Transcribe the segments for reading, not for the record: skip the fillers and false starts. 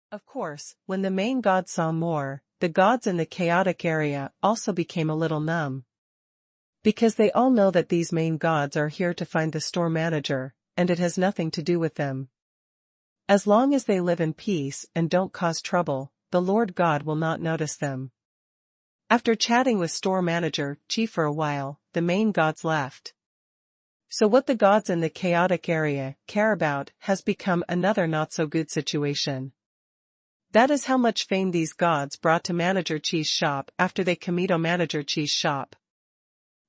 Of course, when the main god saw more, the gods in the chaotic area also became a little numb. Because they all know that these main gods are here to find the store manager, and it has nothing to do with them. As long as they live in peace and don't cause trouble, the Lord God will not notice them. After chatting with store manager Chi for a while, the main gods left. So what the gods in the chaotic area care about has become another not-so-good situation. That is how much fame these gods brought to Manager Chi's shop after they committed Manager Chi's shop.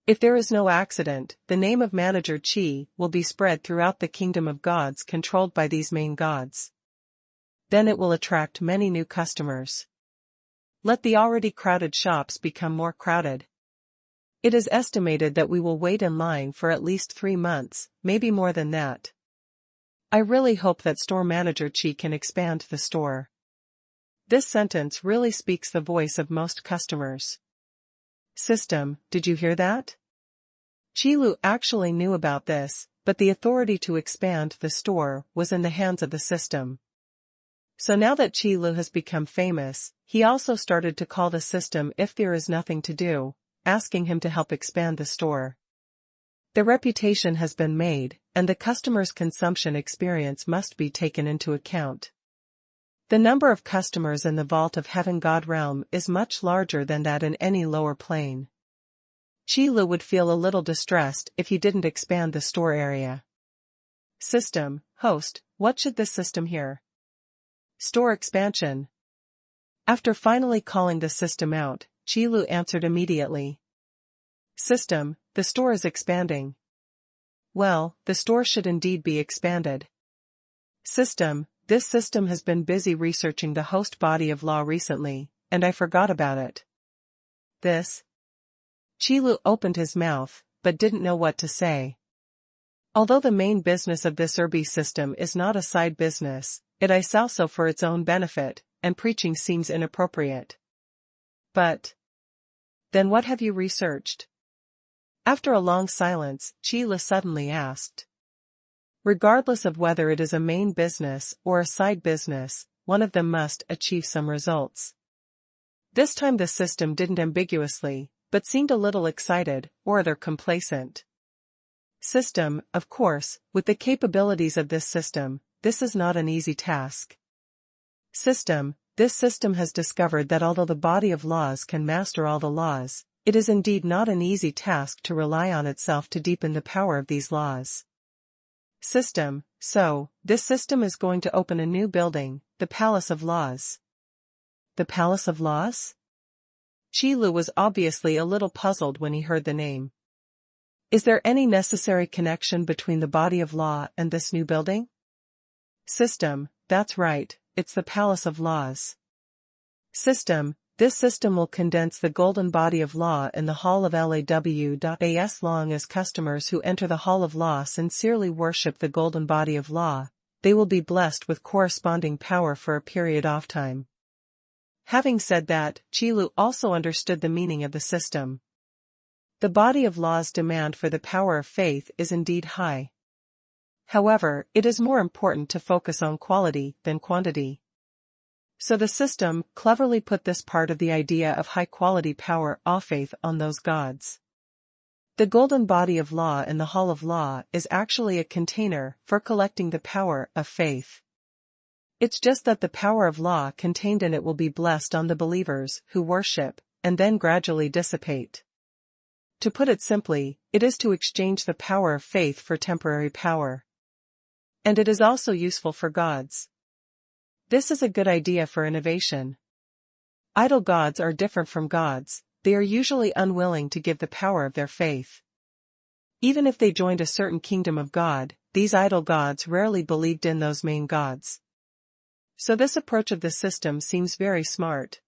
If there is no accident, the name of Manager Chi will be spread throughout the kingdom of gods controlled by these main gods. Then it will attract many new customers. Let the already crowded shops become more crowded. It is estimated that we will wait in line for at least 3 months, maybe more than that. I really hope that store manager Chi can expand the store. This sentence really speaks the voice of most customers. System, did you hear that? Qilu actually knew about this, but the authority to expand the store was in the hands of the system. So now that Qilu has become famous, he also started to call the system if there is nothing to do, asking him to help expand the store. The reputation has been made, and the customer's consumption experience must be taken into account. The number of customers in the Vault of Heaven God realm is much larger than that in any lower plane. Qilu would feel a little distressed if he didn't expand the store area. System, host, what should this system hear? Store expansion. After finally calling the system out, Qilu answered immediately. System, the store is expanding. Well, the store should indeed be expanded. System, this system has been busy researching the host body of law recently, and I forgot about it. This? Qilu opened his mouth, but didn't know what to say. Although the main business of this Urbi system is not a side business, it is also for its own benefit, and preaching seems inappropriate. But then what have you researched? After a long silence, Qilu suddenly asked. Regardless of whether it is a main business or a side business, one of them must achieve some results. This time the system didn't ambiguously, but seemed a little excited, or rather complacent. System, of course, with the capabilities of this system, this is not an easy task. System, this system has discovered that although the body of laws can master all the laws, it is indeed not an easy task to rely on itself to deepen the power of these laws. System, so, this system is going to open a new building, the Palace of Laws. The Palace of Laws? Qilu was obviously a little puzzled when he heard the name. Is there any necessary connection between the body of law and this new building? System, that's right, it's the Palace of Laws. System, this system will condense the golden body of law in the Hall of Law. As long as customers who enter the Hall of Law sincerely worship the golden body of law, they will be blessed with corresponding power for a period of time. Having said that, Qilu also understood the meaning of the system. The body of law's demand for the power of faith is indeed high. However, it is more important to focus on quality than quantity. So the system cleverly put this part of the idea of high-quality power of faith on those gods. The golden body of law in the Hall of Law is actually a container for collecting the power of faith. It's just that the power of law contained in it will be blessed on the believers who worship, and then gradually dissipate. To put it simply, it is to exchange the power of faith for temporary power. And it is also useful for gods. This is a good idea for innovation. Idol gods are different from gods, they are usually unwilling to give the power of their faith. Even if they joined a certain kingdom of God, these idol gods rarely believed in those main gods. So this approach of the system seems very smart.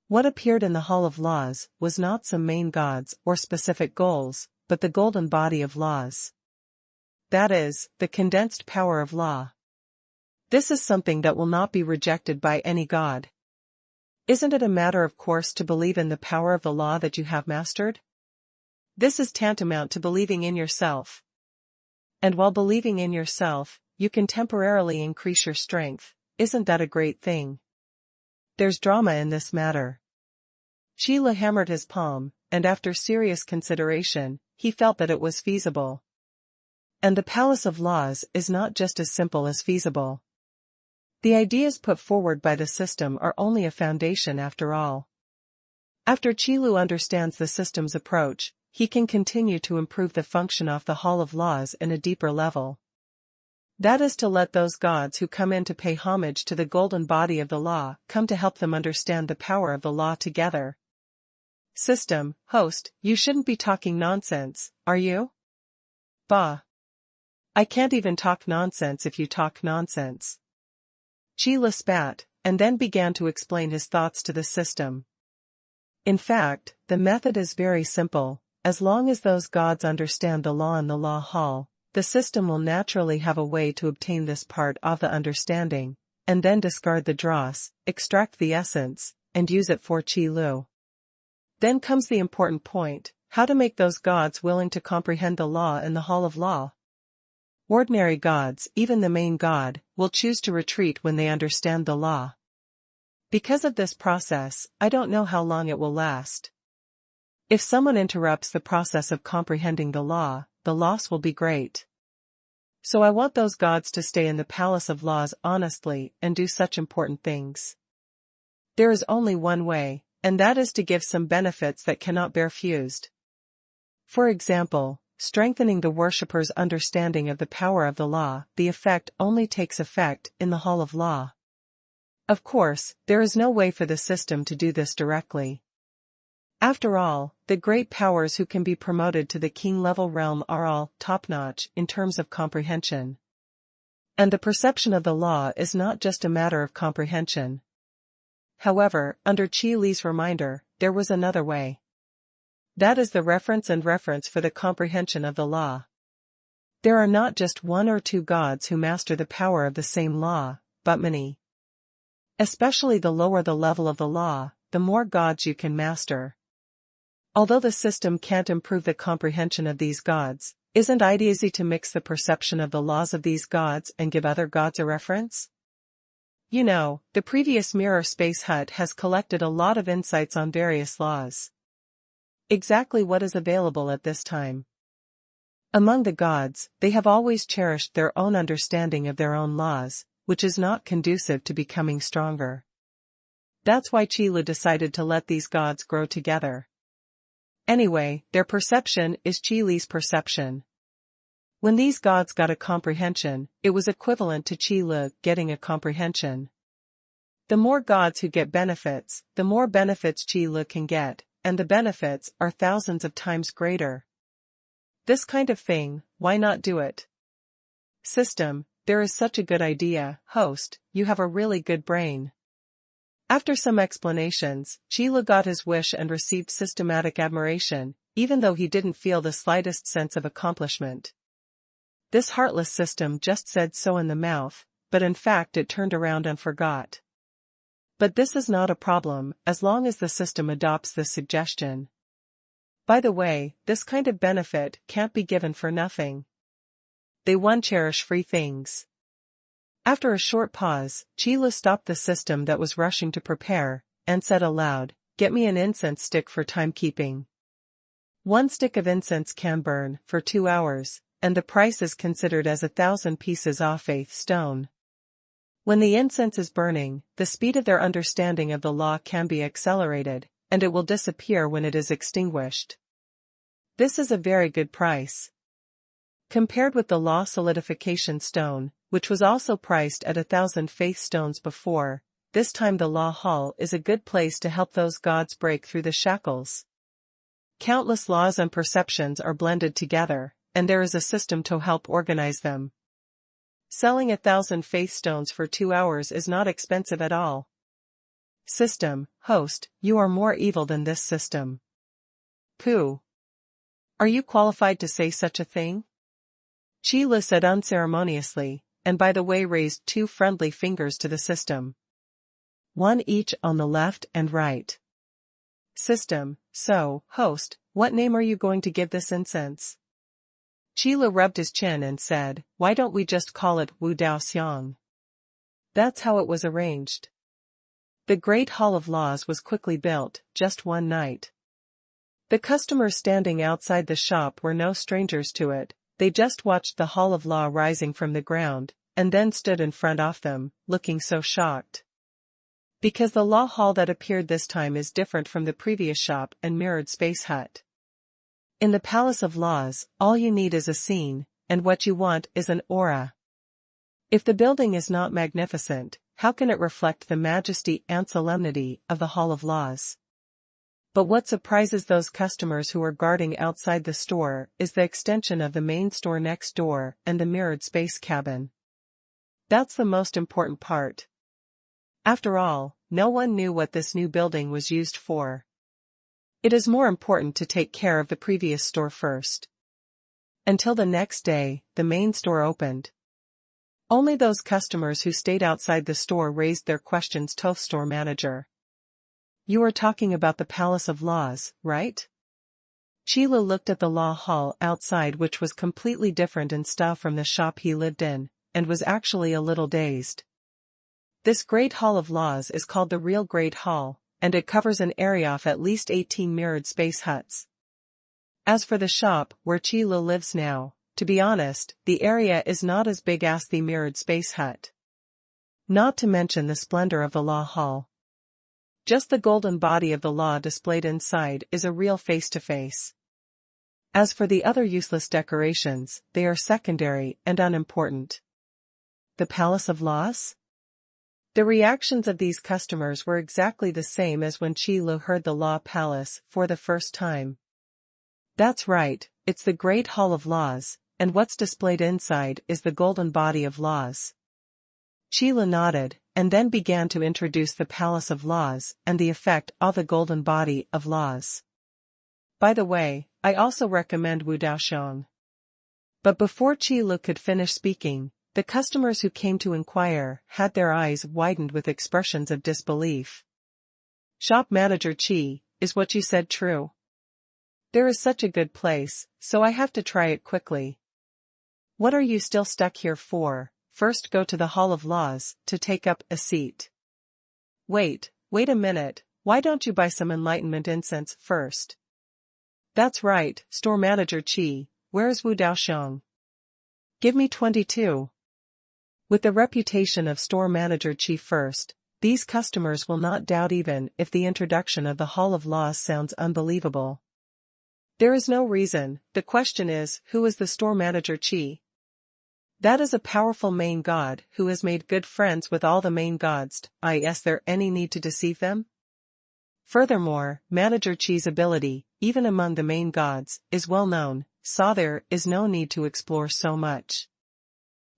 What appeared in the Hall of Laws was not some main gods or specific goals, but the golden body of laws. That is, the condensed power of law. This is something that will not be rejected by any god. Isn't it a matter of course to believe in the power of the law that you have mastered? This is tantamount to believing in yourself. And while believing in yourself, you can temporarily increase your strength, isn't that a great thing? There's drama in this matter. Qile hammered his palm, and after serious consideration, he felt that it was feasible. And the palace of laws is not just as simple as feasible. The ideas put forward by the system are only a foundation after all. After Qile understands the system's approach, he can continue to improve the function of the Hall of Laws in a deeper level. That is to let those gods who come in to pay homage to the golden body of the law come to help them understand the power of the law together. System, host, you shouldn't be talking nonsense, are you? Bah. I can't even talk nonsense if you talk nonsense. Qile spat, and then began to explain his thoughts to the system. In fact, the method is very simple. As long as those gods understand the law in the law hall, the system will naturally have a way to obtain this part of the understanding, and then discard the dross, extract the essence, and use it for Qile. Then comes the important point, how to make those gods willing to comprehend the law in the Hall of Law. Ordinary gods, even the main god, will choose to retreat when they understand the law. Because of this process, I don't know how long it will last. If someone interrupts the process of comprehending the law, the loss will be great. So I want those gods to stay in the palace of laws honestly and do such important things. There is only one way, and that is to give some benefits that cannot be refused. For example, strengthening the worshipper's understanding of the power of the law. The effect only takes effect in the Hall of Law. Of course, there is no way for the system to do this directly. After all, the great powers who can be promoted to the king-level realm are all top-notch in terms of comprehension. And the perception of the law is not just a matter of comprehension. However, under Qile's reminder, there was another way. That is the reference for the comprehension of the law. There are not just one or two gods who master the power of the same law, but many. Especially the lower the level of the law, the more gods you can master. Although the system can't improve the comprehension of these gods, isn't it easy to mix the perception of the laws of these gods and give other gods a reference? You know, the previous Mirror Space Hut has collected a lot of insights on various laws. Exactly what is available at this time. Among the gods, they have always cherished their own understanding of their own laws, which is not conducive to becoming stronger. That's why Qile decided to let these gods grow together. Anyway, their perception is Qile's perception. When these gods got a comprehension, it was equivalent to Qile getting a comprehension. The more gods who get benefits, the more benefits Qile can get, and the benefits are thousands of times greater. This kind of thing, why not do it? System, there is such a good idea. Host, you have a really good brain. After some explanations, Qile got his wish and received systematic admiration, even though he didn't feel the slightest sense of accomplishment. This heartless system just said so in the mouth, but in fact it turned around and forgot. But this is not a problem, as long as the system adopts this suggestion. By the way, this kind of benefit can't be given for nothing. They cherish free things. After a short pause, Qile stopped the system that was rushing to prepare, and said aloud, "Get me an incense stick for timekeeping. 1 stick of incense can burn for 2 hours, and the price is considered as 1,000 pieces of faith stone. When the incense is burning, the speed of their understanding of the law can be accelerated, and it will disappear when it is extinguished. This is a very good price. Compared with the law solidification stone, which was also priced at 1,000 faith stones before, this time the law hall is a good place to help those gods break through the shackles. Countless laws and perceptions are blended together, and there is a system to help organize them. Selling 1,000 faith stones for 2 hours is not expensive at all. System, host, you are more evil than this system. Pooh. Are you qualified to say such a thing? Qile said unceremoniously, and by the way raised 2 friendly fingers to the system. 1 each on the left and right. System, so, host, what name are you going to give this incense? Qile rubbed his chin and said, why don't we just call it Wu Dao Xiang? That's how it was arranged. The Great Hall of Laws was quickly built, just one night. The customers standing outside the shop were no strangers to it, they just watched the Hall of Law rising from the ground, and then stood in front of them, looking so shocked. Because the law hall that appeared this time is different from the previous shop and mirrored space hut. In the Palace of Laws, all you need is a scene, and what you want is an aura. If the building is not magnificent, how can it reflect the majesty and solemnity of the Hall of Laws? But what surprises those customers who are guarding outside the store is the extension of the main store next door and the mirrored space cabin. That's the most important part. After all, no one knew what this new building was used for. It is more important to take care of the previous store first. Until the next day, the main store opened. Only those customers who stayed outside the store raised their questions to the store manager. You are talking about the Palace of Laws, right? Qilo looked at the law hall outside, which was completely different in style from the shop he lived in, and was actually a little dazed. This Great Hall of Laws is called the real Great Hall, and it covers an area of at least 18 mirrored space huts. As for the shop where Qilo lives now, to be honest, the area is not as big as the mirrored space hut. Not to mention the splendor of the law hall. Just the golden body of the law displayed inside is a real face-to-face. As for the other useless decorations, they are secondary and unimportant. The Palace of Laws? The reactions of these customers were exactly the same as when Qilo heard the Law Palace for the first time. That's right, it's the Great Hall of Laws, and what's displayed inside is the golden body of laws. Qilo nodded, and then began to introduce the Palace of Laws and the effect of the golden body of laws. By the way, I also recommend Wu Daoxiong. But before Qilo could finish speaking, the customers who came to inquire had their eyes widened with expressions of disbelief. Shop manager Qi, is what you said true? There is such a good place, so I have to try it quickly. What are you still stuck here for? First go to the Hall of Laws to take up a seat. Wait a minute, why don't you buy some enlightenment incense first? That's right, store manager Qi, where's Wu Daoxiong? Give me 22. With the reputation of store manager Qi first, these customers will not doubt even if the introduction of the Hall of Laws sounds unbelievable. There is no reason, the question is, who is the store manager Qi? That is a powerful main god who has made good friends with all the main gods. Is there any need to deceive them? Furthermore, manager Qi's ability, even among the main gods, is well known, so there is no need to explore so much.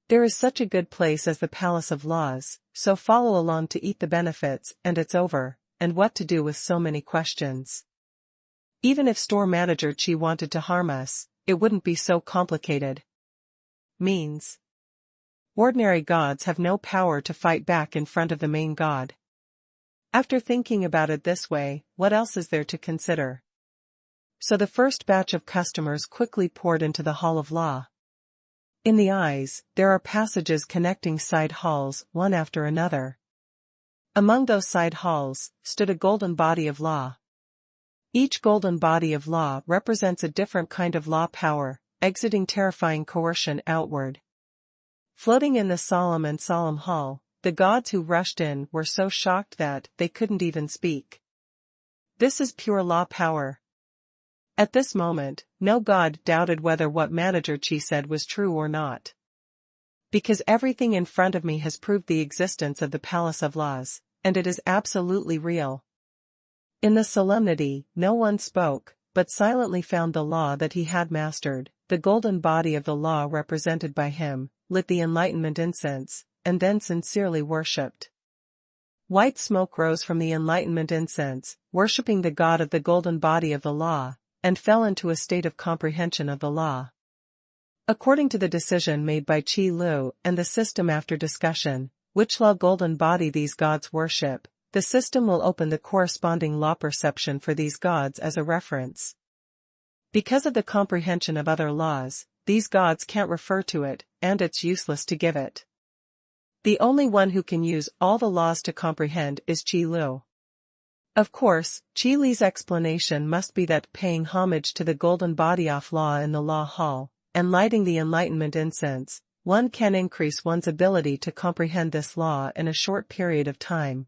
There is such a good place as the Palace of Laws, so follow along to eat the benefits and it's over, and what to do with so many questions. Even if store manager Qi wanted to harm us, it wouldn't be so complicated. Means. Ordinary gods have no power to fight back in front of the main god. After thinking about it this way, what else is there to consider? So the first batch of customers quickly poured into the Hall of Law. In the eyes, there are passages connecting side halls, one after another. Among those side halls, stood a golden body of law. Each golden body of law represents a different kind of law power, exiting terrifying coercion outward. Floating in the solemn hall, the gods who rushed in were so shocked that they couldn't even speak. This is pure law power. At this moment, no god doubted whether what manager Qi said was true or not. Because everything in front of me has proved the existence of the Palace of Laws, and it is absolutely real. In the solemnity, no one spoke, but silently found the law that he had mastered, the golden body of the law represented by him, lit the enlightenment incense, and then sincerely worshipped. White smoke rose from the enlightenment incense, worshipping the god of the golden body of the law, and fell into a state of comprehension of the law. According to the decision made by Qi Lu and the system after discussion, which law golden body these gods worship, the system will open the corresponding law perception for these gods as a reference. Because of the comprehension of other laws, these gods can't refer to it, and it's useless to give it. The only one who can use all the laws to comprehend is Qi Lu. Of course, Qi Li's explanation must be that paying homage to the golden body of law in the law hall, and lighting the enlightenment incense, one can increase one's ability to comprehend this law in a short period of time.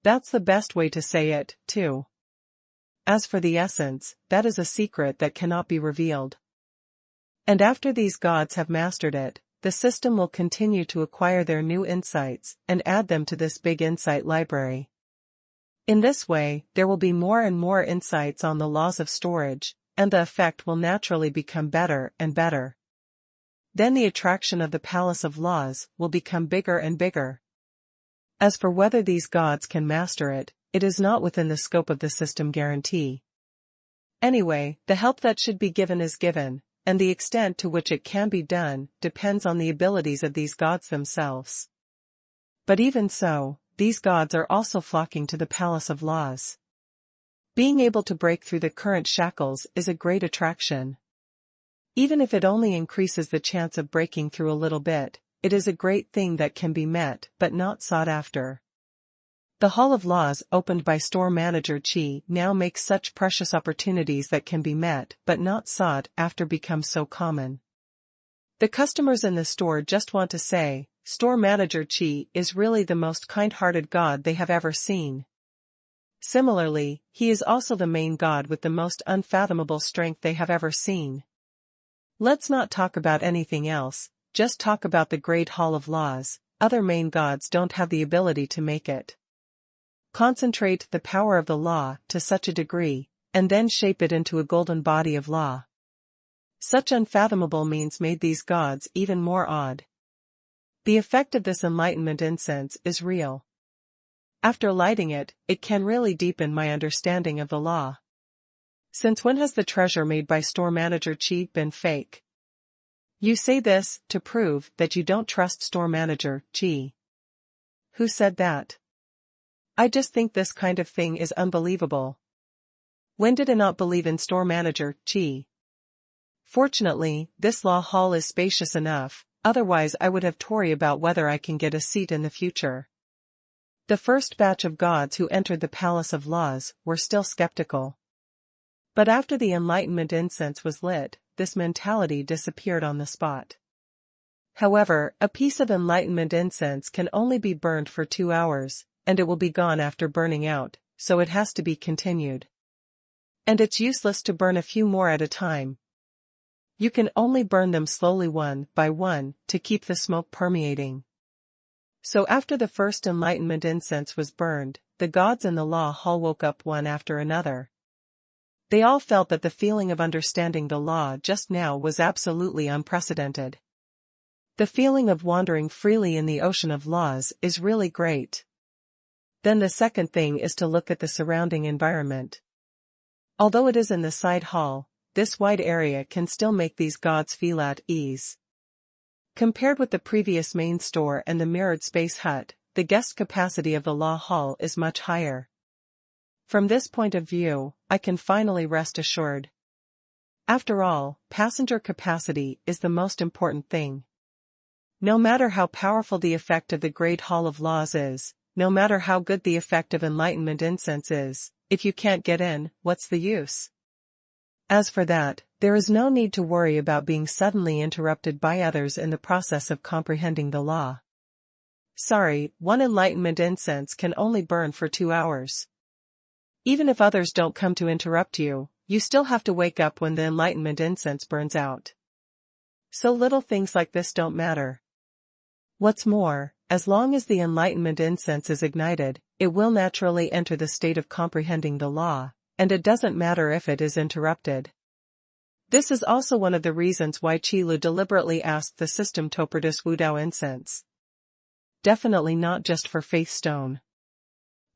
That's the best way to say it, too. As for the essence, that is a secret that cannot be revealed. And after these gods have mastered it, the system will continue to acquire their new insights and add them to this big insight library. In this way, there will be more and more insights on the laws of storage, and the effect will naturally become better and better. Then the attraction of the Palace of Laws will become bigger and bigger. As for whether these gods can master it, it is not within the scope of the system guarantee. Anyway, the help that should be given is given, and the extent to which it can be done depends on the abilities of these gods themselves. But even so, these gods are also flocking to the Palace of Laws. Being able to break through the current shackles is a great attraction. Even if it only increases the chance of breaking through a little bit, it is a great thing that can be met but not sought after. The Hall of Laws opened by store manager Qi now makes such precious opportunities that can be met but not sought after become so common. The customers in the store just want to say, store manager Qi is really the most kind-hearted god they have ever seen. Similarly, he is also the main god with the most unfathomable strength they have ever seen. Let's not talk about anything else, just talk about the Great Hall of Laws. Other main gods don't have the ability to make it. Concentrate the power of the law to such a degree, and then shape it into a golden body of law. Such unfathomable means made these gods even more odd. The effect of this enlightenment incense is real. After lighting it, it can really deepen my understanding of the law. Since when has the treasure made by store manager Qi been fake? You say this to prove that you don't trust store manager Qi. Who said that? I just think this kind of thing is unbelievable. When did I not believe in store manager Qi? Fortunately, this law hall is spacious enough, otherwise I would have worried about whether I can get a seat in the future. The first batch of gods who entered the Palace of Laws were still skeptical. But after the enlightenment incense was lit, this mentality disappeared on the spot. However, a piece of enlightenment incense can only be burned for 2 hours, and it will be gone after burning out, so it has to be continued. And it's useless to burn a few more at a time. You can only burn them slowly one by one to keep the smoke permeating. So after the first enlightenment incense was burned, the gods in the law hall woke up one after another. They all felt that the feeling of understanding the law just now was absolutely unprecedented. The feeling of wandering freely in the ocean of laws is really great. Then the second thing is to look at the surrounding environment. Although it is in the side hall, this wide area can still make these gods feel at ease. Compared with the previous main store and the mirrored space hut, the guest capacity of the law hall is much higher. From this point of view, I can finally rest assured. After all, passenger capacity is the most important thing. No matter how powerful the effect of the Great Hall of Laws is, no matter how good the effect of enlightenment incense is, if you can't get in, what's the use? As for that, there is no need to worry about being suddenly interrupted by others in the process of comprehending the law. Sorry, one enlightenment incense can only burn for 2 hours. Even if others don't come to interrupt you, you still have to wake up when the enlightenment incense burns out. So little things like this don't matter. What's more, as long as the enlightenment incense is ignited, it will naturally enter the state of comprehending the law, and it doesn't matter if it is interrupted. This is also one of the reasons why Qi Lu deliberately asked the system to produce Wudao incense. Definitely not just for Faith Stone.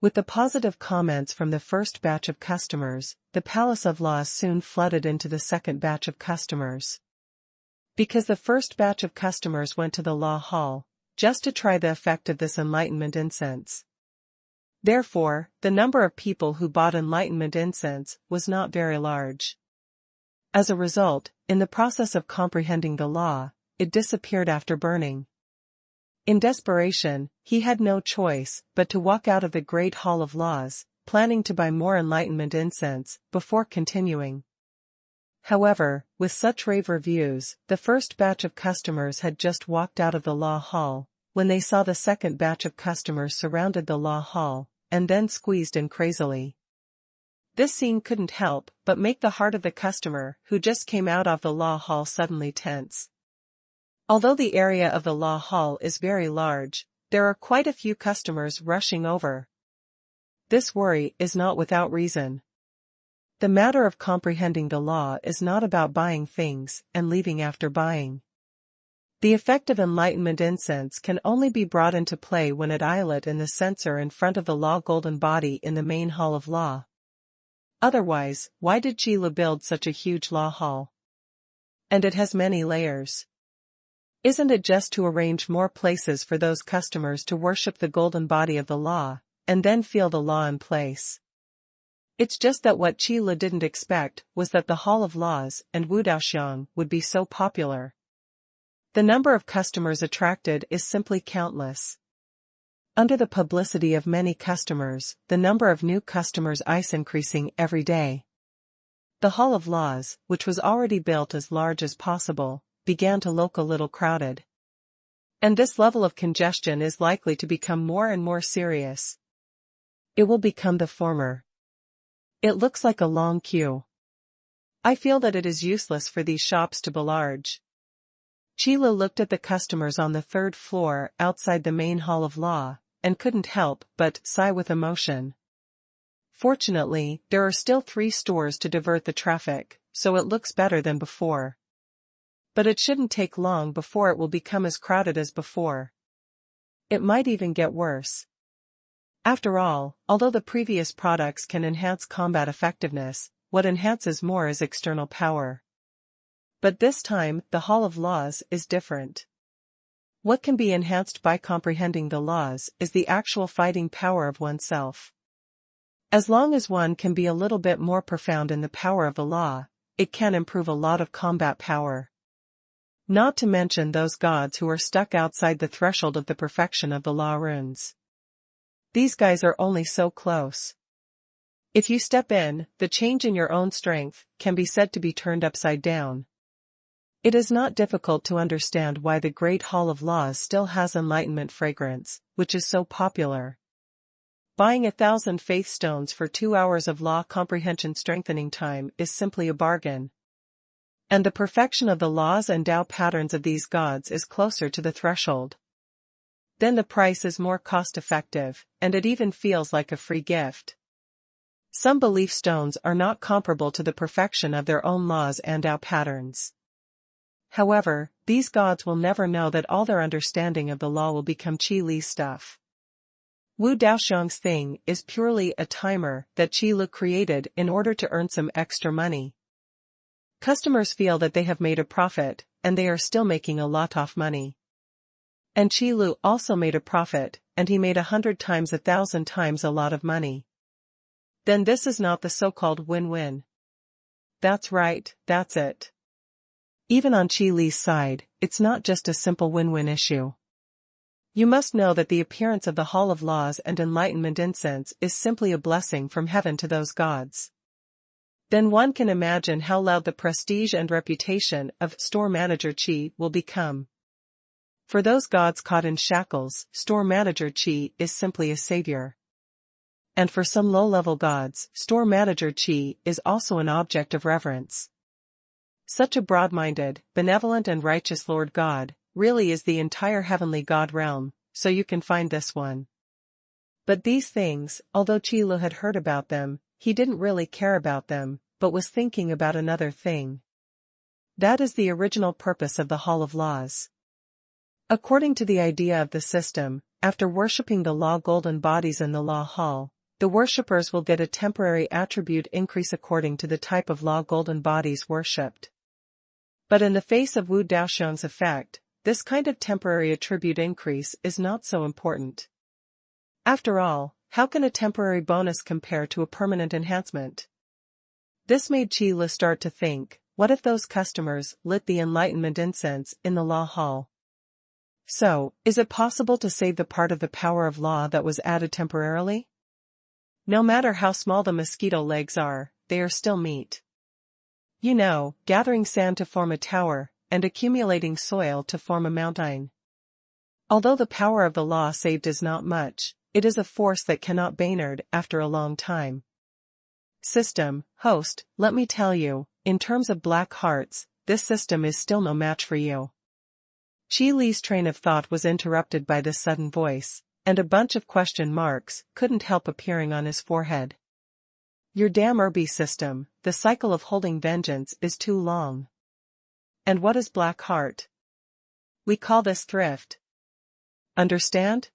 With the positive comments from the first batch of customers, the Palace of Laws soon flooded into the second batch of customers. Because the first batch of customers went to the law hall, just to try the effect of this enlightenment incense. Therefore, the number of people who bought enlightenment incense was not very large. As a result, in the process of comprehending the law, it disappeared after burning. In desperation, he had no choice but to walk out of the Great Hall of Laws, planning to buy more enlightenment incense before continuing. However, with such rave reviews, the first batch of customers had just walked out of the law hall, when they saw the second batch of customers surrounded the law hall, and then squeezed in crazily. This scene couldn't help but make the heart of the customer who just came out of the law hall suddenly tense. Although the area of the law hall is very large, there are quite a few customers rushing over. This worry is not without reason. The matter of comprehending the law is not about buying things and leaving after buying. The effect of enlightenment incense can only be brought into play when it islet in the censer in front of the law golden body in the main hall of law. Otherwise, why did Qilu build such a huge law hall? And it has many layers. Isn't it just to arrange more places for those customers to worship the golden body of the law, and then feel the law in place? It's just that what Qilu didn't expect was that the Hall of Laws and Wudaoxiang would be so popular. The number of customers attracted is simply countless. Under the publicity of many customers, the number of new customers is increasing every day. The Hall of Laws, which was already built as large as possible, began to look a little crowded. And this level of congestion is likely to become more and more serious. It will become the former. It looks like a long queue. I feel that it is useless for these shops to be large. Qilu looked at the customers on the third floor outside the main hall of law, and couldn't help but sigh with emotion. Fortunately, there are still 3 stores to divert the traffic, so it looks better than before. But it shouldn't take long before it will become as crowded as before. It might even get worse. After all, although the previous products can enhance combat effectiveness, what enhances more is external power. But this time, the Hall of Laws is different. What can be enhanced by comprehending the laws is the actual fighting power of oneself. As long as one can be a little bit more profound in the power of the law, it can improve a lot of combat power. Not to mention those gods who are stuck outside the threshold of the perfection of the law runes. These guys are only so close. If you step in, the change in your own strength can be said to be turned upside down. It is not difficult to understand why the Great Hall of Laws still has enlightenment fragrance, which is so popular. Buying 1,000 faith stones for 2 hours of law comprehension strengthening time is simply a bargain. And the perfection of the laws and Tao patterns of these gods is closer to the threshold. Then the price is more cost-effective, and it even feels like a free gift. Some belief stones are not comparable to the perfection of their own laws and Tao patterns. However, these gods will never know that all their understanding of the law will become Qi Li's stuff. Wu Daoxiang's thing is purely a timer that Qi Li created in order to earn some extra money. Customers feel that they have made a profit, and they are still making a lot of money. And Qi Li also made a profit, and he made 100 times 1,000 times a lot of money. Then this is not the so-called win-win. That's right, that's it. Even on Qi Li's side, it's not just a simple win-win issue. You must know that the appearance of the Hall of Laws and Enlightenment incense is simply a blessing from heaven to those gods. Then one can imagine how loud the prestige and reputation of store manager Qi will become. For those gods caught in shackles, store manager Qi is simply a savior. And for some low-level gods, store manager Qi is also an object of reverence. Such a broad-minded, benevolent and righteous Lord God, really is the entire heavenly God realm, so you can find this one. But these things, although Qi Li had heard about them, he didn't really care about them, but was thinking about another thing. That is the original purpose of the Hall of Laws. According to the idea of the system, after worshipping the law golden bodies in the law hall, the worshippers will get a temporary attribute increase according to the type of law golden bodies worshipped. But in the face of Wu Daoxiang's effect, this kind of temporary attribute increase is not so important. After all, how can a temporary bonus compare to a permanent enhancement? This made Qi Li start to think, what if those customers lit the enlightenment incense in the law hall? So, is it possible to save the part of the power of law that was added temporarily? No matter how small the mosquito legs are, they are still meat. You know, gathering sand to form a tower, and accumulating soil to form a mountain. Although the power of the law saved is not much, it is a force that cannot be banered after a long time. System, host, let me tell you, in terms of black hearts, this system is still no match for you. Chi Li's train of thought was interrupted by this sudden voice, and a bunch of question marks couldn't help appearing on his forehead. Your damn Irby system, the cycle of holding vengeance is too long. And what is black heart? We call this thrift. Understand?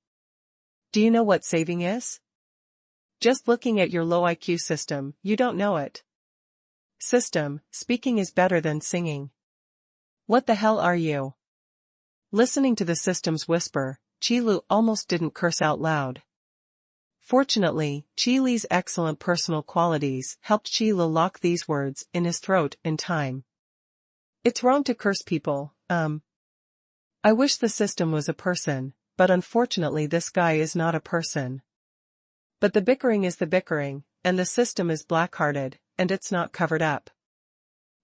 Do you know what saving is? Just looking at your low IQ system, you don't know it. System, speaking is better than singing. What the hell are you? Listening to the system's whisper, Chi Lu almost didn't curse out loud. Fortunately, Chi Li's excellent personal qualities helped Chi Lu lock these words in his throat in time. It's wrong to curse people, I wish the system was a person, but unfortunately this guy is not a person. But the bickering is the bickering, and the system is black-hearted, and it's not covered up.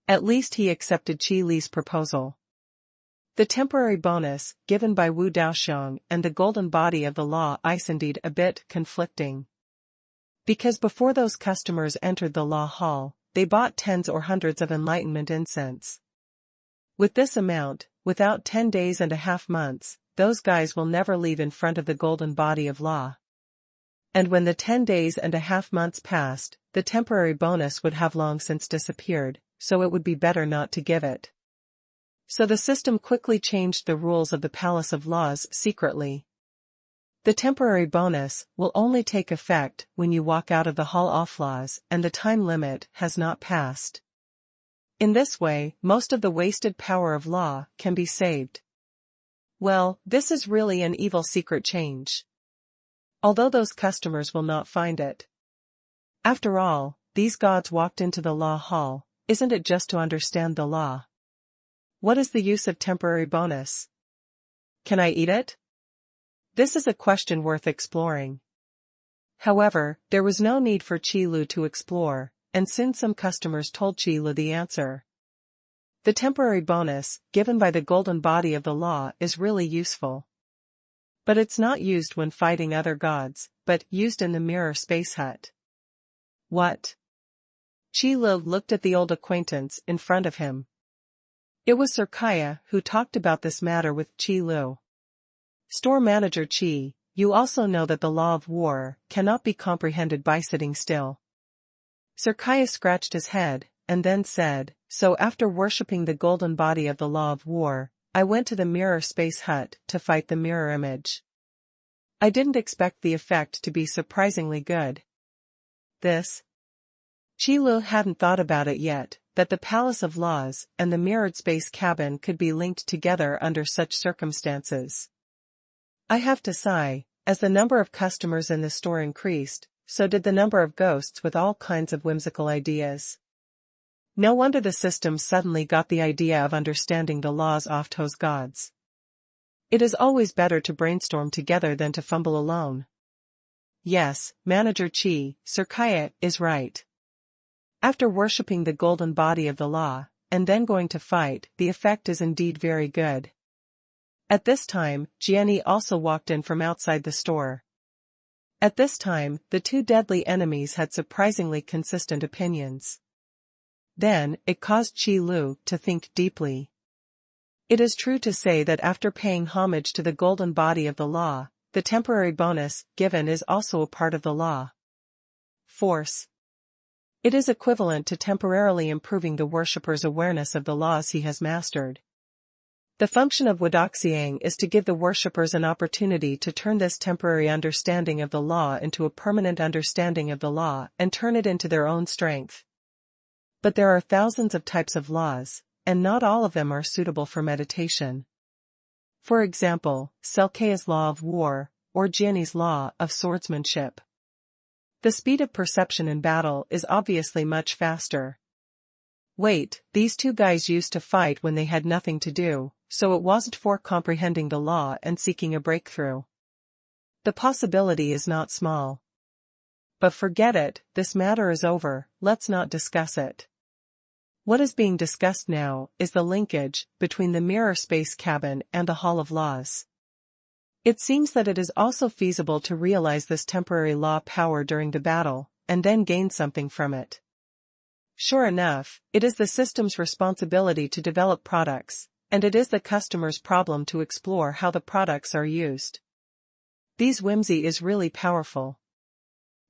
At least he accepted Chi Li's proposal. The temporary bonus, given by Wu Daoxiang and the golden body of the law is indeed a bit conflicting. Because before those customers entered the law hall, they bought tens or hundreds of enlightenment incense. With this amount, without 10 days and a half months, those guys will never leave in front of the golden body of law. And when the 10 days and a half months passed, the temporary bonus would have long since disappeared, so it would be better not to give it. So the system quickly changed the rules of the Palace of Laws secretly. The temporary bonus will only take effect when you walk out of the hall off laws and the time limit has not passed. In this way, most of the wasted power of law can be saved. Well, this is really an evil secret change. Although those customers will not find it. After all, these gods walked into the law hall, isn't it just to understand the law? What is the use of temporary bonus? Can I eat it? This is a question worth exploring. However, there was no need for Chi Lu to explore, and soon some customers told Chi Lu the answer. The temporary bonus, given by the golden body of the law, is really useful. But it's not used when fighting other gods, but used in the mirror space hut. What? Chi Lu looked at the old acquaintance in front of him. It was Sir Kaya who talked about this matter with Chi Lu. Store manager Chi, you also know that the law of war cannot be comprehended by sitting still. Sir Kaya scratched his head, and then said, so after worshipping the golden body of the law of war, I went to the mirror space hut to fight the mirror image. I didn't expect the effect to be surprisingly good. This? Chi Lu hadn't thought about it yet, that the Palace of Laws and the mirrored space cabin could be linked together under such circumstances. I have to sigh, as the number of customers in the store increased, so did the number of ghosts with all kinds of whimsical ideas. No wonder the system suddenly got the idea of understanding the laws of those gods. It is always better to brainstorm together than to fumble alone. Yes, Manager Chi, Sir Kaya is right. After worshipping the golden body of the law, and then going to fight, the effect is indeed very good. At this time, Jianyi also walked in from outside the store. At this time, the two deadly enemies had surprisingly consistent opinions. Then, it caused Chi Lu to think deeply. It is true to say that after paying homage to the golden body of the law, the temporary bonus given is also a part of the law. Force. It is equivalent to temporarily improving the worshipper's awareness of the laws he has mastered. The function of Wudaxiang is to give the worshippers an opportunity to turn this temporary understanding of the law into a permanent understanding of the law and turn it into their own strength. But there are thousands of types of laws, and not all of them are suitable for meditation. For example, Selkea's law of war, or Jianyi's law of swordsmanship. The speed of perception in battle is obviously much faster. Wait, these two guys used to fight when they had nothing to do, so it wasn't for comprehending the law and seeking a breakthrough. The possibility is not small. But forget it, this matter is over, let's not discuss it. What is being discussed now is the linkage between the mirror space cabin and the Hall of Laws. It seems that it is also feasible to realize this temporary law power during the battle, and then gain something from it. Sure enough, it is the system's responsibility to develop products, and it is the customer's problem to explore how the products are used. This whimsy is really powerful.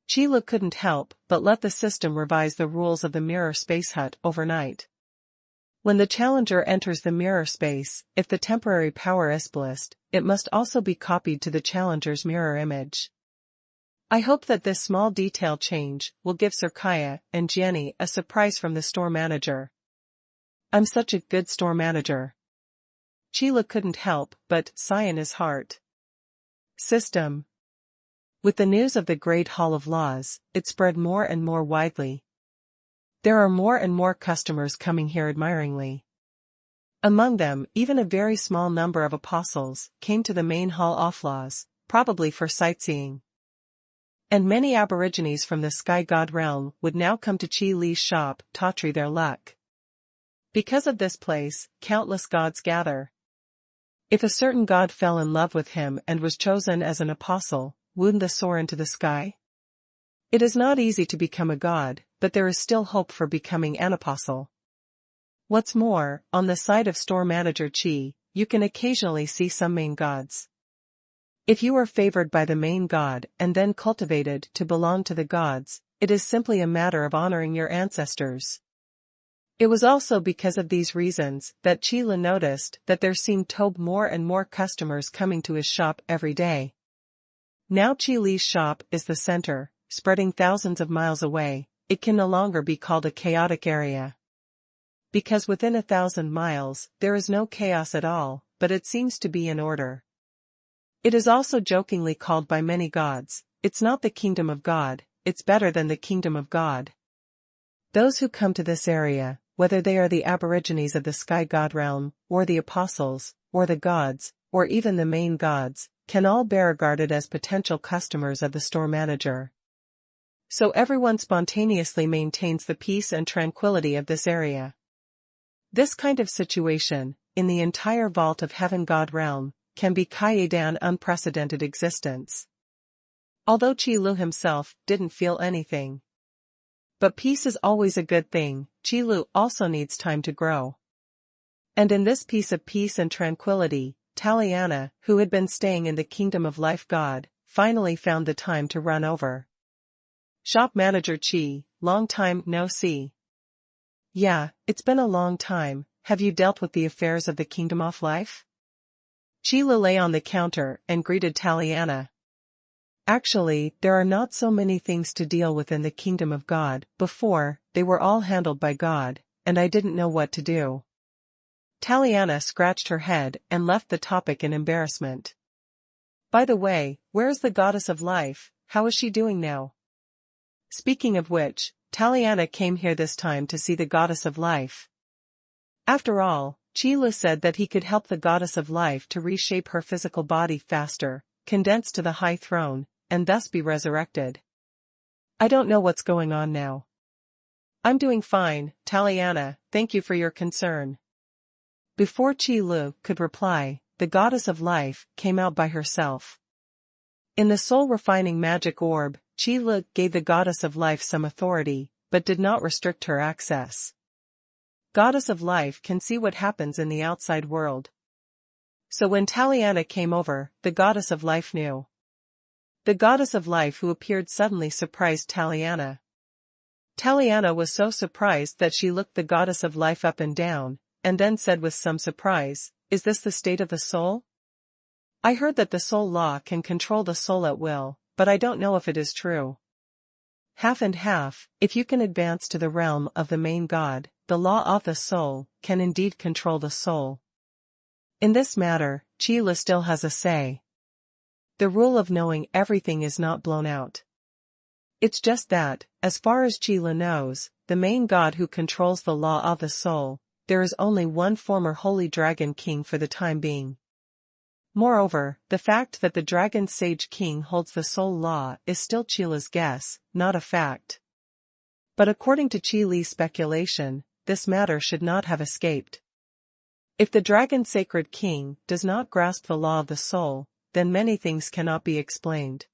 Qilu couldn't help but let the system revise the rules of the mirror space hut overnight. When the challenger enters the mirror space, if the temporary power is blissed, it must also be copied to the challenger's mirror image. I hope that this small detail change will give Sirkaya and Jenny a surprise from the store manager. I'm such a good store manager. Qilu couldn't help but sigh in his heart. System. With the news of the Great Hall of Laws, it spread more and more widely. There are more and more customers coming here admiringly. Among them, even a very small number of apostles came to the main Hall of Laws, probably for sightseeing. And many aborigines from the Sky God realm would now come to Qi Li's shop to try their luck. Because of this place, countless gods gather. If a certain god fell in love with him and was chosen as an apostle, wouldn't they soar into the sky? It is not easy to become a god, but there is still hope for becoming an apostle. What's more, on the side of store manager Qi, you can occasionally see some main gods. If you are favored by the main god and then cultivated to belong to the gods, it is simply a matter of honoring your ancestors. It was also because of these reasons that Qilu noticed that there seemed to be more and more customers coming to his shop every day. Now Qi Li's shop is the center, spreading thousands of miles away. It can no longer be called a chaotic area. Because within 1,000 miles, there is no chaos at all, but it seems to be in order. It is also jokingly called by many gods, it's not the kingdom of God, it's better than the kingdom of God. Those who come to this area, whether they are the aborigines of the Sky God realm, or the apostles, or the gods, or even the main gods, can all be regarded as potential customers of the store manager. So everyone spontaneously maintains the peace and tranquility of this area. This kind of situation, in the entire vault of Heaven God realm, can be an unprecedented existence. Although Qilu himself didn't feel anything. But peace is always a good thing, Qilu also needs time to grow. And in this piece of peace and tranquility, Taliana, who had been staying in the Kingdom of Life God, finally found the time to run over. Shop manager Qi, long time no see. Yeah, it's been a long time, have you dealt with the affairs of the Kingdom of Life? Qilu lay on the counter and greeted Taliana. Actually, there are not so many things to deal with in the Kingdom of God. Before, they were all handled by God, and I didn't know what to do. Taliana scratched her head and left the topic in embarrassment. By the way, where is the goddess of life, how is she doing now? Speaking of which, Taliana came here this time to see the goddess of life. After all, Qilu said that he could help the goddess of life to reshape her physical body faster, condense to the high throne, and thus be resurrected. I don't know what's going on now. I'm doing fine, Taliana, thank you for your concern. Before Qilu could reply, the goddess of life came out by herself. In the soul-refining magic orb, Qilu gave the goddess of life some authority, but did not restrict her access. Goddess of life can see what happens in the outside world. So when Taliana came over, the goddess of life knew. The goddess of life who appeared suddenly surprised Taliana. Taliana was so surprised that she looked the goddess of life up and down, and then said with some surprise, "Is this the state of the soul? I heard that the soul law can control the soul at will, but I don't know if it is true." Half and half, if you can advance to the realm of the main god, the law of the soul can indeed control the soul. In this matter, Qilu still has a say. The rule of knowing everything is not blown out. It's just that, as far as Qilu knows, the main god who controls the law of the soul, there is only one former holy dragon king for the time being. Moreover, the fact that the dragon sage king holds the soul law is still Qila's guess, not a fact. But according to Qi Li's speculation, this matter should not have escaped. If the dragon sacred king does not grasp the law of the soul, then many things cannot be explained.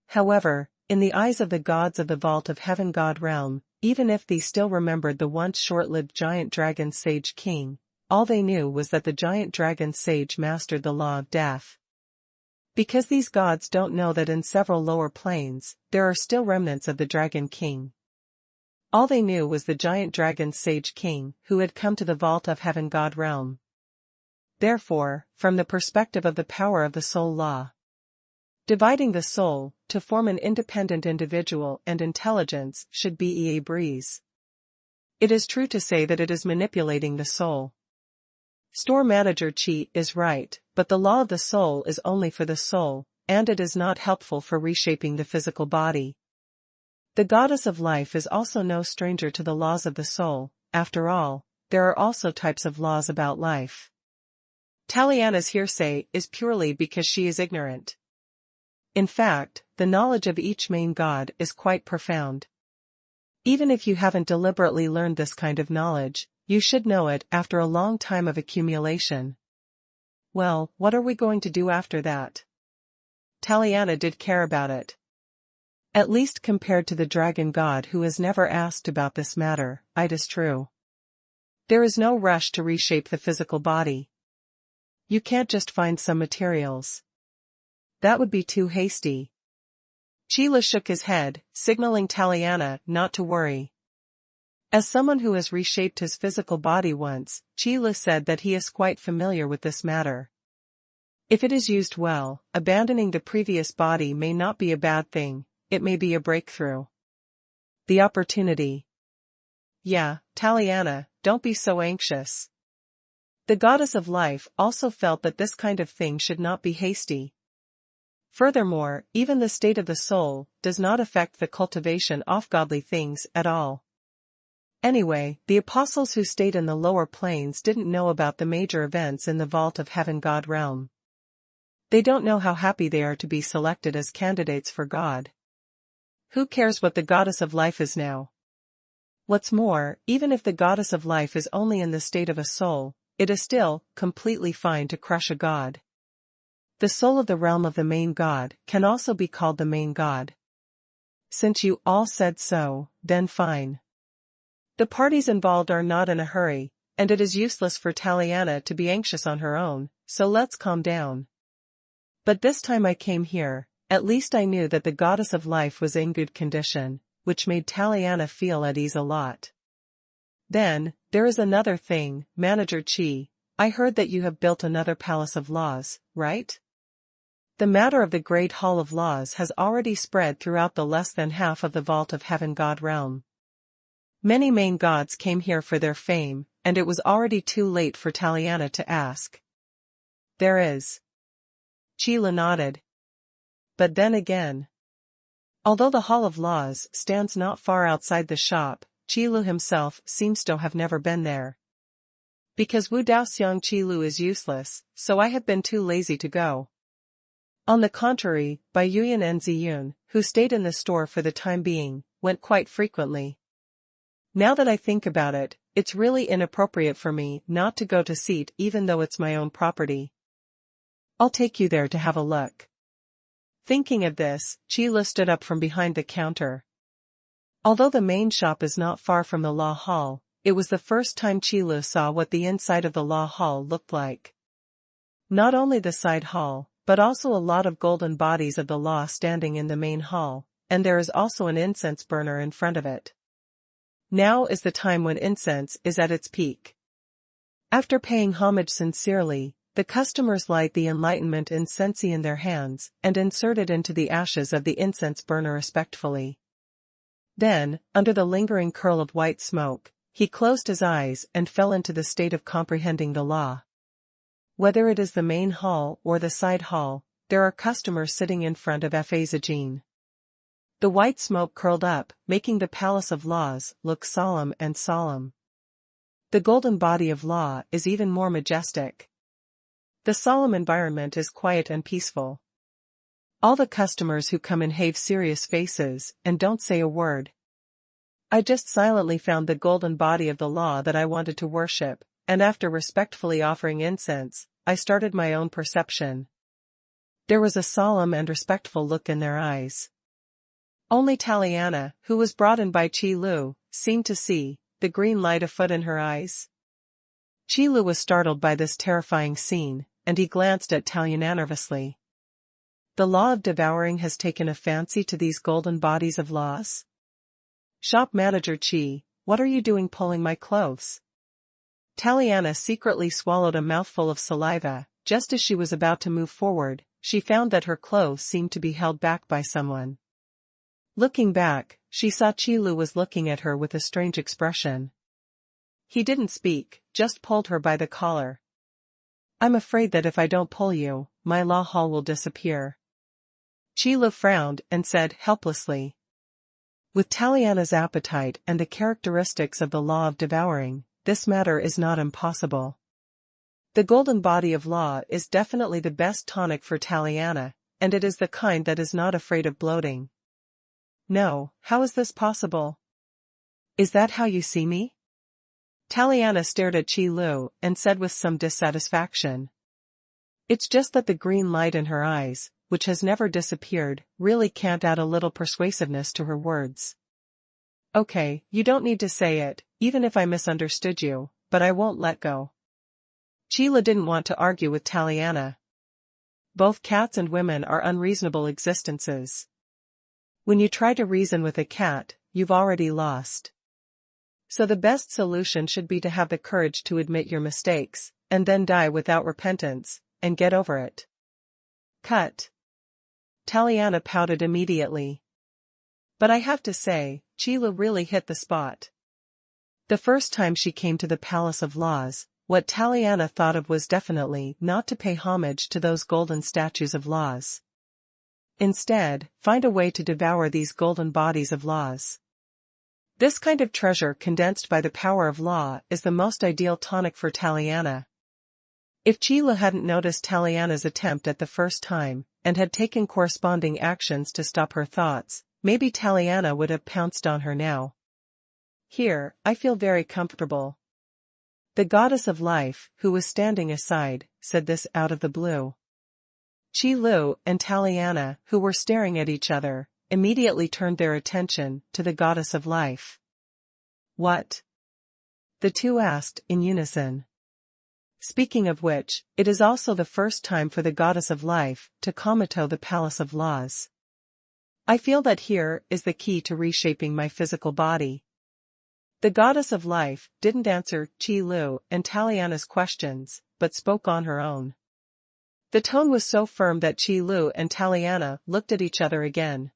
However, in the eyes of the gods of the vault of heaven god realm, even if they still remembered the once short-lived giant dragon sage king, all they knew was that the giant dragon sage mastered the law of death. Because these gods don't know that in several lower planes, there are still remnants of the dragon king. All they knew was the giant dragon sage king who had come to the vault of heaven god realm. Therefore, from the perspective of the power of the soul law, dividing the soul to form an independent individual and intelligence should be a breeze. It is true to say that it is manipulating the soul. Store manager Qi is right, but the law of the soul is only for the soul, and it is not helpful for reshaping the physical body. The goddess of life is also no stranger to the laws of the soul. After all, there are also types of laws about life. Taliana's hearsay is purely because she is ignorant. In fact, the knowledge of each main god is quite profound. Even if you haven't deliberately learned this kind of knowledge, you should know it after a long time of accumulation. Well, what are we going to do after that? Taliana did care about it. At least compared to the dragon god who has never asked about this matter, it is true. There is no rush to reshape the physical body. You can't just find some materials. That would be too hasty. Qila shook his head, signaling Taliana not to worry. As someone who has reshaped his physical body once, Qila said that he is quite familiar with this matter. If it is used well, abandoning the previous body may not be a bad thing, it may be a breakthrough. The opportunity. Yeah, Taliana, don't be so anxious. The goddess of life also felt that this kind of thing should not be hasty. Furthermore, even the state of the soul does not affect the cultivation of godly things at all. Anyway, the apostles who stayed in the lower planes didn't know about the major events in the vault of heaven god realm. They don't know how happy they are to be selected as candidates for God. Who cares what the goddess of life is now? What's more, even if the goddess of life is only in the state of a soul, it is still completely fine to crush a god. The soul of the realm of the main god can also be called the main god. Since you all said so, then fine. The parties involved are not in a hurry, and it is useless for Taliana to be anxious on her own, so let's calm down. But this time I came here, at least I knew that the goddess of life was in good condition, which made Taliana feel at ease a lot. Then, there is another thing, Manager Qi, I heard that you have built another palace of laws, right? The matter of the Great Hall of Laws has already spread throughout the less than half of the vault of heaven god realm. Many main gods came here for their fame, and it was already too late for Taliana to ask. There is. Qila nodded. But then again. Although the Hall of Laws stands not far outside the shop, Qilu himself seems to have never been there. Because Wu Daoxiang Qilu is useless, so I have been too lazy to go. On the contrary, Bai Yuyan and Ziyun, who stayed in the store for the time being, went quite frequently. Now that I think about it, it's really inappropriate for me not to go to Seat even though it's my own property. I'll take you there to have a look. Thinking of this, Qila stood up from behind the counter. Although the main shop is not far from the law hall, it was the first time Qila saw what the inside of the law hall looked like. Not only the side hall, but also a lot of golden bodies of the law standing in the main hall, and there is also an incense burner in front of it. Now is the time when incense is at its peak. After paying homage sincerely, the customers light the enlightenment incense in their hands and insert it into the ashes of the incense burner respectfully. Then, under the lingering curl of white smoke, he closed his eyes and fell into the state of comprehending the law. Whether it is the main hall or the side hall, there are customers sitting in front of Fa Zijin. The white smoke curled up, making the palace of laws look solemn and solemn. The golden body of law is even more majestic. The solemn environment is quiet and peaceful. All the customers who come in have serious faces and don't say a word. I just silently found the golden body of the law that I wanted to worship, and after respectfully offering incense, I started my own perception. There was a solemn and respectful look in their eyes. Only Taliana, who was brought in by Qi Lu, seemed to see the green light afoot in her eyes. Qi Lu was startled by this terrifying scene, and he glanced at Taliana nervously. The law of devouring has taken a fancy to these golden bodies of laws? Shop manager Qi, what are you doing pulling my clothes? Taliana secretly swallowed a mouthful of saliva. Just as she was about to move forward, she found that her clothes seemed to be held back by someone. Looking back, she saw Qi Lu was looking at her with a strange expression. He didn't speak, just pulled her by the collar. I'm afraid that if I don't pull you, my law hall will disappear. Qi Lu frowned and said helplessly. With Taliana's appetite and the characteristics of the law of devouring, this matter is not impossible. The golden body of law is definitely the best tonic for Taliana, and it is the kind that is not afraid of bloating. No, how is this possible? Is that how you see me? Taliana stared at Qi Lu and said with some dissatisfaction. It's just that the green light in her eyes, which has never disappeared, really can't add a little persuasiveness to her words. Okay, you don't need to say it, even if I misunderstood you, but I won't let go. Qi Lu didn't want to argue with Taliana. Both cats and women are unreasonable existences. When you try to reason with a cat, you've already lost. So the best solution should be to have the courage to admit your mistakes, and then die without repentance, and get over it. Cut. Taliana pouted immediately. But I have to say, Qi Lu really hit the spot. The first time she came to the Palace of Laws, what Taliana thought of was definitely not to pay homage to those golden statues of laws. Instead, find a way to devour these golden bodies of laws. This kind of treasure condensed by the power of law is the most ideal tonic for Taliana. If Qi Lu hadn't noticed Taliana's attempt at the first time, and had taken corresponding actions to stop her thoughts, maybe Taliana would have pounced on her now. Here, I feel very comfortable. The goddess of life, who was standing aside, said this out of the blue. Qi Lu and Taliana, who were staring at each other, immediately turned their attention to the goddess of life. What? The two asked in unison. Speaking of which, it is also the first time for the goddess of life to commito the Palace of Laws. I feel that here is the key to reshaping my physical body. The goddess of life didn't answer Qi Lu and Taliana's questions, but spoke on her own. The tone was so firm that Qi Lu and Taliana looked at each other again.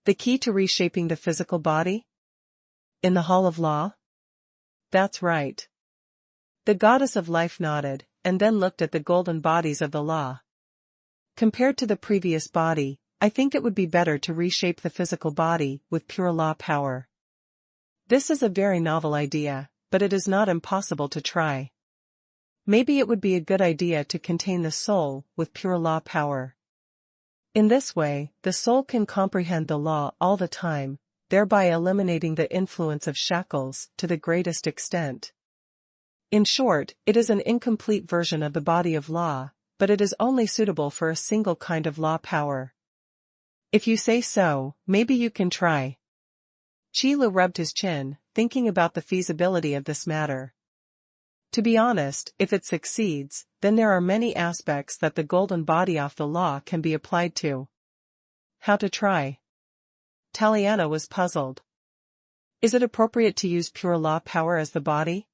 The key to reshaping the physical body? In the Hall of Law? That's right. The goddess of life nodded, and then looked at the golden bodies of the law. Compared to the previous body, I think it would be better to reshape the physical body with pure law power. This is a very novel idea, but it is not impossible to try. Maybe it would be a good idea to contain the soul with pure law power. In this way, the soul can comprehend the law all the time, thereby eliminating the influence of shackles to the greatest extent. In short, it is an incomplete version of the body of law, but it is only suitable for a single kind of law power. If you say so, maybe you can try. Qi Lu rubbed his chin, thinking about the feasibility of this matter. To be honest, if it succeeds, then there are many aspects that the golden body of the law can be applied to. How to try? Taliana was puzzled. Is it appropriate to use pure law power as the body?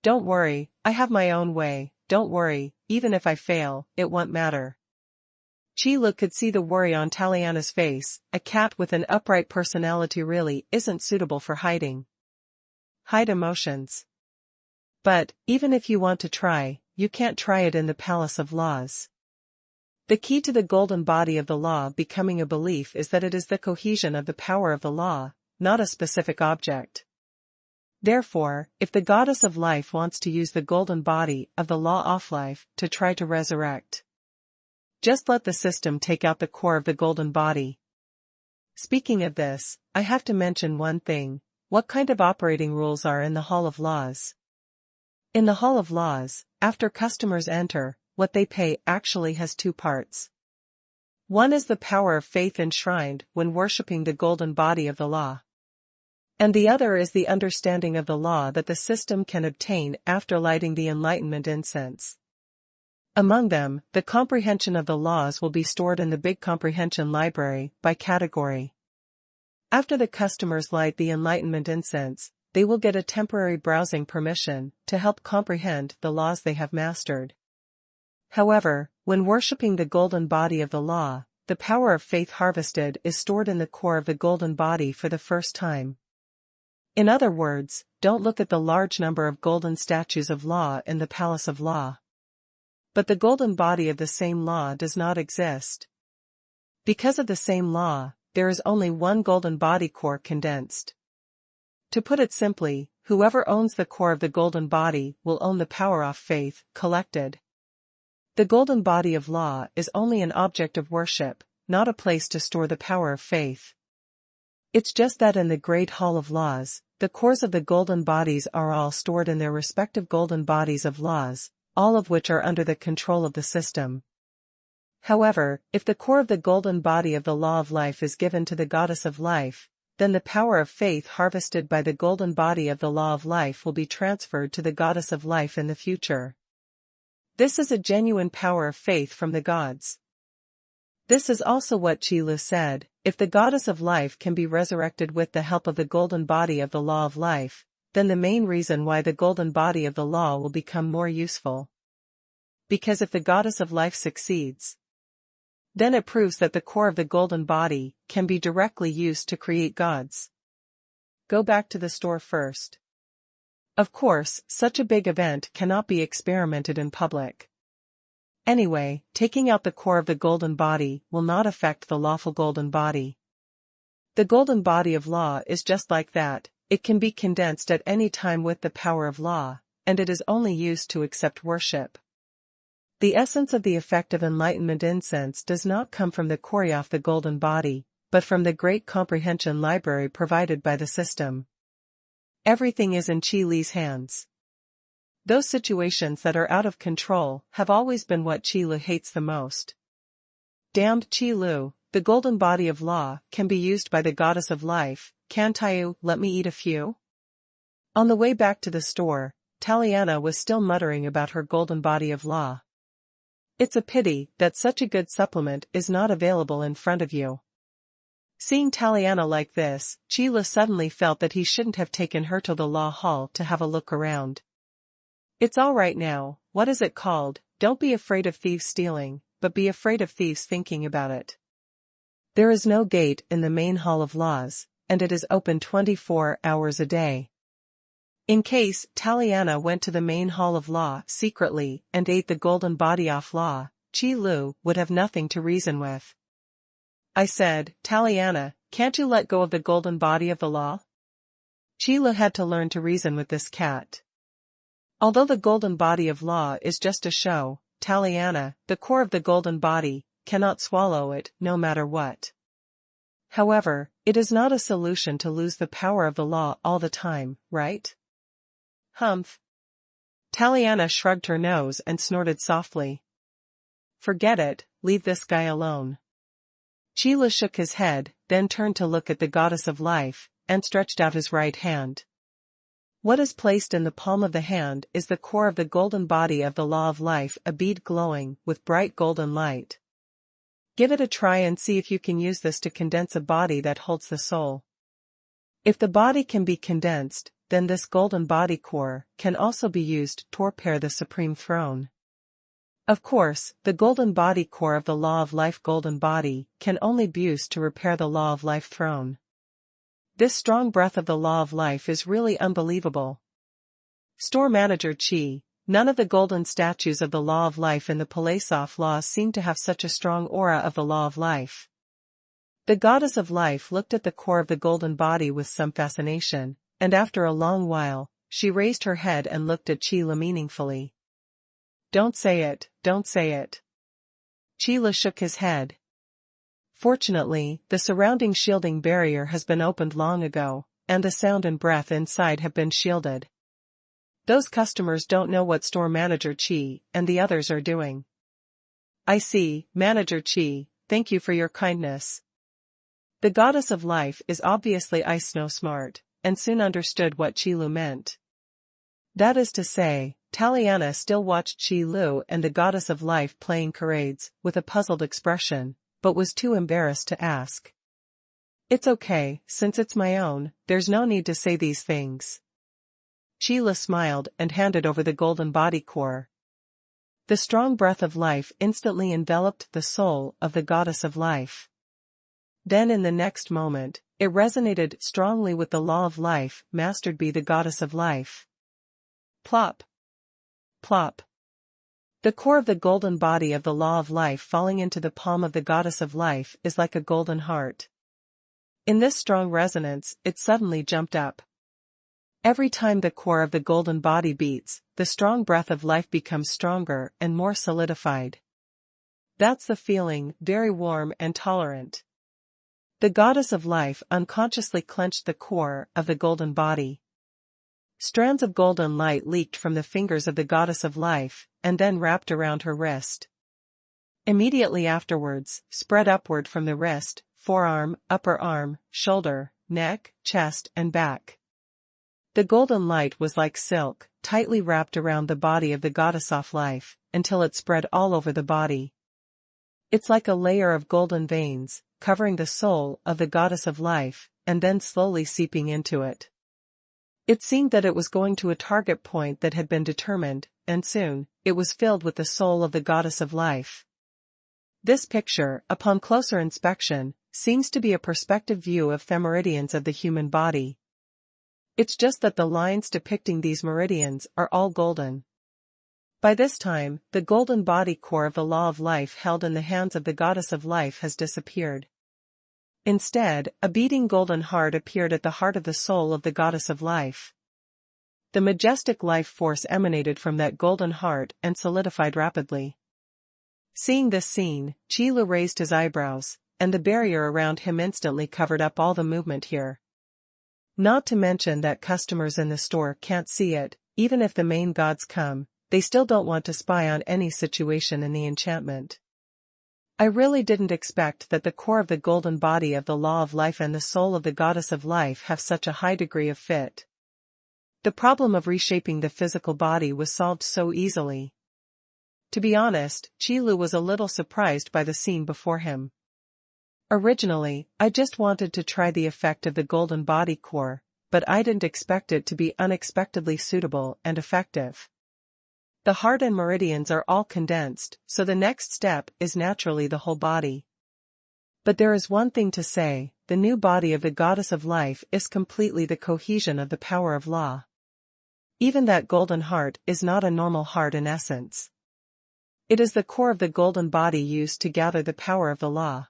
Don't worry, I have my own way, don't worry, even if I fail, it won't matter. Qi Lu could see the worry on Taliana's face. A cat with an upright personality really isn't suitable for hiding. Hide emotions. But, even if you want to try, you can't try it in the Palace of Laws. The key to the golden body of the law becoming a belief is that it is the cohesion of the power of the law, not a specific object. Therefore, if the goddess of life wants to use the golden body of the law of life to try to resurrect, just let the system take out the core of the golden body. Speaking of this, I have to mention one thing: what kind of operating rules are in the Hall of Laws? In the Hall of Laws, after customers enter, what they pay actually has two parts. One is the power of faith enshrined when worshipping the golden body of the law. And the other is the understanding of the law that the system can obtain after lighting the Enlightenment incense. Among them, the comprehension of the laws will be stored in the Big Comprehension Library by category. After the customers light the Enlightenment incense, they will get a temporary browsing permission to help comprehend the laws they have mastered. However, when worshipping the golden body of the law, the power of faith harvested is stored in the core of the golden body for the first time. In other words, don't look at the large number of golden statues of law in the Palace of Law. But the golden body of the same law does not exist. Because of the same law, there is only one golden body core condensed. To put it simply, whoever owns the core of the golden body will own the power of faith collected. The golden body of law is only an object of worship, not a place to store the power of faith. It's just that in the Great Hall of Laws, the cores of the golden bodies are all stored in their respective golden bodies of laws, all of which are under the control of the system. However, if the core of the golden body of the law of life is given to the goddess of life, then the power of faith harvested by the golden body of the law of life will be transferred to the goddess of life in the future. This is a genuine power of faith from the gods. This is also what Qi Lu said: if the goddess of life can be resurrected with the help of the golden body of the law of life, then the main reason why the golden body of the law will become more useful. Because if the goddess of life succeeds, then it proves that the core of the golden body can be directly used to create gods. Go back to the store first. Of course, such a big event cannot be experimented in public. Anyway, taking out the core of the golden body will not affect the lawful golden body. The golden body of law is just like that: it can be condensed at any time with the power of law, and it is only used to accept worship. The essence of the effect of Enlightenment incense does not come from the core of the golden body, but from the Great Comprehension Library provided by the system. Everything is in Qi Li's hands. Those situations that are out of control have always been what Qi Lu hates the most. Damned Qi Lu, the golden body of law can be used by the goddess of life. Can't you let me eat a few? On the way back to the store, Taliana was still muttering about her golden body of law. It's a pity that such a good supplement is not available in front of you. Seeing Taliana like this, Qi Lu suddenly felt that he shouldn't have taken her to the law hall to have a look around. It's all right now. What is it called? Don't be afraid of thieves stealing, but be afraid of thieves thinking about it. There is no gate in the main Hall of Laws, and it is open 24 hours a day. In case Taliana went to the main Hall of Law secretly and ate the golden body off law, Qi Lu would have nothing to reason with. I said, Taliana, can't you let go of the golden body of the law? Qi Lu had to learn to reason with this cat. Although the golden body of law is just a show, Taliana, the core of the golden body, cannot swallow it no matter what. However, it is not a solution to lose the power of the law all the time, right? Humph. Taliana shrugged her nose and snorted softly. Forget it, leave this guy alone. Qi Lu shook his head, then turned to look at the goddess of life, and stretched out his right hand. What is placed in the palm of the hand is the core of the golden body of the law of life, a bead glowing with bright golden light. Give it a try and see if you can use this to condense a body that holds the soul. If the body can be condensed, then this golden body core can also be used to repair the supreme throne. Of course, the golden body core of the law of life golden body can only be used to repair the law of life throne. This strong breath of the law of life is really unbelievable. Store manager Qi, None of the golden statues of the law of life in the Palasof laws seem to have such a strong aura of the law of life. The goddess of life looked at the core of the golden body with some fascination, and after a long while, she raised her head and looked at Qi Lu meaningfully. Don't say it, don't say it. Qi Lu shook his head. Fortunately, the surrounding shielding barrier has been opened long ago, and the sound and breath inside have been shielded. Those customers don't know what store manager Qi and the others are doing. I see, Manager Qi, thank you for your kindness. The goddess of life is obviously ice snow smart, and soon understood what Qi Lu meant. That is to say, Taliana still watched Qi Lu and the goddess of life playing charades with a puzzled expression, but was too embarrassed to ask. It's okay, since it's my own, there's no need to say these things. Qi Lu smiled and handed over the golden body core. The strong breath of life instantly enveloped the soul of the goddess of life. Then in the next moment, it resonated strongly with the law of life, mastered by the goddess of life. Plop. Plop. The core of the golden body of the law of life falling into the palm of the goddess of life is like a golden heart. In this strong resonance, it suddenly jumped up. Every time the core of the golden body beats, the strong breath of life becomes stronger and more solidified. That's the feeling, very warm and tolerant. The goddess of life unconsciously clenched the core of the golden body. Strands of golden light leaked from the fingers of the goddess of life, and then wrapped around her wrist. Immediately afterwards, spread upward from the wrist, forearm, upper arm, shoulder, neck, chest, and back. The golden light was like silk, tightly wrapped around the body of the goddess of life, until it spread all over the body. It's like a layer of golden veins, covering the soul of the goddess of life, and then slowly seeping into it. It seemed that it was going to a target point that had been determined, and soon, it was filled with the soul of the goddess of life. This picture, upon closer inspection, seems to be a perspective view of the meridians of the human body. It's just that the lines depicting these meridians are all golden. By this time, the golden body core of the law of life held in the hands of the goddess of life has disappeared. Instead, a beating golden heart appeared at the heart of the soul of the goddess of life. The majestic life force emanated from that golden heart and solidified rapidly. Seeing this scene, Qi Lu raised his eyebrows, and the barrier around him instantly covered up all the movement here. Not to mention that customers in the store can't see it, even if the main gods come, they still don't want to spy on any situation in the enchantment. I really didn't expect that the core of the golden body of the law of life and the soul of the goddess of life have such a high degree of fit. The problem of reshaping the physical body was solved so easily. To be honest, Qi Lu was a little surprised by the scene before him. Originally, I just wanted to try the effect of the golden body core, but I didn't expect it to be unexpectedly suitable and effective. The heart and meridians are all condensed, so the next step is naturally the whole body. But there is one thing to say, the new body of the goddess of life is completely the cohesion of the power of law. Even that golden heart is not a normal heart in essence. It is the core of the golden body used to gather the power of the law.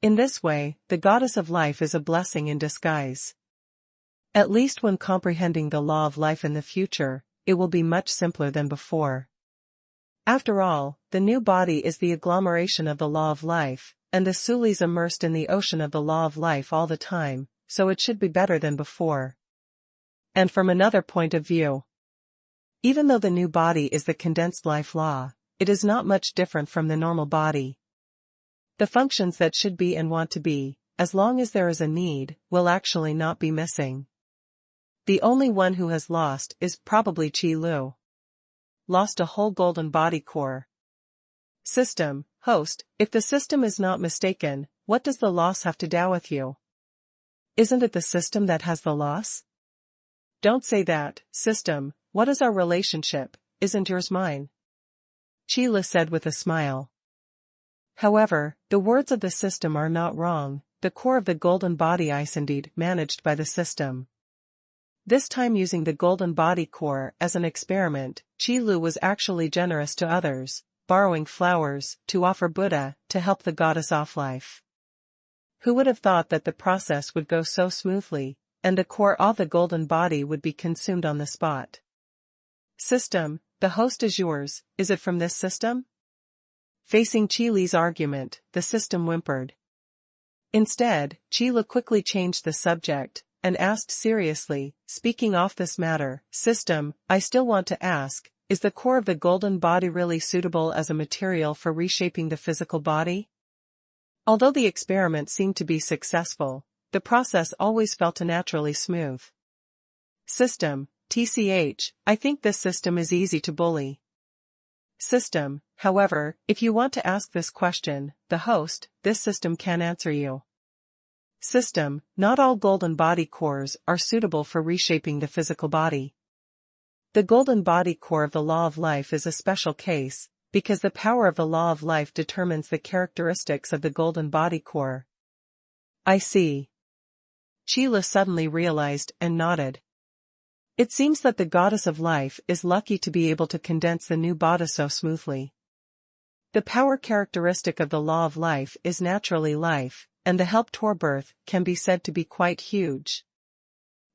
In this way, the goddess of life is a blessing in disguise. At least when comprehending the law of life in the future, it will be much simpler than before. After all, the new body is the agglomeration of the law of life, and the Suli's immersed in the ocean of the law of life all the time, so it should be better than before. And from another point of view, even though the new body is the condensed life law, it is not much different from the normal body. The functions that should be and want to be, as long as there is a need, will actually not be missing. The only one who has lost is probably Qi Lu. Lost a whole golden body core. System, host, if the system is not mistaken, what does the loss have to do with you? Isn't it the system that has the loss? Don't say that, system, what is our relationship, isn't yours mine? Qi Lu said with a smile. However, the words of the system are not wrong, the core of the golden body is indeed managed by the system. This time using the golden body core as an experiment, Qi Lu was actually generous to others, borrowing flowers to offer Buddha to help the goddess off life. Who would have thought that the process would go so smoothly, and the core of the golden body would be consumed on the spot? System, the host is yours, is it from this system? Facing Qi Li's argument, the system whimpered. Instead, Qi Lu quickly changed the subject, and asked seriously, speaking off this matter, System, I still want to ask, is the core of the golden body really suitable as a material for reshaping the physical body? Although the experiment seemed to be successful, the process always felt unnaturally smooth. System, TCH, I think this system is easy to bully. System, however, if you want to ask this question, the host, this system can answer you. System, not all golden body cores are suitable for reshaping the physical body. The golden body core of the law of life is a special case, because the power of the law of life determines the characteristics of the golden body core. I see. Qi Lu suddenly realized and nodded. It seems that the goddess of life is lucky to be able to condense the new body so smoothly. The power characteristic of the law of life is naturally life, and the help toward birth can be said to be quite huge.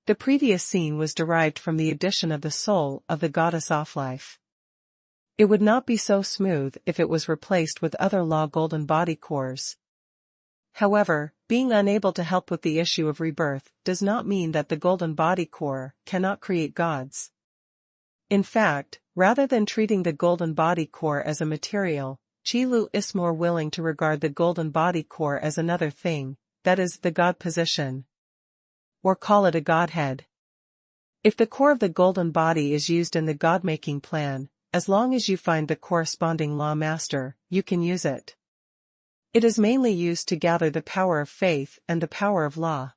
The previous scene was derived from the addition of the soul of the goddess of life. It would not be so smooth if it was replaced with other law golden body cores. However, being unable to help with the issue of rebirth does not mean that the golden body core cannot create gods. In fact, rather than treating the golden body core as a material, Qi Lu is more willing to regard the golden body core as another thing, that is, the god position. Or call it a godhead. If the core of the golden body is used in the god-making plan, as long as you find the corresponding law master, you can use it. It is mainly used to gather the power of faith and the power of law.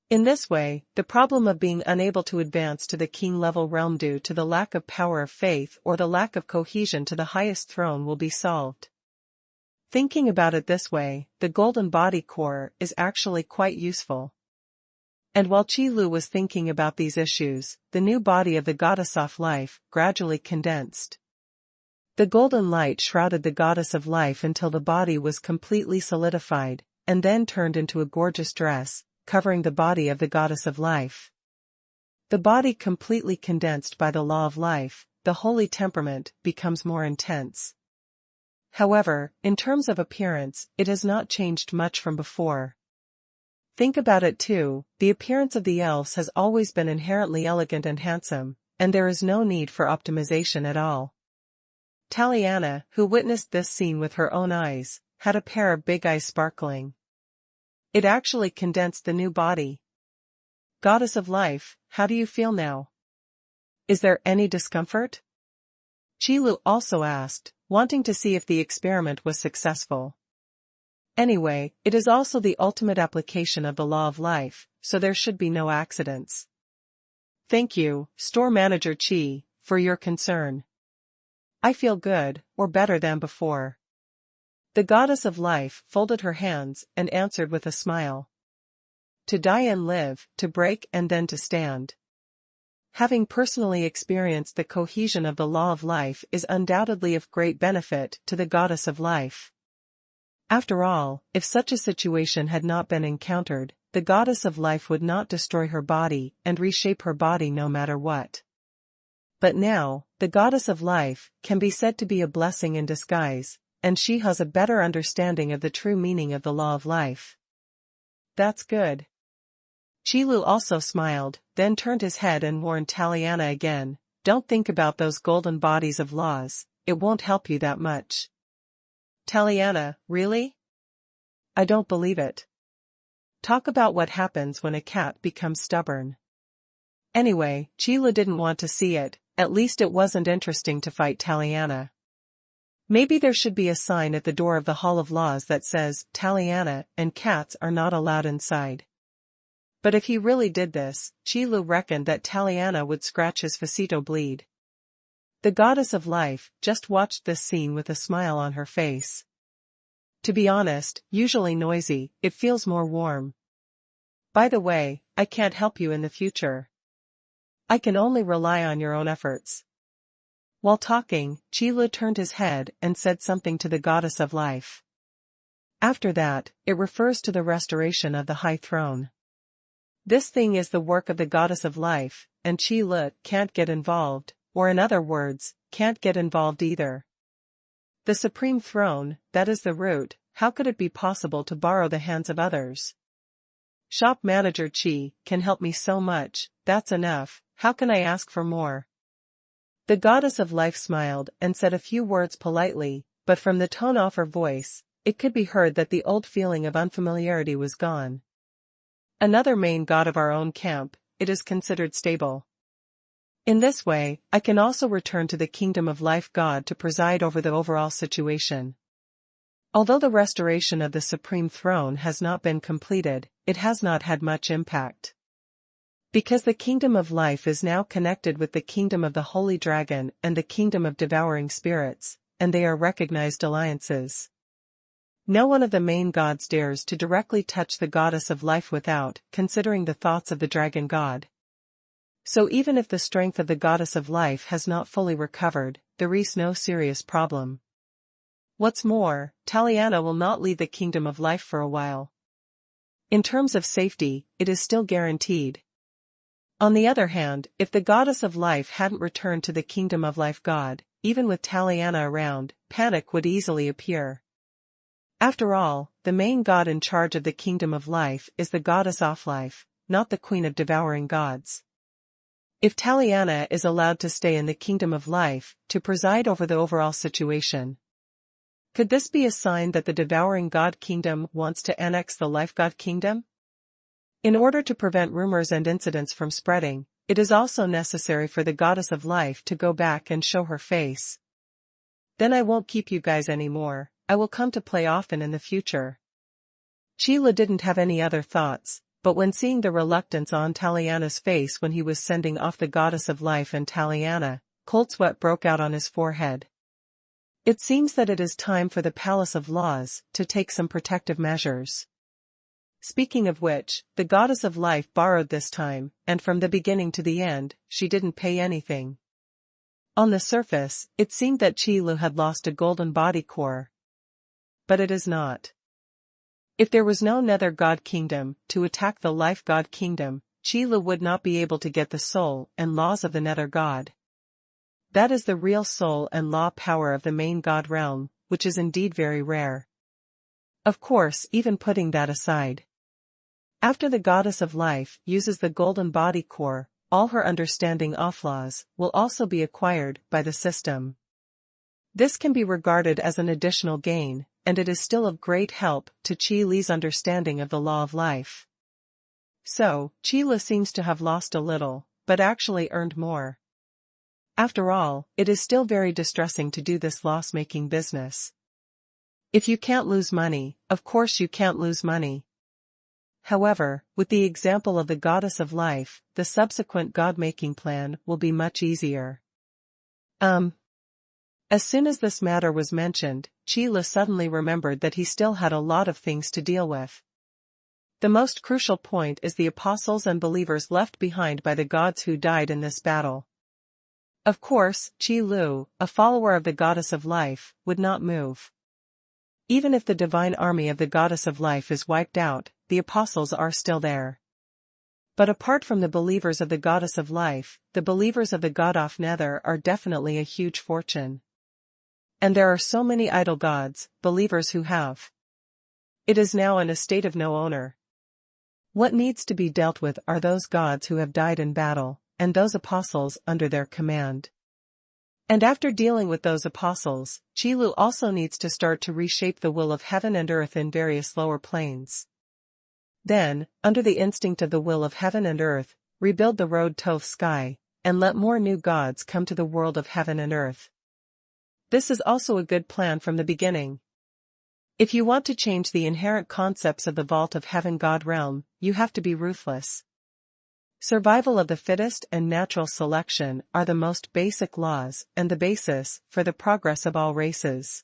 In this way, the problem of being unable to advance to the king-level realm due to the lack of power of faith or the lack of cohesion to the highest throne will be solved. Thinking about it this way, the golden body core is actually quite useful. And while Qi Lu was thinking about these issues, the new body of the goddess of life gradually condensed. The golden light shrouded the goddess of life until the body was completely solidified, and then turned into a gorgeous dress, covering the body of the goddess of life. The body completely condensed by the law of life, the holy temperament becomes more intense. However, in terms of appearance, it has not changed much from before. Think about it too, the appearance of the elves has always been inherently elegant and handsome, and there is no need for optimization at all. Taliana, who witnessed this scene with her own eyes, had a pair of big eyes sparkling. It actually condensed the new body. Goddess of life, how do you feel now? Is there any discomfort? Qi Lu also asked, wanting to see if the experiment was successful. Anyway, it is also the ultimate application of the law of life, so there should be no accidents. Thank you, Store Manager Qi, for your concern. I feel good, or better than before. The goddess of life folded her hands and answered with a smile. To die and live, to break and then to stand. Having personally experienced the cohesion of the law of life is undoubtedly of great benefit to the goddess of life. After all, if such a situation had not been encountered, the goddess of life would not destroy her body and reshape her body no matter what. But now, the goddess of life can be said to be a blessing in disguise, and she has a better understanding of the true meaning of the law of life. That's good. Qi Lu also smiled, then turned his head and warned Taliana again, don't think about those golden bodies of laws, it won't help you that much. Taliana, really? I don't believe it. Talk about what happens when a cat becomes stubborn. Anyway, Qi Lu didn't want to see it, at least it wasn't interesting to fight Taliana. Maybe there should be a sign at the door of the Hall of Laws that says, Taliana and cats are not allowed inside. But if he really did this, Qi Lu reckoned that Taliana would scratch his facito bleed. The goddess of life just watched this scene with a smile on her face. To be honest, usually noisy, it feels more warm. By the way, I can't help you in the future. I can only rely on your own efforts." While talking, Qi Lu turned his head and said something to the goddess of life. After that, it refers to the restoration of the high throne. This thing is the work of the goddess of life, and Qi Lu can't get involved, or in other words, can't get involved either. The supreme throne, that is the root, how could it be possible to borrow the hands of others? Shop manager Qi can help me so much, that's enough, how can I ask for more? The goddess of life smiled and said a few words politely, but from the tone of her voice, it could be heard that the old feeling of unfamiliarity was gone. Another main god of our own camp, it is considered stable. In this way, I can also return to the kingdom of life god to preside over the overall situation. Although the restoration of the supreme throne has not been completed, it has not had much impact. Because the kingdom of life is now connected with the kingdom of the holy dragon and the kingdom of devouring spirits, and they are recognized alliances. No one of the main gods dares to directly touch the goddess of life without considering the thoughts of the dragon god. So even if the strength of the goddess of life has not fully recovered, there is no serious problem. What's more, Taliana will not leave the kingdom of life for a while. In terms of safety, it is still guaranteed. On the other hand, if the goddess of life hadn't returned to the kingdom of life god, even with Taliana around, panic would easily appear. After all, the main god in charge of the kingdom of life is the goddess of life, not the queen of devouring gods. If Taliana is allowed to stay in the kingdom of life, to preside over the overall situation, could this be a sign that the devouring god kingdom wants to annex the life god kingdom? In order to prevent rumors and incidents from spreading, it is also necessary for the goddess of life to go back and show her face. Then I won't keep you guys anymore, I will come to play often in the future. Qi Lu didn't have any other thoughts, but when seeing the reluctance on Taliana's face when he was sending off the goddess of life and Taliana, cold sweat broke out on his forehead. It seems that it is time for the Palace of Laws to take some protective measures. Speaking of which, the goddess of life borrowed this time, and from the beginning to the end, she didn't pay anything. On the surface, it seemed that Qi Lu had lost a golden body core. But it is not. If there was no nether god kingdom to attack the life god kingdom, Qi Lu would not be able to get the soul and laws of the nether god. That is the real soul and law power of the main god realm, which is indeed very rare. Of course, even putting that aside, after the goddess of life uses the golden body core, all her understanding of laws will also be acquired by the system. This can be regarded as an additional gain, and it is still of great help to Qi Li's understanding of the law of life. So, Qi Li seems to have lost a little, but actually earned more. After all, it is still very distressing to do this loss-making business. If you can't lose money, of course you can't lose money. However, with the example of the goddess of life, the subsequent god-making plan will be much easier. As soon as this matter was mentioned, Qi Li suddenly remembered that he still had a lot of things to deal with. The most crucial point is the apostles and believers left behind by the gods who died in this battle. Of course, Qi Lu, a follower of the goddess of life, would not move. Even if the divine army of the goddess of life is wiped out, the apostles are still there. But apart from the believers of the goddess of life, the believers of the god of nether are definitely a huge fortune. And there are so many idol gods, believers who have. It is now in a state of no owner. What needs to be dealt with are those gods who have died in battle, and those apostles under their command. And after dealing with those apostles, Qi Lu also needs to start to reshape the will of heaven and earth in various lower planes. Then, under the instinct of the will of heaven and earth, rebuild the road to sky, and let more new gods come to the world of heaven and earth. This is also a good plan from the beginning. If you want to change the inherent concepts of the vault of heaven god realm, you have to be ruthless. Survival of the fittest and natural selection are the most basic laws and the basis for the progress of all races.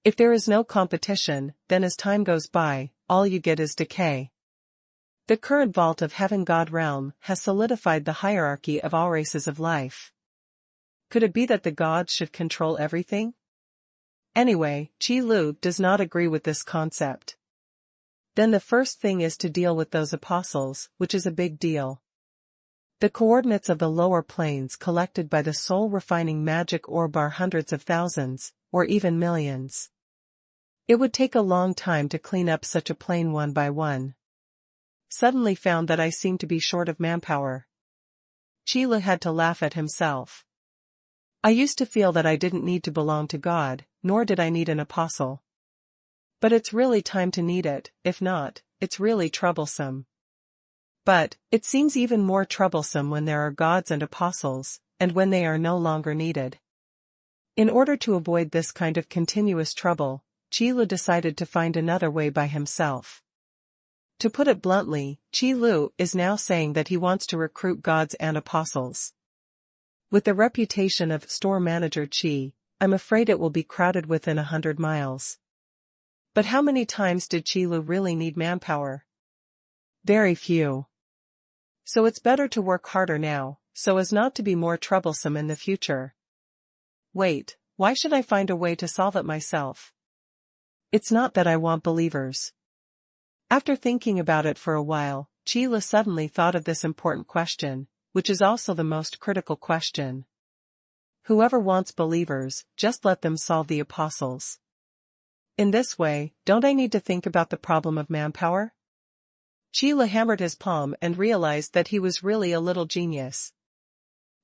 If there is no competition, then as time goes by, all you get is decay. The current vault of Heaven God realm has solidified the hierarchy of all races of life. Could it be that the gods should control everything? Anyway, Qi Lu does not agree with this concept. Then the first thing is to deal with those apostles, which is a big deal. The coordinates of the lower planes collected by the soul-refining magic orb are hundreds of thousands, or even millions. It would take a long time to clean up such a plane one by one. Suddenly found that I seemed to be short of manpower. Qi Lu had to laugh at himself. I used to feel that I didn't need to belong to God, nor did I need an apostle. But it's really time to need it, if not, it's really troublesome. But, it seems even more troublesome when there are gods and apostles, and when they are no longer needed. In order to avoid this kind of continuous trouble, Qi Lu decided to find another way by himself. To put it bluntly, Qi Lu is now saying that he wants to recruit gods and apostles. With the reputation of store manager Qi, I'm afraid it will be crowded within 100 miles. But how many times did Qi Lu really need manpower? Very few. So it's better to work harder now, so as not to be more troublesome in the future. Wait, why should I find a way to solve it myself? It's not that I want believers. After thinking about it for a while, Qi Lu suddenly thought of this important question, which is also the most critical question. Whoever wants believers, just let them solve the apostles. In this way, don't I need to think about the problem of manpower? Qi Lu hammered his palm and realized that he was really a little genius.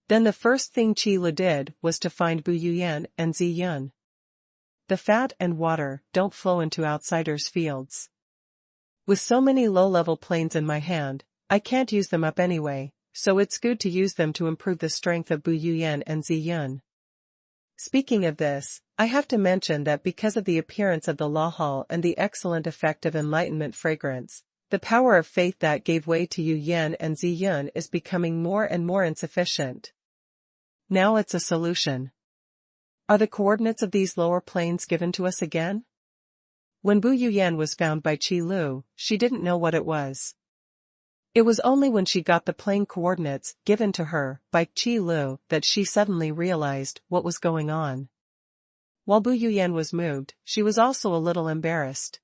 Then the first thing Qi Lu did was to find Bu Yuyan and Zi Yun. The fat and water don't flow into outsiders' fields. With so many low-level planes in my hand, I can't use them up anyway, so it's good to use them to improve the strength of Bu Yuyan and Zi Yun. Speaking of this, I have to mention that because of the appearance of the Lahal and the excellent effect of enlightenment fragrance, the power of faith that gave way to Yu Yan and Zi Yun is becoming more and more insufficient. Now it's a solution. Are the coordinates of these lower planes given to us again? When Bu Yuyan was found by Qi Lu, she didn't know what it was. It was only when she got the plane coordinates given to her by Qi Lu that she suddenly realized what was going on. While Bu Yuyan was moved, she was also a little embarrassed.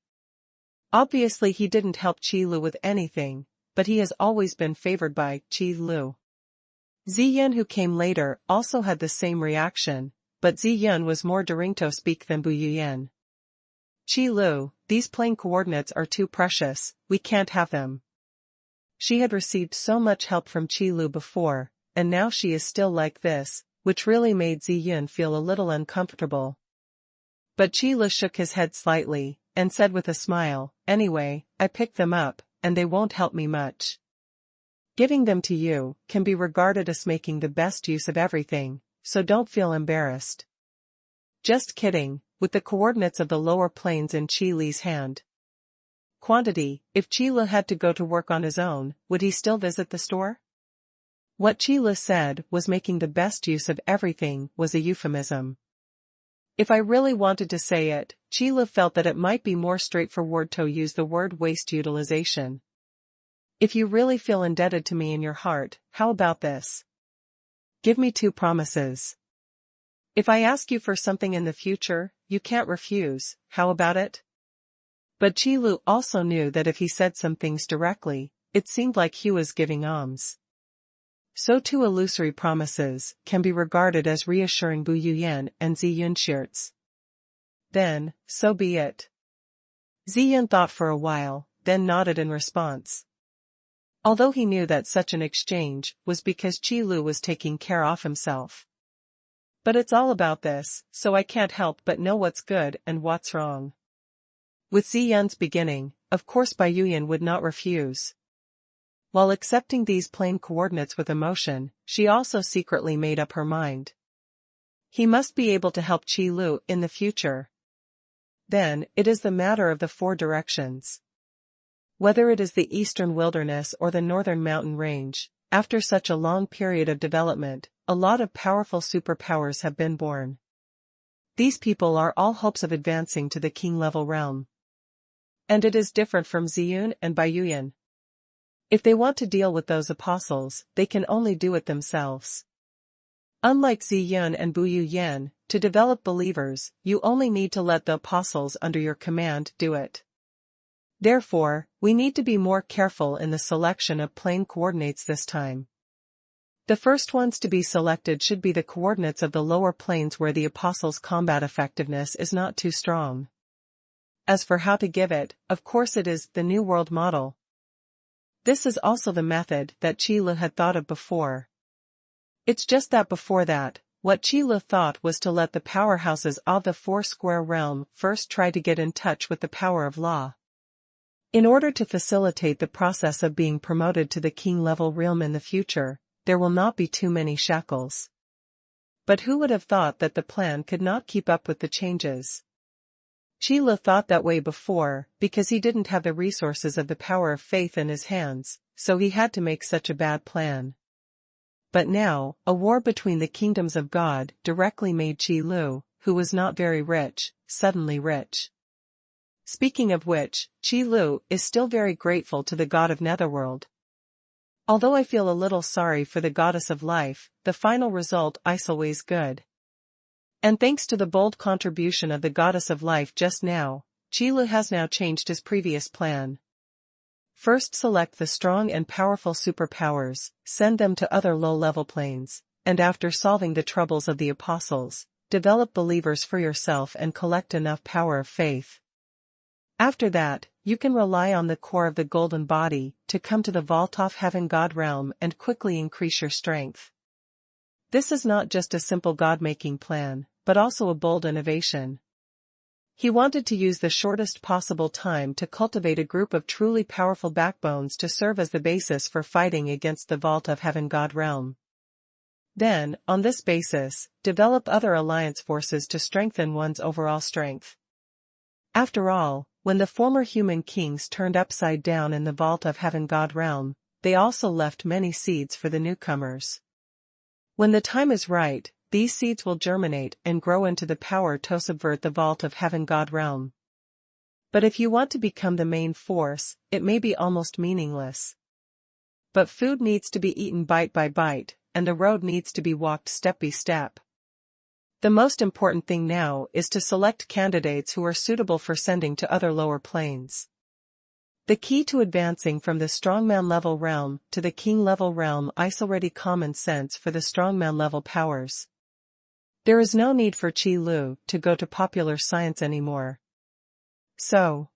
Obviously he didn't help Qi Lu with anything, but he has always been favored by Qi Lu. Zi Yun, who came later, also had the same reaction, but Zi Yun was more Daringto speak than Bu Yuyan. Qi Lu, these plane coordinates are too precious, we can't have them. She had received so much help from Qi Lu before, and now she is still like this, which really made Zi Yun feel a little uncomfortable. But Qi Lu shook his head slightly, and said with a smile, anyway, I picked them up, and they won't help me much. Giving them to you can be regarded as making the best use of everything, so don't feel embarrassed. Just kidding, with the coordinates of the lower planes in Qi Li's hand. Quantity, if Qi Lu had to go to work on his own, would he still visit the store? What Qi Lu said was making the best use of everything was a euphemism. If I really wanted to say it, Qi Lu felt that it might be more straightforward to use the word waste utilization. If you really feel indebted to me in your heart, how about this? Give me 2 promises. If I ask you for something in the future, you can't refuse, how about it? But Qi Lu also knew that if he said some things directly, it seemed like he was giving alms. So 2 illusory promises can be regarded as reassuring Bu Yuyan and Zi Yun shirts. Then, so be it. Zi Yun thought for a while, then nodded in response. Although he knew that such an exchange was because Qi Lu was taking care of himself. But it's all about this, so I can't help but know what's good and what's wrong. With Zi Yun's beginning, of course Bai Yuyan would not refuse. While accepting these plane coordinates with emotion, she also secretly made up her mind. He must be able to help Qi Lu in the future. Then, it is the matter of the 4 directions. Whether it is the eastern wilderness or the northern mountain range, after such a long period of development, a lot of powerful superpowers have been born. These people are all hopes of advancing to the king-level realm. And it is different from Ziyun and Baiyuyan. If they want to deal with those apostles, they can only do it themselves. Unlike Ziyun and Buyu Yan, to develop believers, you only need to let the apostles under your command do it. Therefore, we need to be more careful in the selection of plane coordinates this time. The first ones to be selected should be the coordinates of the lower planes where the apostles' combat effectiveness is not too strong. As for how to give it, of course it is the New World model. This is also the method that Qi Lu had thought of before. It's just that before that, what Qi Lu thought was to let the powerhouses of the Four-Square Realm first try to get in touch with the power of law. In order to facilitate the process of being promoted to the king-level realm in the future, there will not be too many shackles. But who would have thought that the plan could not keep up with the changes? Qi Lu thought that way before, because he didn't have the resources of the power of faith in his hands, so he had to make such a bad plan. But now, a war between the kingdoms of God directly made Qi Lu, who was not very rich, suddenly rich. Speaking of which, Qi Lu is still very grateful to the god of Netherworld. Although I feel a little sorry for the goddess of life, the final result is always good. And thanks to the bold contribution of the goddess of life just now, Qi Lu has now changed his previous plan. First select the strong and powerful superpowers, send them to other low-level planes, and after solving the troubles of the apostles, develop believers for yourself and collect enough power of faith. After that, you can rely on the core of the golden body to come to the vault of heaven God realm and quickly increase your strength. This is not just a simple God-making plan, but also a bold innovation. He wanted to use the shortest possible time to cultivate a group of truly powerful backbones to serve as the basis for fighting against the vault of heaven God realm. Then, on this basis, develop other alliance forces to strengthen one's overall strength. After all, when the former human kings turned upside down in the vault of heaven God realm, they also left many seeds for the newcomers. When the time is right, these seeds will germinate and grow into the power to subvert the vault of heaven God realm. But if you want to become the main force, it may be almost meaningless. But food needs to be eaten bite by bite, and the road needs to be walked step by step. The most important thing now is to select candidates who are suitable for sending to other lower planes. The key to advancing from the strongman level realm to the king level realm is already common sense for the strongman level powers. There is no need for Qi Lu to go to popular science anymore. So,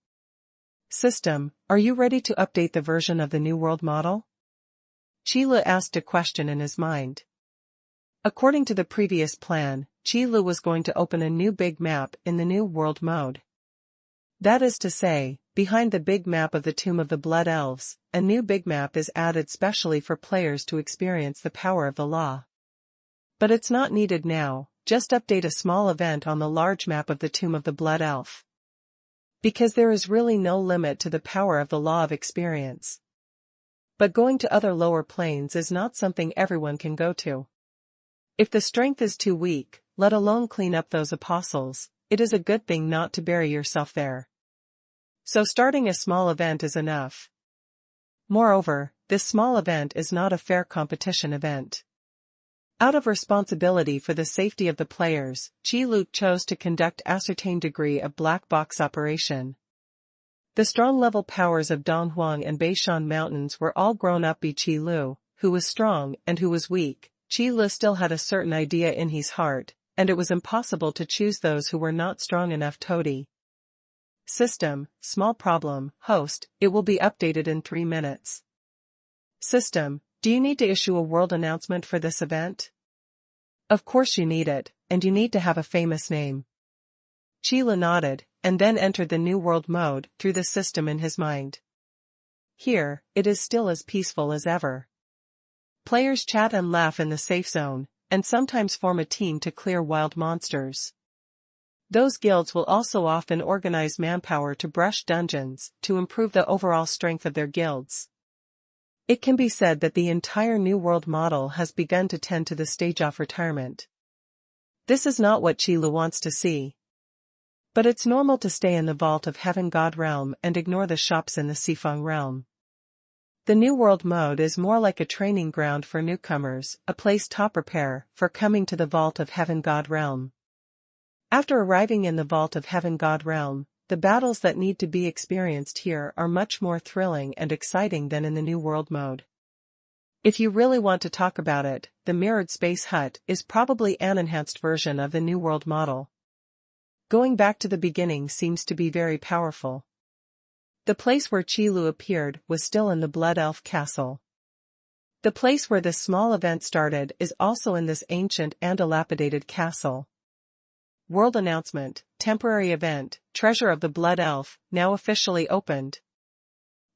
system, are you ready to update the version of the New World model? Qi Lu asked a question in his mind. According to the previous plan, Qi Lu was going to open a new big map in the New World mode. That is to say, behind the big map of the Tomb of the Blood Elves, a new big map is added specially for players to experience the power of the law. But it's not needed now, just update a small event on the large map of the Tomb of the Blood Elf. Because there is really no limit to the power of the law of experience. But going to other lower planes is not something everyone can go to. If the strength is too weak, let alone clean up those apostles, it is a good thing not to bury yourself there. So starting a small event is enough. Moreover, this small event is not a fair competition event. Out of responsibility for the safety of the players, Qi Lu chose to conduct ascertained degree of black box operation. The strong level powers of Donghuang and Beishan mountains were all grown up by Qi Lu, who was strong and who was weak. Qi Lu still had a certain idea in his heart, and it was impossible to choose those who were not strong enough. Todi. System, small problem, host, it will be updated in 3 minutes. System, do you need to issue a world announcement for this event? Of course you need it, and you need to have a famous name. Qi Lu nodded, and then entered the New World mode through the system in his mind. Here, it is still as peaceful as ever. Players chat and laugh in the safe zone, and sometimes form a team to clear wild monsters. Those guilds will also often organize manpower to brush dungeons, to improve the overall strength of their guilds. It can be said that the entire New World model has begun to tend to the stage of retirement. This is not what Qi Lu wants to see. But it's normal to stay in the vault of heaven God realm and ignore the shops in the Sifeng realm. The New World mode is more like a training ground for newcomers, a place to prepare for coming to the Vault of Heaven God realm. After arriving in the Vault of Heaven God realm, the battles that need to be experienced here are much more thrilling and exciting than in the New World mode. If you really want to talk about it, the Mirrored Space Hut is probably an enhanced version of the New World model. Going back to the beginning seems to be very powerful. The place where Qi Lu appeared was still in the Blood Elf Castle. The place where this small event started is also in this ancient and dilapidated castle. World announcement, temporary event, Treasure of the Blood Elf, now officially opened.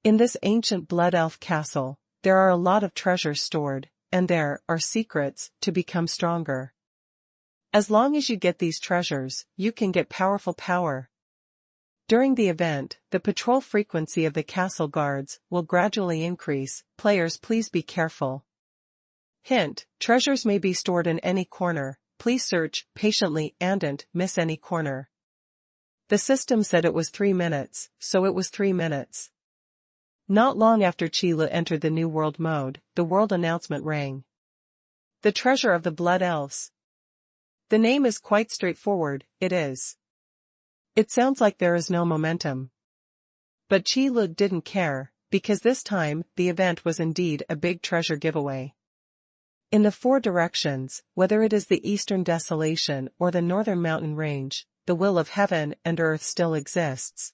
In this ancient Blood Elf castle, there are a lot of treasures stored, and there are secrets to become stronger. As long as you get these treasures, you can get powerful power. During the event, the patrol frequency of the castle guards will gradually increase. Players, please be careful. Hint: treasures may be stored in any corner. Please search patiently and don't miss any corner. The system said it was 3 minutes, so it was 3 minutes. Not long after Qi Lu entered the New World mode, the world announcement rang. The Treasure of the Blood Elves. The name is quite straightforward, it is. It sounds like there is no momentum. But Qi Lu didn't care, because this time, the event was indeed a big treasure giveaway. In the 4 directions, whether it is the Eastern Desolation or the Northern Mountain Range, the will of heaven and earth still exists.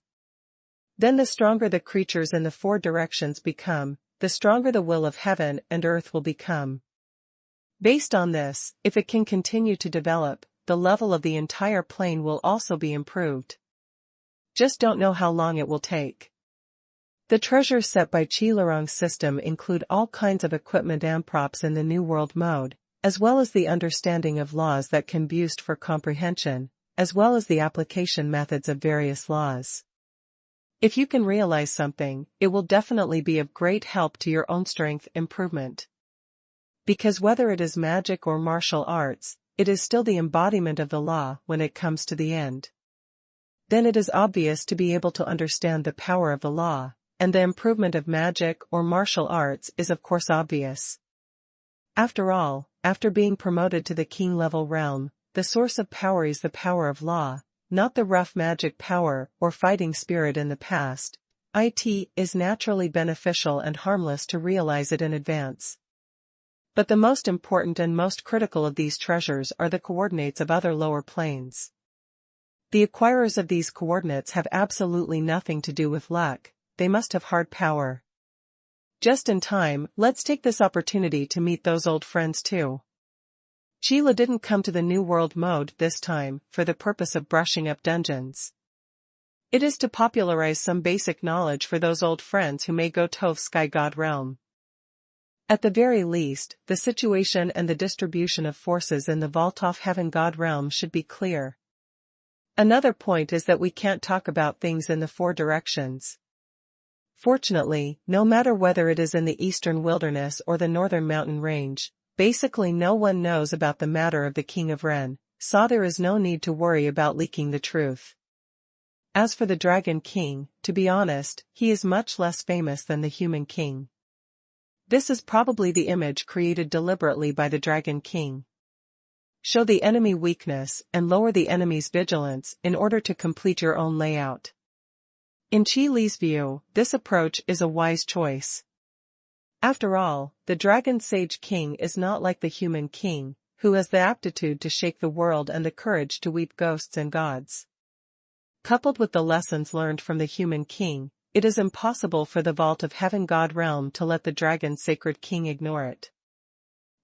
Then the stronger the creatures in the 4 directions become, the stronger the will of heaven and earth will become. Based on this, if it can continue to develop, the level of the entire plane will also be improved. Just don't know how long it will take. The treasures set by Qi Lurong's system include all kinds of equipment and props in the New World mode, as well as the understanding of laws that can be used for comprehension, as well as the application methods of various laws. If you can realize something, it will definitely be of great help to your own strength improvement. Because whether it is magic or martial arts, it is still the embodiment of the law when it comes to the end. Then it is obvious to be able to understand the power of the law, and the improvement of magic or martial arts is of course obvious. After all, after being promoted to the king level realm, the source of power is the power of law, not the rough magic power or fighting spirit in the past. It is naturally beneficial and harmless to realize it in advance. But the most important and most critical of these treasures are the coordinates of other lower planes. The acquirers of these coordinates have absolutely nothing to do with luck, they must have hard power. Just in time, let's take this opportunity to meet those old friends too. Qi Lu didn't come to the New World mode this time for the purpose of brushing up dungeons. It is to popularize some basic knowledge for those old friends who may go to Sky God realm. At the very least, the situation and the distribution of forces in the Vault of Heaven God realm should be clear. Another point is that we can't talk about things in the 4 directions. Fortunately, no matter whether it is in the Eastern Wilderness or the Northern Mountain Range, basically no one knows about the matter of the King of Ren, so there is no need to worry about leaking the truth. As for the Dragon King, to be honest, he is much less famous than the Human King. This is probably the image created deliberately by the Dragon King. Show the enemy weakness and lower the enemy's vigilance in order to complete your own layout. In Qi Li's view, this approach is a wise choice. After all, the Dragon Sage King is not like the Human King, who has the aptitude to shake the world and the courage to weep ghosts and gods. Coupled with the lessons learned from the Human King, it is impossible for the Vault of Heaven God realm to let the Dragon Sacred King ignore it.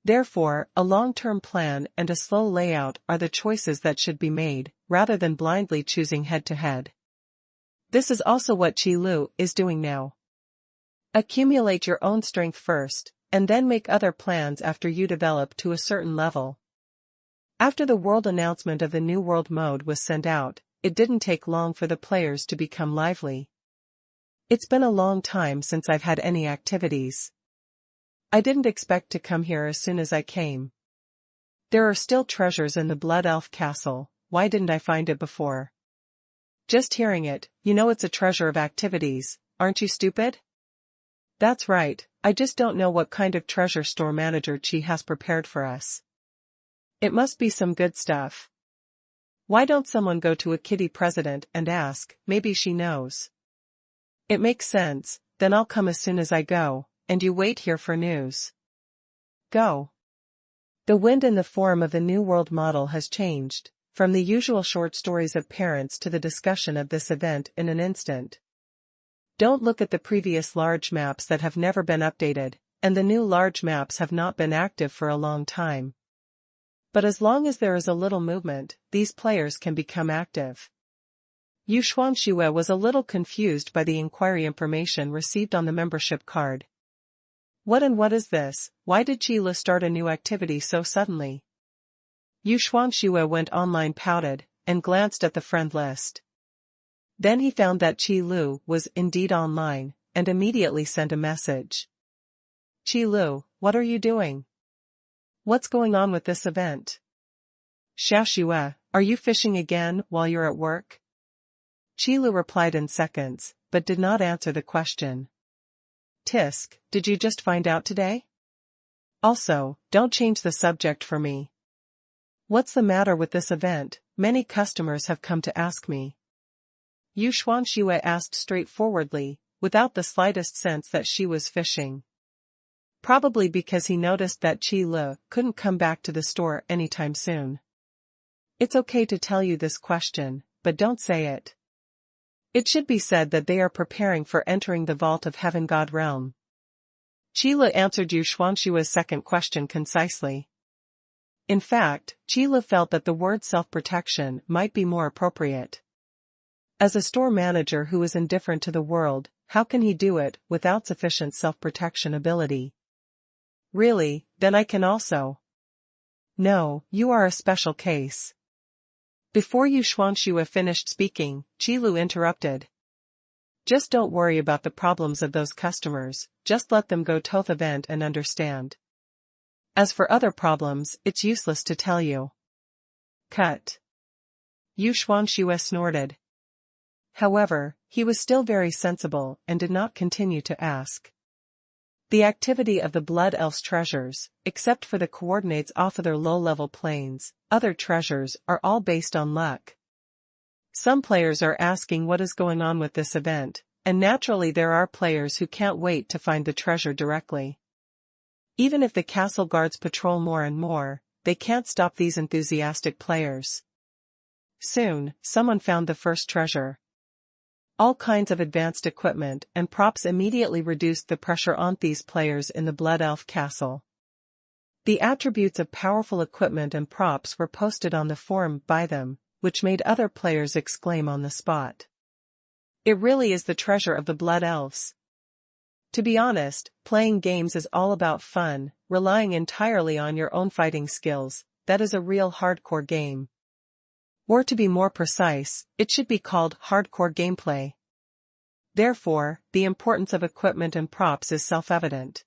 Therefore, a long-term plan and a slow layout are the choices that should be made, rather than blindly choosing head-to-head. This is also what Qi Lu is doing now. Accumulate your own strength first, and then make other plans after you develop to a certain level. After the world announcement of the New World mode was sent out, it didn't take long for the players to become lively. It's been a long time since I've had any activities. I didn't expect to come here as soon as I came. There are still treasures in the Blood Elf Castle, why didn't I find it before? Just hearing it, you know it's a treasure of activities, aren't you stupid? That's right, I just don't know what kind of treasure store manager Chi has prepared for us. It must be some good stuff. Why don't someone go to a kitty president and ask, maybe she knows. It makes sense, then I'll come as soon as I go, and you wait here for news. Go. The wind in the form of the New World model has changed, from the usual short stories of parents to the discussion of this event in an instant. Don't look at the previous large maps that have never been updated, and the new large maps have not been active for a long time. But as long as there is a little movement, these players can become active. Xuanhuan was a little confused by the inquiry information received on the membership card. What is this? Why did Qi Lu start a new activity so suddenly? Xuanhuan went online, pouted, and glanced at the friend list. Then he found that Qi Lu was indeed online, and immediately sent a message. Qi Lu, what are you doing? What's going on with this event? Shao Shu, are you fishing again while you're at work? Qi Lu replied in seconds, but did not answer the question. Tisk, did you just find out today? Also, don't change the subject for me. What's the matter with this event? Many customers have come to ask me. Xuanhuan asked straightforwardly, without the slightest sense that she was fishing. Probably because he noticed that Qi Lu couldn't come back to the store anytime soon. It's okay to tell you this question, but don't say it. It should be said that they are preparing for entering the vault of Heaven God realm. Qi Lu answered Xuanhuan's second question concisely. In fact, Qi Lu felt that the word self-protection might be more appropriate. As a store manager who is indifferent to the world, how can he do it without sufficient self-protection ability? Really, then I can also. No, you are a special case. Before Xuanhuan finished speaking, Qi Lu interrupted. Just don't worry about the problems of those customers, just let them go to the event and understand. As for other problems, it's useless to tell you. Cut. Xuanhuan snorted. However, he was still very sensible and did not continue to ask. The activity of the Blood Elf's treasures, except for the coordinates off of their low-level planes, other treasures are all based on luck. Some players are asking what is going on with this event, and naturally there are players who can't wait to find the treasure directly. Even if the castle guards patrol more and more, they can't stop these enthusiastic players. Soon, someone found the first treasure. All kinds of advanced equipment and props immediately reduced the pressure on these players in the Blood Elf castle. The attributes of powerful equipment and props were posted on the forum by them, which made other players exclaim on the spot. It really is the treasure of the Blood Elves. To be honest, playing games is all about fun, relying entirely on your own fighting skills. That is a real hardcore game. Or to be more precise, it should be called hardcore gameplay. Therefore, the importance of equipment and props is self-evident.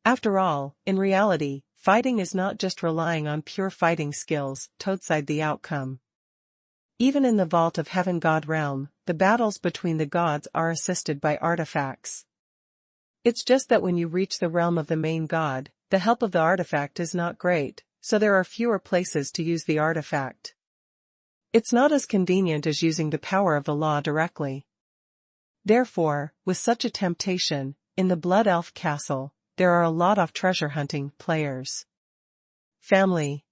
After all, in reality, fighting is not just relying on pure fighting skills to decide the outcome. Even in the Vault of Heaven God realm, the battles between the gods are assisted by artifacts. It's just that when you reach the realm of the main god, the help of the artifact is not great, so there are fewer places to use the artifact. It's not as convenient as using the power of the law directly. Therefore, with such a temptation, in the Blood Elf castle, there are a lot of treasure hunting players. Family.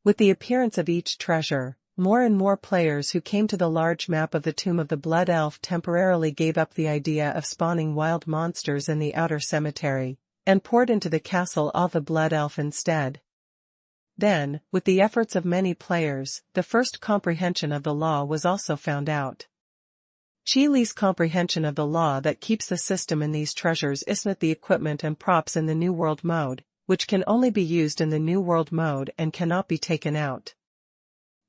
With the appearance of each treasure, more and more players who came to the large map of the tomb of the Blood Elf temporarily gave up the idea of spawning wild monsters in the outer cemetery, and poured into the castle of the Blood Elf instead. Then, with the efforts of many players, the first comprehension of the law was also found out. Qi Li's comprehension of the law that keeps the system in these treasures isn't the equipment and props in the New World mode, which can only be used in the New World mode and cannot be taken out.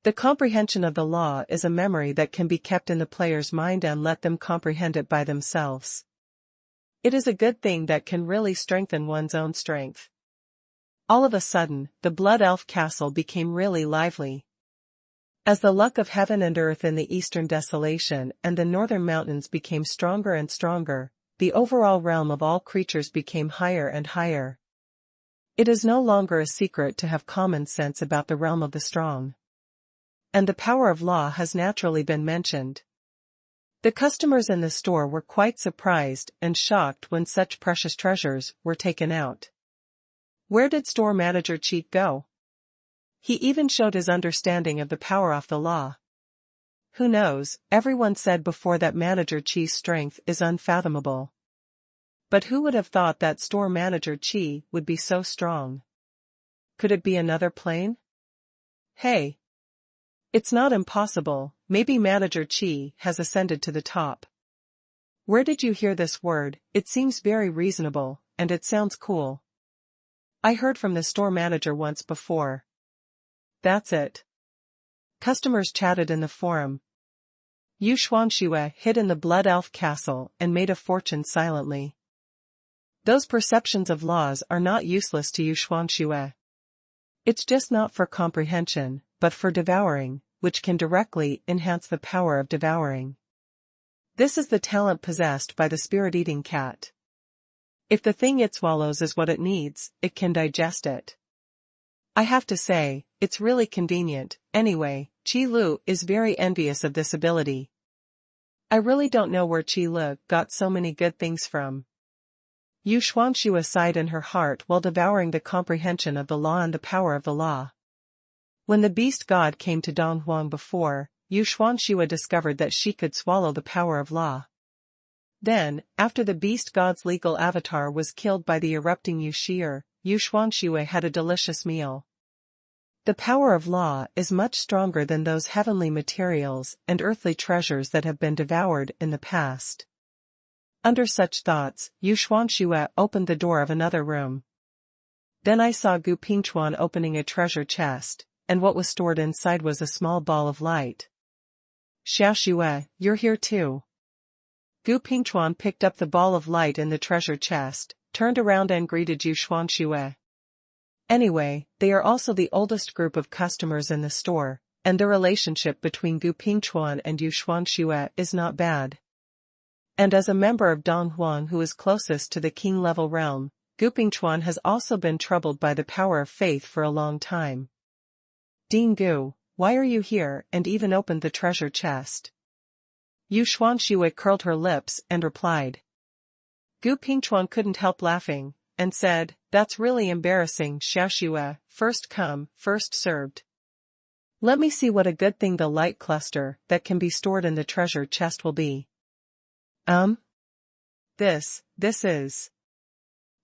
The comprehension of the law is a memory that can be kept in the player's mind and let them comprehend it by themselves. It is a good thing that can really strengthen one's own strength. All of a sudden, the Blood Elf castle became really lively. As the luck of heaven and earth in the eastern desolation and the northern mountains became stronger and stronger, the overall realm of all creatures became higher and higher. It is no longer a secret to have common sense about the realm of the strong. And the power of law has naturally been mentioned. The customers in the store were quite surprised and shocked when such precious treasures were taken out. Where did store manager Qi go? He even showed his understanding of the power of the law. Who knows, everyone said before that manager Qi's strength is unfathomable. But who would have thought that store manager Qi would be so strong? Could it be another plane? Hey! It's not impossible, maybe manager Qi has ascended to the top. Where did you hear this word? It seems very reasonable, and it sounds cool. I heard from the store manager once before. That's it. Customers chatted in the forum. Xuanhuan hid in the Blood Elf Castle and made a fortune silently. Those perceptions of laws are not useless to Xuanhuan. It's just not for comprehension, but for devouring, which can directly enhance the power of devouring. This is the talent possessed by the spirit-eating cat. If the thing it swallows is what it needs, it can digest it. I have to say, it's really convenient. Anyway, Qi Lu is very envious of this ability. I really don't know where Qi Lu got so many good things from. Xuanhuan sighed in her heart while devouring the comprehension of the law and the power of the law. When the beast god came to Donghuang before, Xuanhuan discovered that she could swallow the power of law. Then, after the beast god's legal avatar was killed by the erupting Yushir, Xuanhuan had a delicious meal. The power of law is much stronger than those heavenly materials and earthly treasures that have been devoured in the past. Under such thoughts, Xuanhuan opened the door of another room. Then I saw Gu Pingchuan opening a treasure chest, and what was stored inside was a small ball of light. Shao Shu, you're here too. Gu Pingchuan picked up the ball of light in the treasure chest, turned around and greeted Xuanhuan. Anyway, they are also the oldest group of customers in the store, and the relationship between Gu Pingchuan and Xuanhuan is not bad. And as a member of Donghuang who is closest to the king-level realm, Gu Pingchuan has also been troubled by the power of faith for a long time. Ding Gu, why are you here, and even opened the treasure chest? Xuanhuan curled her lips and replied. Gu Pingchuan couldn't help laughing, and said, that's really embarrassing, Shao Shu, first come, first served. Let me see what a good thing the light cluster that can be stored in the treasure chest will be. This is.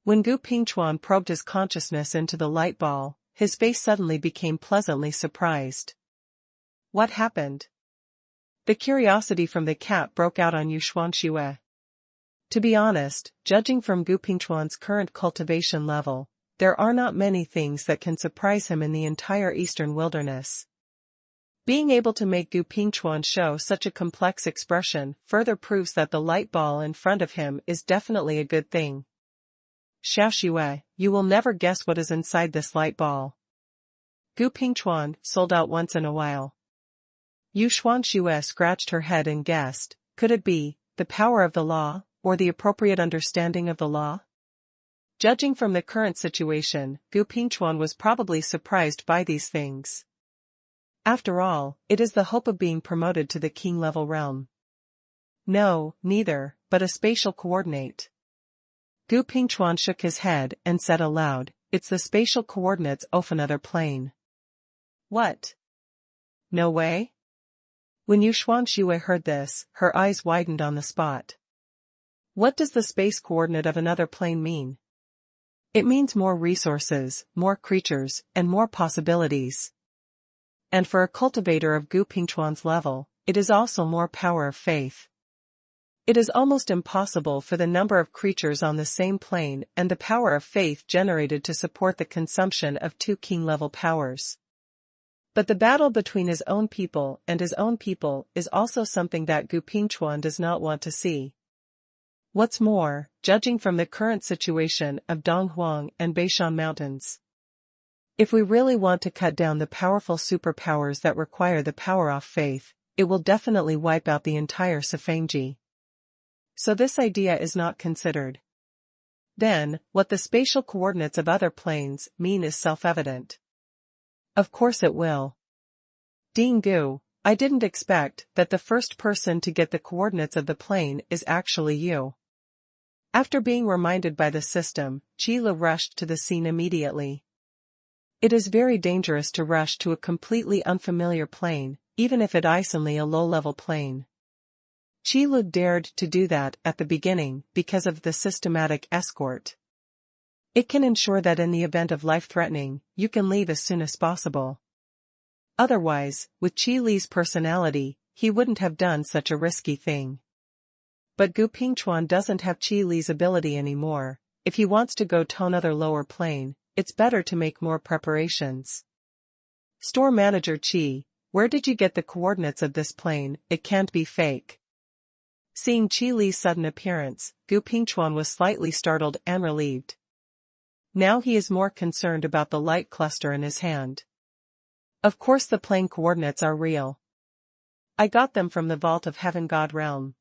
When Gu Pingchuan probed his consciousness into the light ball, his face suddenly became pleasantly surprised. What happened? The curiosity from the cat broke out on Xuanhuan. To be honest, judging from Gu Pingchuan's current cultivation level, there are not many things that can surprise him in the entire eastern wilderness. Being able to make Gu Pingchuan show such a complex expression further proves that the light ball in front of him is definitely a good thing. Shao Shu, you will never guess what is inside this light ball. Gu Pingchuan sold out once in a while. Xuanhuan scratched her head and guessed, could it be the power of the law, or the appropriate understanding of the law? Judging from the current situation, Gu Pingchuan was probably surprised by these things. After all, it is the hope of being promoted to the king-level realm. No, neither, but a spatial coordinate. Gu Pingchuan shook his head and said aloud, it's the spatial coordinates of another plane. What? No way? When Xuanhuan heard this, her eyes widened on the spot. What does the space coordinate of another plane mean? It means more resources, more creatures, and more possibilities. And for a cultivator of Gu Pingchuan's level, it is also more power of faith. It is almost impossible for the number of creatures on the same plane and the power of faith generated to support the consumption of two king-level powers. But the battle between his own people and his own people is also something that Gu Pingchuan does not want to see. What's more, judging from the current situation of Donghuang and Beishan Mountains, if we really want to cut down the powerful superpowers that require the power of faith, it will definitely wipe out the entire Sifangji. So this idea is not considered. Then, what the spatial coordinates of other planes mean is self-evident. Of course it will. Dingu, I didn't expect that the first person to get the coordinates of the plane is actually you. After being reminded by the system, Qile rushed to the scene immediately. It is very dangerous to rush to a completely unfamiliar plane, even if it is only a low-level plane. Qile dared to do that at the beginning because of the systematic escort. It can ensure that in the event of life-threatening, you can leave as soon as possible. Otherwise, with Qile's personality, he wouldn't have done such a risky thing. But Gu Pingchuan doesn't have Qile's ability anymore. If he wants to go to another lower plane, it's better to make more preparations. Store manager Qi, where did you get the coordinates of this plane? It can't be fake. Seeing Qile's sudden appearance, Gu Pingchuan was slightly startled and relieved. Now he is more concerned about the light cluster in his hand. Of course the plane coordinates are real. I got them from the Vault of Heaven God realm.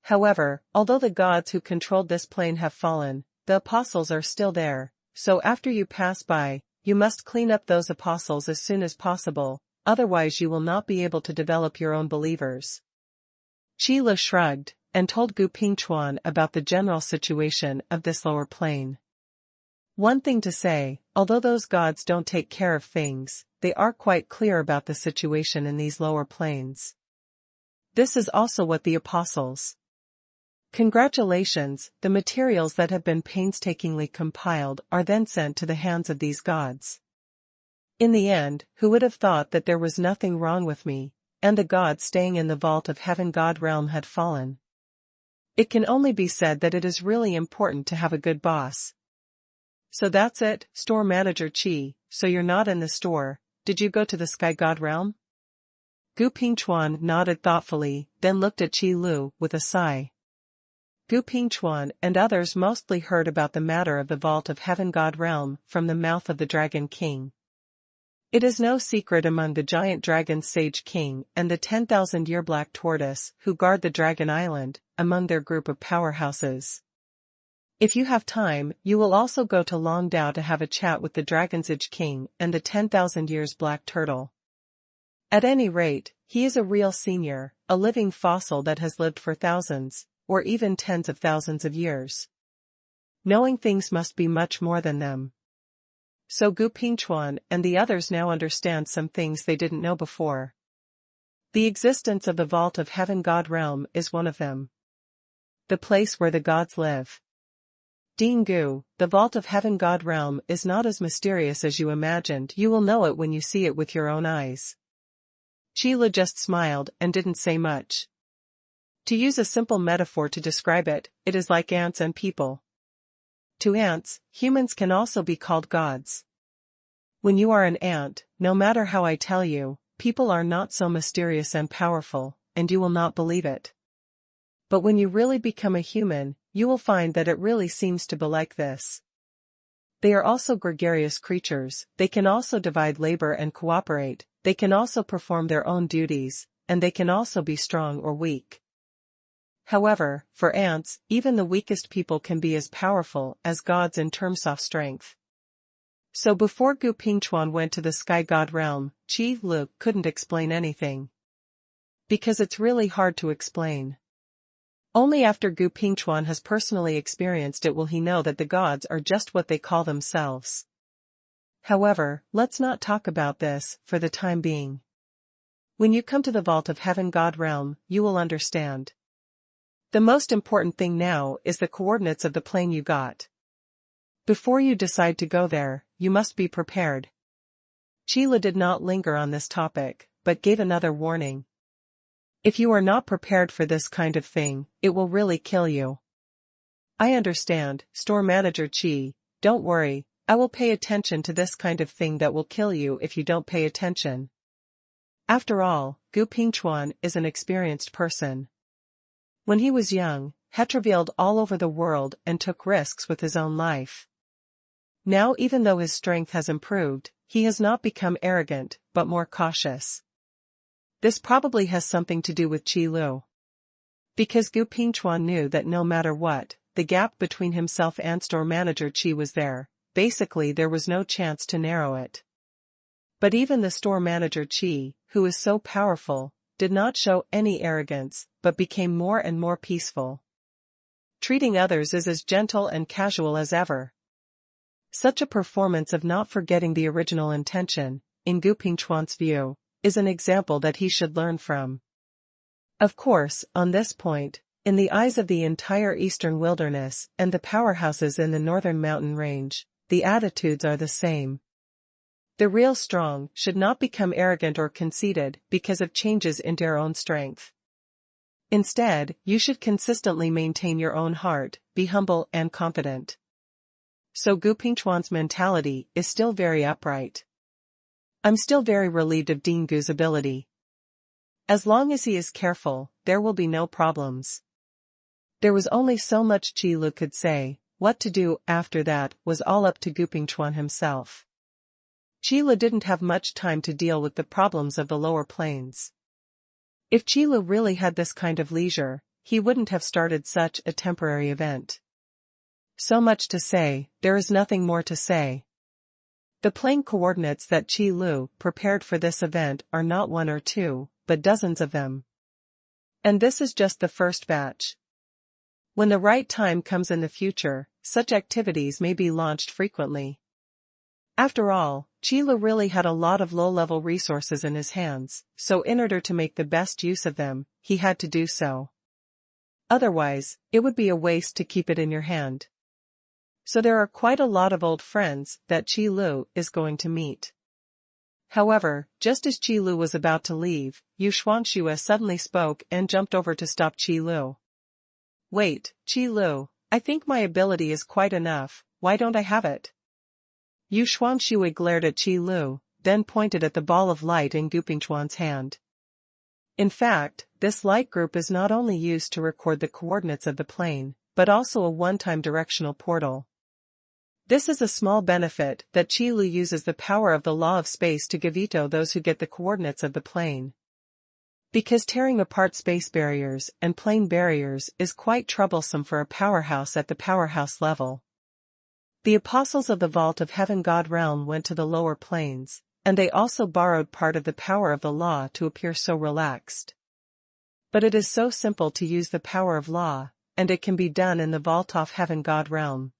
However, although the gods who controlled this plane have fallen, the apostles are still there, so after you pass by, you must clean up those apostles as soon as possible, otherwise you will not be able to develop your own believers. Qile shrugged, and told Gu Pingchuan about the general situation of this lower plane. One thing to say, although those gods don't take care of things, they are quite clear about the situation in these lower planes. This is also what the apostles. Congratulations, the materials that have been painstakingly compiled are then sent to the hands of these gods. In the end, who would have thought that there was nothing wrong with me, and the gods staying in the Vault of Heaven God realm had fallen? It can only be said that it is really important to have a good boss. So that's it, store manager Qi, so you're not in the store, did you go to the Sky God realm? Gu Pingchuan nodded thoughtfully, then looked at Qi Lu with a sigh. Gu Pingchuan and others mostly heard about the matter of the Vault of Heaven God realm from the mouth of the Dragon King. It is no secret among the giant dragons Sage King and the 10,000-year Black Tortoise who guard the Dragon Island, among their group of powerhouses. If you have time, you will also go to Longdao to have a chat with the Dragon's Age King and the 10,000 years Black Turtle. At any rate, he is a real senior, a living fossil that has lived for thousands, or even tens of thousands of years. Knowing things must be much more than them. So Gu Pingchuan and the others now understand some things they didn't know before. The existence of the Vault of Heaven God realm is one of them. The place where the gods live. Dingu, the Vault of Heaven God realm is not as mysterious as you imagined. You will know it when you see it with your own eyes. Qile just smiled and didn't say much. To use a simple metaphor to describe it, it is like ants and people. To ants, humans can also be called gods. When you are an ant, no matter how I tell you, people are not so mysterious and powerful, and you will not believe it. But when you really become a human, you will find that it really seems to be like this. They are also gregarious creatures, they can also divide labor and cooperate, they can also perform their own duties, and they can also be strong or weak. However, for ants, even the weakest people can be as powerful as gods in terms of strength. So before Gu Pingchuan went to the Sky God realm, Qi Lu couldn't explain anything. Because it's really hard to explain. Only after Gu Pingchuan has personally experienced it will he know that the gods are just what they call themselves. However, let's not talk about this for the time being. When you come to the Vault of Heaven God realm, you will understand. The most important thing now is the coordinates of the plane you got. Before you decide to go there, you must be prepared. Qile did not linger on this topic, but gave another warning. If you are not prepared for this kind of thing, it will really kill you. I understand, store manager Qi, don't worry, I will pay attention to this kind of thing that will kill you if you don't pay attention. After all, Gu Pingchuan is an experienced person. When he was young, he traveled all over the world and took risks with his own life. Now even though his strength has improved, he has not become arrogant, but more cautious. This probably has something to do with Qi Lu. Because Gu Pingchuan knew that no matter what, the gap between himself and store manager Qi was there. Basically there was no chance to narrow it. But even the store manager Qi, who is so powerful, did not show any arrogance, but became more and more peaceful. Treating others is as gentle and casual as ever. Such a performance of not forgetting the original intention, in Gu Pingchuan's view, is an example that he should learn from. Of course, on this point, in the eyes of the entire eastern wilderness and the powerhouses in the northern mountain range, the attitudes are the same. The real strong should not become arrogant or conceited because of changes in their own strength. Instead, you should consistently maintain your own heart, be humble and confident. So Gu Pingchuan's mentality is still very upright. I'm still very relieved of Dean Gu's ability. As long as he is careful, there will be no problems. There was only so much Qi Lu could say. What to do after that was all up to Gu Pingchuan himself. Qi Lu didn't have much time to deal with the problems of the lower plains. If Qi Lu really had this kind of leisure, he wouldn't have started such a temporary event. So much to say, there is nothing more to say. The plain coordinates that Qi Lu prepared for this event are not one or two, but dozens of them. And this is just the first batch. When the right time comes in the future, such activities may be launched frequently. After all, Qi Lu really had a lot of low-level resources in his hands, so in order to make the best use of them, he had to do so. Otherwise, it would be a waste to keep it in your hand. So there are quite a lot of old friends that Qi Lu is going to meet. However, just as Qi Lu was about to leave, Xuanhuan suddenly spoke and jumped over to stop Qi Lu. Wait, Qi Lu, I think my ability is quite enough, why don't I have it? Xuanhuan glared at Qi Lu, then pointed at the ball of light in Gu Pingchuan's hand. In fact, this light group is not only used to record the coordinates of the plane, but also a one-time directional portal. This is a small benefit that Qi Lu uses the power of the law of space to veto those who get the coordinates of the plane. Because tearing apart space barriers and plane barriers is quite troublesome for a powerhouse at the powerhouse level. The apostles of the Vault of Heaven God realm went to the lower planes, and they also borrowed part of the power of the law to appear so relaxed. But it is so simple to use the power of law, and it can be done in the Vault of Heaven God realm.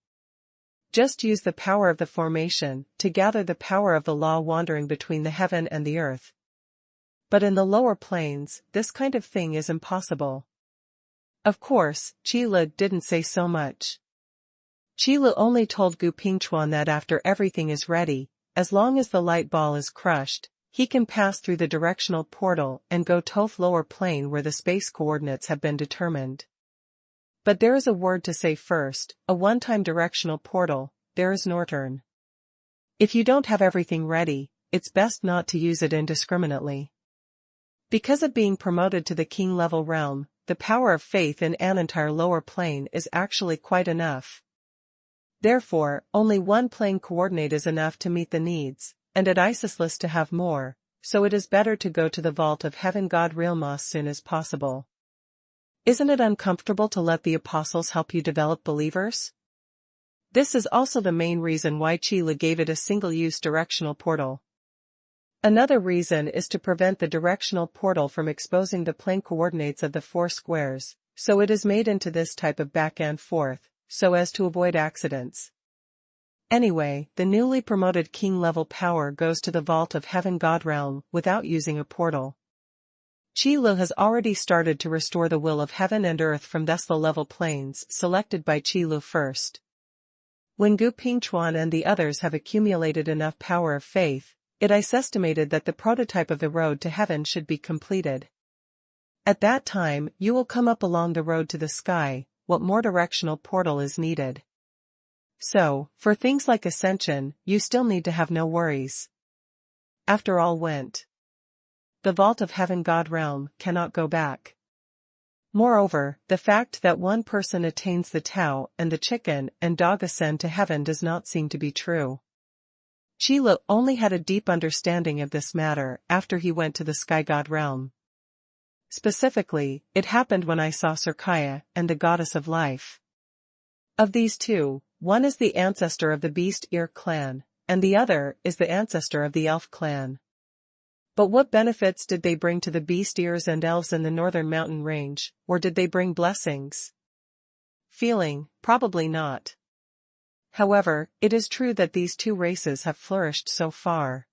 Just use the power of the formation to gather the power of the law wandering between the heaven and the earth. But in the lower planes, this kind of thing is impossible. Of course, Qi Lu didn't say so much. Qi Lu only told Gu Pingchuan that after everything is ready, as long as the light ball is crushed, he can pass through the directional portal and go to the lower plane where the space coordinates have been determined. But there is a word to say first, a one-time directional portal, there is no return. If you don't have everything ready, it's best not to use it indiscriminately. Because of being promoted to the king-level realm, the power of faith in an entire lower plane is actually quite enough. Therefore, only one plane coordinate is enough to meet the needs, and it is useless to have more, so it is better to go to the Vault of Heaven God realm as soon as possible. Isn't it uncomfortable to let the apostles help you develop believers? This is also the main reason why Qi Lu gave it a single-use directional portal. Another reason is to prevent the directional portal from exposing the plane coordinates of the four squares, so it is made into this type of back and forth, so as to avoid accidents. Anyway, the newly promoted king-level power goes to the Vault of Heaven God realm without using a portal. Qi Lu has already started to restore the will of heaven and earth from thus the level planes selected by Qi Lu first. When Gu Pingchuan and the others have accumulated enough power of faith, it is estimated that the prototype of the road to heaven should be completed. At that time, you will come up along the road to the sky. What more directional portal is needed? So, for things like ascension, you still need to have no worries. After all went. The Vault of Heaven God realm cannot go back. Moreover, the fact that one person attains the Tao and the chicken and dog ascend to heaven does not seem to be true. Qi Lu only had a deep understanding of this matter after he went to the Sky God realm. Specifically, it happened when I saw Surkaya and the goddess of life. Of these two, one is the ancestor of the Beast Ear clan, and the other is the ancestor of the Elf clan. But what benefits did they bring to the Beast Ears and Elves in the northern mountain range, or did they bring blessings? Feeling, probably not. However, it is true that these two races have flourished so far.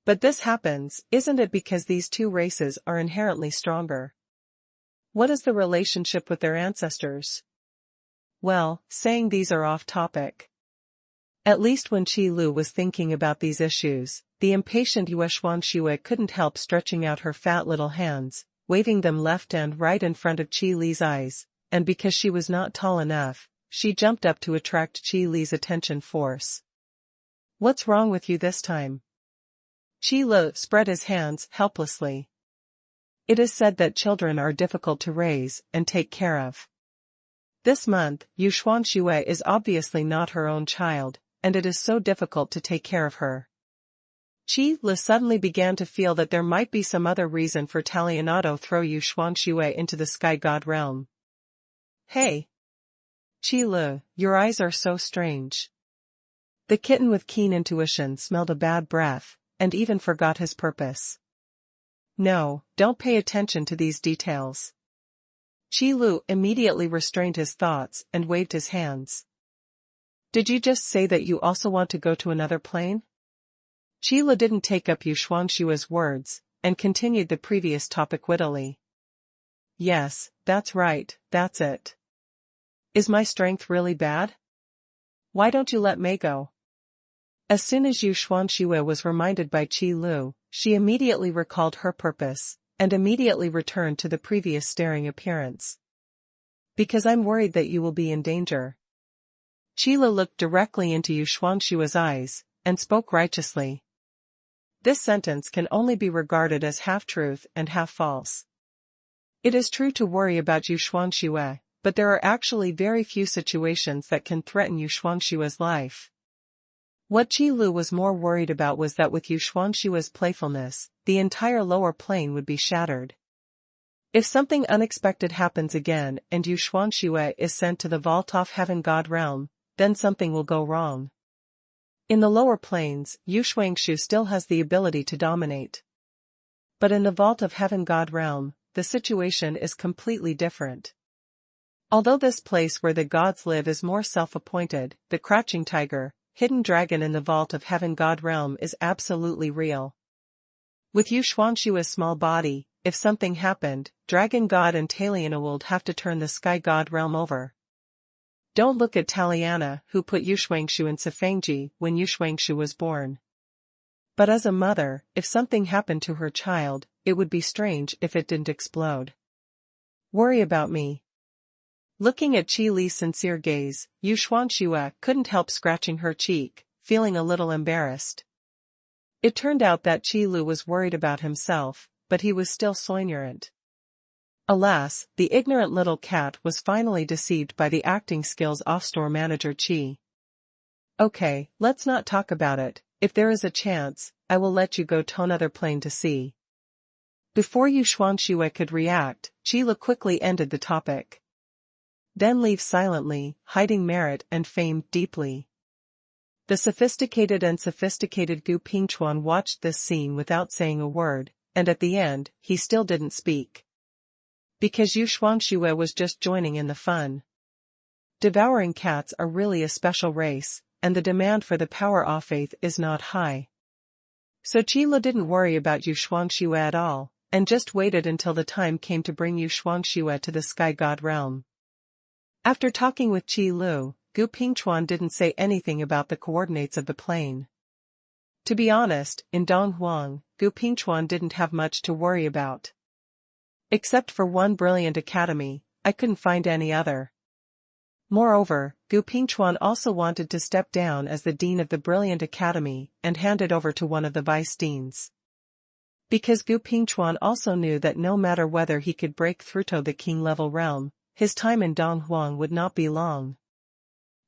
But this happens, isn't it, because these two races are inherently stronger? What is the relationship with their ancestors? Well, saying these are off topic. At least when Qi Lu was thinking about these issues, the impatient Xuanhuan couldn't help stretching out her fat little hands, waving them left and right in front of Qi Li's eyes, and because she was not tall enough, she jumped up to attract Qi Li's attention force. What's wrong with you this time? Qi Lu spread his hands helplessly. It is said that children are difficult to raise and take care of. This month, Xuanhuan is obviously not her own child, and it is so difficult to take care of her. Qi Lu suddenly began to feel that there might be some other reason for Talionado throw Xuanhuan into the sky god realm. Hey! Qi Lu, your eyes are so strange. The kitten with keen intuition smelled a bad breath, and even forgot his purpose. No, don't pay attention to these details. Qi Lu immediately restrained his thoughts and waved his hands. Did you just say that you also want to go to another plane? Qi Lu didn't take up Xuanhuan's words, and continued the previous topic wittily. Yes, that's right, that's it. Is my strength really bad? Why don't you let me go? As soon as Xuanhuan was reminded by Qi Lu, she immediately recalled her purpose, and immediately returned to the previous staring appearance. Because I'm worried that you will be in danger. Qi Lu looked directly into Xuanhuan's eyes, and spoke righteously. This sentence can only be regarded as half-truth and half-false. It is true to worry about Xuanhuan, but there are actually very few situations that can threaten Xuanhuan's life. What Qi Lu was more worried about was that with Xuanhuan's playfulness, the entire lower plane would be shattered. If something unexpected happens again and Xuanhuan is sent to the Vault of Heaven God realm, then something will go wrong. In the lower planes, Xuanhu still has the ability to dominate. But in the Vault of Heaven God realm, the situation is completely different. Although this place where the gods live is more self-appointed, the crouching tiger, hidden dragon in the Vault of Heaven God realm is absolutely real. With Xuanhua's small body, if something happened, Dragon God and Taliana would have to turn the Sky God realm over. Don't look at Taliana, who put Xuanhu in Sifangji when Xuanhu was born. But as a mother, if something happened to her child, it would be strange if it didn't explode. Worry about me. Looking at Qi Li's sincere gaze, Xuanhuan couldn't help scratching her cheek, feeling a little embarrassed. It turned out that Qi Lu was worried about himself, but he was still ignorant. Alas, the ignorant little cat was finally deceived by the acting skills of store manager Qi. Okay, let's not talk about it. If there is a chance, I will let you go to another plane to see. Before Xuanhuan could react, Qi Lu quickly ended the topic. Then leave silently, hiding merit and fame deeply. The sophisticated Gu Pingchuan watched this scene without saying a word, and at the end, he still didn't speak. Because Xuanhuan was just joining in the fun. Devouring cats are really a special race, and the demand for the power of faith is not high. So Qi Lu didn't worry about Xuanhuan at all, and just waited until the time came to bring Xuanhuan to the Sky God realm. After talking with Qi Lu, Gu Pingchuan didn't say anything about the coordinates of the plane. To be honest, in Donghuang, Gu Pingchuan didn't have much to worry about. Except for one brilliant academy, I couldn't find any other. Moreover, Gu Pingchuan also wanted to step down as the dean of the brilliant academy and hand it over to one of the vice deans. Because Gu Pingchuan also knew that no matter whether he could break through to the king-level realm, his time in Donghuang would not be long.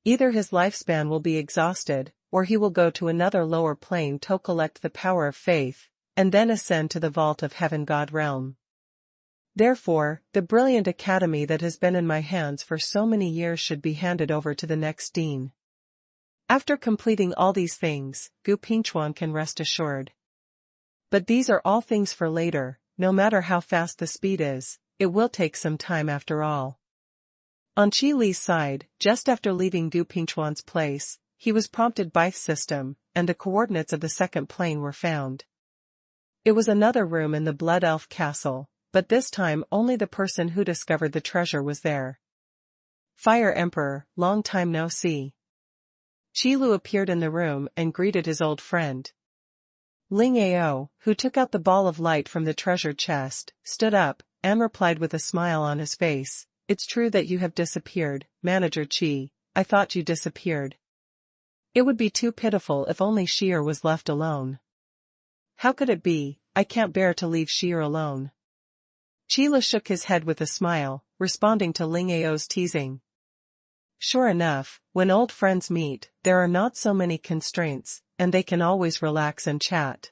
Either his lifespan will be exhausted, or he will go to another lower plane to collect the power of faith, and then ascend to the Vault of Heaven God realm. Therefore, the brilliant academy that has been in my hands for so many years should be handed over to the next dean. After completing all these things, Gu Pingchuan can rest assured. But these are all things for later. No matter how fast the speed is, it will take some time after all. On Qi Li's side, just after leaving Gu Pingchuan's place, he was prompted by the system, and the coordinates of the second plane were found. It was another room in the Blood Elf Castle, but this time only the person who discovered the treasure was there. Fire Emperor, long time no see. Qi Lu appeared in the room and greeted his old friend. Ling Ao, who took out the ball of light from the treasure chest, stood up, and replied with a smile on his face, "It's true that you have disappeared, Manager Qi. I thought you disappeared. It would be too pitiful if only Shi'er was left alone." "How could it be? I can't bear to leave Shi'er alone." Qi Lu shook his head with a smile, responding to Ling Ao's teasing. Sure enough, when old friends meet, there are not so many constraints, and they can always relax and chat.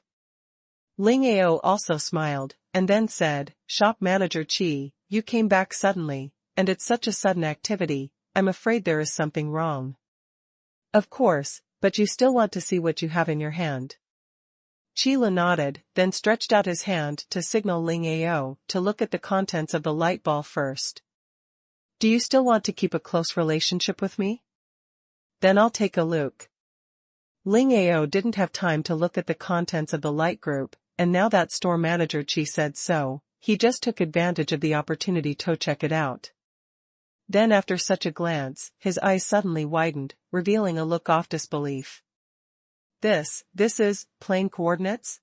Ling Ao also smiled, and then said, "Shop Manager Qi, you came back suddenly, and it's such a sudden activity, I'm afraid there is something wrong." "Of course, but you still want to see what you have in your hand." Qi Lu nodded, then stretched out his hand to signal Ling Ao to look at the contents of the light ball first. "Do you still want to keep a close relationship with me? Then I'll take a look." Ling Ao didn't have time to look at the contents of the light group, and now that store manager Qi said so, he just took advantage of the opportunity to check it out. Then after such a glance, his eyes suddenly widened, revealing a look of disbelief. This is plane coordinates?"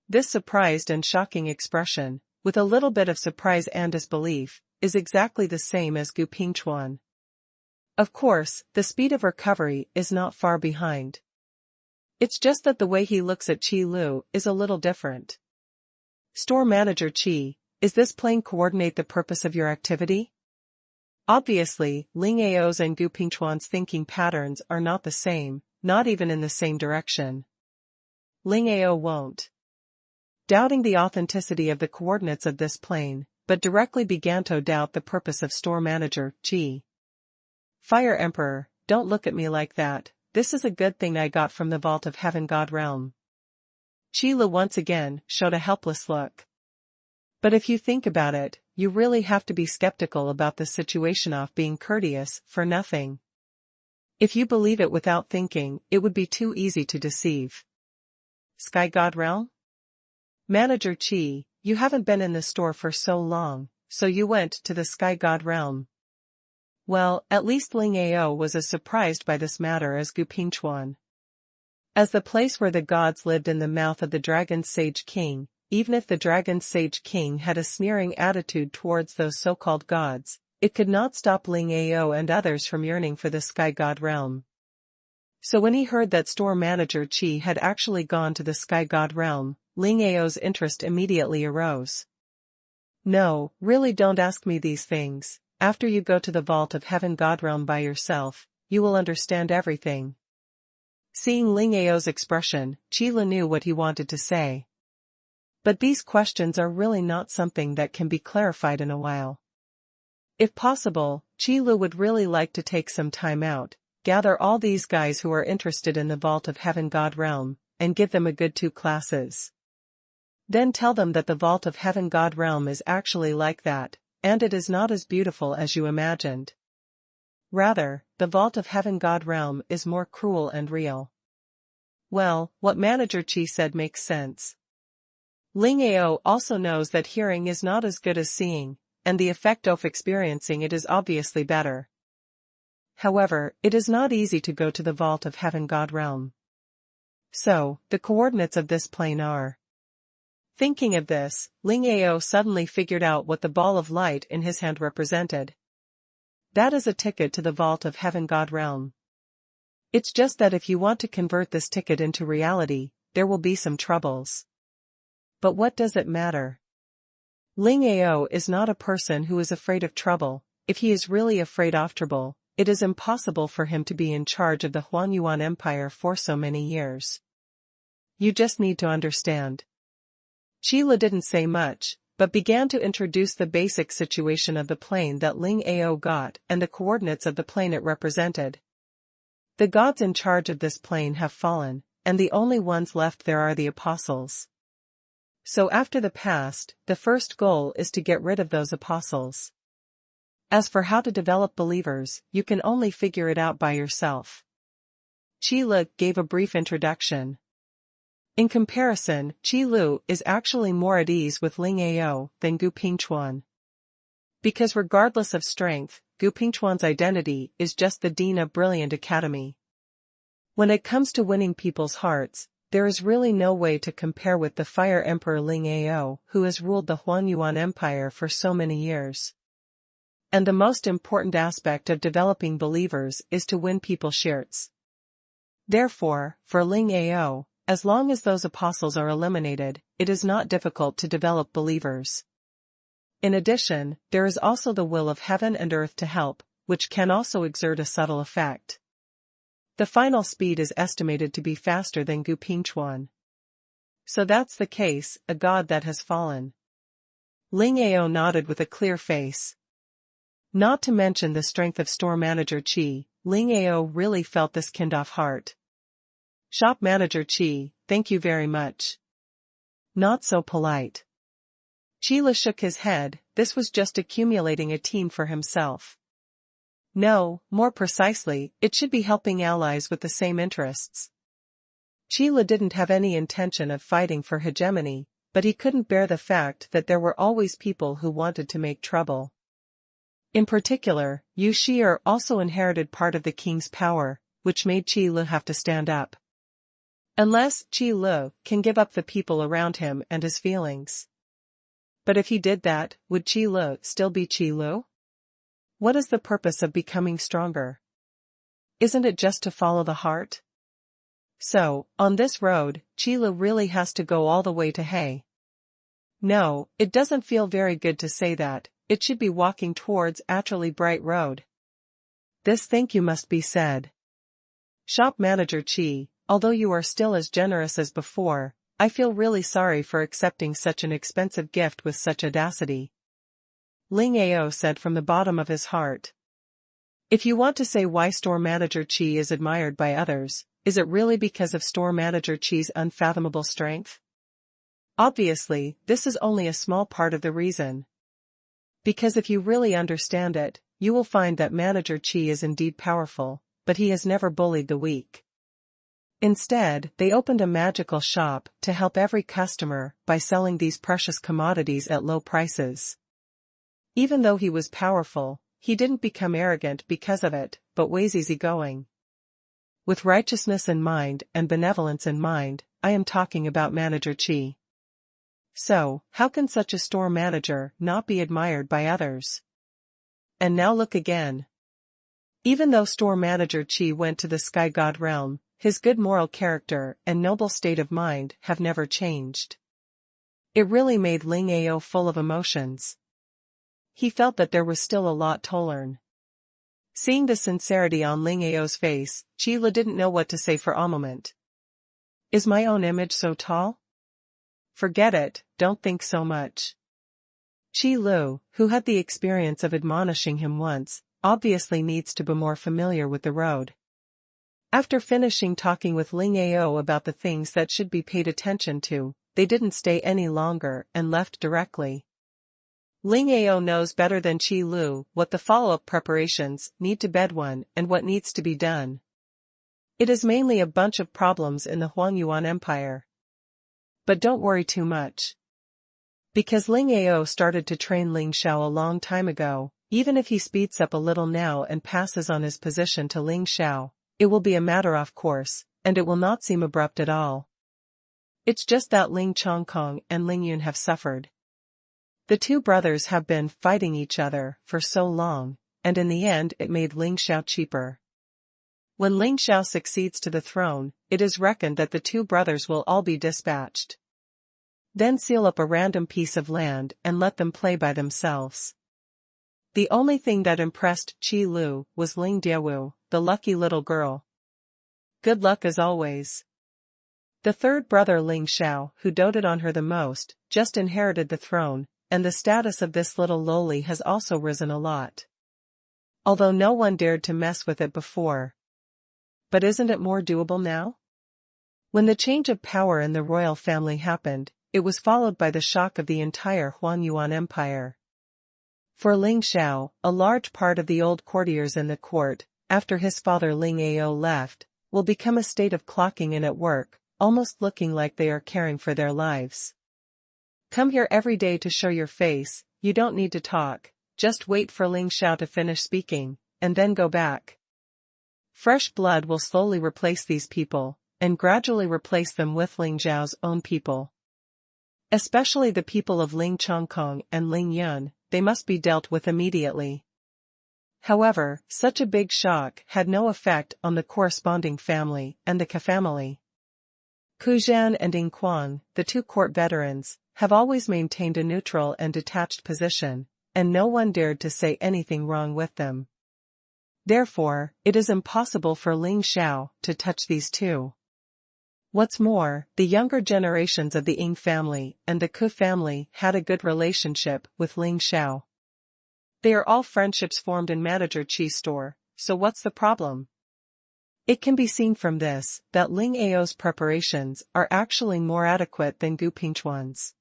This surprised and shocking expression, with a little bit of surprise and disbelief, is exactly the same as Gu Pingchuan. Of course, the speed of recovery is not far behind. It's just that the way he looks at Qi Lu is a little different. "Store manager Qi, is this plane coordinate the purpose of your activity?" Obviously, Ling Ao's and Gu Pingchuan's thinking patterns are not the same, not even in the same direction. Ling Ao won't. Doubting the authenticity of the coordinates of this plane, but directly began to doubt the purpose of store manager Qi. "Fire Emperor, don't look at me like that, this is a good thing I got from the Vault of Heaven God Realm." Qi Lu once again showed a helpless look. But if you think about it, you really have to be skeptical about the situation of being courteous for nothing. If you believe it without thinking, it would be too easy to deceive. Sky God Realm? Manager Qi, you haven't been in the store for so long, so you went to the Sky God Realm. Well, at least Ling Ao was as surprised by this matter as Gu Pingchuan. As the place where the gods lived in the mouth of the Dragon Sage King, even if the Dragon Sage King had a sneering attitude towards those so-called gods, it could not stop Ling Ao and others from yearning for the Sky God Realm. So when he heard that store manager Qi had actually gone to the Sky God Realm, Ling Ao's interest immediately arose. "No, really don't ask me these things. After you go to the Vault of Heaven God Realm by yourself, you will understand everything." Seeing Ling Ao's expression, Qi Lu knew what he wanted to say. But these questions are really not something that can be clarified in a while. If possible, Qi Lu would really like to take some time out, gather all these guys who are interested in the Vault of Heaven God Realm, and give them a good 2 classes. Then tell them that the Vault of Heaven God Realm is actually like that, and it is not as beautiful as you imagined. Rather, the Vault of Heaven God Realm is more cruel and real. Well, what Manager Qi said makes sense. Ling Ao also knows that hearing is not as good as seeing, and the effect of experiencing it is obviously better. However, it is not easy to go to the Vault of Heaven God Realm. So, the coordinates of this plane are. Thinking of this, Ling Ao suddenly figured out what the ball of light in his hand represented. That is a ticket to the Vault of Heaven God Realm. It's just that if you want to convert this ticket into reality, there will be some troubles. But what does it matter? Ling Ao is not a person who is afraid of trouble. If he is really afraid of trouble, it is impossible for him to be in charge of the Xuanhuan Empire for so many years. You just need to understand. Qi Lu didn't say much, but began to introduce the basic situation of the plane that Ling Ao got and the coordinates of the plane it represented. The gods in charge of this plane have fallen, and the only ones left there are the apostles. So after the past, the first goal is to get rid of those apostles. As for how to develop believers, you can only figure it out by yourself. Qi Lu gave a brief introduction. In comparison, Qi Lu is actually more at ease with Ling Ao than Gu Pingchuan. Because regardless of strength, Gu Pingchuan's identity is just the dean of Brilliant Academy. When it comes to winning people's hearts, there is really no way to compare with the Fire Emperor Ling Ao, who has ruled the Xuanhuan Empire for so many years. And the most important aspect of developing believers is to win people's shirts. Therefore, for Ling Ao, as long as those apostles are eliminated, it is not difficult to develop believers. In addition, there is also the will of heaven and earth to help, which can also exert a subtle effect. The final speed is estimated to be faster than Gu Pingchuan. So that's the case, a god that has fallen. Ling Ao nodded with a clear face. Not to mention the strength of store manager Qi, Ling Ao really felt this kind of heart. Shop manager Qi, thank you very much. Not so polite. Qi Lu shook his head, this was just accumulating a team for himself. No, more precisely, it should be helping allies with the same interests. Qi Lu didn't have any intention of fighting for hegemony, but he couldn't bear the fact that there were always people who wanted to make trouble. In particular, Yu Shi'er also inherited part of the king's power, which made Qi Lu have to stand up. Unless Qi Lu can give up the people around him and his feelings. But if he did that, would Qi Lu still be Qi Lu? What is the purpose of becoming stronger? Isn't it just to follow the heart? So, on this road, Qi Lu really has to go all the way to He. No, it doesn't feel very good to say that, it should be walking towards actually bright road. This thank you must be said. Shop manager Qi, although you are still as generous as before, I feel really sorry for accepting such an expensive gift with such audacity. Ling Ao said from the bottom of his heart. If you want to say why store manager Qi is admired by others, is it really because of store manager Qi's unfathomable strength? Obviously, this is only a small part of the reason. Because if you really understand it, you will find that manager Qi is indeed powerful, but he has never bullied the weak. Instead, they opened a magical shop to help every customer by selling these precious commodities at low prices. Even though he was powerful, he didn't become arrogant because of it, but was easygoing. With righteousness in mind and benevolence in mind, I am talking about manager Qi. So, how can such a store manager not be admired by others? And now look again. Even though store manager Qi went to the sky god realm, his good moral character and noble state of mind have never changed. It really made Ling Ao full of emotions. He felt that there was still a lot to learn. Seeing the sincerity on Ling Ao's face, Qi Lu didn't know what to say for a moment. Is my own image so tall? Forget it, don't think so much. Qi Lu, who had the experience of admonishing him once, obviously needs to be more familiar with the road. After finishing talking with Ling Ao about the things that should be paid attention to, they didn't stay any longer and left directly. Ling Ao knows better than Qi Lu what the follow-up preparations need to bed one and what needs to be done. It is mainly a bunch of problems in the Xuanhuan Empire. But don't worry too much. Because Ling Ao started to train Ling Xiao a long time ago, even if he speeds up a little now and passes on his position to Ling Xiao, it will be a matter of course, and it will not seem abrupt at all. It's just that Ling Chongkong and Ling Yun have suffered. The two brothers have been fighting each other for so long, and in the end it made Ling Xiao cheaper. When Ling Xiao succeeds to the throne, it is reckoned that the two brothers will all be dispatched. Then seal up a random piece of land and let them play by themselves. The only thing that impressed Qi Lu was Ling Diawu, the lucky little girl. Good luck as always. The third brother Ling Xiao, who doted on her the most, just inherited the throne, and the status of this little lowly has also risen a lot. Although no one dared to mess with it before. But isn't it more doable now? When the change of power in the royal family happened, it was followed by the shock of the entire Xuanhuan Empire. For Ling Xiao, a large part of the old courtiers in the court, after his father Ling Ao left, will become a state of clocking in at work, almost looking like they are caring for their lives. Come here every day to show your face, you don't need to talk, just wait for Ling Xiao to finish speaking, and then go back. Fresh blood will slowly replace these people, and gradually replace them with Ling Xiao's own people. Especially the people of Ling Chongkong and Ling Yun, they must be dealt with immediately. However, such a big shock had no effect on the corresponding family and the Ka family. Ku Zhan and Ying Quan, the two court veterans, have always maintained a neutral and detached position, and no one dared to say anything wrong with them. Therefore, it is impossible for Ling Xiao to touch these two. What's more, the younger generations of the Ying family and the Ku family had a good relationship with Ling Xiao. They are all friendships formed in Manager Qi's store, so what's the problem? It can be seen from this that Ling Ao's preparations are actually more adequate than Gu Pingchuan's.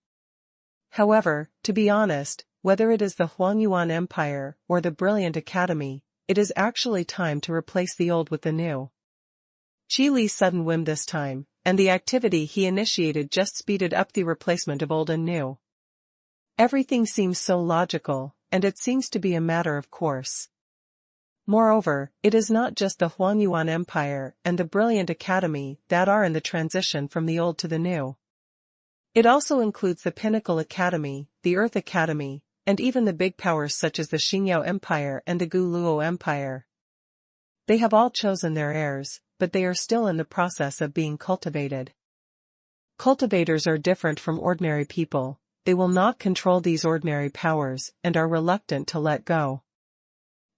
However, to be honest, whether it is the Xuanhuan Empire or the Brilliant Academy, it is actually time to replace the old with the new. Qi Li's sudden whim this time, and the activity he initiated just speeded up the replacement of old and new. Everything seems so logical, and it seems to be a matter of course. Moreover, it is not just the Xuanhuan Empire and the Brilliant Academy that are in the transition from the old to the new. It also includes the Pinnacle Academy, the Earth Academy, and even the big powers such as the Xingyao Empire and the Gu Luo Empire. They have all chosen their heirs, but they are still in the process of being cultivated. Cultivators are different from ordinary people, they will not control these ordinary powers and are reluctant to let go.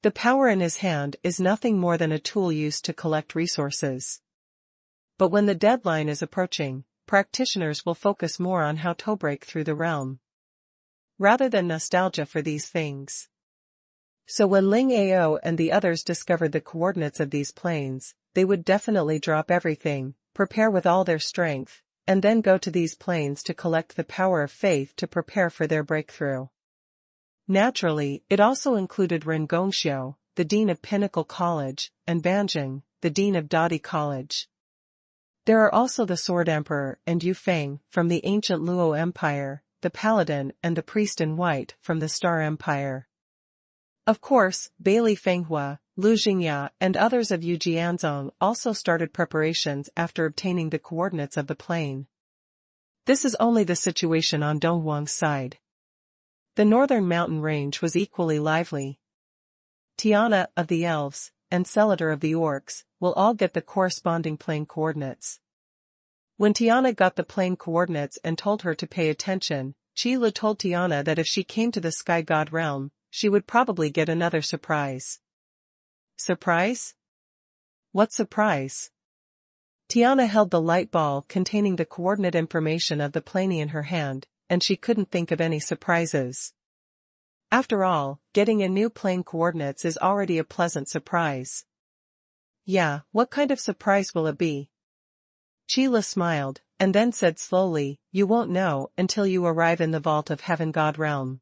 The power in his hand is nothing more than a tool used to collect resources. But when the deadline is approaching, practitioners will focus more on how to break through the realm, rather than nostalgia for these things. So when Ling Ao and the others discovered the coordinates of these planes, they would definitely drop everything, prepare with all their strength, and then go to these planes to collect the power of faith to prepare for their breakthrough. Naturally, it also included Ren Gongxiu, the dean of Pinnacle College, and Banjing, the dean of Dadi College. There are also the Sword Emperor and Yu Feng from the ancient Luo Empire, the Paladin and the Priest in White from the Star Empire. Of course, Bailey Fenghua, Lu Jingya and others of Yu Jianzong also started preparations after obtaining the coordinates of the plane. This is only the situation on Dongwang's side. The northern mountain range was equally lively. Tiana of the Elves and Celator of the Orcs will all get the corresponding plane coordinates. When Tiana got the plane coordinates and told her to pay attention, Qi Li told Tiana that if she came to the Sky God realm, she would probably get another surprise. Surprise? What surprise? Tiana held the light ball containing the coordinate information of the plane in her hand, and she couldn't think of any surprises. After all, getting a new plane coordinates is already a pleasant surprise. Yeah, what kind of surprise will it be? Qi Li smiled, and then said slowly, "You won't know until you arrive in the vault of Heaven God realm.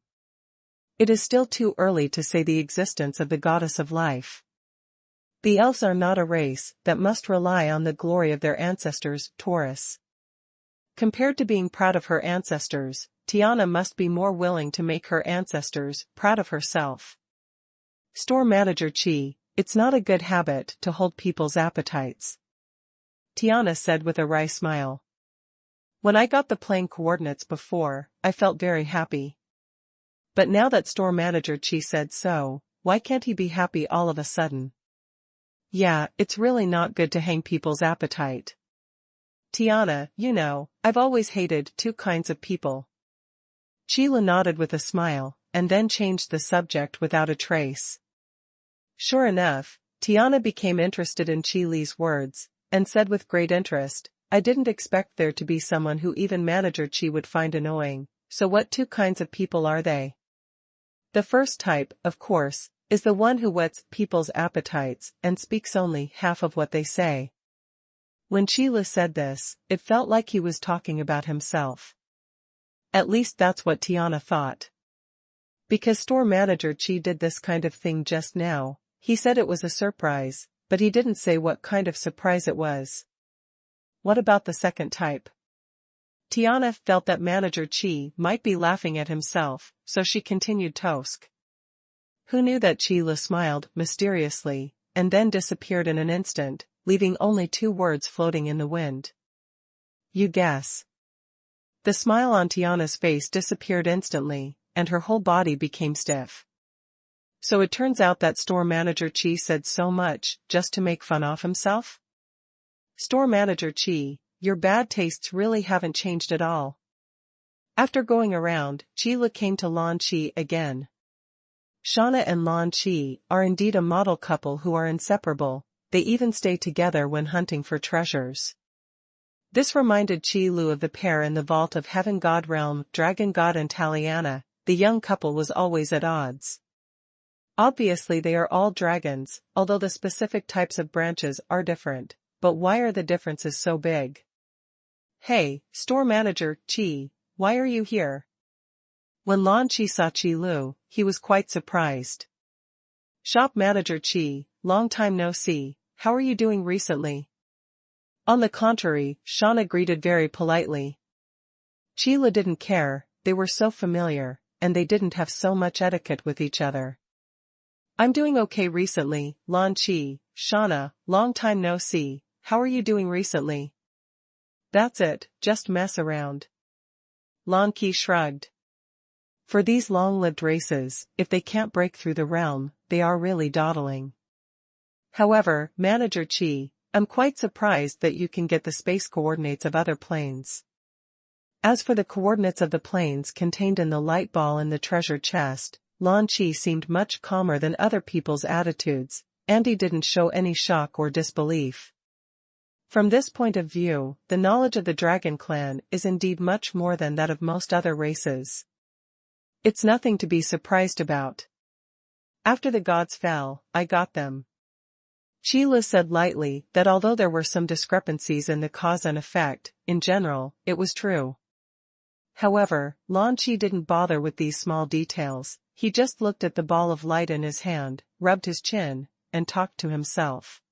It is still too early to say the existence of the goddess of life. The elves are not a race that must rely on the glory of their ancestors, Taurus. Compared to being proud of her ancestors, Tiana must be more willing to make her ancestors proud of herself. Store Manager Qi, it's not a good habit to hold people's appetites," Tiana said with a wry smile. "When I got the plane coordinates before, I felt very happy. But now that Store Manager Qi said so, why can't he be happy all of a sudden? Yeah, it's really not good to hang people's appetite. Tiana, you know, I've always hated two kinds of people." Qi Li nodded with a smile, and then changed the subject without a trace. Sure enough, Tiana became interested in Qi Li's words, and said with great interest, "I didn't expect there to be someone who even Manager Qi would find annoying, So what two kinds of people are they? The first type, of course, is the one who whets people's appetites and speaks only half of what they say. When Qi said this, it felt like he was talking about himself. At least that's what Tiana thought. Because store manager Qi did this kind of thing just now, he said it was a surprise, but he didn't say what kind of surprise it was. What about the second type? Tiana felt that manager Qi might be laughing at himself, so she continued Tosk. Who knew that Qi smiled mysteriously, and then disappeared in an instant, leaving only 2 words floating in the wind. You guess. The smile on Tiana's face disappeared instantly, and her whole body became stiff. So it turns out that store manager Qi said so much just to make fun of himself? Store manager Qi, your bad tastes really haven't changed at all. After going around, Qi came to Lan Qi again. Shauna and Lan Qi are indeed a model couple who are inseparable, they even stay together when hunting for treasures. This reminded Qi Lu of the pair in the vault of Heaven God Realm, Dragon God and Taliana. The young couple was always at odds. Obviously they are all dragons, although the specific types of branches are different, but why are the differences so big? Hey, store manager, Qi, why are you here? When Lan Qi saw Qi Lu, he was quite surprised. Shop manager Qi, long time no see, how are you doing recently? On the contrary, Shauna greeted very politely. Qi Lu didn't care, they were so familiar, and they didn't have so much etiquette with each other. I'm doing okay recently, Lan Qi, Shauna, long time no see, how are you doing recently? That's it, just mess around. Lan Qi shrugged. For these long-lived races, if they can't break through the realm, they are really dawdling. However, manager Qi, I'm quite surprised that you can get the space coordinates of other planes. As for the coordinates of the planes contained in the light ball in the treasure chest, Lan Qi seemed much calmer than other people's attitudes, and he didn't show any shock or disbelief. From this point of view, the knowledge of the Dragon Clan is indeed much more than that of most other races. It's nothing to be surprised about. After the gods fell, I got them. Qi Lu said lightly that although there were some discrepancies in the cause and effect, in general, it was true. However, Lan Qi didn't bother with these small details, he just looked at the ball of light in his hand, rubbed his chin, and talked to himself.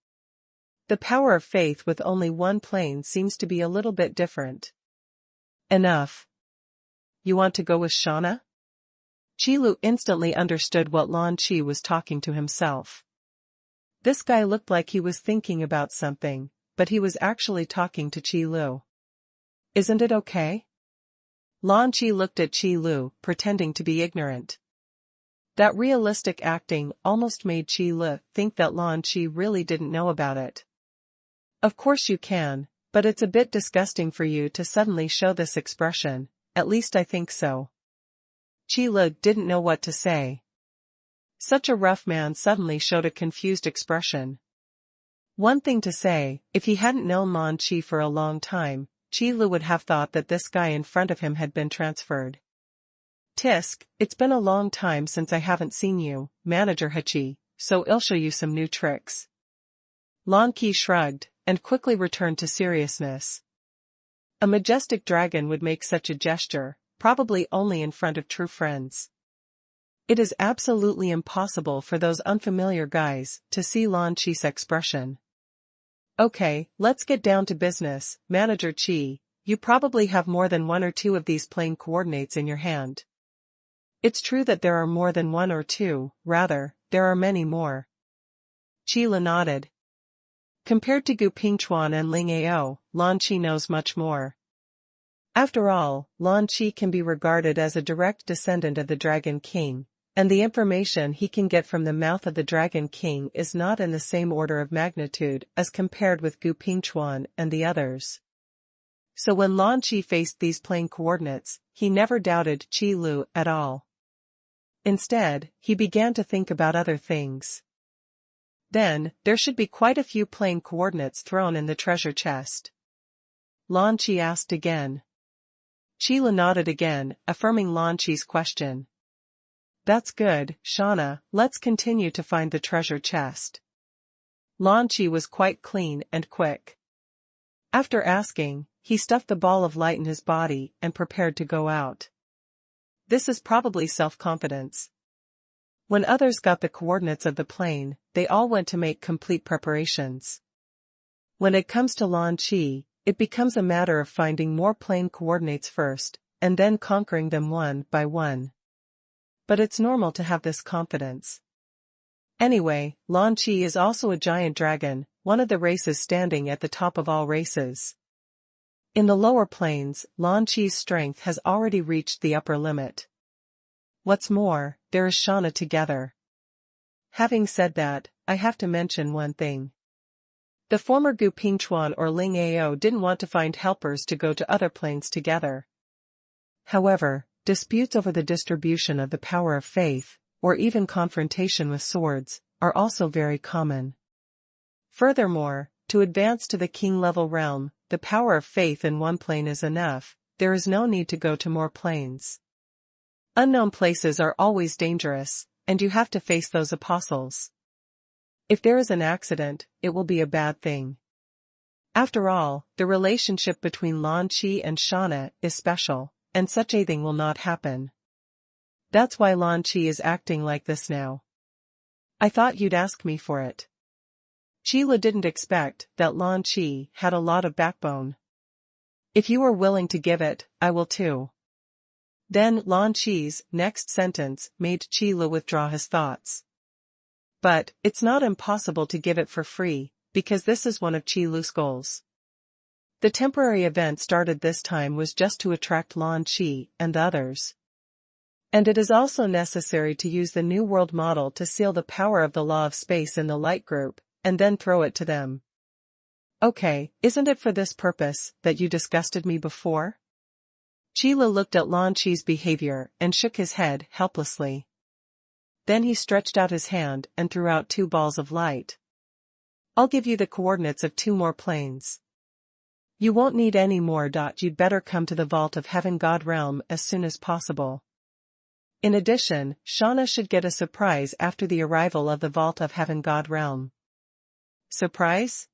The power of faith with only one plane seems to be a little bit different. Enough. You want to go with Shauna? Qi Lu instantly understood what Lan Qi was talking to himself. This guy looked like he was thinking about something, but he was actually talking to Qi Lu. Isn't it okay? Lan Qi looked at Qi Lu, pretending to be ignorant. That realistic acting almost made Qi Lu think that Lan Qi really didn't know about it. Of course you can, but it's a bit disgusting for you to suddenly show this expression, at least I think so. Qi Lu didn't know what to say. Such a rough man suddenly showed a confused expression. One thing to say, if he hadn't known Lan Qi for a long time, Qi Lu would have thought that this guy in front of him had been transferred. Tisk, it's been a long time since I haven't seen you, Manager Hachi, so I'll show you some new tricks. Lan Qi shrugged, and quickly returned to seriousness. A majestic dragon would make such a gesture, probably only in front of true friends. It is absolutely impossible for those unfamiliar guys to see Lan Qi's expression. Okay, let's get down to business, Manager Qi, you probably have more than 1 or 2 of these plane coordinates in your hand. It's true that there are more than 1 or 2, rather, there are many more. Qi Lu nodded. Compared to Gu Pingchuan and Ling Ao, Lan Qi knows much more. After all, Lan Qi can be regarded as a direct descendant of the Dragon King, and the information he can get from the mouth of the Dragon King is not in the same order of magnitude as compared with Gu Pingchuan and the others. So when Lan Qi faced these plane coordinates, he never doubted Qi Lu at all. Instead, he began to think about other things. Then, there should be quite a few plane coordinates thrown in the treasure chest. Lan Qi asked again. Sheila nodded again, affirming Lan Chi's question. That's good, Shauna, let's continue to find the treasure chest. Lan Chi was quite clean and quick. After asking, he stuffed the ball of light in his body and prepared to go out. This is probably self-confidence. When others got the coordinates of the plane, they all went to make complete preparations. When it comes to Lan Chi, it becomes a matter of finding more plane coordinates first, and then conquering them one by one. But it's normal to have this confidence. Anyway, Lan Chi is also a giant dragon, one of the races standing at the top of all races. In the lower planes, Lan Chi's strength has already reached the upper limit. What's more, there is Shauna together. Having said that, I have to mention one thing. The former Gu Pingchuan or Ling Ao didn't want to find helpers to go to other planes together. However, disputes over the distribution of the power of faith, or even confrontation with swords, are also very common. Furthermore, to advance to the king-level realm, the power of faith in one plane is enough, there is no need to go to more planes. Unknown places are always dangerous, and you have to face those apostles. If there is an accident, it will be a bad thing. After all, the relationship between Lan Chi and Shauna is special, and such a thing will not happen. That's why Lan Chi is acting like this now. I thought you'd ask me for it. Sheila didn't expect that Lan Chi had a lot of backbone. If you are willing to give it, I will too. Then Lan Chi's next sentence made Sheila withdraw his thoughts. But, it's not impossible to give it for free, because this is one of Qilu's goals. The temporary event started this time was just to attract Lan Chi and the others. And it is also necessary to use the New World model to seal the power of the law of space in the light group, and then throw it to them. Okay, isn't it for this purpose that you disgusted me before? Sheila looked at Lan Chi's behavior and shook his head helplessly. Then he stretched out his hand and threw out 2 balls of light. I'll give you the coordinates of 2 more planes. You won't need any more. You'd better come to the Vault of Heaven God realm as soon as possible. In addition, Shauna should get a surprise after the arrival of the Vault of Heaven God realm. Surprise?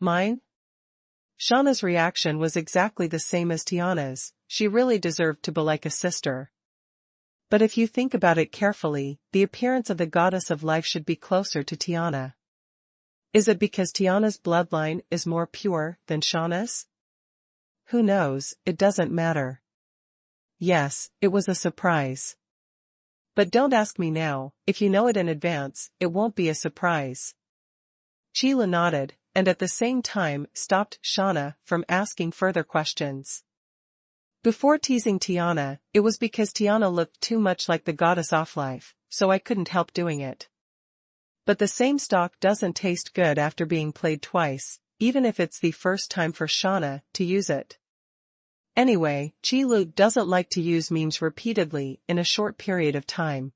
Mine? Shauna's reaction was exactly the same as Tiana's. She really deserved to be like a sister. But if you think about it carefully, the appearance of the goddess of life should be closer to Tiana. Is it because Tiana's bloodline is more pure than Shauna's? Who knows, it doesn't matter. Yes, it was a surprise. But don't ask me now, if you know it in advance, it won't be a surprise. Sheila nodded, and at the same time stopped Shauna from asking further questions. Before teasing Tiana, it was because Tiana looked too much like the goddess of life, so I couldn't help doing it. But the same stock doesn't taste good after being played twice, even if it's the first time for Shauna to use it. Anyway, Qilu doesn't like to use memes repeatedly in a short period of time.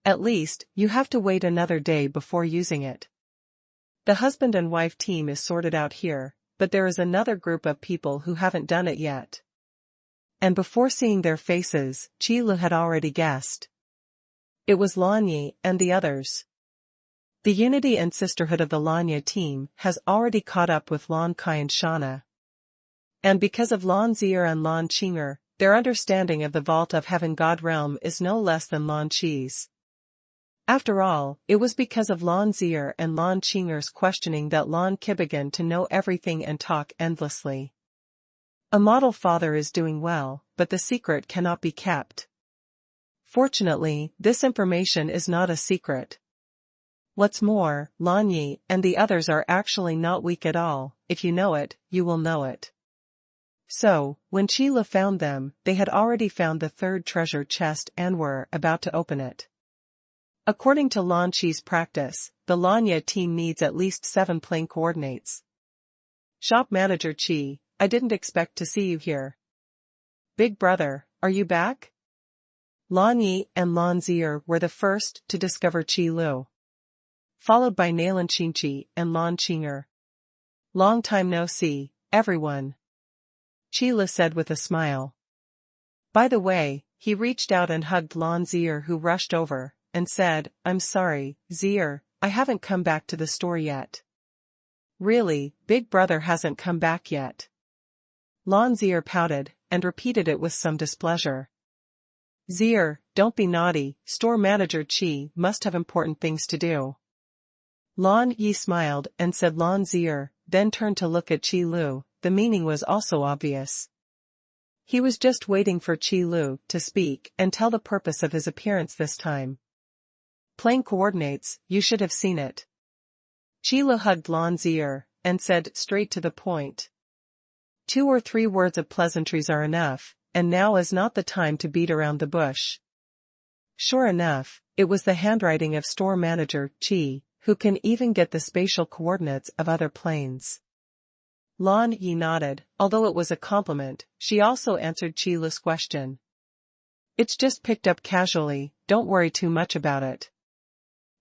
At least, you have to wait another day before using it. The husband and wife team is sorted out here, but there is another group of people who haven't done it yet. And before seeing their faces, Qilu had already guessed. It was Lanya and the others. The unity and sisterhood of the Lanya team has already caught up with Lan Kai and Shauna. And because of Lan Zier and Lan Qinger, their understanding of the Vault of Heaven God realm is no less than Lan Chi's. After all, it was because of Lan Zier and Lan Qinger's questioning that Lan Ki began to know everything and talk endlessly. A model father is doing well, but the secret cannot be kept. Fortunately, this information is not a secret. What's more, Lan Yi and the others are actually not weak at all. If you know it, you will know it. So, when Sheila found them, they had already found the 3rd treasure chest and were about to open it. According to Lan Chi's practice, the Lanya team needs at least 7 plane coordinates. Shop Manager Chi, I didn't expect to see you here. Big brother, are you back? Lan Yi and Lan Zier were the first to discover Qi Lu. Followed by Nalan Qingqi and Lan Qinger. Long time no see, everyone. Qi Lu said with a smile. By the way, he reached out and hugged Lan Zier, who rushed over, and said, I'm sorry, Zier, I haven't come back to the store yet. Really, Big Brother hasn't come back yet. Lan Zier pouted, and repeated it with some displeasure. Zier, don't be naughty, store manager Qi must have important things to do. Lan Yi smiled and said Lan Zier, then turned to look at Qi Lu. The meaning was also obvious. He was just waiting for Qi Lu to speak and tell the purpose of his appearance this time. Plane coordinates, you should have seen it. Qi Lu hugged Lan Zier, and said straight to the point. 2 or 3 words of pleasantries are enough, and now is not the time to beat around the bush. Sure enough, it was the handwriting of store manager Qi, who can even get the spatial coordinates of other planes. Lan Yi nodded, although it was a compliment. She also answered Qi Lu's question. It's just picked up casually, don't worry too much about it.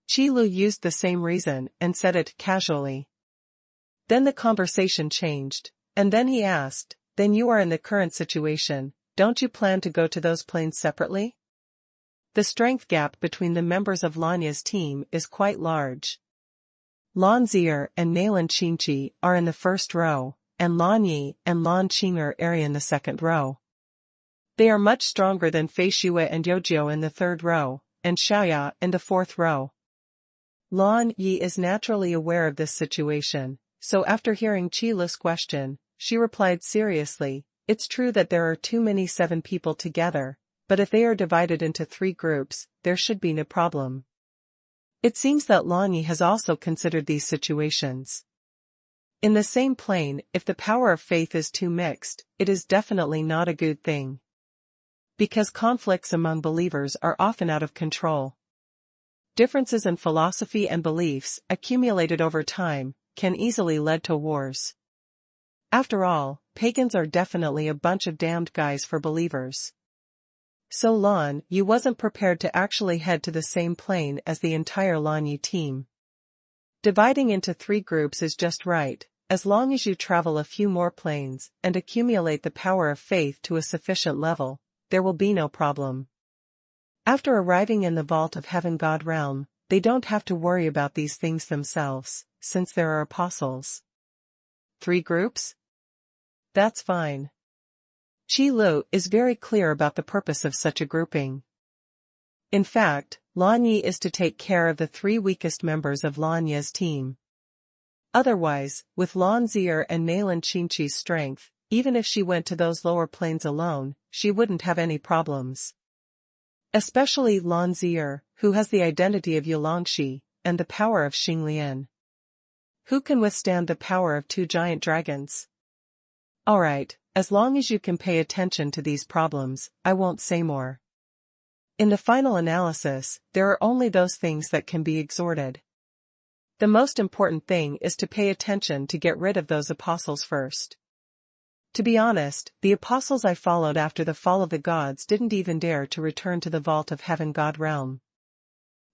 Qi Lu used the same reason and said it casually. Then the conversation changed, and then he asked, then you are in the current situation, don't you plan to go to those planes separately? The strength gap between the members of Lanya's team is quite large. Lan Zier and Nalan Qingqi are in the first row, and Lan Yi and Lan Qing'er are in the second row. They are much stronger than Fei Xue and Yojiao in the third row, and Xiaoya in the fourth row. Lan Yi is naturally aware of this situation, so after hearing Qi Lu's question, she replied seriously, it's true that there are too many 7 people together, but if they are divided into 3 groups, there should be no problem. It seems that Lan Yi has also considered these situations. In the same plane, if the power of faith is too mixed, it is definitely not a good thing. Because conflicts among believers are often out of control. Differences in philosophy and beliefs, accumulated over time, can easily lead to wars. After all, pagans are definitely a bunch of damned guys for believers. So Lan Yi wasn't prepared to actually head to the same plane as the entire Lan Yi team. Dividing into 3 groups is just right, as long as you travel a few more planes and accumulate the power of faith to a sufficient level, there will be no problem. After arriving in the vault of Heaven God realm, they don't have to worry about these things themselves, since there are apostles. 3 groups? That's fine. Qi Lu is very clear about the purpose of such a grouping. In fact, Lan Yi is to take care of the 3 weakest members of Lan Ye's team. Otherwise, with Lan Zier and Nalan Qingqi's strength, even if she went to those lower planes alone, she wouldn't have any problems. Especially Lan Zier, who has the identity of Yulongshi, and the power of Xinglian. Who can withstand the power of 2 giant dragons? Alright, as long as you can pay attention to these problems, I won't say more. In the final analysis, there are only those things that can be exhorted. The most important thing is to pay attention to get rid of those apostles first. To be honest, the apostles I followed after the fall of the gods didn't even dare to return to the vault of Heaven God realm.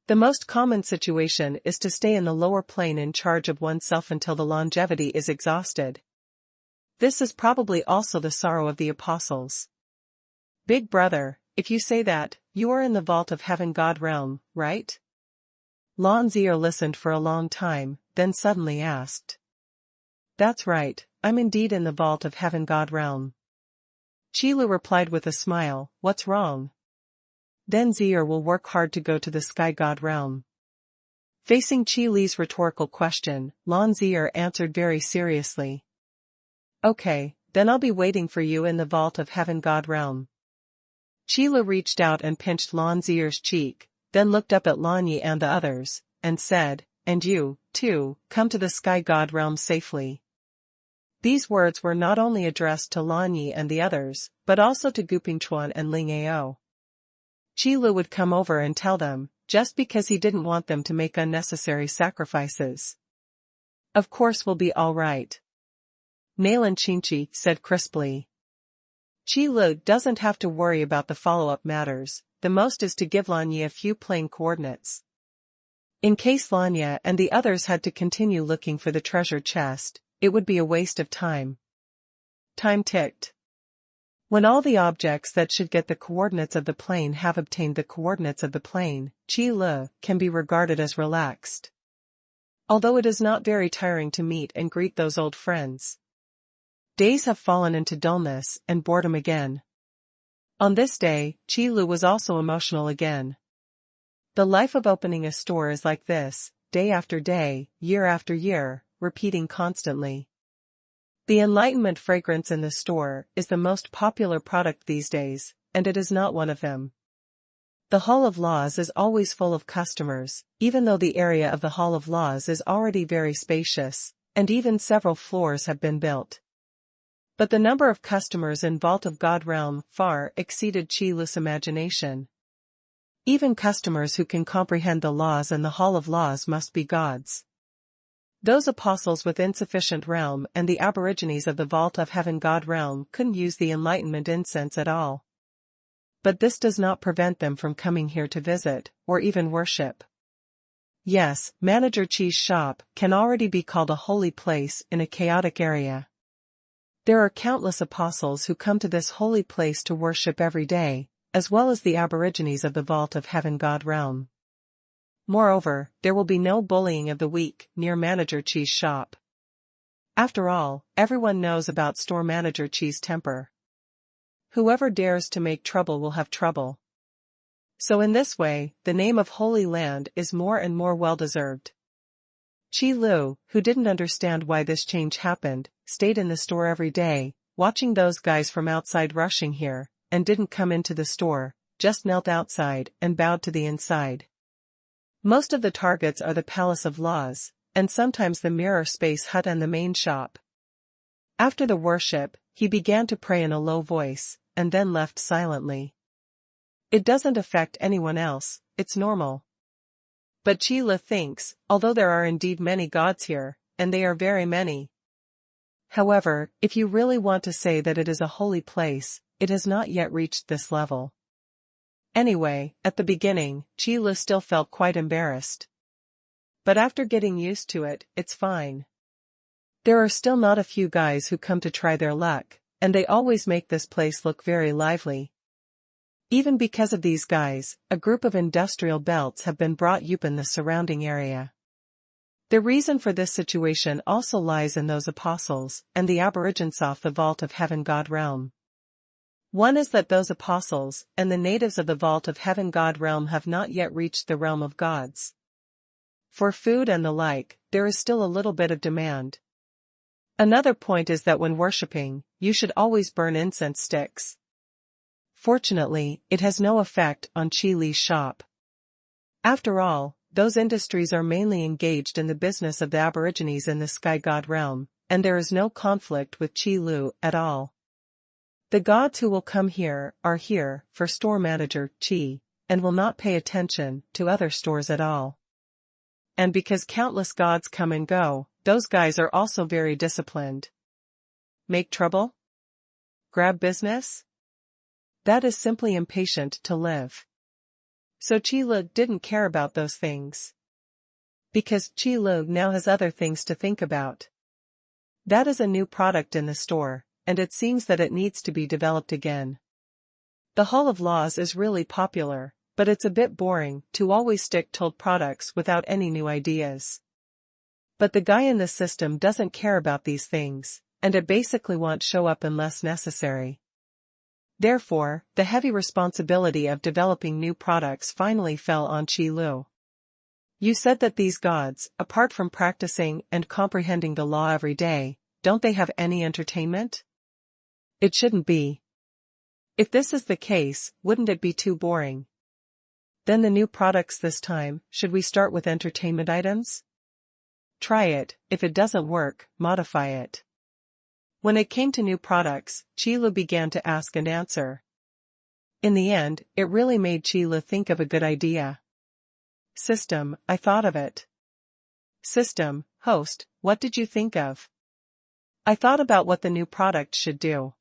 The most common situation is to stay in the lower plane in charge of oneself until the longevity is exhausted. This is probably also the sorrow of the apostles. Big Brother, if you say that, you are in the vault of Heaven God realm, right? Lan Zier listened for a long time, then suddenly asked. That's right, I'm indeed in the vault of Heaven God realm. Qi Lu replied with a smile, what's wrong? Then Zier will work hard to go to the Sky God realm. Facing Qi Li's rhetorical question, Lan Zier answered very seriously. Okay, then I'll be waiting for you in the vault of Heaven God realm. Qi Lu reached out and pinched Lan Zier's cheek, then looked up at Lan Yi and the others, and said, and you, too, come to the Sky God realm safely. These words were not only addressed to Lan Yi and the others, but also to Gupingchuan and Ling Ao. Qi Lu would come over and tell them, just because he didn't want them to make unnecessary sacrifices. Of course we'll be all right. Nalan Qingqi said crisply. Qi Lu doesn't have to worry about the follow-up matters, the most is to give Lan Yi a few plain coordinates. In case Lan Yi and the others had to continue looking for the treasure chest, it would be a waste of time. Time ticked. When all the objects that should get the coordinates of the plane have obtained the coordinates of the plane, Qi Lu can be regarded as relaxed. Although it is not very tiring to meet and greet those old friends. Days have fallen into dullness and boredom again. On this day, Qi Lu was also emotional again. The life of opening a store is like this, day after day, year after year, repeating constantly. The enlightenment fragrance in the store is the most popular product these days, and it is not one of them. The Hall of Laws is always full of customers, even though the area of the Hall of Laws is already very spacious, and even several floors have been built. But the number of customers in Vault of God realm far exceeded Qi Lu's imagination. Even customers who can comprehend the laws and the Hall of Laws must be gods. Those apostles with insufficient realm and the aborigines of the Vault of Heaven God realm couldn't use the enlightenment incense at all. But this does not prevent them from coming here to visit, or even worship. Yes, Manager Qi's shop can already be called a holy place in a chaotic area. There are countless apostles who come to this holy place to worship every day, as well as the aborigines of the Vault of Heaven God realm. Moreover, there will be no bullying of the weak near Manager Qi's shop. After all, everyone knows about Store Manager Qi's temper. Whoever dares to make trouble will have trouble. So in this way, the name of Holy Land is more and more well-deserved. Qi Lu, who didn't understand why this change happened, stayed in the store every day, watching those guys from outside rushing here, and didn't come into the store, just knelt outside and bowed to the inside. Most of the targets are the Palace of Laws, and sometimes the Mirror Space Hut and the main shop. After the worship, he began to pray in a low voice, and then left silently. It doesn't affect anyone else, it's normal. But Qi Lu thinks, although there are indeed many gods here, and they are very many. However, if you really want to say that it is a holy place, it has not yet reached this level. Anyway, at the beginning, Qi Lu still felt quite embarrassed. But after getting used to it, it's fine. There are still not a few guys who come to try their luck, and they always make this place look very lively. Even because of these guys, a group of industrial belts have been brought up in the surrounding area. The reason for this situation also lies in those apostles and the aborigines of the Vault of Heaven God realm. One is that those apostles and the natives of the Vault of Heaven God realm have not yet reached the realm of gods. For food and the like, there is still a little bit of demand. Another point is that when worshipping, you should always burn incense sticks. Fortunately, it has no effect on Qi Lu's shop. After all, those industries are mainly engaged in the business of the aborigines in the Sky God realm, and there is no conflict with Qi Lu at all. The gods who will come here are here for store manager Qi, and will not pay attention to other stores at all. And because countless gods come and go, those guys are also very disciplined. Make trouble? Grab business? That is simply impatient to live. So Qi Lu didn't care about those things. Because Qi Lu now has other things to think about. That is a new product in the store, and it seems that it needs to be developed again. The Hall of Laws is really popular, but it's a bit boring to always stick to old products without any new ideas. But the guy in the system doesn't care about these things, and it basically won't show up unless necessary. Therefore, the heavy responsibility of developing new products finally fell on Qi Lu. You said that these gods, apart from practicing and comprehending the law every day, don't they have any entertainment? It shouldn't be. If this is the case, wouldn't it be too boring? Then the new products this time, should we start with entertainment items? Try it, if it doesn't work, modify it. When it came to new products, Qi Lu began to ask and answer. In the end, it really made Qi Lu think of a good idea. System, I thought of it. System, host, what did you think of? I thought about what the new product should do.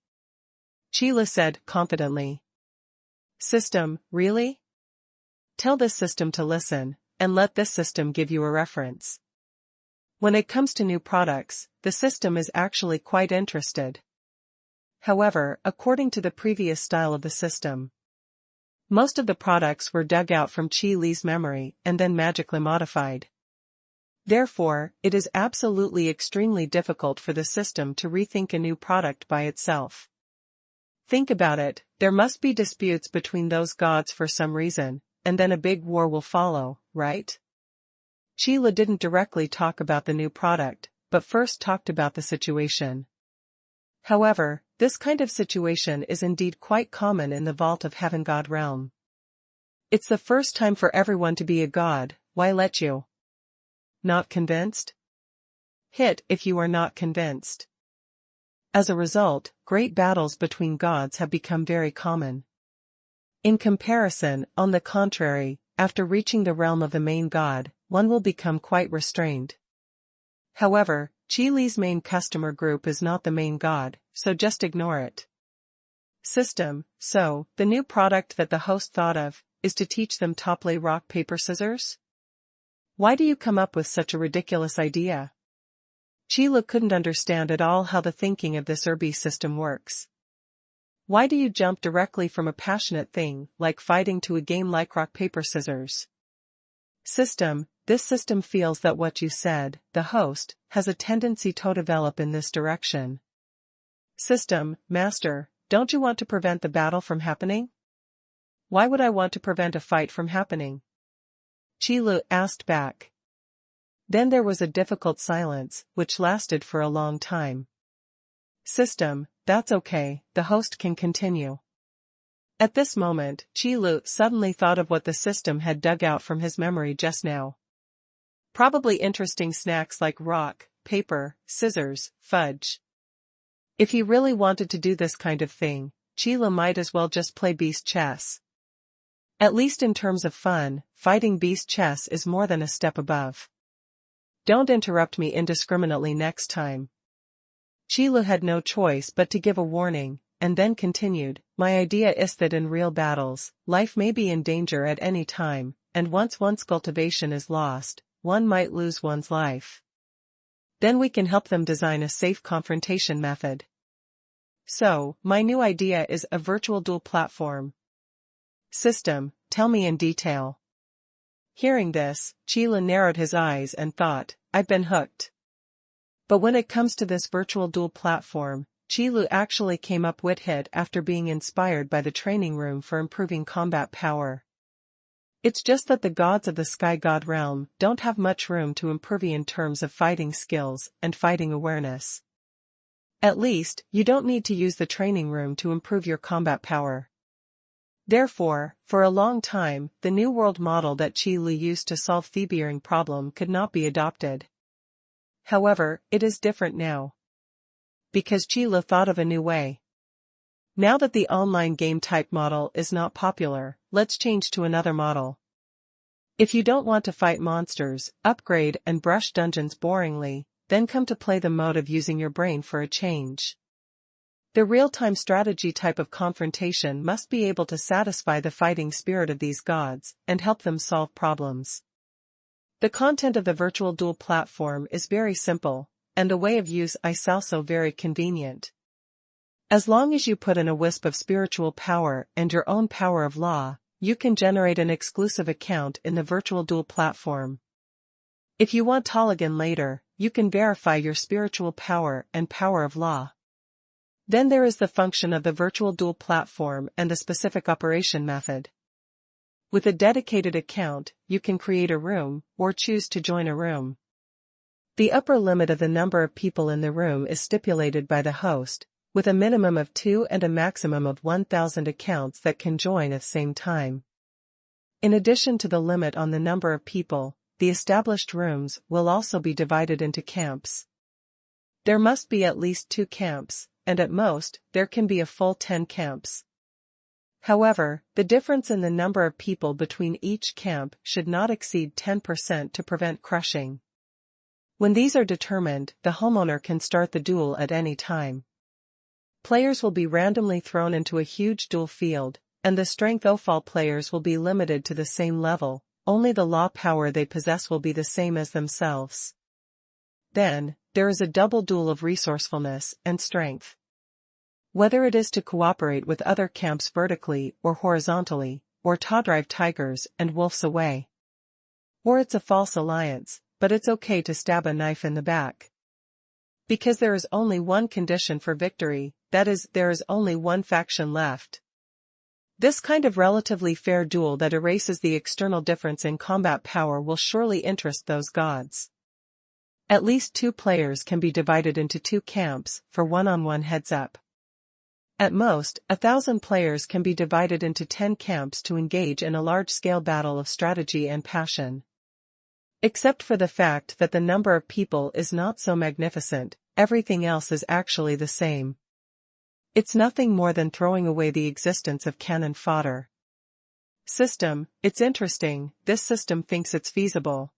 Qi Lu said confidently. System, really? Tell this system to listen, and let this system give you a reference. When it comes to new products, the system is actually quite interested. However, according to the previous style of the system, most of the products were dug out from Qi Li's memory and then magically modified. Therefore, it is absolutely extremely difficult for the system to rethink a new product by itself. Think about it, there must be disputes between those gods for some reason, and then a big war will follow, right? Qi Li didn't directly talk about the new product, but first talked about the situation. However, this kind of situation is indeed quite common in the Vault of Heaven God realm. It's the first time for everyone to be a god, why let you? Not convinced? Hit if you are not convinced. As a result, great battles between gods have become very common. In comparison, on the contrary, after reaching the realm of the main god, one will become quite restrained. However, Qi Li's main customer group is not the main god, so just ignore it. System, so, the new product that the host thought of, is to teach them top lay rock paper scissors? Why do you come up with such a ridiculous idea? Qi Li couldn't understand at all how the thinking of this Erbi system works. Why do you jump directly from a passionate thing, like fighting, to a game like rock paper scissors? System, this system feels that what you said, the host, has a tendency to develop in this direction. System, Master, don't you want to prevent the battle from happening? Why would I want to prevent a fight from happening? Qi Li asked back. Then there was a difficult silence, which lasted for a long time. System, that's okay, the host can continue. At this moment, Qi Li suddenly thought of what the system had dug out from his memory just now. Probably interesting snacks like rock, paper, scissors, fudge. If he really wanted to do this kind of thing, Qi Li might as well just play beast chess. At least in terms of fun, fighting beast chess is more than a step above. Don't interrupt me indiscriminately next time. Qi Li had no choice but to give a warning, and then continued, my idea is that in real battles, life may be in danger at any time, and once one's cultivation is lost, one might lose one's life. Then we can help them design a safe confrontation method. So, my new idea is a virtual duel platform. System, tell me in detail. Hearing this, Qi Li narrowed his eyes and thought, I've been hooked. But when it comes to this virtual duel platform, Qi Li actually came up with it after being inspired by the training room for improving combat power. It's just that the gods of the Sky God realm don't have much room to improve in terms of fighting skills and fighting awareness. At least, you don't need to use the training room to improve your combat power. Therefore, for a long time, the New World model that Qi Li used to solve the bearing problem could not be adopted. However, it is different now. Because Qi Li thought of a new way. Now that the online game type model is not popular, let's change to another model. If you don't want to fight monsters, upgrade and brush dungeons boringly, then come to play the mode of using your brain for a change. The real-time strategy type of confrontation must be able to satisfy the fighting spirit of these gods, and help them solve problems. The content of the virtual duel platform is very simple, and the way of use is also very convenient. As long as you put in a wisp of spiritual power and your own power of law, you can generate an exclusive account in the virtual duel platform. If you want Toligan later, you can verify your spiritual power and power of law. Then there is the function of the virtual duel platform and the specific operation method. With a dedicated account, you can create a room, or choose to join a room. The upper limit of the number of people in the room is stipulated by the host, with a minimum of 2 and a maximum of 1,000 accounts that can join at the same time. In addition to the limit on the number of people, the established rooms will also be divided into camps. There must be at least 2 camps, and at most, there can be a full 10 camps. However, the difference in the number of people between each camp should not exceed 10% to prevent crushing. When these are determined, the homeowner can start the duel at any time. Players will be randomly thrown into a huge duel field, and the strength of all players will be limited to the same level, only the law power they possess will be the same as themselves. Then, there is a double duel of resourcefulness and strength. Whether it is to cooperate with other camps vertically or horizontally, or to drive tigers and wolves away. Or it's a false alliance, but it's okay to stab a knife in the back. Because there is only one condition for victory, that is, there is only one faction left. This kind of relatively fair duel that erases the external difference in combat power will surely interest those gods. At least 2 players can be divided into 2 camps for one-on-one heads-up. At most, 1,000 players can be divided into 10 camps to engage in a large-scale battle of strategy and passion. Except for the fact that the number of people is not so magnificent, everything else is actually the same. It's nothing more than throwing away the existence of cannon fodder. System, it's interesting, this system thinks it's feasible.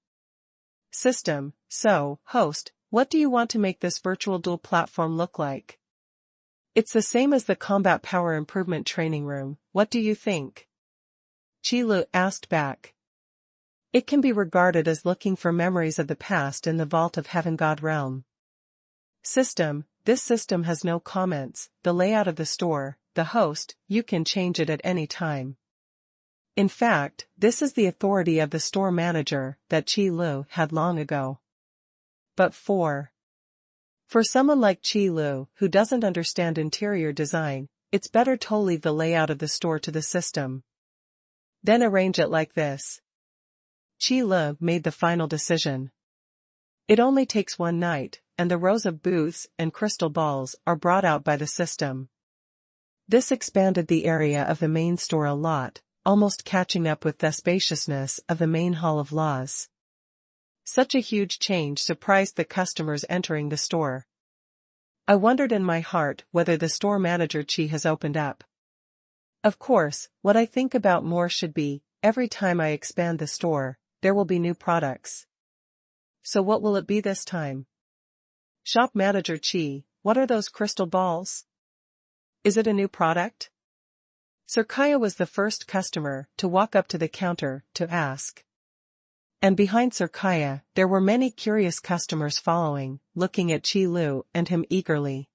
System, so, host, what do you want to make this virtual duel platform look like? It's the same as the combat power improvement training room, what do you think? Qilu asked back. It can be regarded as looking for memories of the past in the vault of Heaven God realm. System, this system has no comments, the layout of the store, the host, you can change it at any time. In fact, this is the authority of the store manager that Qilu had long ago. But for someone like Qilu who doesn't understand interior design, it's better to leave the layout of the store to the system. Then arrange it like this. Qilu made the final decision. It only takes one night, and the rows of booths and crystal balls are brought out by the system. This expanded the area of the main store a lot, almost catching up with the spaciousness of the main hall of laws. Such a huge change surprised the customers entering the store. I wondered in my heart whether the store manager Qi has opened up. Of course, what I think about more should be, every time I expand the store, there will be new products. So what will it be this time? Shop manager Qi, what are those crystal balls? Is it a new product? Sirkaya was the first customer to walk up to the counter to ask. And behind Sirkaya, there were many curious customers following, looking at Qilu and him eagerly.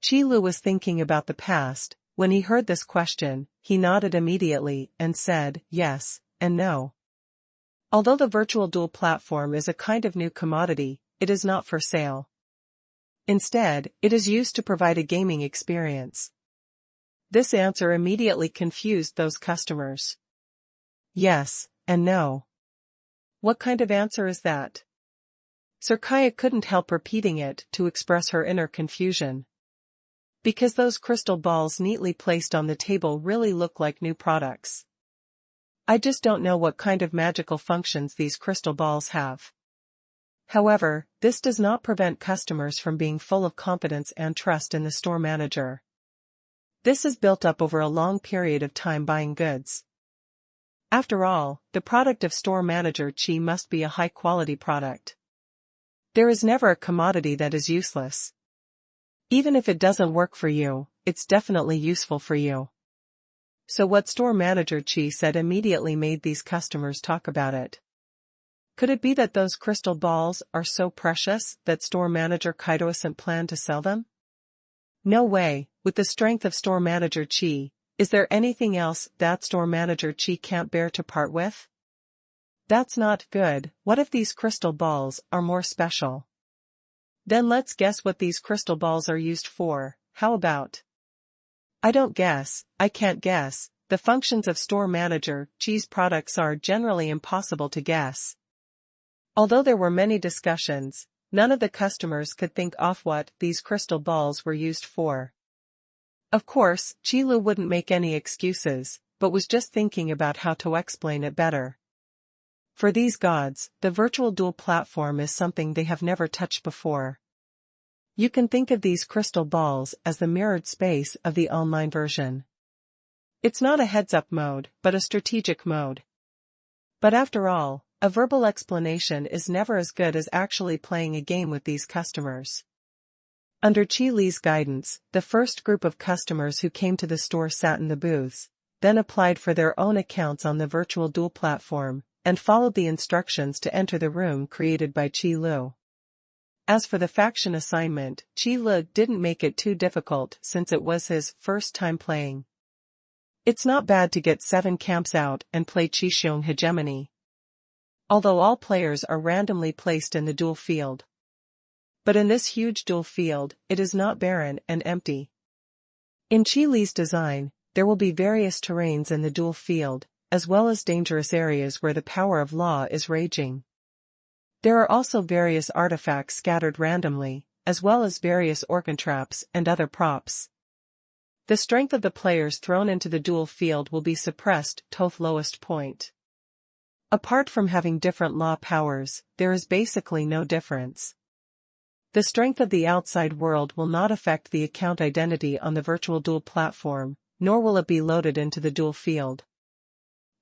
Qilu was thinking about the past. When he heard this question, he nodded immediately and said, yes, and no. Although the virtual duel platform is a kind of new commodity, it is not for sale. Instead, it is used to provide a gaming experience. This answer immediately confused those customers. Yes, and no. What kind of answer is that? Sirkaya couldn't help repeating it to express her inner confusion. Because those crystal balls neatly placed on the table really look like new products. I just don't know what kind of magical functions these crystal balls have. However, this does not prevent customers from being full of confidence and trust in the store manager. This is built up over a long period of time buying goods. After all, the product of store manager Qi must be a high-quality product. There is never a commodity that is useless. Even if it doesn't work for you, it's definitely useful for you. So what store manager Qi said immediately made these customers talk about it. Could it be that those crystal balls are so precious that store manager Kaido isn't planned to sell them? No way, with the strength of store manager Qi, is there anything else that store manager Qi can't bear to part with? That's not good. What if these crystal balls are more special? Then let's guess what these crystal balls are used for, how about? I don't guess, I can't guess. The functions of store manager Qi's products are generally impossible to guess. Although there were many discussions, none of the customers could think of what these crystal balls were used for. Of course, Qilu wouldn't make any excuses, but was just thinking about how to explain it better. For these gods, the virtual duel platform is something they have never touched before. You can think of these crystal balls as the mirrored space of the online version. It's not a heads-up mode, but a strategic mode. But after all, a verbal explanation is never as good as actually playing a game with these customers. Under Qi Li's guidance, the first group of customers who came to the store sat in the booths, then applied for their own accounts on the virtual duel platform, and followed the instructions to enter the room created by Qi Lu. As for the faction assignment, Qi Lu didn't make it too difficult since it was his first time playing. It's not bad to get 7 camps out and play Qi hegemony. Although all players are randomly placed in the duel field. But in this huge duel field, it is not barren and empty. In Qi Li's design, there will be various terrains in the duel field, as well as dangerous areas where the power of law is raging. There are also various artifacts scattered randomly, as well as various organ traps and other props. The strength of the players thrown into the duel field will be suppressed to the lowest point. Apart from having different law powers, there is basically no difference. The strength of the outside world will not affect the account identity on the virtual duel platform, nor will it be loaded into the duel field.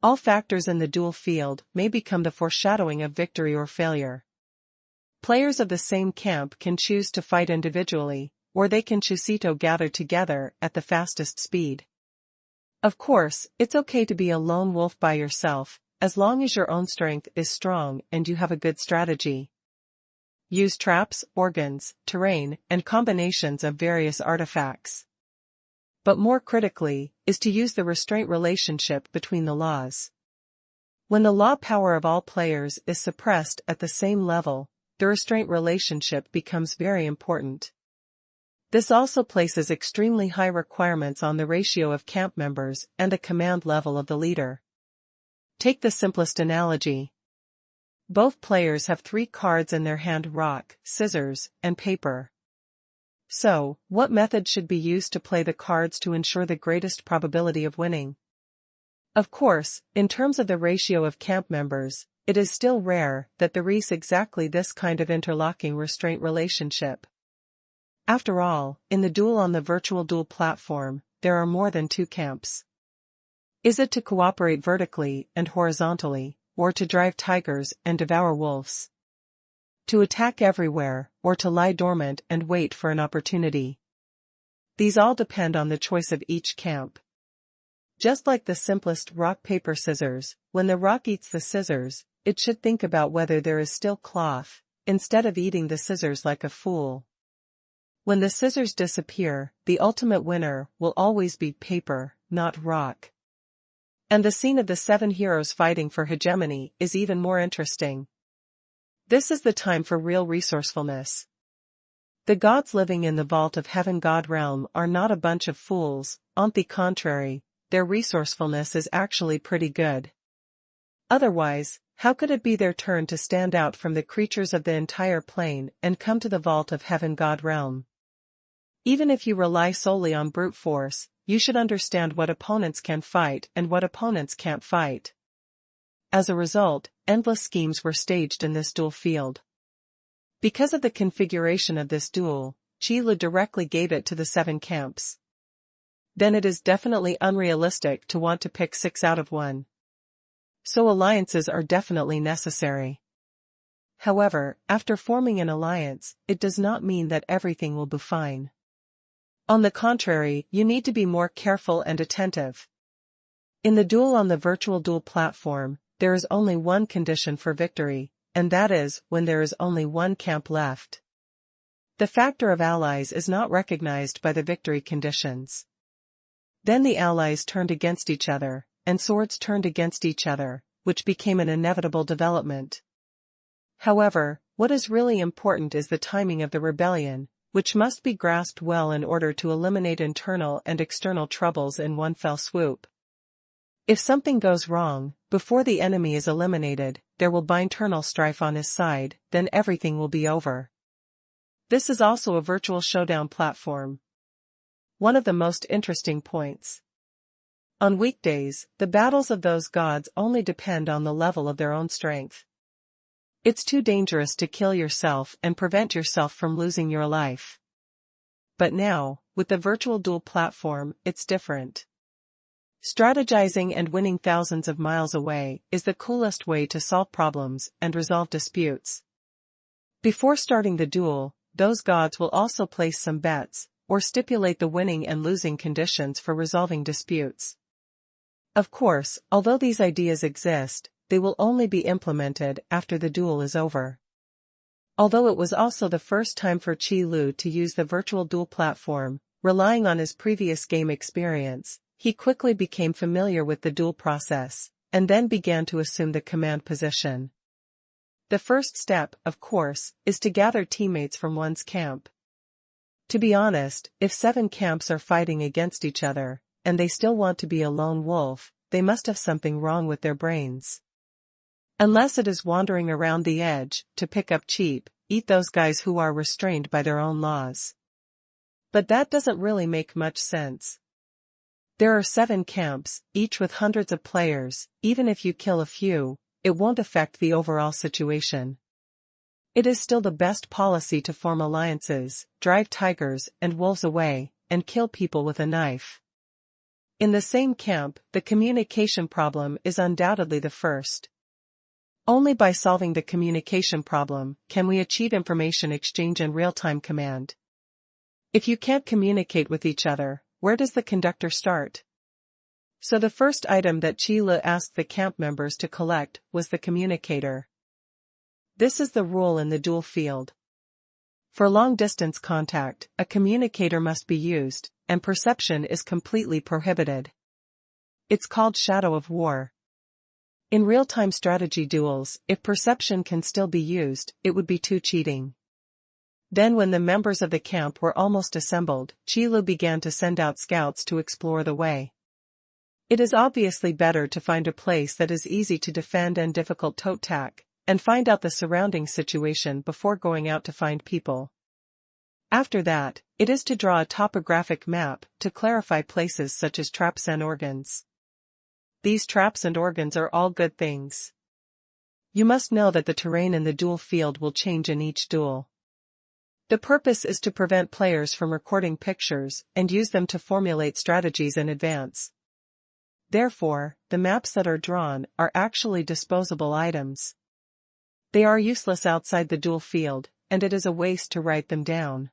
All factors in the duel field may become the foreshadowing of victory or failure. Players of the same camp can choose to fight individually, or they can chusito gather together at the fastest speed. Of course, it's okay to be a lone wolf by yourself, as long as your own strength is strong and you have a good strategy. Use traps, organs, terrain, and combinations of various artifacts. But more critically, is to use the restraint relationship between the laws. When the law power of all players is suppressed at the same level, the restraint relationship becomes very important. This also places extremely high requirements on the ratio of camp members and the command level of the leader. Take the simplest analogy. Both players have 3 cards in their hand: rock, scissors, and paper. So, what method should be used to play the cards to ensure the greatest probability of winning? Of course, in terms of the ratio of camp members, it is still rare that there is exactly this kind of interlocking restraint relationship. After all, in the duel on the virtual duel platform, there are more than 2 camps. Is it to cooperate vertically and horizontally, or to drive tigers and devour wolves? To attack everywhere, or to lie dormant and wait for an opportunity? These all depend on the choice of each camp. Just like the simplest rock-paper-scissors, when the rock eats the scissors, it should think about whether there is still cloth, instead of eating the scissors like a fool. When the scissors disappear, the ultimate winner will always be paper, not rock. And the scene of the 7 heroes fighting for hegemony is even more interesting. This is the time for real resourcefulness. The gods living in the vault of Heaven God realm are not a bunch of fools, on the contrary, their resourcefulness is actually pretty good. Otherwise, how could it be their turn to stand out from the creatures of the entire plane and come to the vault of Heaven God realm? Even if you rely solely on brute force, you should understand what opponents can fight and what opponents can't fight. As a result, endless schemes were staged in this duel field. Because of the configuration of this duel, Qi Lu directly gave it to the 7 camps. Then it is definitely unrealistic to want to pick 6 out of 1. So alliances are definitely necessary. However, after forming an alliance, it does not mean that everything will be fine. On the contrary, you need to be more careful and attentive. In the duel on the virtual duel platform, there is only one condition for victory, and that is when there is only one camp left. The factor of allies is not recognized by the victory conditions. Then the allies turned against each other, and swords turned against each other, which became an inevitable development. However, what is really important is the timing of the rebellion, which must be grasped well in order to eliminate internal and external troubles in one fell swoop. If something goes wrong, before the enemy is eliminated, there will be internal strife on his side, then everything will be over. This is also a virtual showdown platform. One of the most interesting points. On weekdays, the battles of those gods only depend on the level of their own strength. It's too dangerous to kill yourself and prevent yourself from losing your life. But now, with the virtual duel platform, it's different. Strategizing and winning thousands of miles away is the coolest way to solve problems and resolve disputes. Before starting the duel, those gods will also place some bets, or stipulate the winning and losing conditions for resolving disputes. Of course, although these ideas exist, they will only be implemented after the duel is over. Although it was also the first time for Qi Lu to use the virtual duel platform, relying on his previous game experience, he quickly became familiar with the duel process, and then began to assume the command position. The first step, of course, is to gather teammates from one's camp. To be honest, if 7 camps are fighting against each other, and they still want to be a lone wolf, they must have something wrong with their brains. Unless it is wandering around the edge, to pick up cheap, eat those guys who are restrained by their own laws. But that doesn't really make much sense. There are 7 camps, each with hundreds of players. Even if you kill a few, it won't affect the overall situation. It is still the best policy to form alliances, drive tigers and wolves away, and kill people with a knife. In the same camp, the communication problem is undoubtedly the first. Only by solving the communication problem can we achieve information exchange and real-time command. If you can't communicate with each other, where does the conductor start? So the first item that Qi Lu asked the camp members to collect was the communicator. This is the rule in the duel field. For long-distance contact, a communicator must be used, and perception is completely prohibited. It's called shadow of war. In real-time strategy duels, if perception can still be used, it would be too cheating. Then when the members of the camp were almost assembled, Qi Lu began to send out scouts to explore the way. It is obviously better to find a place that is easy to defend and difficult to attack, and find out the surrounding situation before going out to find people. After that, it is to draw a topographic map to clarify places such as traps and organs. These traps and organs are all good things. You must know that the terrain in the duel field will change in each duel. The purpose is to prevent players from recording pictures and use them to formulate strategies in advance. Therefore, the maps that are drawn are actually disposable items. They are useless outside the duel field, and it is a waste to write them down.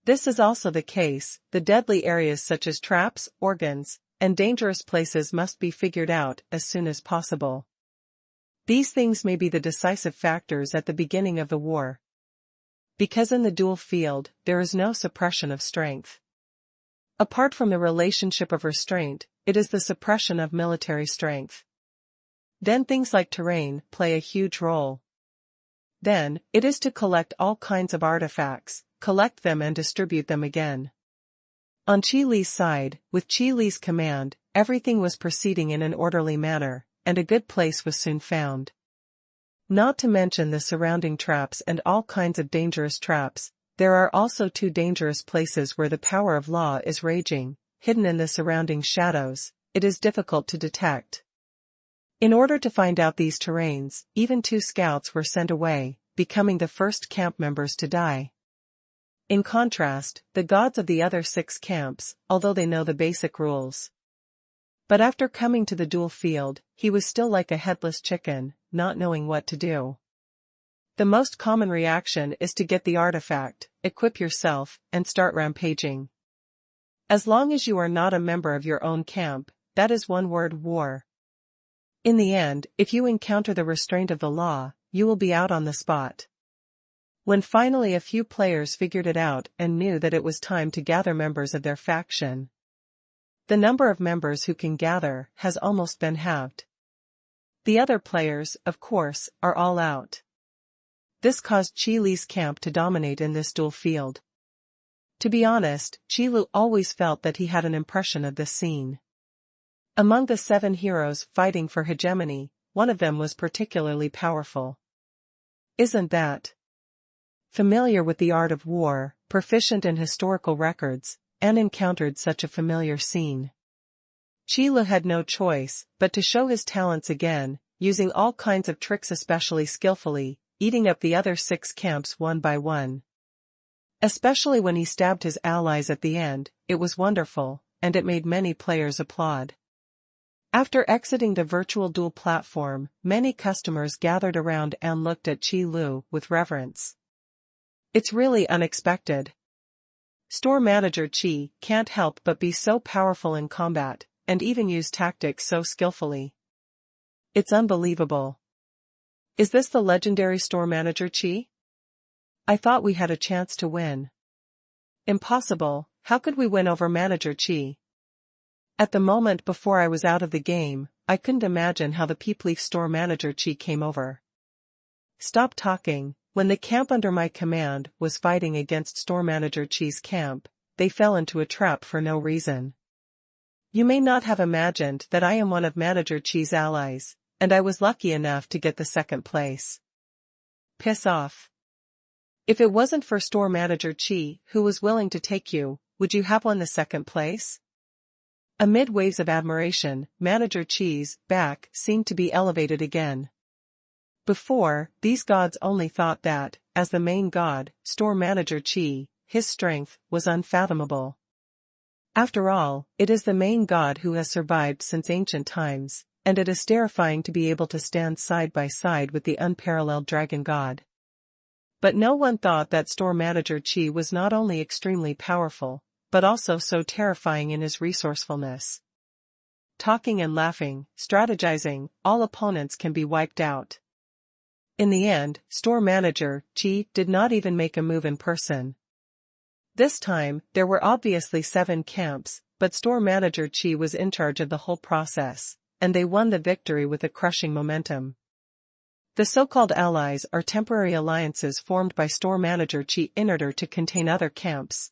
This is also the case. The deadly areas such as traps, organs, and dangerous places must be figured out as soon as possible. These things may be the decisive factors at the beginning of the war. Because in the duel field, there is no suppression of strength. Apart from the relationship of restraint, it is the suppression of military strength. Then things like terrain play a huge role. Then, it is to collect all kinds of artifacts, collect them and distribute them again. On Qi Li's side, with Qi Li's command, everything was proceeding in an orderly manner, and a good place was soon found. Not to mention the surrounding traps and all kinds of dangerous traps, there are also 2 dangerous places where the power of law is raging, hidden in the surrounding shadows. It is difficult to detect. In order to find out these terrains, even 2 scouts were sent away, becoming the first camp members to die. In contrast, the gods of the other 6 camps, although they know the basic rules. But after coming to the duel field, he was still like a headless chicken, not knowing what to do. The most common reaction is to get the artifact, equip yourself, and start rampaging. As long as you are not a member of your own camp, that is one word: war. In the end, if you encounter the restraint of the law, you will be out on the spot. When finally a few players figured it out and knew that it was time to gather members of their faction, the number of members who can gather has almost been halved. The other players, of course, are all out. This caused Qi Li's camp to dominate in this duel field. To be honest, Qi Lu always felt that he had an impression of this scene. Among the 7 heroes fighting for hegemony, one of them was particularly powerful. Isn't that? Familiar with the art of war, proficient in historical records, and encountered such a familiar scene. Qi Lu had no choice but to show his talents again, using all kinds of tricks especially skillfully, eating up the other 6 camps one by one. Especially when he stabbed his allies at the end, it was wonderful, and it made many players applaud. After exiting the virtual duel platform, many customers gathered around and looked at Qi Lu with reverence. It's really unexpected. Store manager Qi can't help but be so powerful in combat, and even use tactics so skillfully. It's unbelievable. Is this the legendary store manager Qi? I thought we had a chance to win. Impossible, how could we win over Manager Qi? At the moment before I was out of the game, I couldn't imagine how the Peep Leaf store manager Qi came over. Stop talking. When the camp under my command was fighting against store manager Qi's camp, they fell into a trap for no reason. You may not have imagined that I am one of Manager Qi's allies, and I was lucky enough to get the second place. Piss off. If it wasn't for store manager Qi, who was willing to take you, would you have won the second place? Amid waves of admiration, Manager Qi's back seemed to be elevated again. Before, these gods only thought that, as the main god, store manager Qi, his strength was unfathomable. After all, it is the main god who has survived since ancient times, and it is terrifying to be able to stand side by side with the unparalleled dragon god. But no one thought that store manager Qi was not only extremely powerful, but also so terrifying in his resourcefulness. Talking and laughing, strategizing, all opponents can be wiped out. In the end, store manager Qi did not even make a move in person. This time, there were obviously 7 camps, but store manager Qi was in charge of the whole process, and they won the victory with a crushing momentum. The so-called allies are temporary alliances formed by store manager Qi in order to contain other camps.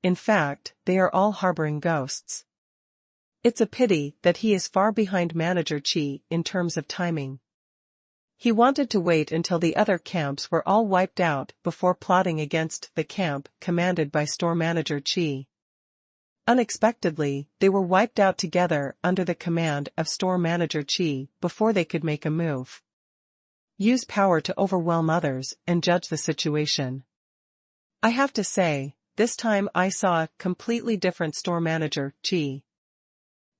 In fact, they are all harboring ghosts. It's a pity that he is far behind Manager Qi in terms of timing. He wanted to wait until the other camps were all wiped out before plotting against the camp commanded by store manager Qi. Unexpectedly, they were wiped out together under the command of store manager Qi before they could make a move. Use power to overwhelm others and judge the situation. I have to say, this time I saw a completely different store manager Qi.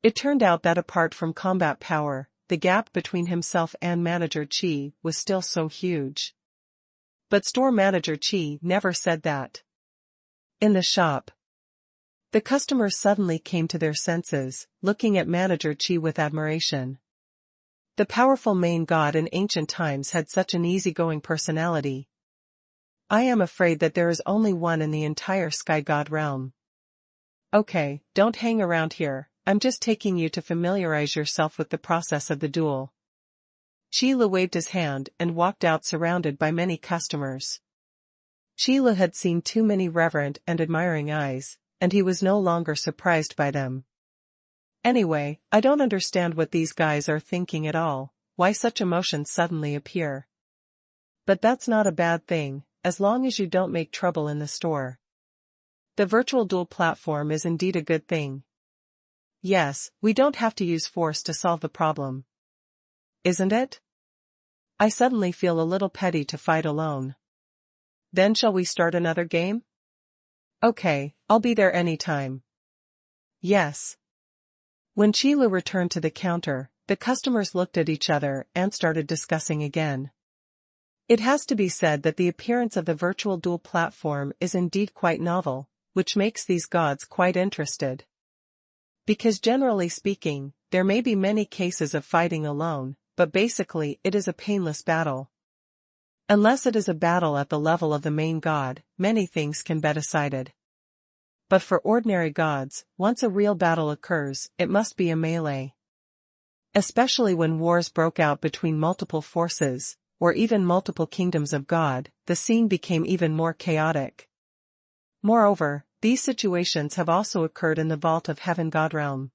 It turned out that apart from combat power, the gap between himself and manager Qi was still so huge. But store manager Qi never said that. In the shop, the customers suddenly came to their senses, looking at manager Qi with admiration. The powerful main god in ancient times had such an easygoing personality. I am afraid that there is only one in the entire Sky God realm. Okay, don't hang around here, I'm just taking you to familiarize yourself with the process of the duel. Qi Lu waved his hand and walked out surrounded by many customers. Qi Lu had seen too many reverent and admiring eyes, and he was no longer surprised by them. Anyway, I don't understand what these guys are thinking at all, why such emotions suddenly appear. But that's not a bad thing, as long as you don't make trouble in the store. The virtual duel platform is indeed a good thing. Yes, we don't have to use force to solve the problem. Isn't it? I suddenly feel a little petty to fight alone. Then shall we start another game? Okay, I'll be there anytime. Yes. When Qi Lu returned to the counter, the customers looked at each other and started discussing again. It has to be said that the appearance of the virtual duel platform is indeed quite novel, which makes these gods quite interested. Because generally speaking, there may be many cases of fighting alone, but basically it is a painless battle. Unless it is a battle at the level of the main god, many things can be decided. But for ordinary gods, once a real battle occurs, it must be a melee. Especially when wars broke out between multiple forces, or even multiple kingdoms of God, the scene became even more chaotic. Moreover, these situations have also occurred in the Vault of Heaven God realm.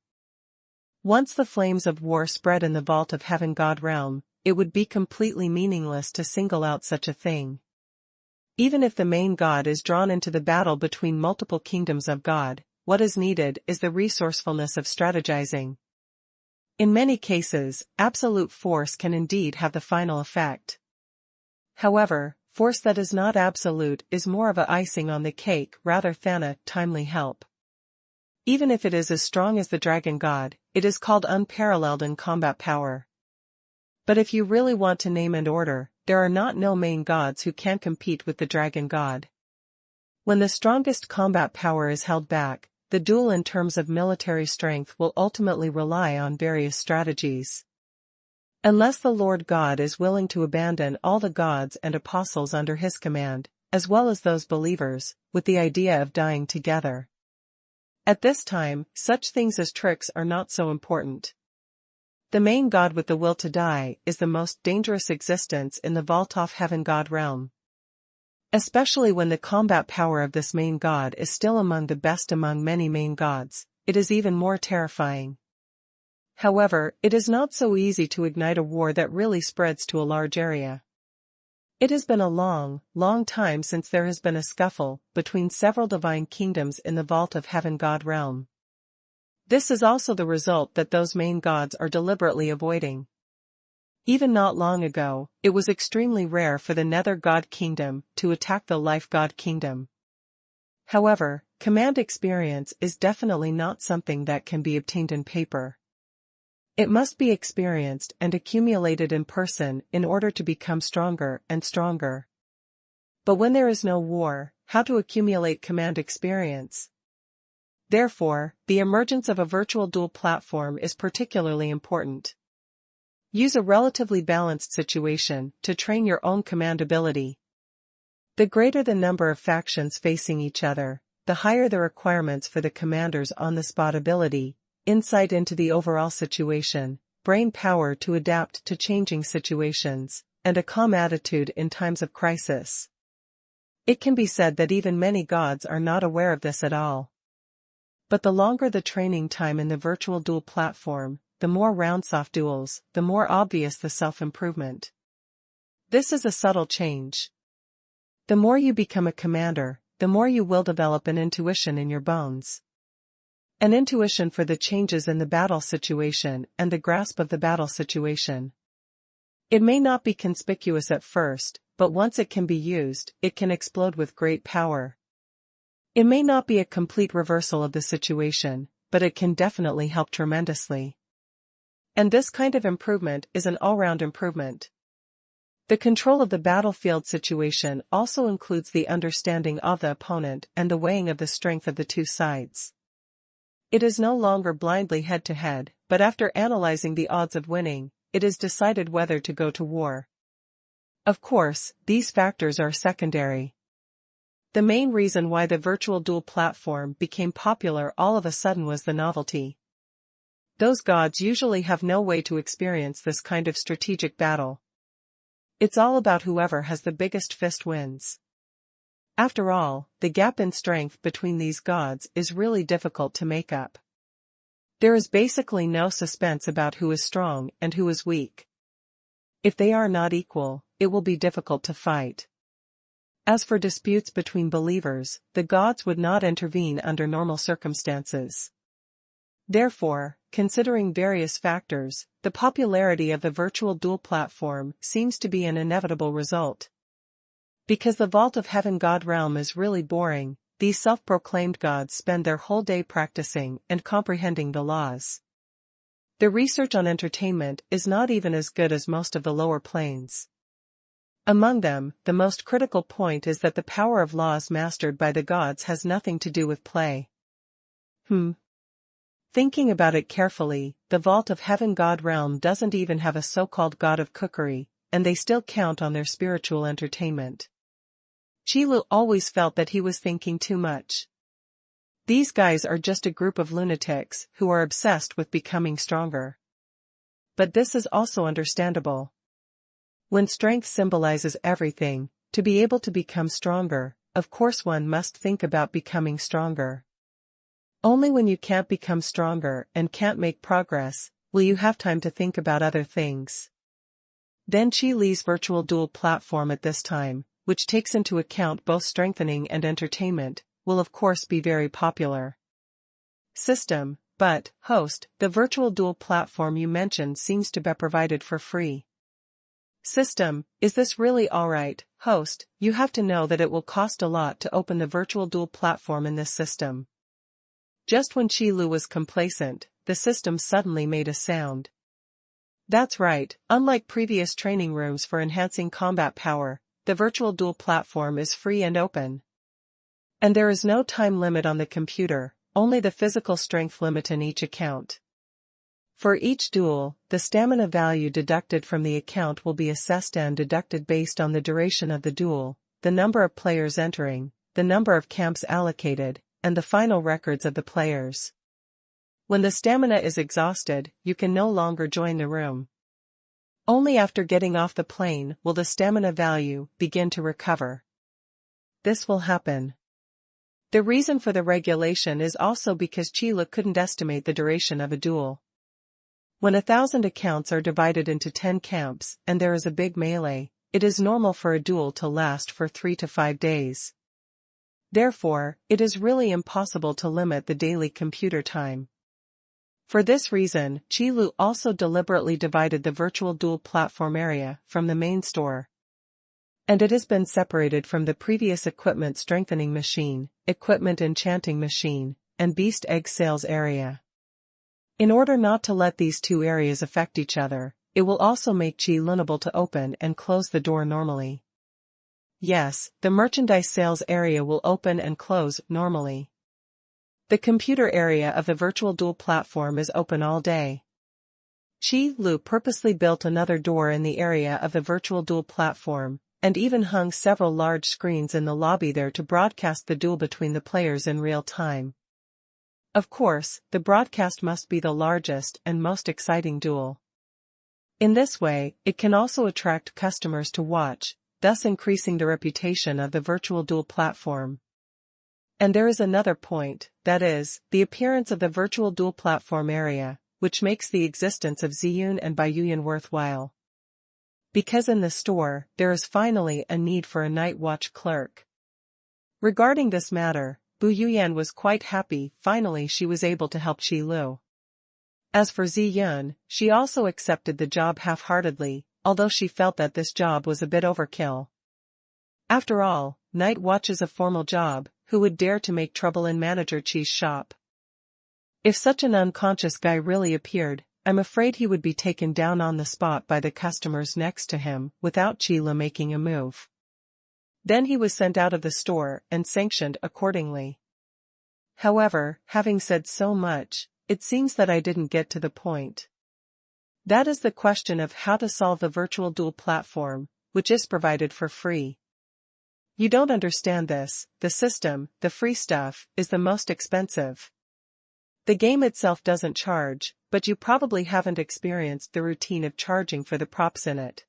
Once the flames of war spread in the Vault of Heaven God realm, it would be completely meaningless to single out such a thing. Even if the main god is drawn into the battle between multiple kingdoms of God, what is needed is the resourcefulness of strategizing. In many cases, absolute force can indeed have the final effect. However, force that is not absolute is more of a icing on the cake rather than a timely help. Even if it is as strong as the dragon god, it is called unparalleled in combat power. But if you really want to name and order, there are no main gods who can compete with the dragon god. When the strongest combat power is held back, the duel in terms of military strength will ultimately rely on various strategies. Unless the Lord God is willing to abandon all the gods and apostles under his command, as well as those believers, with the idea of dying together. At this time, such things as tricks are not so important. The main god with the will to die is the most dangerous existence in the vault-off heaven god realm. Especially when the combat power of this main god is still among the best among many main gods, it is even more terrifying. However, it is not so easy to ignite a war that really spreads to a large area. It has been a long, long time since there has been a scuffle between several divine kingdoms in the vault of heaven god realm. This is also the result that those main gods are deliberately avoiding. Even not long ago, it was extremely rare for the nether god kingdom to attack the life god kingdom. However, command experience is definitely not something that can be obtained in paper. It must be experienced and accumulated in person in order to become stronger and stronger. But when there is no war, how to accumulate command experience? Therefore, the emergence of a virtual duel platform is particularly important. Use a relatively balanced situation to train your own command ability. The greater the number of factions facing each other, the higher the requirements for the commander's on-the-spot ability, insight into the overall situation, brain power to adapt to changing situations, and a calm attitude in times of crisis. It can be said that even many gods are not aware of this at all. But the longer the training time in the virtual duel platform, the more round-soft duels, the more obvious the self-improvement. This is a subtle change. The more you become a commander, the more you will develop an intuition in your bones. An intuition for the changes in the battle situation and the grasp of the battle situation. It may not be conspicuous at first, but once it can be used, it can explode with great power. It may not be a complete reversal of the situation, but it can definitely help tremendously. And this kind of improvement is an all-round improvement. The control of the battlefield situation also includes the understanding of the opponent and the weighing of the strength of the two sides. It is no longer blindly head-to-head, but after analyzing the odds of winning, it is decided whether to go to war. Of course, these factors are secondary. The main reason why the virtual duel platform became popular all of a sudden was the novelty. Those gods usually have no way to experience this kind of strategic battle. It's all about whoever has the biggest fist wins. After all, the gap in strength between these gods is really difficult to make up. There is basically no suspense about who is strong and who is weak. If they are not equal, it will be difficult to fight. As for disputes between believers, the gods would not intervene under normal circumstances. Therefore, considering various factors, the popularity of the virtual duel platform seems to be an inevitable result. Because the vault of heaven god realm is really boring, these self-proclaimed gods spend their whole day practicing and comprehending the laws. The research on entertainment is not even as good as most of the lower planes. Among them, the most critical point is that the power of laws mastered by the gods has nothing to do with play. Thinking about it carefully, the vault of heaven god realm doesn't even have a so-called god of cookery, and they still count on their spiritual entertainment. Qilu always felt that he was thinking too much. These guys are just a group of lunatics who are obsessed with becoming stronger. But this is also understandable. When strength symbolizes everything, to be able to become stronger, of course one must think about becoming stronger. Only when you can't become stronger and can't make progress, will you have time to think about other things. Then Qi Li's virtual duel platform at this time, which takes into account both strengthening and entertainment, will of course be very popular. System, but, host, the virtual duel platform you mentioned seems to be provided for free. System, is this really alright? Host, you have to know that it will cost a lot to open the virtual duel platform in this system. Just when Qilu was complacent, the system suddenly made a sound. That's right, unlike previous training rooms for enhancing combat power, the virtual duel platform is free and open. And there is no time limit on the computer, only the physical strength limit in each account. For each duel, the stamina value deducted from the account will be assessed and deducted based on the duration of the duel, the number of players entering, the number of camps allocated, and the final records of the players. When the stamina is exhausted, you can no longer join the room. Only after getting off the plane will the stamina value begin to recover. This will happen. The reason for the regulation is also because Qile couldn't estimate the duration of a duel. When 1,000 accounts are divided into 10 camps and there is a big melee, it is normal for a duel to last for 3 to 5 days. Therefore, it is really impossible to limit the daily computer time. For this reason, Qile also deliberately divided the virtual duel platform area from the main store. And it has been separated from the previous equipment strengthening machine, equipment enchanting machine, and beast egg sales area. In order not to let these two areas affect each other, it will also make Qile unable to open and close the door normally. Yes, the merchandise sales area will open and close normally. The computer area of the virtual duel platform is open all day. Qile purposely built another door in the area of the virtual duel platform, and even hung several large screens in the lobby there to broadcast the duel between the players in real time. Of course, the broadcast must be the largest and most exciting duel. In this way, it can also attract customers to watch, thus increasing the reputation of the virtual duel platform. And there is another point, that is, the appearance of the virtual duel platform area, which makes the existence of Ziyun and Baiyuyan worthwhile. Because in the store, there is finally a need for a night watch clerk. Regarding this matter, Bu Yuyan was quite happy. Finally she was able to help Qile. As for Ziyun, she also accepted the job half-heartedly, although she felt that this job was a bit overkill. After all, night watch is a formal job. Who would dare to make trouble in Manager Qi's shop? If such an unconscious guy really appeared, I'm afraid he would be taken down on the spot by the customers next to him, without Qile making a move. Then he was sent out of the store and sanctioned accordingly. However, having said so much, it seems that I didn't get to the point. That is the question of how to solve the virtual duel platform, which is provided for free. You don't understand this, the system, the free stuff, is the most expensive. The game itself doesn't charge, but you probably haven't experienced the routine of charging for the props in it.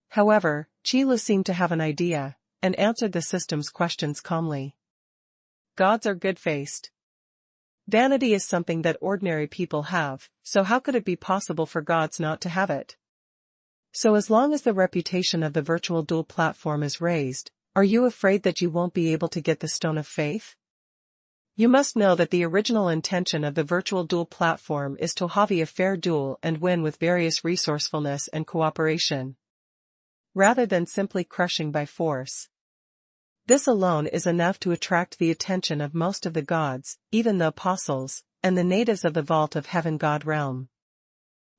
However, Qile seemed to have an idea, and answered the system's questions calmly. Gods are good-faced. Vanity is something that ordinary people have, so how could it be possible for gods not to have it? So as long as the reputation of the virtual duel platform is raised, are you afraid that you won't be able to get the Stone of Faith? You must know that the original intention of the virtual duel platform is to have a fair duel and win with various resourcefulness and cooperation, rather than simply crushing by force. This alone is enough to attract the attention of most of the gods, even the apostles, and the natives of the Vault of Heaven God realm.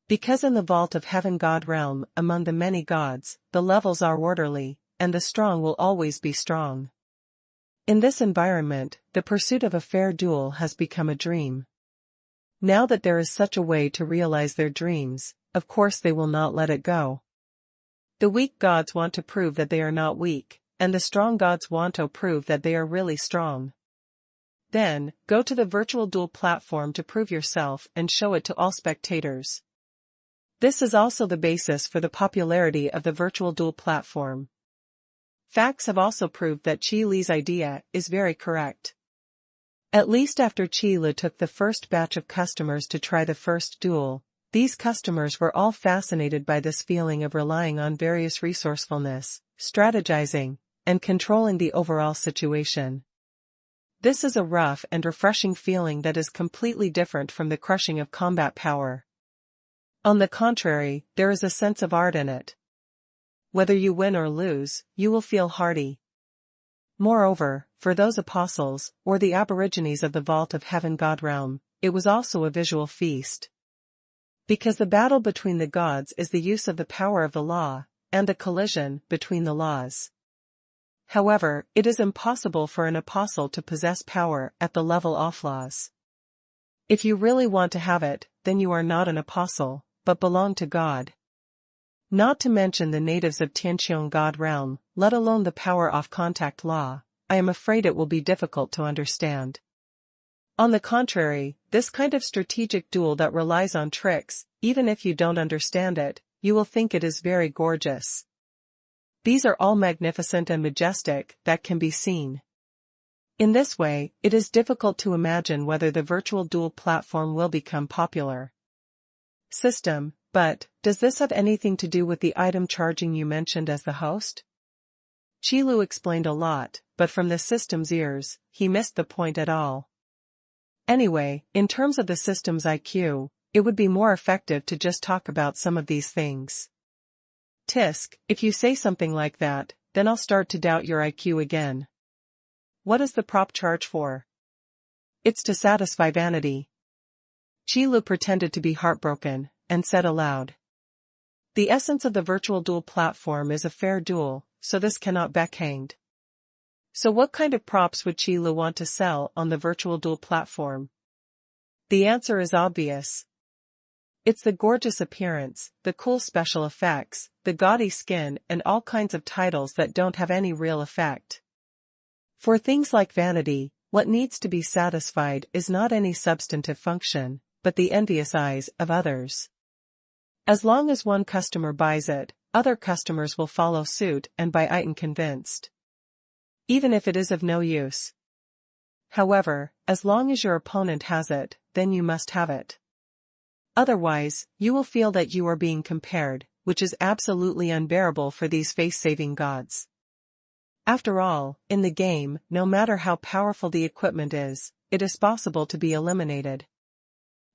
Because in the Vault of Heaven God realm, among the many gods, the levels are orderly, and the strong will always be strong. In this environment, the pursuit of a fair duel has become a dream. Now that there is such a way to realize their dreams, of course they will not let it go. The weak gods want to prove that they are not weak, and the strong gods want to prove that they are really strong. Then, go to the virtual duel platform to prove yourself and show it to all spectators. This is also the basis for the popularity of the virtual duel platform. Facts have also proved that Qile's idea is very correct. At least after Qile took the first batch of customers to try the first duel, these customers were all fascinated by this feeling of relying on various resourcefulness, strategizing, and controlling the overall situation. This is a rough and refreshing feeling that is completely different from the crushing of combat power. On the contrary, there is a sense of art in it. Whether you win or lose, you will feel hearty. Moreover, for those apostles, or the aborigines of the Vault of Heaven God realm, it was also a visual feast. Because the battle between the gods is the use of the power of the law, and the collision between the laws. However, it is impossible for an apostle to possess power at the level of laws. If you really want to have it, then you are not an apostle, but belong to God. Not to mention the natives of Tianqiong God realm, let alone the power off contact law, I am afraid it will be difficult to understand. On the contrary, this kind of strategic duel that relies on tricks, even if you don't understand it, you will think it is very gorgeous. These are all magnificent and majestic that can be seen. In this way, it is difficult to imagine whether the virtual duel platform will become popular. System, but, does this have anything to do with the item charging you mentioned as the host? Qilu explained a lot, but from the system's ears, he missed the point at all. Anyway, in terms of the system's IQ, it would be more effective to just talk about some of these things. Tisk, if you say something like that, then I'll start to doubt your IQ again. What is the prop charge for? It's to satisfy vanity. Qilu pretended to be heartbroken, and said aloud. The essence of the virtual duel platform is a fair duel, so this cannot be hanged. So what kind of props would Qilu want to sell on the virtual duel platform? The answer is obvious. It's the gorgeous appearance, the cool special effects, the gaudy skin and all kinds of titles that don't have any real effect. For things like vanity, what needs to be satisfied is not any substantive function, but the envious eyes of others. As long as one customer buys it, other customers will follow suit and buy it convinced. Even if it is of no use. However, as long as your opponent has it, then you must have it. Otherwise, you will feel that you are being compared, which is absolutely unbearable for these face-saving gods. After all, in the game, no matter how powerful the equipment is, it is possible to be eliminated.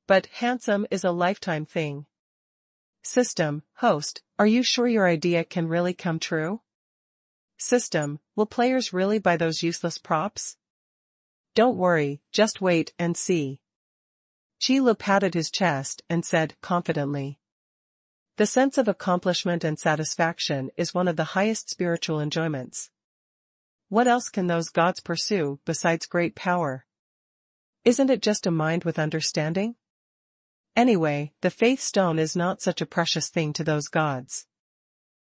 But handsome is a lifetime thing. System, host, are you sure your idea can really come true? System, will players really buy those useless props? Don't worry, just wait and see. Qilu patted his chest and said confidently. The sense of accomplishment and satisfaction is one of the highest spiritual enjoyments. What else can those gods pursue besides great power? Isn't it just a mind with understanding? Anyway, the faith stone is not such a precious thing to those gods.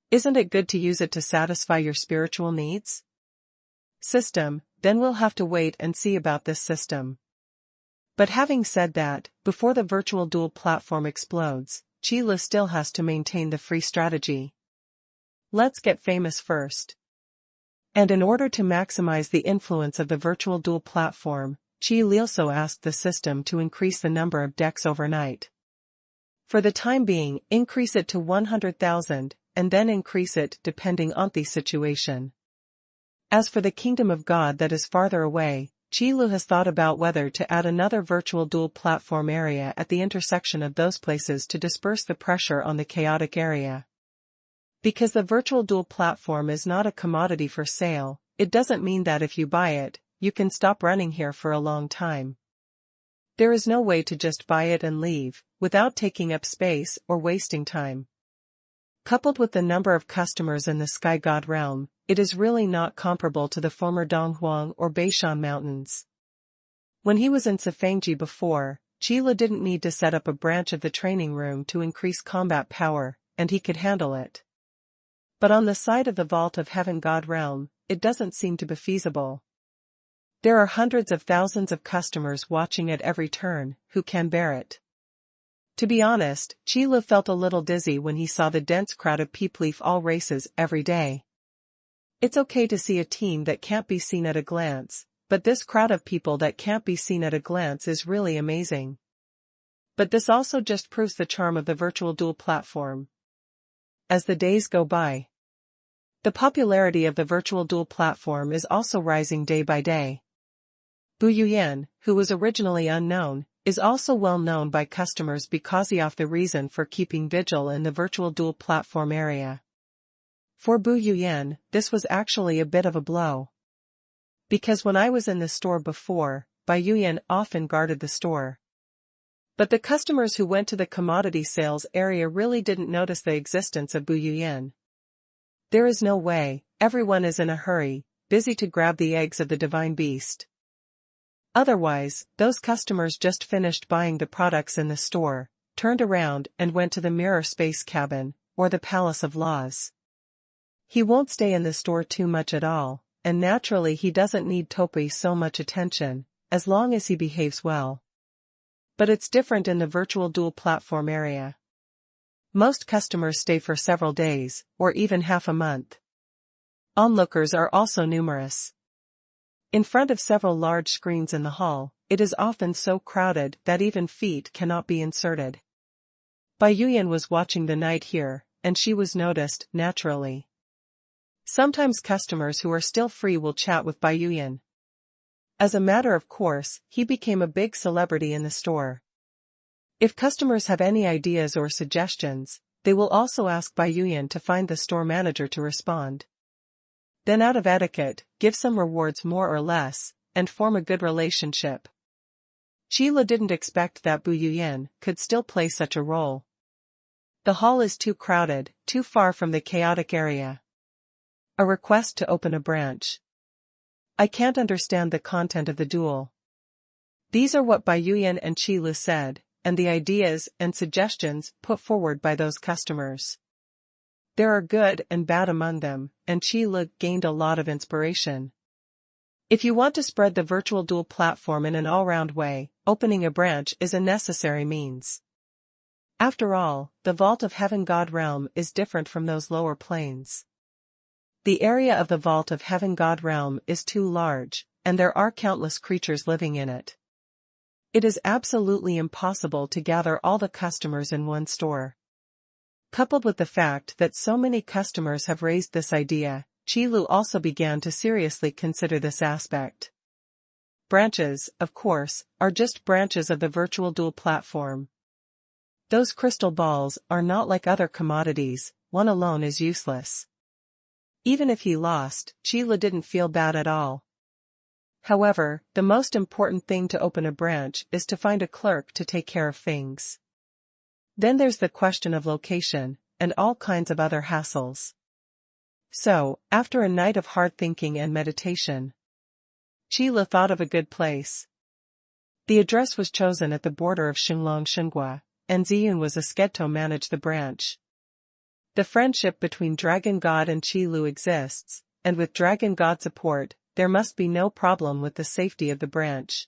Isn't it good to use it to satisfy your spiritual needs? System, then we'll have to wait and see about this system. But having said that, before the virtual duel platform explodes, Qilu still has to maintain the free strategy. Let's get famous first. And in order to maximize the influence of the virtual duel platform, Qilu also asked the system to increase the number of decks overnight. For the time being, increase it to 100,000, and then increase it depending on the situation. As for the kingdom of God that is farther away, Qilu has thought about whether to add another virtual duel platform area at the intersection of those places to disperse the pressure on the chaotic area. Because the virtual duel platform is not a commodity for sale, it doesn't mean that if you buy it, you can stop running here for a long time. There is no way to just buy it and leave, without taking up space or wasting time. Coupled with the number of customers in the Sky God realm, it is really not comparable to the former Donghuang or Beishan mountains. When he was in Sifangji before, Qilu didn't need to set up a branch of the training room to increase combat power, and he could handle it. But on the side of the Vault of Heaven God realm, it doesn't seem to be feasible. There are hundreds of thousands of customers watching at every turn, who can bear it. To be honest, Qilu felt a little dizzy when he saw the dense crowd of people leave all races every day. It's okay to see a team that can't be seen at a glance, but this crowd of people that can't be seen at a glance is really amazing. But this also just proves the charm of the virtual duel platform. As the days go by, the popularity of the virtual duel platform is also rising day by day. Bu Yuyan, who was originally unknown, is also well known by customers because of the reason for keeping vigil in the virtual duel platform area. For Bu Yuyan, this was actually a bit of a blow. Because when I was in the store before, Bai Yuyan often guarded the store. But the customers who went to the commodity sales area really didn't notice the existence of Bu Yuyan. There is no way, everyone is in a hurry, busy to grab the eggs of the divine beast. Otherwise, those customers just finished buying the products in the store, turned around and went to the mirror space cabin, or the Palace of Laws. He won't stay in the store too much at all, and naturally he doesn't need Topi so much attention, as long as he behaves well. But it's different in the virtual dual platform area. Most customers stay for several days, or even half a month. Onlookers are also numerous. In front of several large screens in the hall, it is often so crowded that even feet cannot be inserted. Bai Yuyan was watching the night here, and she was noticed, naturally. Sometimes customers who are still free will chat with Bai Yuyan. As a matter of course, he became a big celebrity in the store. If customers have any ideas or suggestions, they will also ask Bai Yuyan to find the store manager to respond. Then out of etiquette, give some rewards more or less, and form a good relationship. Qila didn't expect that Bu Yuyan could still play such a role. The hall is too crowded, too far from the chaotic area. A request to open a branch. I can't understand the content of the duel. These are what Bai Yuyan and Qila said, and the ideas and suggestions put forward by those customers. There are good and bad among them, and Qila gained a lot of inspiration. If you want to spread the virtual dual platform in an all-round way, opening a branch is a necessary means. After all, the Vault of Heaven God Realm is different from those lower planes. The area of the Vault of Heaven God Realm is too large, and there are countless creatures living in it. It is absolutely impossible to gather all the customers in one store. Coupled with the fact that so many customers have raised this idea, Qilu also began to seriously consider this aspect. Branches, of course, are just branches of the virtual dual platform. Those crystal balls are not like other commodities, one alone is useless. Even if he lost, Qilu didn't feel bad at all. However, the most important thing to open a branch is to find a clerk to take care of things. Then there's the question of location, and all kinds of other hassles. So, after a night of hard thinking and meditation, Qila thought of a good place. The address was chosen at the border of Xinglong Xingua, and Ziyun was asked to manage the branch. The friendship between Dragon God and Qilu exists, and with Dragon God support, there must be no problem with the safety of the branch.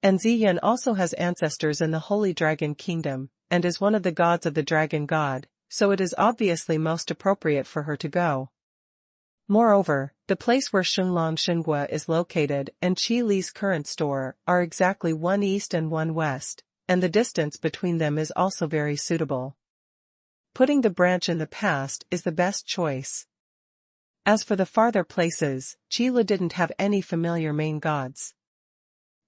And Ziyun also has ancestors in the Holy Dragon Kingdom, and is one of the gods of the Dragon God, so it is obviously most appropriate for her to go. Moreover, the place where Xinglong Xingua is located and Qi Li's current store are exactly one east and one west, and the distance between them is also very suitable. Putting the branch in the past is the best choice. As for the farther places, Qila didn't have any familiar main gods.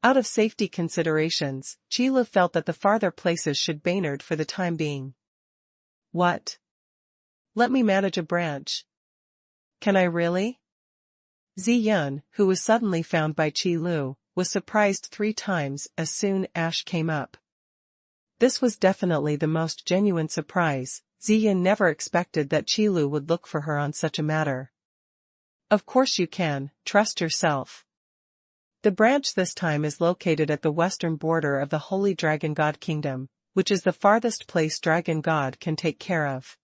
Out of safety considerations, Qila felt that the farther places should Baynard for the time being. What? Let me manage a branch. Can I really? Ziyun, who was suddenly found by Qilu, was surprised 3 times as soon as came up. This was definitely the most genuine surprise. Ziyun never expected that Qilu would look for her on such a matter. Of course you can, trust yourself. The branch this time is located at the western border of the Holy Dragon God Kingdom, which is the farthest place Dragon God can take care of.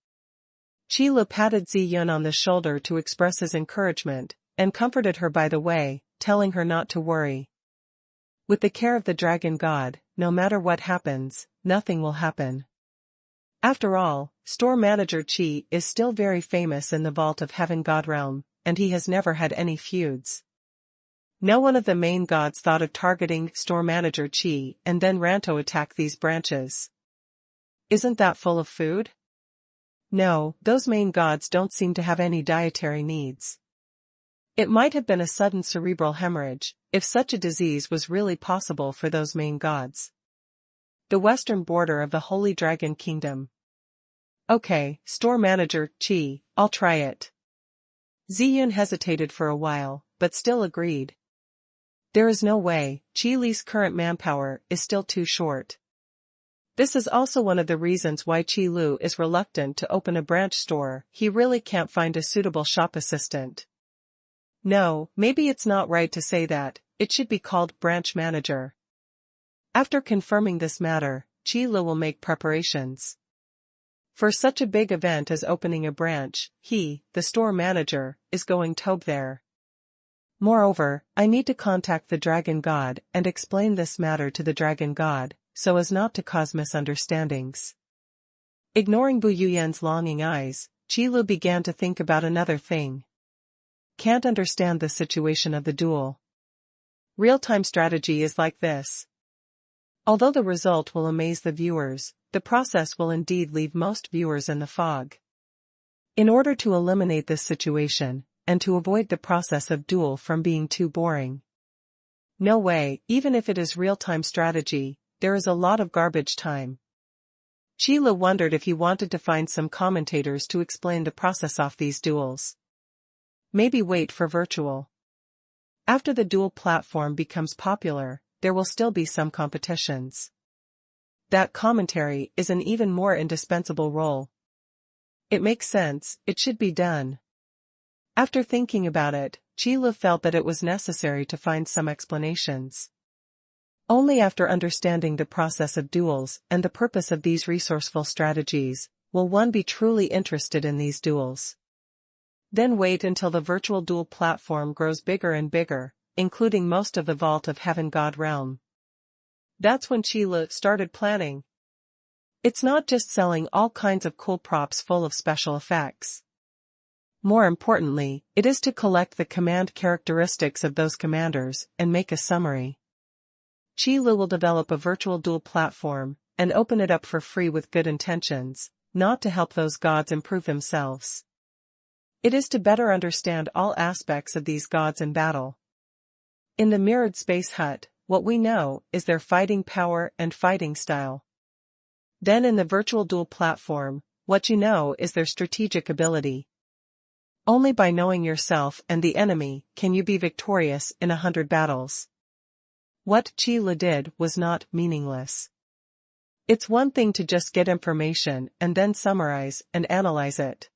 Qilu patted Ziyun on the shoulder to express his encouragement, and comforted her by the way, telling her not to worry. With the care of the Dragon God, no matter what happens, nothing will happen. After all, store manager Qi is still very famous in the Vault of Heaven God Realm, and he has never had any feuds. No one of the main gods thought of targeting store manager Qi and then ran to attack these branches. Isn't that full of food? No, those main gods don't seem to have any dietary needs. It might have been a sudden cerebral hemorrhage, if such a disease was really possible for those main gods. The western border of the Holy Dragon Kingdom. Okay, store manager Qi, I'll try it. Ziyun hesitated for a while, but still agreed. There is no way, Qi Li's current manpower is still too short. This is also one of the reasons why Qi Lu is reluctant to open a branch store. He really can't find a suitable shop assistant. No, maybe it's not right to say that, it should be called branch manager. After confirming this matter, Qi Lu will make preparations. For such a big event as opening a branch, he, the store manager, is going tobe there. Moreover, I need to contact the dragon god and explain this matter to the dragon god, so as not to cause misunderstandings. Ignoring Bu Yuyan's longing eyes, Qi Lu began to think about another thing. Can't understand the situation of the duel. Real-time strategy is like this. Although the result will amaze the viewers, the process will indeed leave most viewers in the fog. In order to eliminate this situation, and to avoid the process of duel from being too boring. No way, even if it is real-time strategy, there is a lot of garbage time. Qi Lu wondered if he wanted to find some commentators to explain the process of these duels. Maybe wait for virtual. After the duel platform becomes popular, there will still be some competitions. That commentary is an even more indispensable role. It makes sense, it should be done. After thinking about it, Qi Lu felt that it was necessary to find some explanations. Only after understanding the process of duels and the purpose of these resourceful strategies, will one be truly interested in these duels. Then wait until the virtual duel platform grows bigger and bigger, including most of the Vault of Heaven God realm. That's when Qi Lu started planning. It's not just selling all kinds of cool props full of special effects. More importantly, it is to collect the command characteristics of those commanders and make a summary. Qi Lu will develop a virtual duel platform and open it up for free with good intentions, not to help those gods improve themselves. It is to better understand all aspects of these gods in battle. In the Myriad Space Hut, what we know is their fighting power and fighting style. Then in the virtual duel platform, what you know is their strategic ability. Only by knowing yourself and the enemy can you be victorious in 100 battles. What Qi Lu did was not meaningless. It's one thing to just get information and then summarize and analyze it.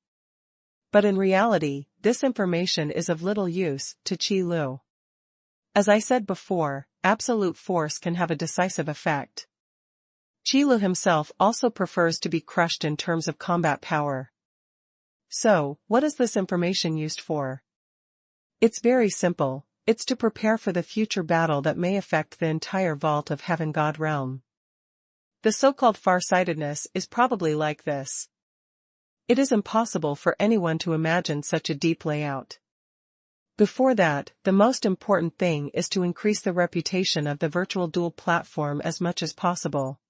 But in reality, this information is of little use to Qi Lu. As I said before, absolute force can have a decisive effect. Qi Lu himself also prefers to be crushed in terms of combat power. So, what is this information used for? It's very simple, it's to prepare for the future battle that may affect the entire Vault of Heaven God realm. The so-called farsightedness is probably like this. It is impossible for anyone to imagine such a deep layout. Before that, the most important thing is to increase the reputation of the virtual duel platform as much as possible.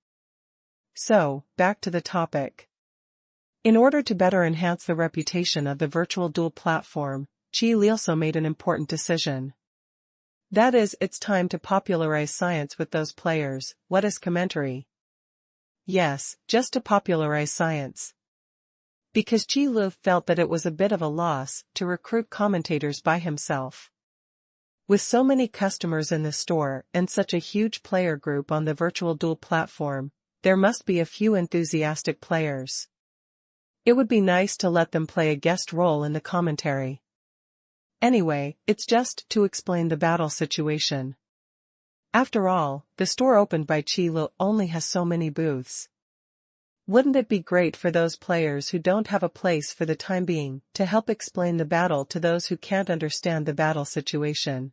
So, back to the topic. In order to better enhance the reputation of the virtual duel platform, Qi Lu also made an important decision. That is, it's time to popularize science with those players. What is commentary? Yes, just to popularize science. Because Qi Lu felt that it was a bit of a loss to recruit commentators by himself. With so many customers in the store and such a huge player group on the virtual duel platform, there must be a few enthusiastic players. It would be nice to let them play a guest role in the commentary. Anyway, it's just to explain the battle situation. After all, the store opened by Qi Lu only has so many booths. Wouldn't it be great for those players who don't have a place for the time being to help explain the battle to those who can't understand the battle situation?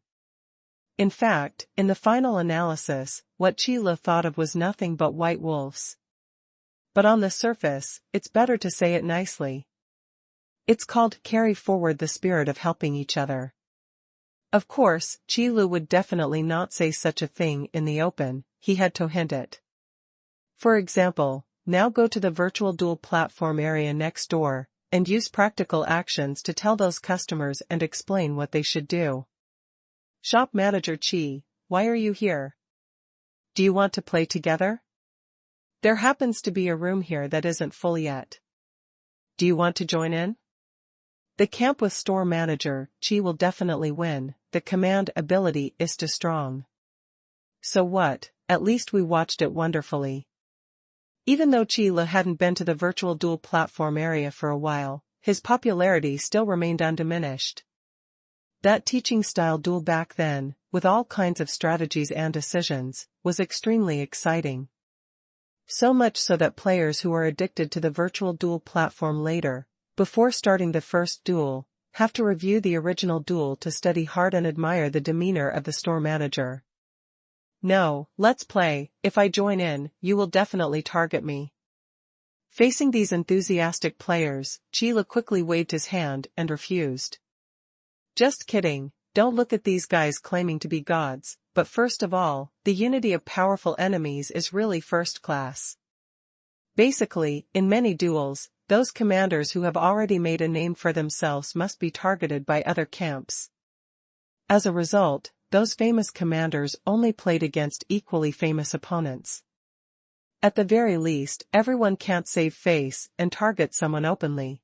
In fact, in the final analysis, what Qi Lu thought of was nothing but white wolves. But on the surface, it's better to say it nicely. It's called carry forward the spirit of helping each other. Of course, Qi Lu would definitely not say such a thing in the open, he had to hint it. For example, now go to the virtual duel platform area next door, and use practical actions to tell those customers and explain what they should do. Shop manager Qi, why are you here? Do you want to play together? There happens to be a room here that isn't full yet. Do you want to join in? The camp with store manager Qi will definitely win, the command ability is too strong. So what, at least we watched it wonderfully. Even though Qi Lu hadn't been to the virtual duel platform area for a while, his popularity still remained undiminished. That teaching-style duel back then, with all kinds of strategies and decisions, was extremely exciting. So much so that players who are addicted to the virtual duel platform later, before starting the first duel, have to review the original duel to study hard and admire the demeanor of the store manager. No, let's play. If I join in, you will definitely target me. Facing these enthusiastic players, Chila quickly waved his hand and refused. Just kidding, don't look at these guys claiming to be gods, but first of all, the unity of powerful enemies is really first class. Basically, in many duels, those commanders who have already made a name for themselves must be targeted by other camps. As a result, those famous commanders only played against equally famous opponents. At the very least, everyone can't save face and target someone openly.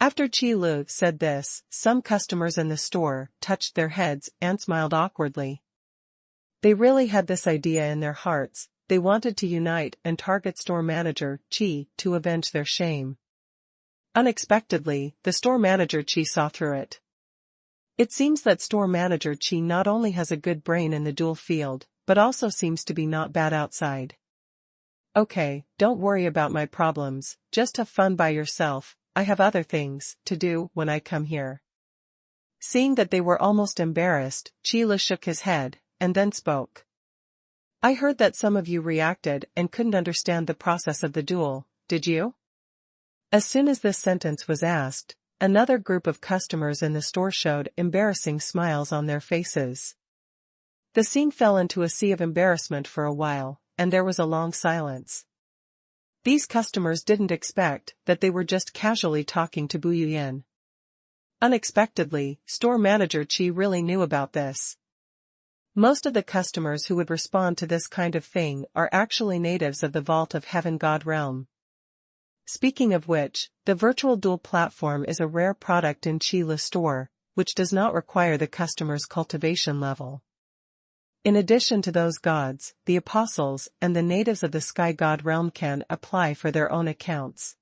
After Qi Lu said this, some customers in the store touched their heads and smiled awkwardly. They really had this idea in their hearts. They wanted to unite and target store manager Qi to avenge their shame. Unexpectedly, the store manager Qi saw through it. It seems that store manager Qi not only has a good brain in the duel field, but also seems to be not bad outside. Okay, don't worry about my problems, just have fun by yourself, I have other things to do when I come here. Seeing that they were almost embarrassed, Chila shook his head, and then spoke. I heard that some of you reacted and couldn't understand the process of the duel, did you? As soon as this sentence was asked, another group of customers in the store showed embarrassing smiles on their faces. The scene fell into a sea of embarrassment for a while, and there was a long silence. These customers didn't expect that they were just casually talking to Bu Yuyan. Unexpectedly, store manager Qi really knew about this. Most of the customers who would respond to this kind of thing are actually natives of the Vault of Heaven God realm. Speaking of which, the virtual duel platform is a rare product in Chila's store, which does not require the customer's cultivation level. In addition to those gods, the apostles and the natives of the Sky God realm can apply for their own accounts.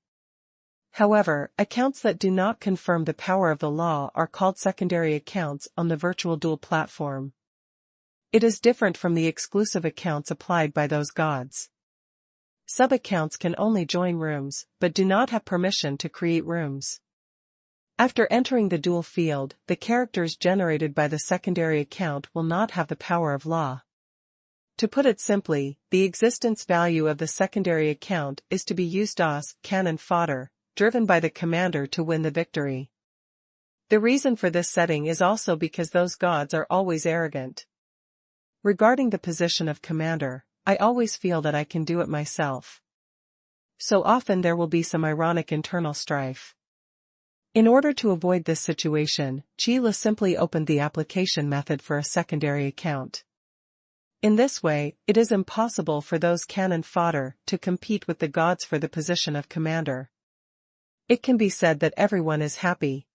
However, accounts that do not confirm the power of the law are called secondary accounts on the virtual duel platform. It is different from the exclusive accounts applied by those gods. Sub-accounts can only join rooms, but do not have permission to create rooms. After entering the duel field, the characters generated by the secondary account will not have the power of law. To put it simply, the existence value of the secondary account is to be used as cannon fodder, driven by the commander to win the victory. The reason for this setting is also because those gods are always arrogant. Regarding the position of commander, I always feel that I can do it myself. So often there will be some ironic internal strife. In order to avoid this situation, Chila simply opened the application method for a secondary account. In this way, it is impossible for those cannon fodder to compete with the gods for the position of commander. It can be said that everyone is happy.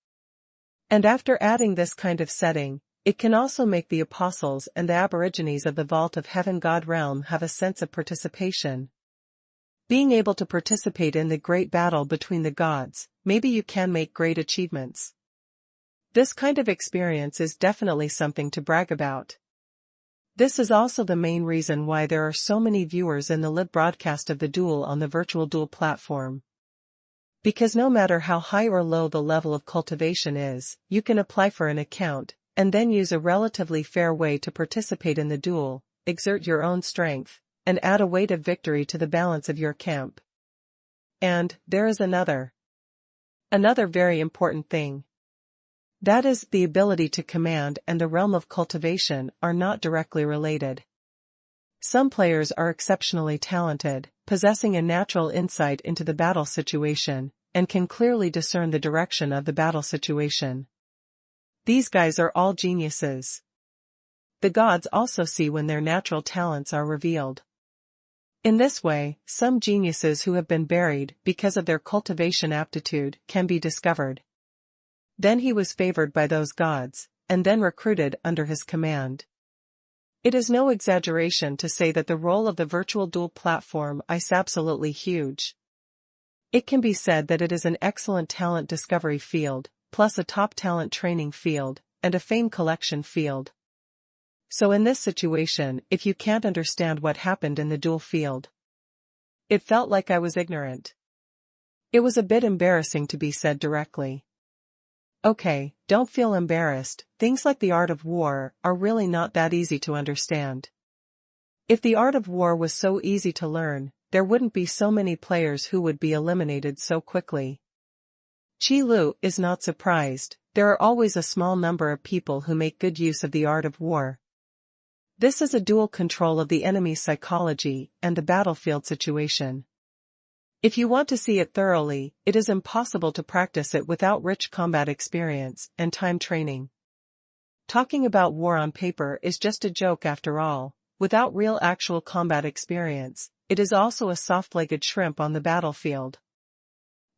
And after adding this kind of setting, it can also make the apostles and the aborigines of the Vault of Heaven God realm have a sense of participation. Being able to participate in the great battle between the gods, maybe you can make great achievements. This kind of experience is definitely something to brag about. This is also the main reason why there are so many viewers in the live broadcast of the duel on the virtual duel platform. Because no matter how high or low the level of cultivation is, you can apply for an account, and then use a relatively fair way to participate in the duel, exert your own strength, and add a weight of victory to the balance of your camp. And there is another very important thing. That is, the ability to command and the realm of cultivation are not directly related. Some players are exceptionally talented, possessing a natural insight into the battle situation, and can clearly discern the direction of the battle situation. These guys are all geniuses. The gods also see when their natural talents are revealed. In this way, some geniuses who have been buried because of their cultivation aptitude can be discovered. Then he was favored by those gods, and then recruited under his command. It is no exaggeration to say that the role of the virtual duel platform is absolutely huge. It can be said that it is an excellent talent discovery field, plus a top talent training field, and a fame collection field. So in this situation, if you can't understand what happened in the dual field, it felt like I was ignorant. It was a bit embarrassing to be said directly. Okay, don't feel embarrassed, things like the art of war are really not that easy to understand. If the art of war was so easy to learn, there wouldn't be so many players who would be eliminated so quickly. Qi Lu is not surprised, there are always a small number of people who make good use of the art of war. This is a dual control of the enemy's psychology and the battlefield situation. If you want to see it thoroughly, it is impossible to practice it without rich combat experience and time training. Talking about war on paper is just a joke after all, without real actual combat experience, it is also a soft-legged shrimp on the battlefield.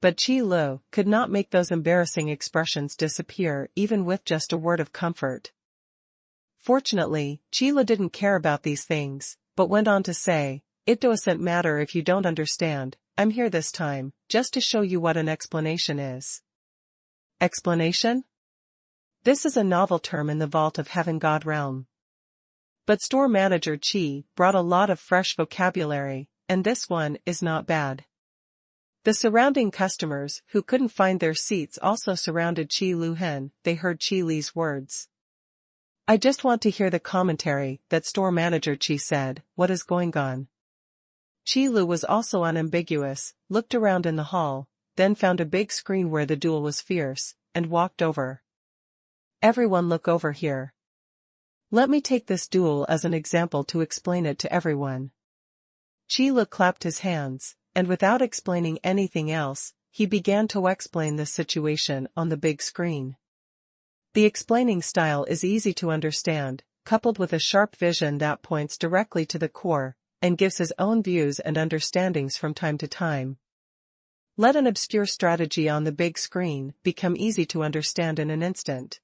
But Qi Lu could not make those embarrassing expressions disappear even with just a word of comfort. Fortunately, Qi Lu didn't care about these things, but went on to say, "It doesn't matter if you don't understand, I'm here this time, just to show you what an explanation is." Explanation? This is a novel term in the Vault of Heaven God realm. But store manager Qi brought a lot of fresh vocabulary, and this one is not bad. The surrounding customers who couldn't find their seats also surrounded Qi Lu Hen. They heard Qi Li's words. "I just want to hear the commentary," that store manager Qi said. "What is going on?" Qi Lu was also unambiguous, looked around in the hall, then found a big screen where the duel was fierce, and walked over. "Everyone look over here. Let me take this duel as an example to explain it to everyone." Qi Lu clapped his hands, and without explaining anything else, he began to explain the situation on the big screen. The explaining style is easy to understand, coupled with a sharp vision that points directly to the core, and gives his own views and understandings from time to time. Let an obscure strategy on the big screen become easy to understand in an instant.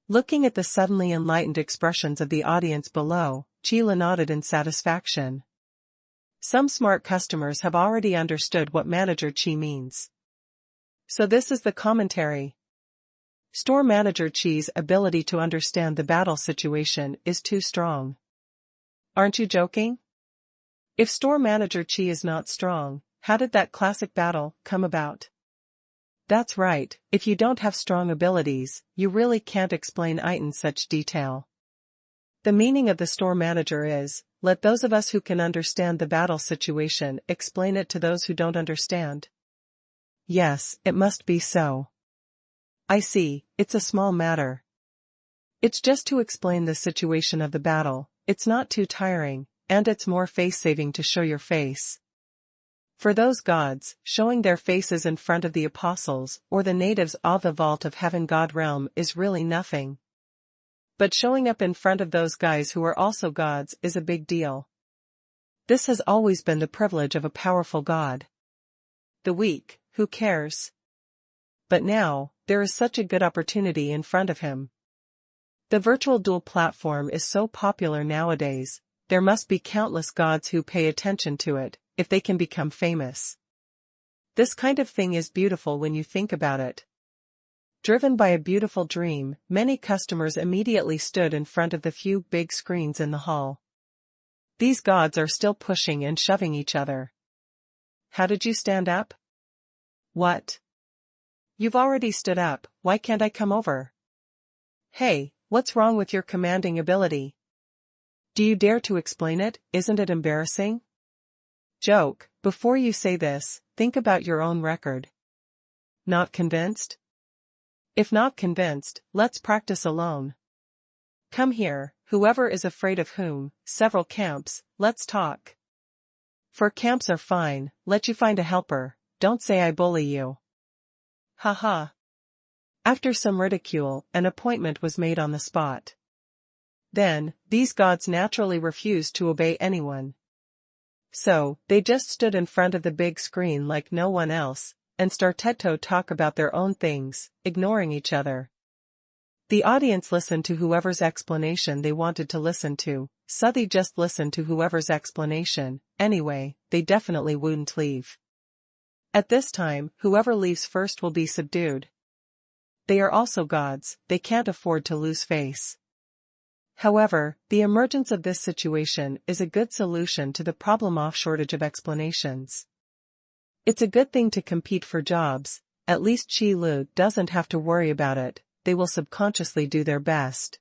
Looking at the suddenly enlightened expressions of the audience below, Qi Lu nodded in satisfaction. Some smart customers have already understood what Manager Qi means. So this is the commentary. Store Manager Qi's ability to understand the battle situation is too strong. Aren't you joking? If Store Manager Qi is not strong, how did that classic battle come about? That's right, if you don't have strong abilities, you really can't explain it in such detail. The meaning of the store manager is, let those of us who can understand the battle situation explain it to those who don't understand. Yes, it must be so. I see, it's a small matter. It's just to explain the situation of the battle, it's not too tiring, and it's more face-saving to show your face. For those gods, showing their faces in front of the apostles or the natives of the Vault of Heaven God realm is really nothing. But showing up in front of those guys who are also gods is a big deal. This has always been the privilege of a powerful god. The weak, who cares? But now, there is such a good opportunity in front of him. The virtual duel platform is so popular nowadays, there must be countless gods who pay attention to it, if they can become famous. This kind of thing is beautiful when you think about it. Driven by a beautiful dream, many customers immediately stood in front of the few big screens in the hall. These gods are still pushing and shoving each other. How did you stand up? What? You've already stood up, why can't I come over? Hey, what's wrong with your commanding ability? Do you dare to explain it? Isn't it embarrassing? Joke, before you say this, think about your own record. Not convinced? If not convinced, let's practice alone. Come here, whoever is afraid of whom, several camps, let's talk. For camps are fine, let you find a helper, don't say I bully you. Haha. After some ridicule, an appointment was made on the spot. Then, these gods naturally refused to obey anyone. So, they just stood in front of the big screen like no one else, and started to talk about their own things, ignoring each other. The audience listened to whoever's explanation they wanted to listen to, so they just listened to whoever's explanation, anyway, they definitely wouldn't leave. At this time, whoever leaves first will be subdued. They are also gods, they can't afford to lose face. However, the emergence of this situation is a good solution to the problem of shortage of explanations. It's a good thing to compete for jobs, at least Qi Lu doesn't have to worry about it, they will subconsciously do their best.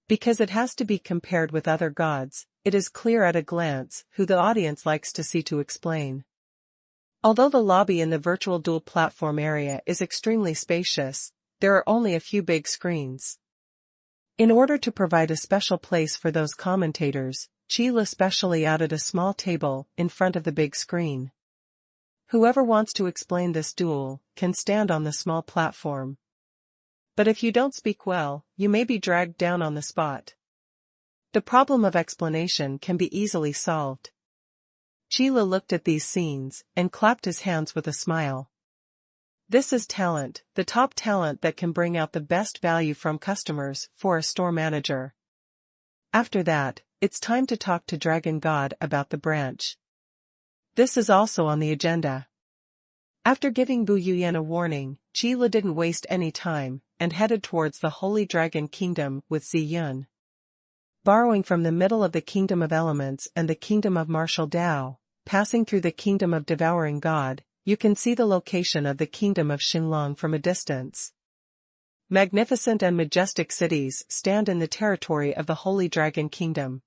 Because it has to be compared with other gods, it is clear at a glance who the audience likes to see to explain. Although the lobby in the virtual duel platform area is extremely spacious, there are only a few big screens. In order to provide a special place for those commentators, Qi Lu specially added a small table in front of the big screen. Whoever wants to explain this duel can stand on the small platform. But if you don't speak well, you may be dragged down on the spot. The problem of explanation can be easily solved. Qi Lu looked at these scenes and clapped his hands with a smile. This is talent, the top talent that can bring out the best value from customers for a store manager. After that, it's time to talk to Dragon God about the branch. This is also on the agenda. After giving Bu Yuyan a warning, Qi Lu didn't waste any time and headed towards the Holy Dragon Kingdom with Ziyun. Borrowing from the middle of the Kingdom of Elements and the Kingdom of Martial Dao, passing through the Kingdom of Devouring God, you can see the location of the Kingdom of Xinlong from a distance. Magnificent and majestic cities stand in the territory of the Holy Dragon Kingdom.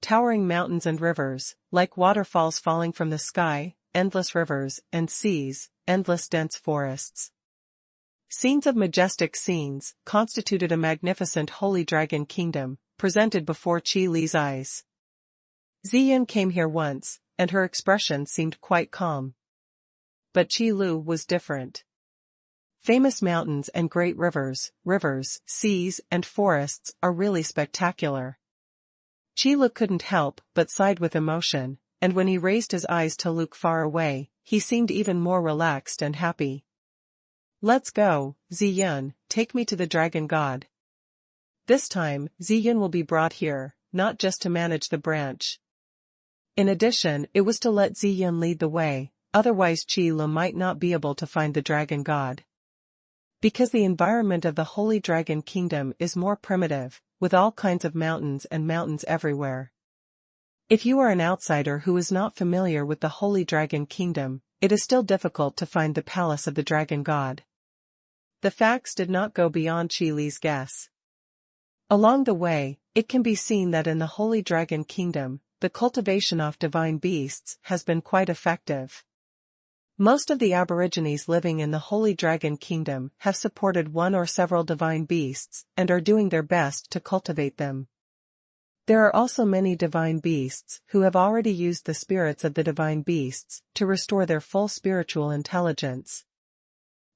Towering mountains and rivers, like waterfalls falling from the sky, endless rivers and seas, endless dense forests. Scenes of majestic scenes constituted a magnificent Holy Dragon Kingdom, presented before Qi Li's eyes. Ziyun came here once, and her expression seemed quite calm. But Qi Lu was different. Famous mountains and great rivers, seas and forests are really spectacular. Qi Lu couldn't help but sighed with emotion, and when he raised his eyes to look far away, he seemed even more relaxed and happy. Let's go, Ziyun, take me to the Dragon God. This time, Ziyun will be brought here, not just to manage the branch. In addition, it was to let Ziyun lead the way, otherwise Qi Lu might not be able to find the Dragon God. Because the environment of the Holy Dragon Kingdom is more primitive, with all kinds of mountains and mountains everywhere. If you are an outsider who is not familiar with the Holy Dragon Kingdom, it is still difficult to find the palace of the Dragon God. The facts did not go beyond Qi Li's guess. Along the way, it can be seen that in the Holy Dragon Kingdom, the cultivation of divine beasts has been quite effective. Most of the aborigines living in the Holy Dragon Kingdom have supported one or several divine beasts and are doing their best to cultivate them. There are also many divine beasts who have already used the spirits of the divine beasts to restore their full spiritual intelligence.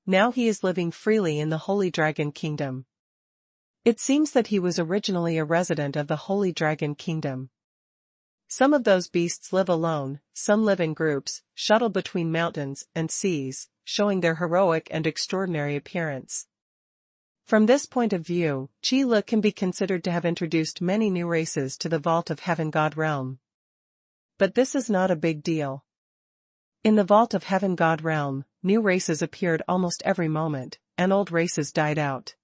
Now he is living freely in the Holy Dragon Kingdom. It seems that he was originally a resident of the Holy Dragon Kingdom. Some of those beasts live alone, some live in groups, shuttle between mountains and seas, showing their heroic and extraordinary appearance. From this point of view, Qi Lu can be considered to have introduced many new races to the Vault of Heaven God realm. But this is not a big deal. In the Vault of Heaven God realm, new races appeared almost every moment, and old races died out.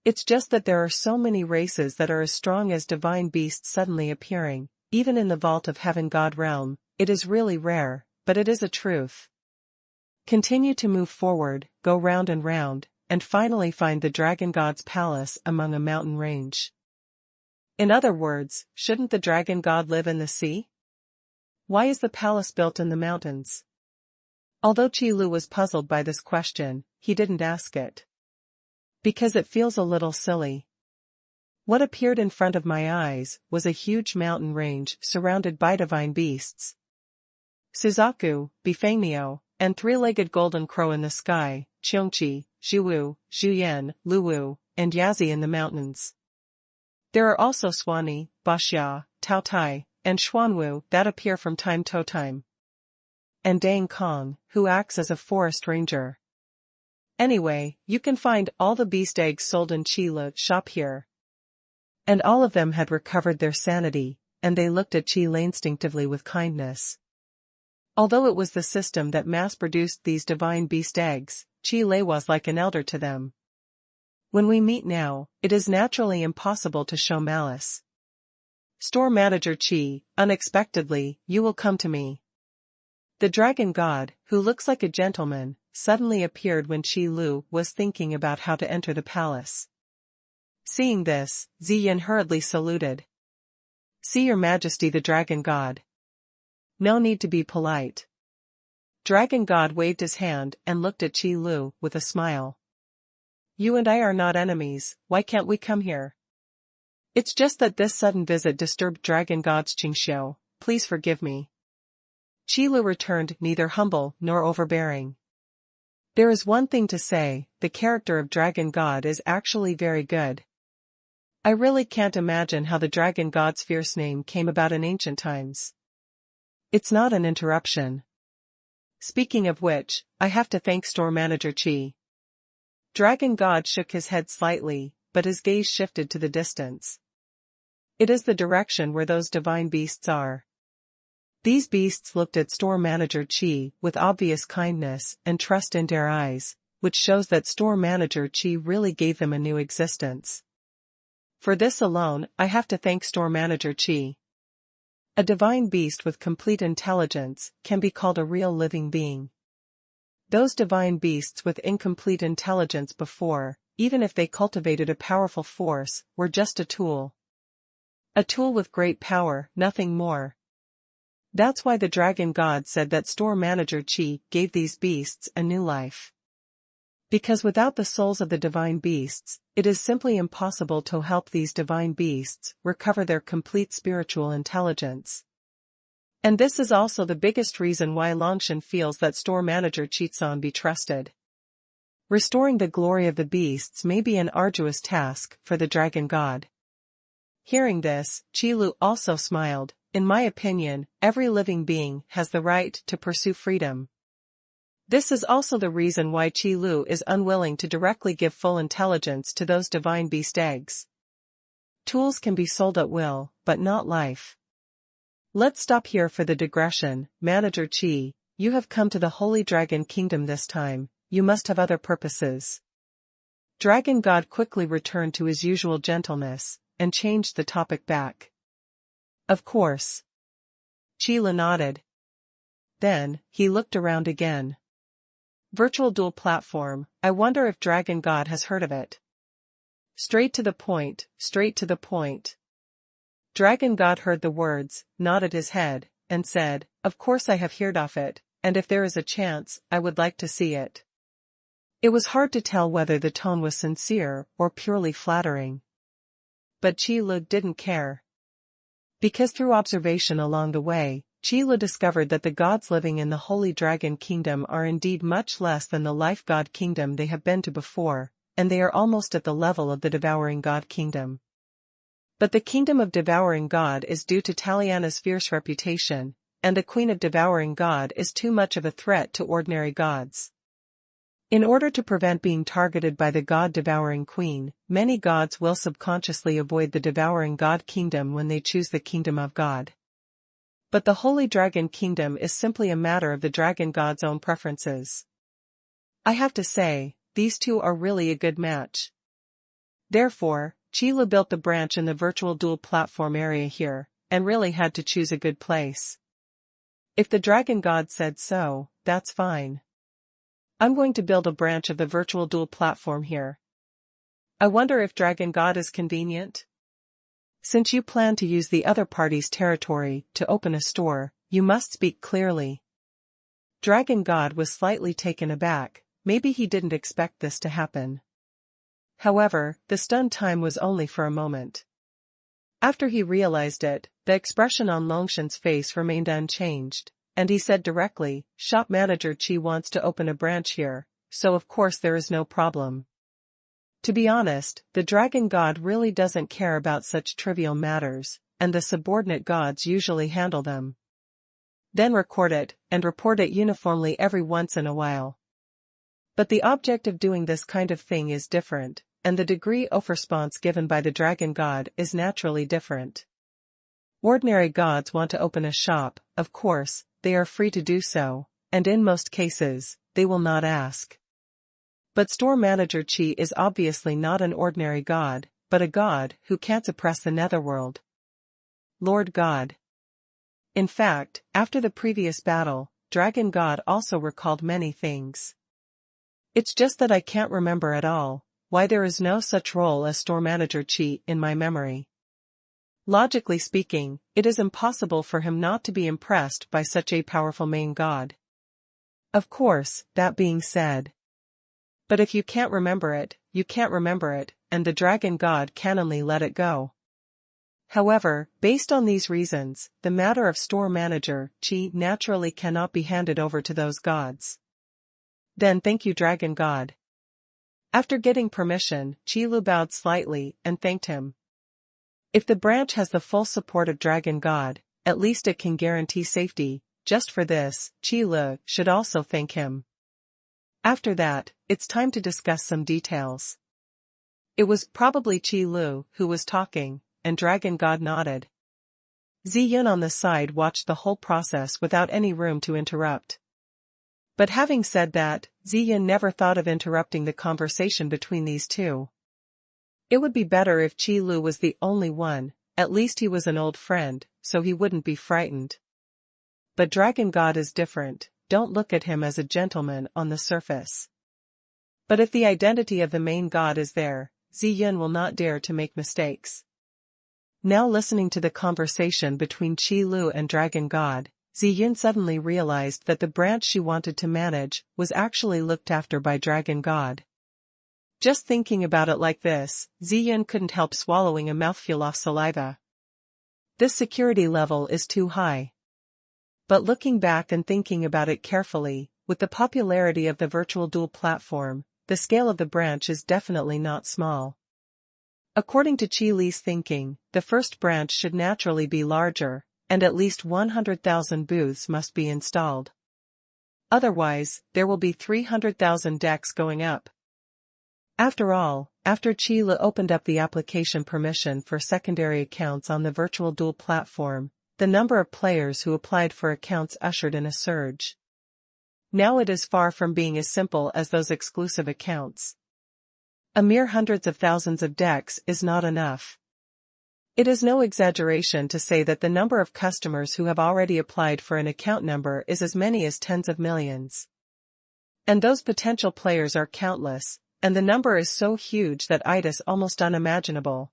It's just that there are so many races that are as strong as divine beasts suddenly appearing. Even in the Vault of Heaven God realm, it is really rare, but it is a truth. Continue to move forward, go round, and finally find the Dragon God's palace among a mountain range. In other words, shouldn't the Dragon God live in the sea? Why is the palace built in the mountains? Although Qi Lu was puzzled by this question, he didn't ask it. Because it feels a little silly. What appeared in front of my eyes was a huge mountain range surrounded by divine beasts. Suzaku, Bifangmio, and three-legged golden crow in the sky, Qiongqi, Zhuwu, Zhuyan, Luwu, and Yazi in the mountains. There are also Xuanhuan, Baxia, Taotai, and Xuanhuan that appear from time to time. And Dang Kong, who acts as a forest ranger. Anyway, you can find all the beast eggs sold in Qi Lu's shop here. And all of them had recovered their sanity, and they looked at Qi Lu instinctively with kindness. Although it was the system that mass-produced these divine beast eggs, Qi Lu was like an elder to them. When we meet now, it is naturally impossible to show malice. Store Manager Qi, unexpectedly, you will come to me. The dragon god, who looks like a gentleman, suddenly appeared when Qi Lu was thinking about how to enter the palace. Seeing this, Ziyin hurriedly saluted. See your majesty the dragon god. No need to be polite. Dragon god waved his hand and looked at Qi Lu with a smile. You and I are not enemies, why can't we come here? It's just that this sudden visit disturbed dragon god's Qingxiu, please forgive me. Qi Lu returned neither humble nor overbearing. There is one thing to say, the character of dragon god is actually very good. I really can't imagine how the dragon god's fierce name came about in ancient times. It's not an interruption. Speaking of which, I have to thank Store Manager Qi. Dragon god shook his head slightly, but his gaze shifted to the distance. It is the direction where those divine beasts are. These beasts looked at Store Manager Qi with obvious kindness and trust in their eyes, which shows that Store Manager Qi really gave them a new existence. For this alone, I have to thank Store Manager Qi. A divine beast with complete intelligence can be called a real living being. Those divine beasts with incomplete intelligence before, even if they cultivated a powerful force, were just a tool. A tool with great power, nothing more. That's why the dragon god said that Store Manager Qi gave these beasts a new life. Because without the souls of the divine beasts, it is simply impossible to help these divine beasts recover their complete spiritual intelligence. And this is also the biggest reason why Longshan feels that Store Manager Qizan be trusted. Restoring the glory of the beasts may be an arduous task for the dragon god. Hearing this, Qi Lu also smiled. In my opinion, every living being has the right to pursue freedom. This is also the reason why Qi Lu is unwilling to directly give full intelligence to those divine beast eggs. Tools can be sold at will, but not life. Let's stop here for the digression. Manager Qi, you have come to the Holy Dragon Kingdom this time, you must have other purposes. Dragon God quickly returned to his usual gentleness, and changed the topic back. Of course. Qi Lu nodded. Then, he looked around again. Virtual duel platform, I wonder if Dragon God has heard of it. Straight to the point, straight to the point. Dragon God heard the words, nodded his head, and said, of course I have heard of it, and if there is a chance, I would like to see it. It was hard to tell whether the tone was sincere or purely flattering. But Qi Lu didn't care. Because through observation along the way, Qi Lu discovered that the gods living in the Holy Dragon Kingdom are indeed much less than the Life God Kingdom they have been to before, and they are almost at the level of the Devouring God Kingdom. But the Kingdom of Devouring God is due to Taliana's fierce reputation, and the Queen of Devouring God is too much of a threat to ordinary gods. In order to prevent being targeted by the God-devouring Queen, many gods will subconsciously avoid the Devouring God Kingdom when they choose the Kingdom of God. But the Holy Dragon Kingdom is simply a matter of the Dragon God's own preferences. I have to say, these two are really a good match. Therefore, Qi Lu built the branch in the virtual duel platform area here, and really had to choose a good place. If the Dragon God said so, that's fine. I'm going to build a branch of the virtual duel platform here. I wonder if Dragon God is convenient? Since you plan to use the other party's territory to open a store, you must speak clearly. Dragon God was slightly taken aback, maybe he didn't expect this to happen. However, the stunned time was only for a moment. After he realized it, the expression on Longshan's face remained unchanged, and he said directly, Shop Manager Qi wants to open a branch here, so of course there is no problem. To be honest, the Dragon God really doesn't care about such trivial matters, and the subordinate gods usually handle them. Then record it, and report it uniformly every once in a while. But the object of doing this kind of thing is different, and the degree of response given by the Dragon God is naturally different. Ordinary gods want to open a shop, of course, they are free to do so, and in most cases, they will not ask. But store manager Qi is obviously not an ordinary god, but a god who can't suppress the netherworld. Lord God. In fact, after the previous battle, Dragon God also recalled many things. It's just that I can't remember at all why there is no such role as store manager Qi in my memory. Logically speaking, it is impossible for him not to be impressed by such a powerful main god. Of course, that being said. But if you can't remember it, you can't remember it, and the dragon god can only let it go. However, based on these reasons, the matter of store manager Qi naturally cannot be handed over to those gods. Then thank you dragon god. After getting permission, Qi Lu bowed slightly and thanked him. If the branch has the full support of dragon god, at least it can guarantee safety. Just for this, Qi Lu should also thank him. After that, it's time to discuss some details. It was probably Qi Lu who was talking, and Dragon God nodded. Zi Yun on the side watched the whole process without any room to interrupt. But having said that, Zi Yun never thought of interrupting the conversation between these two. It would be better if Qi Lu was the only one, at least he was an old friend, so he wouldn't be frightened. But Dragon God is different, don't look at him as a gentleman on the surface. But if the identity of the main god is there, Zi Yun will not dare to make mistakes. Now listening to the conversation between Qi Lu and Dragon God, Zi Yun suddenly realized that the branch she wanted to manage was actually looked after by Dragon God. Just thinking about it like this, Zi Yun couldn't help swallowing a mouthful of saliva. This security level is too high. But looking back and thinking about it carefully, with the popularity of the virtual duel platform, the scale of the branch is definitely not small. According to Qi Li's thinking, the first branch should naturally be larger, and at least 100,000 booths must be installed. Otherwise, there will be 300,000 decks going up. After all, after Qi Li opened up the application permission for secondary accounts on the virtual duel platform, the number of players who applied for accounts ushered in a surge. Now it is far from being as simple as those exclusive accounts. A mere hundreds of thousands of decks is not enough. It is no exaggeration to say that the number of customers who have already applied for an account number is as many as tens of millions. And those potential players are countless, and the number is so huge that it is almost unimaginable.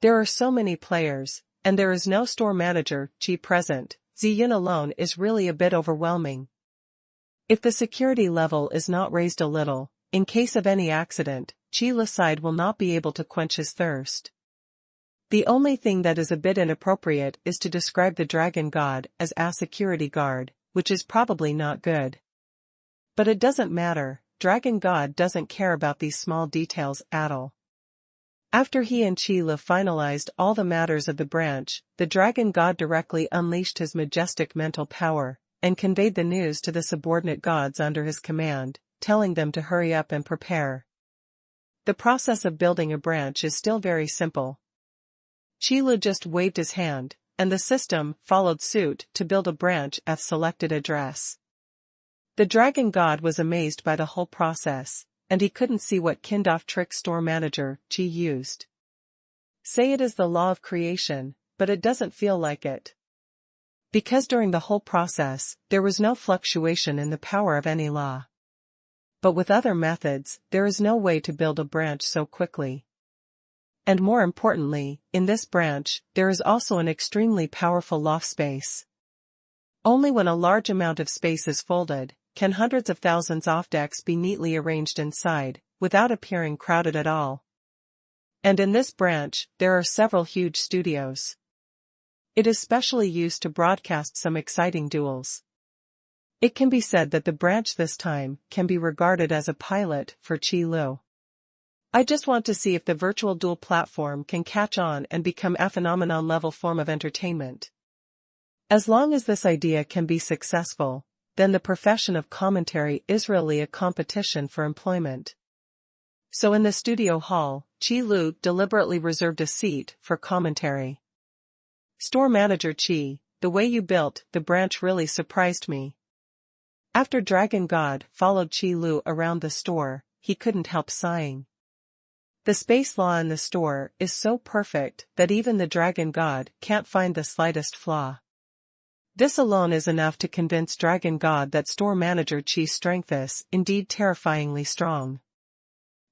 There are so many players, and there is no store manager Qi present. Zi Yun alone is really a bit overwhelming. If the security level is not raised a little, in case of any accident, Qi Li's side will not be able to quench his thirst. The only thing that is a bit inappropriate is to describe the dragon god as a security guard, which is probably not good. But it doesn't matter, Dragon God doesn't care about these small details at all. After he and Qi Li finalized all the matters of the branch, the Dragon God directly unleashed his majestic mental power, and conveyed the news to the subordinate gods under his command, telling them to hurry up and prepare. The process of building a branch is still very simple. Qi Li just waved his hand, and the system followed suit to build a branch at selected address. The Dragon God was amazed by the whole process, and he couldn't see what kind-of trick store manager Qi used. Say it is the law of creation, but it doesn't feel like it. Because during the whole process, there was no fluctuation in the power of any law. But with other methods, there is no way to build a branch so quickly. And more importantly, in this branch, there is also an extremely powerful loft space. Only when a large amount of space is folded, can hundreds of thousands of decks be neatly arranged inside, without appearing crowded at all. And in this branch, there are several huge studios. It is specially used to broadcast some exciting duels. It can be said that the branch this time can be regarded as a pilot for Qi Lu. I just want to see if the virtual duel platform can catch on and become a phenomenon-level form of entertainment. As long as this idea can be successful, then the profession of commentary is really a competition for employment. So in the studio hall, Qi Lu deliberately reserved a seat for commentary. Store manager Qi, the way you built the branch really surprised me. After Dragon God followed Qi Lu around the store, he couldn't help sighing. The space law in the store is so perfect that even the dragon god can't find the slightest flaw. This alone is enough to convince Dragon God that store manager Qi's strength is indeed terrifyingly strong.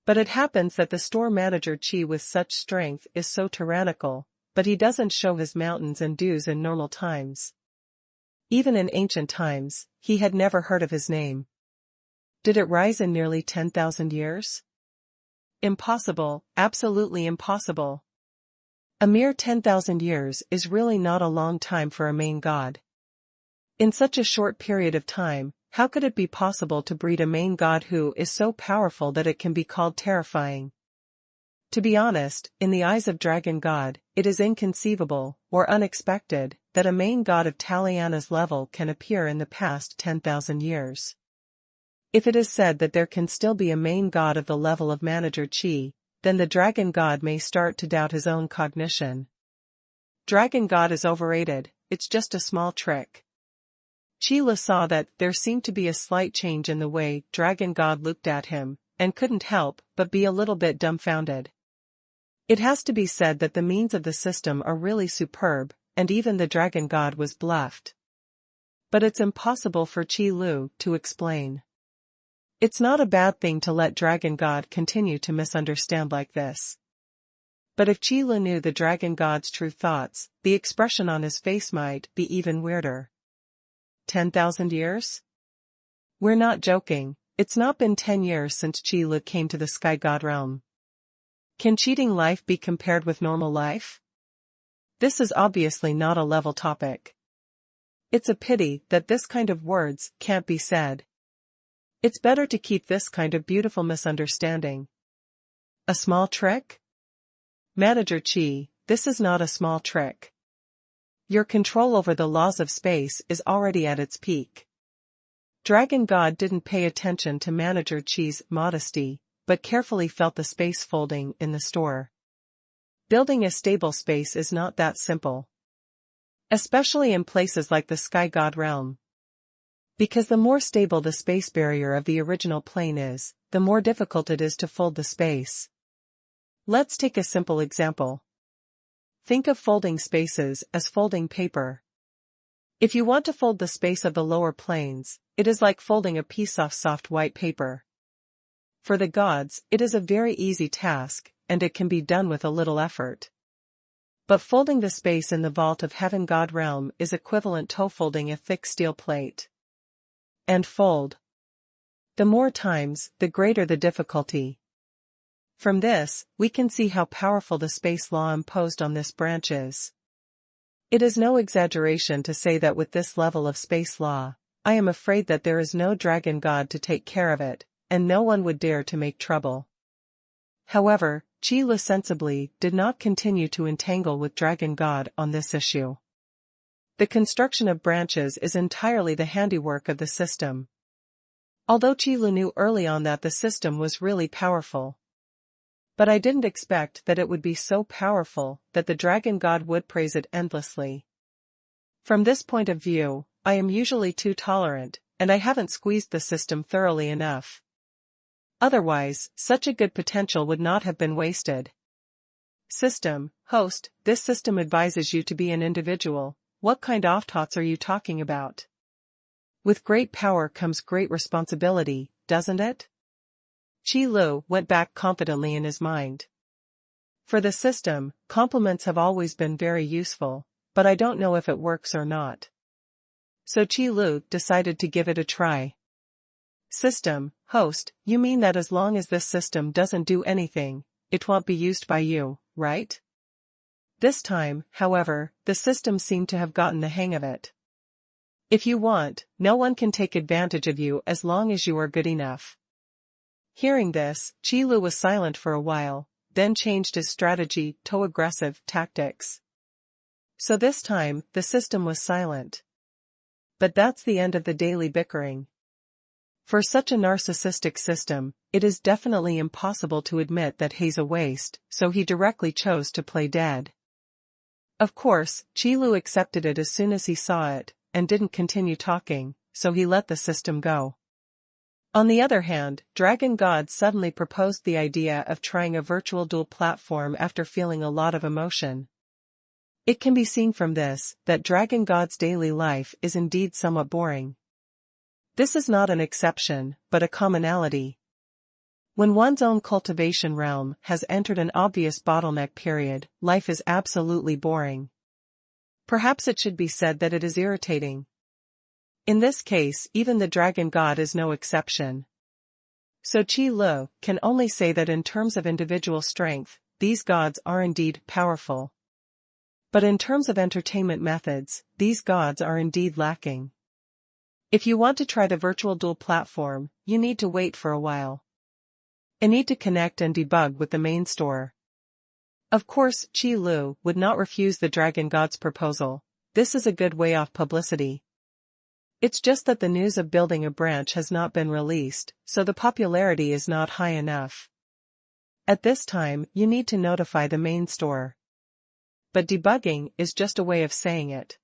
But it happens that the store manager Qi with such strength is so tyrannical, but he doesn't show his mountains and dews in normal times. Even in ancient times, he had never heard of his name. Did it rise in nearly 10,000 years? Impossible, absolutely impossible. A mere 10,000 years is really not a long time for a main god. In such a short period of time, how could it be possible to breed a main god who is so powerful that it can be called terrifying? To be honest, in the eyes of Dragon God, it is inconceivable, or unexpected, that a main god of Taliana's level can appear in the past 10,000 years. If it is said that there can still be a main god of the level of Manager Qi, then the Dragon God may start to doubt his own cognition. Dragon God is overrated, it's just a small trick. Qi saw that there seemed to be a slight change in the way Dragon God looked at him, and couldn't help but be a little bit dumbfounded. It has to be said that the means of the system are really superb, and even the Dragon God was bluffed. But it's impossible for Qi Lu to explain. It's not a bad thing to let Dragon God continue to misunderstand like this. But if Qi Lu knew the Dragon God's true thoughts, the expression on his face might be even weirder. 10,000 years? We're not joking, it's not been 10 years since Qi Lu came to the Sky God realm. Can cheating life be compared with normal life? This is obviously not a level topic. It's a pity that this kind of words can't be said. It's better to keep this kind of beautiful misunderstanding. A small trick? Manager Qi, this is not a small trick. Your control over the laws of space is already at its peak. Dragon God didn't pay attention to Manager Qi's modesty, but carefully felt the space folding in the store. Building a stable space is not that simple. Especially in places like the Sky God realm. Because the more stable the space barrier of the original plane is, the more difficult it is to fold the space. Let's take a simple example. Think of folding spaces as folding paper. If you want to fold the space of the lower planes, it is like folding a piece of soft white paper. For the gods, it is a very easy task, and it can be done with a little effort. But folding the space in the vault of Heaven God realm is equivalent to folding a thick steel plate. And fold. The more times, the greater the difficulty. From this, we can see how powerful the space law imposed on this branch is. It is no exaggeration to say that with this level of space law, I am afraid that there is no Dragon God to take care of it, and no one would dare to make trouble. However, Qi Lu sensibly did not continue to entangle with Dragon God on this issue. The construction of branches is entirely the handiwork of the system. Although Qi Lu knew early on that the system was really powerful. But I didn't expect that it would be so powerful that the Dragon God would praise it endlessly. From this point of view, I am usually too tolerant, and I haven't squeezed the system thoroughly enough. Otherwise, such a good potential would not have been wasted. System, host, this system advises you to be an individual. What kind of thoughts are you talking about? With great power comes great responsibility, doesn't it? Qi Lu went back confidently in his mind. For the system, compliments have always been very useful, but I don't know if it works or not. So Qi Lu decided to give it a try. System, host, you mean that as long as this system doesn't do anything, it won't be used by you, right? This time, however, the system seemed to have gotten the hang of it. If you want, no one can take advantage of you as long as you are good enough. Hearing this, Qi Lu was silent for a while, then changed his strategy to aggressive tactics. So this time, the system was silent. But that's the end of the daily bickering. For such a narcissistic system, it is definitely impossible to admit that he's a waste, so he directly chose to play dead. Of course, Qi Lu accepted it as soon as he saw it, and didn't continue talking, so he let the system go. On the other hand, Dragon God suddenly proposed the idea of trying a virtual duel platform after feeling a lot of emotion. It can be seen from this, that Dragon God's daily life is indeed somewhat boring. This is not an exception, but a commonality. When one's own cultivation realm has entered an obvious bottleneck period, life is absolutely boring. Perhaps it should be said that it is irritating. In this case, even the Dragon God is no exception. So Qi Lu can only say that in terms of individual strength, these gods are indeed powerful. But in terms of entertainment methods, these gods are indeed lacking. If you want to try the virtual duel platform, you need to wait for a while. You need to connect and debug with the main store. Of course, Qi Lu would not refuse the Dragon God's proposal. This is a good way off publicity. It's just that the news of building a branch has not been released, so the popularity is not high enough. At this time, you need to notify the main store. But debugging is just a way of saying it.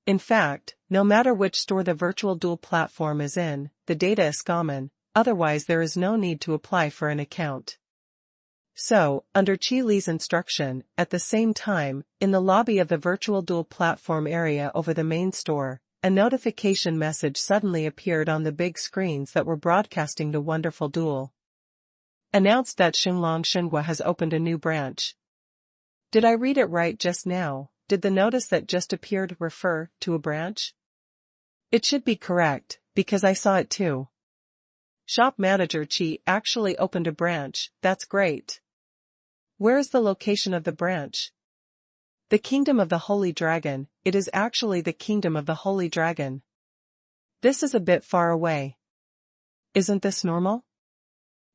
In fact, no matter which store the virtual duel platform is in, the data is common, otherwise there is no need to apply for an account. So, under Qi Li's instruction, at the same time, in the lobby of the virtual duel platform area over the main store, a notification message suddenly appeared on the big screens that were broadcasting the wonderful duel. Announced that Xuanhuan has opened a new branch. Did I read it right just now? Did the notice that just appeared refer to a branch? It should be correct, because I saw it too. Shop manager Qi actually opened a branch, that's great. Where is the location of the branch? The Kingdom of the Holy Dragon, it is actually the Kingdom of the Holy Dragon. This is a bit far away. Isn't this normal?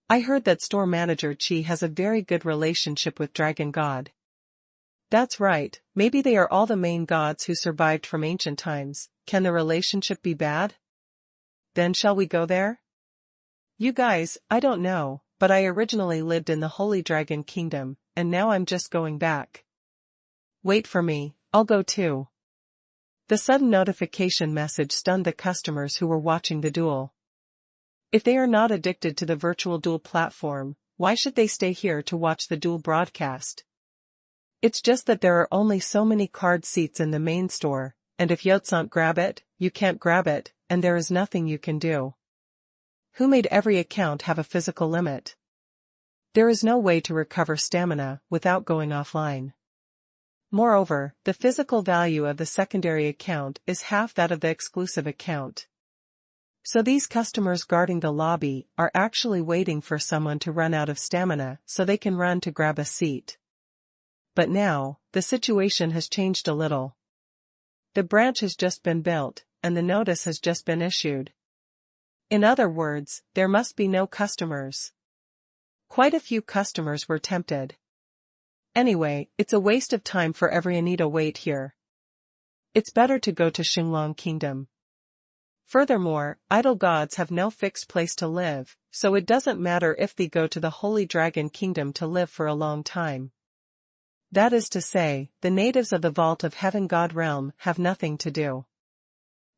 I heard that store manager Qi has a very good relationship with Dragon God. That's right, maybe they are all the main gods who survived from ancient times. Can the relationship be bad? Then shall we go there? You guys, I don't know, but I originally lived in the Holy Dragon Kingdom, and now I'm just going back. Wait for me, I'll go too. The sudden notification message stunned the customers who were watching the duel. If they are not addicted to the virtual duel platform, why should they stay here to watch the duel broadcast? It's just that there are only so many card seats in the main store, and if you can't grab it, you can't grab it, and there is nothing you can do. Who made every account have a physical limit? There is no way to recover stamina without going offline. Moreover, the physical value of the secondary account is half that of the exclusive account. So these customers guarding the lobby are actually waiting for someone to run out of stamina so they can run to grab a seat. But now, the situation has changed a little. The branch has just been built, and the notice has just been issued. In other words, there must be no customers. Quite a few customers were tempted. Anyway, it's a waste of time for every Anita wait here. It's better to go to Xinglong Kingdom. Furthermore, idol gods have no fixed place to live, so it doesn't matter if they go to the Holy Dragon Kingdom to live for a long time. That is to say, the natives of the Vault of Heaven God realm have nothing to do.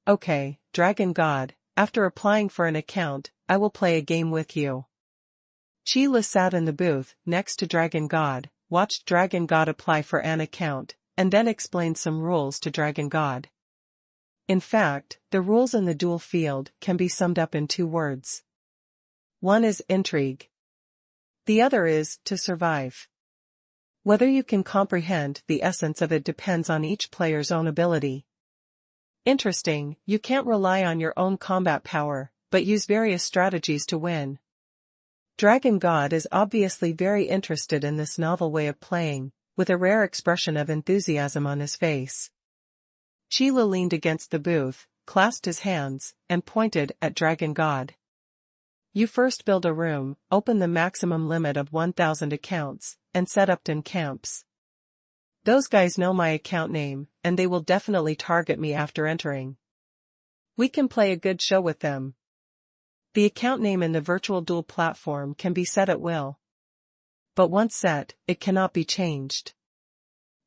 Okay, Dragon God, after applying for an account, I will play a game with you. Qi Lu sat in the booth next to Dragon God, watched Dragon God apply for an account, and then explained some rules to Dragon God. In fact, the rules in the duel field can be summed up in 2 words. One is intrigue. The other is to survive. Whether you can comprehend the essence of it depends on each player's own ability. Interesting, you can't rely on your own combat power, but use various strategies to win. Dragon God is obviously very interested in this novel way of playing, with a rare expression of enthusiasm on his face. Qi Lu leaned against the booth, clasped his hands, and pointed at Dragon God. You first build a room, open the maximum limit of 1,000 accounts, and set up 10 camps. Those guys know my account name, and they will definitely target me after entering. We can play a good show with them. The account name in the virtual duel platform can be set at will. But once set, it cannot be changed.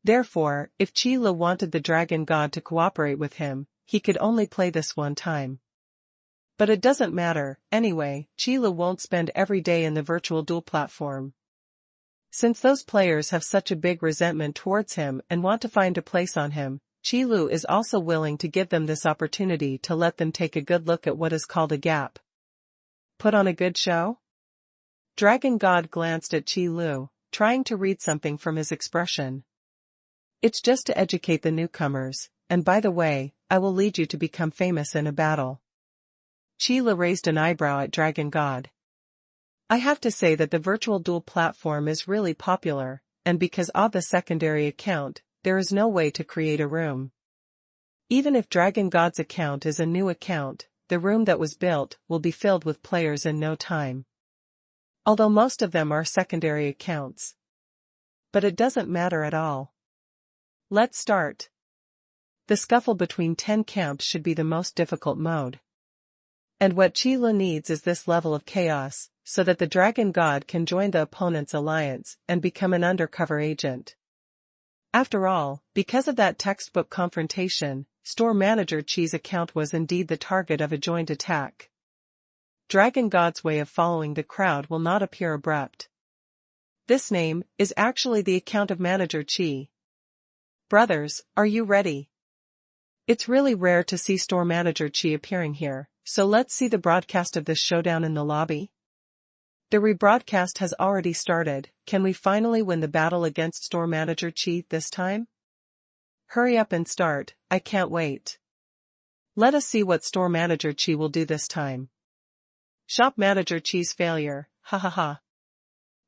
Therefore, if Qi Lu wanted the Dragon God to cooperate with him, he could only play this one time. But it doesn't matter, anyway, Qilu won't spend every day in the virtual duel platform. Since those players have such a big resentment towards him and want to find a place on him, Qilu is also willing to give them this opportunity to let them take a good look at what is called a gap. Put on a good show? Dragon God glanced at Qilu, trying to read something from his expression. It's just to educate the newcomers, and by the way, I will lead you to become famous in a battle. Qilu raised an eyebrow at Dragon God. I have to say that the virtual duel platform is really popular, and because of the secondary account, there is no way to create a room. Even if Dragon God's account is a new account, the room that was built will be filled with players in no time. Although most of them are secondary accounts. But it doesn't matter at all. Let's start. The scuffle between 10 camps should be the most difficult mode. And what Qilu needs is this level of chaos, so that the Dragon God can join the opponent's alliance and become an undercover agent. After all, because of that textbook confrontation, Store Manager Qi's account was indeed the target of a joint attack. Dragon God's way of following the crowd will not appear abrupt. This name is actually the account of Manager Qi. Brothers, are you ready? It's really rare to see Store Manager Qi appearing here, so let's see the broadcast of this showdown in the lobby. The rebroadcast has already started. Can we finally win the battle against Store Manager Qi this time? Hurry up and start, I can't wait. Let us see what Store Manager Qi will do this time. Shop Manager Qi's failure, ha ha ha.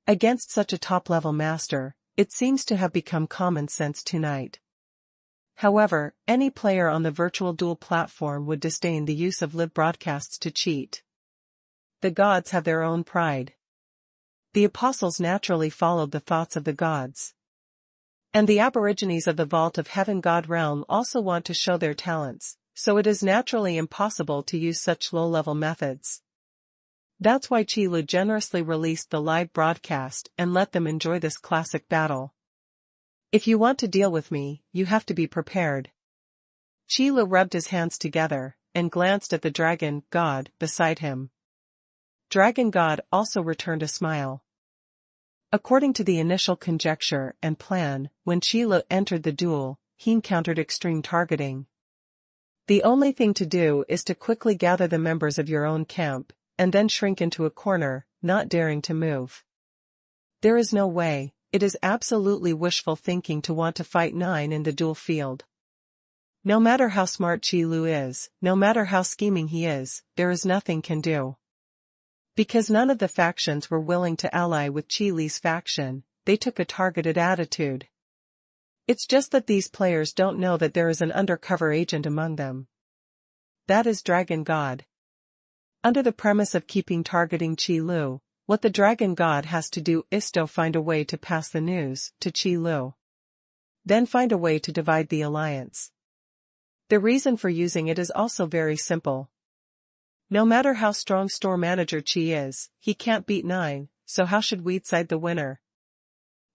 Against such a top-level master, it seems to have become common sense tonight. However, any player on the virtual duel platform would disdain the use of live broadcasts to cheat. The gods have their own pride. The apostles naturally followed the thoughts of the gods. And the aborigines of the Vault of Heaven God realm also want to show their talents, so it is naturally impossible to use such low-level methods. That's why Qilu generously released the live broadcast and let them enjoy this classic battle. If you want to deal with me, you have to be prepared. Qilu rubbed his hands together and glanced at the Dragon God beside him. Dragon God also returned a smile. According to the initial conjecture and plan, when Qilu entered the duel, he encountered extreme targeting. The only thing to do is to quickly gather the members of your own camp, and then shrink into a corner, not daring to move. There is no way, it is absolutely wishful thinking to want to fight 9 in the duel field. No matter how smart Qilu is, no matter how scheming he is, there is nothing can do. Because none of the factions were willing to ally with Qilu's faction, they took a targeted attitude. It's just that these players don't know that there is an undercover agent among them. That is Dragon God. Under the premise of keeping targeting Qilu, what the Dragon God has to do is to find a way to pass the news to Qilu. Then find a way to divide the alliance. The reason for using it is also very simple. No matter how strong Store Manager Qi is, he can't beat 9, so how should we decide the winner?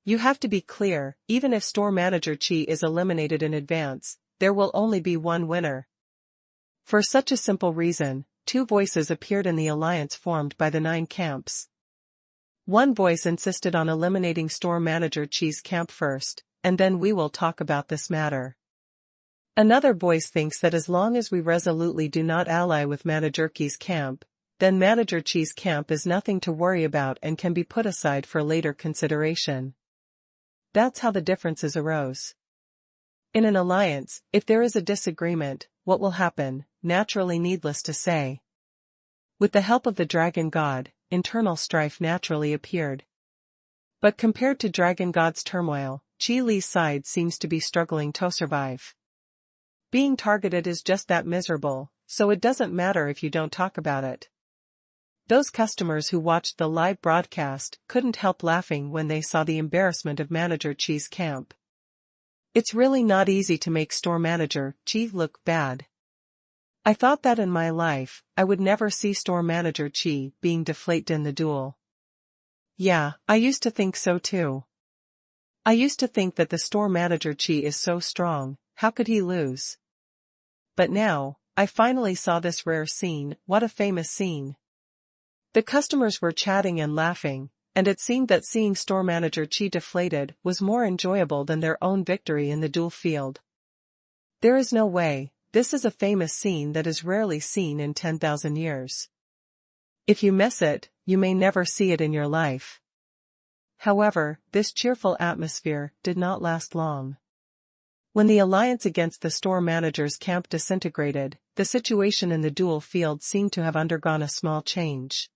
You have to be clear, even if Store Manager Qi is eliminated in advance, there will only be one winner. For such a simple reason, 2 voices appeared in the alliance formed by the 9 camps. One voice insisted on eliminating Store Manager Qi's camp first, and then we will talk about this matter. Another voice thinks that as long as we resolutely do not ally with Manager Qi's camp, then Manager Qi's camp is nothing to worry about and can be put aside for later consideration. That's how the differences arose. In an alliance, if there is a disagreement, what will happen? Naturally, needless to say. With the help of the Dragon God, internal strife naturally appeared. But compared to Dragon God's turmoil, Qilu's side seems to be struggling to survive. Being targeted is just that miserable, so it doesn't matter if you don't talk about it. Those customers who watched the live broadcast couldn't help laughing when they saw the embarrassment of Manager Qi's camp. It's really not easy to make Store Manager Qi look bad. I thought that in my life, I would never see Store Manager Qi being deflated in the duel. Yeah, I used to think so too. I used to think that the Store Manager Qi is so strong, how could he lose? But now, I finally saw this rare scene, what a famous scene. The customers were chatting and laughing, and it seemed that seeing store manager Qi deflated was more enjoyable than their own victory in the duel field. There is no way, this is a famous scene that is rarely seen in 10,000 years. If you miss it, you may never see it in your life. However, this cheerful atmosphere did not last long. When the alliance against the store manager's camp disintegrated, the situation in the duel field seemed to have undergone a small change.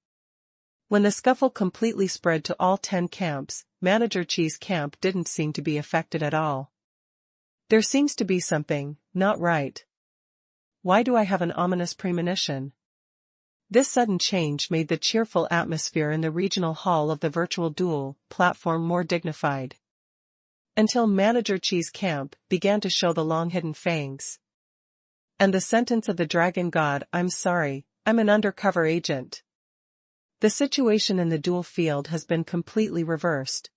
When the scuffle completely spread to all 10 camps, Manager Qi's camp didn't seem to be affected at all. There seems to be something not right. Why do I have an ominous premonition? This sudden change made the cheerful atmosphere in the regional hall of the virtual duel platform more dignified. Until Manager Qi's camp began to show the long-hidden fangs. And the sentence of the dragon god, "I'm sorry, I'm an undercover agent." The situation in the duel field has been completely reversed.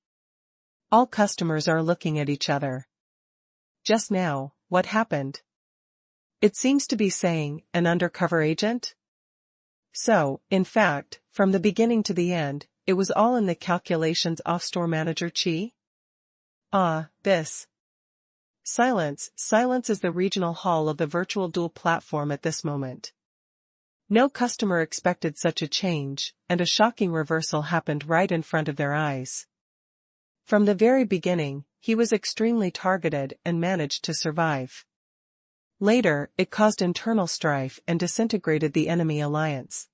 All customers are looking at each other. Just now, what happened? It seems to be saying, an undercover agent? So, in fact, from the beginning to the end, it was all in the calculations of store manager Qi? This. Silence is the regional hall of the virtual duel platform at this moment. No customer expected such a change, and a shocking reversal happened right in front of their eyes. From the very beginning, he was extremely targeted and managed to survive. Later, it caused internal strife and disintegrated the enemy alliance.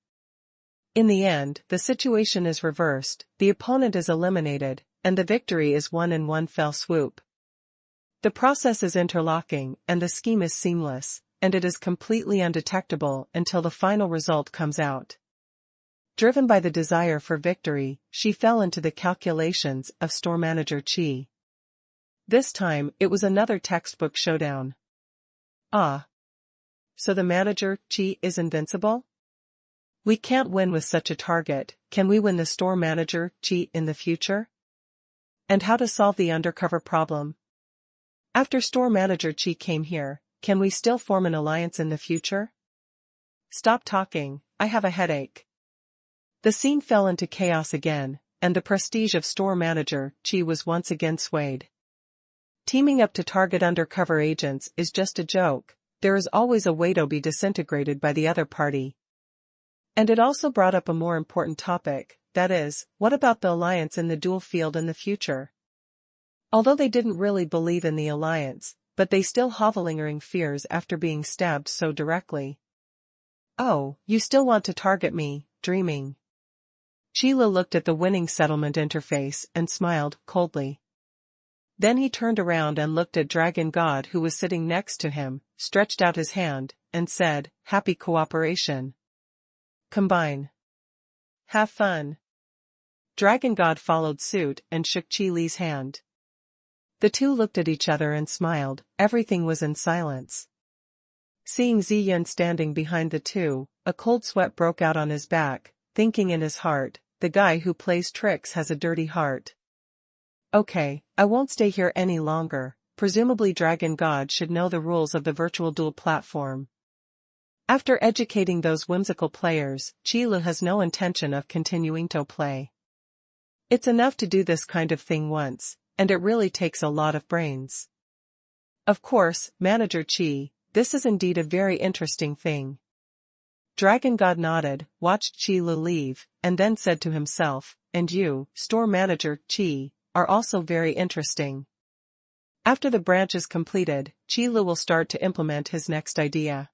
In the end, the situation is reversed, the opponent is eliminated, and the victory is won in one fell swoop. The process is interlocking, and the scheme is seamless, and it is completely undetectable until the final result comes out. Driven by the desire for victory, she fell into the calculations of store manager Qi. This time, it was another textbook showdown. So the manager Qi is invincible? We can't win with such a target. Can we win the store manager Qi in the future? And how to solve the undercover problem? After store manager Qi came here, can we still form an alliance in the future? Stop talking, I have a headache. The scene fell into chaos again, and the prestige of store manager Qi was once again swayed. Teaming up to target undercover agents is just a joke, there is always a way to be disintegrated by the other party. And it also brought up a more important topic, that is, what about the alliance in the duel field in the future? Although they didn't really believe in the alliance, but they still have lingering fears after being stabbed so directly. Oh, you still want to target me, dreaming. Qila looked at the winning settlement interface and smiled coldly. Then he turned around and looked at Dragon God who was sitting next to him, stretched out his hand, and said, "Happy cooperation. Combine. Have fun." Dragon God followed suit and shook Qi Li's hand. The two looked at each other and smiled, everything was in silence. Seeing Ziyun standing behind the two, a cold sweat broke out on his back, thinking in his heart, the guy who plays tricks has a dirty heart. Okay, I won't stay here any longer, presumably Dragon God should know the rules of the virtual duel platform. After educating those whimsical players, Qilu has no intention of continuing to play. It's enough to do this kind of thing once, and it really takes a lot of brains. Of course, Manager Qi, this is indeed a very interesting thing. Dragon God nodded, watched Qilu leave, and then said to himself, and you, Store Manager Qi, are also very interesting. After the branch is completed, Qilu will start to implement his next idea.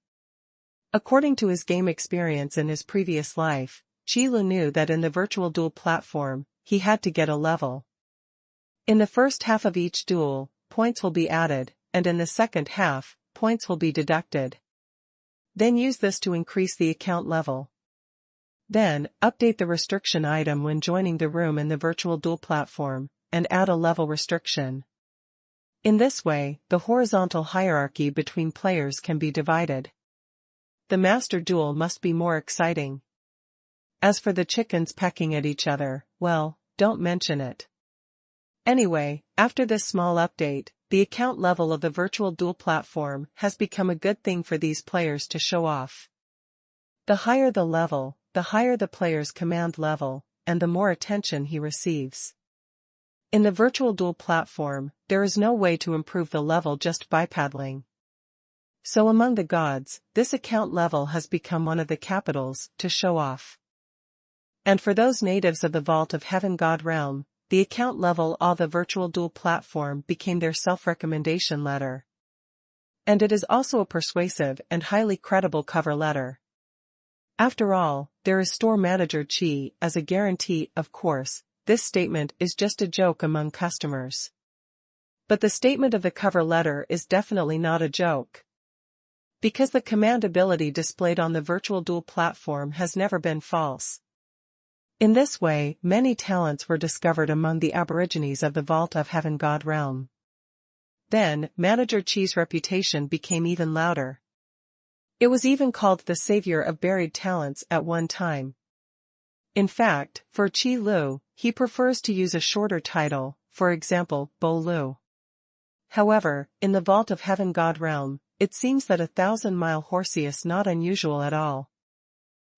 According to his game experience in his previous life, Qilu knew that in the virtual duel platform, he had to get a level. In the first half of each duel, points will be added, and in the second half, points will be deducted. Then use this to increase the account level. Then, update the restriction item when joining the room in the virtual duel platform, and add a level restriction. In this way, the horizontal hierarchy between players can be divided. The master duel must be more exciting. As for the chickens pecking at each other, well, don't mention it. Anyway, after this small update, the account level of the virtual duel platform has become a good thing for these players to show off. The higher the level, the higher the player's command level, and the more attention he receives. In the virtual duel platform, there is no way to improve the level just by paddling. So among the gods, this account level has become one of the capitals to show off. And for those natives of the Vault of Heaven God realm, the account level of the virtual duel platform became their self-recommendation letter. And it is also a persuasive and highly credible cover letter. After all, there is store manager Chi as a guarantee. Of course, this statement is just a joke among customers. But the statement of the cover letter is definitely not a joke. Because the command ability displayed on the virtual duel platform has never been false. In this way, many talents were discovered among the aborigines of the Vault of Heaven God realm. Then, Manager Chi's reputation became even louder. It was even called the savior of buried talents at one time. In fact, for Chi Lu, he prefers to use a shorter title, for example, Bo Lu. However, in the Vault of Heaven God realm, it seems that 1,000-mile horse is not unusual at all.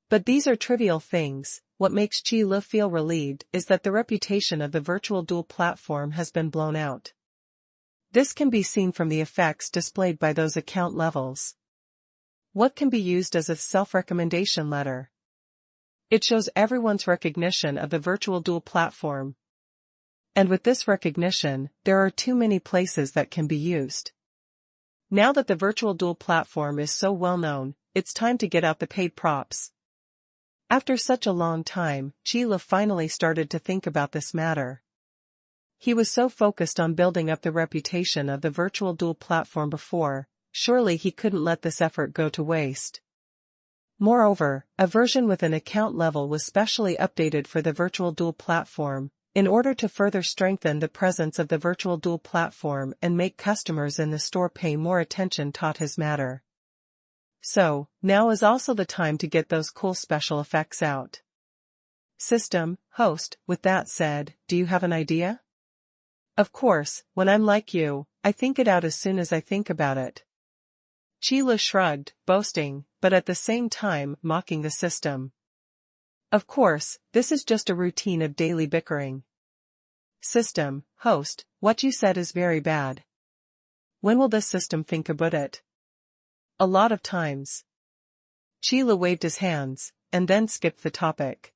But these are trivial things. What makes Chi Lu feel relieved is that the reputation of the virtual duel platform has been blown out. This can be seen from the effects displayed by those account levels. What can be used as a self-recommendation letter? It shows everyone's recognition of the virtual duel platform. And with this recognition, there are too many places that can be used. Now that the virtual duel platform is so well known, it's time to get out the paid props. After such a long time, Chi Lu finally started to think about this matter. He was so focused on building up the reputation of the virtual duel platform before, surely he couldn't let this effort go to waste. Moreover, a version with an account level was specially updated for the virtual duel platform, in order to further strengthen the presence of the virtual duel platform and make customers in the store pay more attention to his matter. So, now is also the time to get those cool special effects out. System, host, with that said, do you have an idea? Of course, when I'm like you, I think it out as soon as I think about it. Chi Lu shrugged, boasting, but at the same time mocking the system. Of course, this is just a routine of daily bickering. System, host, what you said is very bad. When will this system think about it? A lot of times. Chi Lu waved his hands, and then skipped the topic.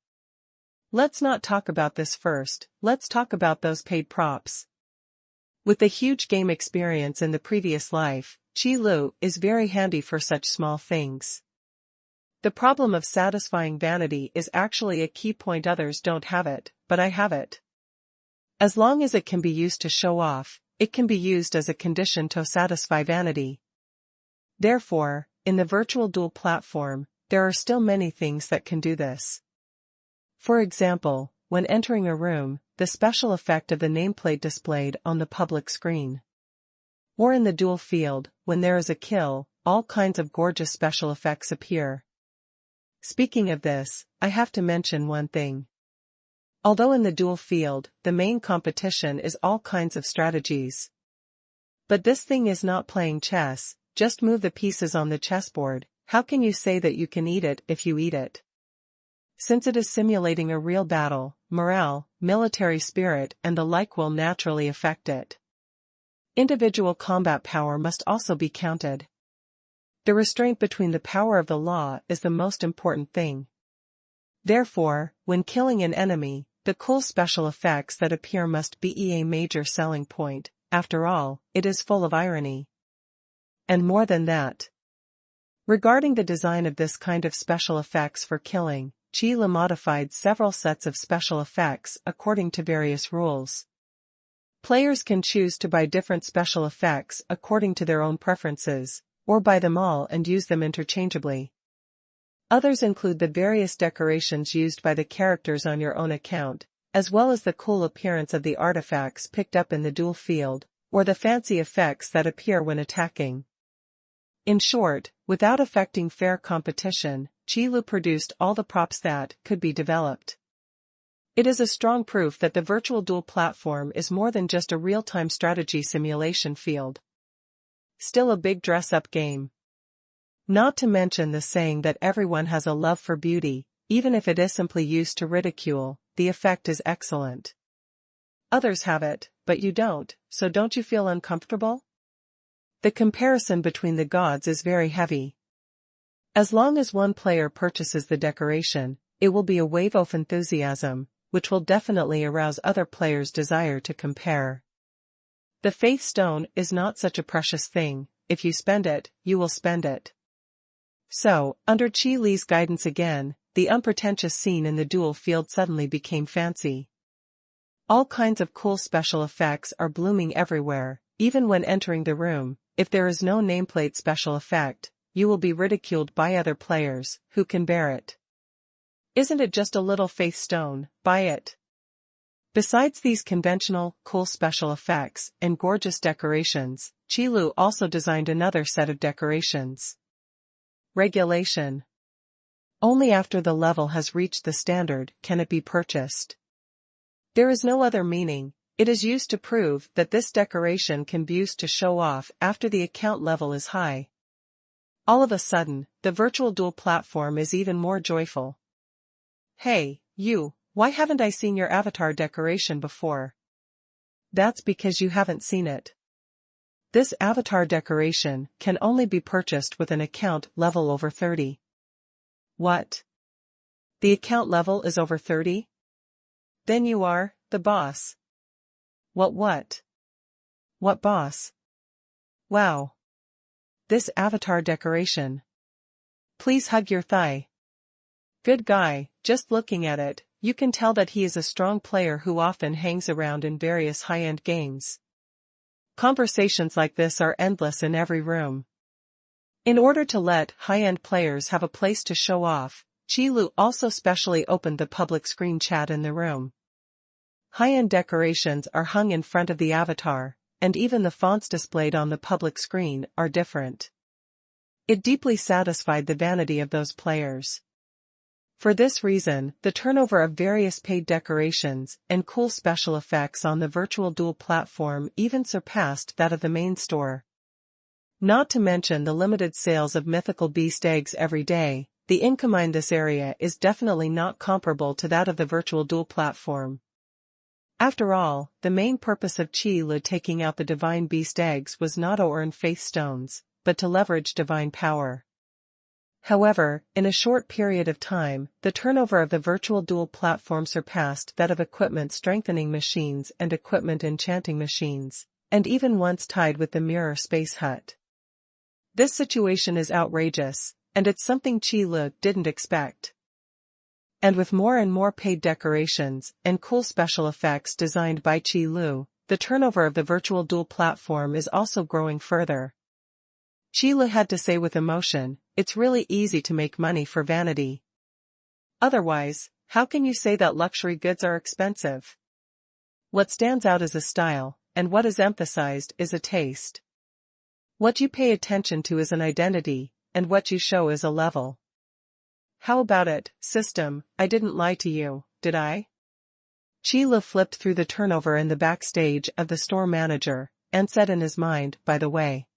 Let's not talk about this first, let's talk about those paid props. With the huge game experience in the previous life, Chi Lu is very handy for such small things. The problem of satisfying vanity is actually a key point. Others don't have it, but I have it. As long as it can be used to show off, it can be used as a condition to satisfy vanity. Therefore, in the virtual duel platform, there are still many things that can do this. For example, when entering a room, the special effect of the nameplate displayed on the public screen. Or in the duel field, when there is a kill, all kinds of gorgeous special effects appear. Speaking of this, I have to mention one thing. Although in the duel field, the main competition is all kinds of strategies. But this thing is not playing chess. Just move the pieces on the chessboard. How can you say that you can eat it if you eat it? Since it is simulating a real battle, morale, military spirit and the like will naturally affect it. Individual combat power must also be counted. The restraint between the power of the law is the most important thing. Therefore, when killing an enemy, the cool special effects that appear must be a major selling point. After all, it is full of irony. And more than that. Regarding the design of this kind of special effects for killing, Chi Lu modified several sets of special effects according to various rules. Players can choose to buy different special effects according to their own preferences, or buy them all and use them interchangeably. Others include the various decorations used by the characters on your own account, as well as the cool appearance of the artifacts picked up in the duel field, or the fancy effects that appear when attacking. In short, without affecting fair competition, Chi Lu produced all the props that could be developed. It is a strong proof that the virtual duel platform is more than just a real-time strategy simulation field. Still a big dress-up game. Not to mention the saying that everyone has a love for beauty, even if it is simply used to ridicule, the effect is excellent. Others have it, but you don't, so don't you feel uncomfortable? The comparison between the gods is very heavy. As long as one player purchases the decoration, it will be a wave of enthusiasm, which will definitely arouse other players' desire to compare. The faith stone is not such a precious thing. If you spend it, you will spend it. So, under Qi Li's guidance again, the unpretentious scene in the duel field suddenly became fancy. All kinds of cool special effects are blooming everywhere. Even when entering the room, if there is no nameplate special effect, you will be ridiculed by other players, who can bear it. Isn't it just a little faith stone? Buy it. Besides these conventional, cool special effects and gorgeous decorations, Qi Lu also designed another set of decorations. Regulation. Only after the level has reached the standard can it be purchased. There is no other meaning. It is used to prove that this decoration can be used to show off after the account level is high. All of a sudden, the virtual duel platform is even more joyful. Hey, you, why haven't I seen your avatar decoration before? That's because you haven't seen it. This avatar decoration can only be purchased with an account level over 30. What? The account level is over 30? Then you are the boss. What? What boss? Wow. This avatar decoration. Please hug your thigh. Good guy, just looking at it, you can tell that he is a strong player who often hangs around in various high-end games. Conversations like this are endless in every room. In order to let high-end players have a place to show off, Qi Lu also specially opened the public screen chat in the room. High-end decorations are hung in front of the avatar, and even the fonts displayed on the public screen are different. It deeply satisfied the vanity of those players. For this reason, the turnover of various paid decorations and cool special effects on the virtual duel platform even surpassed that of the main store. Not to mention the limited sales of mythical beast eggs every day, the income in this area is definitely not comparable to that of the virtual duel platform. After all, the main purpose of Qi Lu taking out the divine beast eggs was not to earn faith stones, but to leverage divine power. However, in a short period of time, the turnover of the virtual duel platform surpassed that of equipment strengthening machines and equipment enchanting machines, and even once tied with the mirror space hut. This situation is outrageous, and it's something Qi Lu didn't expect. And with more and more paid decorations and cool special effects designed by Qi Lu, the turnover of the virtual duel platform is also growing further. Qi Lu had to say with emotion, "It's really easy to make money for vanity. Otherwise, how can you say that luxury goods are expensive? What stands out is a style, and what is emphasized is a taste. What you pay attention to is an identity, and what you show is a level." How about it, system? I didn't lie to you, did I? Qi Lu flipped through the turnover in the backstage of the store manager, and said in his mind, by the way.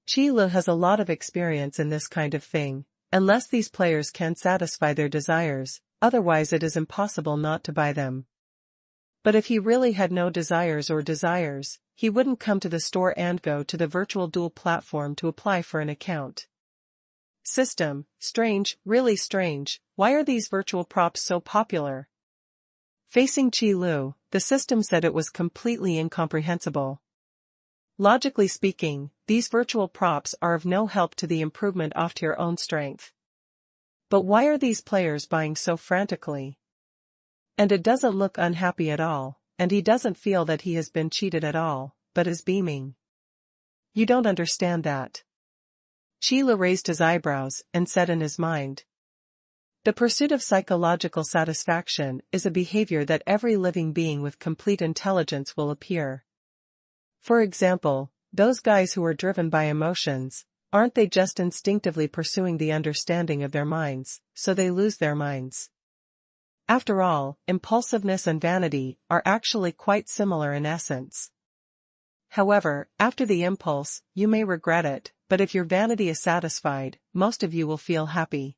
Qi Lu has a lot of experience in this kind of thing, unless these players can satisfy their desires, otherwise it is impossible not to buy them. But if he really had no desires, he wouldn't come to the store and go to the virtual duel platform to apply for an account. System, strange, really strange, why are these virtual props so popular? Facing Qi Lu, the system said it was completely incomprehensible. Logically speaking, these virtual props are of no help to the improvement of your own strength. But why are these players buying so frantically? And it doesn't look unhappy at all, and he doesn't feel that he has been cheated at all, but is beaming. You don't understand that. Qi Lu raised his eyebrows and said in his mind. The pursuit of psychological satisfaction is a behavior that every living being with complete intelligence will appear. For example, those guys who are driven by emotions, aren't they just instinctively pursuing the understanding of their minds, so they lose their minds? After all, impulsiveness and vanity are actually quite similar in essence. However, after the impulse, you may regret it, but if your vanity is satisfied, most of you will feel happy.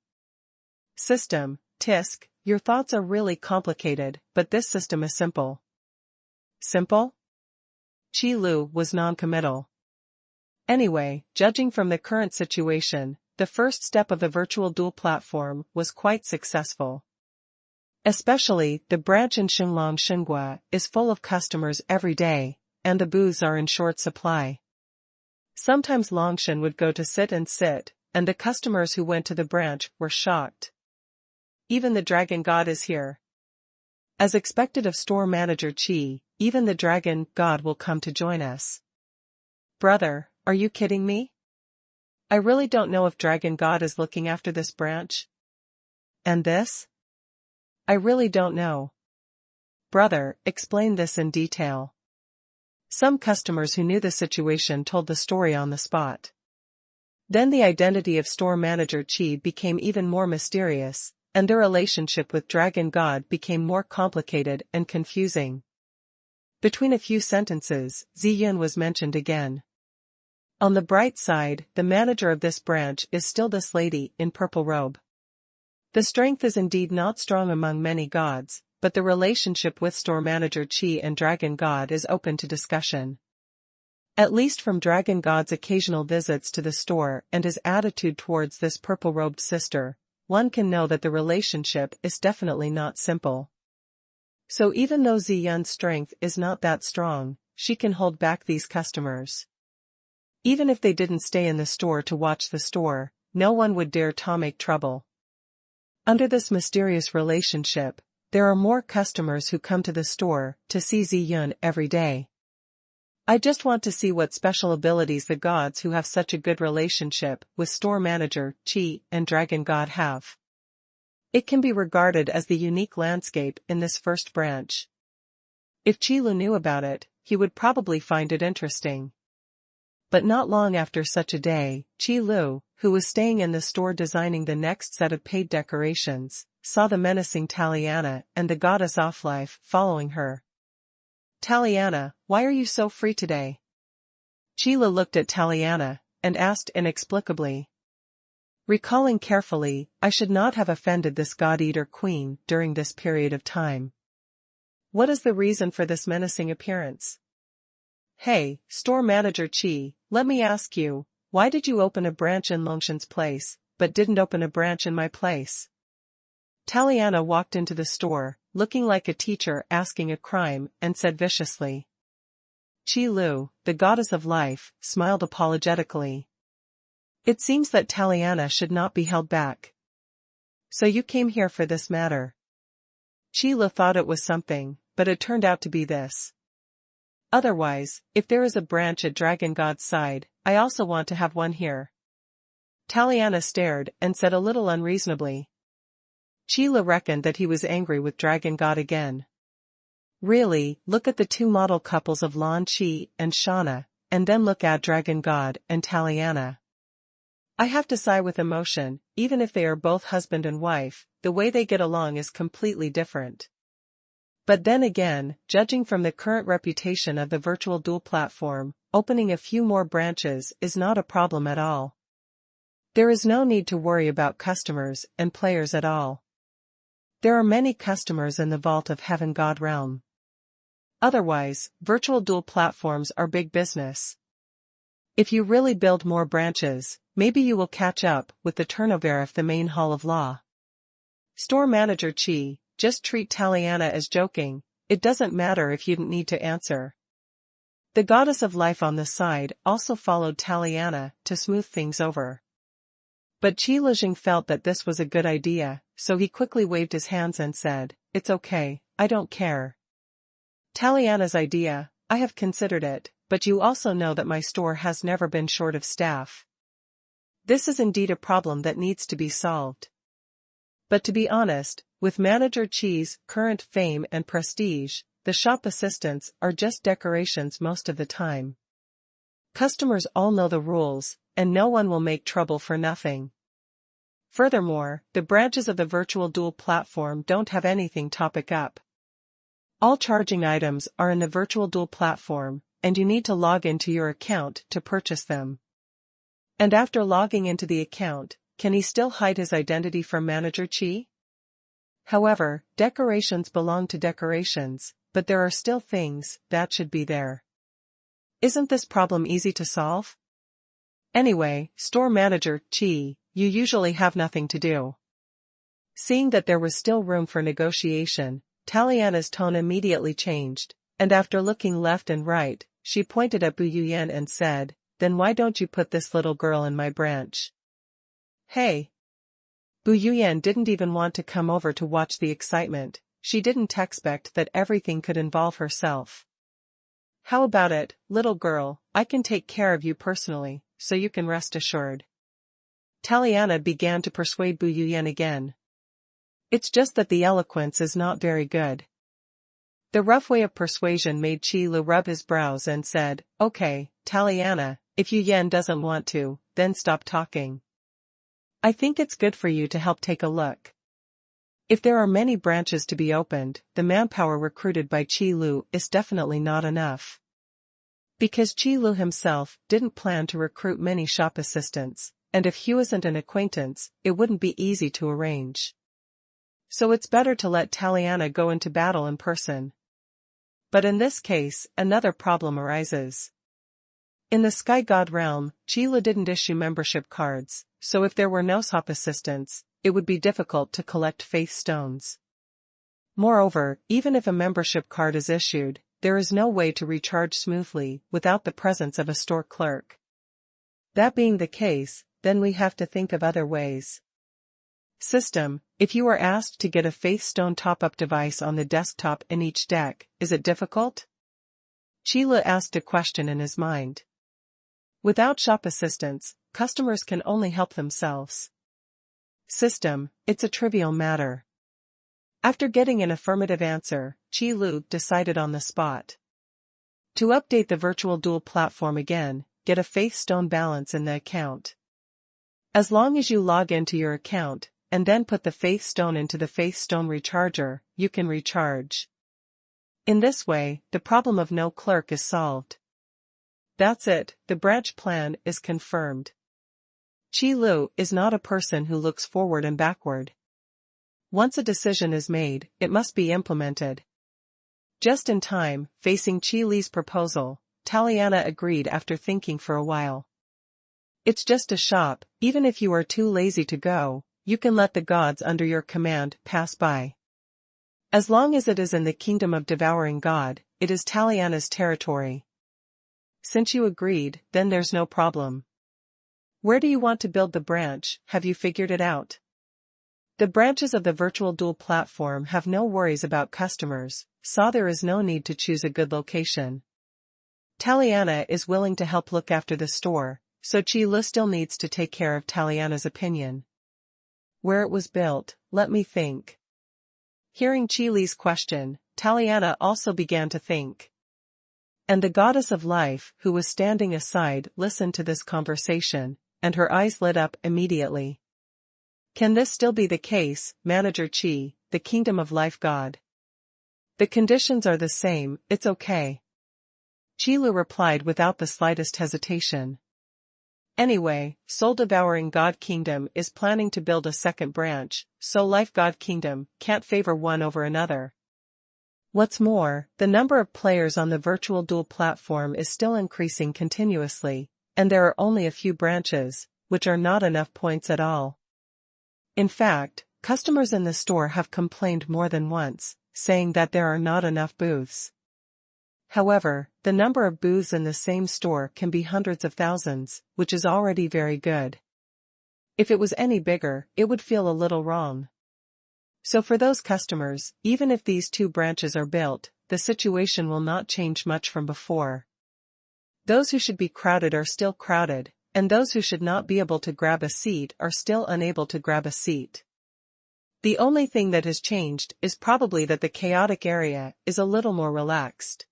System, tisk, your thoughts are really complicated, but this system is simple. Simple? Qi Lu was non-committal. Anyway, judging from the current situation, the first step of the virtual duel platform was quite successful. Especially, the branch in Xinglong Xingua is full of customers every day, and the booths are in short supply. Sometimes Longshan would go to sit, and the customers who went to the branch were shocked. Even the Dragon God is here. As expected of store manager Qi, even the Dragon God will come to join us. Brother, are you kidding me? I really don't know if Dragon God is looking after this branch. And this? I really don't know. Brother, explain this in detail. Some customers who knew the situation told the story on the spot. Then the identity of store manager Qi became even more mysterious, and their relationship with Dragon God became more complicated and confusing. Between a few sentences, Ziyun was mentioned again. On the bright side, the manager of this branch is still this lady in purple robe. The strength is indeed not strong among many gods, but the relationship with store manager Qi and Dragon God is open to discussion. At least from Dragon God's occasional visits to the store and his attitude towards this purple-robed sister, one can know that the relationship is definitely not simple. So even though Ziyun's strength is not that strong, she can hold back these customers. Even if they didn't stay in the store to watch the store, no one would dare to make trouble. Under this mysterious relationship, there are more customers who come to the store to see Ziyun every day. I just want to see what special abilities the gods who have such a good relationship with store manager Qi and Dragon God have. It can be regarded as the unique landscape in this first branch. If Qi Lu knew about it, he would probably find it interesting. But not long after such a day, Qi Lu, who was staying in the store designing the next set of paid decorations, saw the menacing Taliana and the goddess Offlife following her. Taliana, why are you so free today? Qi Lu looked at Taliana and asked inexplicably. Recalling carefully, I should not have offended this god-eater queen during this period of time. What is the reason for this menacing appearance? Hey, store manager Qi, let me ask you, why did you open a branch in Longshan's place, but didn't open a branch in my place? Taliana walked into the store, looking like a teacher asking a crime, and said viciously. Qi Lu, the goddess of life, smiled apologetically. It seems that Taliana should not be held back. So you came here for this matter. Qi Lu thought it was something, but it turned out to be this. Otherwise, if there is a branch at Dragon God's side, I also want to have one here. Taliana stared and said a little unreasonably. Qi Lu reckoned that he was angry with Dragon God again. Really, look at the two model couples of Lan Qi and Shauna, and then look at Dragon God and Taliana. I have to sigh with emotion, even if they are both husband and wife, the way they get along is completely different. But then again, judging from the current reputation of the virtual duel platform, opening a few more branches is not a problem at all. There is no need to worry about customers and players at all. There are many customers in the Vault of Heaven God realm. Otherwise, virtual duel platforms are big business. If you really build more branches, maybe you will catch up with the turnover of the main hall of law. Store manager Qi, just treat Taliana as joking, it doesn't matter if you don't need to answer. The goddess of life on the side also followed Taliana to smooth things over. But Qi Lujing felt that this was a good idea, so he quickly waved his hands and said, It's okay, I don't care. Taliana's idea, I have considered it, but you also know that my store has never been short of staff. This is indeed a problem that needs to be solved. But to be honest, with manager Qi's current fame and prestige, the shop assistants are just decorations most of the time. Customers all know the rules, and no one will make trouble for nothing. Furthermore, the branches of the virtual dual platform don't have anything topic up. All charging items are in the virtual dual platform, and you need to log into your account to purchase them. And after logging into the account, can he still hide his identity from Manager Chi? However, decorations belong to decorations, but there are still things that should be there. Isn't this problem easy to solve? Anyway, Store Manager Chi, you usually have nothing to do. Seeing that there was still room for negotiation, Taliana's tone immediately changed, and after looking left and right, she pointed at Bu Yuyan and said, "Then why don't you put this little girl in my branch?" Hey! Bu Yuyan didn't even want to come over to watch the excitement. She didn't expect that everything could involve herself. How about it, little girl, I can take care of you personally, so you can rest assured. Taliana began to persuade Bu Yuyan again. It's just that the eloquence is not very good. The rough way of persuasion made Qi Lu rub his brows and said, "Okay, Taliana, if Yuyan doesn't want to, then stop talking. I think it's good for you to help take a look." If there are many branches to be opened, the manpower recruited by Qi Lu is definitely not enough. Because Qi Lu himself didn't plan to recruit many shop assistants, and if he wasn't an acquaintance, it wouldn't be easy to arrange. So it's better to let Taliana go into battle in person. But in this case, another problem arises. In the Sky God realm, Qi Lu didn't issue membership cards, so if there were no shop assistants, it would be difficult to collect faith stones. Moreover, even if a membership card is issued, there is no way to recharge smoothly without the presence of a store clerk. That being the case, then we have to think of other ways. System, if you are asked to get a faith stone top-up device on the desktop in each deck, is it difficult? Qi Lu asked a question in his mind. Without shop assistance, customers can only help themselves. System, it's a trivial matter. After getting an affirmative answer, Qi Lu decided on the spot. To update the virtual dual platform again, get a faith stone balance in the account. As long as you log into your account, and then put the faith stone into the faith stone recharger, you can recharge. In this way, the problem of no clerk is solved. That's it, the branch plan is confirmed. Qi Lu is not a person who looks forward and backward. Once a decision is made, it must be implemented. Just in time, facing Qi Li's proposal, Taliana agreed after thinking for a while. It's just a shop, even if you are too lazy to go, you can let the gods under your command pass by. As long as it is in the kingdom of devouring God, it is Taliana's territory. Since you agreed, then there's no problem. Where do you want to build the branch, have you figured it out? The branches of the virtual dual platform have no worries about customers, so there is no need to choose a good location. Taliana is willing to help look after the store, so Qi Lu still needs to take care of Taliana's opinion. Where it was built, let me think. Hearing Qi Li's question, Taliana also began to think. And the goddess of life, who was standing aside, listened to this conversation, and her eyes lit up immediately. Can this still be the case, Manager Qi, the kingdom of life god? The conditions are the same, it's okay. Qi Lu replied without the slightest hesitation. Anyway, Soul Devouring God Kingdom is planning to build a second branch, so Life God Kingdom can't favor one over another. What's more, the number of players on the virtual dual platform is still increasing continuously, and there are only a few branches, which are not enough points at all. In fact, customers in the store have complained more than once, saying that there are not enough booths. However, the number of booths in the same store can be hundreds of thousands, which is already very good. If it was any bigger, it would feel a little wrong. So for those customers, even if these two branches are built, the situation will not change much from before. Those who should be crowded are still crowded, and those who should not be able to grab a seat are still unable to grab a seat. The only thing that has changed is probably that the chaotic area is a little more relaxed.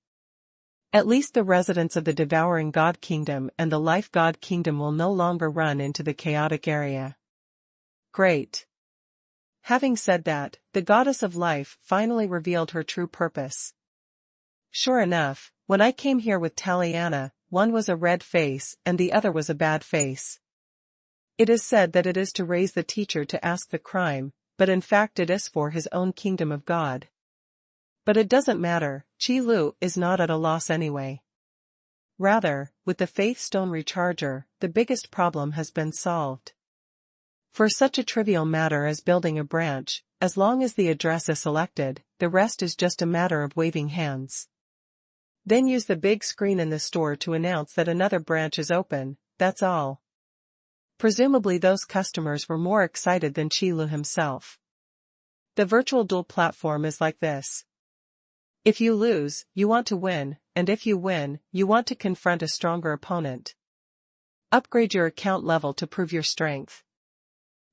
At least the residents of the Devouring God Kingdom and the Life God Kingdom will no longer run into the chaotic area. Great. Having said that, the goddess of life finally revealed her true purpose. Sure enough, when I came here with Taliana, one was a red face and the other was a bad face. It is said that it is to raise the teacher to ask the crime, but in fact it is for his own kingdom of God. But it doesn't matter, Qi Lu is not at a loss anyway. Rather, with the Faith Stone Recharger, the biggest problem has been solved. For such a trivial matter as building a branch, as long as the address is selected, the rest is just a matter of waving hands. Then use the big screen in the store to announce that another branch is open, that's all. Presumably those customers were more excited than Qi Lu himself. The virtual duel platform is like this. If you lose, you want to win, and if you win, you want to confront a stronger opponent. Upgrade your account level to prove your strength.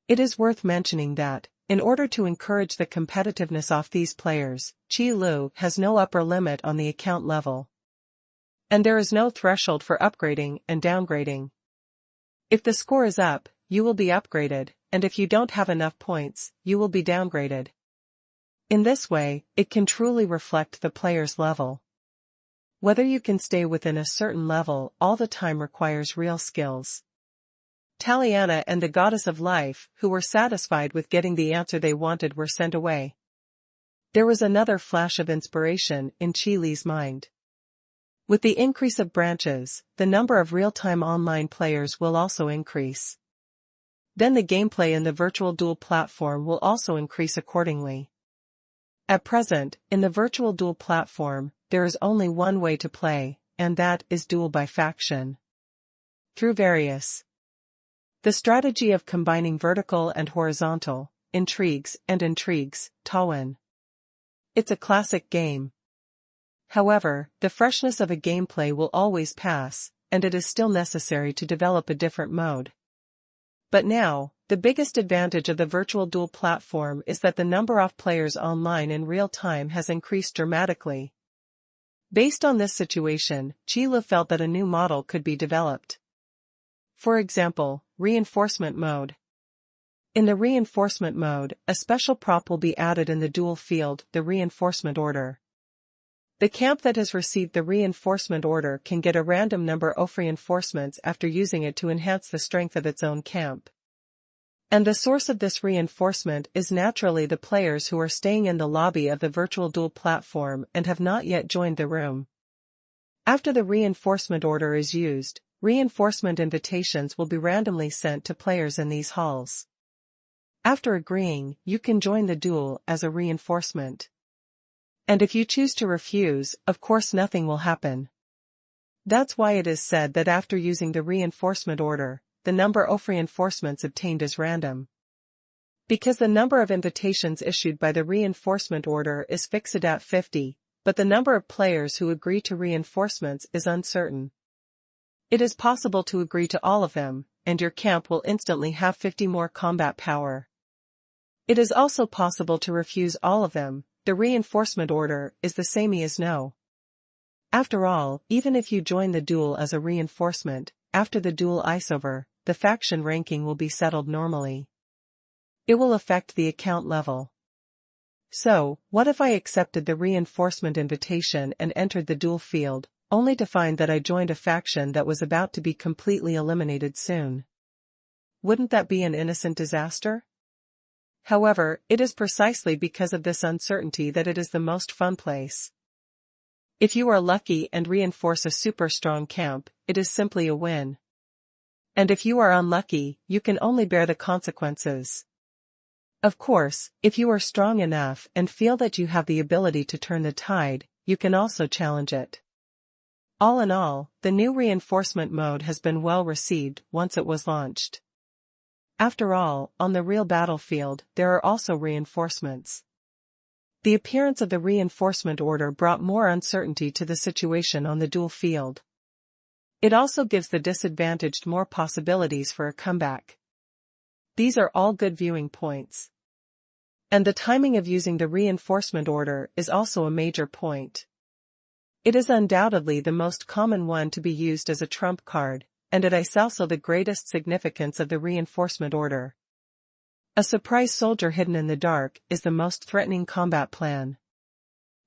It is worth mentioning that, in order to encourage the competitiveness of these players, Qi Lu has no upper limit on the account level. And there is no threshold for upgrading and downgrading. If the score is up, you will be upgraded, and if you don't have enough points, you will be downgraded. In this way, it can truly reflect the player's level. Whether you can stay within a certain level all the time requires real skills. Taliana and the goddess of life, who were satisfied with getting the answer they wanted, were sent away. There was another flash of inspiration in Qi Li's mind. With the increase of branches, the number of real-time online players will also increase. Then the gameplay in the virtual duel platform will also increase accordingly. At present, in the virtual duel platform, there is only one way to play, and that is duel by faction. Through various the strategy of combining vertical and horizontal intrigues, Tawin. It's a classic game. However, the freshness of a gameplay will always pass, and it is still necessary to develop a different mode. But now, the biggest advantage of the virtual duel platform is that the number of players online in real time has increased dramatically. Based on this situation, Qi Lu felt that a new model could be developed. For example, reinforcement mode. In the reinforcement mode, a special prop will be added in the duel field, the reinforcement order. The camp that has received the reinforcement order can get a random number of reinforcements after using it to enhance the strength of its own camp. And the source of this reinforcement is naturally the players who are staying in the lobby of the virtual duel platform and have not yet joined the room. After the reinforcement order is used, reinforcement invitations will be randomly sent to players in these halls. After agreeing, you can join the duel as a reinforcement. And if you choose to refuse, of course nothing will happen. That's why it is said that after using the reinforcement order, the number of reinforcements obtained is random. Because the number of invitations issued by the reinforcement order is fixed at 50, but the number of players who agree to reinforcements is uncertain. It is possible to agree to all of them, and your camp will instantly have 50 more combat power. It is also possible to refuse all of them. The reinforcement order is the same as no. After all, even if you join the duel as a reinforcement, after the duel is over, the faction ranking will be settled normally. It will affect the account level. So, what if I accepted the reinforcement invitation and entered the duel field, only to find that I joined a faction that was about to be completely eliminated soon? Wouldn't that be an innocent disaster? However, it is precisely because of this uncertainty that it is the most fun place. If you are lucky and reinforce a super strong camp, it is simply a win. And if you are unlucky, you can only bear the consequences. Of course, if you are strong enough and feel that you have the ability to turn the tide, you can also challenge it. All in all, the new reinforcement mode has been well received once it was launched. After all, on the real battlefield, there are also reinforcements. The appearance of the reinforcement order brought more uncertainty to the situation on the duel field. It also gives the disadvantaged more possibilities for a comeback. These are all good viewing points. And the timing of using the reinforcement order is also a major point. It is undoubtedly the most common one to be used as a trump card, and it is also the greatest significance of the reinforcement order. A surprise soldier hidden in the dark is the most threatening combat plan.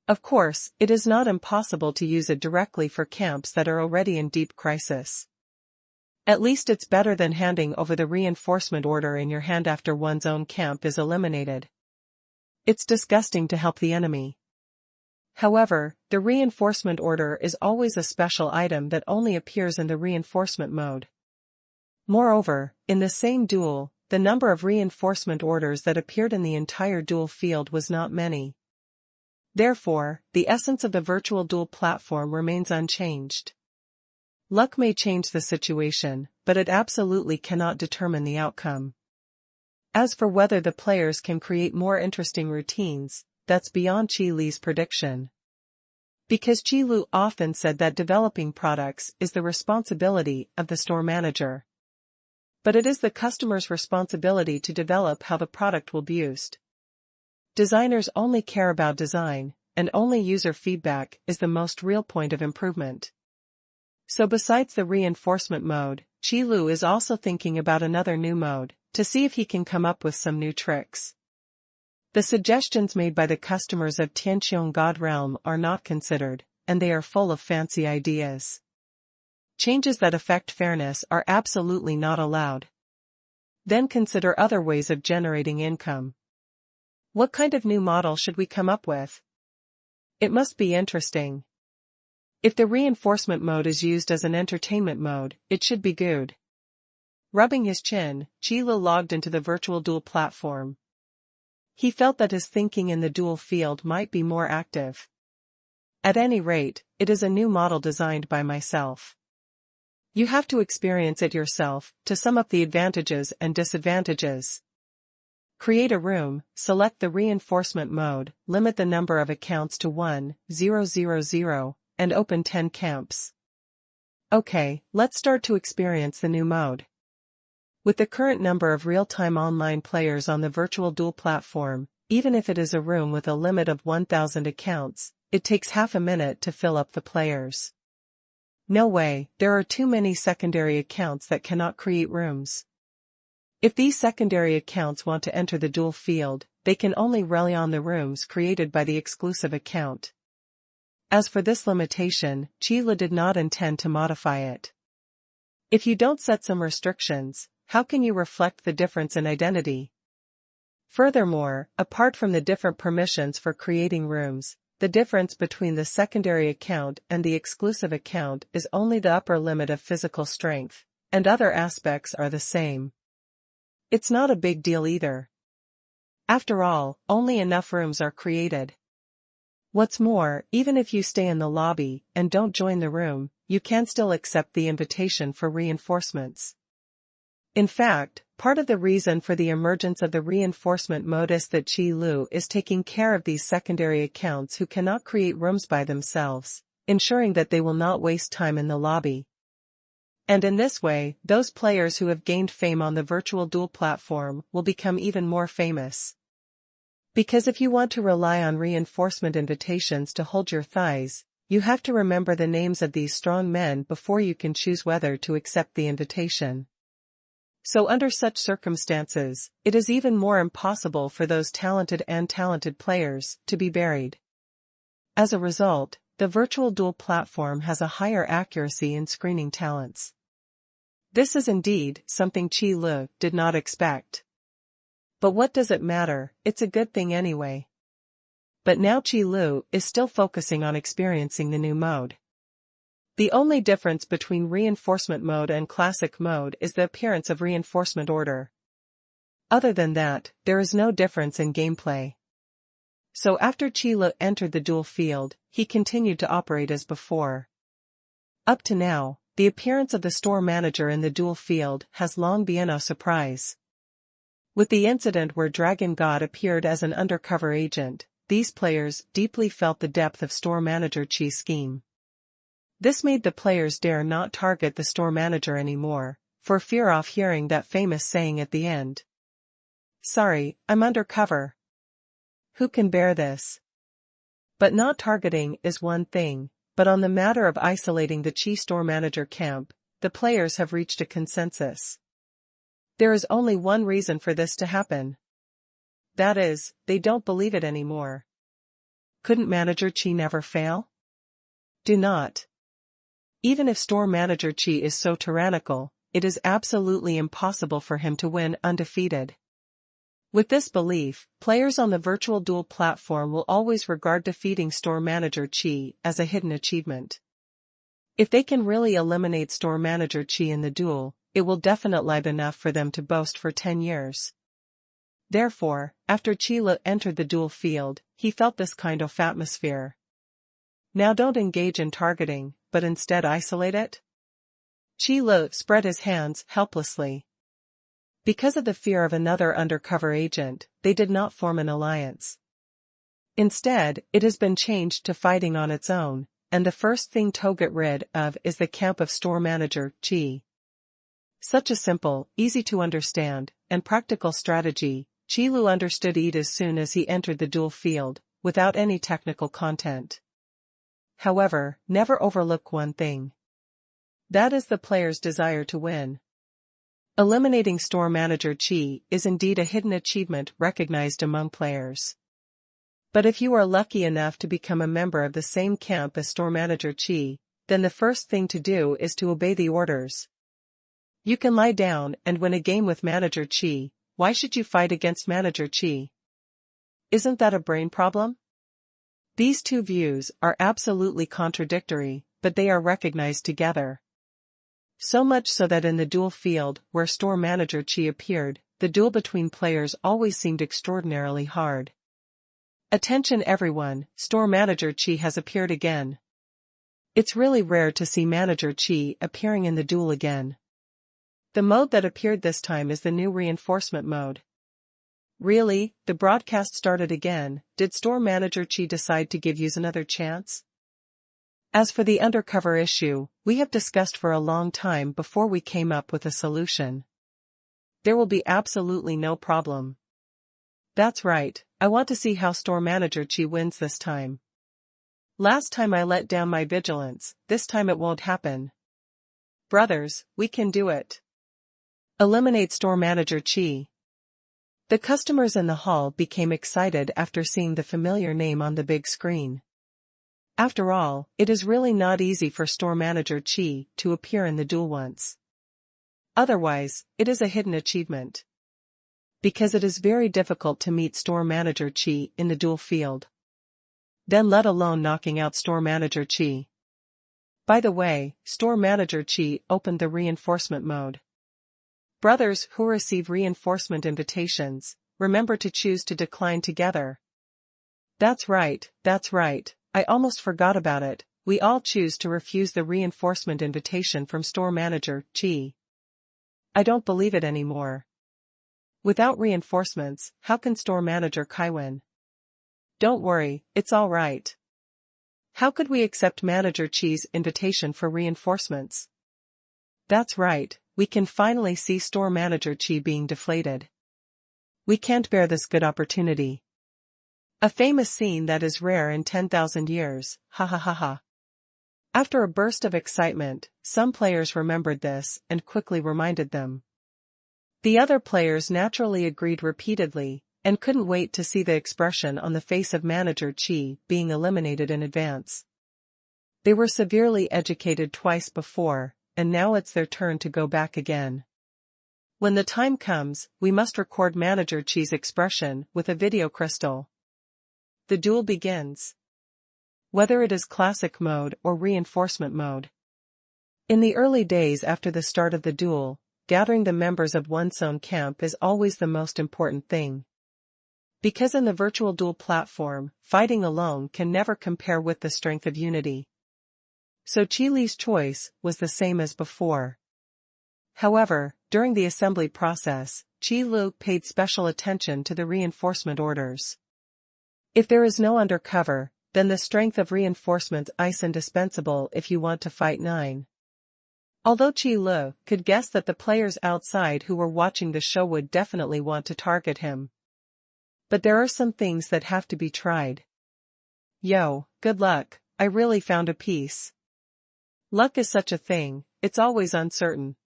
Of course, it is not impossible to use it directly for camps that are already in deep crisis. At least it's better than handing over the reinforcement order in your hand after one's own camp is eliminated. It's disgusting to help the enemy. However, the reinforcement order is always a special item that only appears in the reinforcement mode. Moreover, in the same duel, the number of reinforcement orders that appeared in the entire duel field was not many. Therefore, the essence of the virtual duel platform remains unchanged. Luck may change the situation, but it absolutely cannot determine the outcome. As for whether the players can create more interesting routines, that's beyond Qi Li's prediction. Because Qi Lu often said that developing products is the responsibility of the store manager. But it is the customer's responsibility to develop how the product will be used. Designers only care about design, and only user feedback is the most real point of improvement. So besides the reinforcement mode, Qi Lu is also thinking about another new mode, to see if he can come up with some new tricks. The suggestions made by the customers of Tianqiong God Realm are not considered, and they are full of fancy ideas. Changes that affect fairness are absolutely not allowed. Then consider other ways of generating income. What kind of new model should we come up with? It must be interesting. If the reinforcement mode is used as an entertainment mode, it should be good. Rubbing his chin, Qi Lu logged into the virtual duel platform. He felt that his thinking in the duel field might be more active. At any rate, it is a new model designed by myself. You have to experience it yourself, to sum up the advantages and disadvantages. Create a room, select the reinforcement mode, limit the number of accounts to 1,000, and open 10 camps. Okay, let's start to experience the new mode. With the current number of real-time online players on the virtual duel platform, even if it is a room with a limit of 1,000 accounts, it takes half a minute to fill up the players. No way, there are too many secondary accounts that cannot create rooms. If these secondary accounts want to enter the duel field, they can only rely on the rooms created by the exclusive account. As for this limitation, Qi Lu did not intend to modify it. If you don't set some restrictions, how can you reflect the difference in identity? Furthermore, apart from the different permissions for creating rooms, the difference between the secondary account and the exclusive account is only the upper limit of physical strength, and other aspects are the same. It's not a big deal either. After all, only enough rooms are created. What's more, even if you stay in the lobby and don't join the room, you can still accept the invitation for reinforcements. In fact, part of the reason for the emergence of the reinforcement mode is that Qi Lu is taking care of these secondary accounts who cannot create rooms by themselves, ensuring that they will not waste time in the lobby. And in this way, those players who have gained fame on the virtual duel platform will become even more famous. Because if you want to rely on reinforcement invitations to hold your thighs, you have to remember the names of these strong men before you can choose whether to accept the invitation. So under such circumstances, it is even more impossible for those talented and untalented players to be buried. As a result, the virtual duel platform has a higher accuracy in screening talents. This is indeed something Qi Lu did not expect. But what does it matter, it's a good thing anyway. But now Qi Lu is still focusing on experiencing the new mode. The only difference between reinforcement mode and classic mode is the appearance of reinforcement order. Other than that, there is no difference in gameplay. So after Qi Lu entered the duel field, he continued to operate as before. Up to now, the appearance of the store manager in the duel field has long been a surprise. With the incident where Dragon God appeared as an undercover agent, these players deeply felt the depth of store manager Qi's scheme. This made the players dare not target the store manager anymore, for fear of hearing that famous saying at the end. "Sorry, I'm undercover. Who can bear this?" But not targeting is one thing, but on the matter of isolating the Qi store manager camp, the players have reached a consensus. There is only one reason for this to happen. That is, they don't believe it anymore. Couldn't Manager Qi never fail? Do not. Even if Store Manager Qi is so tyrannical, it is absolutely impossible for him to win undefeated. With this belief, players on the virtual duel platform will always regard defeating Store Manager Qi as a hidden achievement. If they can really eliminate Store Manager Qi in the duel, it will definitely be enough for them to boast for 10 years. Therefore, after Qi Lu entered the duel field, he felt this kind of atmosphere. Now don't engage in targeting, but instead isolate it. Qi Lu spread his hands helplessly. Because of the fear of another undercover agent, they did not form an alliance. Instead, it has been changed to fighting on its own, and the first thing to get rid of is the camp of Store Manager Qi. Such a simple, easy to understand, and practical strategy, Qi Lu understood it as soon as he entered the duel field, without any technical content. However, never overlook one thing. That is the player's desire to win. Eliminating Store Manager Qi is indeed a hidden achievement recognized among players. But if you are lucky enough to become a member of the same camp as Store Manager Qi, then the first thing to do is to obey the orders. You can lie down and win a game with Manager Qi. Why should you fight against Manager Qi? Isn't that a brain problem? These two views are absolutely contradictory, but they are recognized together. So much so that in the duel field where Store Manager Qi appeared, the duel between players always seemed extraordinarily hard. Attention everyone, Store Manager Qi has appeared again. It's really rare to see Manager Qi appearing in the duel again. The mode that appeared this time is the new reinforcement mode. Really, the broadcast started again. Did Store Manager Qi decide to give you another chance? As for the undercover issue, we have discussed for a long time before we came up with a solution. There will be absolutely no problem. That's right, I want to see how Store Manager Qi wins this time. Last time I let down my vigilance, this time it won't happen. Brothers, we can do it. Eliminate Store Manager Qi. The customers in the hall became excited after seeing the familiar name on the big screen. After all, it is really not easy for Store Manager Qi to appear in the duel once. Otherwise, it is a hidden achievement. Because it is very difficult to meet Store Manager Qi in the duel field. Then let alone knocking out Store Manager Qi. By the way, Store Manager Qi opened the reinforcement mode. Brothers who receive reinforcement invitations, remember to choose to decline together. That's right, I almost forgot about it, we all choose to refuse the reinforcement invitation from Store Manager Qi. I don't believe it anymore. Without reinforcements, how can Store Manager Qi win? Don't worry, it's all right. How could we accept Manager Qi's invitation for reinforcements? That's right, we can finally see Store Manager Qi being deflated. We can't bear this good opportunity. A famous scene that is rare in 10,000 years, ha ha ha ha. After a burst of excitement, some players remembered this and quickly reminded them. The other players naturally agreed repeatedly, and couldn't wait to see the expression on the face of Manager Qi being eliminated in advance. They were severely educated twice before, and now it's their turn to go back again. When the time comes, we must record Manager Qi's expression with a video crystal. The duel begins. Whether it is classic mode or reinforcement mode. In the early days after the start of the duel, gathering the members of one's own camp is always the most important thing. Because in the virtual duel platform, fighting alone can never compare with the strength of unity. So Qi Li's choice was the same as before. However, during the assembly process, Qi Lu paid special attention to the reinforcement orders. If there is no undercover, then the strength of reinforcements is indispensable if you want to fight 9. Although Qi Lu could guess that the players outside who were watching the show would definitely want to target him. But there are some things that have to be tried. Yo, good luck, I really found a piece. Luck is such a thing, it's always uncertain.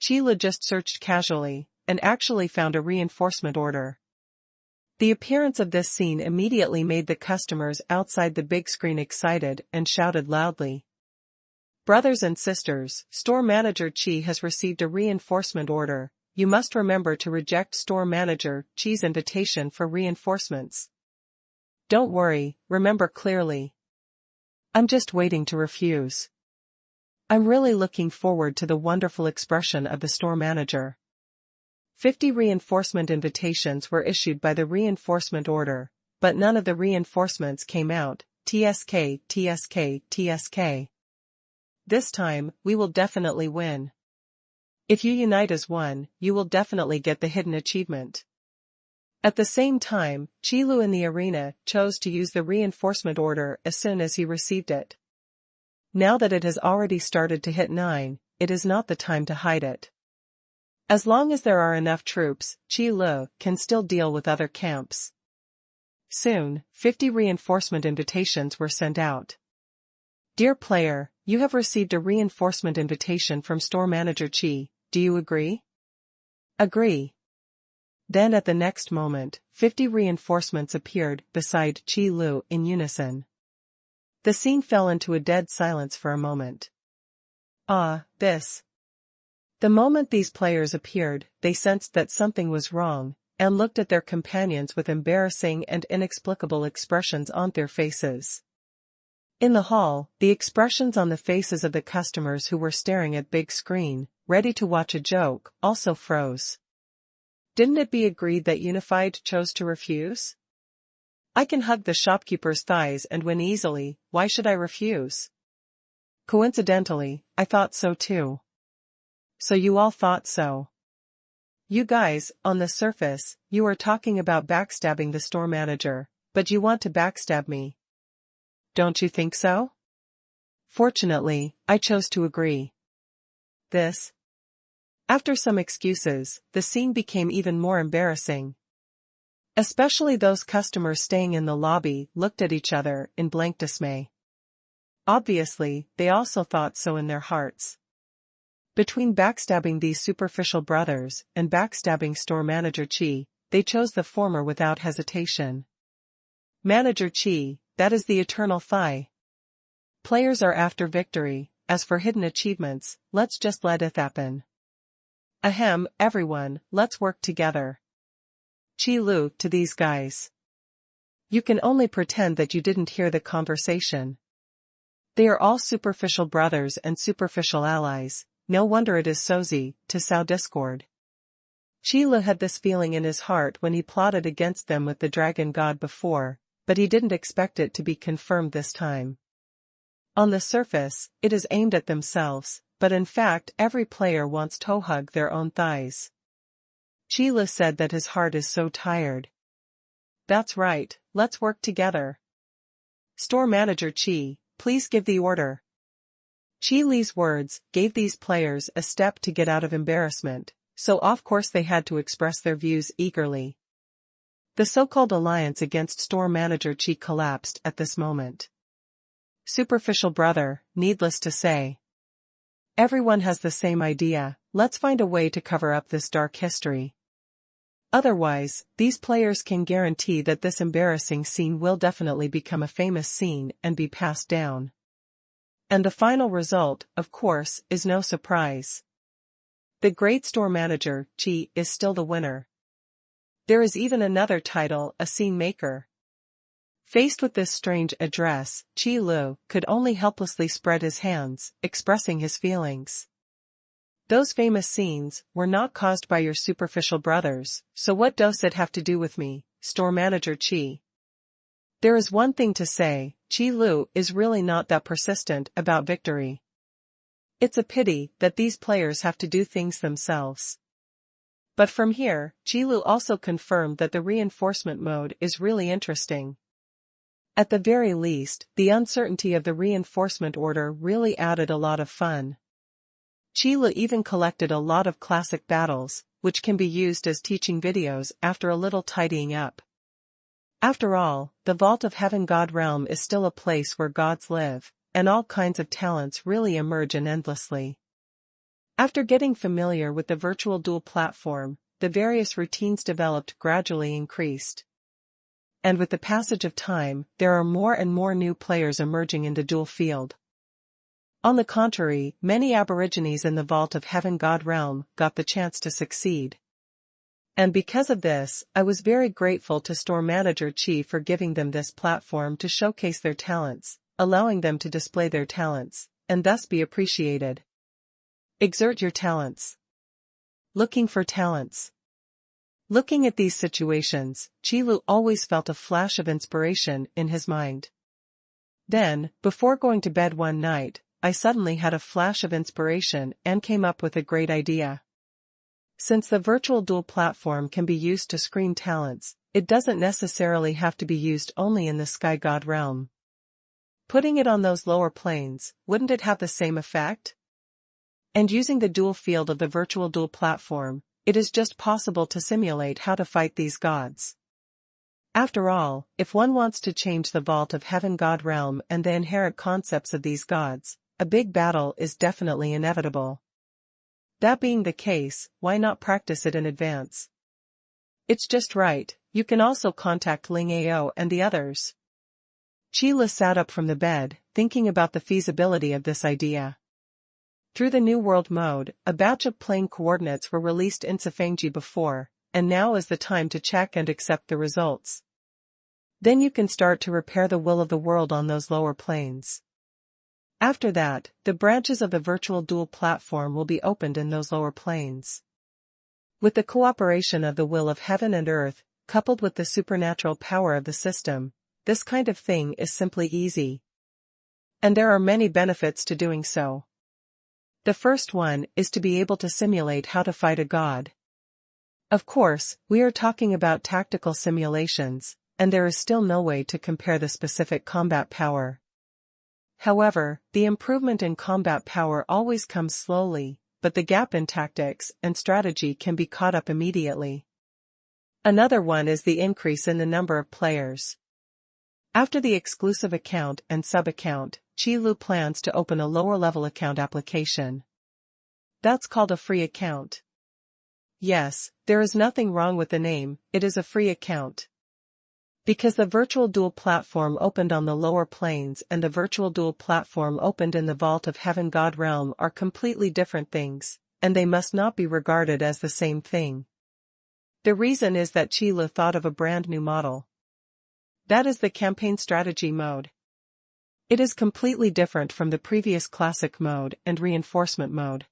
Qi Lu just searched casually, and actually found a reinforcement order. The appearance of this scene immediately made the customers outside the big screen excited and shouted loudly. Brothers and sisters, store manager Chi has received a reinforcement order. You must remember to reject store manager Chi's invitation for reinforcements. Don't worry, remember clearly. I'm just waiting to refuse. I'm really looking forward to the wonderful expression of the store manager. 50 reinforcement invitations were issued by the reinforcement order, but none of the reinforcements came out. TSK, TSK, TSK. This time, we will definitely win. If you unite as one, you will definitely get the hidden achievement. At the same time, Chi Lu in the arena chose to use the reinforcement order as soon as he received it. Now that it has already started to hit 9, it is not the time to hide it. As long as there are enough troops, Chi Lu can still deal with other camps. Soon, 50 reinforcement invitations were sent out. Dear player, you have received a reinforcement invitation from store manager Chi, do you agree? Agree. Then at the next moment, 50 reinforcements appeared beside Chi Lu in unison. The scene fell into a dead silence for a moment. This. The moment these players appeared, they sensed that something was wrong, and looked at their companions with embarrassing and inexplicable expressions on their faces. In the hall, the expressions on the faces of the customers who were staring at big screen, ready to watch a joke, also froze. Didn't it be agreed that Unified chose to refuse? I can hug the shopkeeper's thighs and win easily, why should I refuse? Coincidentally, I thought so too. So you all thought so. You guys, on the surface, you are talking about backstabbing the store manager, but you want to backstab me. Don't you think so? Fortunately, I chose to agree. This. After some excuses, the scene became even more embarrassing. Especially those customers staying in the lobby looked at each other in blank dismay. Obviously, they also thought so in their hearts. Between backstabbing these superficial brothers and backstabbing store manager Chi, they chose the former without hesitation. Manager Chi, that is the eternal thigh. Players are after victory, as for hidden achievements, let's just let it happen. Ahem, everyone, let's work together. Chi Lu to these guys. You can only pretend that you didn't hear the conversation. They are all superficial brothers and superficial allies, no wonder it is Sozi, to sow discord. Chi Lu had this feeling in his heart when he plotted against them with the dragon god before, but he didn't expect it to be confirmed this time. On the surface, it is aimed at themselves, but in fact every player wants to hug their own thighs. Chi Lu said that his heart is so tired. That's right, let's work together. Store manager Chi, please give the order. Chi Li's words gave these players a step to get out of embarrassment, so of course they had to express their views eagerly. The so-called alliance against store manager Chi collapsed at this moment. Superficial brother, needless to say. Everyone has the same idea, let's find a way to cover up this dark history. Otherwise, these players can guarantee that this embarrassing scene will definitely become a famous scene and be passed down. And the final result, of course, is no surprise. The great store manager, Chi, is still the winner. There is even another title, a scene maker. Faced with this strange address, Chi Lu could only helplessly spread his hands, expressing his feelings. Those famous scenes were not caused by your superficial brothers, so what does it have to do with me, store manager Chi? There is one thing to say, Chi Lu is really not that persistent about victory. It's a pity that these players have to do things themselves. But from here, Chi Lu also confirmed that the reinforcement mode is really interesting. At the very least, the uncertainty of the reinforcement order really added a lot of fun. Chi Lu even collected a lot of classic battles, which can be used as teaching videos after a little tidying up. After all, the Vault of Heaven God Realm is still a place where gods live, and all kinds of talents really emerge endlessly. After getting familiar with the virtual duel platform, the various routines developed gradually increased. and with the passage of time, there are more and more new players emerging in the dual field. On the contrary, many aborigines in the Vault of Heaven God realm got the chance to succeed. And because of this, I was very grateful to store manager Chi for giving them this platform to showcase their talents, allowing them to display their talents, and thus be appreciated. Exert your talents. Looking for talents. Looking at these situations, Qilu always felt a flash of inspiration in his mind. Then, before going to bed one night, I suddenly had a flash of inspiration and came up with a great idea. Since the virtual duel platform can be used to screen talents, it doesn't necessarily have to be used only in the Sky God realm. Putting it on those lower planes, wouldn't it have the same effect? And using the dual field of the virtual duel platform, it is just possible to simulate how to fight these gods. After all, if one wants to change the Vault of Heaven God realm and the inherent concepts of these gods, a big battle is definitely inevitable. That being the case, why not practice it in advance? It's just right. You can also contact Ling Ao and the others. Qila sat up from the bed, thinking about the feasibility of this idea. Through the New World mode, a batch of plane coordinates were released in Sifangji before, and now is the time to check and accept the results. Then you can start to repair the will of the world on those lower planes. After that, the branches of the virtual duel platform will be opened in those lower planes. With the cooperation of the will of heaven and earth, coupled with the supernatural power of the system, this kind of thing is simply easy. And there are many benefits to doing so. The first one is to be able to simulate how to fight a god. Of course, we are talking about tactical simulations, and there is still no way to compare the specific combat power. However, the improvement in combat power always comes slowly, but the gap in tactics and strategy can be caught up immediately. Another one is the increase in the number of players. After the exclusive account and sub-account, Qilu plans to open a lower-level account application. That's called a free account. Yes, there is nothing wrong with the name, it is a free account. Because the virtual duel platform opened on the lower planes and the virtual duel platform opened in the Vault of Heaven God realm are completely different things, and they must not be regarded as the same thing. The reason is that Qila thought of a brand new model. That is the campaign strategy mode. It is completely different from the previous classic mode and reinforcement mode.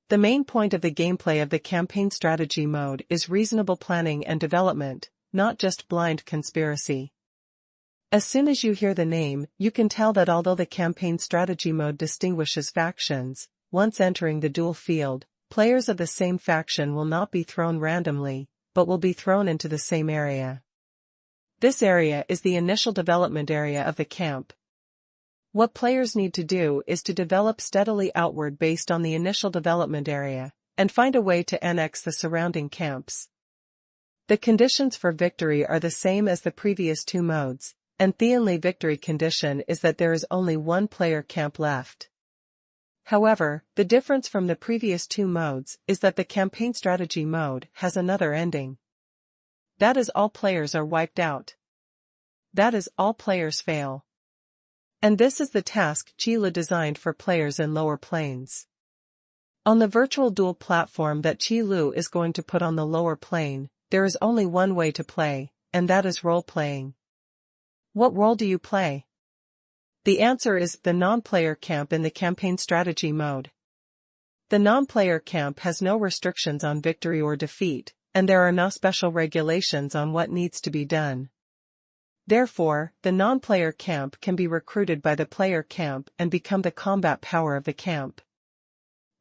The main point of the gameplay of the campaign strategy mode is reasonable planning and development, not just blind conspiracy. As soon as you hear the name, you can tell that although the campaign strategy mode distinguishes factions, once entering the duel field, players of the same faction will not be thrown randomly, but will be thrown into the same area. This area is the initial development area of the camp. What players need to do is to develop steadily outward based on the initial development area, and find a way to annex the surrounding camps. The conditions for victory are the same as the previous two modes, and the only victory condition is that there is only one player camp left. However, the difference from the previous two modes is that the campaign strategy mode has another ending. That is, all players are wiped out. That is, all players fail. And this is the task Qila designed for players in lower planes. On the virtual duel platform that Qilu is going to put on the lower plane, there is only one way to play, and that is role-playing. What role do you play? The answer is the non-player camp in the campaign strategy mode. The non-player camp has no restrictions on victory or defeat, and there are no special regulations on what needs to be done. Therefore, the non-player camp can be recruited by the player camp and become the combat power of the camp.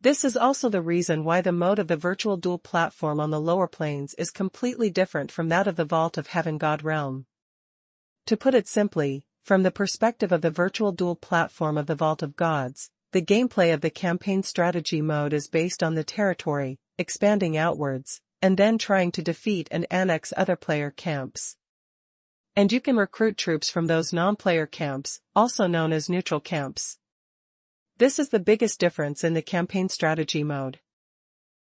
This is also the reason why the mode of the virtual duel platform on the lower planes is completely different from that of the Vault of Heaven God realm. To put it simply, from the perspective of the virtual duel platform of the Vault of Gods, the gameplay of the campaign strategy mode is based on the territory, expanding outwards, and then trying to defeat and annex other player camps. And you can recruit troops from those non-player camps, also known as neutral camps. This is the biggest difference in the campaign strategy mode.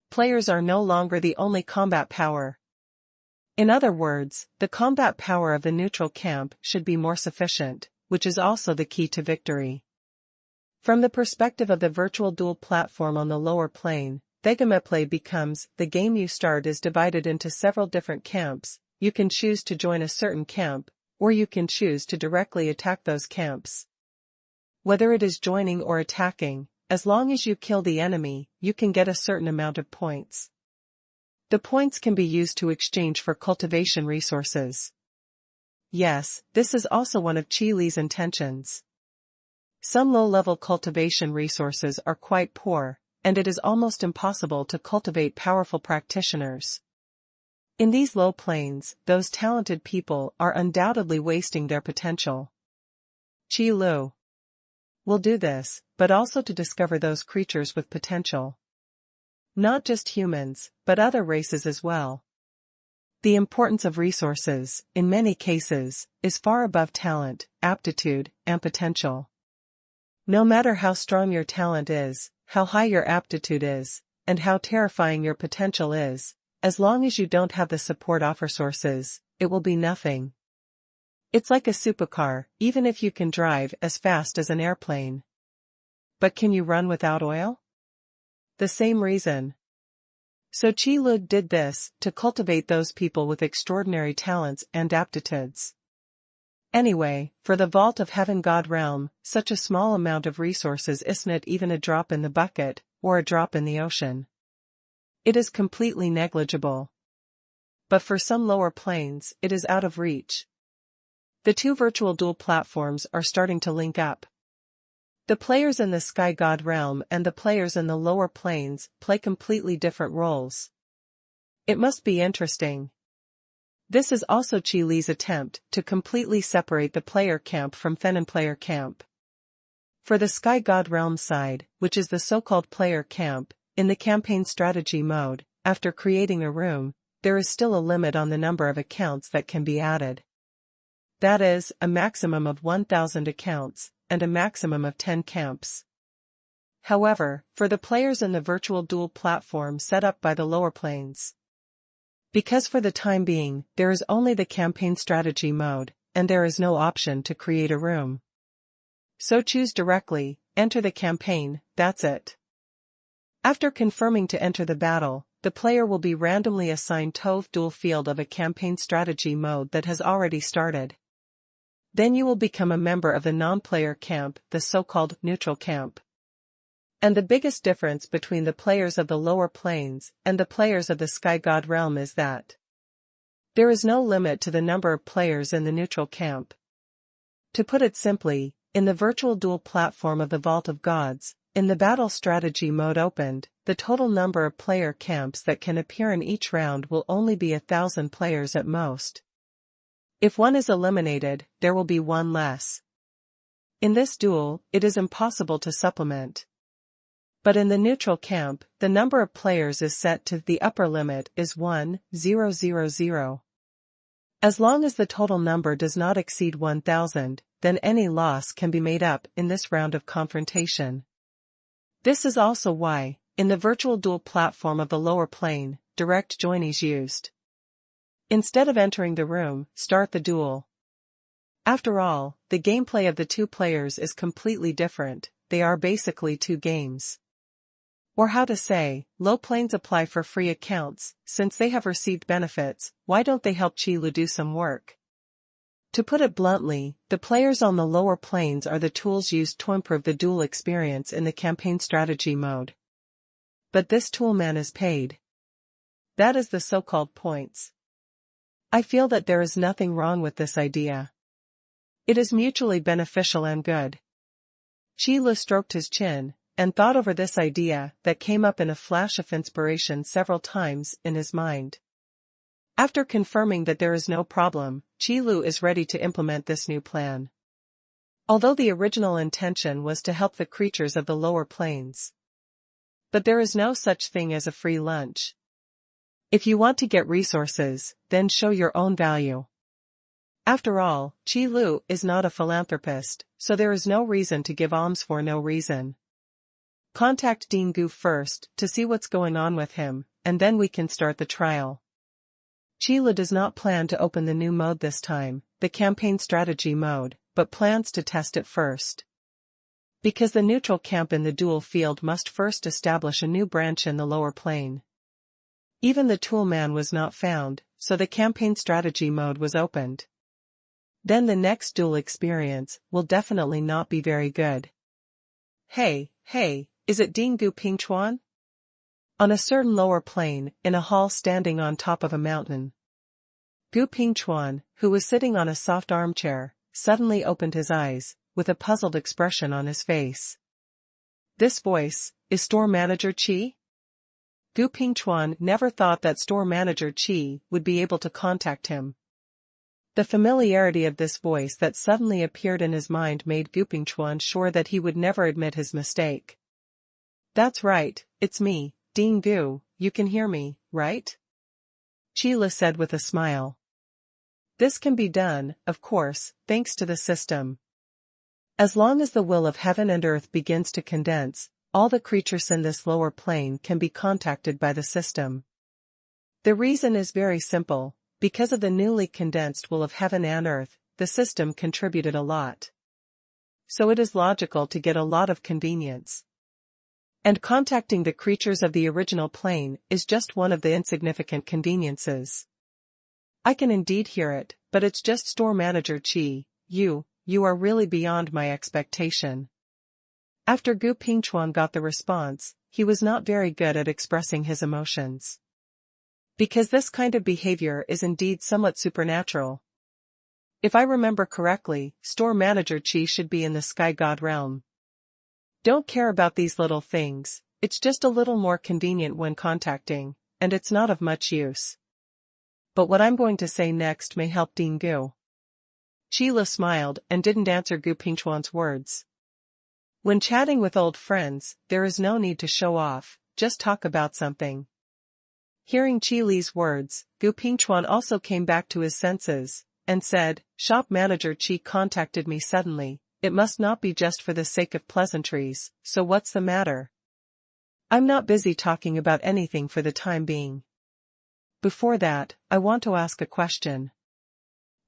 Players are no longer the only combat power. In other words, the combat power of the neutral camp should be more sufficient, which is also the key to victory. From the perspective of the virtual duel platform on the lower plane, the gameplay becomes, the game you start is divided into several different camps. You can choose to join a certain camp, or you can choose to directly attack those camps. Whether it is joining or attacking, as long as you kill the enemy, you can get a certain amount of points. The points can be used to exchange for cultivation resources. Yes, this is also one of Qi Li's intentions. Some low-level cultivation resources are quite poor, and it is almost impossible to cultivate powerful practitioners. In these low planes, those talented people are undoubtedly wasting their potential. Qi Lu will do this, but also to discover those creatures with potential. Not just humans, but other races as well. The importance of resources, in many cases, is far above talent, aptitude, and potential. No matter how strong your talent is, how high your aptitude is, and how terrifying your potential is, as long as you don't have the support offer sources, it will be nothing. It's like a supercar, even if you can drive as fast as an airplane. But can you run without oil? The same reason. So Qi Lu did this, to cultivate those people with extraordinary talents and aptitudes. Anyway, for the Vault of Heaven God realm, such a small amount of resources isn't even a drop in the bucket, or a drop in the ocean. It is completely negligible. But for some lower planes, it is out of reach. The two virtual duel platforms are starting to link up. The players in the Sky God realm and the players in the lower planes play completely different roles. It must be interesting. This is also Qi Li's attempt to completely separate the player camp from Fenin player camp. For the Sky God realm side, which is the so-called player camp, in the campaign strategy mode, after creating a room, there is still a limit on the number of accounts that can be added. That is, a maximum of 1,000 accounts, and a maximum of 10 camps. However, for the players in the virtual duel platform set up by the lower planes, because for the time being, there is only the campaign strategy mode, and there is no option to create a room. So choose directly, enter the campaign, that's it. After confirming to enter the battle, the player will be randomly assigned Tove duel field of a campaign strategy mode that has already started. Then you will become a member of the non-player camp, the so-called neutral camp. And the biggest difference between the players of the lower planes and the players of the Sky God realm is that there is no limit to the number of players in the neutral camp. To put it simply, in the virtual duel platform of the Vault of Gods, in the battle strategy mode opened, the total number of player camps that can appear in each round will only be 1,000 players at most. If one is eliminated, there will be one less. In this duel, it is impossible to supplement. But in the neutral camp, the number of players is set to the upper limit is 1,000. As long as the total number does not exceed 1,000, then any loss can be made up in this round of confrontation. This is also why, in the virtual duel platform of the lower plane, direct join is used. Instead of entering the room, start the duel. After all, the gameplay of the two players is completely different, they are basically two games. Or how to say, low planes apply for free accounts, since they have received benefits, why don't they help Qi Lu do some work? To put it bluntly, the players on the lower planes are the tools used to improve the duel experience in the campaign strategy mode. But this toolman is paid. That is the so-called points. I feel that there is nothing wrong with this idea. It is mutually beneficial and good. Qi Lu stroked his chin, and thought over this idea that came up in a flash of inspiration several times in his mind. After confirming that there is no problem, Qi Lu is ready to implement this new plan. Although the original intention was to help the creatures of the lower planes. But there is no such thing as a free lunch. If you want to get resources, then show your own value. After all, Qi Lu is not a philanthropist, so there is no reason to give alms for no reason. Contact Dean Gu first to see what's going on with him, and then we can start the trial. Qi Lu does not plan to open the new mode this time, the campaign strategy mode, but plans to test it first. Because the neutral camp in the dual field must first establish a new branch in the lower plane. Even the toolman was not found, so the campaign strategy mode was opened. Then the next duel experience will definitely not be very good. Hey, is it Ding Gu Pingchuan? On a certain lower plane, in a hall standing on top of a mountain. Gu Pingchuan, who was sitting on a soft armchair, suddenly opened his eyes, with a puzzled expression on his face. This voice, is store manager Qi? Gu Pingchuan never thought that store manager Qi would be able to contact him. The familiarity of this voice that suddenly appeared in his mind made Gu Pingchuan sure that he would never admit his mistake. That's right, it's me, Ding Gu, you can hear me, right? Qi Lu said with a smile. This can be done, of course, thanks to the system. As long as the will of heaven and earth begins to condense, all the creatures in this lower plane can be contacted by the system. The reason is very simple, because of the newly condensed will of heaven and earth, the system contributed a lot. So it is logical to get a lot of convenience. And contacting the creatures of the original plane is just one of the insignificant conveniences. I can indeed hear it, but it's just store manager Qi, you are really beyond my expectation. After Gu Pingchuan got the response, he was not very good at expressing his emotions. Because this kind of behavior is indeed somewhat supernatural. If I remember correctly, store manager Qi should be in the sky god realm. Don't care about these little things, it's just a little more convenient when contacting, and it's not of much use. But what I'm going to say next may help Ding Gu. Qi Lu smiled and didn't answer Gu Pingchuan's words. When chatting with old friends, there is no need to show off, just talk about something. Hearing Qi Li's words, Gu Pingchuan also came back to his senses, and said, Shop manager Qi contacted me suddenly, it must not be just for the sake of pleasantries, so what's the matter? I'm not busy talking about anything for the time being. Before that, I want to ask a question.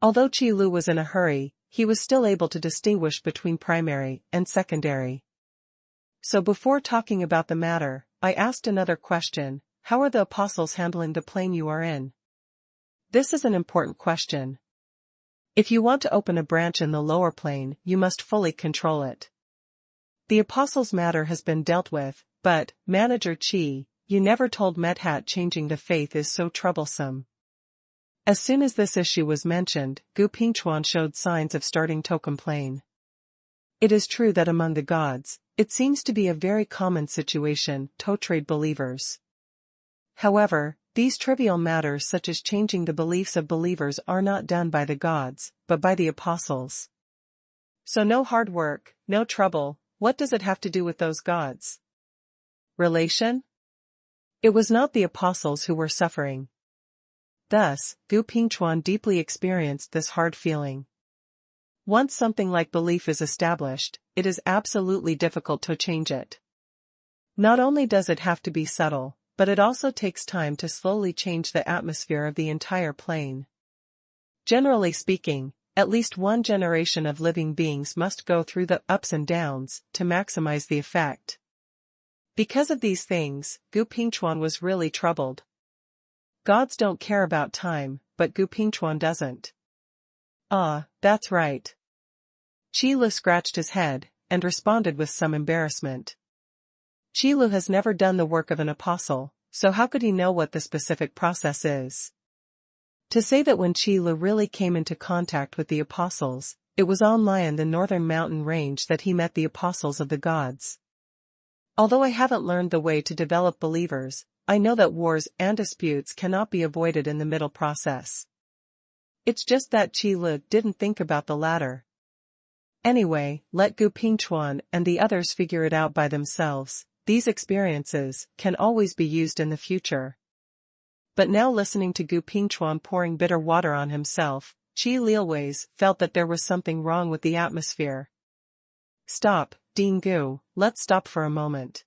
Although Qi Lu was in a hurry, he was still able to distinguish between primary and secondary. So before talking about the matter, I asked another question, how are the apostles handling the plane you are in? This is an important question. If you want to open a branch in the lower plane, you must fully control it. The apostles' matter has been dealt with, but, manager Qi, you never told Medhat changing the faith is so troublesome. As soon as this issue was mentioned, Gu Pingchuan showed signs of starting to complain. It is true that among the gods, it seems to be a very common situation to trade believers. However, these trivial matters such as changing the beliefs of believers are not done by the gods, but by the apostles. So no hard work, no trouble, what does it have to do with those gods? Relation? It was not the apostles who were suffering. Thus, Gu Pingchuan deeply experienced this hard feeling. Once something like belief is established, it is absolutely difficult to change it. Not only does it have to be subtle, but it also takes time to slowly change the atmosphere of the entire plane. Generally speaking, at least one generation of living beings must go through the ups and downs to maximize the effect. Because of these things, Gu Pingchuan was really troubled. Gods don't care about time, but Gu Pingchuan doesn't. Ah, that's right. Qi Lu scratched his head, and responded with some embarrassment. Qi Lu has never done the work of an apostle, so how could he know what the specific process is? To say that when Qi Lu really came into contact with the apostles, it was online in the northern mountain range that he met the apostles of the gods. Although I haven't learned the way to develop believers, I know that wars and disputes cannot be avoided in the middle process. It's just that Qi Lu didn't think about the latter. Anyway, let Gu Pingchuan and the others figure it out by themselves. These experiences can always be used in the future. But now listening to Gu Pingchuan pouring bitter water on himself, Qi Liuwei felt that there was something wrong with the atmosphere. Stop, Ding Gu, let's stop for a moment.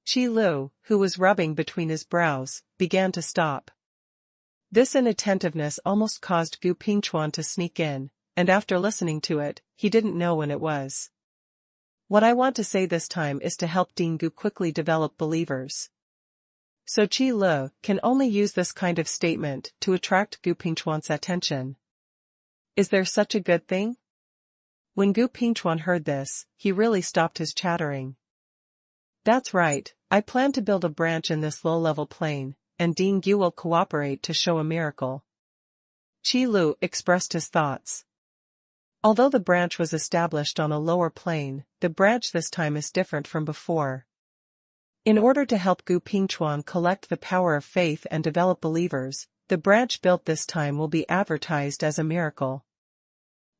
Qi Lu, who was rubbing between his brows, began to stop. This inattentiveness almost caused Gu Pingchuan to sneak in, and after listening to it, he didn't know when it was. What I want to say this time is to help Ding Gu quickly develop believers. So Qi Lu can only use this kind of statement to attract Gu Pingchuan's attention. Is there such a good thing? When Gu Pingchuan heard this, he really stopped his chattering. That's right, I plan to build a branch in this low-level plane, and Ding Gu will cooperate to show a miracle. Qi Lu expressed his thoughts. Although the branch was established on a lower plane, the branch this time is different from before. In order to help Gu Pingchuan collect the power of faith and develop believers, the branch built this time will be advertised as a miracle.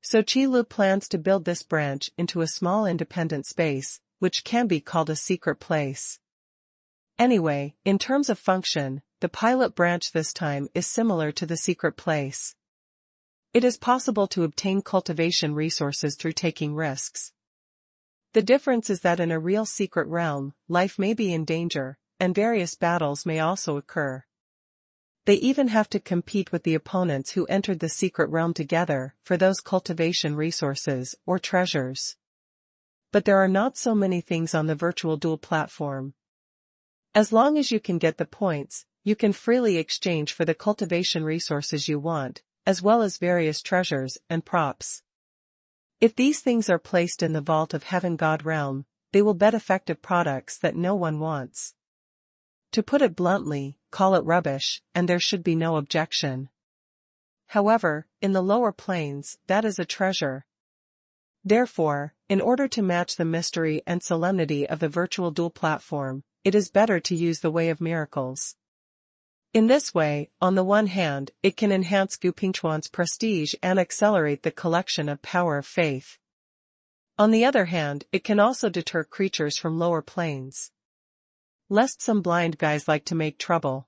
So Qi Lu plans to build this branch into a small independent space, which can be called a secret place. Anyway, in terms of function, the pilot branch this time is similar to the secret place. It is possible to obtain cultivation resources through taking risks. The difference is that in a real secret realm, life may be in danger, and various battles may also occur. They even have to compete with the opponents who entered the secret realm together for those cultivation resources or treasures. But there are not so many things on the virtual duel platform. As long as you can get the points, you can freely exchange for the cultivation resources you want, as well as various treasures and props. If these things are placed in the vault of Heaven God realm, they will bet effective products that no one wants. To put it bluntly, call it rubbish, and there should be no objection. However, in the lower planes, that is a treasure. Therefore, in order to match the mystery and solemnity of the virtual duel platform, it is better to use the way of miracles. In this way, on the one hand, it can enhance Gu Pingchuan's prestige and accelerate the collection of power of faith. On the other hand, it can also deter creatures from lower planes, lest some blind guys like to make trouble.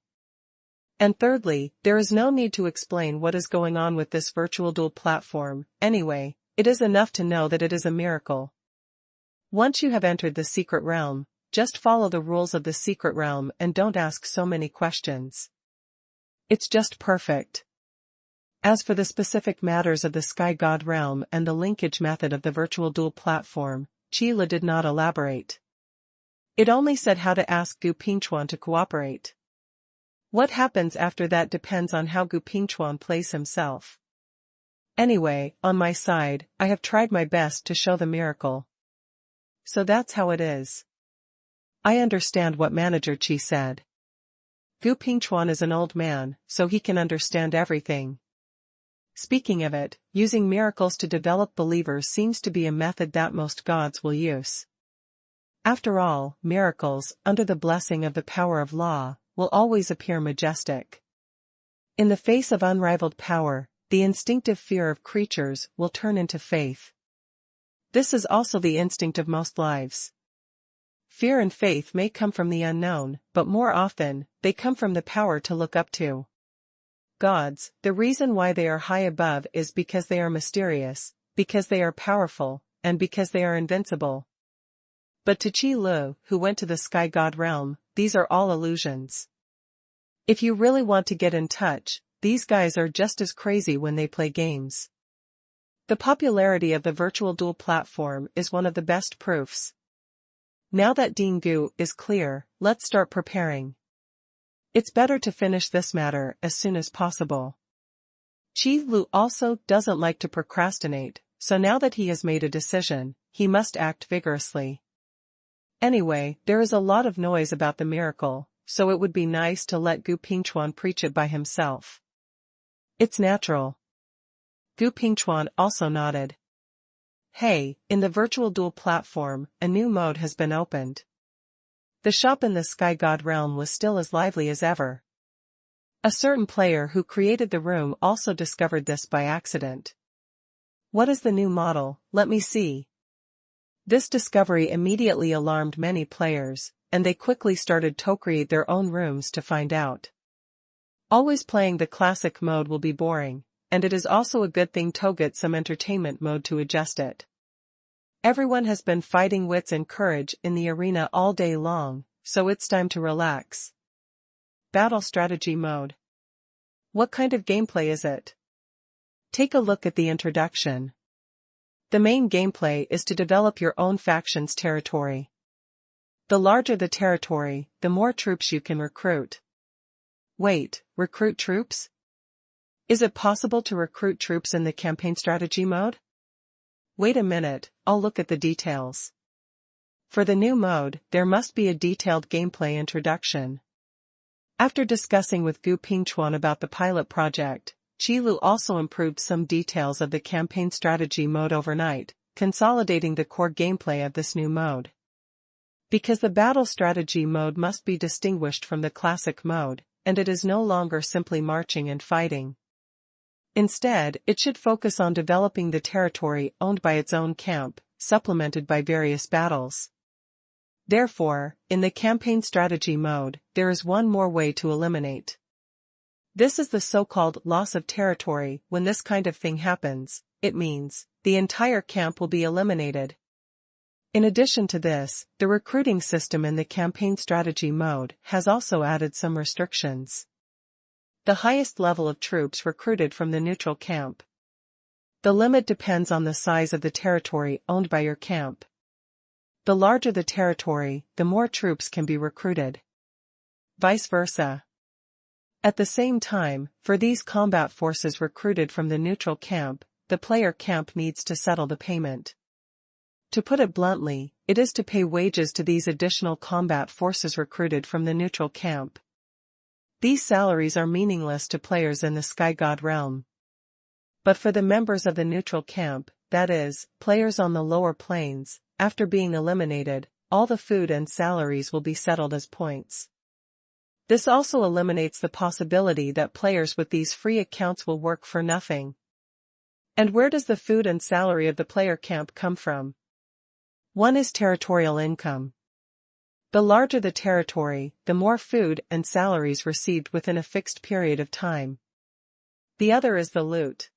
And thirdly, there is no need to explain what is going on with this virtual duel platform. Anyway, it is enough to know that it is a miracle. Once you have entered the secret realm, just follow the rules of the secret realm and don't ask so many questions. It's just perfect. As for the specific matters of the Sky God realm and the linkage method of the virtual duel platform, Qi Lu did not elaborate. It only said how to ask Gu Pingchuan to cooperate. What happens after that depends on how Gu Pingchuan plays himself. Anyway, on my side, I have tried my best to show the miracle. So that's how it is. I understand what Manager Qi said. Gu Pingchuan is an old man, so he can understand everything. Speaking of it, using miracles to develop believers seems to be a method that most gods will use. After all, miracles, under the blessing of the power of law, will always appear majestic. In the face of unrivaled power, the instinctive fear of creatures will turn into faith. This is also the instinct of most lives. Fear and faith may come from the unknown, but more often, they come from the power to look up to. Gods, the reason why they are high above is because they are mysterious, because they are powerful, and because they are invincible. But to Qi Lu, who went to the Sky God realm, these are all illusions. If you really want to get in touch, these guys are just as crazy when they play games. The popularity of the virtual duel platform is one of the best proofs. Now that Ding Gu is clear, let's start preparing. It's better to finish this matter as soon as possible. Qi Lu also doesn't like to procrastinate, so now that he has made a decision, he must act vigorously. Anyway, there is a lot of noise about the miracle, so it would be nice to let Gu Pingchuan preach it by himself. It's natural. Gu Pingchuan also nodded. Hey, in the virtual duel platform, a new mode has been opened. The shop in the Sky God realm was still as lively as ever. A certain player who created the room also discovered this by accident. What is the new model? Let me see. This discovery immediately alarmed many players, and they quickly started to create their own rooms to find out. Always playing the classic mode will be boring, and it is also a good thing to get some entertainment mode to adjust it. Everyone has been fighting wits and courage in the arena all day long, so it's time to relax. Battle strategy mode. What kind of gameplay is it? Take a look at the introduction. The main gameplay is to develop your own faction's territory. The larger the territory, the more troops you can recruit. Wait, recruit troops? Is it possible to recruit troops in the campaign strategy mode? Wait a minute, I'll look at the details. For the new mode, there must be a detailed gameplay introduction. After discussing with Gu Pingchuan about the pilot project, Qilu also improved some details of the campaign strategy mode overnight, consolidating the core gameplay of this new mode. Because the battle strategy mode must be distinguished from the classic mode, and it is no longer simply marching and fighting. Instead, it should focus on developing the territory owned by its own camp, supplemented by various battles. Therefore, in the campaign strategy mode, there is one more way to eliminate. This is the so-called loss of territory. When this kind of thing happens, it means the entire camp will be eliminated. In addition to this, the recruiting system in the campaign strategy mode has also added some restrictions. The highest level of troops recruited from the neutral camp. The limit depends on the size of the territory owned by your camp. The larger the territory, the more troops can be recruited. Vice versa. At the same time, for these combat forces recruited from the neutral camp, the player camp needs to settle the payment. To put it bluntly, it is to pay wages to these additional combat forces recruited from the neutral camp. These salaries are meaningless to players in the Sky God realm. But for the members of the neutral camp, that is, players on the lower planes, after being eliminated, all the food and salaries will be settled as points. This also eliminates the possibility that players with these free accounts will work for nothing. And where does the food and salary of the player camp come from? One is territorial income. The larger the territory, the more food and salaries received within a fixed period of time. The other is the loot.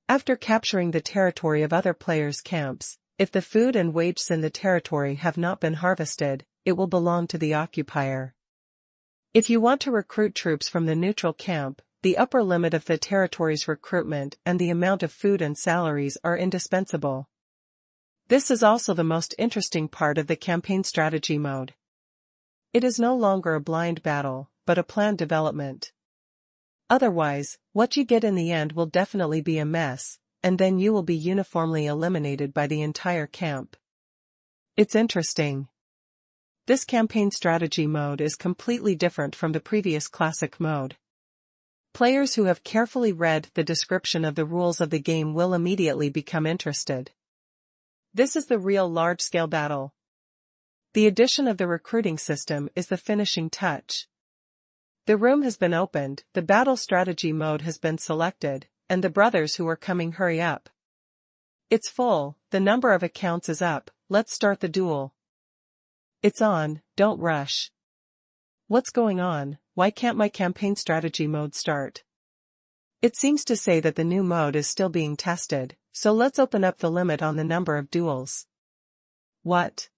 After capturing the territory of other players' camps, if the food and wages in the territory have not been harvested, it will belong to the occupier. If you want to recruit troops from the neutral camp, the upper limit of the territory's recruitment and the amount of food and salaries are indispensable. This is also the most interesting part of the campaign strategy mode. It is no longer a blind battle, but a planned development. Otherwise, what you get in the end will definitely be a mess, and then you will be uniformly eliminated by the entire camp. It's interesting. This campaign strategy mode is completely different from the previous classic mode. Players who have carefully read the description of the rules of the game will immediately become interested. This is the real large-scale battle. The addition of the recruiting system is the finishing touch. The room has been opened, the battle strategy mode has been selected, and the brothers who are coming hurry up. It's full, the number of accounts is up, let's start the duel. It's on, don't rush. What's going on, why can't my campaign strategy mode start? It seems to say that the new mode is still being tested, so let's open up the limit on the number of duels. What?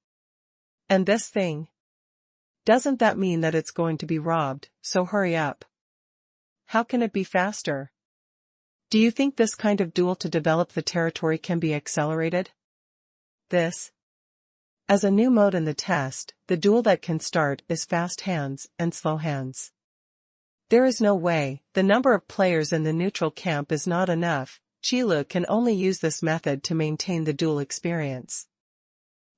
And this thing? Doesn't that mean that it's going to be robbed, so hurry up. How can it be faster? Do you think this kind of duel to develop the territory can be accelerated? This? As a new mode in the test, the duel that can start is fast hands and slow hands. There is no way, the number of players in the neutral camp is not enough, Qilu can only use this method to maintain the duel experience.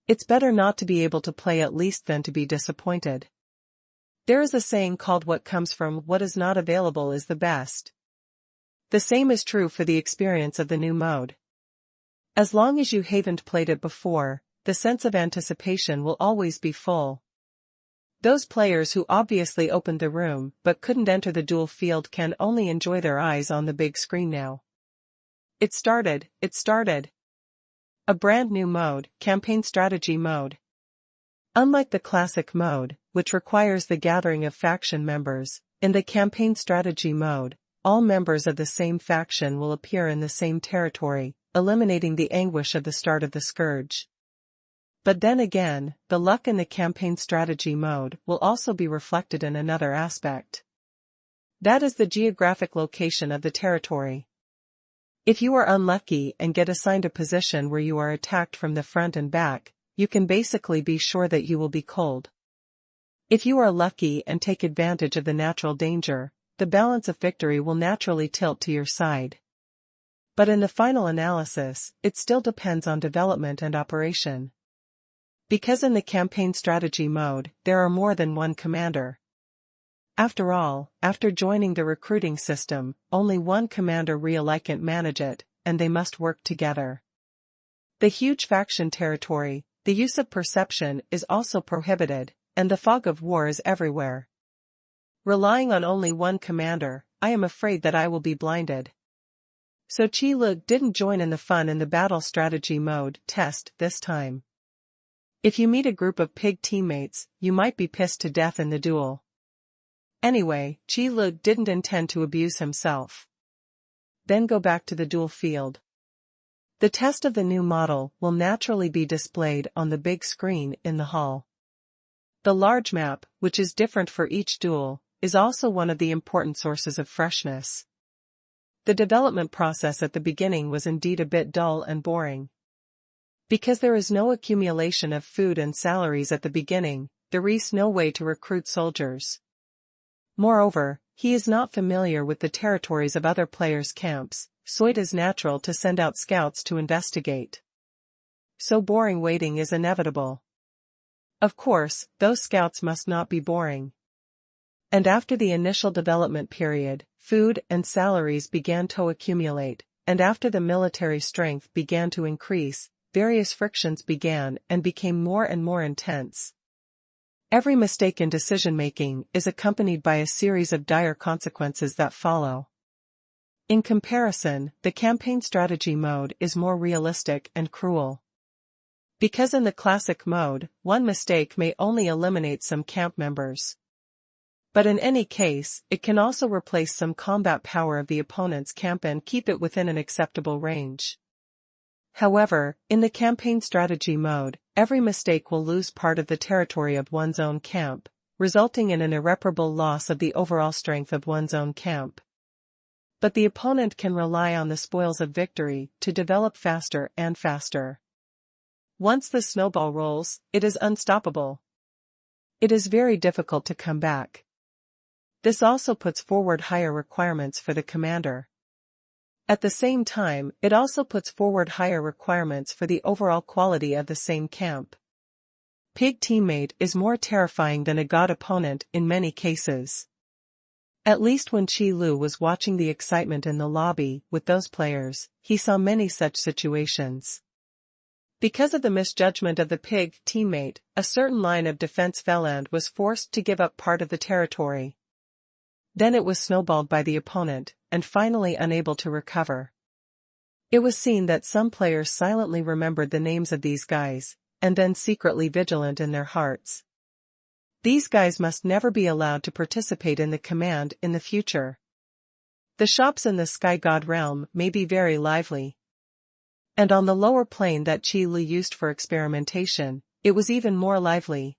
It's better not to be able to play at least than to be disappointed. There is a saying called what comes from what is not available is the best. The same is true for the experience of the new mode. As long as you haven't played it before, the sense of anticipation will always be full. Those players who obviously opened the room but couldn't enter the duel field can only enjoy their eyes on the big screen now. It started. A brand new mode, campaign strategy mode. Unlike the classic mode, which requires the gathering of faction members, in the campaign strategy mode, all members of the same faction will appear in the same territory, eliminating the anguish of the start of the scourge. But then again, the luck in the campaign strategy mode will also be reflected in another aspect. That is the geographic location of the territory. If you are unlucky and get assigned a position where you are attacked from the front and back, you can basically be sure that you will be cold. If you are lucky and take advantage of the natural danger, the balance of victory will naturally tilt to your side. But in the final analysis, it still depends on development and operation. Because in the campaign strategy mode, there are more than one commander. After all, after joining the recruiting system, only one commander really can manage it, and they must work together. The huge faction territory, the use of perception is also prohibited, and the fog of war is everywhere. Relying on only one commander, I am afraid that I will be blinded. So Qi Lu didn't join in the fun in the battle strategy mode test this time. If you meet a group of pig teammates, you might be pissed to death in the duel. Anyway, Qi Lu didn't intend to abuse himself. Then go back to the duel field. The test of the new model will naturally be displayed on the big screen in the hall. The large map, which is different for each duel, is also one of the important sources of freshness. The development process at the beginning was indeed a bit dull and boring. Because there is no accumulation of food and salaries at the beginning, there is no way to recruit soldiers. Moreover, he is not familiar with the territories of other players' camps, so it is natural to send out scouts to investigate. So boring waiting is inevitable. Of course, those scouts must not be boring. And after the initial development period, food and salaries began to accumulate, and after the military strength began to increase, various frictions began and became more and more intense. Every mistake in decision-making is accompanied by a series of dire consequences that follow. In comparison, the campaign strategy mode is more realistic and cruel. Because in the classic mode, one mistake may only eliminate some camp members. But in any case, it can also replace some combat power of the opponent's camp and keep it within an acceptable range. However, in the campaign strategy mode, every mistake will lose part of the territory of one's own camp, resulting in an irreparable loss of the overall strength of one's own camp. But the opponent can rely on the spoils of victory to develop faster and faster. Once the snowball rolls, it is unstoppable. It is very difficult to come back. This also puts forward higher requirements for the commander. At the same time, it also puts forward higher requirements for the overall quality of the same camp. Pig teammate is more terrifying than a god opponent in many cases. At least when Qi Lu was watching the excitement in the lobby with those players, he saw many such situations. Because of the misjudgment of the pig teammate, a certain line of defense Feland was forced to give up part of the territory. Then it was snowballed by the opponent, and finally unable to recover. It was seen that some players silently remembered the names of these guys, and then secretly vigilant in their hearts. These guys must never be allowed to participate in the command in the future. The shops in the Sky God realm may be very lively. And on the lower plane that Qi Lu used for experimentation, it was even more lively.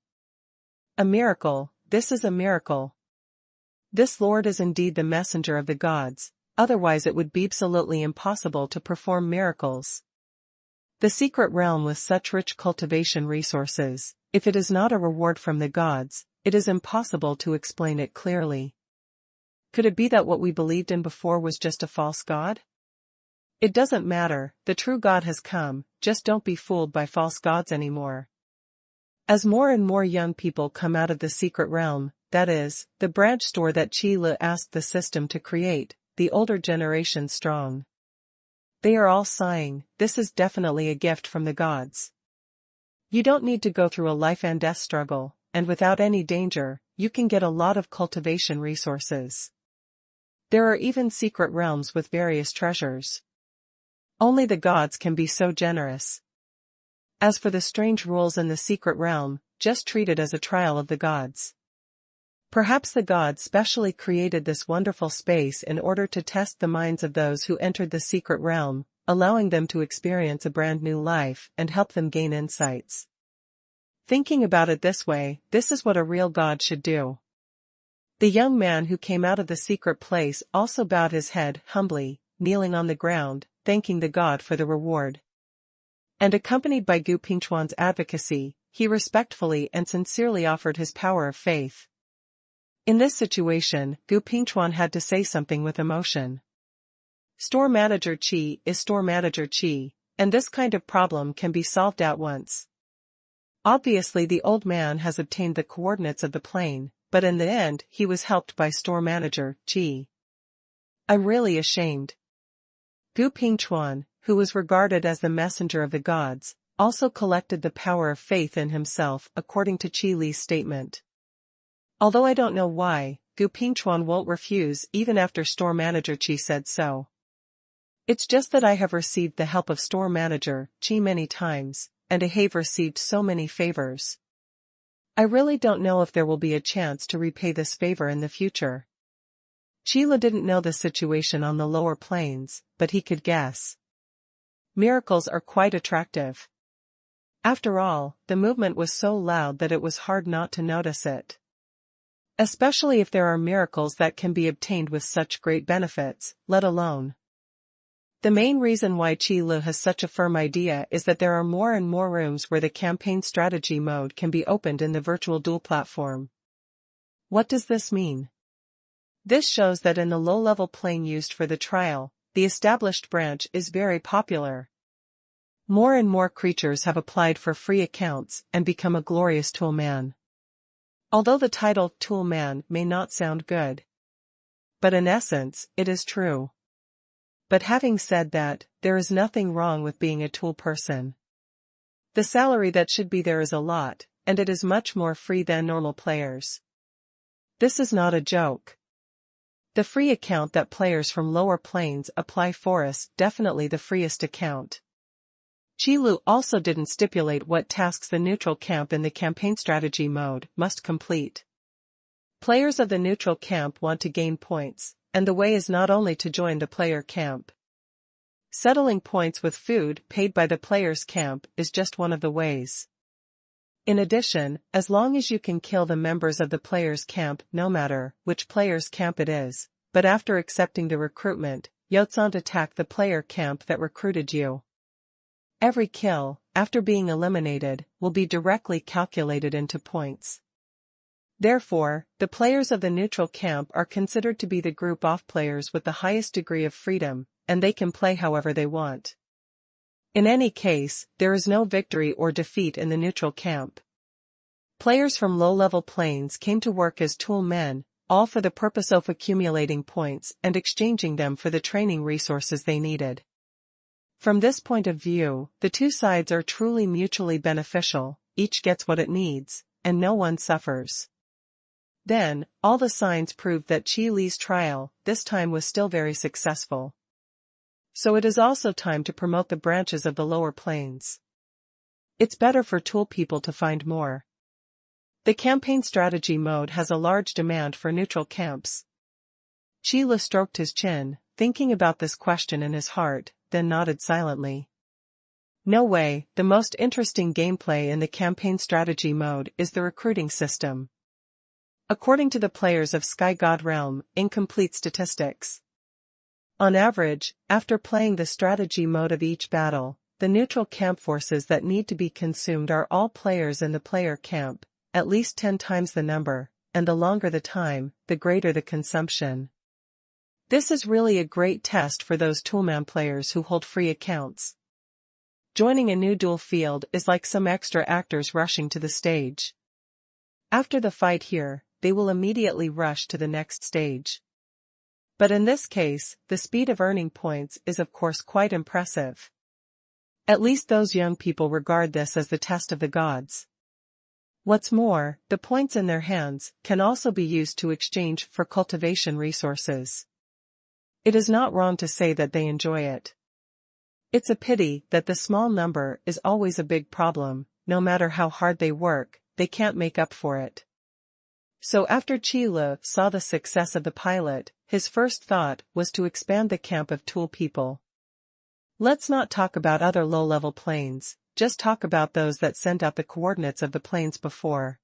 A miracle, this is a miracle. This Lord is indeed the messenger of the gods, otherwise it would be absolutely impossible to perform miracles. The secret realm with such rich cultivation resources, if it is not a reward from the gods, it is impossible to explain it clearly. Could it be that what we believed in before was just a false god? It doesn't matter, the true God has come, just don't be fooled by false gods anymore. As more and more young people come out of the secret realm, that is, the branch store that Qi Lu asked the system to create, the older generation strong. They are all sighing, this is definitely a gift from the gods. You don't need to go through a life and death struggle, and without any danger, you can get a lot of cultivation resources. There are even secret realms with various treasures. Only the gods can be so generous. As for the strange rules in the secret realm, just treat it as a trial of the gods. Perhaps the gods specially created this wonderful space in order to test the minds of those who entered the secret realm, allowing them to experience a brand new life and help them gain insights. Thinking about it this way, this is what a real god should do. The young man who came out of the secret place also bowed his head humbly, kneeling on the ground, thanking the god for the reward. And accompanied by Gu Pingchuan's advocacy, he respectfully and sincerely offered his power of faith. In this situation, Gu Pingchuan had to say something with emotion. Store manager Qi is store manager Qi, and this kind of problem can be solved at once. Obviously the old man has obtained the coordinates of the plane, but in the end he was helped by store manager Qi. I'm really ashamed. Gu Pingchuan, who was regarded as the messenger of the gods, also collected the power of faith in himself according to Qi Li's statement. Although I don't know why, Gu Pingchuan won't refuse even after store manager Qi said so. It's just that I have received the help of store manager Qi many times, and I have received so many favors. I really don't know if there will be a chance to repay this favor in the future. Qi Li didn't know the situation on the lower planes, but he could guess. Miracles are quite attractive. After all, the movement was so loud that it was hard not to notice it. Especially if there are miracles that can be obtained with such great benefits, let alone. The main reason why Qi Li has such a firm idea is that there are more and more rooms where the campaign strategy mode can be opened in the virtual duel platform. What does this mean? This shows that in the low-level plane used for the trial, the established branch is very popular. More and more creatures have applied for free accounts and become a glorious tool man. Although the title tool man may not sound good, but in essence, it is true. But having said that, there is nothing wrong with being a tool person. The salary that should be there is a lot, and it is much more free than normal players. This is not a joke. The free account that players from lower planes apply for is definitely the freest account. Qi Li also didn't stipulate what tasks the neutral camp in the campaign strategy mode must complete. Players of the neutral camp want to gain points, and the way is not only to join the player camp. Settling points with food paid by the player's camp is just one of the ways. In addition, as long as you can kill the members of the player's camp no matter which player's camp it is, but after accepting the recruitment, you can't attack the player camp that recruited you. Every kill, after being eliminated, will be directly calculated into points. Therefore, the players of the neutral camp are considered to be the group of players with the highest degree of freedom, and they can play however they want. In any case, there is no victory or defeat in the neutral camp. Players from low-level planes came to work as tool men, all for the purpose of accumulating points and exchanging them for the training resources they needed. From this point of view, the two sides are truly mutually beneficial, each gets what it needs, and no one suffers. Then, all the signs proved that Qi Li's trial, this time was still very successful. So it is also time to promote the branches of the lower planes. It's better for tool people to find more. The campaign strategy mode has a large demand for neutral camps. Qi Li stroked his chin, thinking about this question in his heart, then nodded silently. No way, the most interesting gameplay in the campaign strategy mode is the recruiting system. According to the players of Sky God Realm, incomplete statistics. On average, after playing the strategy mode of each battle, the neutral camp forces that need to be consumed are all players in the player camp, at least 10 times the number, and the longer the time, the greater the consumption. This is really a great test for those toolman players who hold free accounts. Joining a new duel field is like some extra actors rushing to the stage. After the fight here, they will immediately rush to the next stage. But in this case, the speed of earning points is of course quite impressive. At least those young people regard this as the test of the gods. What's more, the points in their hands can also be used to exchange for cultivation resources. It is not wrong to say that they enjoy it. It's a pity that the small number is always a big problem. No matter how hard they work, they can't make up for it. So after Qi Li saw the success of the pilot, his first thought was to expand the camp of tool people. Let's not talk about other low-level planes, just talk about those that sent out the coordinates of the planes before.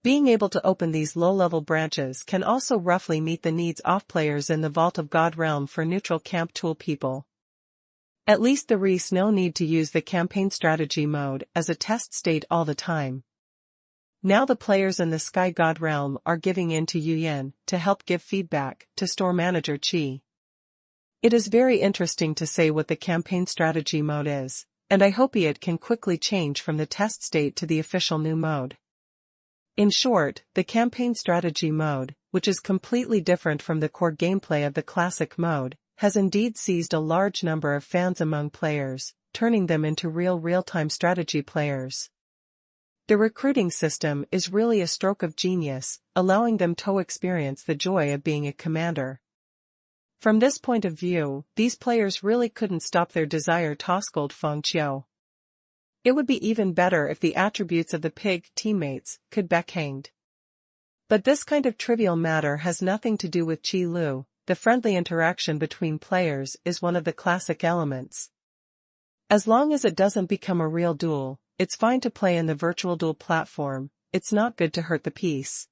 Being able to open these low-level branches can also roughly meet the needs of players in the Vault of God realm for neutral camp tool people. At least there is no need to use the campaign strategy mode as a test state all the time. Now the players in the Sky God realm are giving in to Yuyan to help give feedback to store manager Qi. It is very interesting to say what the campaign strategy mode is, and I hope it can quickly change from the test state to the official new mode. In short, the campaign strategy mode, which is completely different from the core gameplay of the classic mode, has indeed seized a large number of fans among players, turning them into real-time strategy players. The recruiting system is really a stroke of genius, allowing them to experience the joy of being a commander. From this point of view, these players really couldn't stop their desire to scold Feng Qiu. It would be even better if the attributes of the pig teammates could be hanged. But this kind of trivial matter has nothing to do with Qi Lu. The friendly interaction between players is one of the classic elements. As long as it doesn't become a real duel, it's fine to play in the virtual duel platform, it's not good to hurt the peace.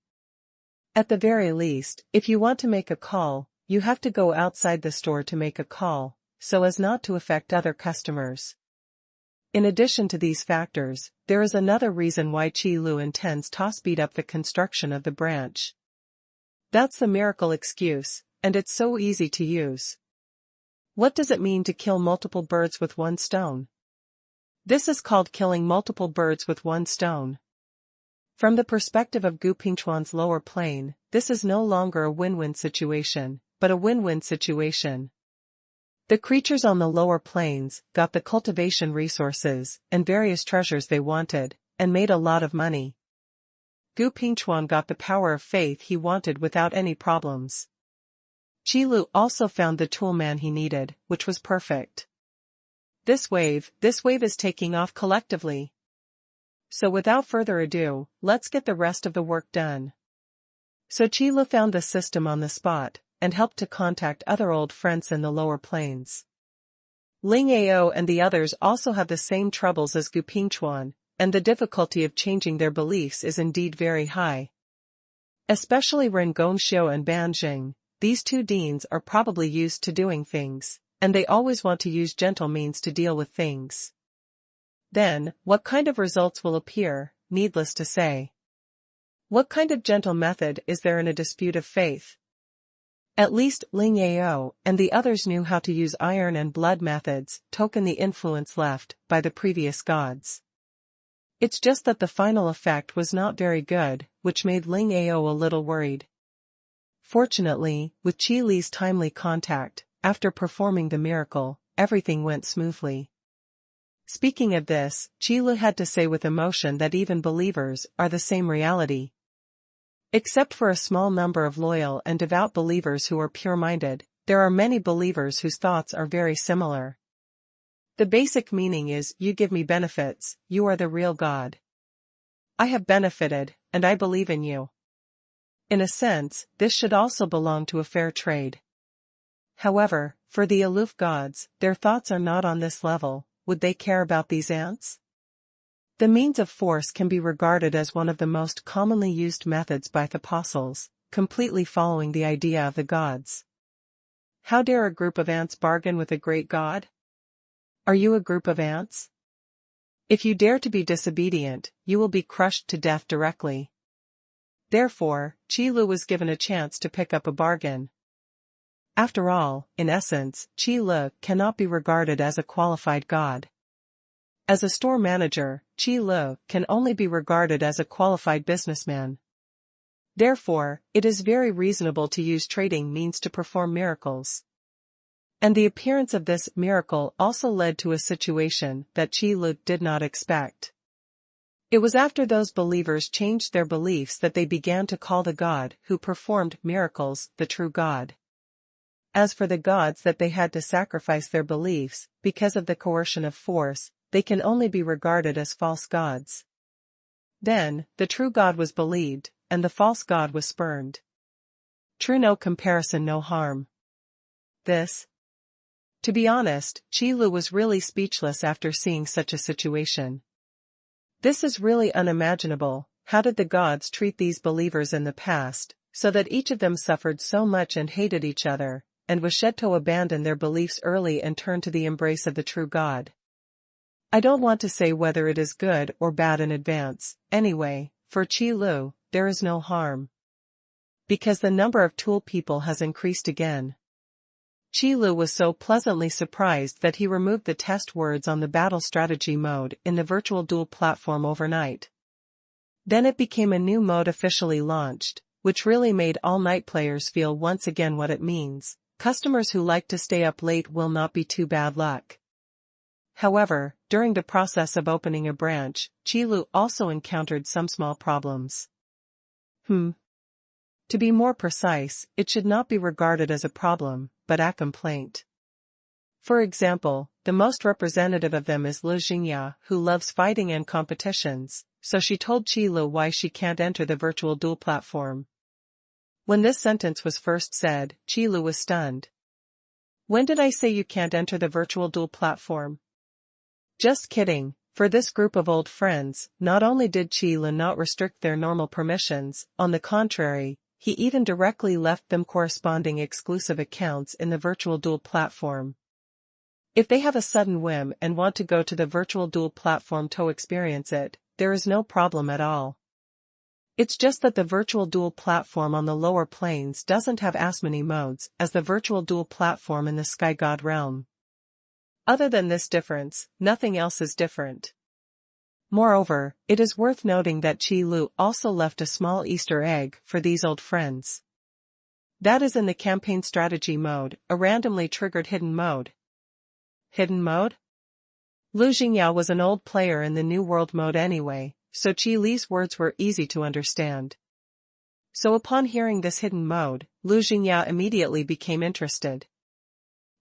At the very least, if you want to make a call, you have to go outside the store to make a call, so as not to affect other customers. In addition to these factors, there is another reason why Qi Lu intends to speed up the construction of the branch. That's the miracle excuse, and it's so easy to use. What does it mean to kill multiple birds with one stone? This is called killing multiple birds with one stone. From the perspective of Gu Pingchuan's lower plane, this is no longer a win-win situation, but a win-win situation. The creatures on the lower planes got the cultivation resources and various treasures they wanted, and made a lot of money. Gu Pingchuan got the power of faith he wanted without any problems. Qi Lu also found the toolman he needed, which was perfect. This wave is taking off collectively. So without further ado, let's get the rest of the work done. So Qi Lu found the system on the spot, and helped to contact other old friends in the lower plains. Ling Ao and the others also have the same troubles as Gu Pingchuan, and the difficulty of changing their beliefs is indeed very high. Especially Ren Gongxiu and Ban Jing, these two deans are probably used to doing things, and they always want to use gentle means to deal with things. Then, what kind of results will appear, needless to say. What kind of gentle method is there in a dispute of faith? At least Ling Ao and the others knew how to use iron and blood methods, token the influence left by the previous gods. It's just that the final effect was not very good, which made Ling Ao a little worried. Fortunately, with Qi Li's timely contact, after performing the miracle, everything went smoothly. Speaking of this, Qi Li had to say with emotion that even believers are the same reality. Except for a small number of loyal and devout believers who are pure-minded, there are many believers whose thoughts are very similar. The basic meaning is, you give me benefits, you are the real God. I have benefited, and I believe in you. In a sense, this should also belong to a fair trade. However, for the aloof gods, their thoughts are not on this level. Would they care about these ants? The means of force can be regarded as one of the most commonly used methods by the apostles, completely following the idea of the gods. How dare a group of ants bargain with a great god? Are you a group of ants? If you dare to be disobedient, you will be crushed to death directly. Therefore, Qi Lu was given a chance to pick up a bargain. After all, in essence, Qi Lu cannot be regarded as a qualified god. As a store manager, Qi Lu can only be regarded as a qualified businessman. Therefore, it is very reasonable to use trading means to perform miracles. And the appearance of this miracle also led to a situation that Qi Lu did not expect. It was after those believers changed their beliefs that they began to call the God who performed miracles the true God. As for the gods that they had to sacrifice their beliefs because of the coercion of force, they can only be regarded as false gods. Then, the true God was believed, and the false God was spurned. True, no comparison, no harm. This. To be honest, Qi Lu was really speechless after seeing such a situation. This is really unimaginable. how did the gods treat these believers in the past, so that each of them suffered so much and hated each other, and was shed to abandon their beliefs early and turn to the embrace of the true God? I don't want to say whether it is good or bad in advance, anyway, for Qi Lu, there is no harm. Because the number of tool people has increased again. Qi Lu was so pleasantly surprised that he removed the test words on the battle strategy mode in the virtual duel platform overnight. Then it became a new mode officially launched, which really made all night players feel once again what it means. Customers who like to stay up late will not be too bad luck. However, during the process of opening a branch, Qi Lu also encountered some small problems. To be more precise, it should not be regarded as a problem, but a complaint. For example, the most representative of them is Lu Jingya, who loves fighting and competitions, so she told Qi Lu why she can't enter the virtual duel platform. When this sentence was first said, Qi Lu was stunned. When did I say you can't enter the virtual duel platform? Just kidding. For this group of old friends, not only did Qi Lu not restrict their normal permissions, on the contrary, he even directly left them corresponding exclusive accounts in the virtual duel platform. If they have a sudden whim and want to go to the virtual duel platform to experience it, there is no problem at all. It's just that the virtual duel platform on the lower planes doesn't have as many modes as the virtual duel platform in the Sky God realm. Other than this difference, nothing else is different. Moreover, it is worth noting that Qi Lu also left a small Easter egg for these old friends. That is in the campaign strategy mode, a randomly triggered hidden mode. Hidden mode? Lu Jingya was an old player in the New World mode anyway, so Qi Li's words were easy to understand. So upon hearing this hidden mode, Lu Jingya immediately became interested.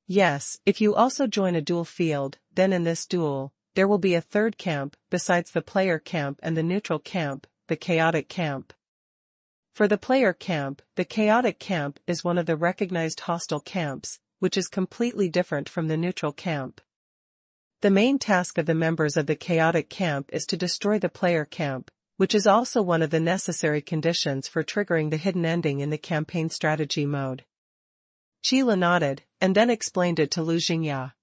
Yes, if you also join a duel field, then in this duel, there will be a third camp, besides the player camp and the neutral camp, the chaotic camp. For the player camp, the chaotic camp is one of the recognized hostile camps, which is completely different from the neutral camp. The main task of the members of the chaotic camp is to destroy the player camp, which is also one of the necessary conditions for triggering the hidden ending in the campaign strategy mode. Qi Lu nodded, and then explained it to Lu Jingya.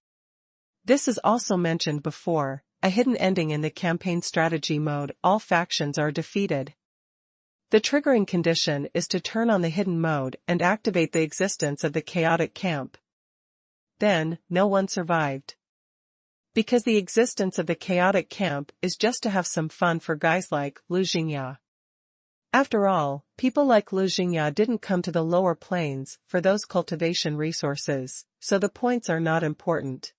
This is also mentioned before, a hidden ending in the campaign strategy mode, all factions are defeated. The triggering condition is to turn on the hidden mode and activate the existence of the chaotic camp. Then, no one survived. Because the existence of the chaotic camp is just to have some fun for guys like Lu Jingya. After all, people like Lu Jingya didn't come to the lower planes for those cultivation resources, so the points are not important.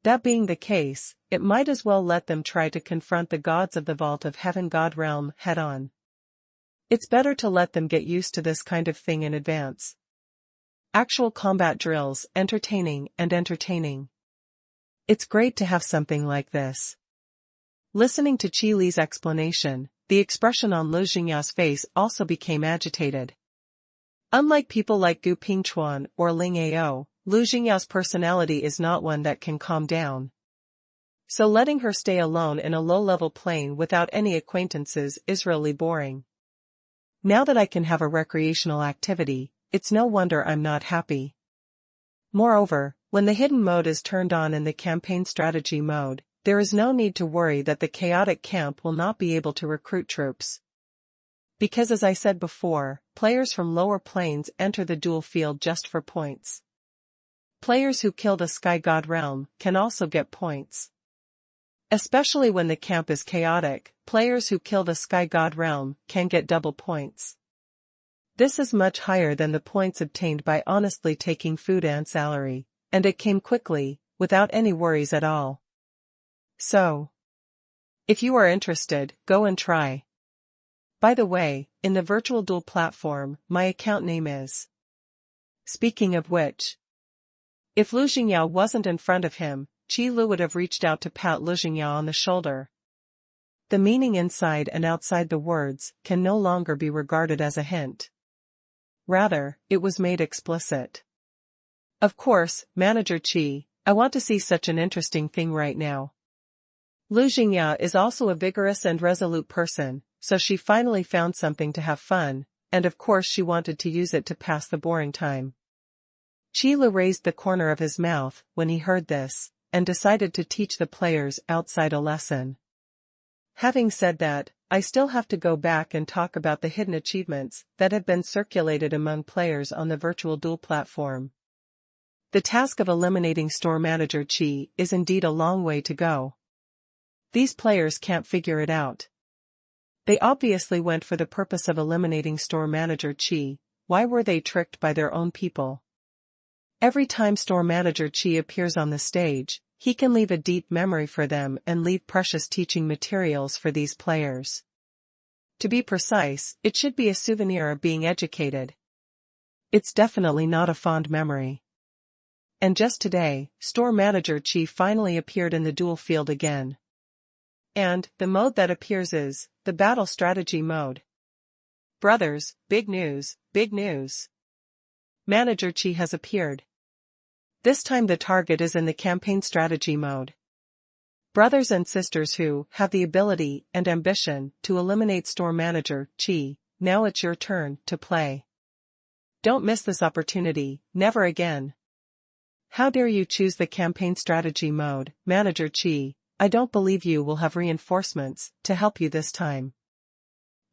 That being the case, it might as well let them try to confront the gods of the Vault of Heaven God realm head-on. It's better to let them get used to this kind of thing in advance. Actual combat drills, entertaining. It's great to have something like this. Listening to Qi Li's explanation, the expression on Lu Jingya's face also became agitated. Unlike people like Gu Pingchuan or Ling Ao, Lu Jingya's personality is not one that can calm down. So letting her stay alone in a low-level plane without any acquaintances is really boring. Now that I can have a recreational activity, it's no wonder I'm not happy. Moreover, when the hidden mode is turned on in the campaign strategy mode, there is no need to worry that the chaotic camp will not be able to recruit troops. Because as I said before, players from lower planes enter the duel field just for points. Players who kill the Sky God realm can also get points. Especially when the camp is chaotic, players who kill the Sky God realm can get double points. This is much higher than the points obtained by honestly taking food and salary, and it came quickly, without any worries at all. So, if you are interested, go and try. By the way, in the virtual duel platform, my account name is. Speaking of which, if Lu Jingya wasn't in front of him, Qi Lu would have reached out to pat Lu Jingya on the shoulder. The meaning inside and outside the words can no longer be regarded as a hint. Rather, it was made explicit. Of course, Manager Qi, I want to see such an interesting thing right now. Lu Jingya is also a vigorous and resolute person, so she finally found something to have fun, and of course she wanted to use it to pass the boring time. Qi Lu raised the corner of his mouth when he heard this, and decided to teach the players outside a lesson. Having said that, I still have to go back and talk about the hidden achievements that have been circulated among players on the virtual duel platform. The task of eliminating store manager Qi is indeed a long way to go. These players can't figure it out. They obviously went for the purpose of eliminating store manager Qi. Why were they tricked by their own people? Every time store manager Qi appears on the stage, he can leave a deep memory for them and leave precious teaching materials for these players. To be precise, it should be a souvenir of being educated. It's definitely not a fond memory. And just today, store manager Qi finally appeared in the duel field again. And the mode that appears is the battle strategy mode. Brothers, big news, big news. Manager Qi has appeared. This time the target is in the campaign strategy mode. Brothers and sisters who have the ability and ambition to eliminate store manager Qi, now it's your turn to play. Don't miss this opportunity, never again. How dare you choose the campaign strategy mode, manager Qi? I don't believe you will have reinforcements to help you this time.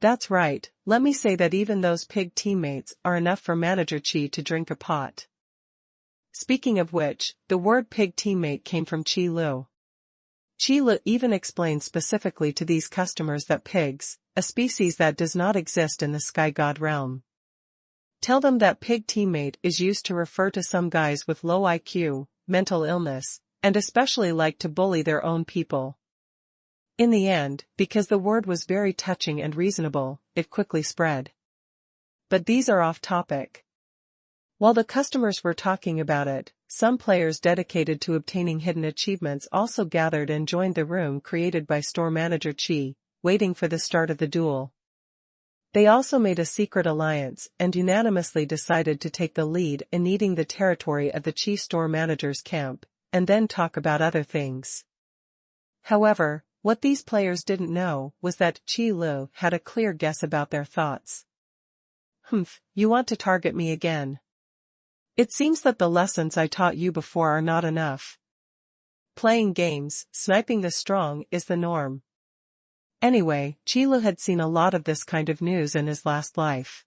That's right, let me say that even those pig teammates are enough for manager Qi to drink a pot. Speaking of which, the word pig teammate came from Qi Lu. Qi Lu even explained specifically to these customers that pigs, a species that does not exist in the sky god realm. Tell them that pig teammate is used to refer to some guys with low IQ, mental illness, and especially like to bully their own people. In the end, because the word was very touching and reasonable, it quickly spread. But these are off topic. While the customers were talking about it, some players dedicated to obtaining hidden achievements also gathered and joined the room created by store manager Qi, waiting for the start of the duel. They also made a secret alliance and unanimously decided to take the lead in needing the territory of the Qi store manager's camp, and then talk about other things. However, what these players didn't know was that Qi Lu had a clear guess about their thoughts. You want to target me again? It seems that the lessons I taught you before are not enough. Playing games, sniping the strong is the norm. Anyway, Qi Lu had seen a lot of this kind of news in his last life.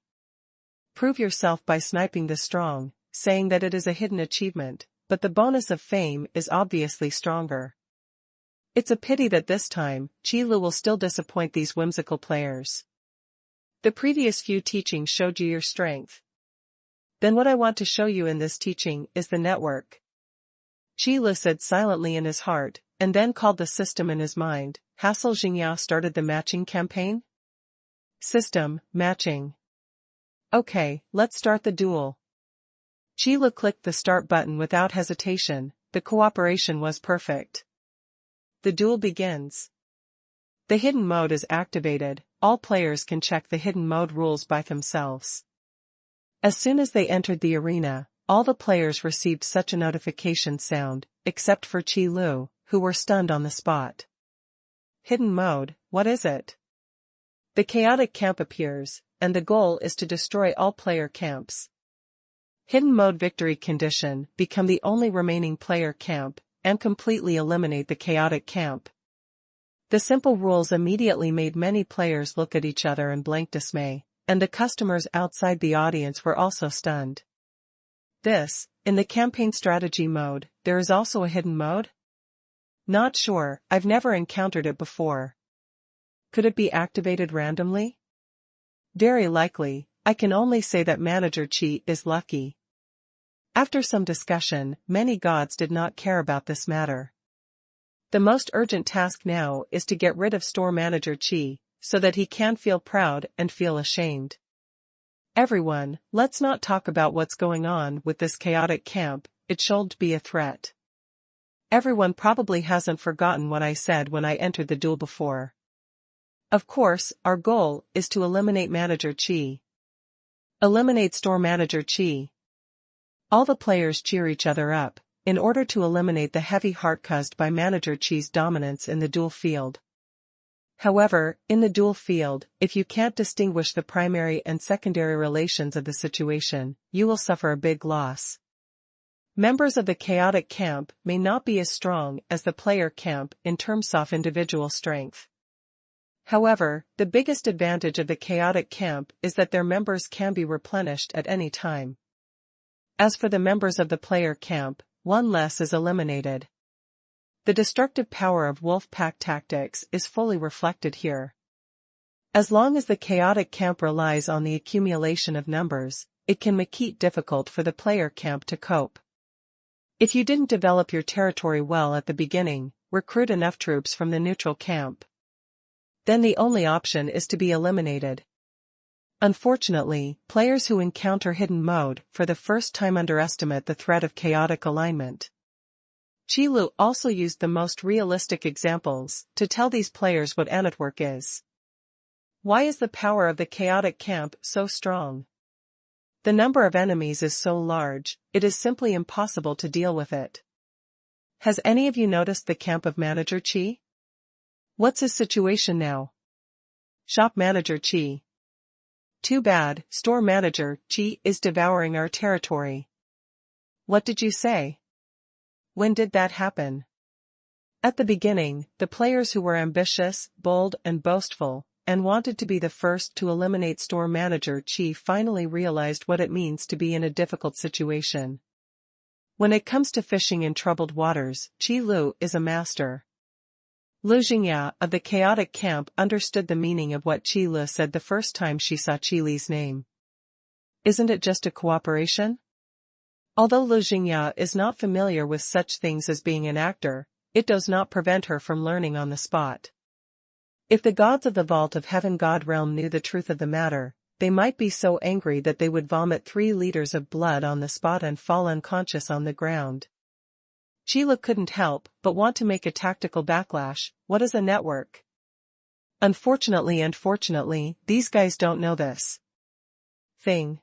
Prove yourself by sniping the strong, saying that it is a hidden achievement, but the bonus of fame is obviously stronger. It's a pity that this time, Qi Lu will still disappoint these whimsical players. The previous few teachings showed you your strength. Then what I want to show you in this teaching is the network. Qi Lu said silently in his heart, and then called the system in his mind. Hassel Jingyao started the matching campaign? System, matching. Okay, let's start the duel. Qi Lu clicked the start button without hesitation. The cooperation was perfect. The duel begins. The hidden mode is activated. All players can check the hidden mode rules by themselves. As soon as they entered the arena, all the players received such a notification sound, except for Qi Lu, who were stunned on the spot. Hidden mode, what is it? The chaotic camp appears, and the goal is to destroy all player camps. Hidden mode victory condition, become the only remaining player camp, and completely eliminate the chaotic camp. The simple rules immediately made many players look at each other in blank dismay, and the customers outside the audience were also stunned. In the campaign strategy mode, there is also a hidden mode? Not sure, I've never encountered it before. Could it be activated randomly? Very likely, I can only say that manager Qi is lucky. After some discussion, many gods did not care about this matter. The most urgent task now is to get rid of store manager Qi, so that he can feel proud and feel ashamed. Everyone, let's not talk about what's going on with this chaotic camp, it should be a threat. Everyone probably hasn't forgotten what I said when I entered the duel before. Of course, our goal is to eliminate manager Qi. Eliminate store manager Qi. All the players cheer each other up, in order to eliminate the heavy heart caused by manager Qi's dominance in the duel field. However, in the duel field, if you can't distinguish the primary and secondary relations of the situation, you will suffer a big loss. Members of the chaotic camp may not be as strong as the player camp in terms of individual strength. However, the biggest advantage of the chaotic camp is that their members can be replenished at any time. As for the members of the player camp, one less is eliminated. The destructive power of wolf pack tactics is fully reflected here. As long as the chaotic camp relies on the accumulation of numbers, it can make it difficult for the player camp to cope. If you didn't develop your territory well at the beginning, recruit enough troops from the neutral camp. Then the only option is to be eliminated. Unfortunately, players who encounter hidden mode for the first time underestimate the threat of chaotic alignment. Qilu also used the most realistic examples to tell these players what a network is. Why is the power of the chaotic camp so strong? The number of enemies is so large, it is simply impossible to deal with it. Has any of you noticed the camp of Manager Qi? What's his situation now? Shop Manager Qi. Too bad, Store Manager Qi is devouring our territory. What did you say? When did that happen? At the beginning, the players who were ambitious, bold and boastful, and wanted to be the first to eliminate Store Manager Qi finally realized what it means to be in a difficult situation. When it comes to fishing in troubled waters, Qi Lu is a master. Lu Jingya of the chaotic camp understood the meaning of what Qi Lu said the first time she saw Qi Li's name. Isn't it just a cooperation? Although Lu Jingya is not familiar with such things as being an actor, it does not prevent her from learning on the spot. If the gods of the Vault of Heaven God realm knew the truth of the matter, they might be so angry that they would vomit 3 liters of blood on the spot and fall unconscious on the ground. Qi Lu couldn't help but want to make a tactical backlash. What is a network? Unfortunately, these guys don't know this thing.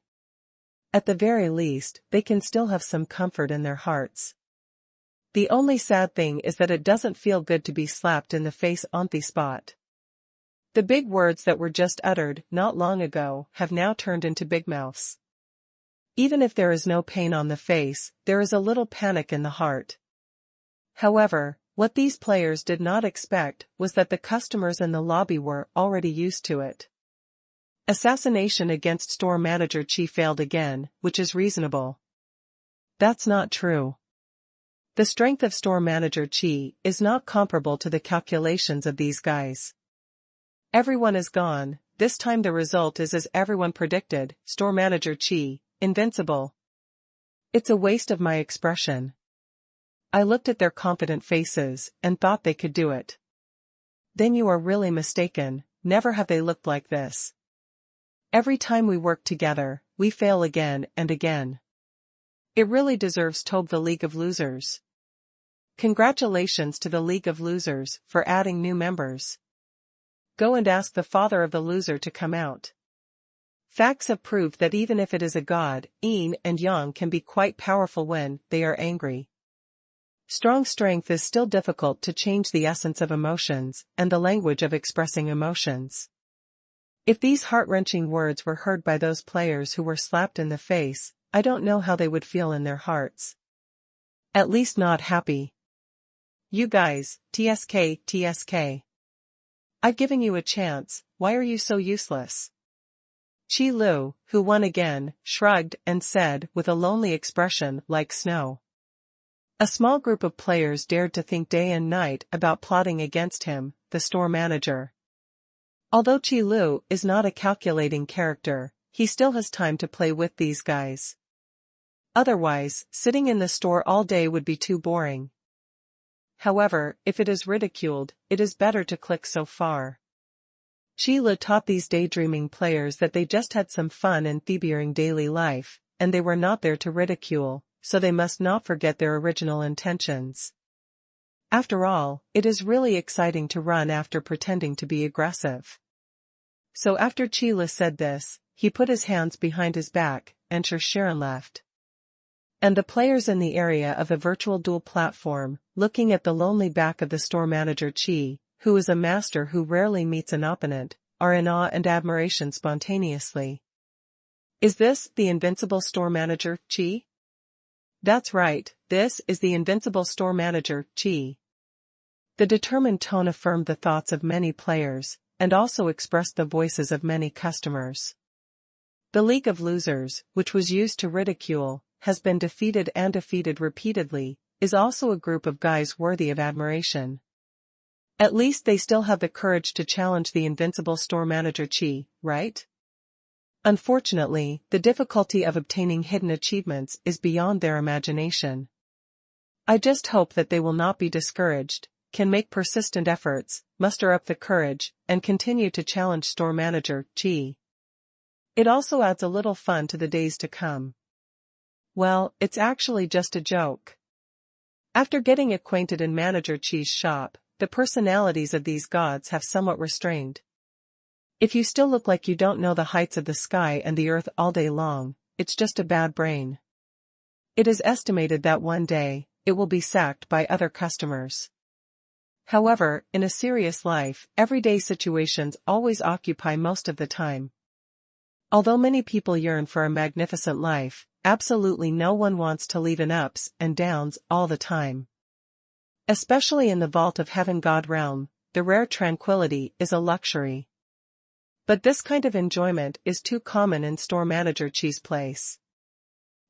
At the very least, they can still have some comfort in their hearts. The only sad thing is that it doesn't feel good to be slapped in the face on the spot. The big words that were just uttered not long ago have now turned into big mouths. Even if there is no pain on the face, there is a little panic in the heart. However, what these players did not expect was that the customers in the lobby were already used to it. Assassination against Store Manager Qi failed again, which is reasonable. That's not true. The strength of Store Manager Qi is not comparable to the calculations of these guys. Everyone is gone. This time the result is as everyone predicted, Store Manager Qi, invincible. It's a waste of my expression. I looked at their confident faces and thought they could do it. Then you are really mistaken, never have they looked like this. Every time we work together, we fail again and again. It really deserves to be the League of Losers. Congratulations to the League of Losers for adding new members. Go and ask the father of the loser to come out. Facts have proved that even if it is a god, yin and yang can be quite powerful when they are angry. Strong strength is still difficult to change the essence of emotions and the language of expressing emotions. If these heart-wrenching words were heard by those players who were slapped in the face, I don't know how they would feel in their hearts. At least not happy. You guys, TSK. I've given you a chance, why are you so useless? Qi Lu, who won again, shrugged and said with a lonely expression like snow. A small group of players dared to think day and night about plotting against him, the store manager. Although Qi Lu is not a calculating character, he still has time to play with these guys. Otherwise, sitting in the store all day would be too boring. However, if it is ridiculed, it is better to click so far. Qi Lu taught these daydreaming players that they just had some fun in their daily life, and they were not there to ridicule, so they must not forget their original intentions. After all, it is really exciting to run after pretending to be aggressive. So after Qi Lu said this, he put his hands behind his back, and Sharon left. And the players in the area of the virtual duel platform, looking at the lonely back of the store manager Qi, who is a master who rarely meets an opponent, are in awe and admiration spontaneously. Is this the invincible store manager, Qi? That's right, this is the invincible store manager, Qi. The determined tone affirmed the thoughts of many players, and also expressed the voices of many customers. The League of Losers, which was used to ridicule, has been defeated and defeated repeatedly, is also a group of guys worthy of admiration. At least they still have the courage to challenge the invincible store manager Qi, right? Unfortunately, the difficulty of obtaining hidden achievements is beyond their imagination. I just hope that they will not be discouraged, can make persistent efforts, muster up the courage, and continue to challenge store manager Qi. It also adds a little fun to the days to come. Well, it's actually just a joke. After getting acquainted in Manager Qi's shop, the personalities of these gods have somewhat restrained. If you still look like you don't know the heights of the sky and the earth all day long, it's just a bad brain. It is estimated that one day, it will be sacked by other customers. However, in a serious life, everyday situations always occupy most of the time. Although many people yearn for a magnificent life, absolutely no one wants to lead in ups and downs all the time. Especially in the vault of heaven god realm, the rare tranquility is a luxury. But this kind of enjoyment is too common in store manager Qi's place.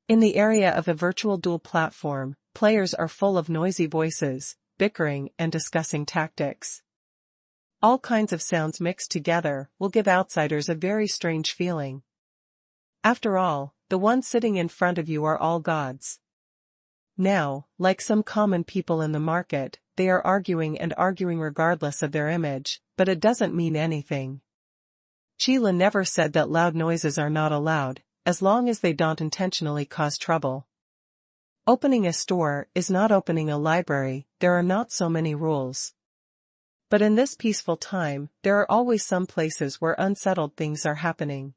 In the area of a virtual duel platform, players are full of noisy voices, bickering and discussing tactics. All kinds of sounds mixed together will give outsiders a very strange feeling. After all, the ones sitting in front of you are all gods. Now, like some common people in the market, they are arguing and arguing regardless of their image, but it doesn't mean anything. Qi never said that loud noises are not allowed, as long as they don't intentionally cause trouble. Opening a store is not opening a library, there are not so many rules. But in this peaceful time, there are always some places where unsettled things are happening.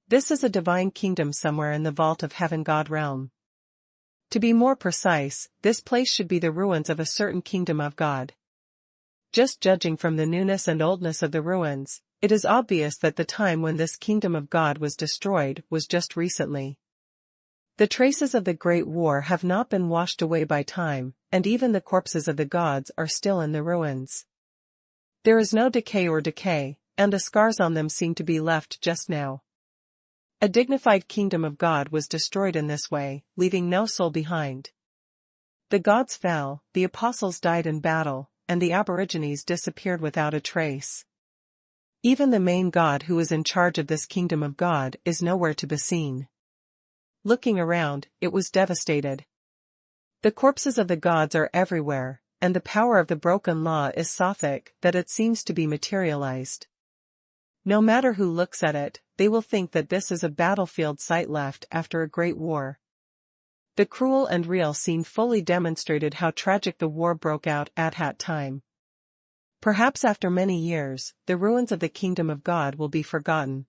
This is a divine kingdom somewhere in the vault of heaven god realm. To be more precise, this place should be the ruins of a certain kingdom of God. Just judging from the newness and oldness of the ruins, it is obvious that the time when this kingdom of God was destroyed was just recently. The traces of the Great War have not been washed away by time, and even the corpses of the gods are still in the ruins. There is no decay, and the scars on them seem to be left just now. A dignified kingdom of God was destroyed in this way, leaving no soul behind. The gods fell, the apostles died in battle, and the aborigines disappeared without a trace. Even the main god who is in charge of this kingdom of God is nowhere to be seen. Looking around, it was devastated. The corpses of the gods are everywhere, and the power of the broken law is so thick that it seems to be materialized. No matter who looks at it, they will think that this is a battlefield site left after a great war. The cruel and real scene fully demonstrated how tragic the war broke out at that time. Perhaps after many years, the ruins of the kingdom of God will be forgotten.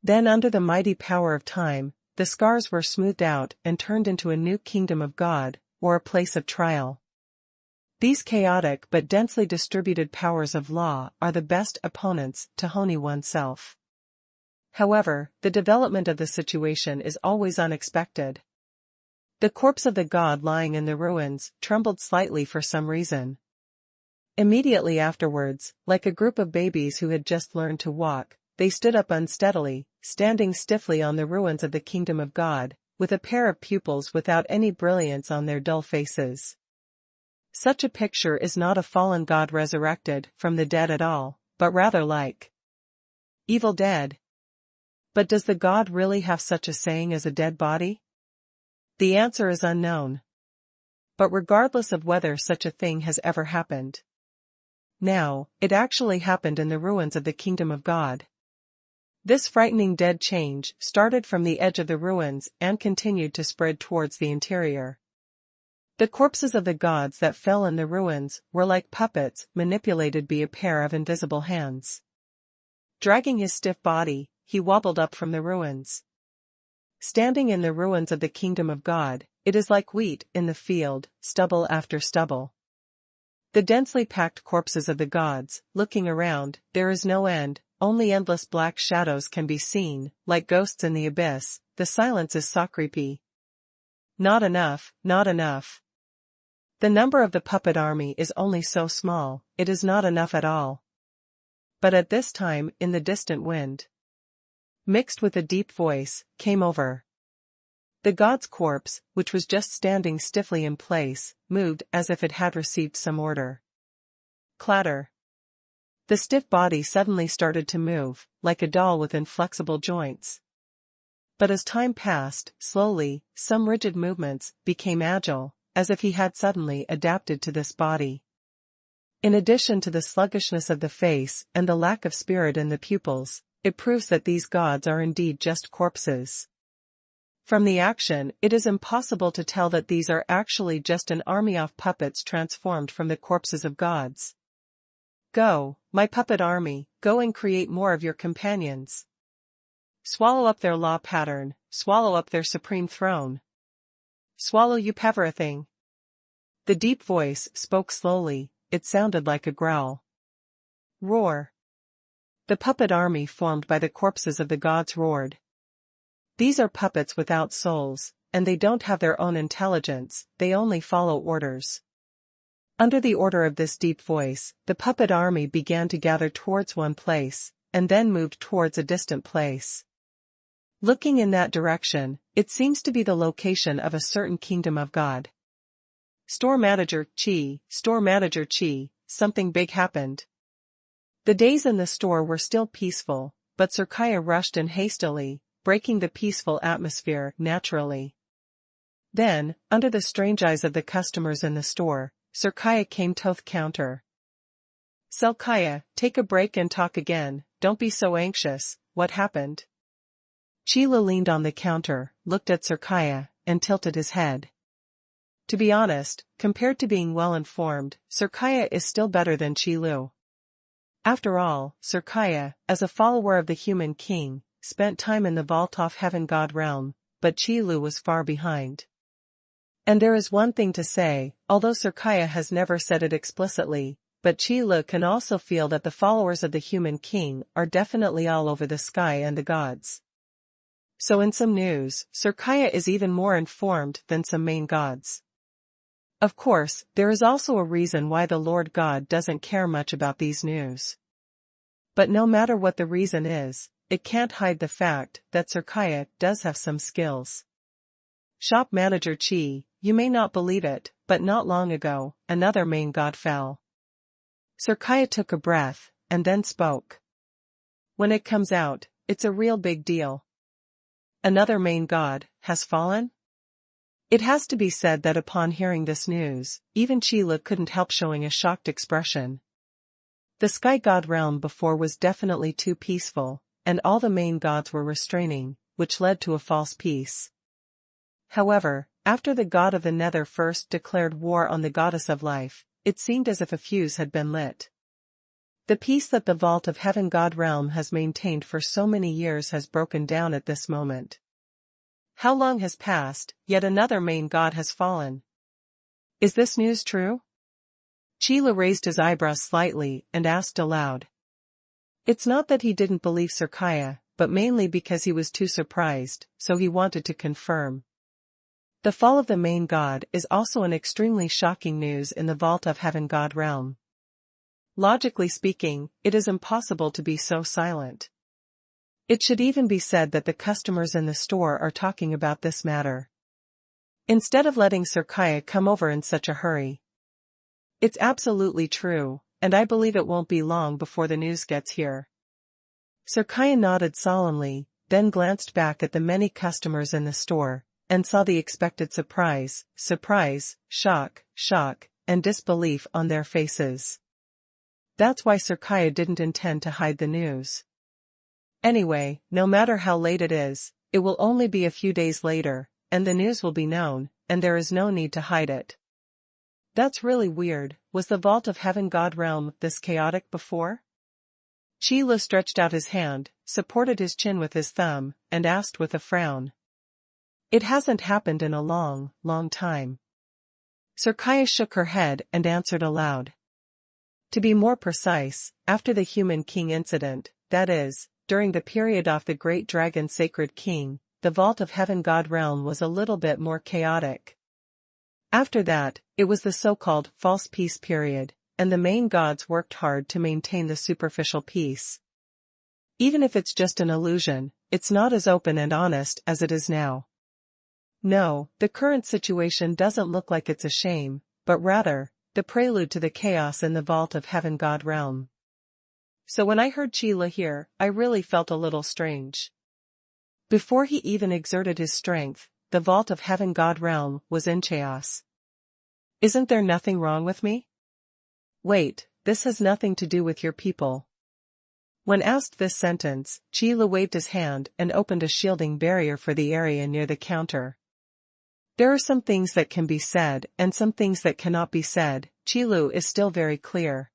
Then under the mighty power of time, the scars were smoothed out and turned into a new kingdom of God, or a place of trial. These chaotic but densely distributed powers of law are the best opponents to honing oneself. However, the development of the situation is always unexpected. The corpse of the god lying in the ruins trembled slightly for some reason. Immediately afterwards, like a group of babies who had just learned to walk, they stood up unsteadily, standing stiffly on the ruins of the kingdom of God, with a pair of pupils without any brilliance on their dull faces. Such a picture is not a fallen god resurrected from the dead at all, but rather like evil dead. But does the god really have such a saying as a dead body? The answer is unknown. But regardless of whether such a thing has ever happened, now, it actually happened in the ruins of the kingdom of God. This frightening dead change started from the edge of the ruins and continued to spread towards the interior. The corpses of the gods that fell in the ruins were like puppets manipulated by a pair of invisible hands. Dragging his stiff body, he wobbled up from the ruins. Standing in the ruins of the kingdom of God, it is like wheat in the field, stubble after stubble. The densely packed corpses of the gods, looking around, there is no end, only endless black shadows can be seen, like ghosts in the abyss. The silence is so creepy. Not enough, not enough. The number of the puppet army is only so small, it is not enough at all. But at this time, in the distant wind, mixed with a deep voice, came over. The god's corpse, which was just standing stiffly in place, moved as if it had received some order. Clatter. The stiff body suddenly started to move, like a doll with inflexible joints. But as time passed, slowly, some rigid movements became agile, as if he had suddenly adapted to this body. In addition to the sluggishness of the face and the lack of spirit in the pupils, it proves that these gods are indeed just corpses. From the action, it is impossible to tell that these are actually just an army of puppets transformed from the corpses of gods. Go, my puppet army, go and create more of your companions. Swallow up their law pattern, swallow up their supreme throne. Swallow you everything. The deep voice spoke slowly, it sounded like a growl. Roar. The puppet army formed by the corpses of the gods roared. These are puppets without souls, and they don't have their own intelligence, they only follow orders. Under the order of this deep voice, the puppet army began to gather towards one place, and then moved towards a distant place. Looking in that direction, it seems to be the location of a certain kingdom of God. Store manager Chi, something big happened. The days in the store were still peaceful, but Sir Kaya rushed in hastily, breaking the peaceful atmosphere naturally. Then, under the strange eyes of the customers in the store, Sir Kaya came to the counter. Sir Kaya, take a break and talk again, don't be so anxious, what happened? Chila leaned on the counter, looked at Sir Kaya, and tilted his head. To be honest, compared to being well informed, Sir Kaya is still better than Chilu. After all, Sir Kaya, as a follower of the human king, spent time in the vault of heaven god realm, but Chilu was far behind. And there is one thing to say, although Sir Kaya has never said it explicitly, but Chilu can also feel that the followers of the human king are definitely all over the sky and the gods. So in some news, Sir Kaya is even more informed than some main gods. Of course, there is also a reason why the Lord God doesn't care much about these news. But no matter what the reason is, it can't hide the fact that Sir Kaya does have some skills. Shop manager Chi, you may not believe it, but not long ago, another main god fell. Sir Kaya took a breath, and then spoke. When it comes out, it's a real big deal. Another main god has fallen? It has to be said that upon hearing this news, even Chila couldn't help showing a shocked expression. The sky god realm before was definitely too peaceful, and all the main gods were restraining, which led to a false peace. However, after the god of the nether first declared war on the goddess of life, it seemed as if a fuse had been lit. The peace that the vault of heaven god realm has maintained for so many years has broken down at this moment. How long has passed, yet another main god has fallen? Is this news true? Chila raised his eyebrows slightly and asked aloud. It's not that he didn't believe Sir Kaya, but mainly because he was too surprised, so he wanted to confirm. The fall of the main god is also an extremely shocking news in the vault of heaven god realm. Logically speaking, it is impossible to be so silent. It should even be said that the customers in the store are talking about this matter, instead of letting Sir Kaya come over in such a hurry. It's absolutely true, and I believe it won't be long before the news gets here. Sir Kaya nodded solemnly, then glanced back at the many customers in the store, and saw the expected surprise, shock, and disbelief on their faces. That's why Sir Kaya didn't intend to hide the news. Anyway, no matter how late it is, it will only be a few days later, and the news will be known, and there is no need to hide it. That's really weird. Was the vault of heaven god realm this chaotic before? Chila stretched out his hand, supported his chin with his thumb, and asked with a frown. It hasn't happened in a long, long time. Sir Kaya shook her head and answered aloud. To be more precise, after the human king incident, that is, during the period of the great dragon sacred king, the vault of heaven god realm was a little bit more chaotic. After that, it was the so-called false peace period, and the main gods worked hard to maintain the superficial peace. Even if it's just an illusion, it's not as open and honest as it is now. No, the current situation doesn't look like it's a shame, but rather, the prelude to the chaos in the vault of heaven god realm. So when I heard Chila here, I really felt a little strange. Before he even exerted his strength, the vault of heaven god realm was in chaos. Isn't there nothing wrong with me? Wait, this has nothing to do with your people. When asked this sentence, Chila waved his hand and opened a shielding barrier for the area near the counter. There are some things that can be said and some things that cannot be said. Chilu is still very clear.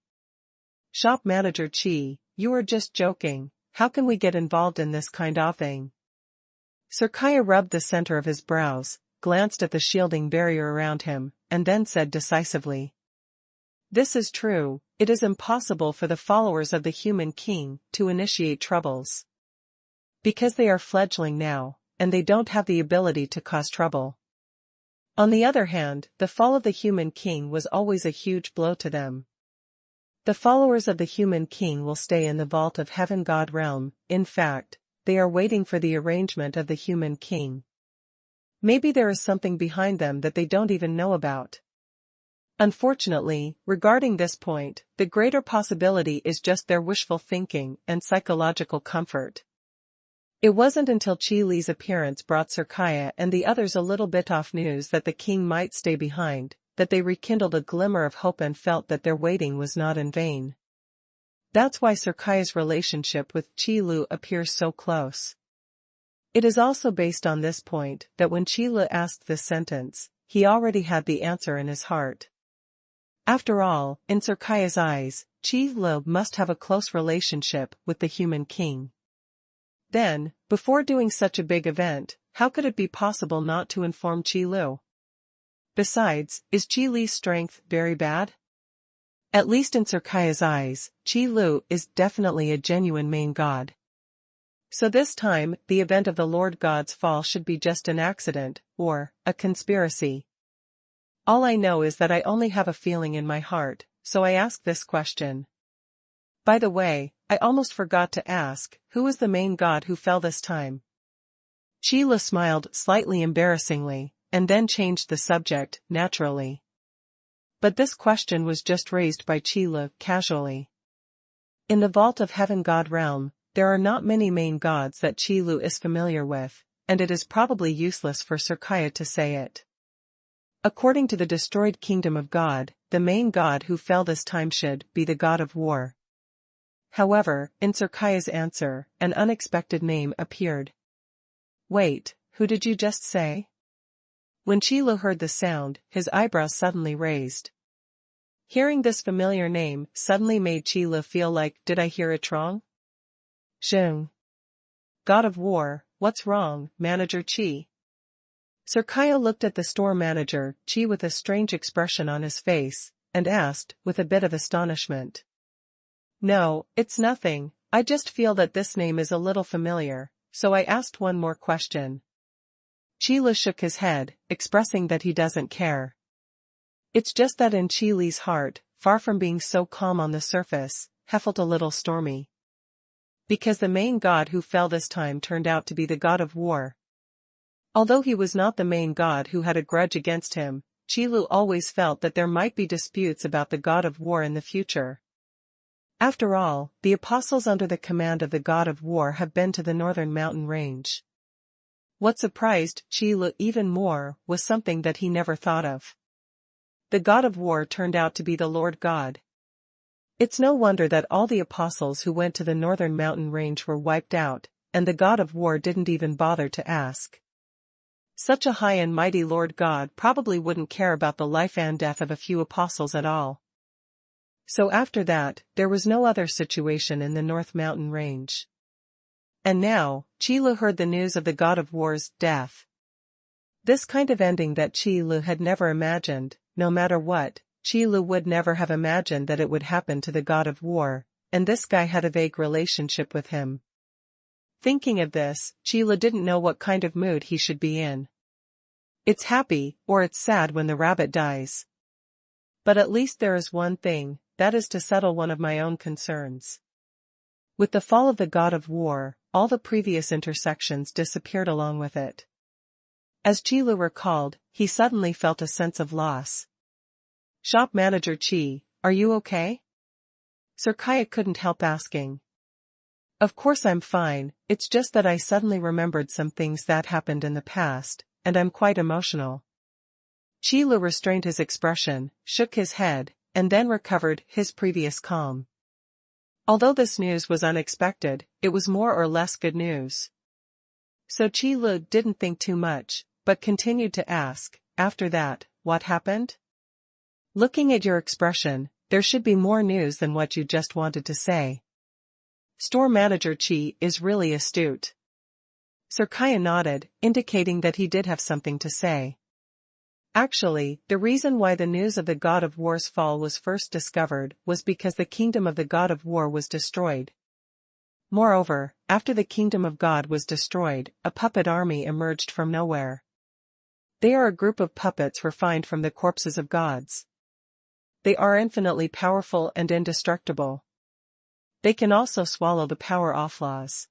Shop manager Chi, you are just joking. How can we get involved in this kind of thing? Sir Kaya rubbed the center of his brows, glanced at the shielding barrier around him, and then said decisively. This is true, it is impossible for the followers of the human king to initiate troubles. Because they are fledgling now, and they don't have the ability to cause trouble. On the other hand, the fall of the human king was always a huge blow to them. The followers of the human king will stay in the vault of heaven god realm. In fact, they are waiting for the arrangement of the human king. Maybe there is something behind them that they don't even know about. Unfortunately, regarding this point, the greater possibility is just their wishful thinking and psychological comfort. It wasn't until Chi Li's appearance brought Sir Kaya and the others a little bit of news that the king might stay behind, that they rekindled a glimmer of hope and felt that their waiting was not in vain. That's why Sir Kaya's relationship with Chi Lu appears so close. It is also based on this point that when Chi Lu asked this sentence, he already had the answer in his heart. After all, in Sir Kaya's eyes, Chi Lu must have a close relationship with the human king. Then, before doing such a big event, how could it be possible not to inform Chi Lu? Besides, is Chi Li's strength very bad? At least in Sir Kaya's eyes, Chi Lu is definitely a genuine main god. So this time, the event of the Lord God's fall should be just an accident, or a conspiracy. All I know is that I only have a feeling in my heart, so I ask this question. By the way, I almost forgot to ask, who is the main god who fell this time? Chi Lu smiled slightly embarrassingly, and then changed the subject, naturally. But this question was just raised by Chi Lu casually. In the vault of heaven god realm, there are not many main gods that Chi Lu is familiar with, and it is probably useless for Sir Kaya to say it. According to the destroyed kingdom of God, the main god who fell this time should be the god of war. However, in Sir Kaya's answer, an unexpected name appeared. Wait, who did you just say? When Chi Lu heard the sound, his eyebrows suddenly raised. Hearing this familiar name suddenly made Chi Lu feel like, did I hear it wrong? Zheng. God of War, what's wrong, Manager Chi? Sir Kaya looked at the store manager, Chi, with a strange expression on his face, and asked, with a bit of astonishment. No, it's nothing, I just feel that this name is a little familiar, so I asked one more question. Chi Lu shook his head, expressing that he doesn't care. It's just that in Chi Li's heart, far from being so calm on the surface, felt a little stormy. Because the main god who fell this time turned out to be the god of war. Although he was not the main god who had a grudge against him, Chi Lu always felt that there might be disputes about the god of war in the future. After all, the apostles under the command of the god of war have been to the northern mountain range. What surprised Chi Lu even more was something that he never thought of. The god of war turned out to be the Lord God. It's no wonder that all the apostles who went to the northern mountain range were wiped out, and the god of war didn't even bother to ask. Such a high and mighty Lord God probably wouldn't care about the life and death of a few apostles at all. So after that, there was no other situation in the North Mountain Range. And now, Chi Lu heard the news of the god of war's death. This kind of ending that Chi Lu had never imagined, no matter what, Qi Lu would never have imagined that it would happen to the god of war, and this guy had a vague relationship with him. Thinking of this, Qi Lu didn't know what kind of mood he should be in. It's happy, or it's sad when the rabbit dies. But at least there is one thing, that is to settle one of my own concerns. With the fall of the god of war, all the previous intersections disappeared along with it. As Qi Lu recalled, he suddenly felt a sense of loss. Shop manager Qi, are you okay? Sir Kaya couldn't help asking. Of course I'm fine, it's just that I suddenly remembered some things that happened in the past, and I'm quite emotional. Qi Lu restrained his expression, shook his head, and then recovered his previous calm. Although this news was unexpected, it was more or less good news. So Qi Lu didn't think too much, but continued to ask, after that, what happened? Looking at your expression, there should be more news than what you just wanted to say. Store manager Qi is really astute. Sir Kaya nodded, indicating that he did have something to say. Actually, the reason why the news of the god of war's fall was first discovered was because the kingdom of the god of war was destroyed. Moreover, after the kingdom of God was destroyed, a puppet army emerged from nowhere. They are a group of puppets refined from the corpses of gods. They are infinitely powerful and indestructible. They can also swallow the power off laws.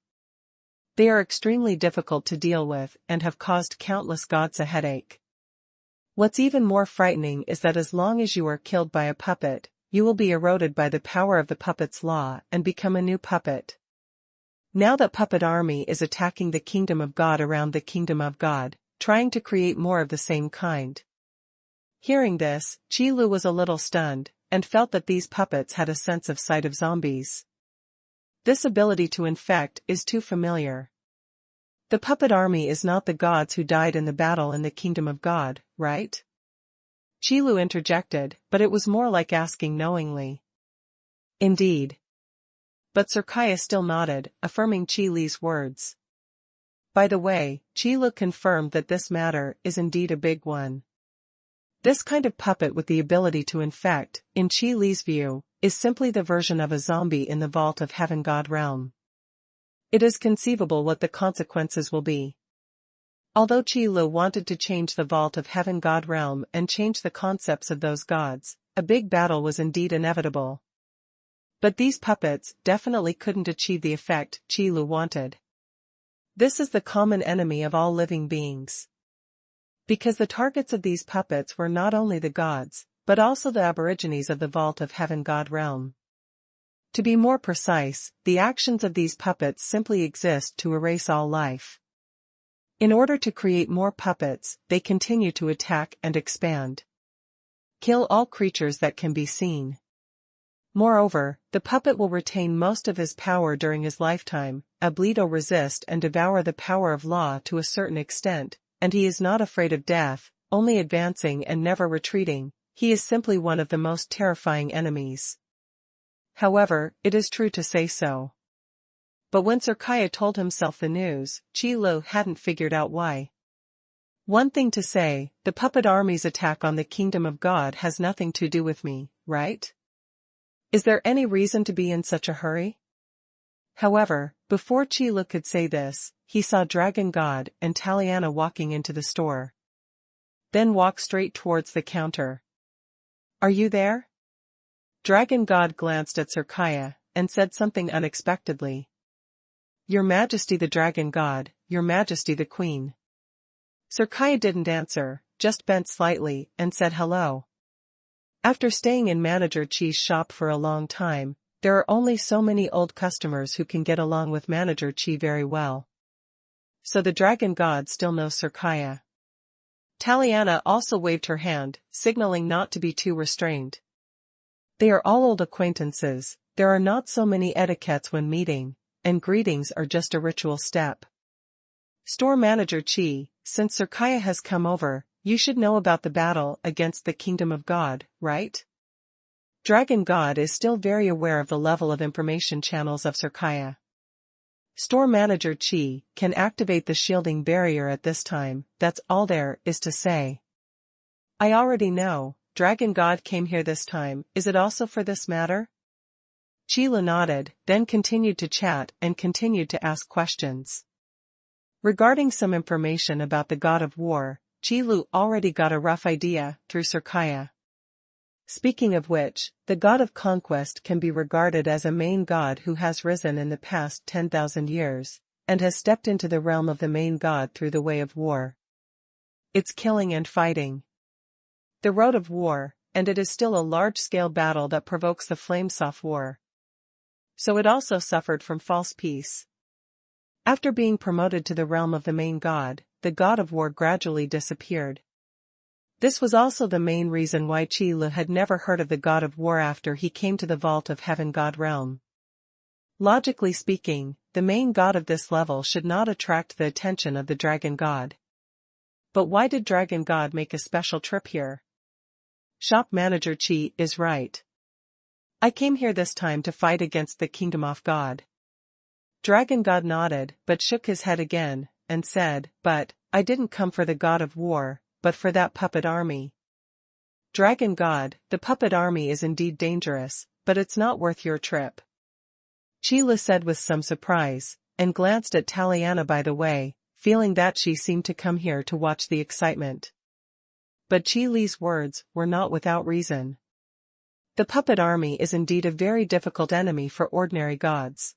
They are extremely difficult to deal with and have caused countless gods a headache. What's even more frightening is that as long as you are killed by a puppet, you will be eroded by the power of the puppet's law and become a new puppet. Now that puppet army is attacking the kingdom of God around the kingdom of God, trying to create more of the same kind. Hearing this, Qi Lu was a little stunned, and felt that these puppets had a sense of sight of zombies. This ability to infect is too familiar. The puppet army is not the gods who died in the battle in the kingdom of God, right? Qi Lu interjected, but it was more like asking knowingly. Indeed. But Sir Kaya still nodded, affirming Qi Li's words. By the way, Qi Lu confirmed that this matter is indeed a big one. This kind of puppet with the ability to infect, in Qi Li's view, is simply the version of a zombie in the vault of Heaven God realm. It is conceivable what the consequences will be. Although Qi Lu wanted to change the vault of Heaven God realm and change the concepts of those gods, a big battle was indeed inevitable. But these puppets definitely couldn't achieve the effect Qi Lu wanted. This is the common enemy of all living beings. Because the targets of these puppets were not only the gods, but also the aborigines of the vault of Heaven God realm. To be more precise, the actions of these puppets simply exist to erase all life. In order to create more puppets, they continue to attack and expand. Kill all creatures that can be seen. Moreover, the puppet will retain most of his power during his lifetime, abledo resist and devour the power of law to a certain extent, and he is not afraid of death, only advancing and never retreating. He is simply one of the most terrifying enemies. However, it is true to say so. But when Sir Kaya told himself the news, Qi Lu hadn't figured out why. One thing to say, the puppet army's attack on the kingdom of God has nothing to do with me, right? Is there any reason to be in such a hurry? However, before Qi Lu could say this, he saw Dragon God and Taliana walking into the store. Then walk straight towards the counter. Are you there? Dragon God glanced at Sir Kaya, and said something unexpectedly. Your Majesty the Dragon God, Your Majesty the Queen. Sir Kaya didn't answer, just bent slightly, and said hello. After staying in Manager Qi's shop for a long time, there are only so many old customers who can get along with Manager Qi very well. So the Dragon God still knows Sir Kaya. Taliana also waved her hand, signaling not to be too restrained. They are all old acquaintances, there are not so many etiquettes when meeting, and greetings are just a ritual step. Store manager Qi, since Sir Kaya has come over, you should know about the battle against the Kingdom of God, right? Dragon God is still very aware of the level of information channels of Sir Kaya. Store manager Qi can activate the shielding barrier at this time, that's all there is to say. I already know, Dragon God came here this time, is it also for this matter? Qi nodded, then continued to chat and continued to ask questions. Regarding some information about the god of war, Qi already got a rough idea through Sirkaya. Speaking of which, the god of conquest can be regarded as a main god who has risen in the past 10,000 years, and has stepped into the realm of the main god through the way of war. It's killing and fighting. The road of war, and it is still a large-scale battle that provokes the flames of war. So it also suffered from false peace. After being promoted to the realm of the main god, the god of war gradually disappeared. This was also the main reason why Qi had never heard of the god of war after he came to the vault of heaven god realm. Logically speaking, the main god of this level should not attract the attention of the dragon god. But why did dragon god make a special trip here? Shop manager Qi is right. I came here this time to fight against the kingdom of God. Dragon god nodded, but shook his head again, and said, but, I didn't come for the god of war, but for that puppet army. Dragon god, the puppet army is indeed dangerous, but it's not worth your trip. Qi said with some surprise, and glanced at Taliana by the way, feeling that she seemed to come here to watch the excitement. But Qi words were not without reason. The puppet army is indeed a very difficult enemy for ordinary gods.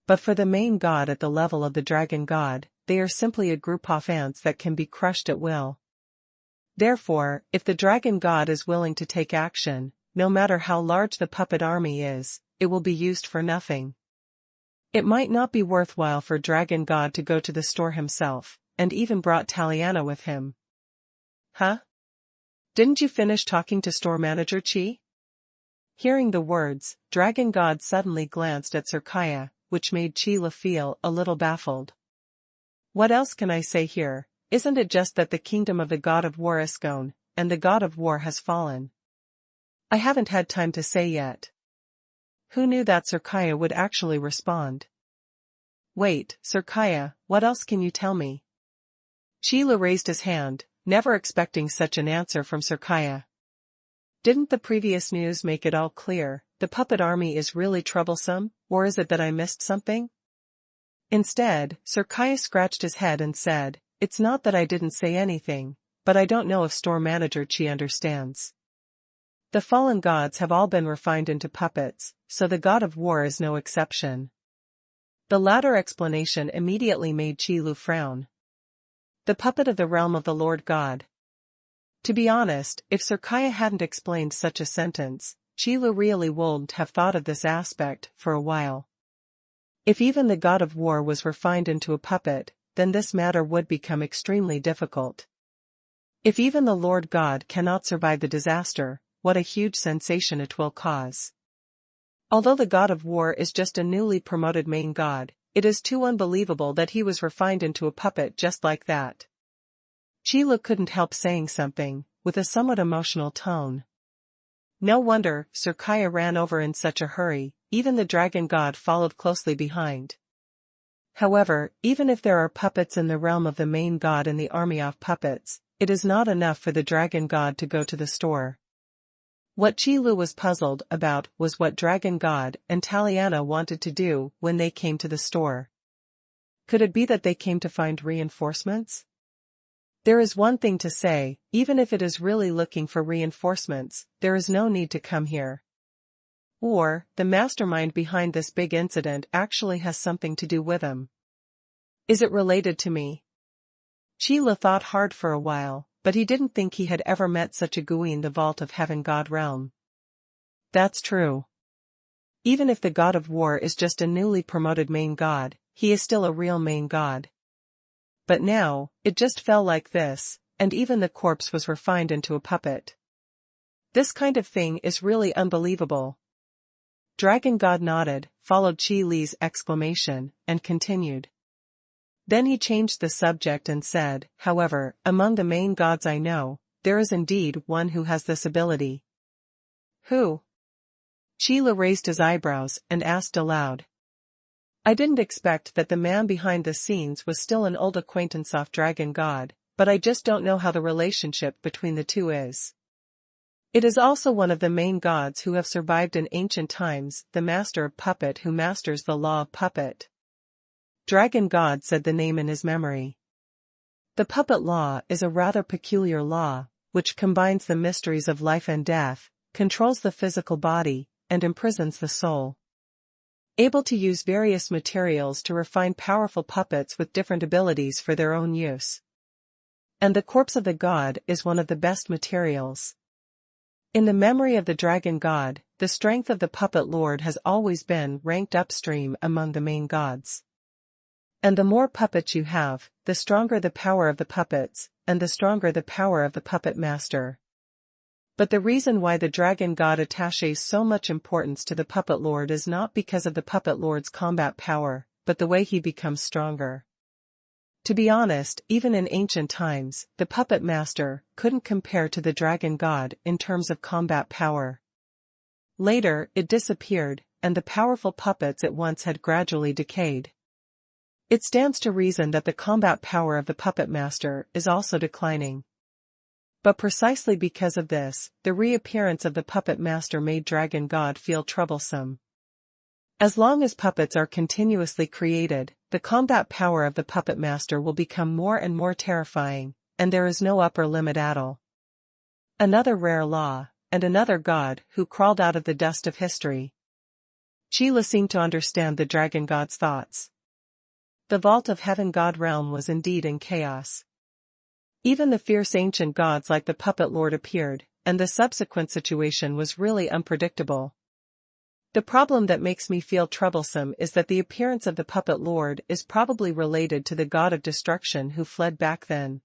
But for the main god at the level of the dragon god, they are simply a group of ants that can be crushed at will. Therefore, if the dragon god is willing to take action, no matter how large the puppet army is, it will be used for nothing. It might not be worthwhile for dragon god to go to the store himself, and even brought Taliana with him. Huh? Didn't you finish talking to store manager Qi? Hearing the words, dragon god suddenly glanced at Sirkaya, which made Qi feel a little baffled. What else can I say here? Isn't it just that the kingdom of the god of war is gone, and the god of war has fallen? I haven't had time to say yet. Who knew that Sirkaya would actually respond? Wait, Sirkaya, what else can you tell me? Qi raised his hand, never expecting such an answer from Sirkaya. Didn't the previous news make it all clear? The puppet army is really troublesome, or is it that I missed something? Instead, Sirkaya scratched his head and said, it's not that I didn't say anything, but I don't know if store manager Qi understands. The fallen gods have all been refined into puppets, so the god of war is no exception. The latter explanation immediately made Qi frown. The puppet of the realm of the Lord God. To be honest, if Sirkaya hadn't explained such a sentence, Qi really wouldn't have thought of this aspect for a while. If even the god of war was refined into a puppet, then this matter would become extremely difficult. If even the Lord God cannot survive the disaster, what a huge sensation it will cause. Although the god of war is just a newly promoted main god, it is too unbelievable that he was refined into a puppet just like that. Qi couldn't help saying something, with a somewhat emotional tone. No wonder Sirkaya ran over in such a hurry, even the dragon god followed closely behind. However, even if there are puppets in the realm of the main god and the army of puppets, it is not enough for the dragon god to go to the store. What Qi was puzzled about was what dragon god and Taliana wanted to do when they came to the store. Could it be that they came to find reinforcements? There is one thing to say, even if it is really looking for reinforcements, there is no need to come here. Or, the mastermind behind this big incident actually has something to do with him. Is it related to me? Qi thought hard for a while, but he didn't think he had ever met such a Gui in the vault of heaven god realm. That's true. Even if the god of war is just a newly promoted main god, he is still a real main god. But now, it just fell like this, and even the corpse was refined into a puppet. This kind of thing is really unbelievable. Dragon God nodded, followed Qi exclamation, and continued. Then he changed the subject and said, however, among the main gods I know, there is indeed one who has this ability. Who? Qi raised his eyebrows and asked aloud. I didn't expect that the man behind the scenes was still an old acquaintance of Dragon God, but I just don't know how the relationship between the two is. It is also one of the main gods who have survived in ancient times, the master of puppet who masters the law of puppet. Dragon God said the name in his memory. The puppet law is a rather peculiar law, which combines the mysteries of life and death, controls the physical body, and imprisons the soul. Able to use various materials to refine powerful puppets with different abilities for their own use. And the corpse of the god is one of the best materials. In the memory of the dragon god, the strength of the puppet lord has always been ranked upstream among the main gods. And the more puppets you have, the stronger the power of the puppets, and the stronger the power of the puppet master. But the reason why the dragon god attaches so much importance to the puppet lord is not because of the puppet lord's combat power, but the way he becomes stronger. To be honest, even in ancient times, the puppet master couldn't compare to the dragon god in terms of combat power. Later, it disappeared, and the powerful puppets it once had gradually decayed. It stands to reason that the combat power of the puppet master is also declining. But precisely because of this, the reappearance of the puppet master made dragon god feel troublesome. As long as puppets are continuously created, the combat power of the puppet master will become more and more terrifying, and there is no upper limit at all. Another rare law, and another god who crawled out of the dust of history. Sheila seemed to understand the dragon god's thoughts. The vault of heaven god realm was indeed in chaos. Even the fierce ancient gods like the puppet lord appeared, and the subsequent situation was really unpredictable. The problem that makes me feel troublesome is that the appearance of the puppet lord is probably related to the god of destruction who fled back then.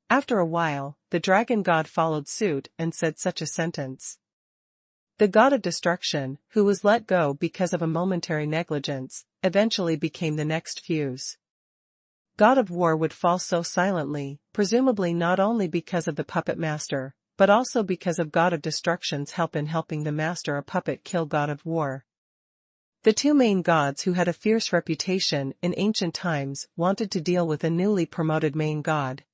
After a while, the dragon god followed suit and said such a sentence. The god of destruction, who was let go because of a momentary negligence, eventually became the next fuse. God of war would fall so silently, presumably not only because of the puppet master, but also because of God of Destruction's help in helping the master a puppet kill God of War. The two main gods who had a fierce reputation in ancient times wanted to deal with a newly promoted main god.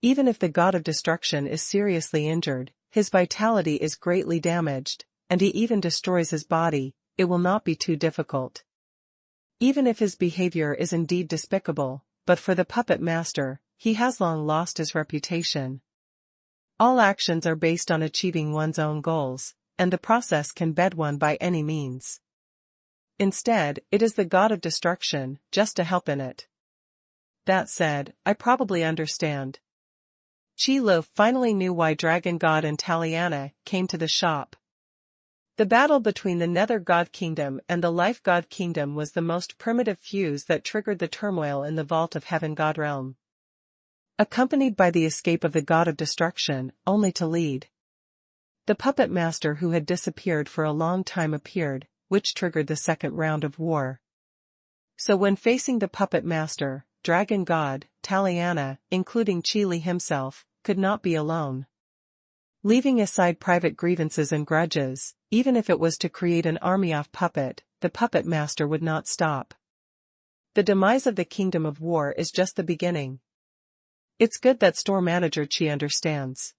Even if the God of Destruction is seriously injured, his vitality is greatly damaged, and he even destroys his body, it will not be too difficult. Even if his behavior is indeed despicable, but for the puppet master, he has long lost his reputation. All actions are based on achieving one's own goals, and the process can bed one by any means. Instead, it is the God of Destruction, just to help in it. That said, I probably understand. Chilo finally knew why Dragon God and Taliana came to the shop. The battle between the Nether God Kingdom and the Life God Kingdom was the most primitive fuse that triggered the turmoil in the Vault of Heaven God Realm. Accompanied by the escape of the God of Destruction, only to lead. The puppet master who had disappeared for a long time appeared, which triggered the second round of war. So when facing the puppet master, Dragon God, Taliana, including Chili himself, could not be alone. Leaving aside private grievances and grudges, even if it was to create an army off puppet, the puppet master would not stop. The demise of the Kingdom of War is just the beginning. It's good that store manager Chi understands.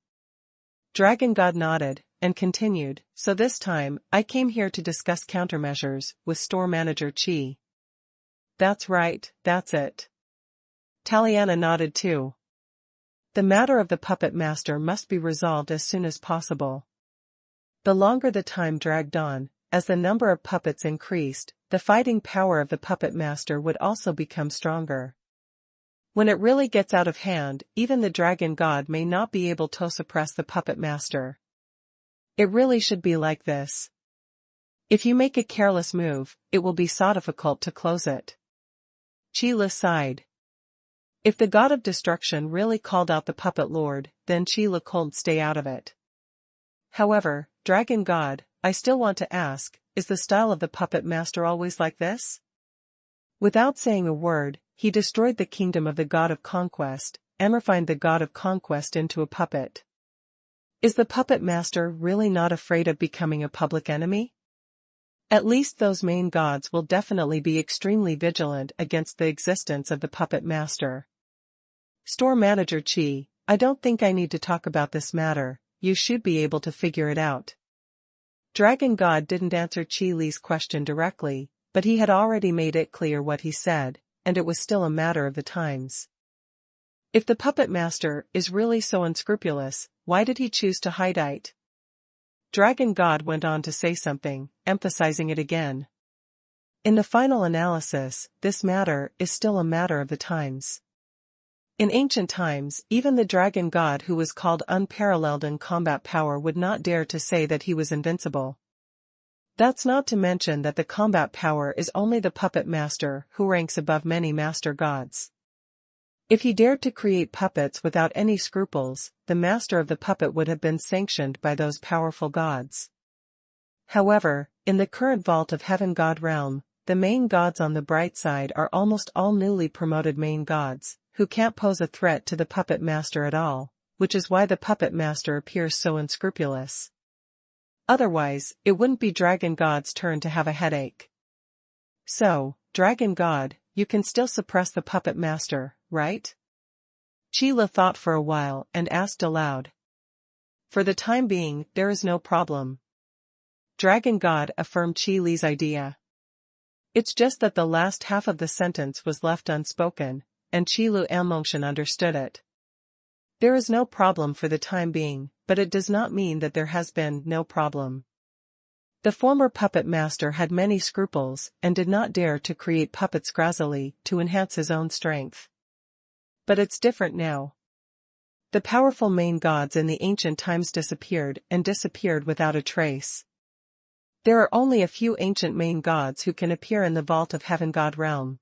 Dragon God nodded, and continued, so this time, I came here to discuss countermeasures with store manager Chi. That's right, that's it. Taliana nodded too. The matter of the puppet master must be resolved as soon as possible. The longer the time dragged on, as the number of puppets increased, the fighting power of the puppet master would also become stronger. When it really gets out of hand, even the dragon god may not be able to suppress the puppet master. It really should be like this. If you make a careless move, it will be so difficult to close it. Chila sighed. If the God of Destruction really called out the puppet lord, then Chila could stay out of it. However, Dragon God, I still want to ask, is the style of the puppet master always like this? Without saying a word, he destroyed the kingdom of the God of Conquest, and refined the God of Conquest into a puppet. Is the puppet master really not afraid of becoming a public enemy? At least those main gods will definitely be extremely vigilant against the existence of the puppet master. Store manager Chi, I don't think I need to talk about this matter, you should be able to figure it out. Dragon God didn't answer Qi Li's question directly, but he had already made it clear what he said, and it was still a matter of the times. If the puppet master is really so unscrupulous, why did he choose to hide it? Dragon God went on to say something, emphasizing it again. In the final analysis, this matter is still a matter of the times. In ancient times, even the dragon god who was called unparalleled in combat power would not dare to say that he was invincible. That's not to mention that the combat power is only the puppet master who ranks above many master gods. If he dared to create puppets without any scruples, the master of the puppet would have been sanctioned by those powerful gods. However, in the current vault of Heaven God realm, the main gods on the bright side are almost all newly promoted main gods, who can't pose a threat to the puppet master at all, which is why the puppet master appears so unscrupulous. Otherwise, it wouldn't be Dragon God's turn to have a headache. So, Dragon God, you can still suppress the puppet master, right? Qi Li thought for a while and asked aloud. For the time being, there is no problem. Dragon God affirmed Qi Li's idea. It's just that the last half of the sentence was left unspoken, and Qi Lu Amongshan understood it. There is no problem for the time being, but it does not mean that there has been no problem. The former puppet master had many scruples and did not dare to create puppets gradually to enhance his own strength. But it's different now. The powerful main gods in the ancient times disappeared without a trace. There are only a few ancient main gods who can appear in the vault of Heaven God realm.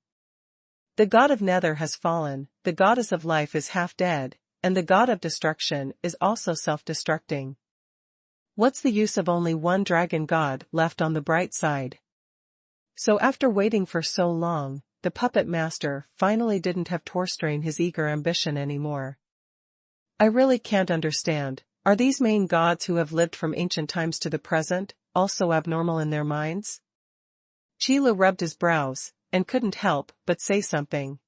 The god of Nether has fallen, the goddess of life is half dead, and the god of destruction is also self-destructing. What's the use of only one dragon god left on the bright side? So after waiting for so long, the puppet master finally didn't have to restrain his eager ambition anymore. I really can't understand, are these main gods who have lived from ancient times to the present, also abnormal in their minds? Qi Li rubbed his brows, and couldn't help but say something.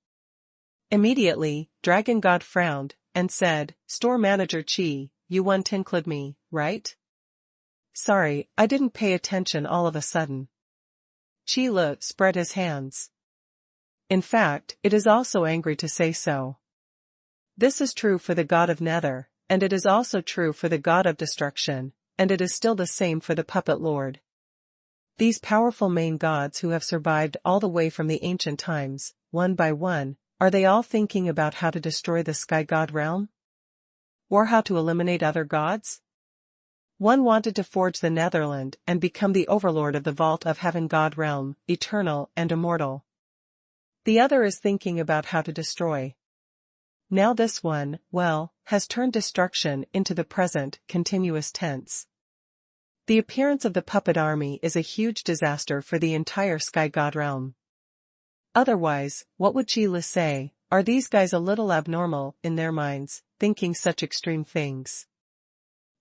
Immediately, Dragon God frowned, and said, Store Manager Qi, you include me, right? Sorry, I didn't pay attention all of a sudden. Qi Li spread his hands. In fact, it is also angry to say so. This is true for the god of Nether, and it is also true for the god of destruction, and it is still the same for the puppet lord. These powerful main gods who have survived all the way from the ancient times, one by one, are they all thinking about how to destroy the sky god realm? Or how to eliminate other gods? One wanted to forge the Netherland and become the overlord of the vault of Heaven God realm, eternal and immortal. The other is thinking about how to destroy. Now this one, well, has turned destruction into the present, continuous tense. The appearance of the puppet army is a huge disaster for the entire sky god realm. Otherwise, what would Qi Li say, are these guys a little abnormal, in their minds, thinking such extreme things?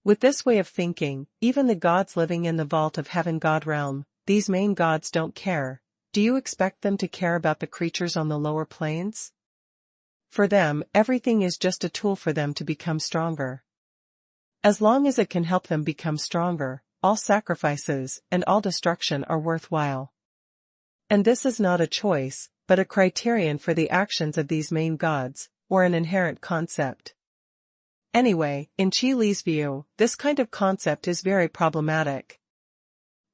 With this way of thinking, even the gods living in the vault of Heaven God realm, these main gods don't care. Do you expect them to care about the creatures on the lower planes? For them, everything is just a tool for them to become stronger. As long as it can help them become stronger, all sacrifices and all destruction are worthwhile. And this is not a choice, but a criterion for the actions of these main gods, or an inherent concept. Anyway, in Qi Li's view, this kind of concept is very problematic.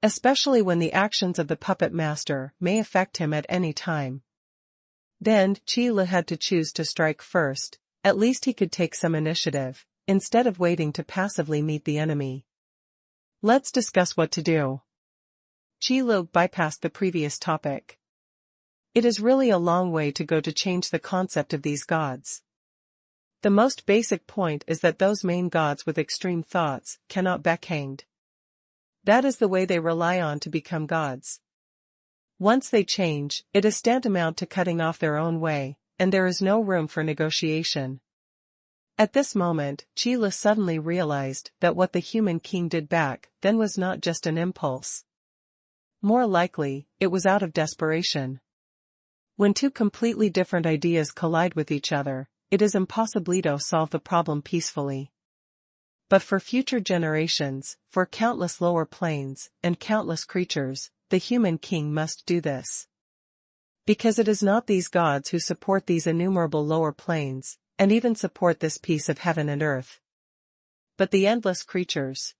Especially when the actions of the puppet master may affect him at any time. Then, Qi Li had to choose to strike first, at least he could take some initiative, instead of waiting to passively meet the enemy. Let's discuss what to do. Qi Li bypassed the previous topic. It is really a long way to go to change the concept of these gods. The most basic point is that those main gods with extreme thoughts cannot be hanged. That is the way they rely on to become gods. Once they change, it is tantamount to cutting off their own way, and there is no room for negotiation. At this moment, Qi Li suddenly realized that what the human king did back then was not just an impulse. More likely, it was out of desperation. When two completely different ideas collide with each other, it is impossible to solve the problem peacefully. But for future generations, for countless lower planes, and countless creatures, the human king must do this. Because it is not these gods who support these innumerable lower planes, and even support this piece of heaven and earth, but the endless creatures.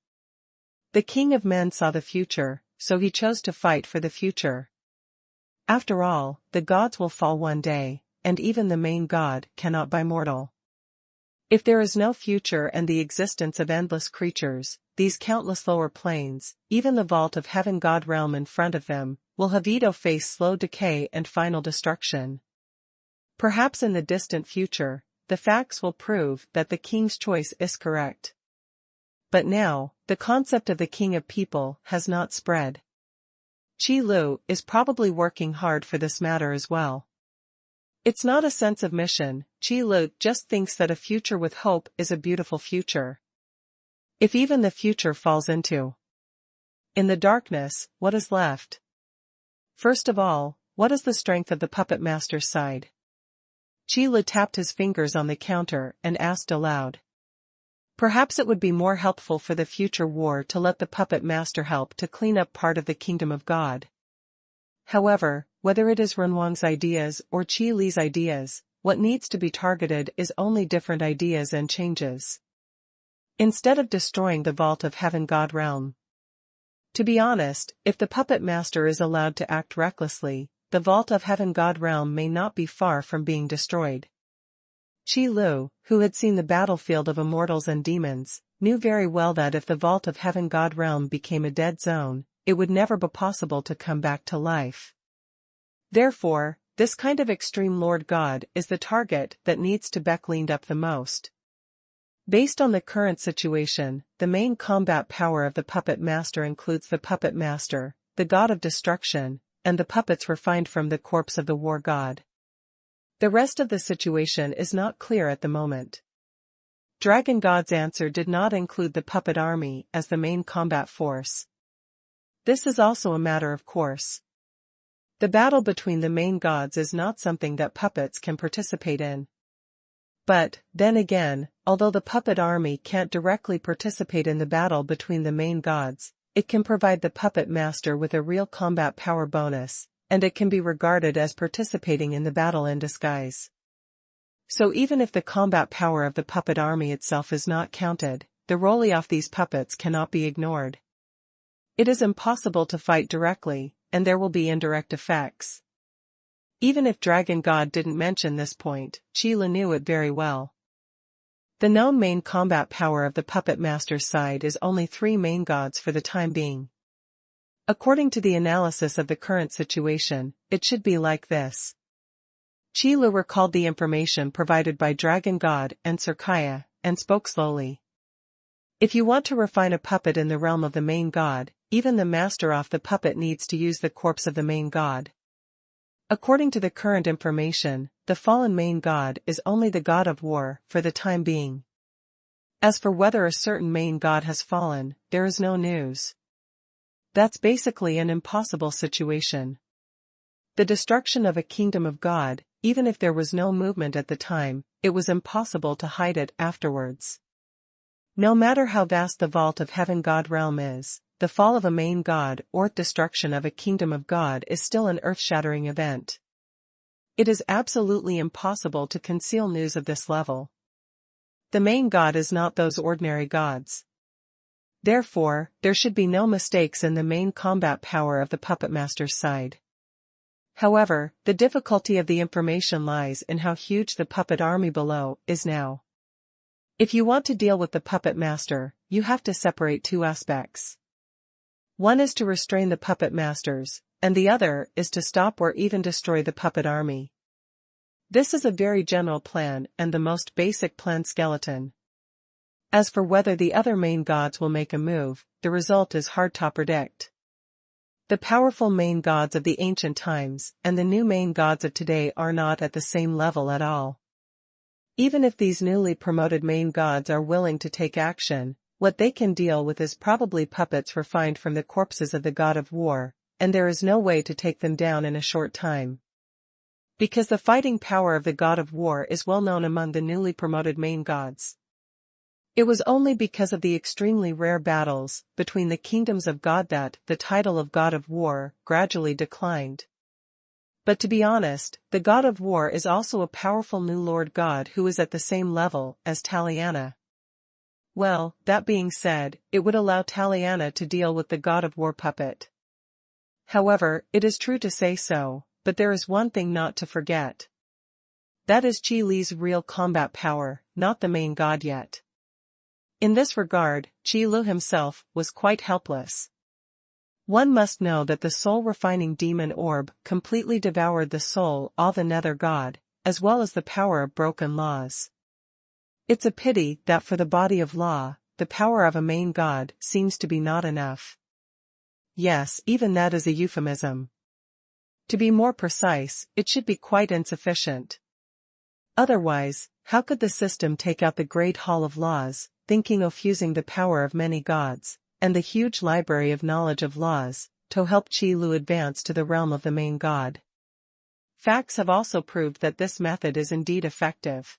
The king of men saw the future, so he chose to fight for the future. After all, the gods will fall one day, and even the main god cannot be mortal. If there is no future and the existence of endless creatures, these countless lower planes, even the vault of heaven god realm in front of them, will have face slow decay and final destruction. Perhaps in the distant future, the facts will prove that the king's choice is correct. But now, the concept of the king of people has not spread. Qi Lu is probably working hard for this matter as well. It's not a sense of mission, Qi Lu just thinks that a future with hope is a beautiful future. If even the future falls into in the darkness, what is left? First of all, what is the strength of the puppet master's side? Qi Lu tapped his fingers on the counter and asked aloud. Perhaps it would be more helpful for the future war to let the puppet master help to clean up part of the kingdom of God. However, whether it is Renwang's ideas or Qi Li's ideas, what needs to be targeted is only different ideas and changes. Instead of destroying the vault of heaven god realm. To be honest, if the puppet master is allowed to act recklessly, the vault of heaven god realm may not be far from being destroyed. Qi Lu, who had seen the battlefield of immortals and demons, knew very well that if the vault of heaven god realm became a dead zone, it would never be possible to come back to life. Therefore, this kind of extreme Lord God is the target that needs to be cleaned up the most. Based on the current situation, the main combat power of the puppet master includes the puppet master, the god of destruction, and the puppets refined from the corpse of the war god. The rest of the situation is not clear at the moment. Dragon God's answer did not include the puppet army as the main combat force. This is also a matter of course. The battle between the main gods is not something that puppets can participate in. But, then again, although the puppet army can't directly participate in the battle between the main gods, it can provide the puppet master with a real combat power bonus, and it can be regarded as participating in the battle in disguise. So even if the combat power of the puppet army itself is not counted, the role of these puppets cannot be ignored. It is impossible to fight directly, and there will be indirect effects. Even if Dragon God didn't mention this point, Qi Lu knew it very well. The known main combat power of the puppet master's side is only 3 main gods for the time being. According to the analysis of the current situation, it should be like this. Qi Lu recalled the information provided by Dragon God and Sirkaya, and spoke slowly. If you want to refine a puppet in the realm of the main god, even the master of the puppet needs to use the corpse of the main god. According to the current information, the fallen main god is only the god of war for the time being. As for whether a certain main god has fallen, there is no news. That's basically an impossible situation. The destruction of a kingdom of God, even if there was no movement at the time, it was impossible to hide it afterwards. No matter how vast the vault of heaven god realm is, the fall of a main god or destruction of a kingdom of God is still an earth-shattering event. It is absolutely impossible to conceal news of this level. The main god is not those ordinary gods. Therefore, there should be no mistakes in the main combat power of the puppet master's side. However, the difficulty of the information lies in how huge the puppet army below is now. If you want to deal with the puppet master, you have to separate 2 aspects. One is to restrain the puppet masters, and the other is to stop or even destroy the puppet army. This is a very general plan and the most basic plan skeleton. As for whether the other main gods will make a move, the result is hard to predict. The powerful main gods of the ancient times and the new main gods of today are not at the same level at all. Even if these newly promoted main gods are willing to take action, what they can deal with is probably puppets refined from the corpses of the god of war, and there is no way to take them down in a short time. Because the fighting power of the god of war is well known among the newly promoted main gods. It was only because of the extremely rare battles between the kingdoms of God that the title of God of War gradually declined. But to be honest, the God of War is also a powerful new Lord God who is at the same level as Taliana. Well, that being said, it would allow Taliana to deal with the God of War puppet. However, it is true to say so, but there is one thing not to forget. That is Qi Li's real combat power, not the main god yet. In this regard, Qi Lu himself was quite helpless. One must know that the soul-refining demon orb completely devoured the soul of the nether god, as well as the power of broken laws. It's a pity that for the body of law, the power of a main god seems to be not enough. Yes, even that is a euphemism. To be more precise, it should be quite insufficient. Otherwise, how could the system take out the Great Hall of Laws, thinking of fusing the power of many gods, and the huge library of knowledge of laws, to help Qi Lu advance to the realm of the main god? Facts have also proved that this method is indeed effective.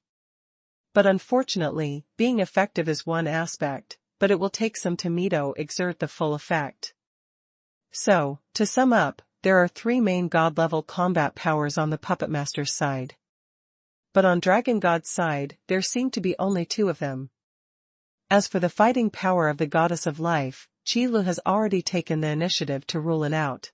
But unfortunately, being effective is one aspect, but it will take some time to exert the full effect. So, to sum up, there are 3 main god-level combat powers on the Puppet Master's side. But on Dragon God's side, there seem to be only 2 of them. As for the fighting power of the Goddess of Life, Qi Lu has already taken the initiative to rule it out.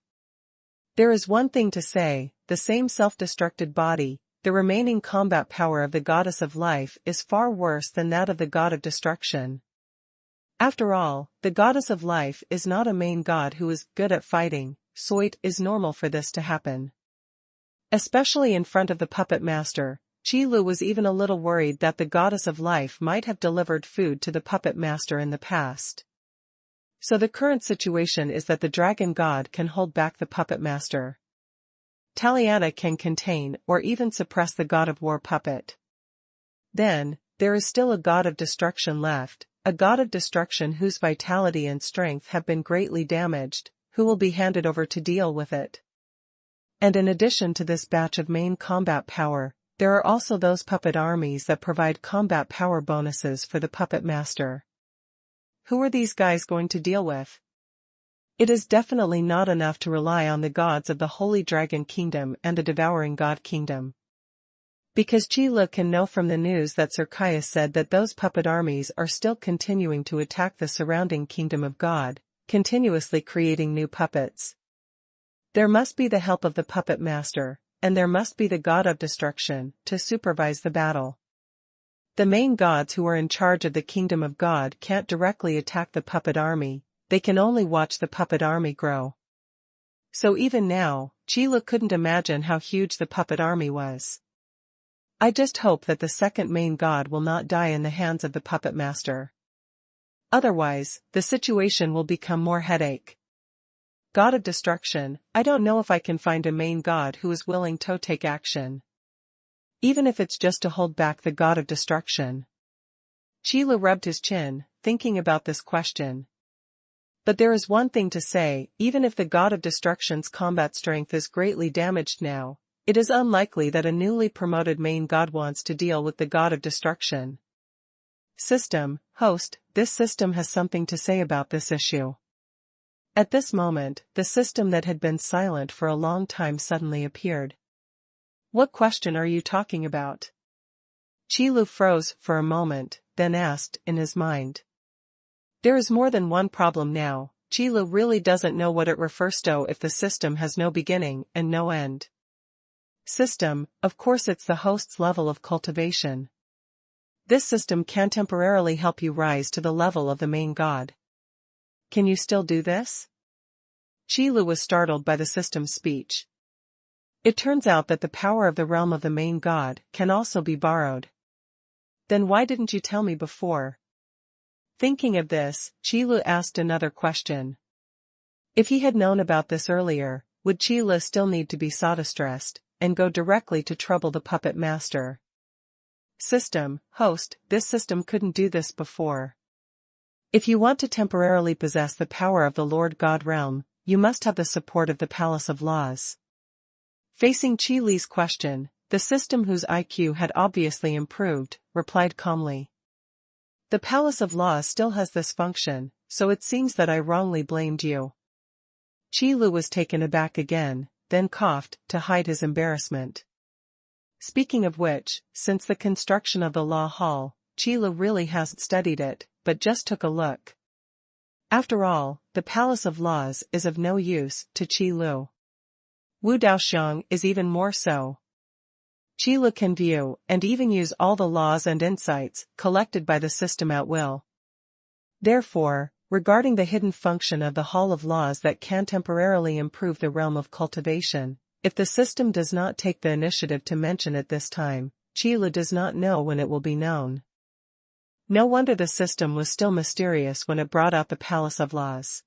There is one thing to say, the same self-destructed body, the remaining combat power of the Goddess of Life is far worse than that of the God of Destruction. After all, the Goddess of Life is not a main god who is good at fighting, so it is normal for this to happen. Especially in front of the Puppet Master, Qi Lu was even a little worried that the Goddess of Life might have delivered food to the Puppet Master in the past. So the current situation is that the Dragon God can hold back the Puppet Master. Taliana can contain or even suppress the God of War puppet. Then, there is still a God of Destruction left, a God of Destruction whose vitality and strength have been greatly damaged, who will be handed over to deal with it. And in addition to this batch of main combat power, there are also those puppet armies that provide combat power bonuses for the Puppet Master. Who are these guys going to deal with? It is definitely not enough to rely on the gods of the Holy Dragon Kingdom and the Devouring God Kingdom. Because Qi Lu can know from the news that Sir Caius said that those puppet armies are still continuing to attack the surrounding Kingdom of God, continuously creating new puppets. There must be the help of the Puppet Master, and there must be the God of Destruction, to supervise the battle. The main gods who are in charge of the Kingdom of God can't directly attack the puppet army, they can only watch the puppet army grow. So even now, Qi Lu couldn't imagine how huge the puppet army was. I just hope that the second main god will not die in the hands of the Puppet Master. Otherwise, the situation will become more headache. God of Destruction, I don't know if I can find a main god who is willing to take action. Even if it's just to hold back the God of Destruction. Qi Lu rubbed his chin, thinking about this question. But there is one thing to say, even if the God of Destruction's combat strength is greatly damaged now, it is unlikely that a newly promoted main god wants to deal with the God of Destruction. System, host, this system has something to say about this issue. At this moment, the system that had been silent for a long time suddenly appeared. What question are you talking about? Qi Lu froze for a moment, then asked in his mind. There is more than one problem now. Qi Lu really doesn't know what it refers to if the system has no beginning and no end. System, of course it's the host's level of cultivation. This system can temporarily help you rise to the level of the main god. Can you still do this? Qi Lu was startled by the system's speech. It turns out that the power of the realm of the main god can also be borrowed. Then why didn't you tell me before? Thinking of this, Qi Lu asked another question. If he had known about this earlier, would Qi Lu still need to be distressed and go directly to trouble the Puppet Master? System, host, this system couldn't do this before. If you want to temporarily possess the power of the Lord God realm, you must have the support of the Palace of Laws. Facing Qi Li's question, the system whose IQ had obviously improved, replied calmly. The Palace of Laws still has this function, so it seems that I wrongly blamed you. Qi Lu was taken aback again, then coughed to hide his embarrassment. Speaking of which, since the construction of the law hall, Qi Lu really hasn't studied it, but just took a look. After all, the Palace of Laws is of no use to Qi Lu. Wu Daoxiang is even more so. Qi Lu can view and even use all the laws and insights collected by the system at will. Therefore, regarding the hidden function of the Hall of Laws that can temporarily improve the realm of cultivation, if the system does not take the initiative to mention it this time, Qi Lu does not know when it will be known. No wonder the system was still mysterious when it brought out the Palace of Laws.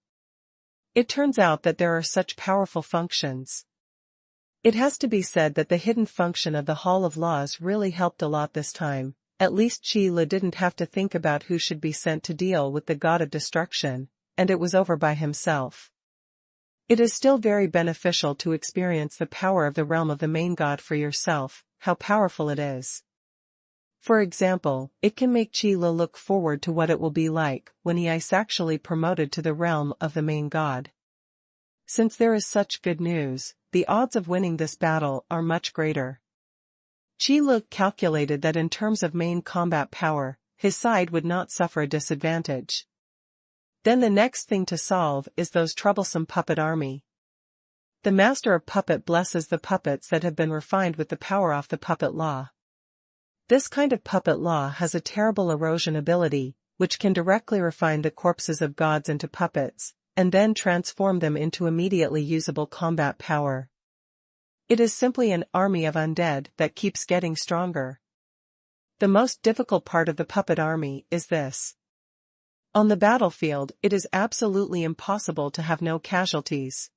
It turns out that there are such powerful functions. It has to be said that the hidden function of the Hall of Laws really helped a lot this time. At least Qi Lu didn't have to think about who should be sent to deal with the god of destruction, and it was over by himself. It is still very beneficial to experience the power of the realm of the main god for yourself, how powerful it is. For example, it can make Qi Lu look forward to what it will be like when he is actually promoted to the realm of the main god. Since there is such good news, the odds of winning this battle are much greater. Qi Lu calculated that in terms of main combat power, his side would not suffer a disadvantage. Then the next thing to solve is those troublesome puppet army. The master of puppet blesses the puppets that have been refined with the power of the puppet law. This kind of puppet law has a terrible erosion ability, which can directly refine the corpses of gods into puppets, and then transform them into immediately usable combat power. It is simply an army of undead that keeps getting stronger. The most difficult part of the puppet army is this. On the battlefield, it is absolutely impossible to have no casualties.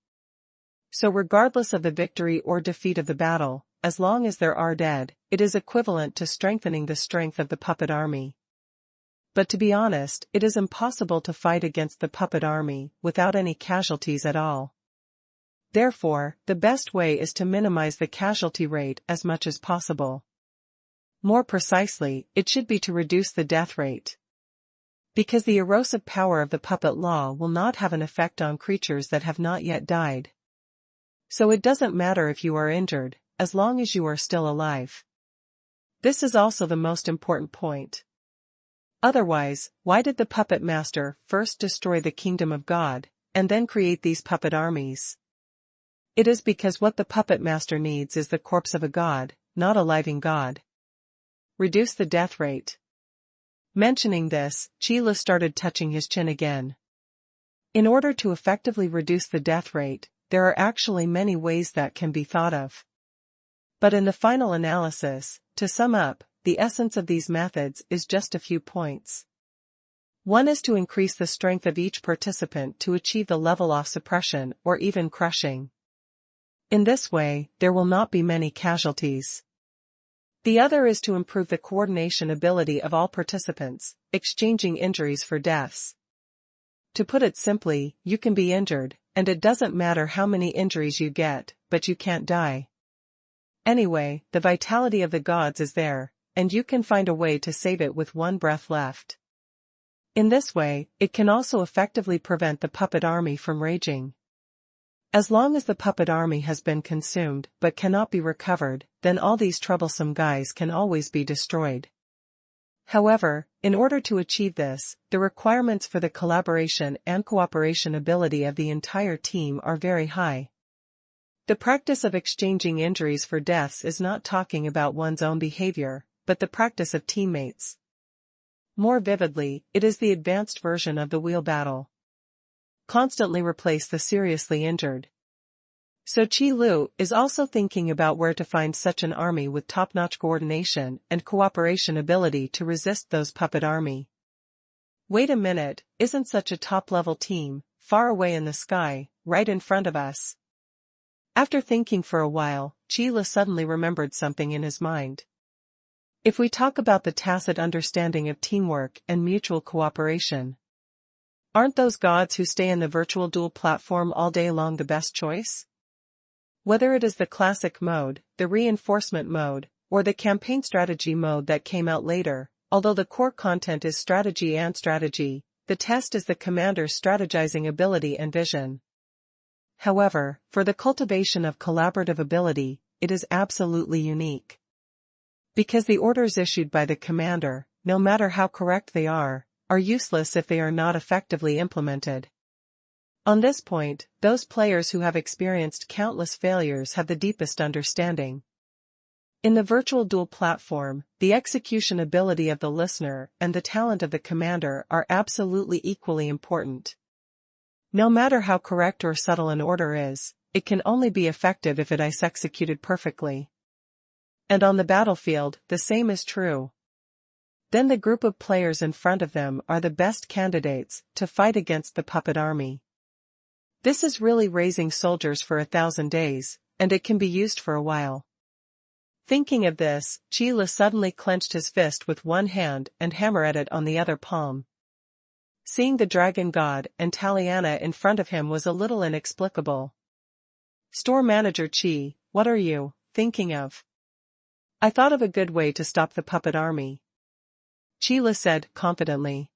So regardless of the victory or defeat of the battle, as long as there are dead, it is equivalent to strengthening the strength of the puppet army. But to be honest, it is impossible to fight against the puppet army without any casualties at all. Therefore, the best way is to minimize the casualty rate as much as possible. More precisely, it should be to reduce the death rate. Because the erosive power of the puppet law will not have an effect on creatures that have not yet died. So it doesn't matter if you are injured, as long as you are still alive. This is also the most important point. Otherwise, why did the puppet master first destroy the kingdom of God, and then create these puppet armies? It is because what the puppet master needs is the corpse of a god, not a living god. Reduce the death rate. Mentioning this, Qi Lu started touching his chin again. In order to effectively reduce the death rate, there are actually many ways that can be thought of. But in the final analysis, to sum up, the essence of these methods is just a few points. One is to increase the strength of each participant to achieve the level of suppression or even crushing. In this way, there will not be many casualties. The other is to improve the coordination ability of all participants, exchanging injuries for deaths. To put it simply, you can be injured, and it doesn't matter how many injuries you get, but you can't die. Anyway, the vitality of the gods is there, and you can find a way to save it with one breath left. In this way, it can also effectively prevent the puppet army from raging. As long as the puppet army has been consumed but cannot be recovered, then all these troublesome guys can always be destroyed. However, in order to achieve this, the requirements for the collaboration and cooperation ability of the entire team are very high. The practice of exchanging injuries for deaths is not talking about one's own behavior, but the practice of teammates. More vividly, it is the advanced version of the wheel battle. Constantly replace the seriously injured. So Qi Lu is also thinking about where to find such an army with top-notch coordination and cooperation ability to resist those puppet army. Wait a minute, isn't such a top-level team, far away in the sky, right in front of us? After thinking for a while, Qi Lu suddenly remembered something in his mind. If we talk about the tacit understanding of teamwork and mutual cooperation, aren't those gods who stay in the virtual duel platform all day long the best choice? Whether it is the classic mode, the reinforcement mode, or the campaign strategy mode that came out later, Although the core content is strategy, the test is the commander's strategizing ability and vision. However, for the cultivation of collaborative ability, it is absolutely unique. Because the orders issued by the commander, no matter how correct they are useless if they are not effectively implemented. On this point, those players who have experienced countless failures have the deepest understanding. In the virtual duel platform, the execution ability of the listener and the talent of the commander are absolutely equally important. No matter how correct or subtle an order is, it can only be effective if it is executed perfectly. And on the battlefield, the same is true. Then the group of players in front of them are the best candidates to fight against the puppet army. This is really raising soldiers for 1,000 days, and it can be used for a while. Thinking of this, Chila suddenly clenched his fist with one hand and hammered at it on the other palm. Seeing the dragon god and Taliana in front of him was a little inexplicable. Store manager Chi, what are you thinking of? I thought of a good way to stop the puppet army. Chila said confidently.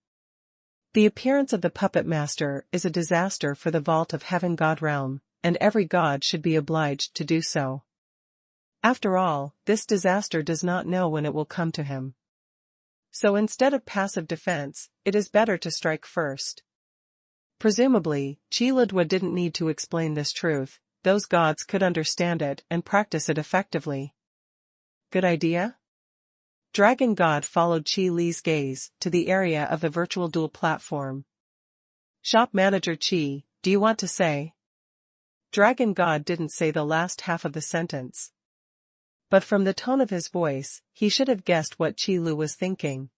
The appearance of the puppet master is a disaster for the vault of heaven god realm, and every god should be obliged to do so. After all, this disaster does not know when it will come to him. So instead of passive defense, it is better to strike first. Presumably, Chilidwa didn't need to explain this truth, those gods could understand it and practice it effectively. Good idea? Dragon God followed Chi Li's gaze to the area of the virtual duel platform. Shop manager Chi, do you want to say? Dragon God didn't say the last half of the sentence. But from the tone of his voice, he should have guessed what Chi Lu was thinking.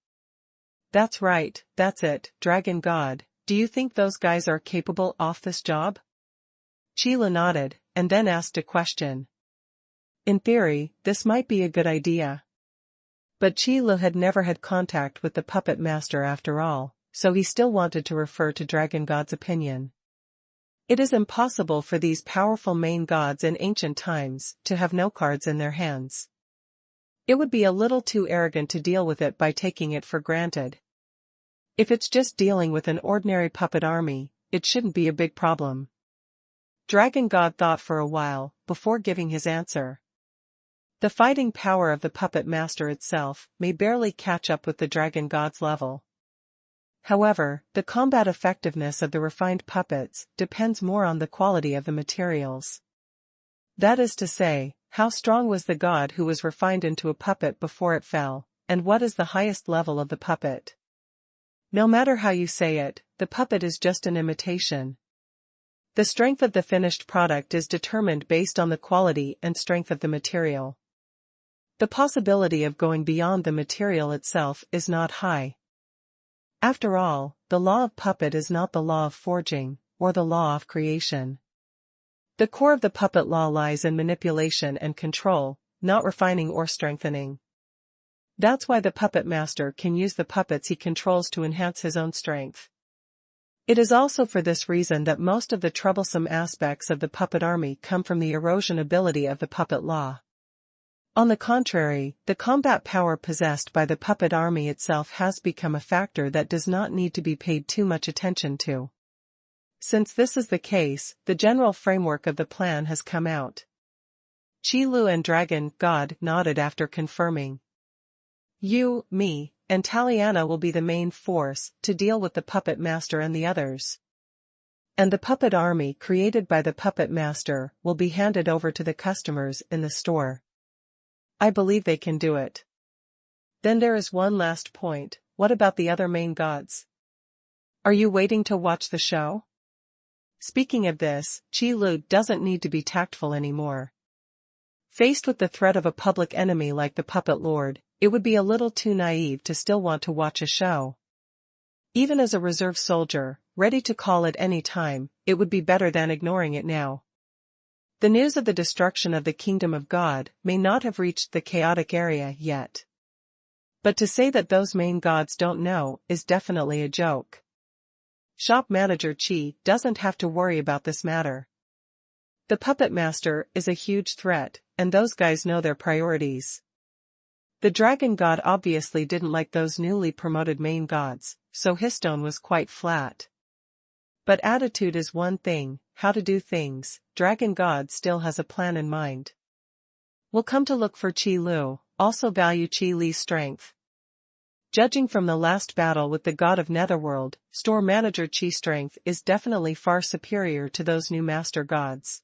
That's right, that's it, Dragon God, do you think those guys are capable of this job? Chi Lu nodded, and then asked a question. In theory, this might be a good idea. But Chi Lu had never had contact with the puppet master after all, so he still wanted to refer to Dragon God's opinion. It is impossible for these powerful main gods in ancient times to have no cards in their hands. It would be a little too arrogant to deal with it by taking it for granted. If it's just dealing with an ordinary puppet army, it shouldn't be a big problem. Dragon God thought for a while, before giving his answer. The fighting power of the puppet master itself may barely catch up with the Dragon God's level. However, the combat effectiveness of the refined puppets depends more on the quality of the materials. That is to say, how strong was the god who was refined into a puppet before it fell, and what is the highest level of the puppet? No matter how you say it, the puppet is just an imitation. The strength of the finished product is determined based on the quality and strength of the material. The possibility of going beyond the material itself is not high. After all, the law of puppet is not the law of forging, or the law of creation. The core of the puppet law lies in manipulation and control, not refining or strengthening. That's why the puppet master can use the puppets he controls to enhance his own strength. It is also for this reason that most of the troublesome aspects of the puppet army come from the erosion ability of the puppet law. On the contrary, the combat power possessed by the puppet army itself has become a factor that does not need to be paid too much attention to. Since this is the case, the general framework of the plan has come out. Chi Lu and Dragon God nodded after confirming. You, me, and Taliana will be the main force to deal with the puppet master and the others. And the puppet army created by the puppet master will be handed over to the customers in the store. I believe they can do it. Then there is one last point, what about the other main gods? Are you waiting to watch the show? Speaking of this, Chi Lu doesn't need to be tactful anymore. Faced with the threat of a public enemy like the puppet lord, it would be a little too naive to still want to watch a show. Even as a reserve soldier, ready to call at any time, it would be better than ignoring it now. The news of the destruction of the kingdom of God may not have reached the chaotic area yet. But to say that those main gods don't know is definitely a joke. Shop manager Chi doesn't have to worry about this matter. The puppet master is a huge threat, and those guys know their priorities. The dragon god obviously didn't like those newly promoted main gods, so his tone was quite flat. But attitude is one thing, how to do things. Dragon god still has a plan in mind. We'll come to look for Qi Lu, also value Qi Li's strength. Judging from the last battle with the god of Netherworld, store manager Qi strength is definitely far superior to those new master gods.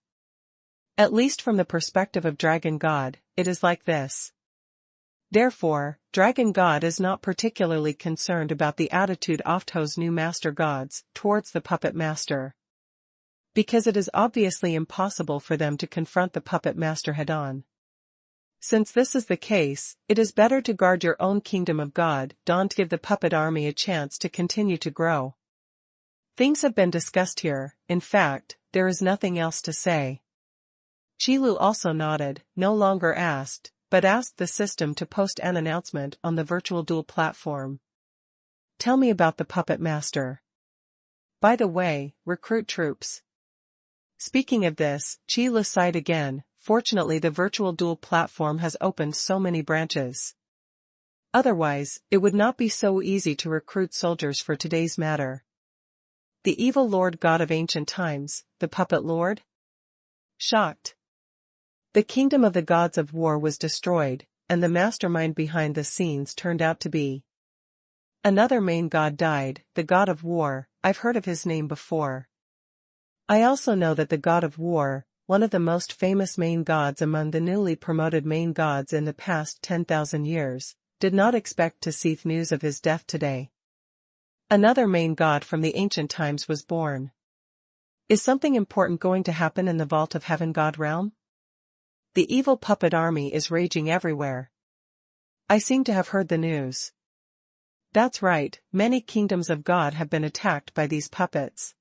At least from the perspective of dragon god, it is like this. Therefore, Dragon God is not particularly concerned about the attitude of those new master gods towards the puppet master, because it is obviously impossible for them to confront the puppet master head-on. Since this is the case, it is better to guard your own kingdom of God, don't give the puppet army a chance to continue to grow. Things have been discussed here, in fact, there is nothing else to say. Qi Lu also nodded, no longer asked, but asked the system to post an announcement on the virtual duel platform. Tell me about the puppet master. By the way, recruit troops. Speaking of this, Qi Lu sighed again. Fortunately, the virtual duel platform has opened so many branches. Otherwise, it would not be so easy to recruit soldiers for today's matter. The evil Lord God of ancient times, the puppet lord? Shocked. The kingdom of the gods of war was destroyed, and the mastermind behind the scenes turned out to be another main god died, the god of war. I've heard of his name before. I also know that the god of war, one of the most famous main gods among the newly promoted main gods in the past 10,000 years, did not expect to see news of his death today. Another main god from the ancient times was born. Is something important going to happen in the Vault of Heaven God realm? The evil puppet army is raging everywhere. I seem to have heard the news. That's right, many kingdoms of God have been attacked by these puppets.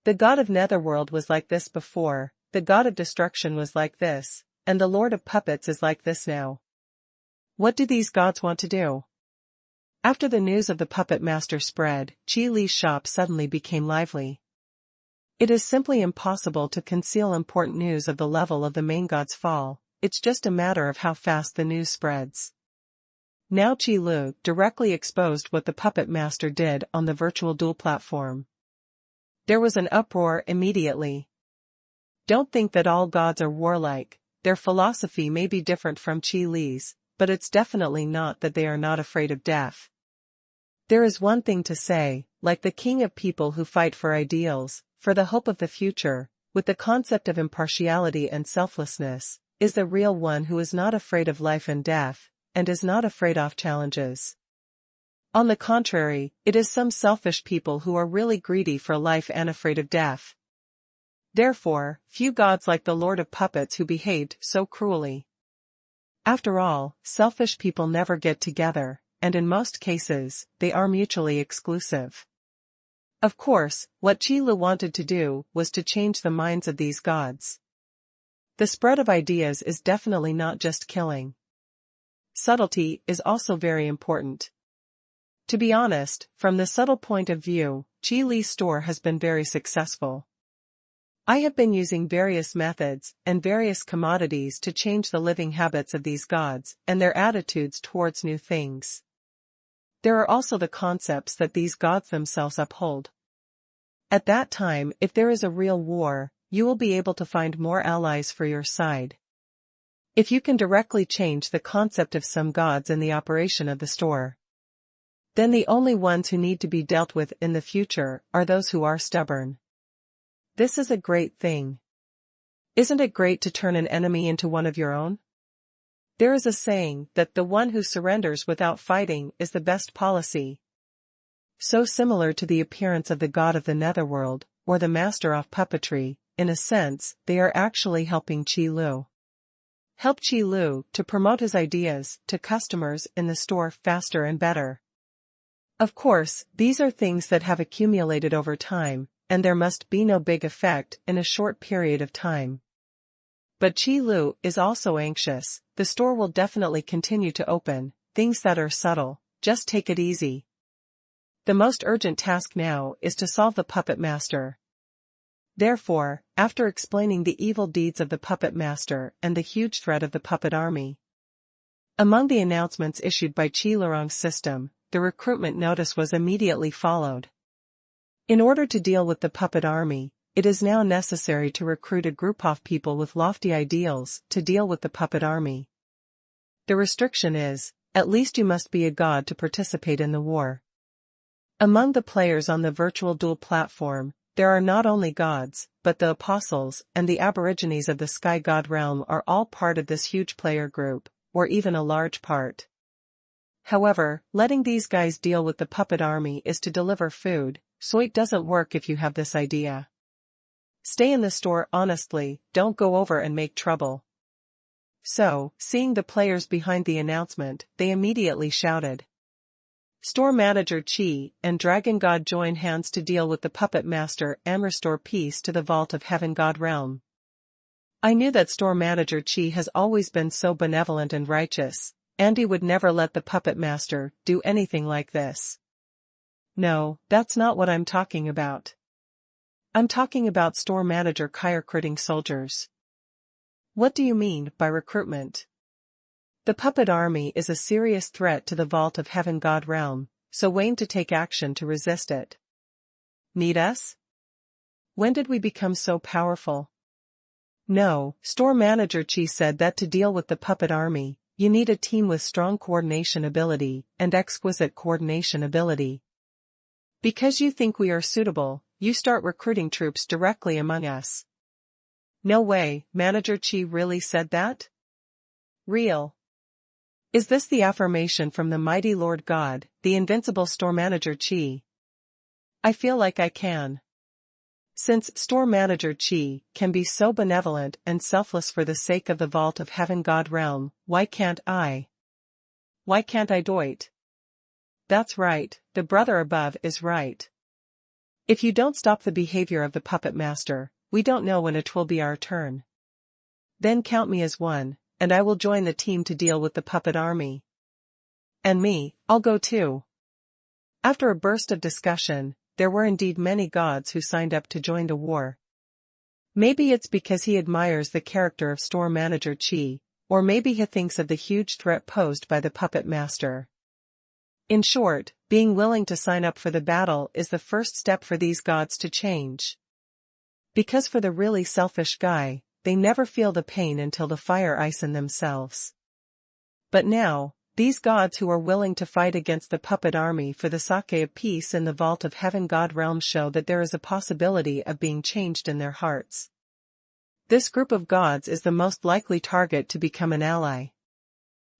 The god of Netherworld was like this before, the god of destruction was like this, and the lord of puppets is like this now. What do these gods want to do? After the news of the puppet master spread, Qi Li's shop suddenly became lively. It is simply impossible to conceal important news of the level of the main god's fall, it's just a matter of how fast the news spreads. Now Qi Lu directly exposed what the puppet master did on the virtual duel platform. There was an uproar immediately. Don't think that all gods are warlike, their philosophy may be different from Qi Li's, but it's definitely not that they are not afraid of death. There is one thing to say, like the king of people who fight for ideals, for the hope of the future, with the concept of impartiality and selflessness, is the real one who is not afraid of life and death, and is not afraid of challenges. On the contrary, it is some selfish people who are really greedy for life and afraid of death. Therefore, few gods like the Lord of Puppets who behaved so cruelly. After all, selfish people never get together, and in most cases, they are mutually exclusive. Of course, what Qi Lu wanted to do was to change the minds of these gods. The spread of ideas is definitely not just killing. Subtlety is also very important. To be honest, from the subtle point of view, Qi Li's store has been very successful. I have been using various methods and various commodities to change the living habits of these gods and their attitudes towards new things. There are also the concepts that these gods themselves uphold. At that time, if there is a real war, you will be able to find more allies for your side. If you can directly change the concept of some gods in the operation of the store, then the only ones who need to be dealt with in the future are those who are stubborn. This is a great thing. Isn't it great to turn an enemy into one of your own? There is a saying that the one who surrenders without fighting is the best policy. So similar to the appearance of the god of the Netherworld, or the master of puppetry, in a sense, they are actually helping Qi Lu. Help Qi Lu to promote his ideas to customers in the store faster and better. Of course, these are things that have accumulated over time, and there must be no big effect in a short period of time. But Qi Lu is also anxious. The store will definitely continue to open, things that are subtle, just take it easy. The most urgent task now is to solve the puppet master. Therefore, after explaining the evil deeds of the puppet master and the huge threat of the puppet army, Among the announcements issued by Qi Lurong's system, the recruitment notice was immediately followed. In order to deal with the puppet army, it is now necessary to recruit a group of people with lofty ideals to deal with the puppet army. The restriction is, at least you must be a god to participate in the war. Among the players on the virtual duel platform, there are not only gods, but the apostles and the aborigines of the sky god realm are all part of this huge player group, or even a large part. However, letting these guys deal with the puppet army is to deliver food, so it doesn't work if you have this idea. Stay in the store honestly, don't go over and make trouble. So, seeing the players behind the announcement, they immediately shouted. Store Manager Qi and Dragon God join hands to deal with the Puppet Master and restore peace to the Vault of Heaven God realm. I knew that Store Manager Qi has always been so benevolent and righteous, and he would never let the Puppet Master do anything like this. No, that's not what I'm talking about. I'm talking about Store Manager Kai recruiting soldiers. What do you mean by recruitment? The puppet army is a serious threat to the Vault of Heaven God realm, so aim to take action to resist it. Need us? When did we become so powerful? No, Store Manager Qi said that to deal with the puppet army, you need a team with strong coordination ability and exquisite coordination ability. Because you think we are suitable, you start recruiting troops directly among us. No way, Manager Qi really said that? Real. Is this the affirmation from the mighty Lord God, the invincible Store Manager Qi? I feel like I can. Since Store Manager Qi can be so benevolent and selfless for the sake of the Vault of Heaven God realm, why can't I? Why can't I do it? That's right, the brother above is right. If you don't stop the behavior of the puppet master, we don't know when it will be our turn. Then count me as one, and I will join the team to deal with the puppet army. And me, I'll go too. After a burst of discussion, there were indeed many gods who signed up to join the war. Maybe it's because he admires the character of Store Manager Qi, or maybe he thinks of the huge threat posed by the puppet master. In short, being willing to sign up for the battle is the first step for these gods to change. Because for the really selfish guy, they never feel the pain until the fire ice in themselves. But now, these gods who are willing to fight against the puppet army for the sake of peace in the Vault of Heaven God realm show that there is a possibility of being changed in their hearts. This group of gods is the most likely target to become an ally.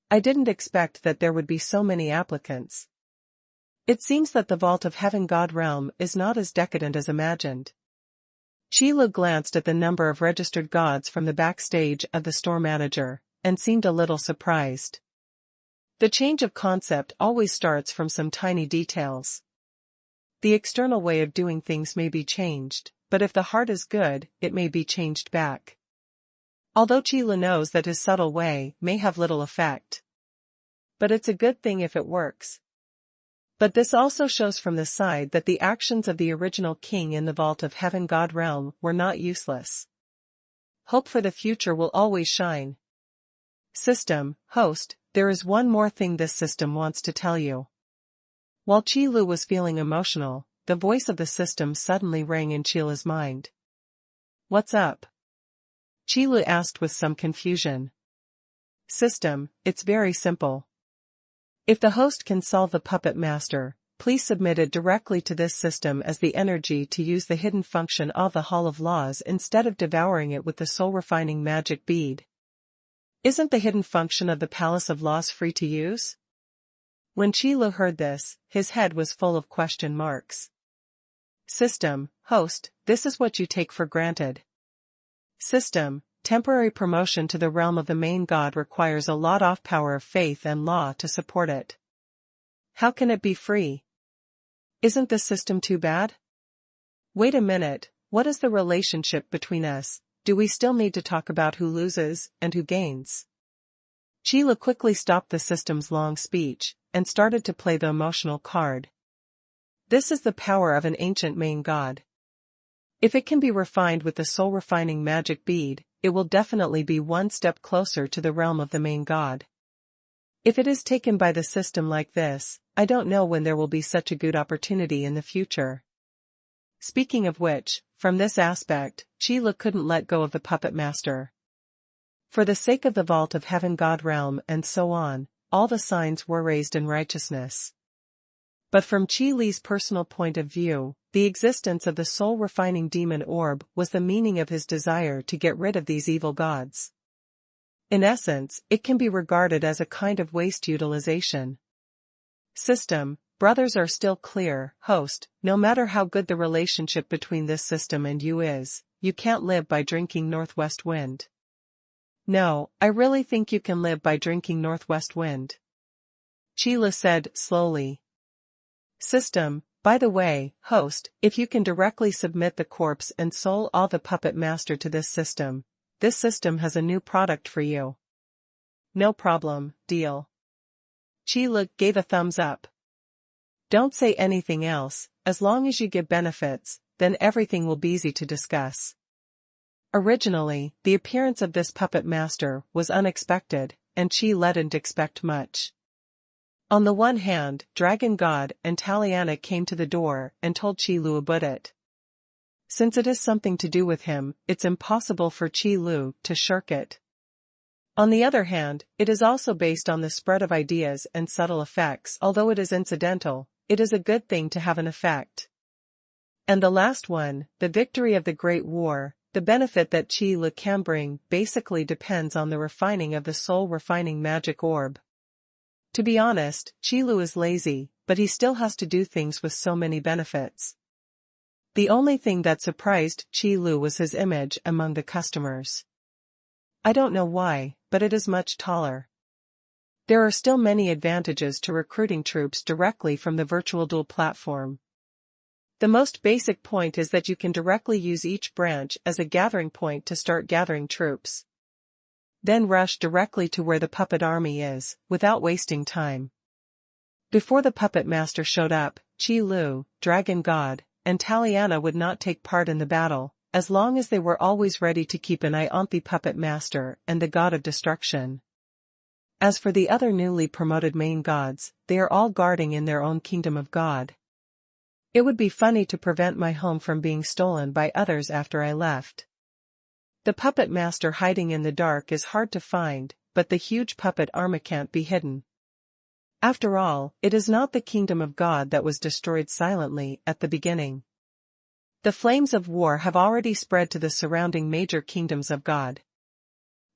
I didn't expect that there would be so many applicants. It seems that the Vault of Heaven God realm is not as decadent as imagined. Qi Lu glanced at the number of registered gods from the backstage of the store manager, and seemed a little surprised. The change of concept always starts from some tiny details. The external way of doing things may be changed, but if the heart is good, it may be changed back. Although Qi Lu knows that his subtle way may have little effect. But it's a good thing if it works. But this also shows from the side that the actions of the original king in the Vault of Heaven God realm were not useless. Hope for the future will always shine. System, host, there is one more thing this system wants to tell you. While Qi Lu was feeling emotional, the voice of the system suddenly rang in Qi Lu's mind. What's up? Qi Lu asked with some confusion. System, it's very simple. If the host can solve the puppet master, please submit it directly to this system as the energy to use the hidden function of the Hall of Laws instead of devouring it with the soul-refining magic bead. Isn't the hidden function of the Palace of Laws free to use? When Qi Lu heard this, his head was full of question marks. System, host, this is what you take for granted. System, temporary promotion to the realm of the main god requires a lot of power of faith and law to support it. How can it be free? Isn't this system too bad? Wait a minute, what is the relationship between us? Do we still need to talk about who loses and who gains? Qi Lu quickly stopped the system's long speech, and started to play the emotional card. This is the power of an ancient main god. If it can be refined with the soul-refining magic bead, it will definitely be one step closer to the realm of the main god. If it is taken by the system like this, I don't know when there will be such a good opportunity in the future. Speaking of which, from this aspect, Qi Lu couldn't let go of the puppet master. For the sake of the vault of heaven god realm and so on, all the signs were raised in righteousness. But from Qi Li's personal point of view, the existence of the soul-refining demon orb was the meaning of his desire to get rid of these evil gods. In essence, it can be regarded as a kind of waste utilization. System, brothers are still clear, host, no matter how good the relationship between this system and you is, you can't live by drinking northwest wind. No, I really think you can live by drinking northwest wind. Qi Lu said, slowly. System, by the way, host, if you can directly submit the corpse and soul of the puppet master to this system has a new product for you. No problem, deal. Qi Lu gave a thumbs up. Don't say anything else, as long as you give benefits, then everything will be easy to discuss. Originally, the appearance of this puppet master was unexpected, and Qi Lu didn't expect much. On the one hand, Dragon God and Taliana came to the door and told Qi Lu about it. Since it has something to do with him, it's impossible for Qi Lu to shirk it. On the other hand, it is also based on the spread of ideas and subtle effects. Although it is incidental, it is a good thing to have an effect. And the last one, the victory of the Great War, the benefit that Qi Lu can bring basically depends on the refining of the soul-refining magic orb. To be honest, Qi Lu is lazy, but he still has to do things with so many benefits. The only thing that surprised Qi Lu was his image among the customers. I don't know why, but it is much taller. There are still many advantages to recruiting troops directly from the virtual duel platform. The most basic point is that you can directly use each branch as a gathering point to start gathering troops. Then rush directly to where the puppet army is, without wasting time. Before the puppet master showed up, Qi Lu, Dragon God, and Taliana would not take part in the battle, as long as they were always ready to keep an eye on the puppet master and the god of destruction. As for the other newly promoted main gods, they are all guarding in their own kingdom of God. It would be funny to prevent my home from being stolen by others after I left. The puppet master hiding in the dark is hard to find, but the huge puppet army can't be hidden. After all, it is not the kingdom of God that was destroyed silently at the beginning. The flames of war have already spread to the surrounding major kingdoms of God.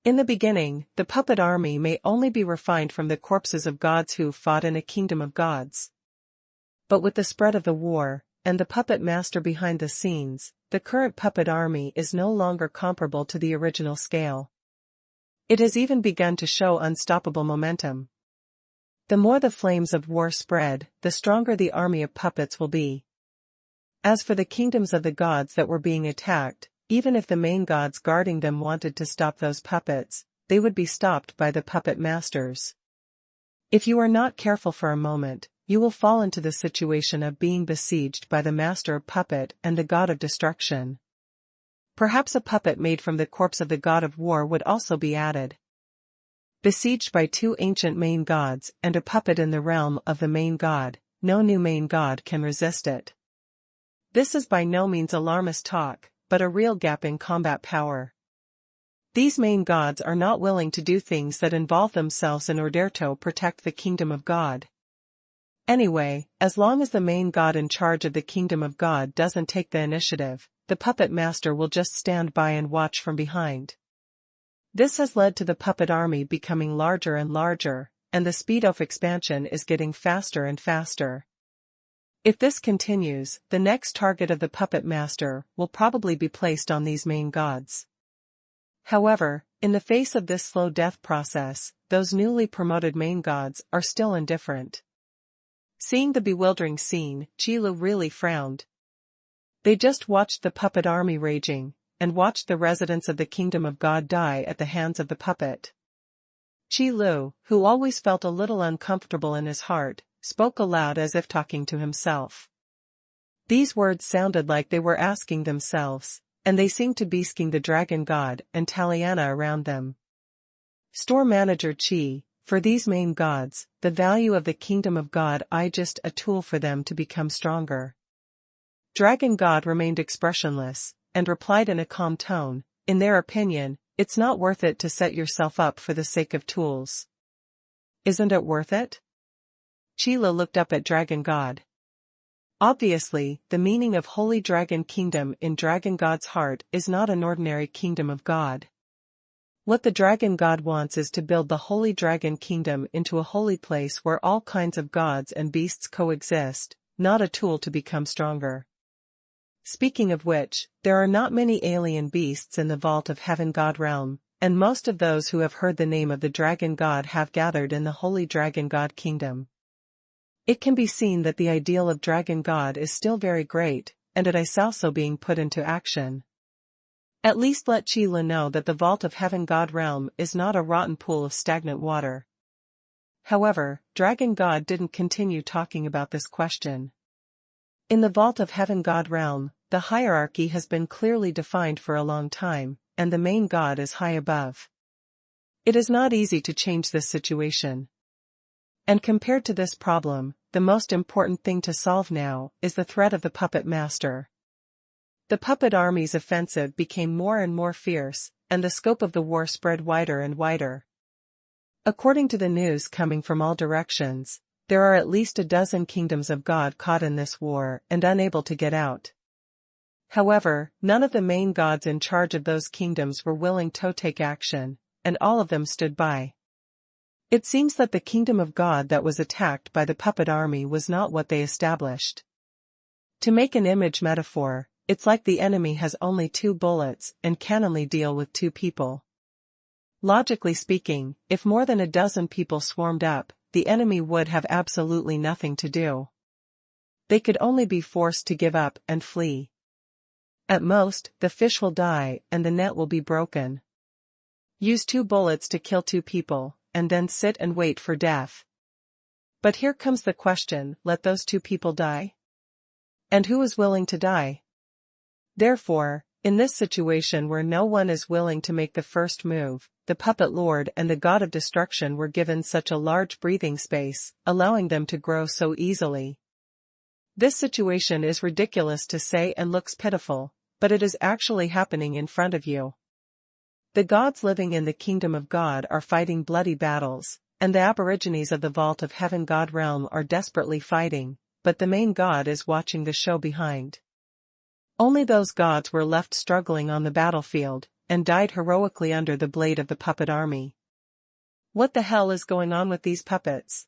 In the beginning, the puppet army may only be refined from the corpses of gods who fought in a kingdom of gods. But with the spread of the war, and the puppet master behind the scenes, the current puppet army is no longer comparable to the original scale. It has even begun to show unstoppable momentum. The more the flames of war spread, the stronger the army of puppets will be. As for the kingdoms of the gods that were being attacked, even if the main gods guarding them wanted to stop those puppets, they would be stopped by the puppet masters. If you are not careful for a moment, you will fall into the situation of being besieged by the master of puppet and the god of destruction. Perhaps a puppet made from the corpse of the god of war would also be added. Besieged by two ancient main gods and a puppet in the realm of the main god, no new main god can resist it. This is by no means alarmist talk, but a real gap in combat power. These main gods are not willing to do things that involve themselves in order to protect the kingdom of God. Anyway, as long as the main god in charge of the kingdom of God doesn't take the initiative, the puppet master will just stand by and watch from behind. This has led to the puppet army becoming larger and larger, and the speed of expansion is getting faster and faster. If this continues, the next target of the puppet master will probably be placed on these main gods. However, in the face of this slow death process, those newly promoted main gods are still indifferent. Seeing the bewildering scene, Qi Lu really frowned. They just watched the puppet army raging, and watched the residents of the kingdom of God die at the hands of the puppet. Qi Lu, who always felt a little uncomfortable in his heart, spoke aloud as if talking to himself. These words sounded like they were asking themselves, and they seemed to be asking the dragon god and Taliana around them. Store manager Qi, for these main gods, the value of the kingdom of God is just a tool for them to become stronger. Dragon God remained expressionless, and replied in a calm tone, in their opinion, it's not worth it to set yourself up for the sake of tools. Isn't it worth it? Chila looked up at Dragon God. Obviously, the meaning of Holy Dragon Kingdom in Dragon God's heart is not an ordinary kingdom of God. What the Dragon God wants is to build the Holy Dragon Kingdom into a holy place where all kinds of gods and beasts coexist, not a tool to become stronger. Speaking of which, there are not many alien beasts in the Vault of Heaven God realm, and most of those who have heard the name of the Dragon God have gathered in the Holy Dragon God Kingdom. It can be seen that the ideal of Dragon God is still very great, and it is also being put into action. At least let Chila know that the Vault of Heaven God realm is not a rotten pool of stagnant water. However, Dragon God didn't continue talking about this question. In the Vault of Heaven God realm, the hierarchy has been clearly defined for a long time, and the main god is high above. It is not easy to change this situation. And compared to this problem, the most important thing to solve now is the threat of the puppet master. The puppet army's offensive became more and more fierce, and the scope of the war spread wider and wider. According to the news coming from all directions, there are at least a dozen kingdoms of God caught in this war and unable to get out. However, none of the main gods in charge of those kingdoms were willing to take action, and all of them stood by. It seems that the kingdom of God that was attacked by the puppet army was not what they established. To make an image metaphor, it's like the enemy has only 2 bullets and can only deal with 2 people. Logically speaking, if more than a dozen people swarmed up, the enemy would have absolutely nothing to do. They could only be forced to give up and flee. At most, the fish will die and the net will be broken. Use 2 bullets to kill 2 people, and then sit and wait for death. But here comes the question, let those 2 people die? And who is willing to die? Therefore, in this situation where no one is willing to make the first move, the puppet lord and the god of destruction were given such a large breathing space, allowing them to grow so easily. This situation is ridiculous to say and looks pitiful, but it is actually happening in front of you. The gods living in the kingdom of God are fighting bloody battles, and the aborigines of the Vault of Heaven God realm are desperately fighting, but the main god is watching the show behind. Only those gods were left struggling on the battlefield, and died heroically under the blade of the puppet army. What the hell is going on with these puppets?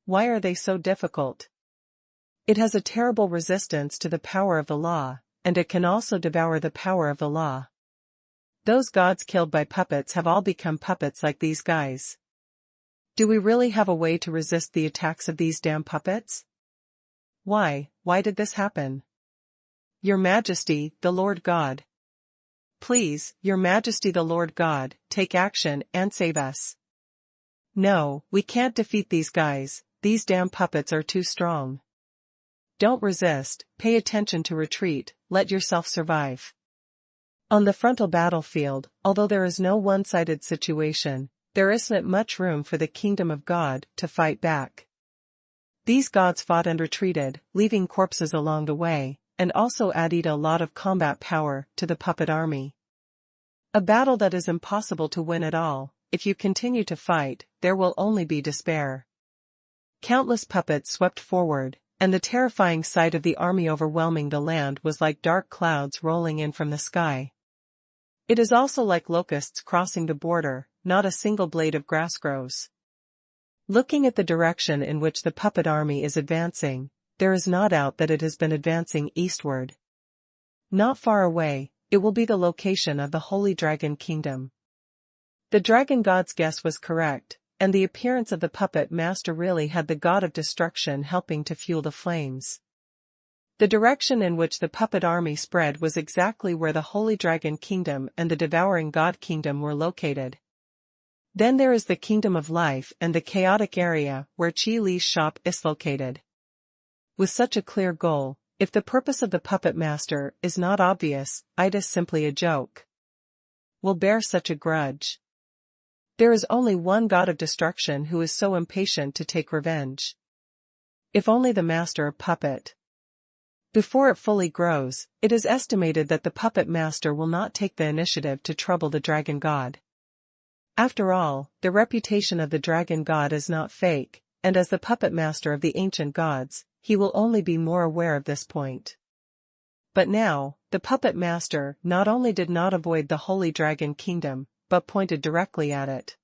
Why are they so difficult? It has a terrible resistance to the power of the law, and it can also devour the power of the law. Those gods killed by puppets have all become puppets like these guys. Do we really have a way to resist the attacks of these damn puppets? Why did this happen? Your Majesty, the Lord God. Please, Your Majesty the Lord God, take action and save us. No, we can't defeat these guys, these damn puppets are too strong. Don't resist, pay attention to retreat, let yourself survive. On the frontal battlefield, although there is no one-sided situation, there isn't much room for the kingdom of God to fight back. These gods fought and retreated, leaving corpses along the way, and also added a lot of combat power to the puppet army. A battle that is impossible to win at all. If you continue to fight, there will only be despair. Countless puppets swept forward, and the terrifying sight of the army overwhelming the land was like dark clouds rolling in from the sky. It is also like locusts crossing the border, not a single blade of grass grows. Looking at the direction in which the puppet army is advancing, there is no doubt that it has been advancing eastward. Not far away, it will be the location of the Holy Dragon Kingdom. The dragon god's guess was correct, and the appearance of the puppet master really had the god of destruction helping to fuel the flames. The direction in which the puppet army spread was exactly where the Holy Dragon Kingdom and the Devouring God Kingdom were located. Then there is the Kingdom of Life and the chaotic area where Chi Li's shop is located. With such a clear goal, if the purpose of the puppet master is not obvious, it is simply a joke. Will bear such a grudge. There is only one god of destruction who is so impatient to take revenge. If only the master of puppet. Before it fully grows, it is estimated that the puppet master will not take the initiative to trouble the dragon god. After all, the reputation of the dragon god is not fake, and as the puppet master of the ancient gods, he will only be more aware of this point. But now, the puppet master not only did not avoid the holy dragon kingdom, but pointed directly at it.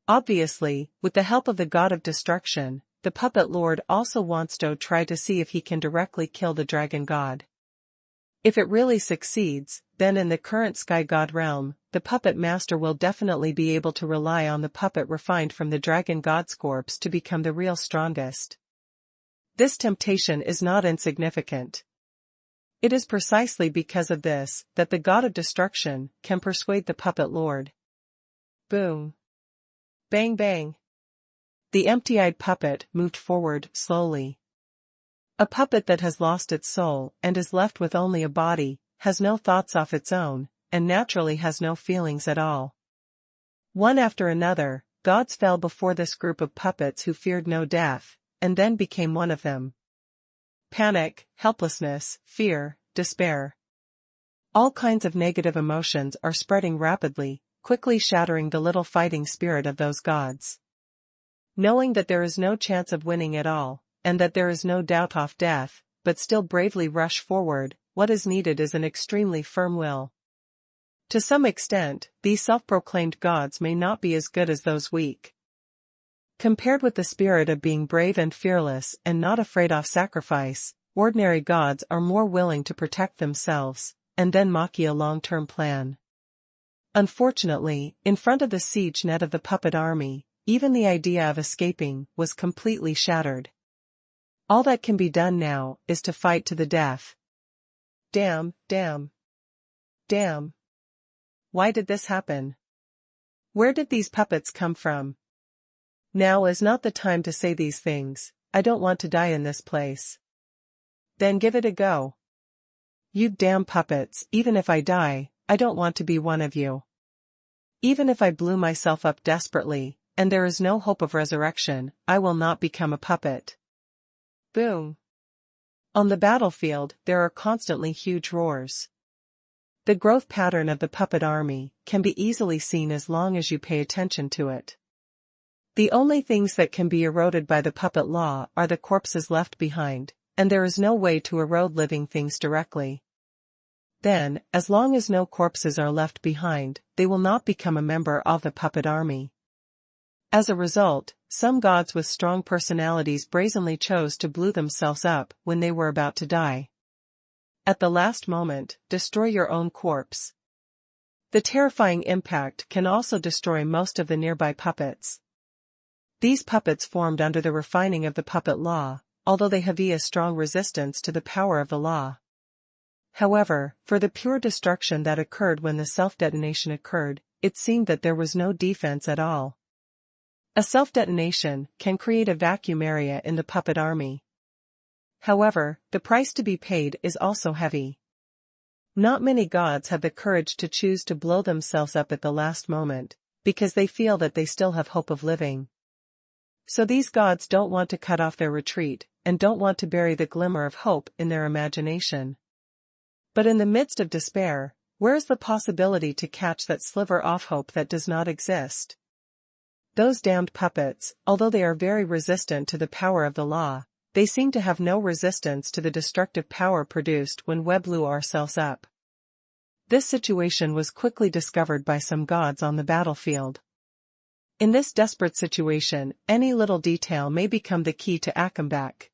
Obviously, with the help of the god of destruction, the puppet lord also wants to try to see if he can directly kill the dragon god. If it really succeeds, then in the current sky god realm, the puppet master will definitely be able to rely on the puppet refined from the dragon god's corpse to become the real strongest. This temptation is not insignificant. It is precisely because of this that the god of destruction can persuade the puppet lord. Boom. Bang bang. The empty-eyed puppet moved forward slowly. A puppet that has lost its soul and is left with only a body, has no thoughts of its own, and naturally has no feelings at all. One after another, gods fell before this group of puppets who feared no death, and then became one of them. Panic, helplessness, fear, despair. All kinds of negative emotions are spreading rapidly, quickly shattering the little fighting spirit of those gods. Knowing that there is no chance of winning at all, and that there is no doubt of death, but still bravely rush forward, what is needed is an extremely firm will. To some extent, these self-proclaimed gods may not be as good as those weak. Compared with the spirit of being brave and fearless and not afraid of sacrifice, ordinary gods are more willing to protect themselves, and then mock a long-term plan. Unfortunately, in front of the siege net of the puppet army, even the idea of escaping was completely shattered. All that can be done now is to fight to the death. Damn, damn. Damn. Why did this happen? Where did these puppets come from? Now is not the time to say these things. I don't want to die in this place. Then give it a go. You damn puppets, even if I die, I don't want to be one of you. Even if I blew myself up desperately, and there is no hope of resurrection, I will not become a puppet. Boom. On the battlefield, there are constantly huge roars. The growth pattern of the puppet army can be easily seen as long as you pay attention to it. The only things that can be eroded by the puppet law are the corpses left behind, and there is no way to erode living things directly. Then, as long as no corpses are left behind, they will not become a member of the puppet army. As a result, some gods with strong personalities brazenly chose to blow themselves up when they were about to die. At the last moment, destroy your own corpse. The terrifying impact can also destroy most of the nearby puppets. These puppets formed under the refining of the puppet law, although they have a strong resistance to the power of the law. However, for the pure destruction that occurred when the self-detonation occurred, it seemed that there was no defense at all. A self-detonation can create a vacuum area in the puppet army. However, the price to be paid is also heavy. Not many gods have the courage to choose to blow themselves up at the last moment, because they feel that they still have hope of living. So these gods don't want to cut off their retreat, and don't want to bury the glimmer of hope in their imagination. But in the midst of despair, where is the possibility to catch that sliver of hope that does not exist? Those damned puppets, although they are very resistant to the power of the law, they seem to have no resistance to the destructive power produced when we blew ourselves up. This situation was quickly discovered by some gods on the battlefield. In this desperate situation, any little detail may become the key to a comeback.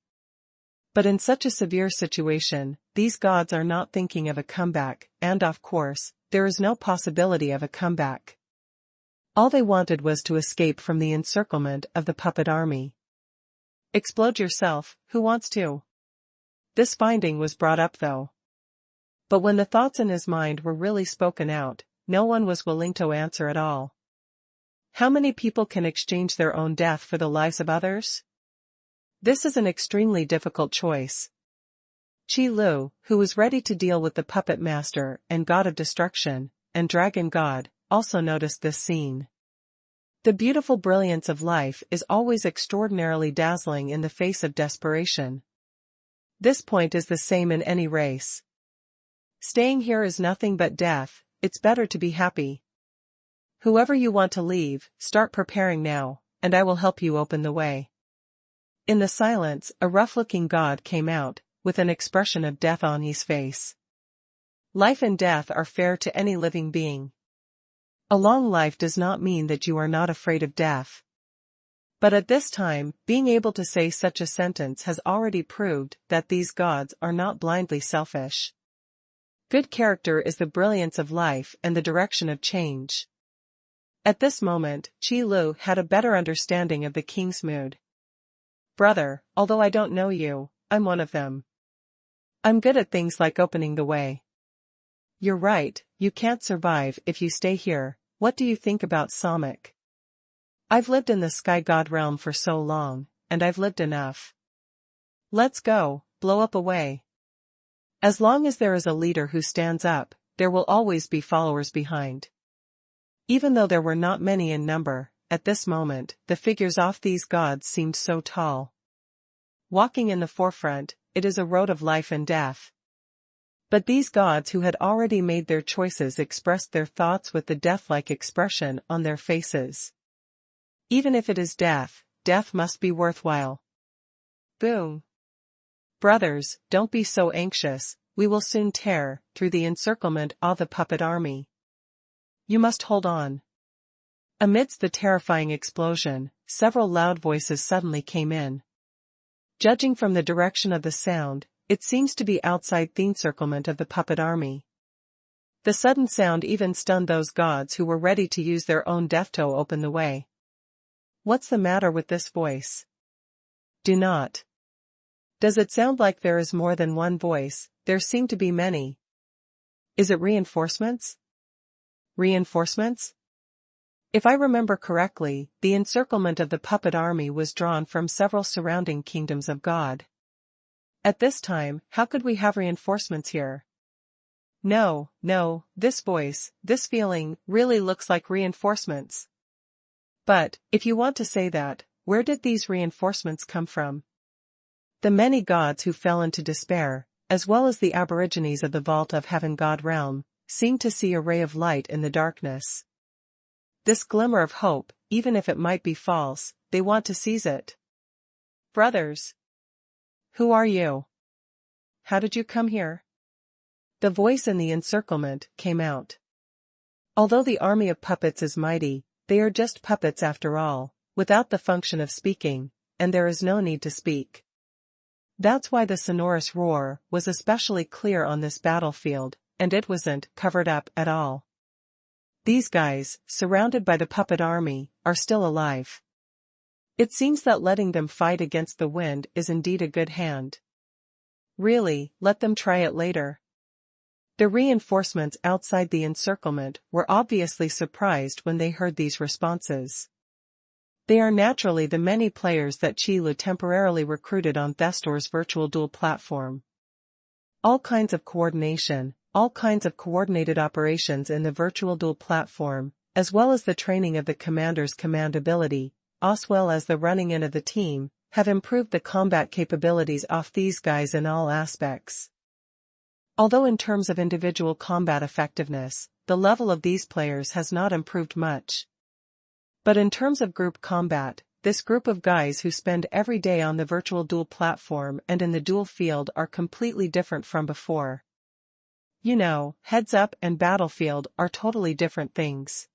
But in such a severe situation, these gods are not thinking of a comeback, and of course, there is no possibility of a comeback. All they wanted was to escape from the encirclement of the puppet army. Explode yourself, who wants to? This finding was brought up though. But when the thoughts in his mind were really spoken out, no one was willing to answer at all. How many people can exchange their own death for the lives of others? This is an extremely difficult choice. Qi Lu, who was ready to deal with the puppet master and god of destruction, and dragon god, also noticed this scene. The beautiful brilliance of life is always extraordinarily dazzling in the face of desperation. This point is the same in any race. Staying here is nothing but death, it's better to be happy. Whoever you want to leave, start preparing now, and I will help you open the way. In the silence, a rough-looking god came out, with an expression of death on his face. Life and death are fair to any living being. A long life does not mean that you are not afraid of death. But at this time, being able to say such a sentence has already proved that these gods are not blindly selfish. Good character is the brilliance of life and the direction of change. At this moment, Qi Lu had a better understanding of the king's mood. Brother, although I don't know you, I'm one of them. I'm good at things like opening the way. You're right, you can't survive if you stay here. What do you think about Samik? I've lived in the sky god realm for so long, and I've lived enough. Let's go, blow up away. As long as there is a leader who stands up, there will always be followers behind. Even though there were not many in number, at this moment, the figures of these gods seemed so tall. Walking in the forefront, it is a road of life and death. But these gods who had already made their choices expressed their thoughts with the death-like expression on their faces. Even if it is death, death must be worthwhile. Boom. Brothers, don't be so anxious, we will soon tear through the encirclement of the puppet army. You must hold on. Amidst the terrifying explosion, several loud voices suddenly came in. Judging from the direction of the sound, it seems to be outside the encirclement of the puppet army. The sudden sound even stunned those gods who were ready to use their own death to open the way. What's the matter with this voice? Do not. Does it sound like there is more than one voice? There seem to be many. Is it reinforcements? Reinforcements? If I remember correctly, the encirclement of the puppet army was drawn from several surrounding kingdoms of God. At this time, how could we have reinforcements here? No, this voice, this feeling, really looks like reinforcements. But, if you want to say that, where did these reinforcements come from? The many gods who fell into despair, as well as the aborigines of the Vault of Heaven God realm, seemed to see a ray of light in the darkness. This glimmer of hope, even if it might be false, they want to seize it. Brothers! Who are you? How did you come here? The voice in the encirclement came out. Although the army of puppets is mighty, they are just puppets after all, without the function of speaking, and there is no need to speak. That's why the sonorous roar was especially clear on this battlefield, and it wasn't covered up at all. These guys, surrounded by the puppet army, are still alive. It seems that letting them fight against the wind is indeed a good hand. Really, let them try it later. The reinforcements outside the encirclement were obviously surprised when they heard these responses. They are naturally the many players that Qi Lu temporarily recruited on Thestor's virtual duel platform. All kinds of coordination, all kinds of coordinated operations in the virtual duel platform, as well as the training of the commander's command ability, as well as the running in of the team, have improved the combat capabilities of these guys in all aspects. Although in terms of individual combat effectiveness, the level of these players has not improved much. But in terms of group combat, this group of guys who spend every day on the virtual duel platform and in the duel field are completely different from before. You know, heads up and battlefield are totally different things.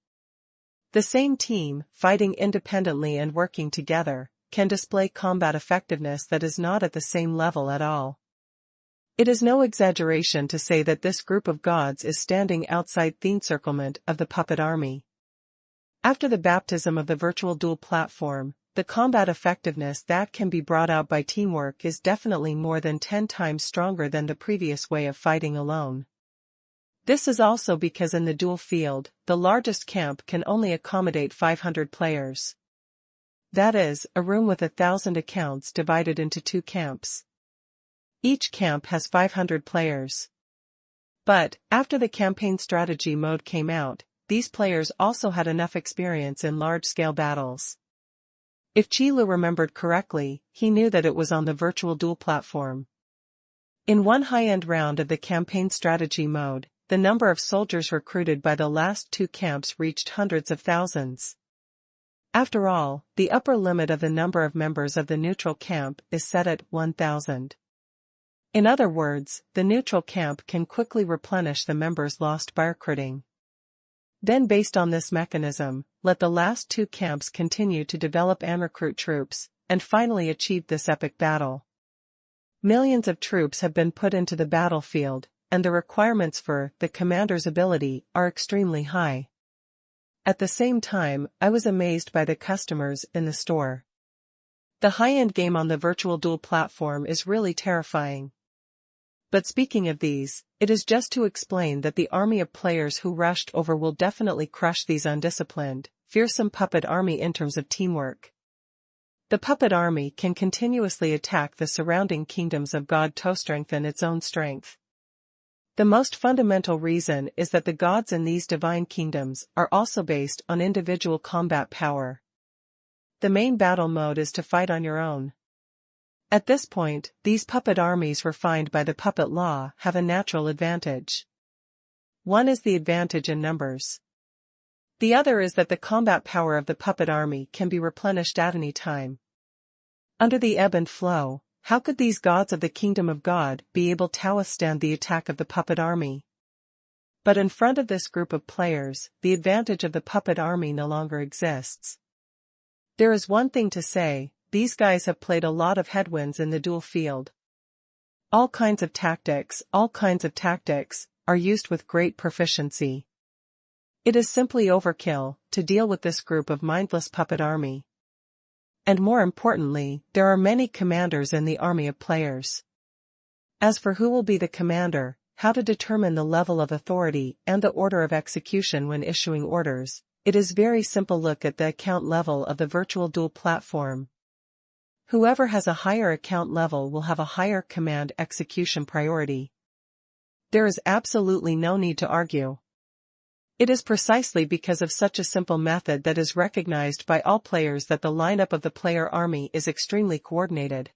The same team, fighting independently and working together, can display combat effectiveness that is not at the same level at all. It is no exaggeration to say that this group of gods is standing outside the encirclement of the puppet army. After the baptism of the virtual duel platform, the combat effectiveness that can be brought out by teamwork is definitely more than 10 times stronger than the previous way of fighting alone. This is also because in the duel field, the largest camp can only accommodate 500 players. That is, a room with 1,000 accounts divided into 2 camps. Each camp has 500 players. But, after the campaign strategy mode came out, these players also had enough experience in large-scale battles. If Qilu remembered correctly, he knew that it was on the virtual duel platform. In one high-end round of the campaign strategy mode, the number of soldiers recruited by the last two camps reached hundreds of thousands. After all, the upper limit of the number of members of the neutral camp is set at 1,000. In other words, the neutral camp can quickly replenish the members lost by recruiting. Then based on this mechanism, let the last two camps continue to develop and recruit troops, and finally achieve this epic battle. Millions of troops have been put into the battlefield, and the requirements for the commander's ability are extremely high. At the same time, I was amazed by the customers in the store. The high-end game on the virtual duel platform is really terrifying. But speaking of these, it is just to explain that the army of players who rushed over will definitely crush these undisciplined, fearsome puppet army in terms of teamwork. The puppet army can continuously attack the surrounding kingdoms of God to strengthen its own strength. The most fundamental reason is that the gods in these divine kingdoms are also based on individual combat power. The main battle mode is to fight on your own. At this point, these puppet armies refined by the puppet law have a natural advantage. One is the advantage in numbers. The other is that the combat power of the puppet army can be replenished at any time. Under the ebb and flow, how could these gods of the kingdom of God be able to withstand the attack of the puppet army? But in front of this group of players, the advantage of the puppet army no longer exists. There is one thing to say, these guys have played a lot of headwinds in the duel field. All kinds of tactics are used with great proficiency. It is simply overkill to deal with this group of mindless puppet army. And more importantly, there are many commanders in the army of players. As for who will be the commander, how to determine the level of authority and the order of execution when issuing orders, it is very simple. Look at the account level of the virtual duel platform. Whoever has a higher account level will have a higher command execution priority. There is absolutely no need to argue. It is precisely because of such a simple method that is recognized by all players that the lineup of the player army is extremely coordinated.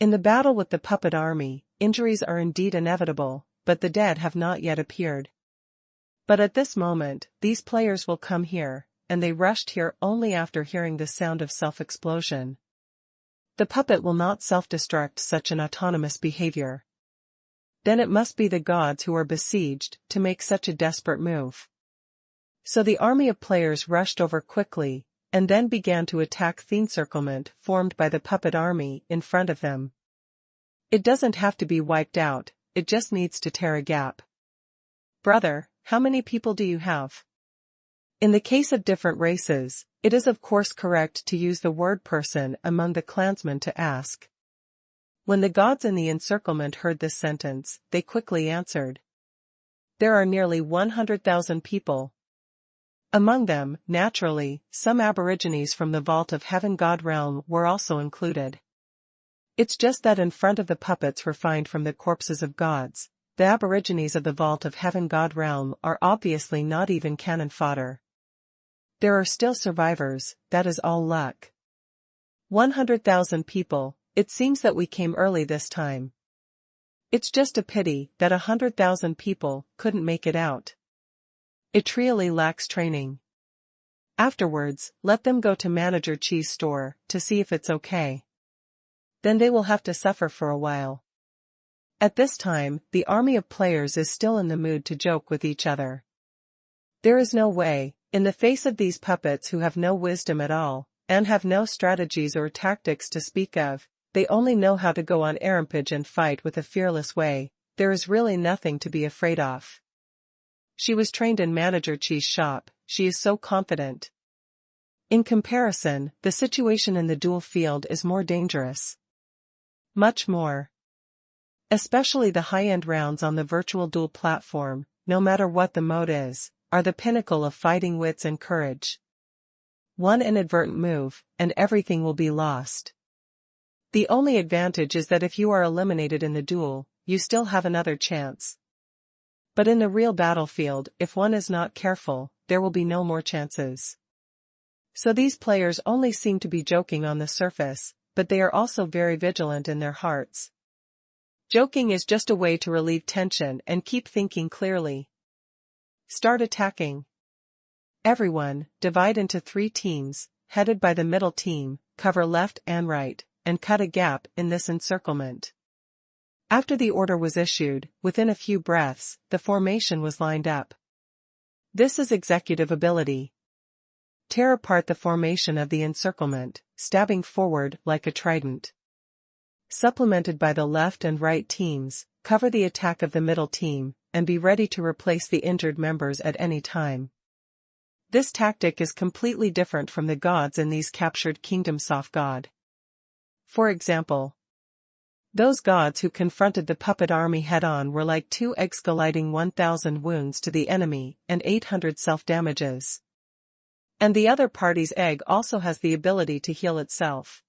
In the battle with the puppet army, injuries are indeed inevitable, but the dead have not yet appeared. But at this moment, these players will come here, and they rushed here only after hearing the sound of self-explosion. The puppet will not self-destruct such an autonomous behavior. Then it must be the gods who are besieged to make such a desperate move. So the army of players rushed over quickly, and then began to attack the encirclement formed by the puppet army in front of them. It doesn't have to be wiped out, it just needs to tear a gap. Brother, how many people do you have? In the case of different races, it is of course correct to use the word person among the clansmen to ask. When the gods in the encirclement heard this sentence, they quickly answered. There are nearly 100,000 people. Among them, naturally, some aborigines from the Vault of Heaven God realm were also included. It's just that in front of the puppets refined from the corpses of gods, the aborigines of the Vault of Heaven God realm are obviously not even cannon fodder. There are still survivors, that is all luck. 100,000 people, it seems that we came early this time. It's just a pity that 100,000 people couldn't make it out. It really lacks training. Afterwards, let them go to Manager Chi's store to see if it's okay. Then they will have to suffer for a while. At this time, the army of players is still in the mood to joke with each other. There is no way, in the face of these puppets who have no wisdom at all, and have no strategies or tactics to speak of, they only know how to go on rampage and fight with a fearless way, there is really nothing to be afraid of. She was trained in Manager Chi's shop, she is so confident. In comparison, the situation in the duel field is more dangerous. Much more. Especially the high-end rounds on the virtual duel platform, no matter what the mode is, are the pinnacle of fighting wits and courage. One inadvertent move, and everything will be lost. The only advantage is that if you are eliminated in the duel, you still have another chance. But in the real battlefield, if one is not careful, there will be no more chances. So these players only seem to be joking on the surface, but they are also very vigilant in their hearts. Joking is just a way to relieve tension and keep thinking clearly. Start attacking. Everyone, divide into 3 teams, headed by the middle team, cover left and right, and cut a gap in this encirclement. After the order was issued, within a few breaths, the formation was lined up. This is executive ability. Tear apart the formation of the encirclement, stabbing forward like a trident. Supplemented by the left and right teams, cover the attack of the middle team, and be ready to replace the injured members at any time. This tactic is completely different from the gods in these captured kingdoms of God. For example, those gods who confronted the puppet army head-on were like 2 eggs colliding 1,000 wounds to the enemy and 800 self-damages. And the other party's egg also has the ability to heal itself.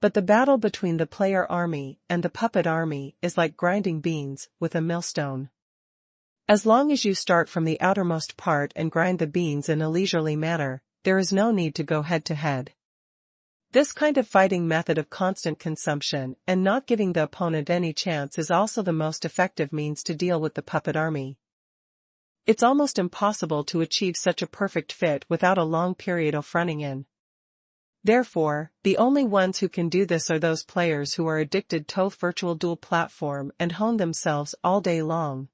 But the battle between the player army and the puppet army is like grinding beans with a millstone. As long as you start from the outermost part and grind the beans in a leisurely manner, there is no need to go head-to-head. This kind of fighting method of constant consumption and not giving the opponent any chance is also the most effective means to deal with the puppet army. It's almost impossible to achieve such a perfect fit without a long period of running in. Therefore, the only ones who can do this are those players who are addicted to virtual duel platform and hone themselves all day long.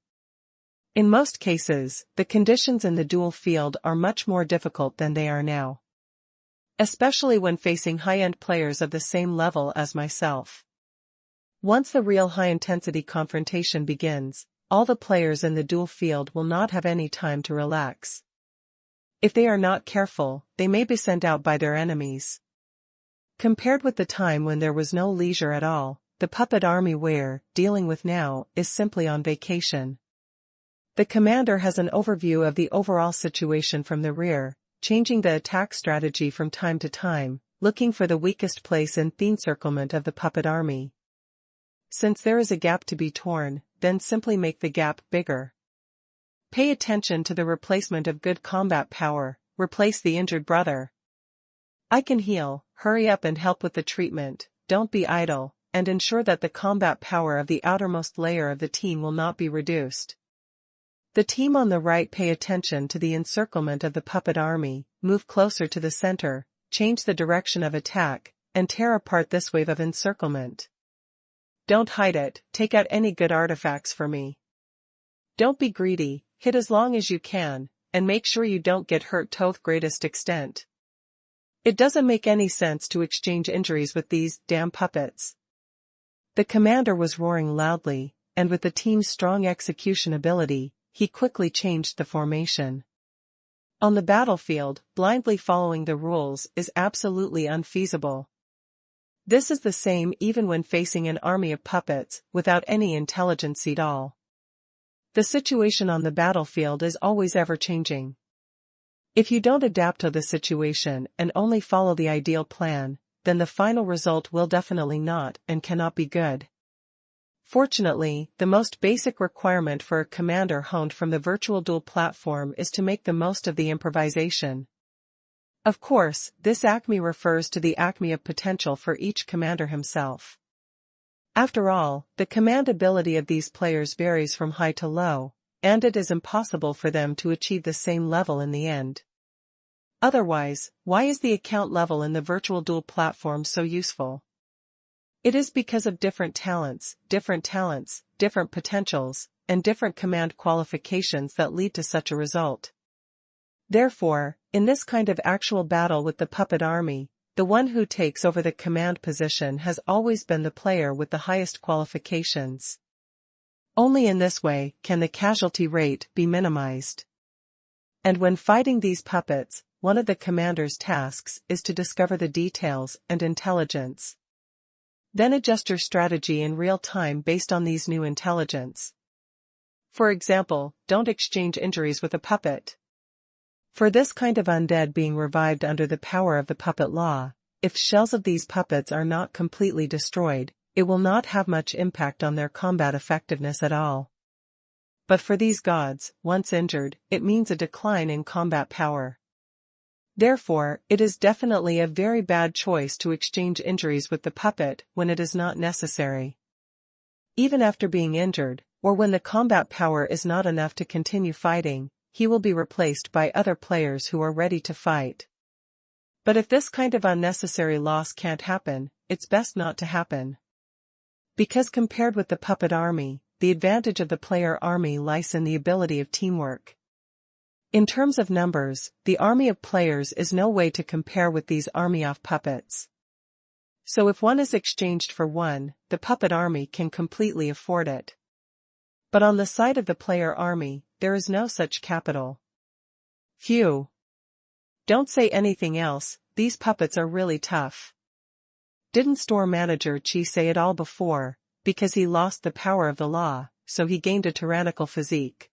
In most cases, the conditions in the duel field are much more difficult than they are now. Especially when facing high-end players of the same level as myself. Once the real high-intensity confrontation begins, all the players in the duel field will not have any time to relax. If they are not careful, they may be sent out by their enemies. Compared with the time when there was no leisure at all, the puppet army we're dealing with now is simply on vacation. The commander has an overview of the overall situation from the rear, changing the attack strategy from time to time, looking for the weakest place in the encirclement of the puppet army. Since there is a gap to be torn, then simply make the gap bigger. Pay attention to the replacement of good combat power, replace the injured brother. I can heal, hurry up and help with the treatment, don't be idle, and ensure that the combat power of the outermost layer of the team will not be reduced. The team on the right pay attention to the encirclement of the puppet army, move closer to the center, change the direction of attack, and tear apart this wave of encirclement. Don't hide it, take out any good artifacts for me. Don't be greedy, hit as long as you can, and make sure you don't get hurt to the greatest extent. It doesn't make any sense to exchange injuries with these damn puppets. The commander was roaring loudly, and with the team's strong execution ability, he quickly changed the formation. On the battlefield, blindly following the rules is absolutely unfeasible. This is the same even when facing an army of puppets, without any intelligence at all. The situation on the battlefield is always ever-changing. If you don't adapt to the situation and only follow the ideal plan, then the final result will definitely not and cannot be good. Fortunately, the most basic requirement for a commander honed from the virtual duel platform is to make the most of the improvisation. Of course, this acme refers to the acme of potential for each commander himself. After all, the command ability of these players varies from high to low, and it is impossible for them to achieve the same level in the end. Otherwise, why is the account level in the virtual duel platform so useful? It is because of different talents, different potentials, and different command qualifications that lead to such a result. Therefore, in this kind of actual battle with the puppet army, the one who takes over the command position has always been the player with the highest qualifications. Only in this way can the casualty rate be minimized. And when fighting these puppets, one of the commander's tasks is to discover the details and intelligence. Then adjust your strategy in real time based on these new intelligence. For example, don't exchange injuries with a puppet. For this kind of undead being revived under the power of the puppet law, if shells of these puppets are not completely destroyed, it will not have much impact on their combat effectiveness at all. But for these gods, once injured, it means a decline in combat power. Therefore, it is definitely a very bad choice to exchange injuries with the puppet when it is not necessary. Even after being injured, or when the combat power is not enough to continue fighting, he will be replaced by other players who are ready to fight. But if this kind of unnecessary loss can't happen, it's best not to happen. Because compared with the puppet army, the advantage of the player army lies in the ability of teamwork. In terms of numbers, the army of players is no way to compare with these army of puppets. So if one is exchanged for one, the puppet army can completely afford it. But on the side of the player army, there is no such capital. Phew. Don't say anything else, these puppets are really tough. Didn't store manager Chi say it all before? Because he lost the power of the law, so he gained a tyrannical physique.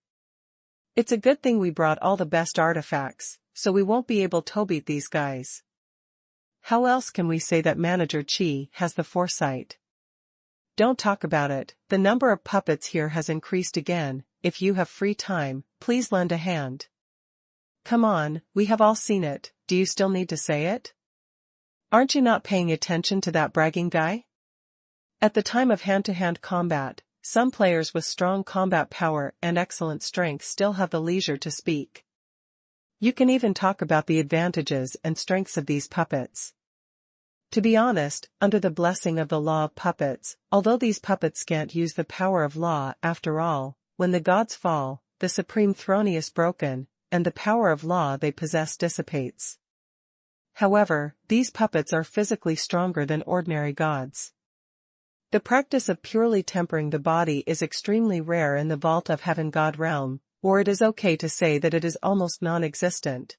It's a good thing we brought all the best artifacts, so we won't be able to beat these guys. How else can we say that manager Chi has the foresight? Don't talk about it, the number of puppets here has increased again. If you have free time, please lend a hand. Come on, we have all seen it, do you still need to say it? Aren't you not paying attention to that bragging guy? At the time of hand-to-hand combat, some players with strong combat power and excellent strength still have the leisure to speak. You can even talk about the advantages and strengths of these puppets. To be honest, under the blessing of the law of puppets, although these puppets can't use the power of law after all, when the gods fall, the supreme throne is broken, and the power of law they possess dissipates. However, these puppets are physically stronger than ordinary gods. The practice of purely tempering the body is extremely rare in the vault of heaven god realm, or it is okay to say that it is almost non-existent.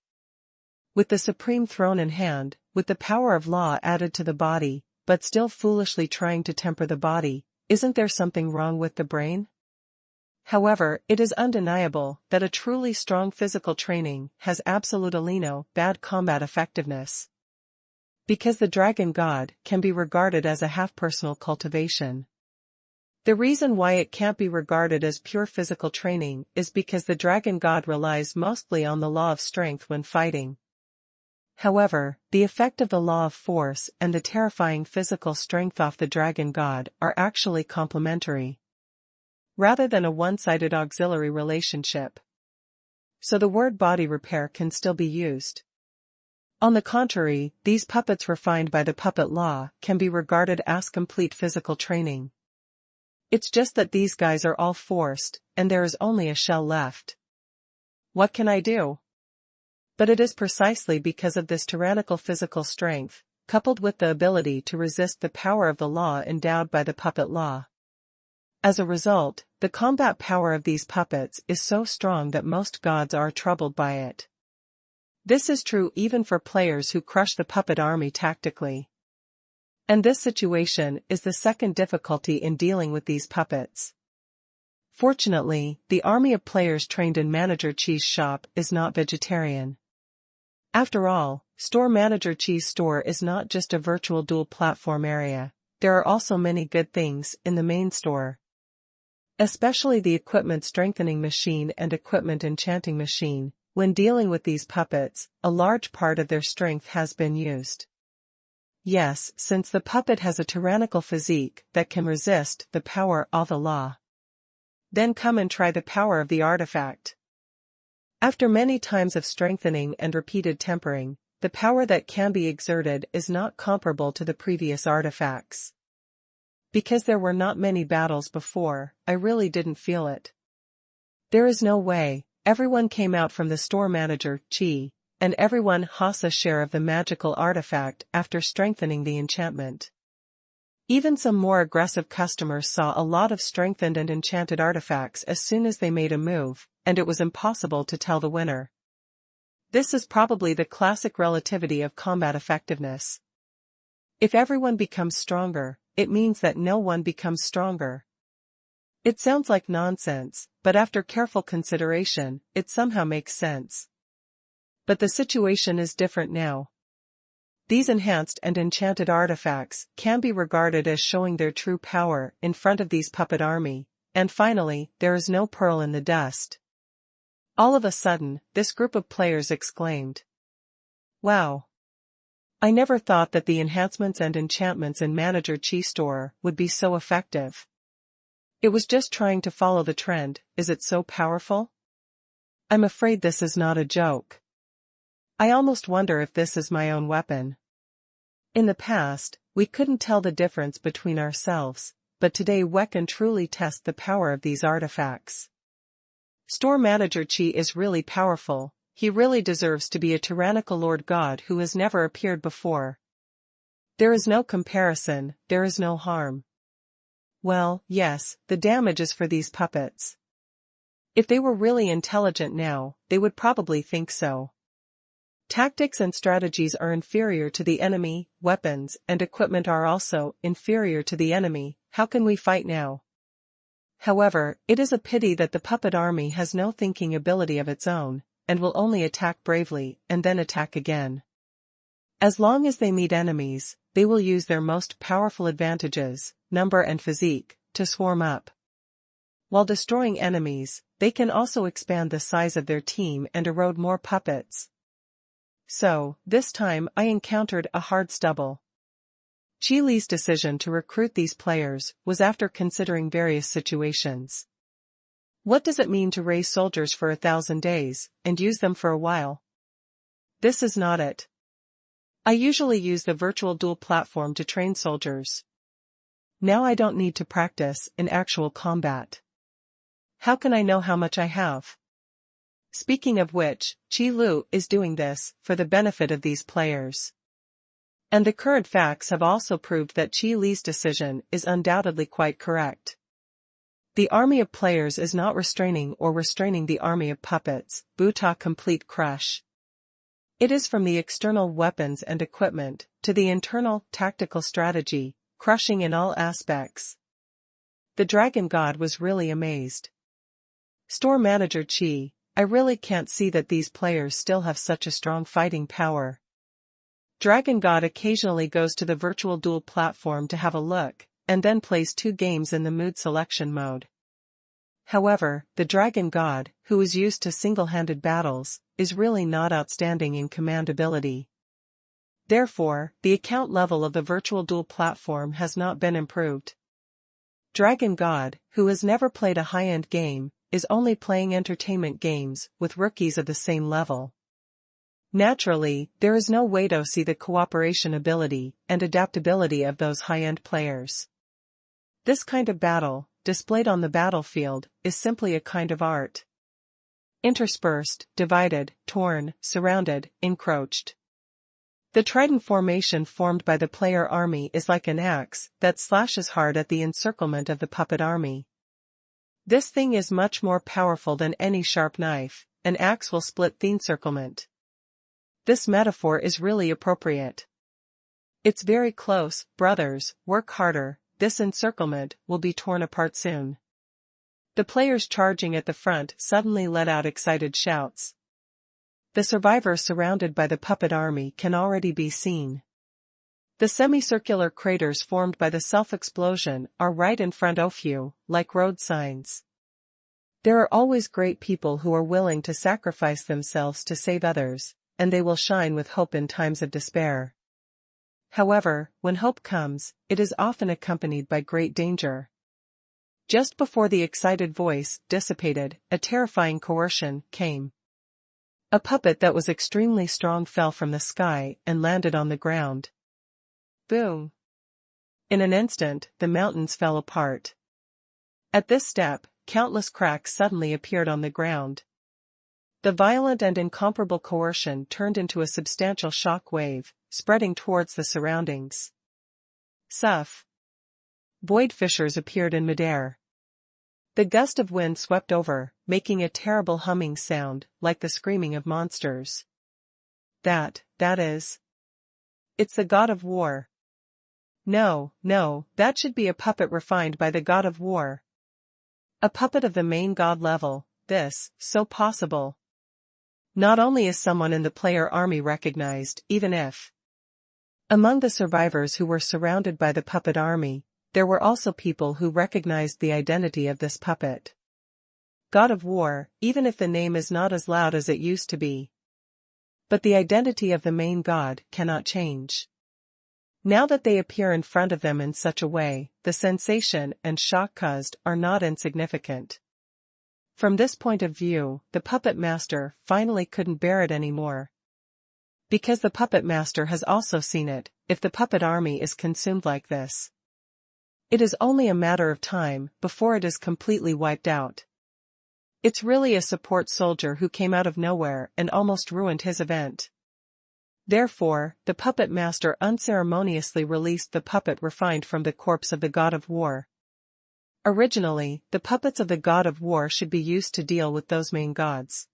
With the supreme throne in hand, with the power of law added to the body, but still foolishly trying to temper the body, isn't there something wrong with the brain? However, it is undeniable that a truly strong physical training has absolutely no bad combat effectiveness. Because the dragon god can be regarded as a half-personal cultivation. The reason why it can't be regarded as pure physical training is because the dragon god relies mostly on the law of strength when fighting. However, the effect of the law of force and the terrifying physical strength of the dragon god are actually complementary, rather than a one-sided auxiliary relationship. So the word body repair can still be used. On the contrary, these puppets refined by the puppet law can be regarded as complete physical training. It's just that these guys are all forced, and there is only a shell left. What can I do? But it is precisely because of this tyrannical physical strength, coupled with the ability to resist the power of the law endowed by the puppet law. As a result, the combat power of these puppets is so strong that most gods are troubled by it. This is true even for players who crush the puppet army tactically. And this situation is the second difficulty in dealing with these puppets. Fortunately, the army of players trained in Manager Chi's shop is not vegetarian. After all, Store Manager Chi's store is not just a virtual dual platform area, there are also many good things in the main store. Especially the equipment strengthening machine and equipment enchanting machine. When dealing with these puppets, a large part of their strength has been used. Yes, since the puppet has a tyrannical physique that can resist the power of the law. Then come and try the power of the artifact. After many times of strengthening and repeated tempering, the power that can be exerted is not comparable to the previous artifacts. Because there were not many battles before, I really didn't feel it. There is no way. Everyone came out from the store manager, Chi, and everyone has a share of the magical artifact after strengthening the enchantment. Even some more aggressive customers saw a lot of strengthened and enchanted artifacts as soon as they made a move, and it was impossible to tell the winner. This is probably the classic relativity of combat effectiveness. If everyone becomes stronger, it means that no one becomes stronger. It sounds like nonsense, but after careful consideration, it somehow makes sense. But the situation is different now. These enhanced and enchanted artifacts can be regarded as showing their true power in front of these puppet army, And finally, there is no pearl in the dust. All of a sudden, this group of players exclaimed, "Wow! I never thought that the enhancements and enchantments in Manager Chi Store would be so effective. It was just trying to follow the trend. Is it so powerful? I'm afraid this is not a joke. I almost wonder if this is my own weapon." In the past, we couldn't tell the difference between ourselves, but today we can truly test the power of these artifacts. Store Manager Chi is really powerful. He really deserves to be a tyrannical Lord God who has never appeared before. There is no comparison, there is no harm. Well, yes, the damage is for these puppets. If they were really intelligent now, they would probably think so. Tactics and strategies are inferior to the enemy, weapons and equipment are also inferior to the enemy. How can we fight now? However, it is a pity that the puppet army has no thinking ability of its own, and will only attack bravely and then attack again. As long as they meet enemies, they will use their most powerful advantages, number and physique, to swarm up. While destroying enemies, they can also expand the size of their team and erode more puppets. So, this time I encountered a hard stubble. Chi Li's decision to recruit these players was after considering various situations. What does it mean to raise soldiers for 1,000 days, and use them for a while? This is not it. I usually use the virtual duel platform to train soldiers. Now I don't need to practice in actual combat. How can I know how much I have? Speaking of which, Chi Lu is doing this for the benefit of these players. And the current facts have also proved that Chi Li's decision is undoubtedly quite correct. The army of players is not restraining the army of puppets, Buta complete crush. It is from the external weapons and equipment, to the internal tactical strategy, crushing in all aspects. The Dragon God was really amazed. Store Manager Chi, I really can't see that these players still have such a strong fighting power. Dragon God occasionally goes to the virtual duel platform to have a look, and then plays 2 games in the mood selection mode. However, the Dragon God, who is used to single-handed battles, is really not outstanding in command ability. Therefore, the account level of the virtual duel platform has not been improved. Dragon God, who has never played a high-end game, is only playing entertainment games with rookies of the same level. Naturally, there is no way to see the cooperation ability and adaptability of those high-end players. This kind of battle, displayed on the battlefield, is simply a kind of art. Interspersed, divided, torn, surrounded, encroached. The trident formation formed by the player army is like an axe that slashes hard at the encirclement of the puppet army. This thing is much more powerful than any sharp knife. An axe will split the encirclement. This metaphor is really appropriate. It's very close, brothers, work harder, this encirclement will be torn apart soon. The players charging at the front suddenly let out excited shouts. The survivors surrounded by the puppet army can already be seen. The semicircular craters formed by the self-explosion are right in front of you, like road signs. There are always great people who are willing to sacrifice themselves to save others, and they will shine with hope in times of despair. However, when hope comes, it is often accompanied by great danger. Just before the excited voice dissipated, a terrifying coercion came. A puppet that was extremely strong fell from the sky and landed on the ground. Boom! In an instant, the mountains fell apart. At this step, countless cracks suddenly appeared on the ground. The violent and incomparable coercion turned into a substantial shock wave, spreading towards the surroundings. Suff! Void fissures appeared in midair. The gust of wind swept over, making a terrible humming sound, like the screaming of monsters. That is. It's the god of war. No, that should be a puppet refined by the god of war. A puppet of the main god level, this, so possible. Not only is someone in the player army recognized, even if. Among the survivors who were surrounded by the puppet army, there were also people who recognized the identity of this puppet. God of War, even if the name is not as loud as it used to be. But the identity of the main god cannot change. Now that they appear in front of them in such a way, the sensation and shock caused are not insignificant. From this point of view, the puppet master finally couldn't bear it anymore. Because the puppet master has also seen it, if the puppet army is consumed like this, it is only a matter of time before it is completely wiped out. It's really a support soldier who came out of nowhere and almost ruined his event. Therefore, the puppet master unceremoniously released the puppet refined from the corpse of the god of war. Originally, the puppets of the god of war should be used to deal with those main gods.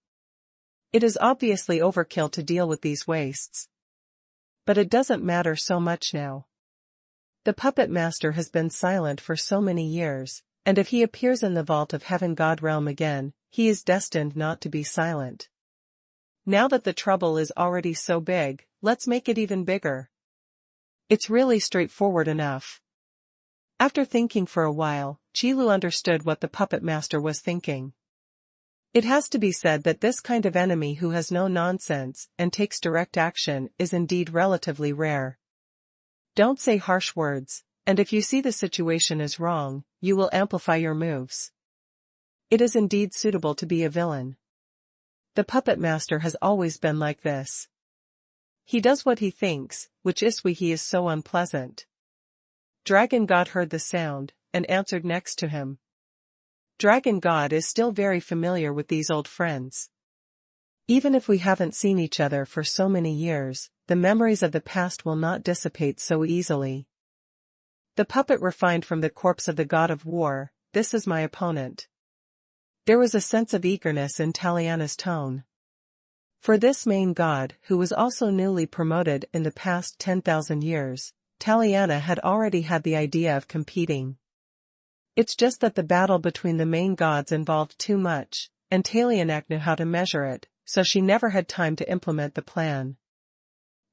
It is obviously overkill to deal with these wastes. But it doesn't matter so much now. The puppet master has been silent for so many years, and if he appears in the vault of heaven god realm again, he is destined not to be silent. Now that the trouble is already so big, let's make it even bigger. It's really straightforward enough. After thinking for a while, Qilu understood what the puppet master was thinking. It has to be said that this kind of enemy who has no nonsense and takes direct action is indeed relatively rare. Don't say harsh words, and if you see the situation is wrong, you will amplify your moves. It is indeed suitable to be a villain. The puppet master has always been like this. He does what he thinks, which is why he is so unpleasant. Dragon God heard the sound, and answered next to him. Dragon God is still very familiar with these old friends. Even if we haven't seen each other for so many years, the memories of the past will not dissipate so easily. The puppet refined from the corpse of the god of war, this is my opponent. There was a sense of eagerness in Taliana's tone. For this main god, who was also newly promoted in the past 10,000 years, Taliana had already had the idea of competing. It's just that the battle between the main gods involved too much, and Taliana knew how to measure it, so she never had time to implement the plan.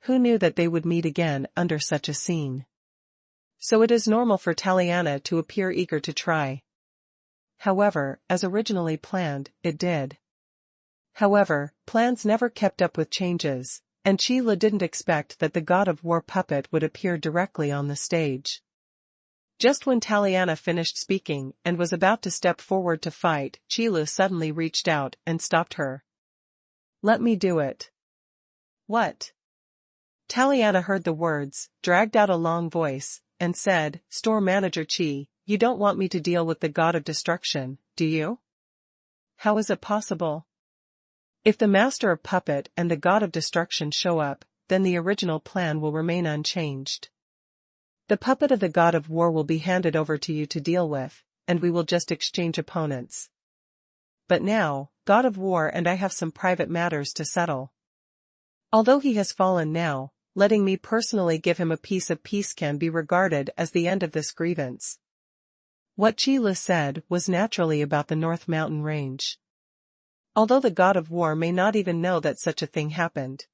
Who knew that they would meet again under such a scene? So it is normal for Taliana to appear eager to try. However, as originally planned, it did. However, plans never kept up with changes, and Qilu didn't expect that the god of war puppet would appear directly on the stage. Just when Taliana finished speaking and was about to step forward to fight, Qilu suddenly reached out and stopped her. Let me do it. What? Taliana heard the words, dragged out a long voice, and said, Store Manager Qi, you don't want me to deal with the god of destruction, do you? How is it possible? If the master of puppet and the god of destruction show up, then the original plan will remain unchanged. The puppet of the god of war will be handed over to you to deal with, and we will just exchange opponents. But now, god of war and I have some private matters to settle. Although he has fallen now, letting me personally give him a piece of peace can be regarded as the end of this grievance. What Qilu said was naturally about the North Mountain Range. Although the god of war may not even know that such a thing happened.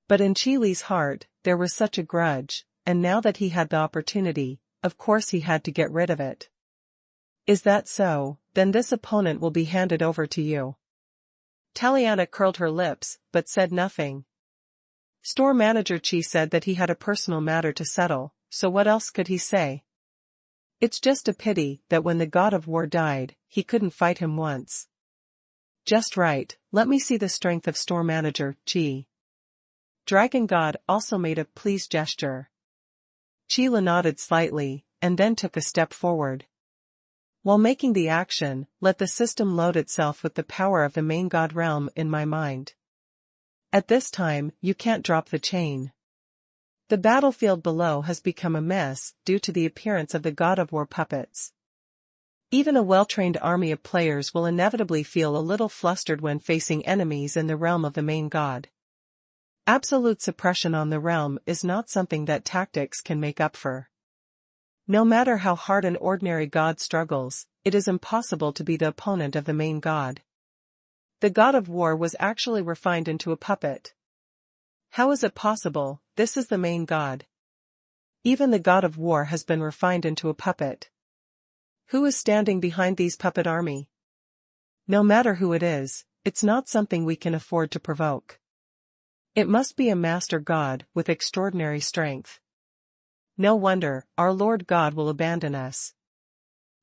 But in Qilu's heart, there was such a grudge, and now that he had the opportunity, of course he had to get rid of it. Is that so? Then this opponent will be handed over to you. Taliana curled her lips, but said nothing. Store Manager Qi said that he had a personal matter to settle, so what else could he say? It's just a pity that when the god of war died, he couldn't fight him once. Just right, let me see the strength of Store Manager Qi. Dragon God also made a please gesture. Qilu nodded slightly, and then took a step forward. While making the action, let the system load itself with the power of the main god realm in my mind. At this time, you can't drop the chain. The battlefield below has become a mess due to the appearance of the god of war puppets. Even a well-trained army of players will inevitably feel a little flustered when facing enemies in the realm of the main god. Absolute suppression on the realm is not something that tactics can make up for. No matter how hard an ordinary god struggles, it is impossible to be the opponent of the main god. The god of war was actually refined into a puppet. How is it possible? This is the main god. Even the god of war has been refined into a puppet. Who is standing behind these puppet army? No matter who it is, it's not something we can afford to provoke. It must be a master god with extraordinary strength. No wonder our Lord God will abandon us.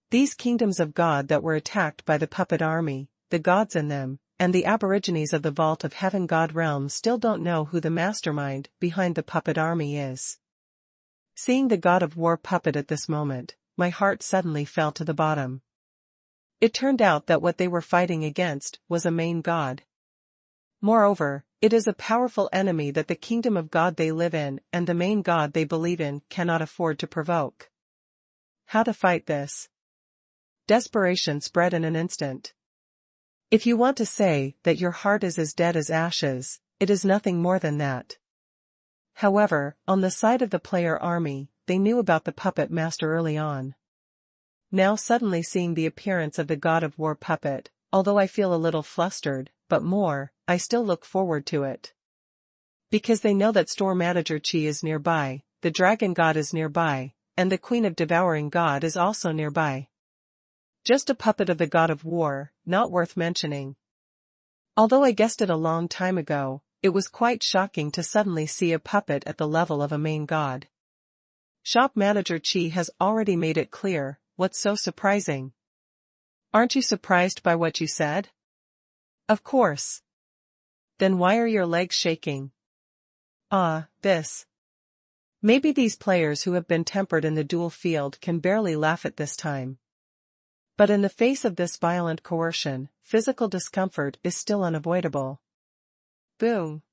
These kingdoms of God that were attacked by the puppet army, the gods in them, and the aborigines of the vault of heaven god realm still don't know who the mastermind behind the puppet army is. Seeing the god of war puppet at this moment, my heart suddenly fell to the bottom. It turned out that what they were fighting against was a main god. Moreover, it is a powerful enemy that the kingdom of God they live in and the main god they believe in cannot afford to provoke. How to fight this? Desperation spread in an instant. If you want to say that your heart is as dead as ashes, it is nothing more than that. However, on the side of the player army, they knew about the puppet master early on. Now suddenly seeing the appearance of the god of war puppet, although I feel a little flustered, but more, I still look forward to it. Because they know that store manager Chi is nearby, the dragon god is nearby, and the queen of devouring god is also nearby. Just a puppet of the god of war, not worth mentioning. Although I guessed it a long time ago, it was quite shocking to suddenly see a puppet at the level of a main god. Shop manager Chi has already made it clear. What's so surprising? Aren't you surprised by what you said? Of course. Then why are your legs shaking? This. Maybe these players who have been tempered in the duel field can barely laugh at this time. But in the face of this violent coercion, physical discomfort is still unavoidable. Boom.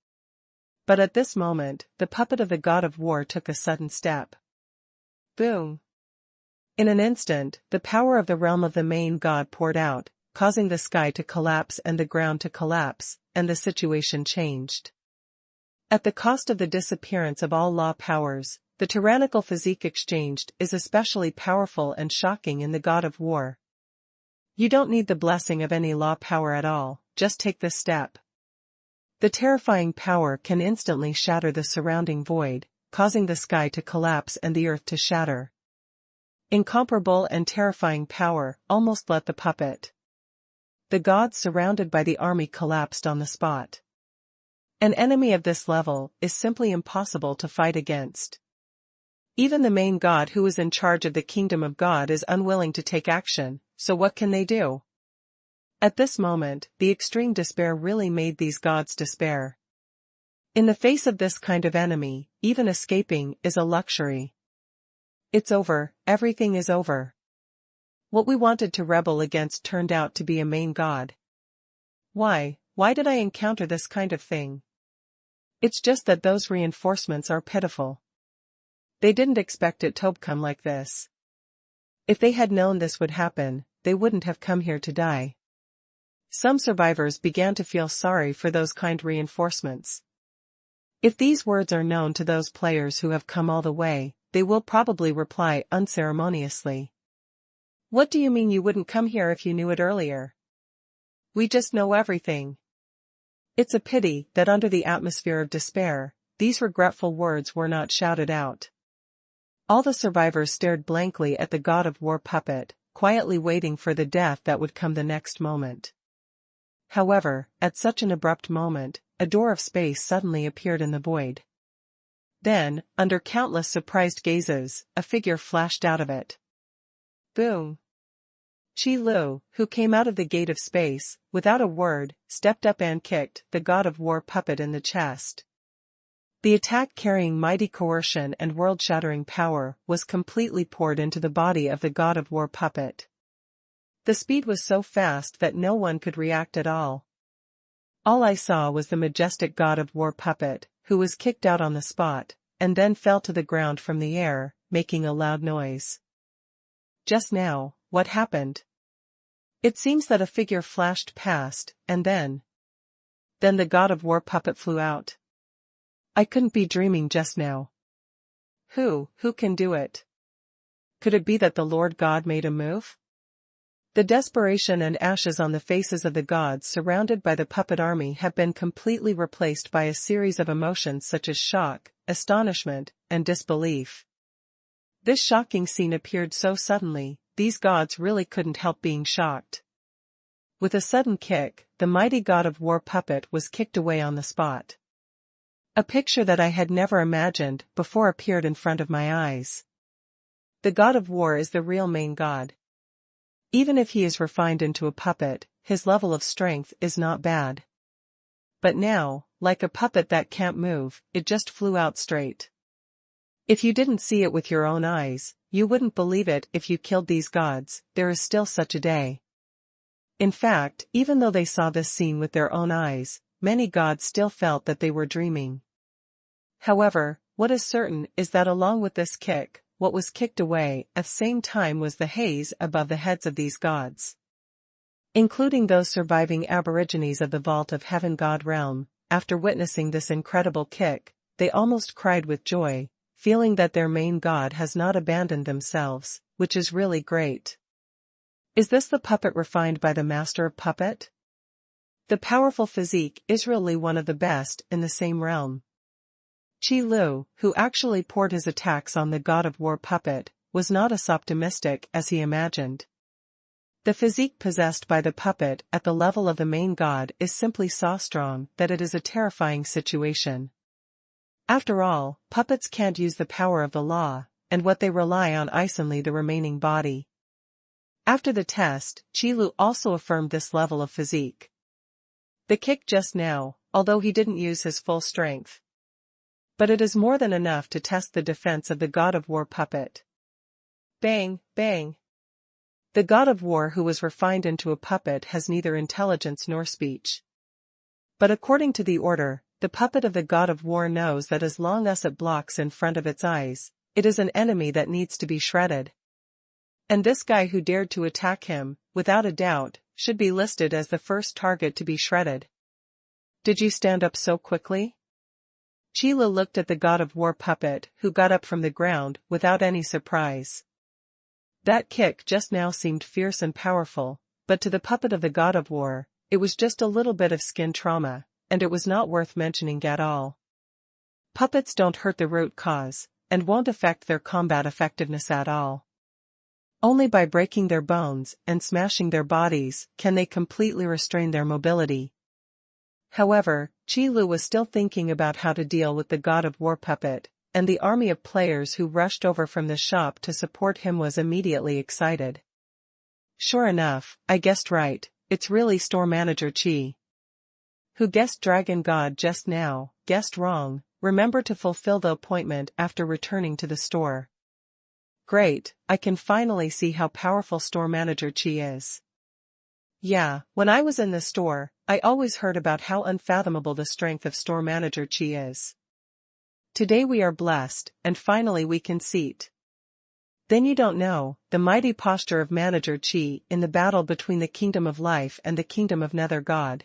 But at this moment, the puppet of the god of war took a sudden step. Boom. In an instant, the power of the realm of the main god poured out, causing the sky to collapse and the ground to collapse, and the situation changed. At the cost of the disappearance of all law powers, the tyrannical physique exchanged is especially powerful and shocking in the god of war. You don't need the blessing of any law power at all, just take this step. The terrifying power can instantly shatter the surrounding void, causing the sky to collapse and the earth to shatter. Incomparable and terrifying power almost let the puppet. The gods surrounded by the army collapsed on the spot. An enemy of this level is simply impossible to fight against. Even the main god who is in charge of the kingdom of God is unwilling to take action, so what can they do? At this moment, the extreme despair really made these gods despair. In the face of this kind of enemy, even escaping is a luxury. It's over, everything is over. What we wanted to rebel against turned out to be a main god. Why did I encounter this kind of thing? It's just that those reinforcements are pitiful. They didn't expect it to come like this. If they had known this would happen, they wouldn't have come here to die. Some survivors began to feel sorry for those kind reinforcements. If these words are known to those players who have come all the way, they will probably reply unceremoniously. What do you mean you wouldn't come here if you knew it earlier? We just know everything. It's a pity that under the atmosphere of despair, these regretful words were not shouted out. All the survivors stared blankly at the god of war puppet, quietly waiting for the death that would come the next moment. However, at such an abrupt moment, a door of space suddenly appeared in the void. Then, under countless surprised gazes, a figure flashed out of it. Boom! Qi Lu, who came out of the gate of space, without a word, stepped up and kicked the god of war puppet in the chest. The attack carrying mighty coercion and world-shattering power was completely poured into the body of the god of war puppet. The speed was so fast that no one could react at all. All I saw was the majestic god of war puppet, who was kicked out on the spot, and then fell to the ground from the air, making a loud noise. Just now, what happened? It seems that a figure flashed past, and then the god of war puppet flew out. I couldn't be dreaming just now. Who can do it? Could it be that the Lord God made a move? The desperation and ashes on the faces of the gods surrounded by the puppet army have been completely replaced by a series of emotions such as shock, astonishment, and disbelief. This shocking scene appeared so suddenly, these gods really couldn't help being shocked. With a sudden kick, the mighty god of war puppet was kicked away on the spot. A picture that I had never imagined before appeared in front of my eyes. The god of war is the real main god. Even if he is refined into a puppet, his level of strength is not bad. But now, like a puppet that can't move, it just flew out straight. If you didn't see it with your own eyes, you wouldn't believe it if you killed these gods. There is still such a day. In fact, even though they saw this scene with their own eyes, many gods still felt that they were dreaming. However, what is certain is that along with this kick, what was kicked away at the same time was the haze above the heads of these gods. Including those surviving aborigines of the Vault of Heaven god realm, after witnessing this incredible kick, they almost cried with joy, feeling that their main god has not abandoned themselves, which is really great. Is this the puppet refined by the master of puppet? The powerful physique is really one of the best in the same realm. Qi Lu, who actually poured his attacks on the god of war puppet, was not as optimistic as he imagined. The physique possessed by the puppet at the level of the main god is simply so strong that it is a terrifying situation. After all, puppets can't use the power of the law, and what they rely on is only the remaining body. After the test, Qi Lu also affirmed this level of physique. The kick just now, although he didn't use his full strength. But it is more than enough to test the defense of the god of war puppet. Bang, bang. The god of war who was refined into a puppet has neither intelligence nor speech. But according to the order, the puppet of the god of war knows that as long as it blocks in front of its eyes, it is an enemy that needs to be shredded. And this guy who dared to attack him, without a doubt, should be listed as the first target to be shredded. Did you stand up so quickly? Qi Lu looked at the god of war puppet, who got up from the ground without any surprise. That kick just now seemed fierce and powerful, but to the puppet of the god of war, it was just a little bit of skin trauma, and it was not worth mentioning at all. Puppets don't hurt the root cause, and won't affect their combat effectiveness at all. Only by breaking their bones and smashing their bodies can they completely restrain their mobility. However, Qi Lu was still thinking about how to deal with the god of war puppet, and the army of players who rushed over from the shop to support him was immediately excited. Sure enough, I guessed right, it's really store manager Qi. Who guessed dragon god just now, guessed wrong, remember to fulfill the appointment after returning to the store. Great, I can finally see how powerful store manager Qi is. Yeah, when I was in the store, I always heard about how unfathomable the strength of store manager Qi is. Today we are blessed, and finally we can see it. Then you don't know, the mighty posture of manager Qi in the battle between the kingdom of life and the kingdom of nether god.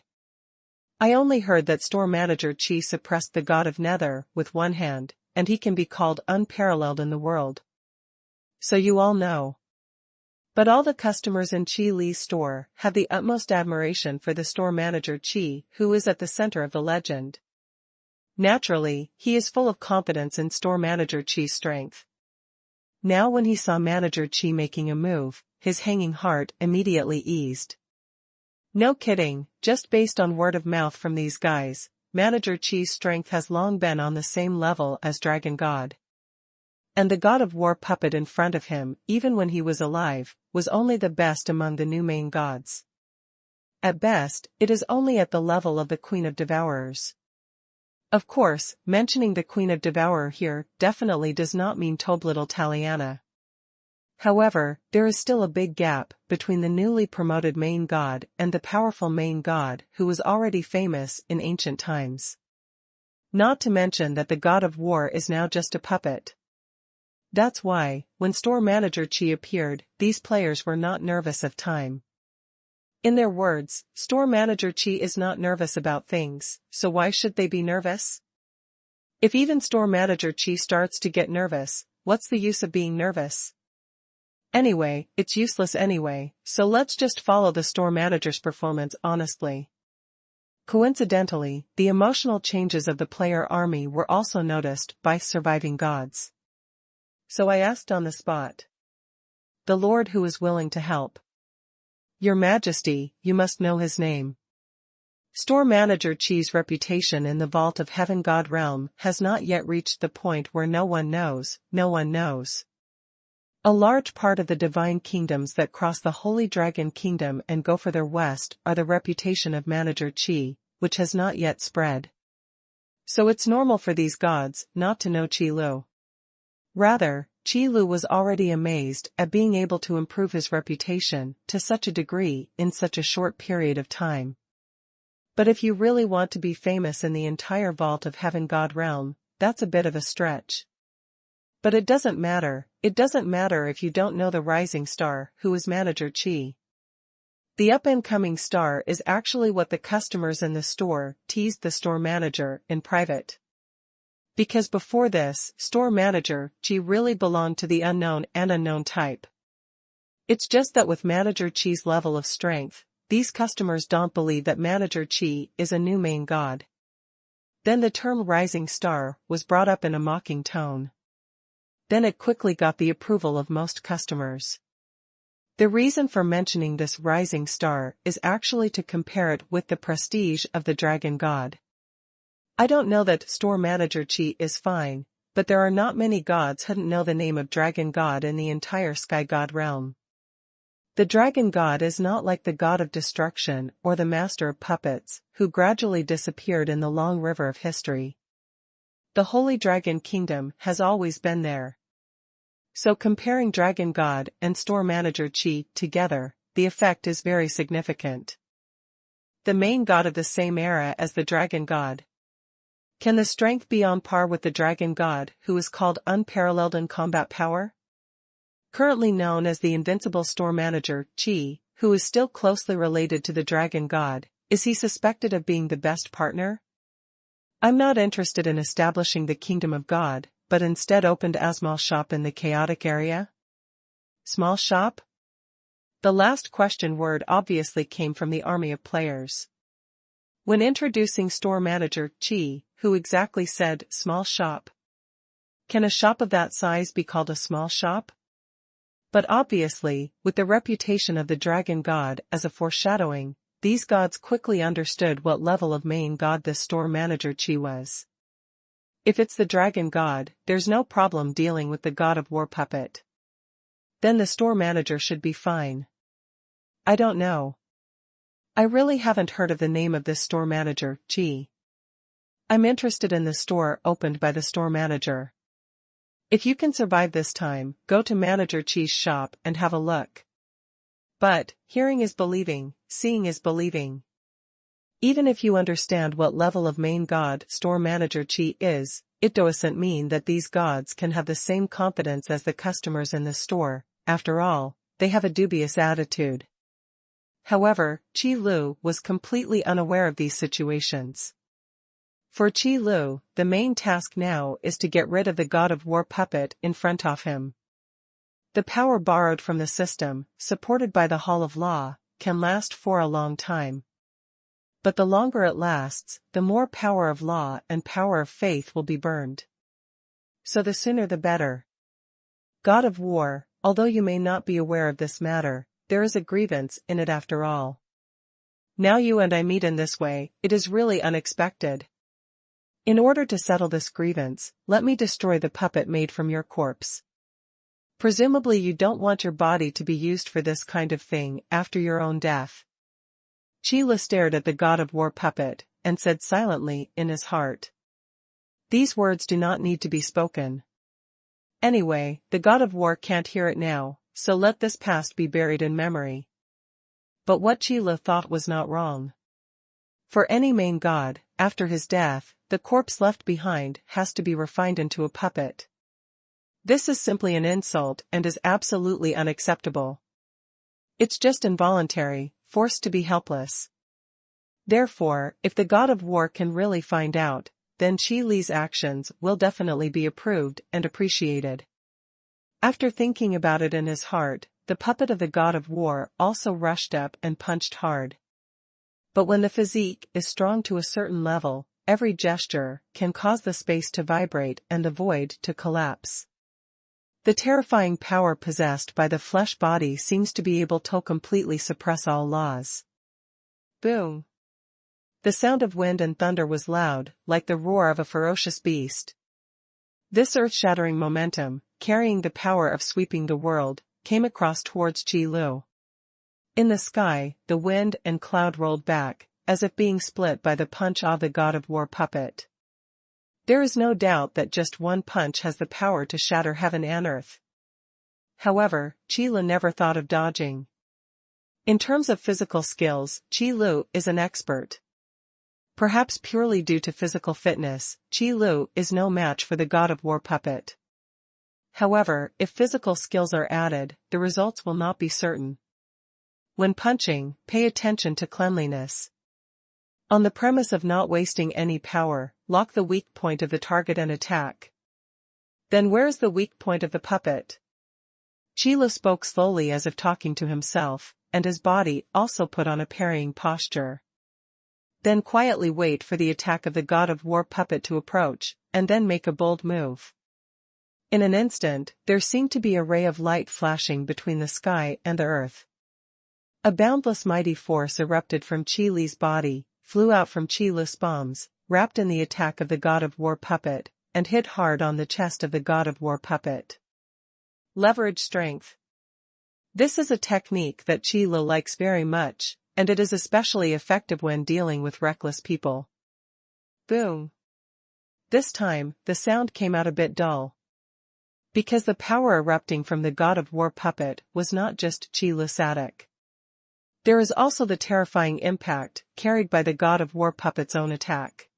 I only heard that store manager Qi suppressed the god of nether with one hand, and he can be called unparalleled in the world. So you all know. But all the customers in Qi Li's store have the utmost admiration for the store manager Qi, who is at the center of the legend. Naturally, he is full of confidence in store manager Qi's strength. Now when he saw manager Qi making a move, his hanging heart immediately eased. No kidding, just based on word of mouth from these guys, manager Qi's strength has long been on the same level as Dragon God. And the god of war puppet in front of him, even when he was alive, was only the best among the new main gods. At best, it is only at the level of the Queen of Devourers. Of course, mentioning the Queen of Devourer here definitely does not mean Toblittle Taliana. However, there is still a big gap between the newly promoted main god and the powerful main god who was already famous in ancient times. Not to mention that the god of war is now just a puppet. That's why, when store manager Qi appeared, these players were not nervous of time. In their words, store manager Qi is not nervous about things, so why should they be nervous? If even store manager Qi starts to get nervous, what's the use of being nervous? Anyway, it's useless anyway, so let's just follow the store manager's performance honestly. Coincidentally, the emotional changes of the player army were also noticed by surviving gods. So I asked on the spot. The Lord who is willing to help. Your Majesty, you must know his name. Store Manager Chi's reputation in the Vault of Heaven God realm has not yet reached the point where no one knows. A large part of the divine kingdoms that cross the Holy Dragon Kingdom and go further west are the reputation of Manager Chi, which has not yet spread. So it's normal for these gods not to know Qi Lu. Rather, Qi Lu was already amazed at being able to improve his reputation to such a degree in such a short period of time. But if you really want to be famous in the entire Vault of Heaven God realm, that's a bit of a stretch. But it doesn't matter if you don't know the rising star who is Manager Chi. The up-and-coming star is actually what the customers in the store teased the store manager in private. Because before this, store manager Chi really belonged to the unknown and unknown type. It's just that with Manager Chi's level of strength, these customers don't believe that Manager Chi is a new main god. Then the term rising star was brought up in a mocking tone. Then it quickly got the approval of most customers. The reason for mentioning this rising star is actually to compare it with the prestige of the dragon god. I don't know that store manager Chi is fine, but there are not many gods who don't know the name of dragon god in the entire sky god realm. The dragon god is not like the god of destruction or the master of puppets, who gradually disappeared in the long river of history. The Holy Dragon Kingdom has always been there. So comparing dragon god and store manager Chi together, the effect is very significant. The main god of the same era as the dragon god. Can the strength be on par with the dragon god who is called unparalleled in combat power? Currently known as the invincible store manager Chi, who is still closely related to the dragon god, is he suspected of being the best partner? I'm not interested in establishing the kingdom of God, but instead opened a small shop in the chaotic area? Small shop? The last question word obviously came from the army of players. When introducing store manager Chi, who exactly said small shop? Can a shop of that size be called a small shop? But obviously, with the reputation of the dragon god as a foreshadowing, these gods quickly understood what level of main god this store manager Chi was. If it's the dragon god, there's no problem dealing with the god of war puppet. Then the store manager should be fine. I don't know. I really haven't heard of the name of this store manager, Chi. I'm interested in the store opened by the store manager. If you can survive this time, go to Manager Chi's shop and have a look. But, hearing is believing, seeing is believing. Even if you understand what level of main god store manager Chi is, it doesn't mean that these gods can have the same confidence as the customers in the store. After all, they have a dubious attitude. However, Qi Lu was completely unaware of these situations. For Qi Lu, the main task now is to get rid of the god of war puppet in front of him. The power borrowed from the system, supported by the Hall of Law, can last for a long time. But the longer it lasts, the more power of law and power of faith will be burned. So the sooner the better. God of war, although you may not be aware of this matter, there is a grievance in it after all. Now you and I meet in this way, it is really unexpected. In order to settle this grievance, let me destroy the puppet made from your corpse. Presumably you don't want your body to be used for this kind of thing after your own death. Qi Lu stared at the god of war puppet, and said silently in his heart. These words do not need to be spoken. Anyway, the god of war can't hear it now, so let this past be buried in memory. But what Qi Lu thought was not wrong. For any main god, after his death, the corpse left behind has to be refined into a puppet. This is simply an insult and is absolutely unacceptable. It's just involuntary, forced to be helpless. Therefore, if the god of war can really find out, then Qi Li's actions will definitely be approved and appreciated. After thinking about it in his heart, the puppet of the god of war also rushed up and punched hard. But when the physique is strong to a certain level, every gesture can cause the space to vibrate and the void to collapse. The terrifying power possessed by the flesh body seems to be able to completely suppress all laws. Boom! The sound of wind and thunder was loud, like the roar of a ferocious beast. This earth-shattering momentum, carrying the power of sweeping the world, came across towards Qi Lu. In the sky, the wind and cloud rolled back, as if being split by the punch of the god of war puppet. There is no doubt that just one punch has the power to shatter heaven and earth. However, Qi Lu never thought of dodging. In terms of physical skills, Qi Lu is an expert. Perhaps purely due to physical fitness, Qi Lu is no match for the god of war puppet. However, if physical skills are added, the results will not be certain. When punching, pay attention to cleanliness. On the premise of not wasting any power, lock the weak point of the target and attack. Then where is the weak point of the puppet? Qi Lu spoke slowly as if talking to himself, and his body also put on a parrying posture. Then quietly wait for the attack of the god of war puppet to approach, and then make a bold move. In an instant, there seemed to be a ray of light flashing between the sky and the earth. A boundless mighty force erupted from Qi Li's body, flew out from Qi Lu's palms, wrapped in the attack of the god of war puppet, and hit hard on the chest of the god of war puppet. Leverage strength. This is a technique that Qi Lu likes very much, and it is especially effective when dealing with reckless people. Boom! This time, the sound came out a bit dull. Because the power erupting from the god of war puppet was not just Qi Lu static. There is also the terrifying impact carried by the god of war puppet's own attack.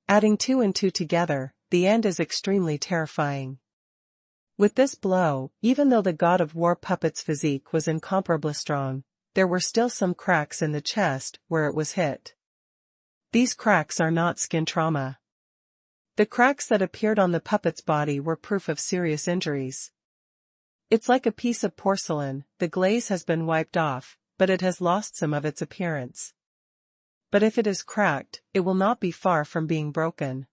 Adding 2 and 2 together, the end is extremely terrifying. With this blow, even though the god of war puppet's physique was incomparably strong, there were still some cracks in the chest where it was hit. These cracks are not skin trauma. The cracks that appeared on the puppet's body were proof of serious injuries. It's like a piece of porcelain, the glaze has been wiped off, but it has lost some of its appearance. But if it is cracked, it will not be far from being broken.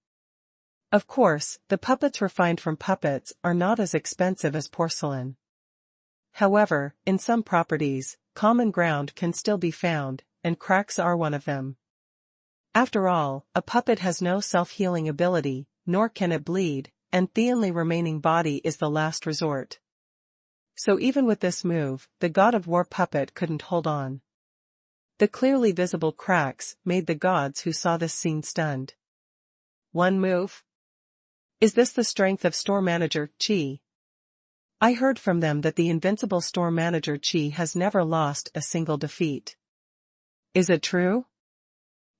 Of course, the puppets refined from puppets are not as expensive as porcelain. However, in some properties, common ground can still be found, and cracks are one of them. After all, a puppet has no self-healing ability, nor can it bleed, and the only remaining body is the last resort. So even with this move, the god of war puppet couldn't hold on. The clearly visible cracks made the gods who saw this scene stunned. One move? Is this the strength of store manager Qi? I heard from them that the invincible store manager Qi has never lost a single defeat. Is it true?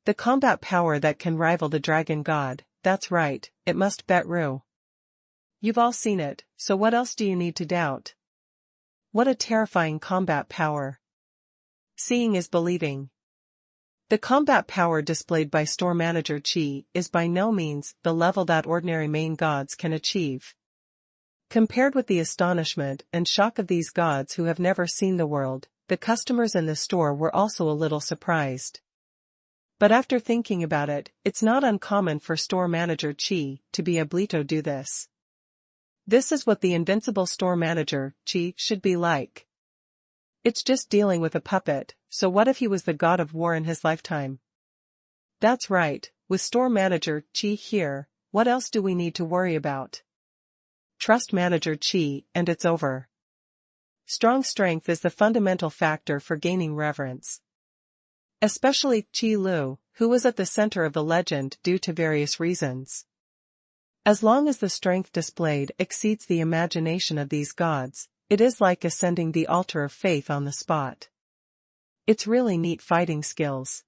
The combat power that can rival the dragon god, that's right, it must be true. You've all seen it, so what else do you need to doubt? What a terrifying combat power. Seeing is believing. The combat power displayed by store manager Qi is by no means the level that ordinary main gods can achieve. Compared with the astonishment and shock of these gods who have never seen the world, the customers in the store were also a little surprised. But after thinking about it, it's not uncommon for store manager Qi to be able to do this. This is what the invincible store manager Qi should be like. It's just dealing with a puppet, so what if he was the god of war in his lifetime? That's right, with store manager Qi here, what else do we need to worry about? Trust manager Qi and it's over. Strong strength is the fundamental factor for gaining reverence. Especially Qi Lu, who was at the center of the legend due to various reasons. As long as the strength displayed exceeds the imagination of these gods, it is like ascending the altar of faith on the spot. It's really neat fighting skills.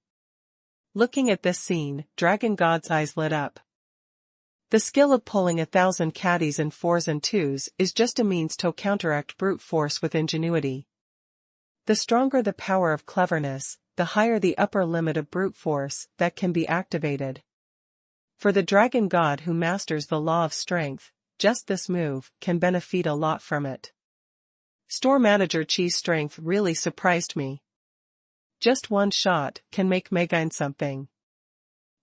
Looking at this scene, Dragon God's eyes lit up. The skill of pulling 1,000 caddies in 4s and 2s is just a means to counteract brute force with ingenuity. The stronger the power of cleverness, the higher the upper limit of brute force that can be activated. For the dragon god who masters the law of strength, just this move can benefit a lot from it. Store manager Qi's strength really surprised me. Just one shot can make me gain something.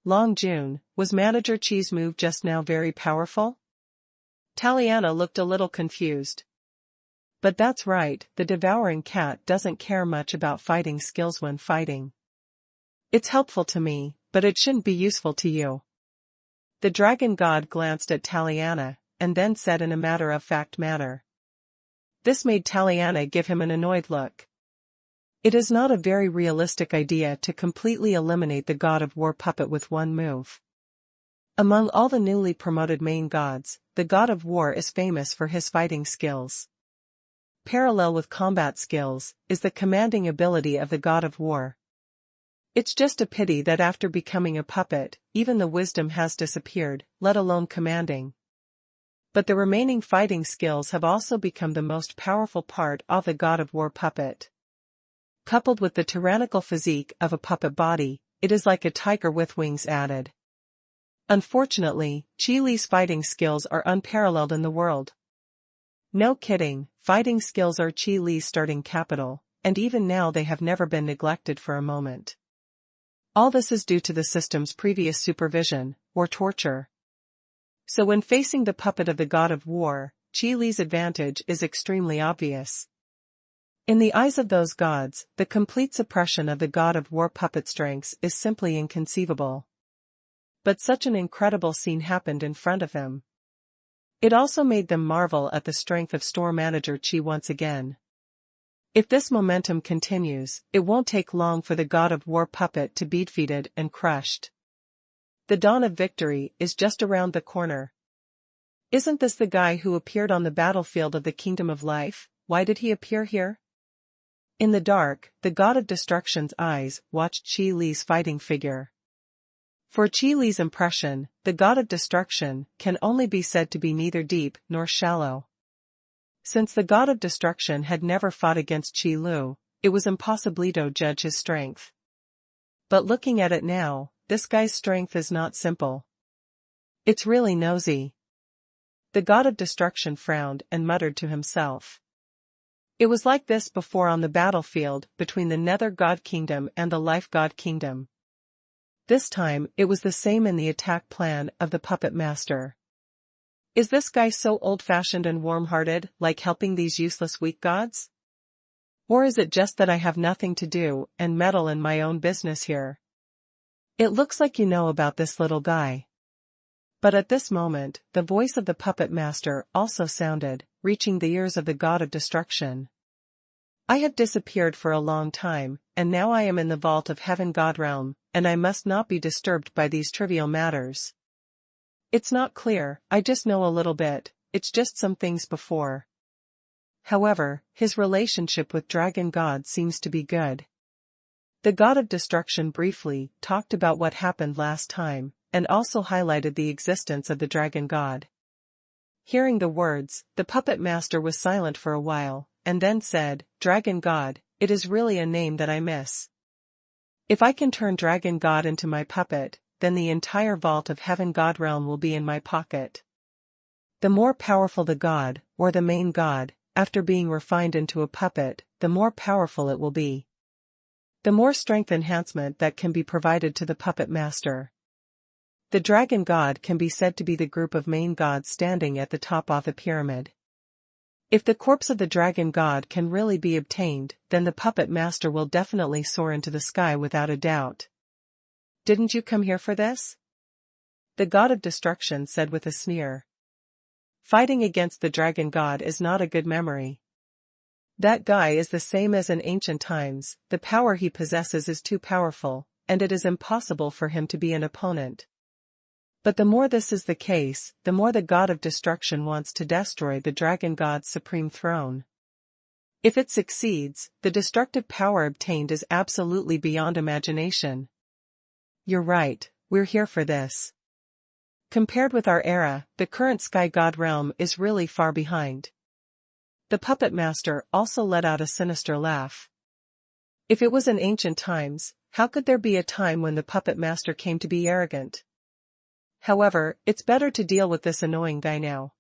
Long June, was manager Qi's move just now very powerful? Taliana looked a little confused. But that's right, the devouring cat doesn't care much about fighting skills when fighting. It's helpful to me, but it shouldn't be useful to you. The dragon god glanced at Taliana, and then said in a matter-of-fact manner. This made Taliana give him an annoyed look. It is not a very realistic idea to completely eliminate the god of war puppet with one move. Among all the newly promoted main gods, the god of war is famous for his fighting skills. Parallel with combat skills, is the commanding ability of the god of war. It's just a pity that after becoming a puppet, even the wisdom has disappeared, let alone commanding. But the remaining fighting skills have also become the most powerful part of the god of war puppet. Coupled with the tyrannical physique of a puppet body, it is like a tiger with wings added. Unfortunately, Qi Li's fighting skills are unparalleled in the world. No kidding, fighting skills are Qi Li's starting capital, and even now they have never been neglected for a moment. All this is due to the system's previous supervision, or torture. So when facing the puppet of the god of war, Qi Li's advantage is extremely obvious. In the eyes of those gods, the complete suppression of the god of war puppet strengths is simply inconceivable. But such an incredible scene happened in front of them. It also made them marvel at the strength of store manager Qi once again. If this momentum continues, it won't take long for the god of war puppet to be defeated and crushed. The dawn of victory is just around the corner. Isn't this the guy who appeared on the battlefield of the Kingdom of Life? Why did he appear here? In the dark, the god of destruction's eyes watched Qi Li's fighting figure. For Qi Li's impression, the god of destruction can only be said to be neither deep nor shallow. Since the god of destruction had never fought against Qi Lu, it was impossible to judge his strength. But looking at it now, this guy's strength is not simple. It's really nosy. The god of destruction frowned and muttered to himself. It was like this before on the battlefield between the Nether God Kingdom and the Life God Kingdom. This time, it was the same in the attack plan of the puppet master. Is this guy so old-fashioned and warm-hearted, like helping these useless weak gods? Or is it just that I have nothing to do and meddle in my own business here? It looks like you know about this little guy. But at this moment, the voice of the puppet master also sounded, reaching the ears of the god of destruction. I have disappeared for a long time, and now I am in the vault of Heaven God Realm, and I must not be disturbed by these trivial matters. It's not clear, I just know a little bit, it's just some things before. However, his relationship with Dragon God seems to be good. The god of destruction briefly talked about what happened last time, and also highlighted the existence of the Dragon God. Hearing the words, the puppet master was silent for a while, and then said, Dragon God, it is really a name that I miss. If I can turn Dragon God into my puppet, then the entire vault of Heaven God Realm will be in my pocket. The more powerful the god, or the main god, after being refined into a puppet, the more powerful it will be. The more strength enhancement that can be provided to the puppet master. The Dragon God can be said to be the group of main gods standing at the top of the pyramid. If the corpse of the Dragon God can really be obtained, then the puppet master will definitely soar into the sky without a doubt. Didn't you come here for this? The god of destruction said with a sneer. Fighting against the Dragon God is not a good memory. That guy is the same as in ancient times, the power he possesses is too powerful, and it is impossible for him to be an opponent. But the more this is the case, the more the god of destruction wants to destroy the Dragon God's supreme throne. If it succeeds, the destructive power obtained is absolutely beyond imagination. You're right, we're here for this. Compared with our era, the current Sky God realm is really far behind. The puppet master also let out a sinister laugh. If it was in ancient times, how could there be a time when the puppet master came to be arrogant? However, it's better to deal with this annoying guy now.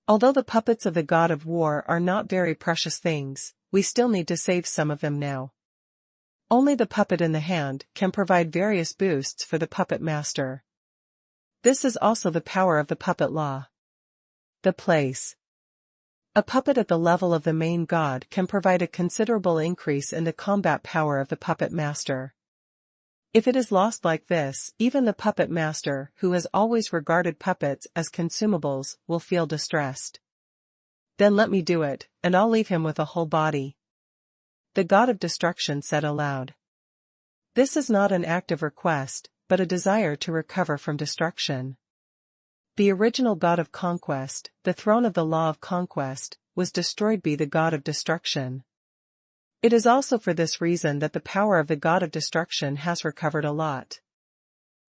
Although the puppets of the god of war are not very precious things, we still need to save some of them now. Only the puppet in the hand can provide various boosts for the puppet master. This is also the power of the puppet law. The place. A puppet at the level of the main god can provide a considerable increase in the combat power of the puppet master. If it is lost like this, even the puppet master, who has always regarded puppets as consumables, will feel distressed. Then let me do it, and I'll leave him with a whole body. The god of destruction said aloud. This is not an active request, but a desire to recover from destruction. The original god of conquest, the throne of the law of conquest, was destroyed by the god of destruction. It is also for this reason that the power of the god of destruction has recovered a lot.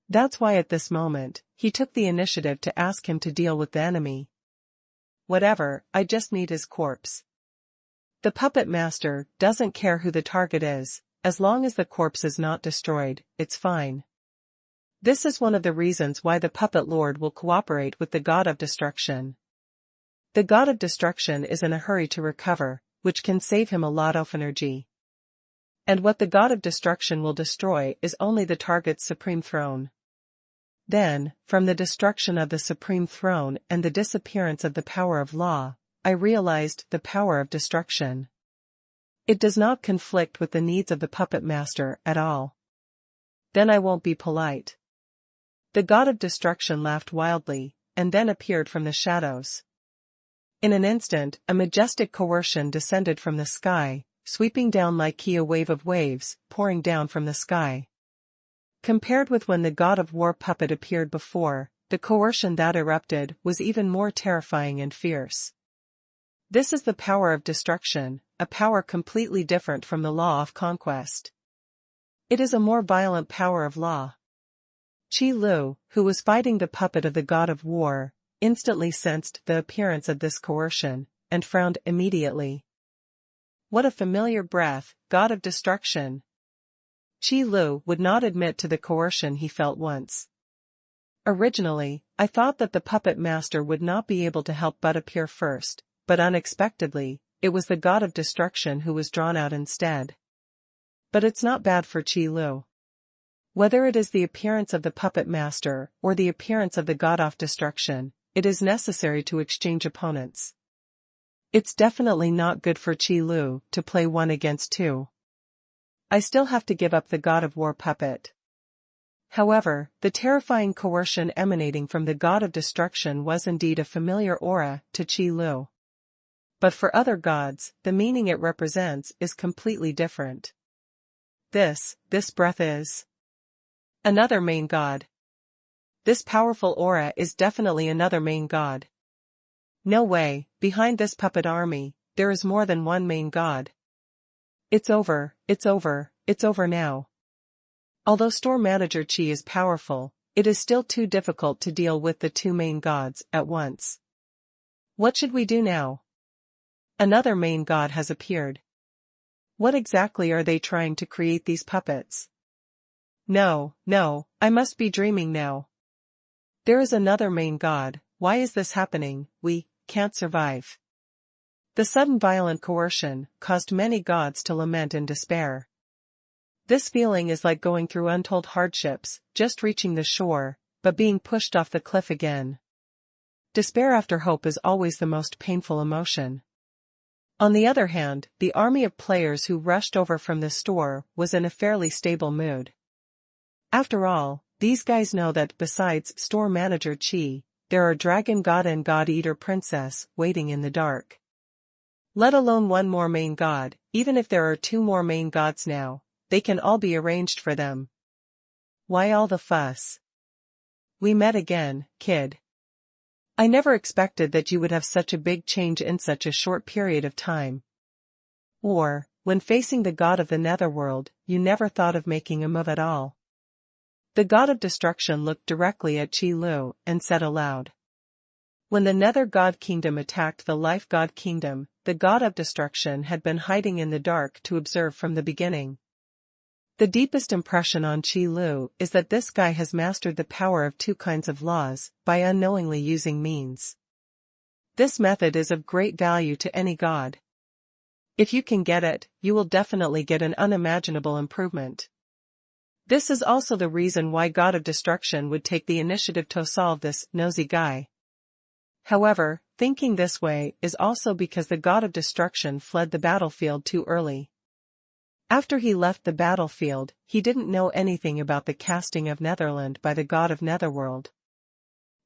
That's why at this moment, he took the initiative to ask him to deal with the enemy. Whatever, I just need his corpse. The puppet master doesn't care who the target is, as long as the corpse is not destroyed, it's fine. This is one of the reasons why the puppet lord will cooperate with the god of destruction. The god of destruction is in a hurry to recover, which can save him a lot of energy. And what the god of destruction will destroy is only the target's supreme throne. Then, from the destruction of the supreme throne and the disappearance of the power of law, I realized the power of destruction. It does not conflict with the needs of the puppet master at all. Then I won't be polite. The god of destruction laughed wildly, and then appeared from the shadows. In an instant, a majestic coercion descended from the sky, sweeping down like a wave of waves, pouring down from the sky. Compared with when the god of war puppet appeared before, the coercion that erupted was even more terrifying and fierce. This is the power of destruction, a power completely different from the law of conquest. It is a more violent power of law. Qi Lu, who was fighting the puppet of the god of war, instantly sensed the appearance of this coercion, and frowned immediately. What a familiar breath, god of destruction! Qi Lu would not admit to the coercion he felt once. Originally, I thought that the puppet master would not be able to help but appear first, but unexpectedly, it was the god of destruction who was drawn out instead. But it's not bad for Qi Lu. Whether it is the appearance of the puppet master or the appearance of the god of destruction, it is necessary to exchange opponents. It's definitely not good for Qi Lu to play 1 against 2. I still have to give up the god of war puppet. However, the terrifying coercion emanating from the god of destruction was indeed a familiar aura to Qi Lu. But for other gods, the meaning it represents is completely different. This breath is another main god. This powerful aura is definitely another main god. No way, behind this puppet army, there is more than one main god. It's over now. Although store manager Qi is powerful, it is still too difficult to deal with the 2 main gods at once. What should we do now? Another main god has appeared. What exactly are they trying to create these puppets? No, I must be dreaming now. There is another main god. Why is this happening? We can't survive. The sudden violent coercion caused many gods to lament in despair. This feeling is like going through untold hardships, just reaching the shore, but being pushed off the cliff again. Despair after hope is always the most painful emotion. On the other hand, the army of players who rushed over from the store was in a fairly stable mood. After all, these guys know that besides store manager Qi, there are dragon god and god eater princess waiting in the dark. Let alone one more main god, even if there are 2 more main gods now, they can all be arranged for them. Why all the fuss? We met again, kid. I never expected that you would have such a big change in such a short period of time. Or, when facing the god of the netherworld, you never thought of making a move at all. The god of destruction looked directly at Qi Lu and said aloud. When the nether god kingdom attacked the life god kingdom, the god of destruction had been hiding in the dark to observe from the beginning. The deepest impression on Qi Lu is that this guy has mastered the power of 2 kinds of laws, by unknowingly using means. This method is of great value to any god. If you can get it, you will definitely get an unimaginable improvement. This is also the reason why God of Destruction would take the initiative to solve this nosy guy. However, thinking this way is also because the god of destruction fled the battlefield too early. After he left the battlefield, he didn't know anything about the casting of Netherland by the god of Netherworld.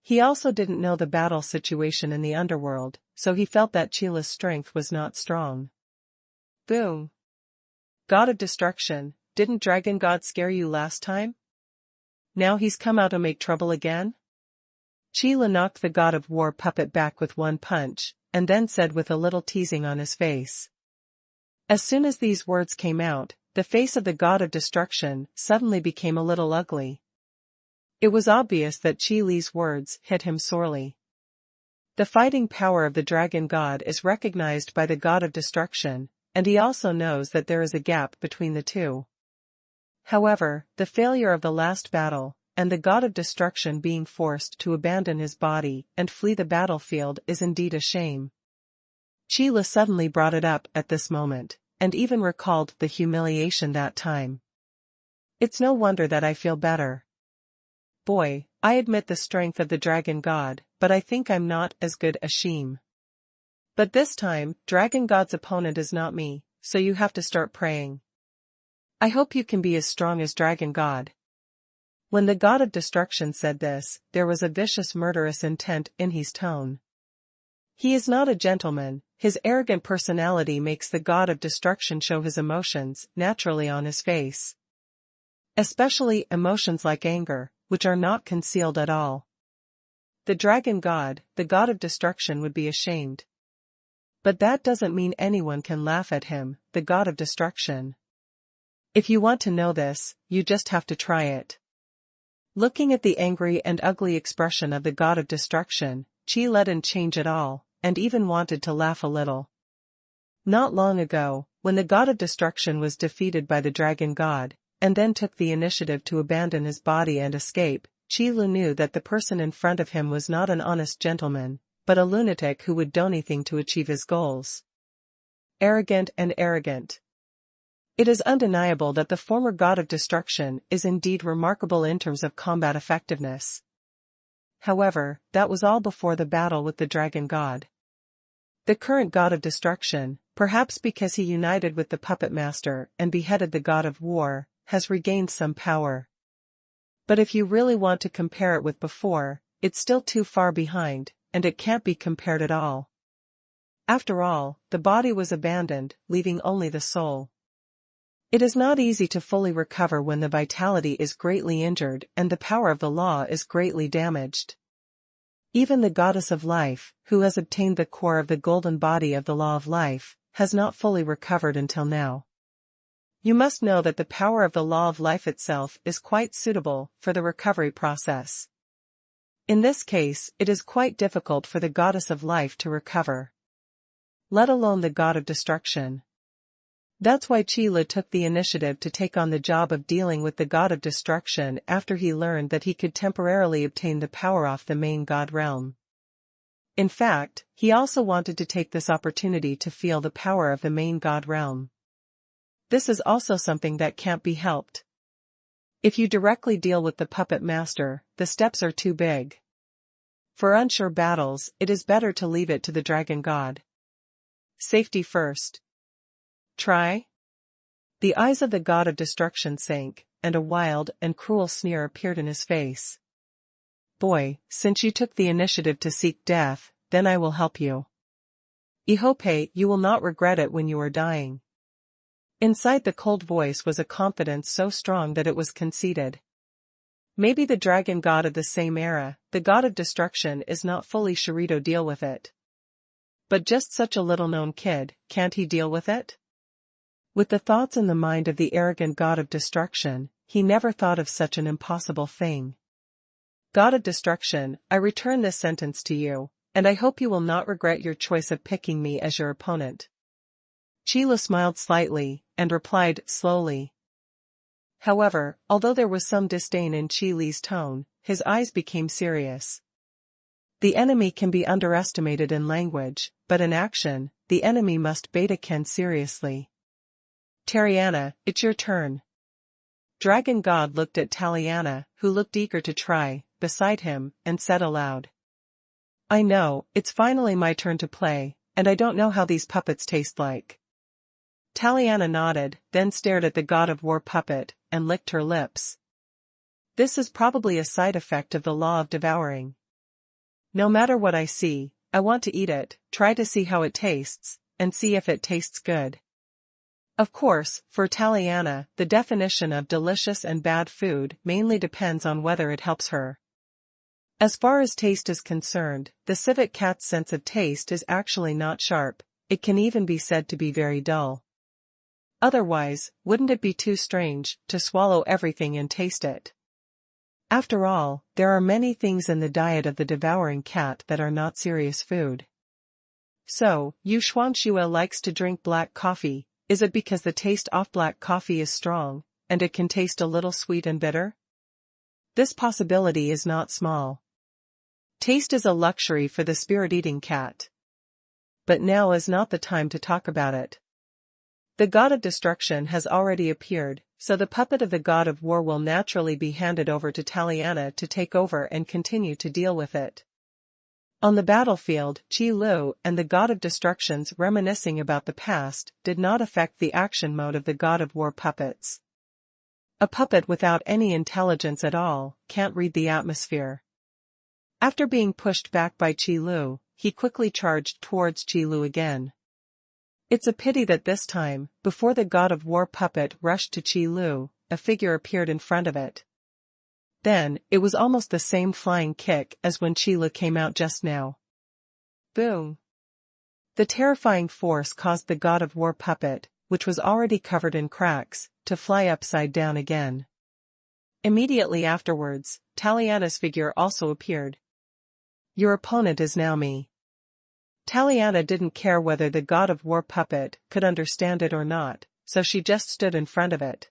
He also didn't know the battle situation in the underworld, so he felt that Chila's strength was not strong. Boom! God of destruction, didn't Dragon God scare you last time? Now he's come out to make trouble again? Chila knocked the god of war puppet back with one punch, and then said with a little teasing on his face. As soon as these words came out, the face of the god of destruction suddenly became a little ugly. It was obvious that Chila's words hit him sorely. The fighting power of the dragon god is recognized by the god of destruction, and he also knows that there is a gap between the two. However, the failure of the last battle, and the god of destruction being forced to abandon his body and flee the battlefield is indeed a shame. Chila suddenly brought it up at this moment, and even recalled the humiliation that time. It's no wonder that I feel better. Boy, I admit the strength of the dragon god, but I think I'm not as good as Sheem. But this time, dragon god's opponent is not me, so you have to start praying. I hope you can be as strong as dragon god. When the god of destruction said this, there was a vicious murderous intent in his tone. He is not a gentleman. His arrogant personality makes the god of destruction show his emotions naturally on his face. Especially emotions like anger, which are not concealed at all. The dragon god, the god of destruction, would be ashamed. But that doesn't mean anyone can laugh at him, the god of destruction. If you want to know this, you just have to try it. Looking at the angry and ugly expression of the god of destruction, Chila didn't change at all, and even wanted to laugh a little. Not long ago, when the god of destruction was defeated by the dragon god, and then took the initiative to abandon his body and escape, Chila knew that the person in front of him was not an honest gentleman, but a lunatic who would do anything to achieve his goals. Arrogant and arrogant. It is undeniable that the former god of destruction is indeed remarkable in terms of combat effectiveness. However, that was all before the battle with the dragon god. The current god of destruction, perhaps because he united with the puppet master and beheaded the god of war, has regained some power. But if you really want to compare it with before, it's still too far behind, and it can't be compared at all. After all, the body was abandoned, leaving only the soul. It is not easy to fully recover when the vitality is greatly injured and the power of the law is greatly damaged. Even the goddess of life, who has obtained the core of the golden body of the law of life, has not fully recovered until now. You must know that the power of the law of life itself is quite suitable for the recovery process. In this case, it is quite difficult for the goddess of life to recover, let alone the god of destruction. That's why Chila took the initiative to take on the job of dealing with the god of destruction after he learned that he could temporarily obtain the power off the main god realm. In fact, he also wanted to take this opportunity to feel the power of the main god realm. This is also something that can't be helped. If you directly deal with the puppet master, the steps are too big. For unsure battles, it is better to leave it to the dragon god. Safety first. Try? The eyes of the god of destruction sank, and a wild and cruel sneer appeared in his face. Boy, since you took the initiative to seek death, then I will help you. I hope you will not regret it when you are dying. Inside the cold voice was a confidence so strong that it was conceited. Maybe the dragon god of the same era, the god of destruction, is not fully sure to deal with it. But just such a little-known kid, can't he deal with it? With the thoughts in the mind of the arrogant god of destruction, he never thought of such an impossible thing. God of destruction, I return this sentence to you, and I hope you will not regret your choice of picking me as your opponent. Chila smiled slightly, and replied slowly. However, although there was some disdain in Chila's tone, his eyes became serious. The enemy can be underestimated in language, but in action, the enemy must be taken seriously. Tariana, it's your turn. Dragon God looked at Taliana, who looked eager to try, beside him, and said aloud. I know, it's finally my turn to play, and I don't know how these puppets taste like. Taliana nodded, then stared at the god of war puppet, and licked her lips. This is probably a side effect of the law of devouring. No matter what I see, I want to eat it, try to see how it tastes, and see if it tastes good. Of course, for Taliana, the definition of delicious and bad food mainly depends on whether it helps her. As far as taste is concerned, the civet cat's sense of taste is actually not sharp, it can even be said to be very dull. Otherwise, wouldn't it be too strange to swallow everything and taste it? After all, there are many things in the diet of the devouring cat that are not serious food. So, Xuanhuan likes to drink black coffee. Is it because the taste of black coffee is strong, and it can taste a little sweet and bitter? This possibility is not small. Taste is a luxury for the spirit-eating cat. But now is not the time to talk about it. The god of destruction has already appeared, so the puppet of the god of war will naturally be handed over to Taliana to take over and continue to deal with it. On the battlefield, Qi Lu and the god of destructions reminiscing about the past did not affect the action mode of the god of war puppets. A puppet without any intelligence at all can't read the atmosphere. After being pushed back by Qi Lu, he quickly charged towards Qi Lu again. It's a pity that this time, before the god of war puppet rushed to Qi Lu, a figure appeared in front of it. Then, it was almost the same flying kick as when Qi Lu came out just now. Boom! The terrifying force caused the god of war puppet, which was already covered in cracks, to fly upside down again. Immediately afterwards, Taliana's figure also appeared. Your opponent is now me. Taliana didn't care whether the god of war puppet could understand it or not, so she just stood in front of it.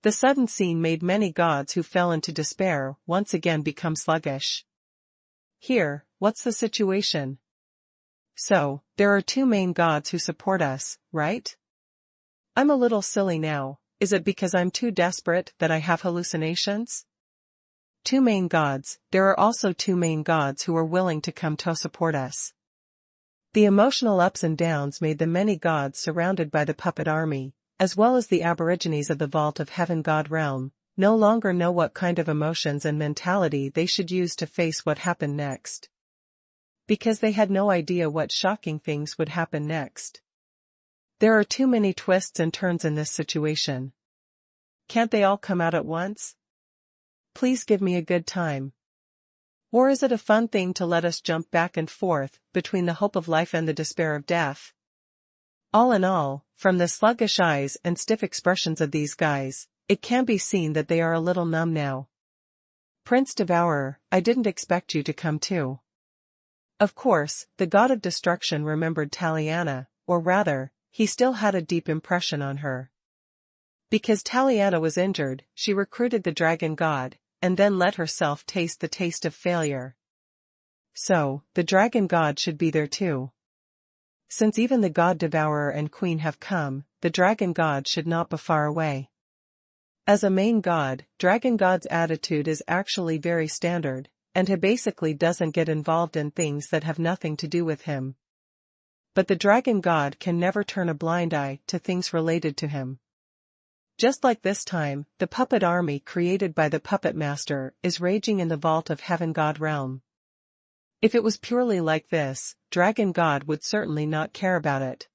The sudden scene made many gods who fell into despair once again become sluggish. Here, what's the situation? So, there are two main gods who support us, right? I'm a little silly now, is it because I'm too desperate that I have hallucinations? Two main gods, there are also two main gods who are willing to come to support us. The emotional ups and downs made the many gods surrounded by the puppet army, as well as the aborigines of the Vault of Heaven God realm, no longer know what kind of emotions and mentality they should use to face what happened next. Because they had no idea what shocking things would happen next. There are too many twists and turns in this situation. Can't they all come out at once? Please give me a good time. Or is it a fun thing to let us jump back and forth between the hope of life and the despair of death? All in all, from the sluggish eyes and stiff expressions of these guys, it can be seen that they are a little numb now. Prince Devourer, I didn't expect you to come too. Of course, the god of destruction remembered Taliana, or rather, he still had a deep impression on her. Because Taliana was injured, she recruited the dragon god, and then let herself taste the taste of failure. So, the dragon god should be there too. Since even the god devourer and queen have come, the dragon god should not be far away. As a main god, dragon god's attitude is actually very standard, and he basically doesn't get involved in things that have nothing to do with him. But the dragon god can never turn a blind eye to things related to him. Just like this time, the puppet army created by the puppet master is raging in the Vault of Heaven God realm. If it was purely like this, Dragon God would certainly not care about it.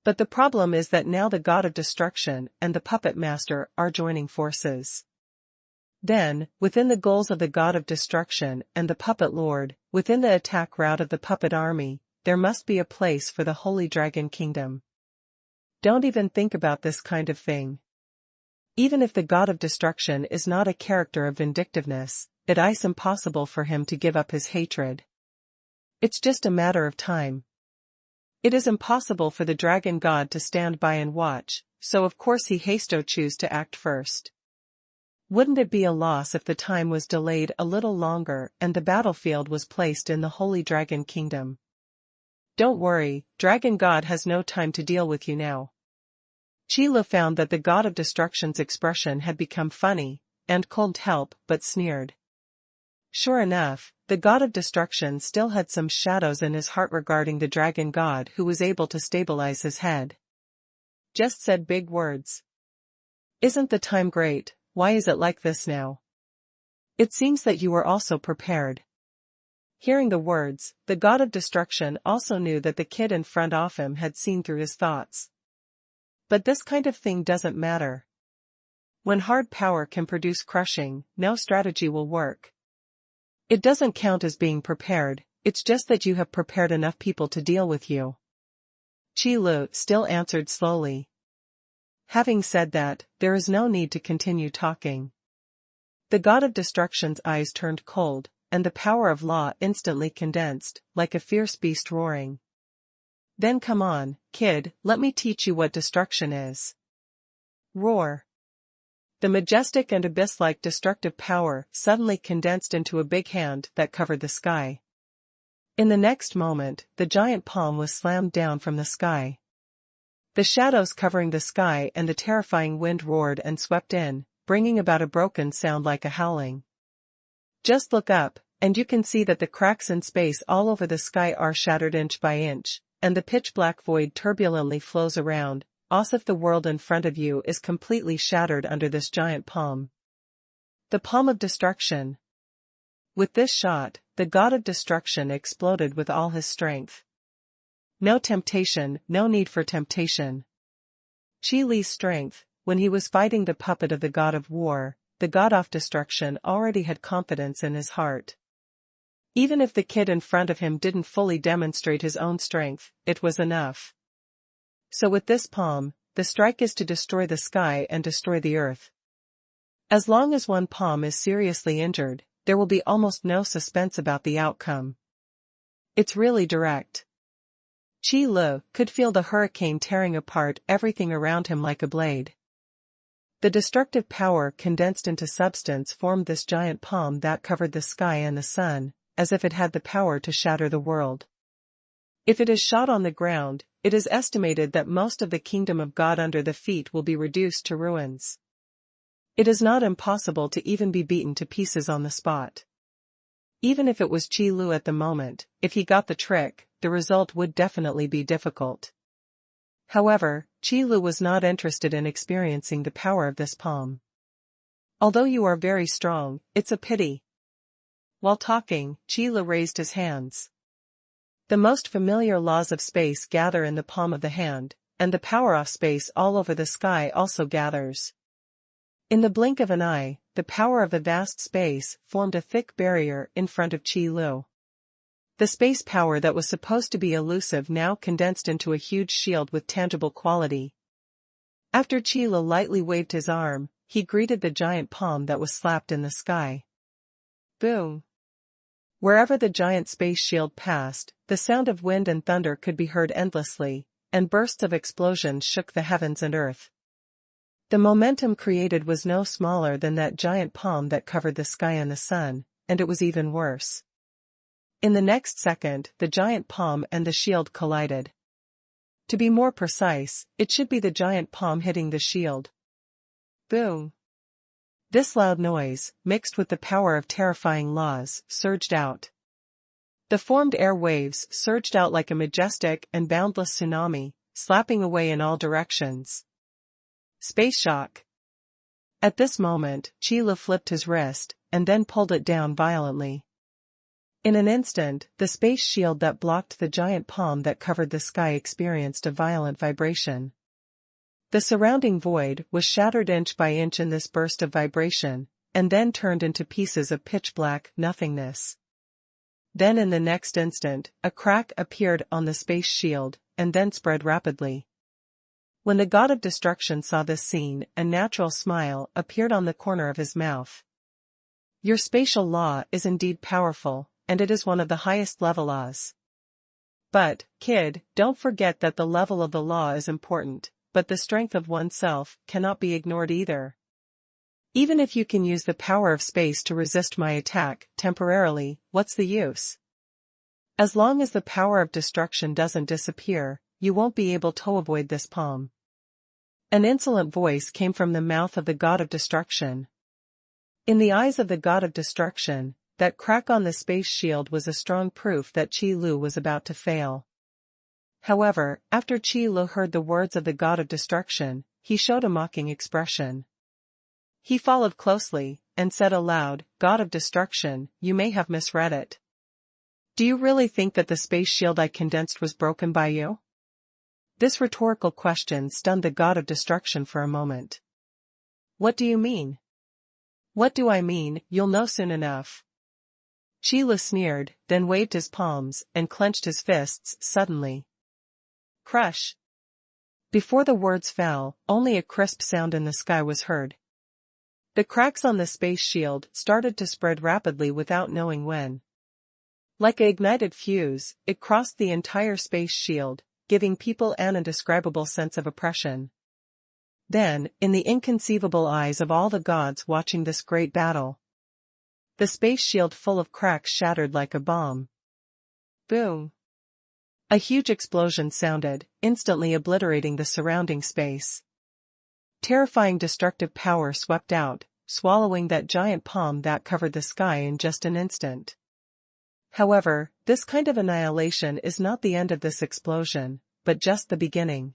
But the problem is that now the god of destruction and the puppet master are joining forces. Then, within the goals of the god of destruction and the puppet lord, within the attack route of the puppet army, there must be a place for the Holy Dragon Kingdom. Don't even think about this kind of thing. Even if the god of destruction is not a character of vindictiveness, it is impossible for him to give up his hatred. It's just a matter of time. It is impossible for the dragon god to stand by and watch, so of course he has to choose to act first. Wouldn't it be a loss if the time was delayed a little longer and the battlefield was placed in the Holy Dragon Kingdom? Don't worry, Dragon God has no time to deal with you now. Qi Lu found that the god of destruction's expression had become funny, and couldn't help but sneered. Sure enough, the god of destruction still had some shadows in his heart regarding the dragon god who was able to stabilize his head. Just said big words. Isn't the time great? Why is it like this now? It seems that you were also prepared. Hearing the words, the god of destruction also knew that the kid in front of him had seen through his thoughts. But this kind of thing doesn't matter. When hard power can produce crushing, no strategy will work. It doesn't count as being prepared, it's just that you have prepared enough people to deal with you. Qi Lu still answered slowly. Having said that, there is no need to continue talking. The god of destruction's eyes turned cold, and the power of law instantly condensed, like a fierce beast roaring. Then come on, kid, let me teach you what destruction is. Roar. The majestic and abyss-like destructive power suddenly condensed into a big hand that covered the sky. In the next moment, the giant palm was slammed down from the sky. The shadows covering the sky and the terrifying wind roared and swept in, bringing about a broken sound like a howling. Just look up, and you can see that the cracks in space all over the sky are shattered inch by inch, and the pitch-black void turbulently flows around, as if the world in front of you is completely shattered under this giant palm. The palm of destruction. With this shot, the god of destruction exploded with all his strength. No temptation, no need for temptation. Qi Li's strength, when he was fighting the puppet of the god of war, the god of destruction already had confidence in his heart. Even if the kid in front of him didn't fully demonstrate his own strength, it was enough. So with this palm, the strike is to destroy the sky and destroy the earth. As long as one palm is seriously injured, there will be almost no suspense about the outcome. It's really direct. Qi Lu could feel the hurricane tearing apart everything around him like a blade. The destructive power condensed into substance formed this giant palm that covered the sky and the sun, as if it had the power to shatter the world. If it is shot on the ground, it is estimated that most of the kingdom of God under the feet will be reduced to ruins. It is not impossible to even be beaten to pieces on the spot. Even if it was Qi Lu at the moment, if he got the trick, the result would definitely be difficult. However, Qi Lu was not interested in experiencing the power of this palm. Although you are very strong, it's a pity. While talking, Qi Lu raised his hands. The most familiar laws of space gather in the palm of the hand, and the power of space all over the sky also gathers. In the blink of an eye, the power of the vast space formed a thick barrier in front of Qi Lu. The space power that was supposed to be elusive now condensed into a huge shield with tangible quality. After Qi Lu lightly waved his arm, he greeted the giant palm that was slapped in the sky. Boom! Wherever the giant space shield passed, the sound of wind and thunder could be heard endlessly, and bursts of explosions shook the heavens and earth. The momentum created was no smaller than that giant palm that covered the sky and the sun, and it was even worse. In the next second, the giant palm and the shield collided. To be more precise, it should be the giant palm hitting the shield. Boom! This loud noise, mixed with the power of terrifying laws, surged out. The formed air waves surged out like a majestic and boundless tsunami, slapping away in all directions. Space shock. At this moment, Qi Lu flipped his wrist, and then pulled it down violently. In an instant, the space shield that blocked the giant palm that covered the sky experienced a violent vibration. The surrounding void was shattered inch by inch in this burst of vibration, and then turned into pieces of pitch-black nothingness. Then in the next instant, a crack appeared on the space shield, and then spread rapidly. When the god of destruction saw this scene, a natural smile appeared on the corner of his mouth. Your spatial law is indeed powerful, and it is one of the highest level laws. But, kid, don't forget that the level of the law is important, but the strength of oneself cannot be ignored either. Even if you can use the power of space to resist my attack, temporarily, what's the use? As long as the power of destruction doesn't disappear, you won't be able to avoid this palm. An insolent voice came from the mouth of the god of destruction. In the eyes of the god of destruction, that crack on the space shield was a strong proof that Qi Lu was about to fail. However, after Qi Lu heard the words of the god of destruction, he showed a mocking expression. He followed closely, and said aloud, "God of destruction, you may have misread it. Do you really think that the space shield I condensed was broken by you?" This rhetorical question stunned the god of destruction for a moment. "What do you mean?" "What do I mean? You'll know soon enough." Qi Lu sneered, then waved his palms, and clenched his fists suddenly. Crush! Before the words fell, only a crisp sound in the sky was heard. The cracks on the space shield started to spread rapidly without knowing when. Like an ignited fuse, it crossed the entire space shield, giving people an indescribable sense of oppression. Then, in the inconceivable eyes of all the gods watching this great battle, the space shield full of cracks shattered like a bomb. Boom! A huge explosion sounded, instantly obliterating the surrounding space. Terrifying destructive power swept out, swallowing that giant palm that covered the sky in just an instant. However, this kind of annihilation is not the end of this explosion, but just the beginning.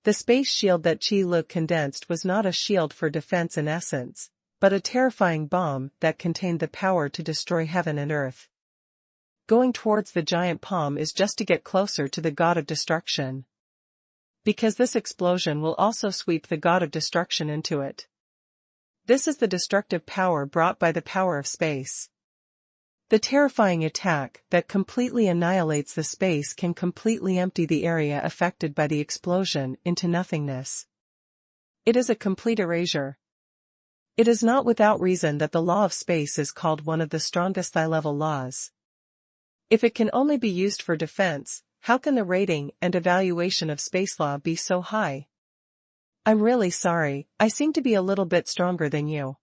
The space shield that Qi Lu condensed was not a shield for defense in essence, but a terrifying bomb that contained the power to destroy heaven and earth. Going towards the giant palm is just to get closer to the god of destruction. Because this explosion will also sweep the god of destruction into it. This is the destructive power brought by the power of space. The terrifying attack that completely annihilates the space can completely empty the area affected by the explosion into nothingness. It is a complete erasure. It is not without reason that the law of space is called one of the strongest high-level laws. If it can only be used for defense, how can the rating and evaluation of space law be so high? I'm really sorry, I seem to be a little bit stronger than you.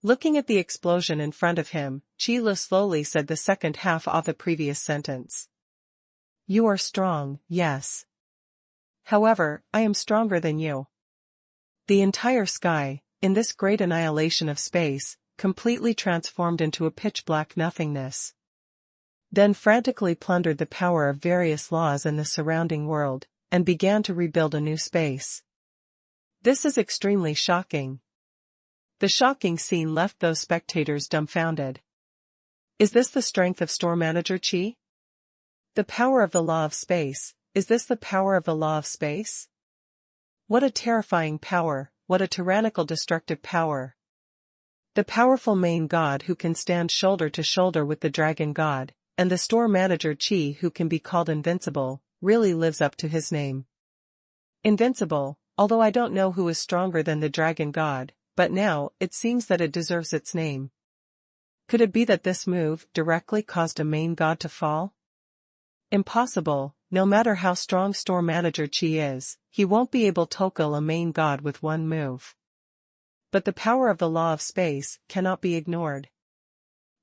Looking at the explosion in front of him, Qi Lu slowly said the second half of the previous sentence. You are strong, yes. However, I am stronger than you. The entire sky, in this great annihilation of space, completely transformed into a pitch-black nothingness. Then frantically plundered the power of various laws in the surrounding world, and began to rebuild a new space. This is extremely shocking. The shocking scene left those spectators dumbfounded. Is this the strength of store manager Qi? The power of the law of space, is this the power of the law of space? What a terrifying power, what a tyrannical destructive power. The powerful main god who can stand shoulder to shoulder with the dragon god, and the store manager Qi who can be called invincible, really lives up to his name. Invincible, although I don't know who is stronger than the dragon god, but now, it seems that it deserves its name. Could it be that this move directly caused a main god to fall? Impossible, no matter how strong store manager Qi is, he won't be able to kill a main god with one move. But the power of the law of space cannot be ignored.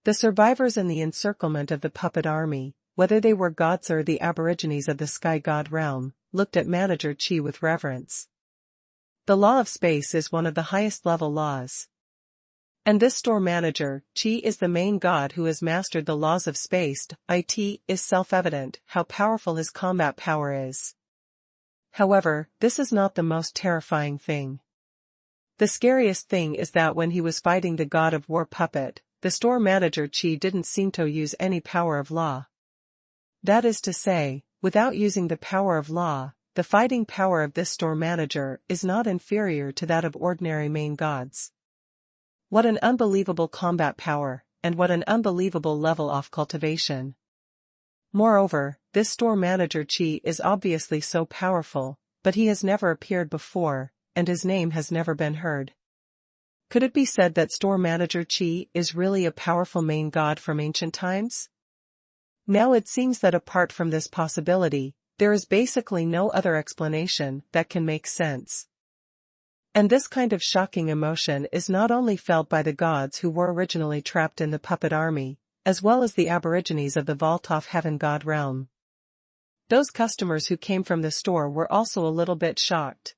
The survivors in the encirclement of the puppet army, whether they were gods or the aborigines of the sky god realm, looked at manager Qi with reverence. The law of space is one of the highest level laws. And this store manager, Qi, is the main god who has mastered the laws of space. It is self-evident how powerful his combat power is. However, this is not the most terrifying thing. The scariest thing is that when he was fighting the god of war puppet, the store manager Qi didn't seem to use any power of law. That is to say, without using the power of law, the fighting power of this store manager is not inferior to that of ordinary main gods. What an unbelievable combat power, and what an unbelievable level of cultivation. Moreover, this store manager Qi is obviously so powerful, but he has never appeared before, and his name has never been heard. Could it be said that store manager Qi is really a powerful main god from ancient times? Now it seems that apart from this possibility, there is basically no other explanation that can make sense. And this kind of shocking emotion is not only felt by the gods who were originally trapped in the puppet army, as well as the aborigines of the Vault-off Heaven god realm. Those customers who came from the store were also a little bit shocked.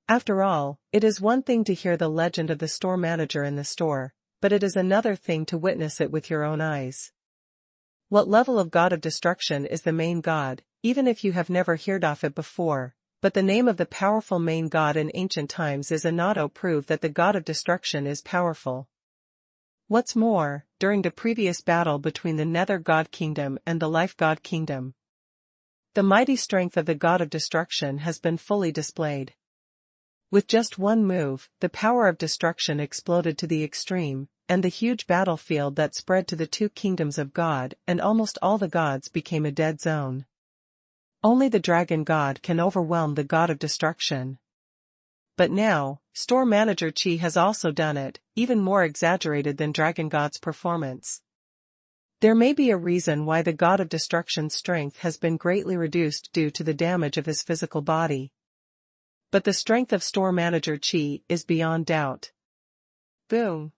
After all, it is one thing to hear the legend of the store manager in the store, but it is another thing to witness it with your own eyes. What level of god of destruction is the main god, even if you have never heard of it before? But the name of the powerful main god in ancient times is another proof that the god of destruction is powerful. What's more, during the previous battle between the Nether God Kingdom and the Life God Kingdom, the mighty strength of the god of destruction has been fully displayed. With just one move, the power of destruction exploded to the extreme, and the huge battlefield that spread to the two kingdoms of God and almost all the gods became a dead zone. Only the dragon god can overwhelm the god of destruction. But now, store manager Qi has also done it, even more exaggerated than dragon god's performance. There may be a reason why the god of destruction's strength has been greatly reduced due to the damage of his physical body. But the strength of store manager Qi is beyond doubt. Boom!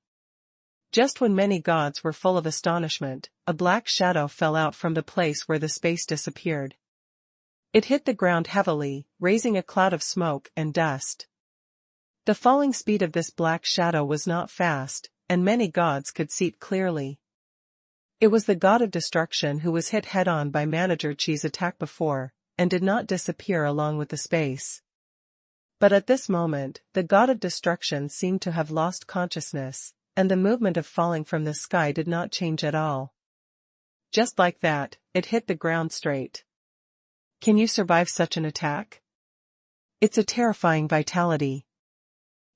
Just when many gods were full of astonishment, a black shadow fell out from the place where the space disappeared. It hit the ground heavily, raising a cloud of smoke and dust. The falling speed of this black shadow was not fast, and many gods could see it clearly. It was the god of destruction who was hit head-on by manager Qi's attack before, and did not disappear along with the space. But at this moment, the god of destruction seemed to have lost consciousness, and the movement of falling from the sky did not change at all. Just like that, it hit the ground straight. Can you survive such an attack? It's a terrifying vitality.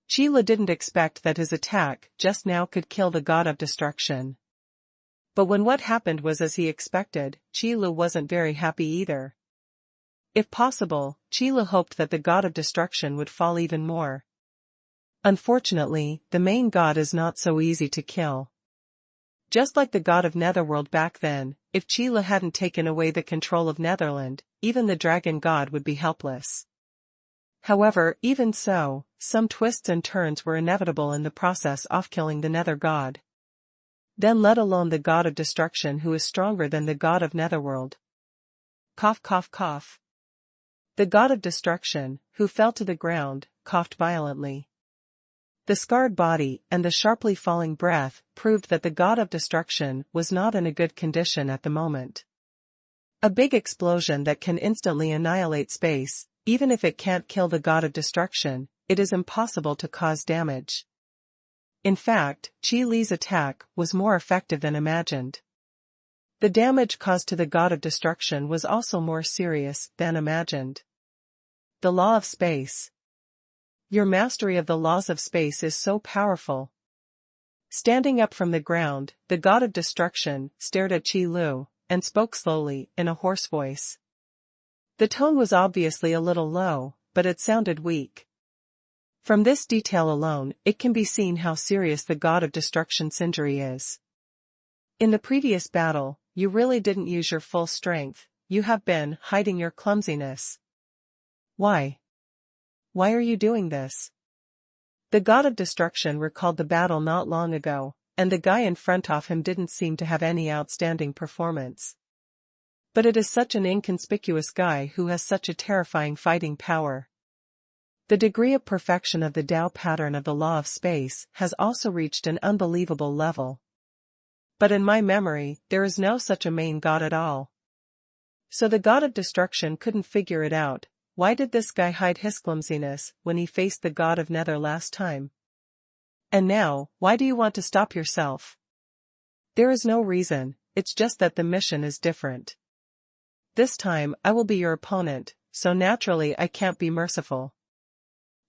Qi didn't expect that his attack just now could kill the god of destruction. But when what happened was as he expected, Qi wasn't very happy either. If possible, Qi hoped that the god of destruction would fall even more. Unfortunately, the main god is not so easy to kill. Just like the god of Netherworld back then, if Qi hadn't taken away the control of Netherland, even the dragon god would be helpless. However, even so, some twists and turns were inevitable in the process of killing the Nether god. Then let alone the god of destruction who is stronger than the god of Netherworld. Cough cough cough. The god of destruction, who fell to the ground, coughed violently. The scarred body and the sharply falling breath proved that the god of destruction was not in a good condition at the moment. A big explosion that can instantly annihilate space, even if it can't kill the god of destruction, it is impossible to cause damage. In fact, Qi Li's attack was more effective than imagined. The damage caused to the god of destruction was also more serious than imagined. The law of space. Your mastery of the laws of space is so powerful. Standing up from the ground, the god of destruction stared at Qi and spoke slowly, in a hoarse voice. The tone was obviously a little low, but it sounded weak. From this detail alone, it can be seen how serious the god of destruction's injury is. In the previous battle, you really didn't use your full strength, you have been hiding your clumsiness. Why? Why are you doing this? The god of destruction recalled the battle not long ago, and the guy in front of him didn't seem to have any outstanding performance. But it is such an inconspicuous guy who has such a terrifying fighting power. The degree of perfection of the Tao pattern of the law of space has also reached an unbelievable level. But in my memory, there is no such a main god at all. So the god of destruction couldn't figure it out. Why did this guy hide his clumsiness when he faced the god of Nether last time? And now, why do you want to stop yourself? There is no reason, it's just that the mission is different. This time I will be your opponent, so naturally I can't be merciful.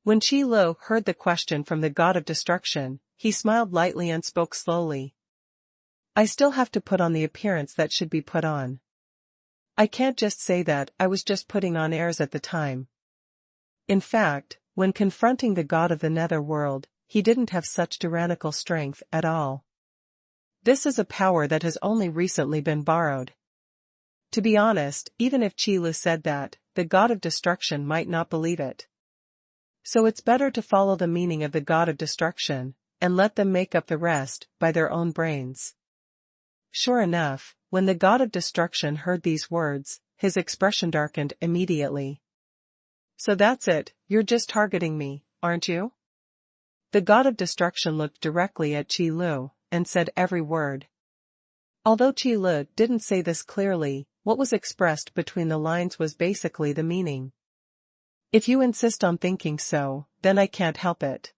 When Qi heard the question from the god of destruction, he smiled lightly and spoke slowly. I still have to put on the appearance that should be put on. I can't just say that I was just putting on airs at the time. In fact, when confronting the god of the Nether world, he didn't have such tyrannical strength at all. This is a power that has only recently been borrowed. To be honest, even if Qi said that, the god of destruction might not believe it. So it's better to follow the meaning of the god of destruction, and let them make up the rest by their own brains. Sure enough, when the god of destruction heard these words, his expression darkened immediately. So that's it, you're just targeting me, aren't you? The god of destruction looked directly at Qi Lu, and said every word. Although Qi Lu didn't say this clearly, what was expressed between the lines was basically the meaning. If you insist on thinking so, then I can't help it.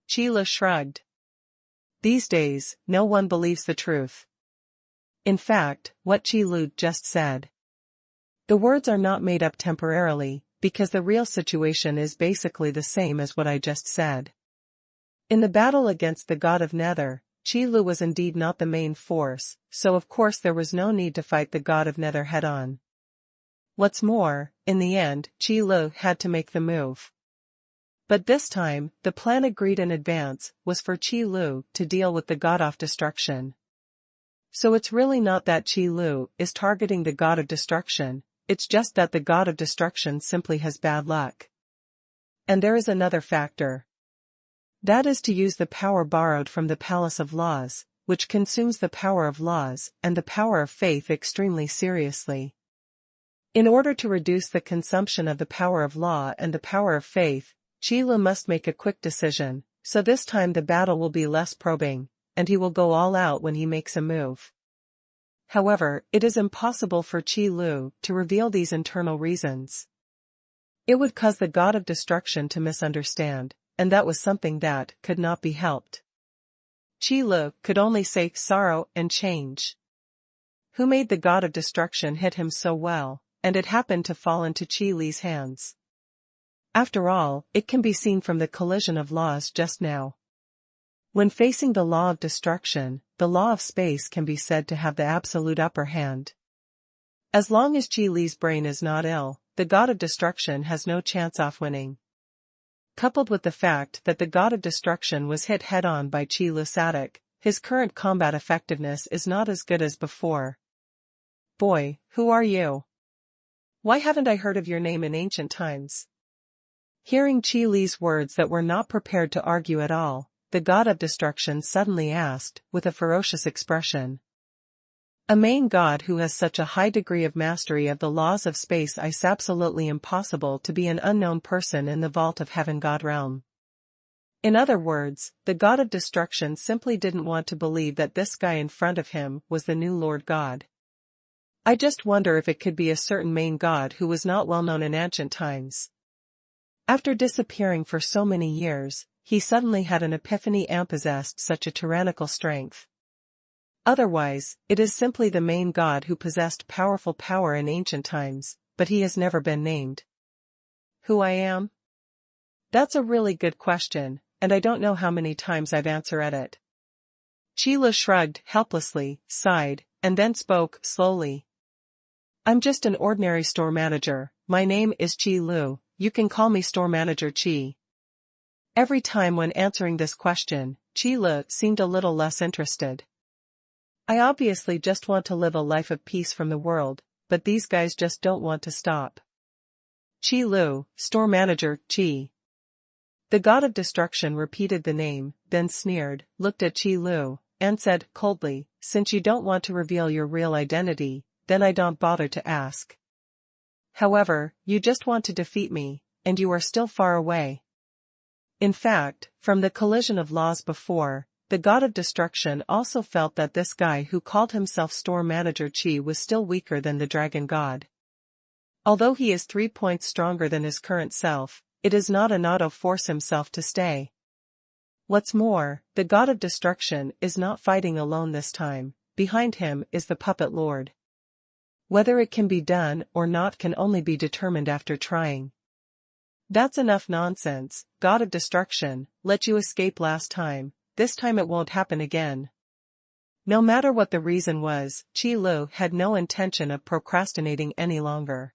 Qi Lu shrugged. These days, no one believes the truth. In fact, what Qi Lu just said. The words are not made up temporarily, because the real situation is basically the same as what I just said. In the battle against the god of Nether, Qi Lu was indeed not the main force, so of course there was no need to fight the god of Nether head-on. What's more, in the end, Qi Lu had to make the move. But this time, the plan agreed in advance was for Qi Lu to deal with the god of destruction. So it's really not that Qi Lu is targeting the god of destruction, it's just that the god of destruction simply has bad luck. And there is another factor. That is to use the power borrowed from the Palace of Laws, which consumes the power of laws and the power of faith extremely seriously. In order to reduce the consumption of the power of law and the power of faith, Qi Lu must make a quick decision, so this time the battle will be less probing, and he will go all out when he makes a move. However, it is impossible for Qi Lu to reveal these internal reasons. It would cause the god of destruction to misunderstand, and that was something that could not be helped. Qi Lu could only say sorrow and change. Who made the god of destruction hit him so well, and it happened to fall into Qi Li's hands. After all, it can be seen from the collision of laws just now. When facing the law of destruction, the law of space can be said to have the absolute upper hand. As long as Qi Li's brain is not ill, the god of destruction has no chance of winning. Coupled with the fact that the god of destruction was hit head-on by Qi Lu Satic, his current combat effectiveness is not as good as before. Boy, who are you? Why haven't I heard of your name in ancient times? Hearing Qi Li's words that were not prepared to argue at all, the god of destruction suddenly asked, with a ferocious expression. A main god who has such a high degree of mastery of the laws of space is absolutely impossible to be an unknown person in the vault of heaven god realm. In other words, the god of destruction simply didn't want to believe that this guy in front of him was the new Lord God. I just wonder if it could be a certain main god who was not well known in ancient times. After disappearing for so many years, he suddenly had an epiphany and possessed such a tyrannical strength. Otherwise, it is simply the main god who possessed powerful power in ancient times, but he has never been named. Who I am? That's a really good question, and I don't know how many times I've answered it. Qi Lu shrugged helplessly, sighed, and then spoke slowly. I'm just an ordinary store manager, my name is Qi Lu, you can call me store manager Qi. Every time when answering this question, Qi Lu seemed a little less interested. I obviously just want to live a life of peace from the world, but these guys just don't want to stop. Qi Lu, store manager, Qi. The god of destruction repeated the name, then sneered, looked at Qi Lu, and said coldly, since you don't want to reveal your real identity, then I don't bother to ask. However, you just want to defeat me, and you are still far away. In fact, from the collision of laws before, the god of destruction also felt that this guy who called himself store manager Qi was still weaker than the dragon god. Although he is 3 points stronger than his current self, it is not an auto force himself to stay. What's more, the god of destruction is not fighting alone this time, behind him is the puppet lord. Whether it can be done or not can only be determined after trying. That's enough nonsense, god of destruction, let you escape last time. This time it won't happen again. No matter what the reason was, Qi Lu had no intention of procrastinating any longer.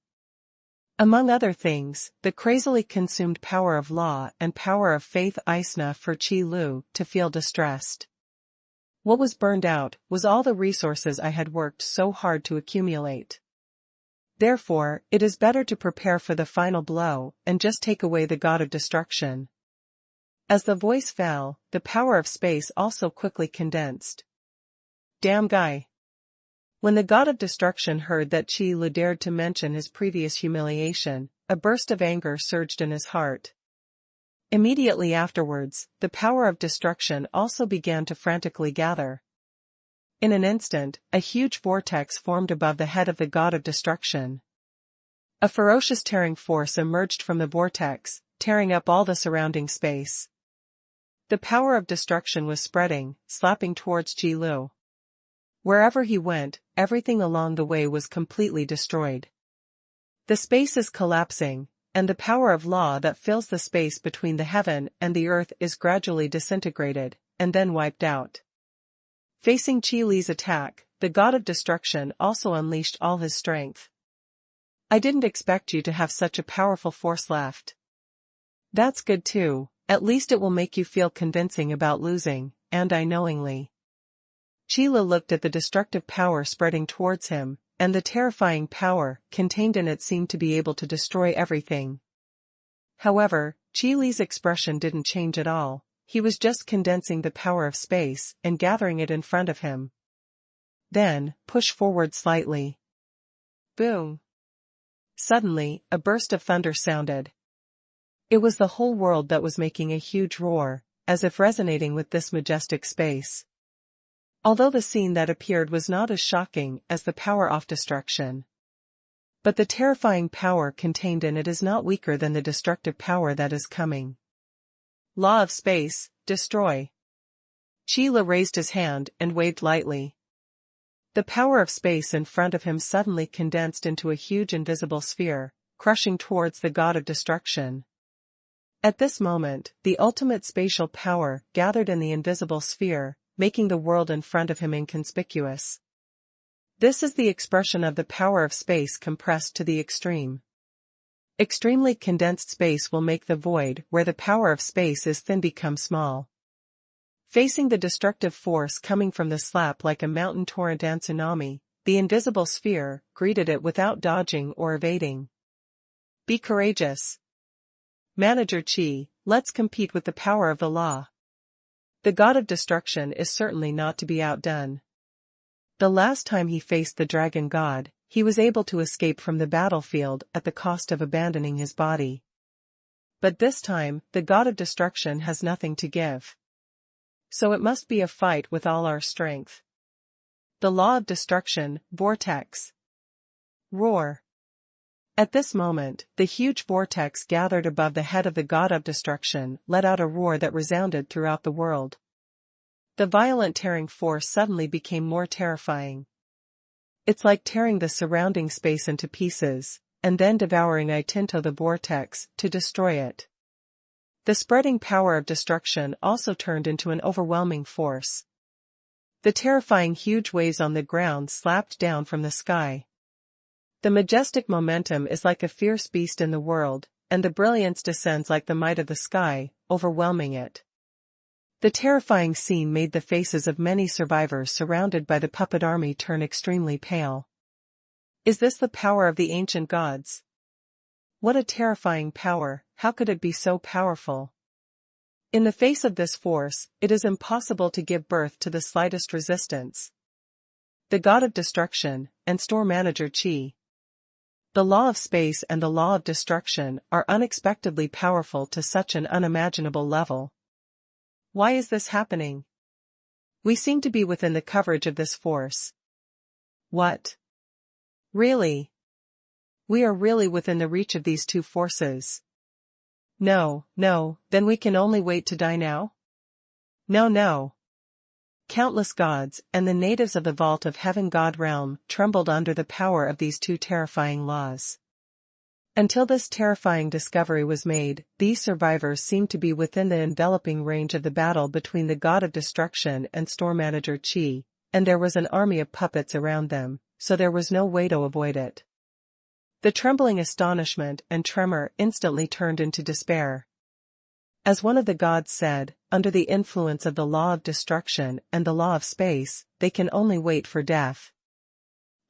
Among other things, the crazily consumed power of law and power of faith is enough for Qi Lu to feel distressed. What was burned out was all the resources I had worked so hard to accumulate. Therefore, it is better to prepare for the final blow and just take away the god of destruction. As the voice fell, the power of space also quickly condensed. Damn guy. When the god of destruction heard that Qi Lu dared to mention his previous humiliation, a burst of anger surged in his heart. Immediately afterwards, the power of destruction also began to frantically gather. In an instant, a huge vortex formed above the head of the god of destruction. A ferocious tearing force emerged from the vortex, tearing up all the surrounding space. The power of destruction was spreading, slapping towards Ji Lu. Wherever he went, everything along the way was completely destroyed. The space is collapsing, and the power of law that fills the space between the heaven and the earth is gradually disintegrated, and then wiped out. Facing Qi Li's attack, the god of destruction also unleashed all his strength. I didn't expect you to have such a powerful force left. That's good too, at least it will make you feel convincing about losing, and I knowingly. Qi Li looked at the destructive power spreading towards him, and the terrifying power contained in it seemed to be able to destroy everything. However, Qi Li's expression didn't change at all, he was just condensing the power of space and gathering it in front of him. Then, push forward slightly. Boom! Suddenly, a burst of thunder sounded. It was the whole world that was making a huge roar, as if resonating with this majestic space. Although the scene that appeared was not as shocking as the power of destruction. But the terrifying power contained in it is not weaker than the destructive power that is coming. Law of space, destroy. Qi Li raised his hand and waved lightly. The power of space in front of him suddenly condensed into a huge invisible sphere, crushing towards the god of destruction. At this moment, the ultimate spatial power gathered in the invisible sphere, making the world in front of him inconspicuous. This is the expression of the power of space compressed to the extreme. Extremely condensed space will make the void where the power of space is thin become small. Facing the destructive force coming from the slap like a mountain torrent and tsunami, the invisible sphere greeted it without dodging or evading. Be courageous. Manager Qi, let's compete with the power of the law. The god of destruction is certainly not to be outdone. The last time he faced the dragon god, he was able to escape from the battlefield at the cost of abandoning his body. But this time, the god of destruction has nothing to give. So it must be a fight with all our strength. The law of destruction, vortex. Roar. At this moment, the huge vortex gathered above the head of the god of destruction let out a roar that resounded throughout the world. The violent tearing force suddenly became more terrifying. It's like tearing the surrounding space into pieces, and then devouring into the vortex to destroy it. The spreading power of destruction also turned into an overwhelming force. The terrifying huge waves on the ground slapped down from the sky. The majestic momentum is like a fierce beast in the world, and the brilliance descends like the might of the sky, overwhelming it. The terrifying scene made the faces of many survivors surrounded by the puppet army turn extremely pale. Is this the power of the ancient gods? What a terrifying power, how could it be so powerful? In the face of this force, it is impossible to give birth to the slightest resistance. The god of destruction, and store manager Qi. The law of space and the law of destruction are unexpectedly powerful to such an unimaginable level. Why is this happening? We seem to be within the coverage of this force. What? Really? We are really within the reach of these two forces. No, then we can only wait to die now? No. Countless gods and the natives of the vault of heaven god realm trembled under the power of these two terrifying laws. Until this terrifying discovery was made, these survivors seemed to be within the enveloping range of the battle between the god of destruction and store manager Qi, and there was an army of puppets around them, so there was no way to avoid it. The trembling astonishment and tremor instantly turned into despair. As one of the gods said, under the influence of the law of destruction and the law of space, they can only wait for death.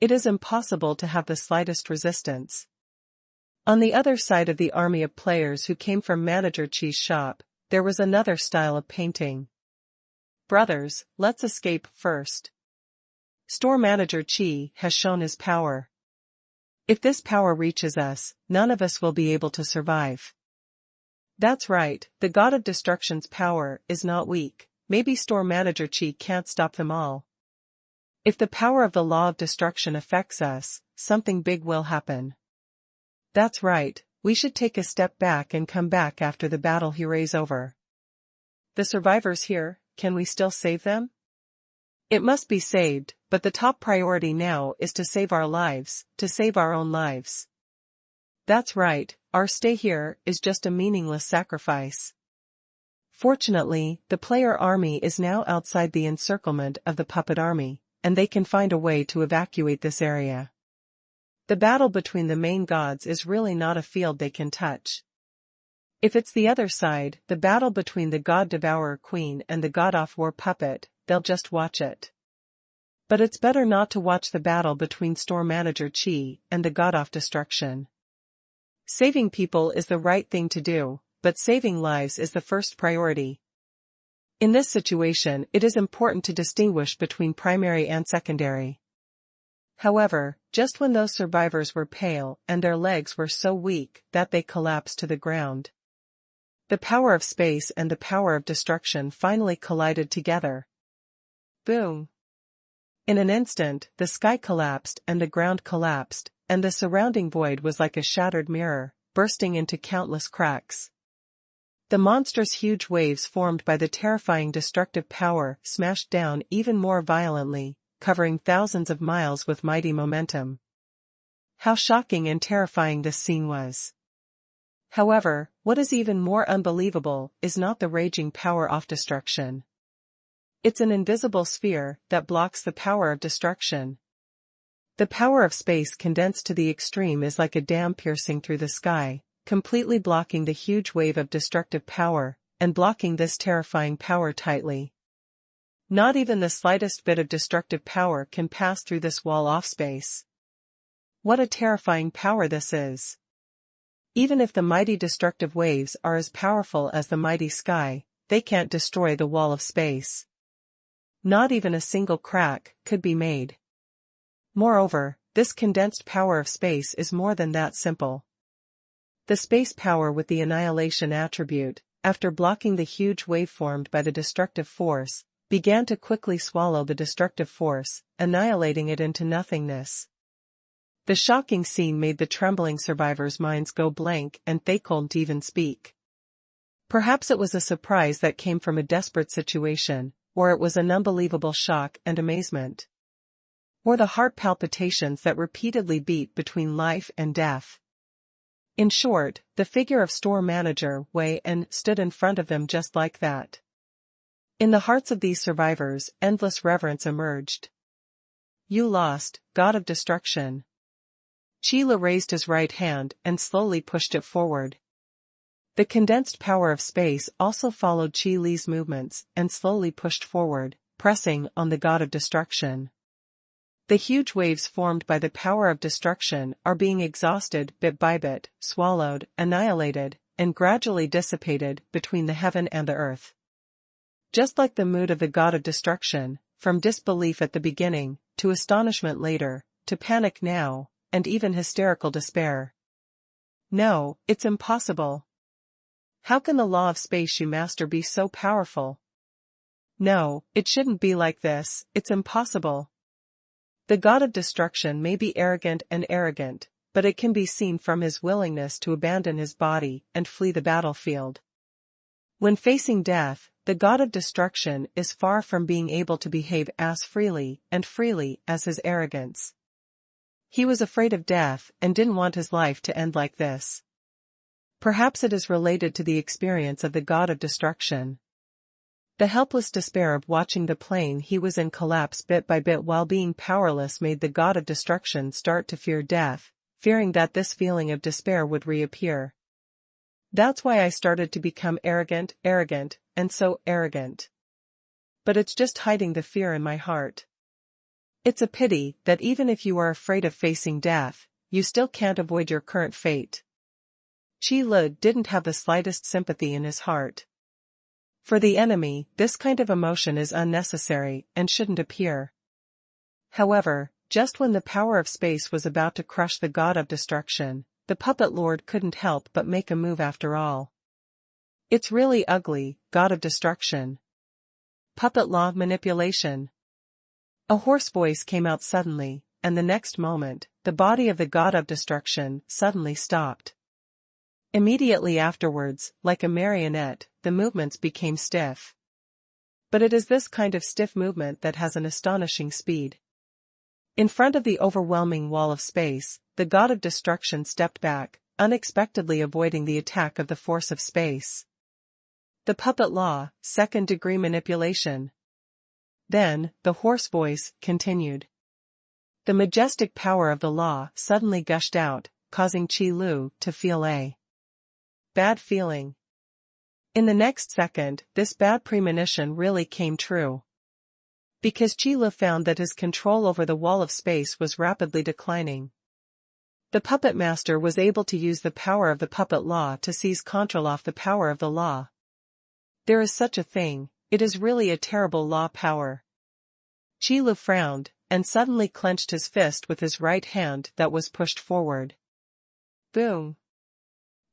It is impossible to have the slightest resistance. On the other side of the army of players who came from Manager Qi's shop, there was another style of painting. Brothers, let's escape first. Store Manager Qi has shown his power. If this power reaches us, none of us will be able to survive. That's right, the god of destruction's power is not weak. Maybe store manager Qi can't stop them all. If the power of the law of destruction affects us, something big will happen. That's right, we should take a step back and come back after the battle he's over. The survivors here, can we still save them? It must be saved, but the top priority now is to save our lives, to save our own lives. That's right, our stay here is just a meaningless sacrifice. Fortunately, the player army is now outside the encirclement of the puppet army, and they can find a way to evacuate this area. The battle between the main gods is really not a field they can touch. If it's the other side, the battle between the God Devourer Queen and the God of War puppet, they'll just watch it. But it's better not to watch the battle between Store Manager Qi and the God of Destruction. Saving people is the right thing to do, but saving lives is the first priority. In this situation, it is important to distinguish between primary and secondary. However, just when those survivors were pale and their legs were so weak that they collapsed to the ground, the power of space and the power of destruction finally collided together. Boom! In an instant, the sky collapsed and the ground collapsed, and the surrounding void was like a shattered mirror, bursting into countless cracks. The monstrous huge waves formed by the terrifying destructive power smashed down even more violently, covering thousands of miles with mighty momentum. How shocking and terrifying this scene was. However, what is even more unbelievable is not the raging power of destruction. It's an invisible sphere that blocks the power of destruction. The power of space condensed to the extreme is like a dam piercing through the sky, completely blocking the huge wave of destructive power, and blocking this terrifying power tightly. Not even the slightest bit of destructive power can pass through this wall of space. What a terrifying power this is! Even if the mighty destructive waves are as powerful as the mighty sky, they can't destroy the wall of space. Not even a single crack could be made. Moreover, this condensed power of space is more than that simple. The space power with the annihilation attribute, after blocking the huge wave formed by the destructive force, began to quickly swallow the destructive force, annihilating it into nothingness. The shocking scene made the trembling survivors' minds go blank and they couldn't even speak. Perhaps it was a surprise that came from a desperate situation, or it was an unbelievable shock and amazement. Or the heart palpitations that repeatedly beat between life and death. In short, the figure of Store Manager Wei En stood in front of them just like that. In the hearts of these survivors, endless reverence emerged. You lost, God of Destruction. Qi raised his right hand and slowly pushed it forward. The condensed power of space also followed Qi Li's movements and slowly pushed forward, pressing on the God of Destruction. The huge waves formed by the power of destruction are being exhausted bit by bit, swallowed, annihilated, and gradually dissipated between the heaven and the earth. Just like the mood of the God of Destruction, from disbelief at the beginning, to astonishment later, to panic now, and even hysterical despair. No, it's impossible. How can the law of space you master be so powerful? No, it shouldn't be like this, it's impossible. The God of Destruction may be arrogant, but it can be seen from his willingness to abandon his body and flee the battlefield. When facing death, the God of Destruction is far from being able to behave as freely as his arrogance. He was afraid of death and didn't want his life to end like this. Perhaps it is related to the experience of the God of Destruction. The helpless despair of watching the plane he was in collapse bit by bit while being powerless made the God of Destruction start to fear death, fearing that this feeling of despair would reappear. That's why I started to become arrogant, and so arrogant. But it's just hiding the fear in my heart. It's a pity that even if you are afraid of facing death, you still can't avoid your current fate. Qi Li didn't have the slightest sympathy in his heart. For the enemy, this kind of emotion is unnecessary and shouldn't appear. However, just when the power of space was about to crush the God of Destruction, the puppet lord couldn't help but make a move after all. It's really ugly, god of destruction. Puppet law manipulation. A hoarse voice came out suddenly, and the next moment, the body of the god of destruction suddenly stopped. Immediately afterwards, like a marionette, the movements became stiff. But it is this kind of stiff movement that has an astonishing speed. In front of the overwhelming wall of space, the god of destruction stepped back, unexpectedly avoiding the attack of the force of space. The puppet law, second-degree manipulation. Then, the hoarse voice continued. The majestic power of the law suddenly gushed out, causing Qi Lu to feel a bad feeling. In the next second, this bad premonition really came true. Because Qi Lu found that his control over the wall of space was rapidly declining. The puppet master was able to use the power of the puppet law to seize control of the power of the law. There is such a thing, it is really a terrible law power. Qi Lu frowned, and suddenly clenched his fist with his right hand that was pushed forward. Boom!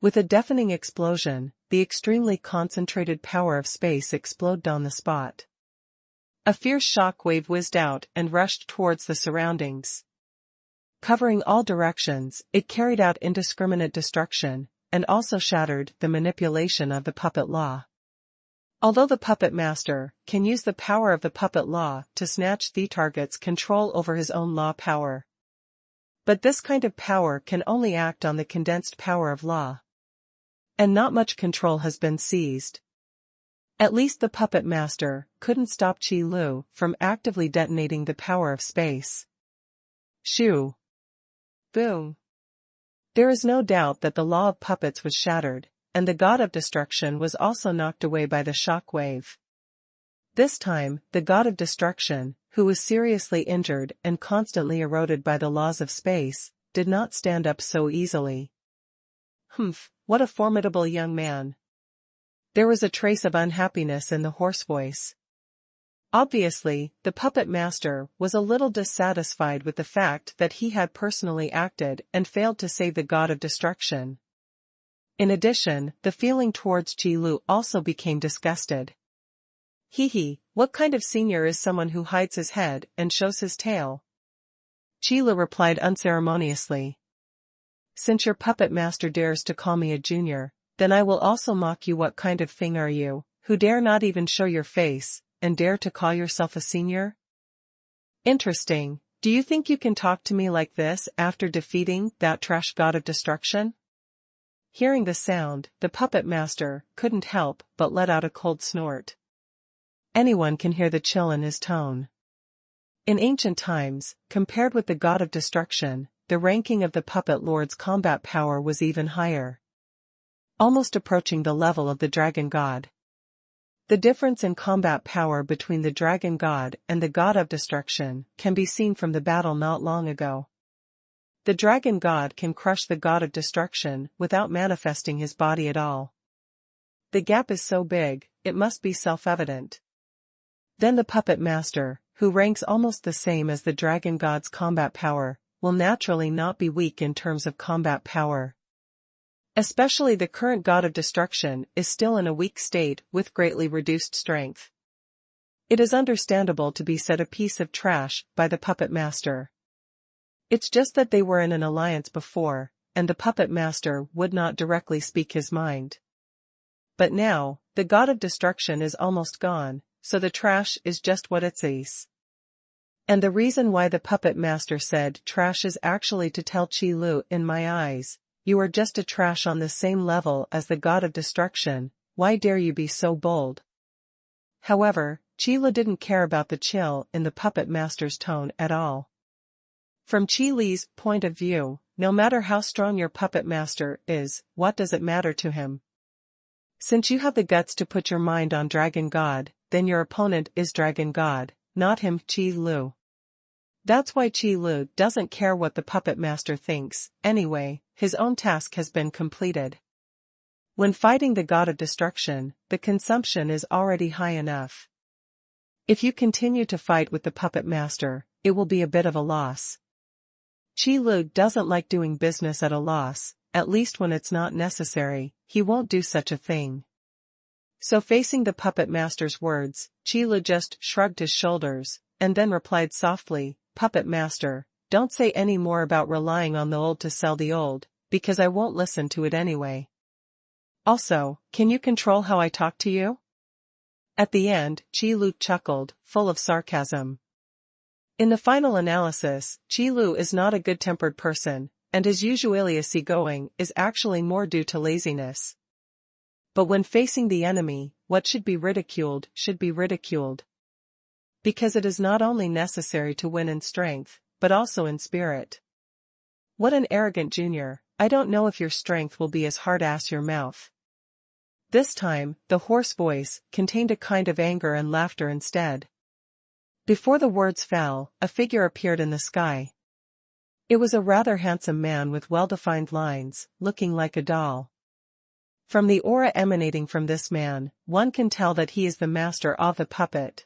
With a deafening explosion, the extremely concentrated power of space exploded on the spot. A fierce shock wave whizzed out and rushed towards the surroundings. Covering all directions, it carried out indiscriminate destruction, and also shattered the manipulation of the puppet law. Although the puppet master can use the power of the puppet law to snatch the target's control over his own law power. But this kind of power can only act on the condensed power of law. And not much control has been seized. At least the puppet master couldn't stop Qi Lu from actively detonating the power of space. Shoo! Boom! There is no doubt that the law of puppets was shattered, and the god of destruction was also knocked away by the shock wave. This time, the god of destruction, who was seriously injured and constantly eroded by the laws of space, did not stand up so easily. Humph, what a formidable young man. There was a trace of unhappiness in the hoarse voice. Obviously, the puppet master was a little dissatisfied with the fact that he had personally acted and failed to save the god of destruction. In addition, the feeling towards Qi Lu also became disgusted. Hee, what kind of senior is someone who hides his head and shows his tail? Qi Lu replied unceremoniously. Since your puppet master dares to call me a junior, then I will also mock you. What kind of thing are you, who dare not even show your face, and dare to call yourself a senior? Interesting, do you think you can talk to me like this after defeating that trash god of destruction? Hearing the sound, the puppet master couldn't help but let out a cold snort. Anyone can hear the chill in his tone. In ancient times, compared with the god of destruction, the ranking of the puppet lord's combat power was even higher. Almost approaching the level of the dragon god. The difference in combat power between the dragon god and the god of destruction can be seen from the battle not long ago. The dragon god can crush the god of destruction without manifesting his body at all. The gap is so big, it must be self-evident. Then the puppet master, who ranks almost the same as the dragon god's combat power, will naturally not be weak in terms of combat power. Especially the current god of destruction is still in a weak state with greatly reduced strength. It is understandable to be said a piece of trash by the puppet master. It's just that they were in an alliance before, and the puppet master would not directly speak his mind. But now, the god of destruction is almost gone, so the trash is just what it is. And the reason why the puppet master said trash is actually to tell Qi Lu, in my eyes, you are just a trash on the same level as the god of destruction, why dare you be so bold? However, Qi Lu didn't care about the chill in the puppet master's tone at all. From Qi Li's point of view, no matter how strong your puppet master is, what does it matter to him? Since you have the guts to put your mind on Dragon God, then your opponent is Dragon God, not him, Qi Lu. That's why Qi Lu doesn't care what the puppet master thinks. Anyway, his own task has been completed. When fighting the god of destruction, the consumption is already high enough. If you continue to fight with the puppet master, it will be a bit of a loss. Qi Lu doesn't like doing business at a loss, at least when it's not necessary. He won't do such a thing. So facing the puppet master's words, Qi Lu just shrugged his shoulders, and then replied softly, "Puppet master, don't say any more about relying on the old to sell the old, because I won't listen to it anyway. Also, can you control how I talk to you?" At the end, Qi Lu chuckled, full of sarcasm. In the final analysis, Qi Lu is not a good-tempered person, and his usually easygoing is actually more due to laziness. But when facing the enemy, what should be ridiculed should be ridiculed. Because it is not only necessary to win in strength, but also in spirit. What an arrogant junior, I don't know if your strength will be as hard as your mouth. This time, the hoarse voice contained a kind of anger and laughter instead. Before the words fell, a figure appeared in the sky. It was a rather handsome man with well-defined lines, looking like a doll. From the aura emanating from this man, one can tell that he is the master of the puppet.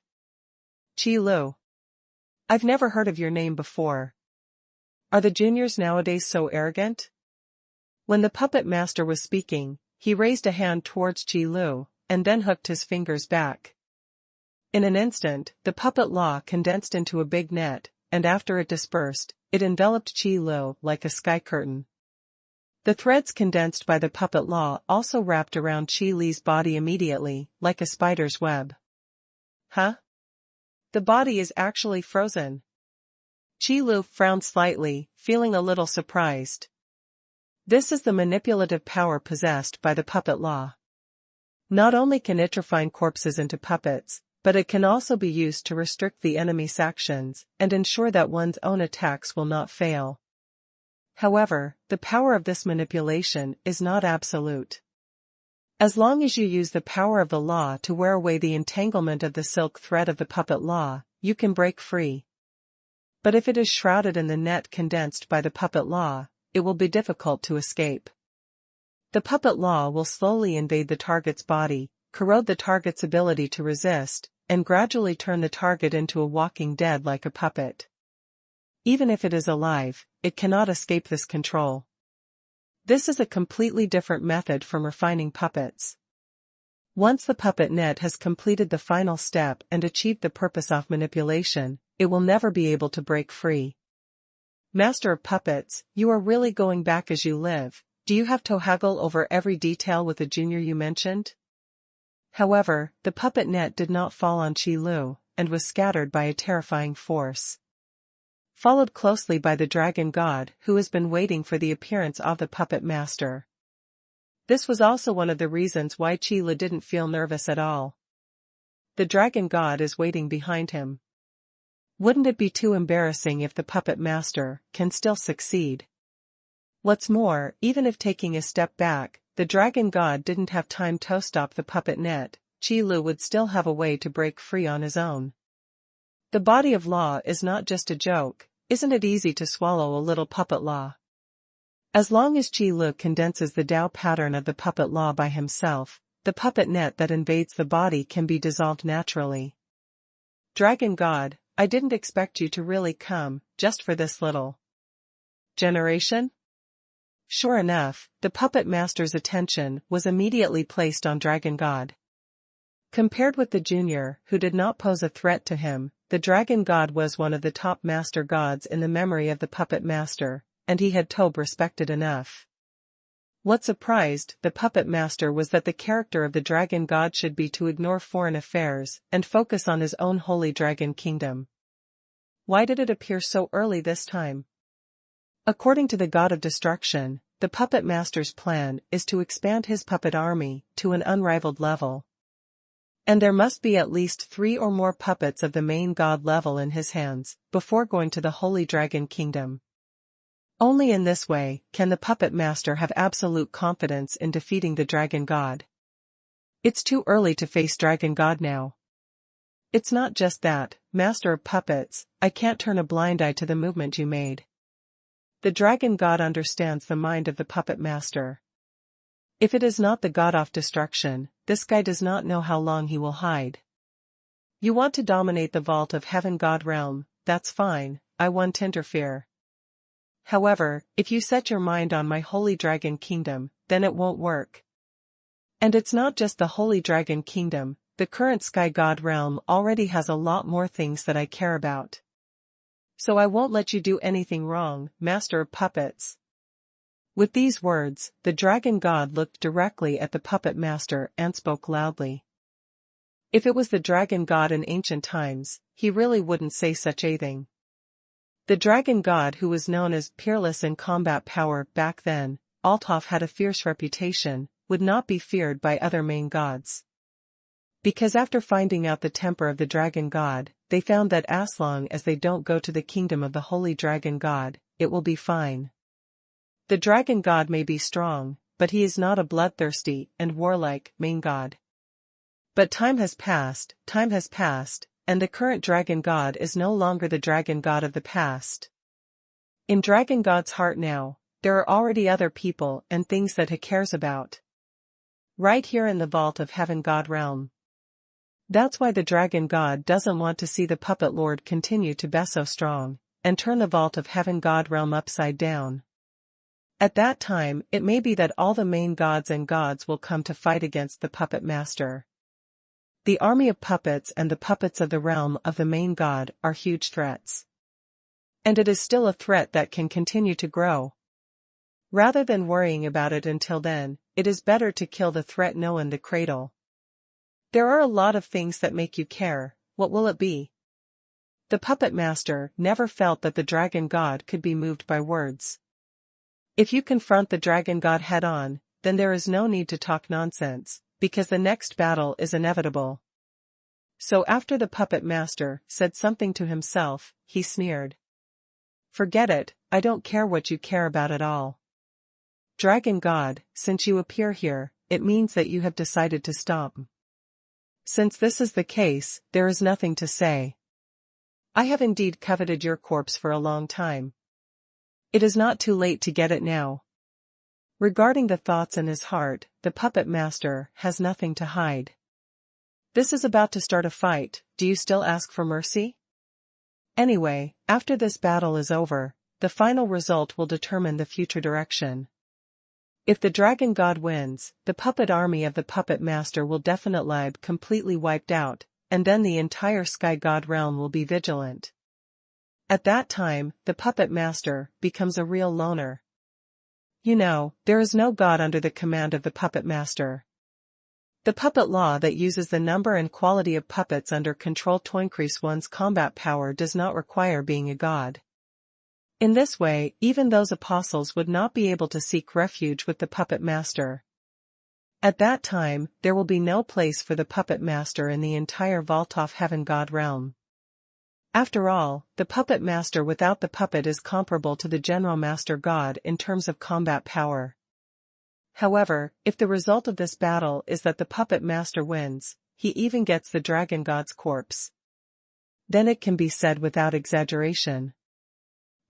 Qi Lu. I've never heard of your name before. Are the juniors nowadays so arrogant? When the puppet master was speaking, he raised a hand towards Qi Lu, and then hooked his fingers back. In an instant, the puppet law condensed into a big net, and after it dispersed, it enveloped Qi Lu like a sky curtain. The threads condensed by the puppet law also wrapped around Qi Li's body immediately, like a spider's web. Huh? The body is actually frozen. Qi Lu frowned slightly, feeling a little surprised. This is the manipulative power possessed by the puppet law. Not only can it refine corpses into puppets, but it can also be used to restrict the enemy's actions and ensure that one's own attacks will not fail. However, the power of this manipulation is not absolute. As long as you use the power of the law to wear away the entanglement of the silk thread of the puppet law, you can break free. But if it is shrouded in the net condensed by the puppet law, it will be difficult to escape. The puppet law will slowly invade the target's body, corrode the target's ability to resist, and gradually turn the target into a walking dead like a puppet. Even if it is alive, it cannot escape this control. This is a completely different method from refining puppets. Once the puppet net has completed the final step and achieved the purpose of manipulation, it will never be able to break free. Master of puppets, you are really going back as you live. Do you have to haggle over every detail with the junior you mentioned? However, the puppet net did not fall on Qi Lu, and was scattered by a terrifying force. Followed closely by the dragon god who has been waiting for the appearance of the puppet master. This was also one of the reasons why Qi Lu didn't feel nervous at all. The dragon god is waiting behind him. Wouldn't it be too embarrassing if the puppet master can still succeed? What's more, even if taking a step back, the dragon god didn't have time to stop the puppet net, Qi Lu would still have a way to break free on his own. The body of law is not just a joke, isn't it easy to swallow a little puppet law? As long as Qi Lu condenses the Tao pattern of the puppet law by himself, the puppet net that invades the body can be dissolved naturally. Dragon god, I didn't expect you to really come, just for this little generation? Sure enough, the puppet master's attention was immediately placed on Dragon God. Compared with the junior, who did not pose a threat to him, the Dragon God was one of the top master gods in the memory of the puppet master, and he had Tob respected enough. What surprised the puppet master was that the character of the Dragon God should be to ignore foreign affairs and focus on his own holy dragon kingdom. Why did it appear so early this time? According to the god of destruction, the puppet master's plan is to expand his puppet army to an unrivaled level. And there must be at least 3 or more puppets of the main god level in his hands, before going to the Holy Dragon Kingdom. Only in this way can the puppet master have absolute confidence in defeating the Dragon God. It's too early to face Dragon God now. It's not just that, Master of Puppets, I can't turn a blind eye to the movement you made. The Dragon God understands the mind of the puppet master. If it is not the god of destruction, this guy does not know how long he will hide. You want to dominate the vault of Heaven God realm, that's fine, I won't interfere. However, if you set your mind on my holy dragon kingdom, then it won't work. And it's not just the Holy Dragon Kingdom, the current Sky God realm already has a lot more things that I care about. So I won't let you do anything wrong, Master of Puppets. With these words, the Dragon God looked directly at the Puppet Master and spoke loudly. If it was the Dragon God in ancient times, he really wouldn't say such a thing. The Dragon God, who was known as peerless in combat power back then, Althoff had a fierce reputation, would not be feared by other main gods. Because after finding out the temper of the Dragon God, they found that as long as they don't go to the kingdom of the Holy Dragon God, it will be fine. The Dragon God may be strong, but he is not a bloodthirsty and warlike main god. But time has passed, and the current Dragon God is no longer the Dragon God of the past. In Dragon God's heart now, there are already other people and things that he cares about. Right here in the Vault of Heaven God realm. That's why the Dragon God doesn't want to see the Puppet Lord continue to be so strong, and turn the Vault of Heaven God realm upside down. At that time, it may be that all the main gods and gods will come to fight against the Puppet Master. The army of puppets and the puppets of the realm of the main god are huge threats. And it is still a threat that can continue to grow. Rather than worrying about it until then, it is better to kill the threat now in the cradle. There are a lot of things that make you care. What will it be? The Puppet Master never felt that the Dragon God could be moved by words. If you confront the Dragon God head-on, then there is no need to talk nonsense, because the next battle is inevitable. So after the Puppet Master said something to himself, he sneered. Forget it, I don't care what you care about at all. Dragon God, since you appear here, it means that you have decided to stop. Since this is the case, there is nothing to say. I have indeed coveted your corpse for a long time. It is not too late to get it now. Regarding the thoughts in his heart, the Puppet Master has nothing to hide. This is about to start a fight, do you still ask for mercy? Anyway, after this battle is over, the final result will determine the future direction. If the Dragon God wins, the puppet army of the Puppet Master will definitely be completely wiped out, and then the entire Sky God realm will be vigilant. At that time, the Puppet Master becomes a real loner. You know, there is no god under the command of the Puppet Master. The puppet law that uses the number and quality of puppets under control to increase one's combat power does not require being a god. In this way, even those apostles would not be able to seek refuge with the Puppet Master. At that time, there will be no place for the Puppet Master in the entire Vault of Heaven God realm. After all, the Puppet Master without the puppet is comparable to the General Master God in terms of combat power. However, if the result of this battle is that the Puppet Master wins, he even gets the Dragon God's corpse. Then it can be said without exaggeration.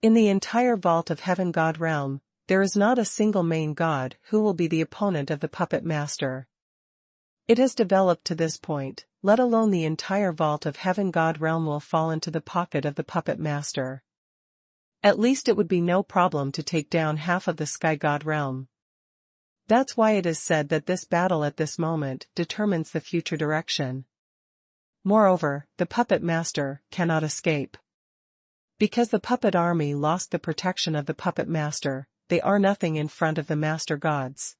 In the entire Vault of Heaven God realm, there is not a single main god who will be the opponent of the Puppet Master. It has developed to this point, let alone the entire Vault of Heaven God realm will fall into the pocket of the Puppet Master. At least it would be no problem to take down half of the Sky God realm. That's why it is said that this battle at this moment determines the future direction. Moreover, the Puppet Master cannot escape. Because the puppet army lost the protection of the Puppet Master, they are nothing in front of the Master Gods.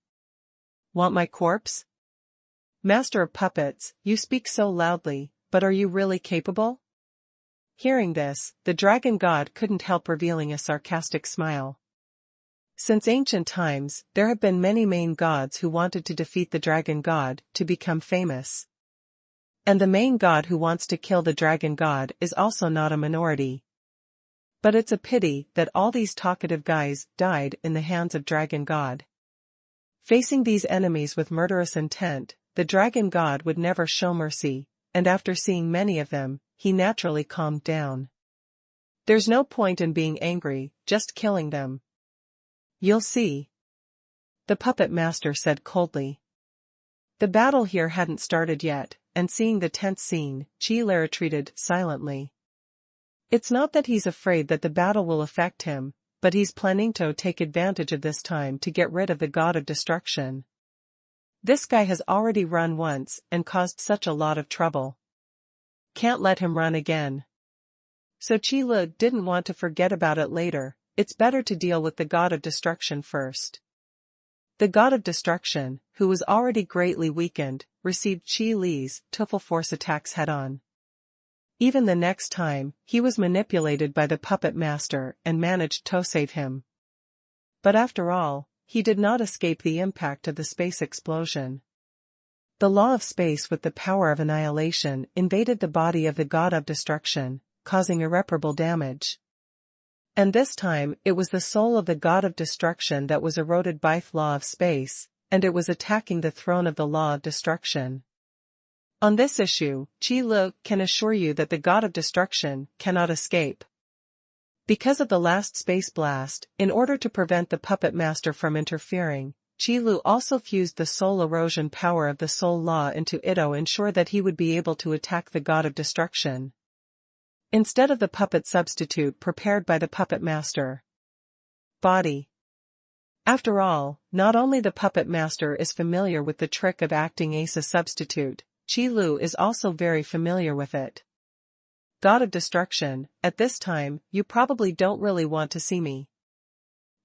Want my corpse? Master of Puppets, you speak so loudly, but are you really capable? Hearing this, the Dragon God couldn't help revealing a sarcastic smile. Since ancient times, there have been many main gods who wanted to defeat the Dragon God to become famous. And the main god who wants to kill the Dragon God is also not a minority. But it's a pity that all these talkative guys died in the hands of Dragon God. Facing these enemies with murderous intent, the Dragon God would never show mercy, and after seeing many of them, he naturally calmed down. There's no point in being angry, just killing them. You'll see. The Puppet Master said coldly. The battle here hadn't started yet, and seeing the tense scene, Chi retreated silently. It's not that he's afraid that the battle will affect him, but he's planning to take advantage of this time to get rid of the god of destruction. This guy has already run once and caused such a lot of trouble. Can't let him run again. So Qi Lu didn't want to forget about it later. It's better to deal with the god of destruction first. The god of destruction, who was already greatly weakened, received Qi Li's full force attacks head-on. Even the next time, he was manipulated by the puppet master and managed to save him. But after all, he did not escape the impact of the space explosion. The law of space with the power of annihilation invaded the body of the god of destruction, causing irreparable damage. And this time, it was the soul of the god of destruction that was eroded by the law of space, and it was attacking the throne of the law of destruction. On this issue, Qi Lu can assure you that the god of destruction cannot escape. Because of the last space blast, in order to prevent the puppet master from interfering, Qi Lu also fused the soul erosion power of the soul law into it to ensure that he would be able to attack the god of destruction, instead of the puppet substitute prepared by the puppet master. Body. After all, not only the puppet master is familiar with the trick of acting as a substitute, Qi Lu is also very familiar with it. God of destruction, at this time, you probably don't really want to see me.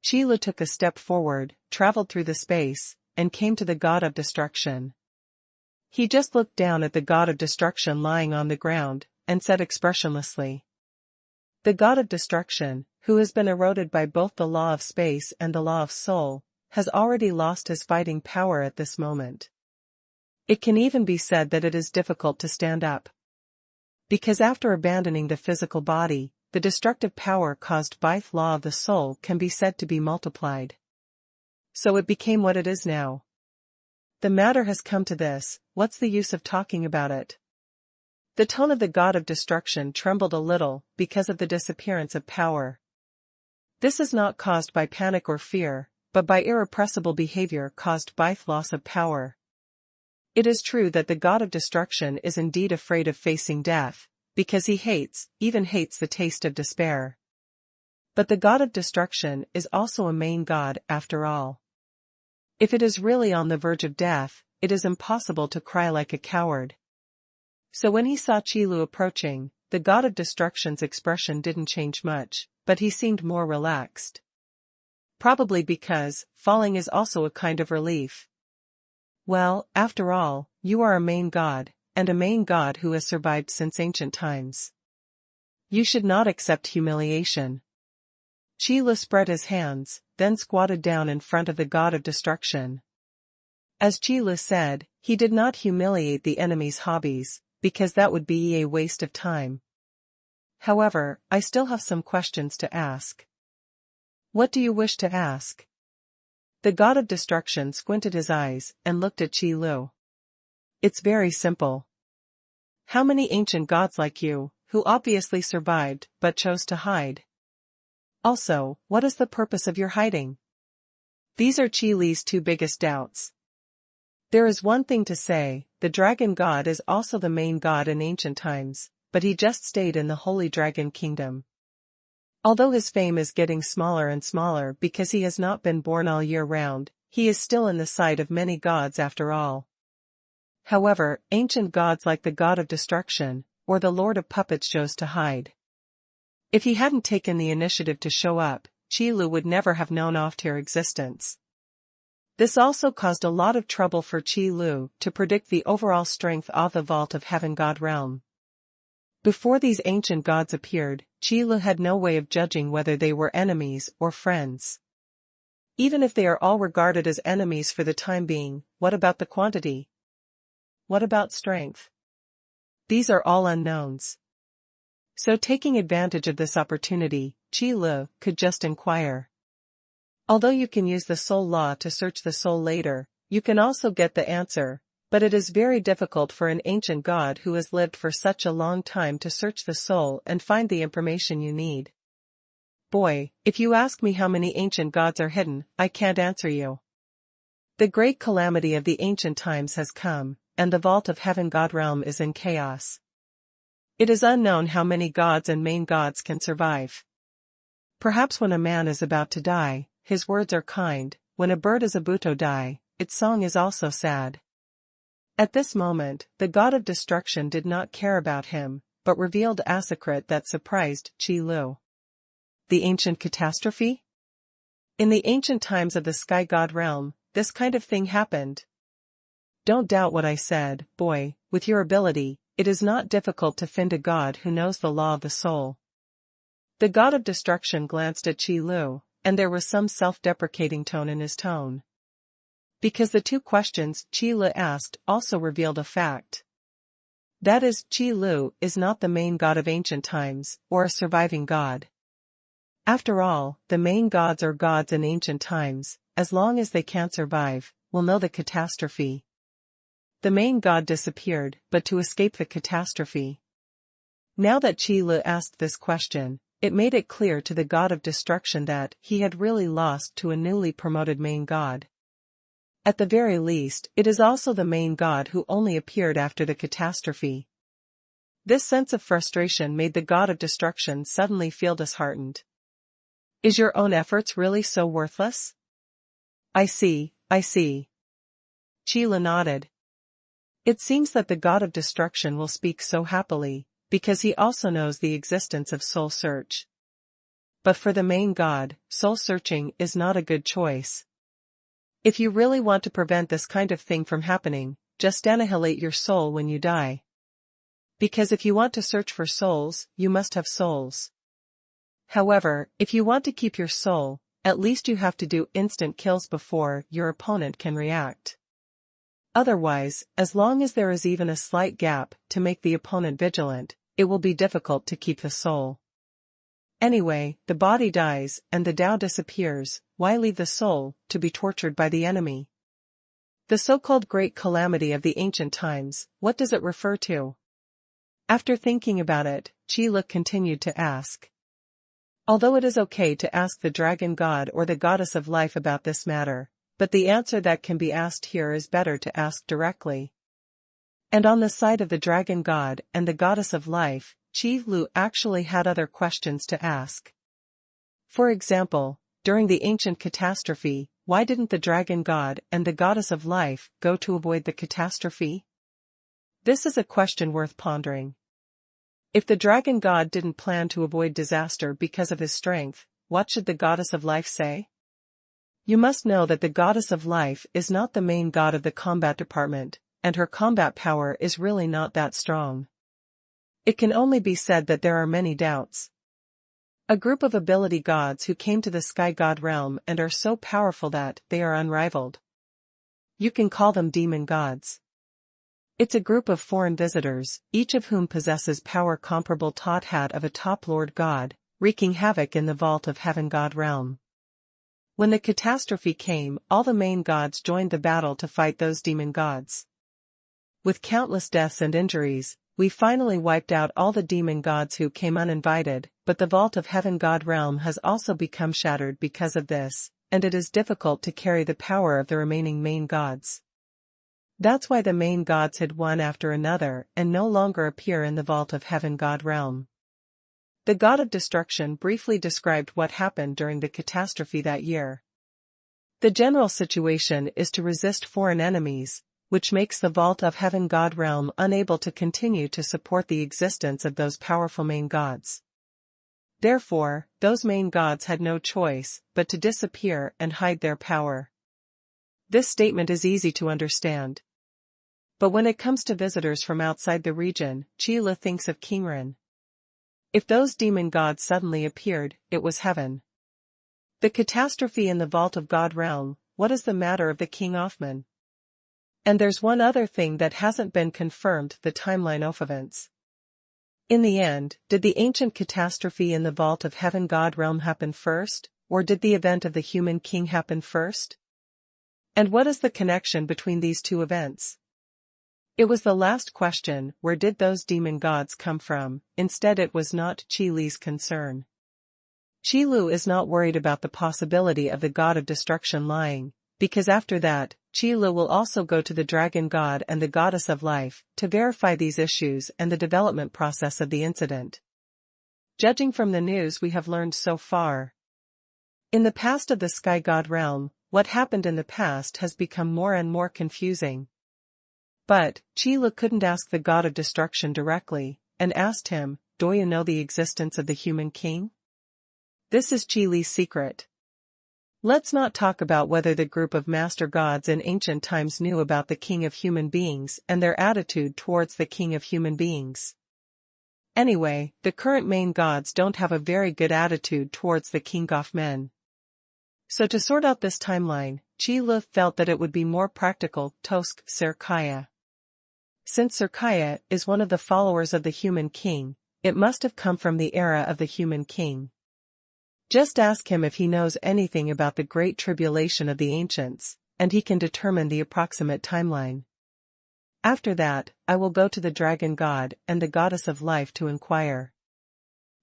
Qi Lu took a step forward, traveled through the space, and came to the god of destruction. He just looked down at the god of destruction lying on the ground, and said expressionlessly. The god of destruction, who has been eroded by both the law of space and the law of soul, has already lost his fighting power at this moment. It can even be said that it is difficult to stand up. Because after abandoning the physical body, the destructive power caused by the law of the soul can be said to be multiplied. So it became what it is now. The matter has come to this, what's the use of talking about it? The tone of the god of destruction trembled a little because of the disappearance of power. This is not caused by panic or fear, but by irrepressible behavior caused by loss of power. It is true that the god of destruction is indeed afraid of facing death, because he even hates the taste of despair. But the god of destruction is also a main god after all. If it is really on the verge of death, it is impossible to cry like a coward. So when he saw Qi Lu approaching, the god of destruction's expression didn't change much, but he seemed more relaxed. Probably because falling is also a kind of relief. Well, after all, you are a main god, and a main god who has survived since ancient times. You should not accept humiliation. Qi Lu spread his hands, then squatted down in front of the god of destruction. As Qi Lu said, he did not humiliate the enemy's hobbies, because that would be a waste of time. However, I still have some questions to ask. What do you wish to ask? The god of destruction squinted his eyes and looked at Qi Lu. It's very simple. How many ancient gods like you, who obviously survived but chose to hide? Also, what is the purpose of your hiding? These are Qi Li's two biggest doubts. There is one thing to say, the dragon god is also the main god in ancient times, but he just stayed in the Holy Dragon Kingdom. Although his fame is getting smaller and smaller because he has not been born all year round, he is still in the sight of many gods after all. However, ancient gods like the god of destruction, or the lord of puppets chose to hide. If he hadn't taken the initiative to show up, Qi Lu would never have known of their existence. This also caused a lot of trouble for Qi Lu to predict the overall strength of the Vault of Heaven God realm. Before these ancient gods appeared, Qi Lu had no way of judging whether they were enemies or friends. Even if they are all regarded as enemies for the time being, what about the quantity? What about strength? These are all unknowns. So taking advantage of this opportunity, Qi Lu could just inquire. Although you can use the soul law to search the soul later, you can also get the answer, but it is very difficult for an ancient god who has lived for such a long time to search the soul and find the information you need. Boy, if you ask me how many ancient gods are hidden, I can't answer you. The great calamity of the ancient times has come, and the Vault of Heaven God realm is in chaos. It is unknown how many gods and main gods can survive. Perhaps when a man is about to die, his words are kind, when a bird is about to die, its song is also sad. At this moment, the god of destruction did not care about him, but revealed a secret that surprised Qi Lu. The ancient catastrophe? In the ancient times of the sky god realm, this kind of thing happened. Don't doubt what I said, boy, with your ability, it is not difficult to find a god who knows the law of the soul. The god of destruction glanced at Qi Lu, and there was some self-deprecating tone in his tone. Because the two questions Qi Lu asked also revealed a fact. That is, Qi Lu is not the main god of ancient times, or a surviving god. After all, the main gods or gods in ancient times, as long as they can't survive, will know the catastrophe. The main god disappeared, but to escape the catastrophe. Now that Qi Lu asked this question, it made it clear to the god of destruction that he had really lost to a newly promoted main god. At the very least, it is also the main god who only appeared after the catastrophe. This sense of frustration made the god of destruction suddenly feel disheartened. Is your own efforts really so worthless? I see. Qi Lu nodded. It seems that the god of destruction will speak so happily, because he also knows the existence of soul search. But for the main god, soul searching is not a good choice. If you really want to prevent this kind of thing from happening, just annihilate your soul when you die. Because if you want to search for souls, you must have souls. However, if you want to keep your soul, at least you have to do instant kills before your opponent can react. Otherwise, as long as there is even a slight gap to make the opponent vigilant, it will be difficult to keep the soul. Anyway, the body dies and the Tao disappears, why leave the soul to be tortured by the enemy? The so-called great calamity of the ancient times, what does it refer to? After thinking about it, Qi Lu continued to ask. Although it is okay to ask the dragon god or the goddess of life about this matter, but the answer that can be asked here is better to ask directly. And on the side of the dragon god and the goddess of life, Qi Lu actually had other questions to ask. For example, during the ancient catastrophe, why didn't the dragon god and the goddess of life go to avoid the catastrophe? This is a question worth pondering. If the dragon god didn't plan to avoid disaster because of his strength, what should the goddess of life say? You must know that the goddess of life is not the main god of the combat department, and her combat power is really not that strong. It can only be said that there are many doubts. A group of ability gods who came to the sky god realm and are so powerful that they are unrivaled. You can call them demon gods. It's a group of foreign visitors, each of whom possesses power comparable to that of a top lord god, wreaking havoc in the vault of heaven god realm. When the catastrophe came, all the main gods joined the battle to fight those demon gods. With countless deaths and injuries, we finally wiped out all the demon gods who came uninvited, but the vault of heaven god realm has also become shattered because of this, and it is difficult to carry the power of the remaining main gods. That's why the main gods hid one after another and no longer appear in the vault of heaven god realm. The god of destruction briefly described what happened during the catastrophe that year. The general situation is to resist foreign enemies, which makes the vault of heaven god realm unable to continue to support the existence of those powerful main gods. Therefore, those main gods had no choice but to disappear and hide their power. This statement is easy to understand. But when it comes to visitors from outside the region, Qi Lu thinks of Qingren. If those demon gods suddenly appeared, it was heaven. The catastrophe in the vault of God realm, what is the matter of the King Offman? And there's one other thing that hasn't been confirmed, the timeline of events. In the end, did the ancient catastrophe in the vault of heaven God realm happen first, or did the event of the human king happen first? And what is the connection between these two events? It was the last question, where did those demon gods come from? Instead it was not Qi Li's concern. Qi Lu is not worried about the possibility of the god of destruction lying, because after that, Qi Lu will also go to the dragon god and the goddess of life, to verify these issues and the development process of the incident. Judging from the news we have learned so far. In the past of the sky god realm, what happened in the past has become more and more confusing. But, Qi Lu couldn't ask the god of destruction directly, and asked him, "Do you know the existence of the human king?" This is Qi Li's secret. Let's not talk about whether the group of master gods in ancient times knew about the king of human beings and their attitude towards the king of human beings. Anyway, the current main gods don't have a very good attitude towards the king of men. So to sort out this timeline, Qi Lu felt that it would be more practical to ask Sirkaya. Since Sirkaya is one of the followers of the human king, it must have come from the era of the human king. Just ask him if he knows anything about the Great Tribulation of the ancients, and he can determine the approximate timeline. After that, I will go to the dragon god and the goddess of life to inquire.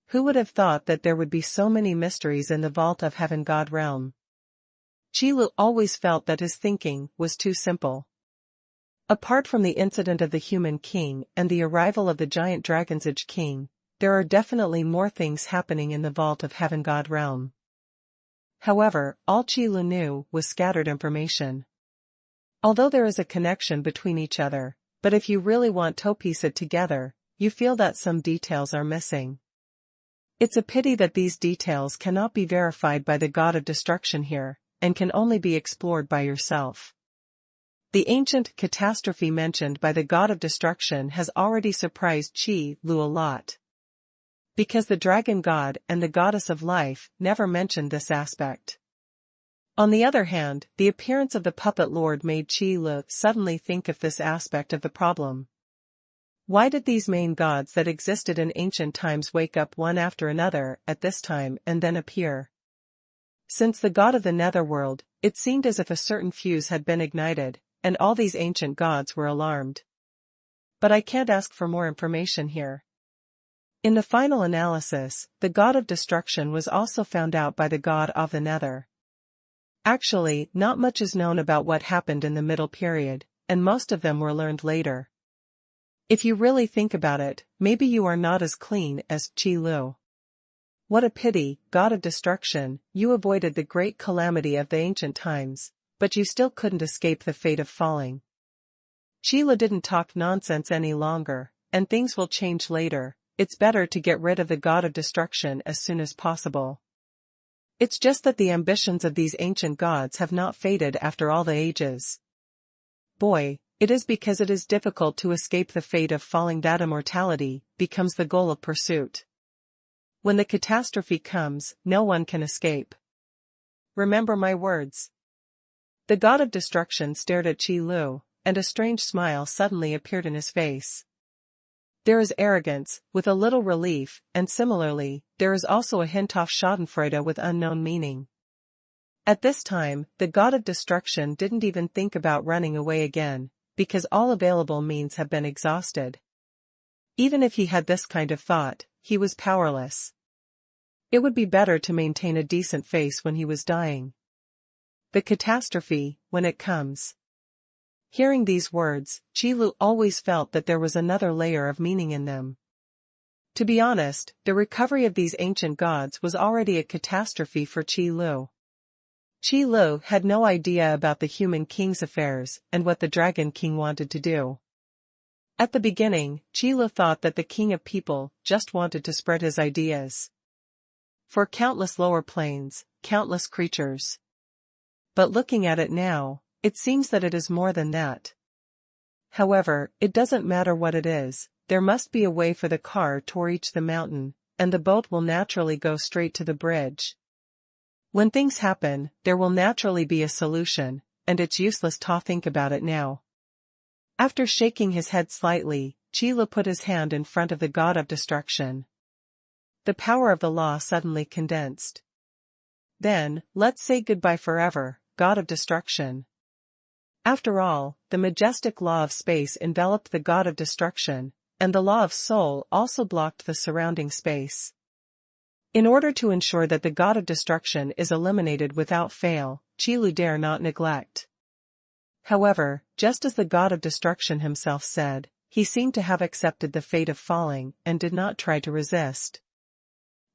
Who would have thought that there would be so many mysteries in the vault of heaven god realm? Qi Lu always felt that his thinking was too simple. Apart from the incident of the human king and the arrival of the giant dragon's age king, there are definitely more things happening in the vault of heaven god realm. However, all Qi Lu knew was scattered information. Although there is a connection between each other, but if you really want to piece it together, you feel that some details are missing. It's a pity that these details cannot be verified by the god of destruction here, and can only be explored by yourself. The ancient catastrophe mentioned by the god of destruction has already surprised Qi Lu a lot. Because the dragon god and the goddess of life never mentioned this aspect. On the other hand, the appearance of the puppet lord made Qi Lu suddenly think of this aspect of the problem. Why did these main gods that existed in ancient times wake up one after another at this time and then appear? Since the god of the netherworld, it seemed as if a certain fuse had been ignited, and all these ancient gods were alarmed. But I can't ask for more information here. In the final analysis, the god of destruction was also found out by the god of the nether. Actually, not much is known about what happened in the middle period, and most of them were learned later. If you really think about it, maybe you are not as clean as Qi Lu. What a pity, god of destruction, you avoided the great calamity of the ancient times, but you still couldn't escape the fate of falling. Qi Lu didn't talk nonsense any longer, and things will change later. It's better to get rid of the god of destruction as soon as possible. It's just that the ambitions of these ancient gods have not faded after all the ages. Boy, it is because it is difficult to escape the fate of falling that immortality becomes the goal of pursuit. When the catastrophe comes, no one can escape. Remember my words. The god of destruction stared at Qi Lu, and a strange smile suddenly appeared in his face. There is arrogance, with a little relief, and similarly, there is also a hint of schadenfreude with unknown meaning. At this time, the god of destruction didn't even think about running away again, because all available means have been exhausted. Even if he had this kind of thought, he was powerless. It would be better to maintain a decent face when he was dying. The catastrophe, when it comes. Hearing these words, Qi Lu always felt that there was another layer of meaning in them. To be honest, the recovery of these ancient gods was already a catastrophe for Qi Lu. Qi Lu had no idea about the human king's affairs and what the dragon king wanted to do. At the beginning, Qi Lu thought that the king of people just wanted to spread his ideas. For countless lower planes, countless creatures. But looking at it now, it seems that it is more than that. However, it doesn't matter what it is, there must be a way for the car to reach the mountain, and the boat will naturally go straight to the bridge. When things happen, there will naturally be a solution, and it's useless to think about it now. After shaking his head slightly, Qi Lu put his hand in front of the god of destruction. The power of the law suddenly condensed. Then, let's say goodbye forever, god of destruction. After all, the majestic law of space enveloped the god of destruction, and the law of soul also blocked the surrounding space. In order to ensure that the god of destruction is eliminated without fail, Qi Lu dare not neglect. However, just as the god of destruction himself said, he seemed to have accepted the fate of falling and did not try to resist.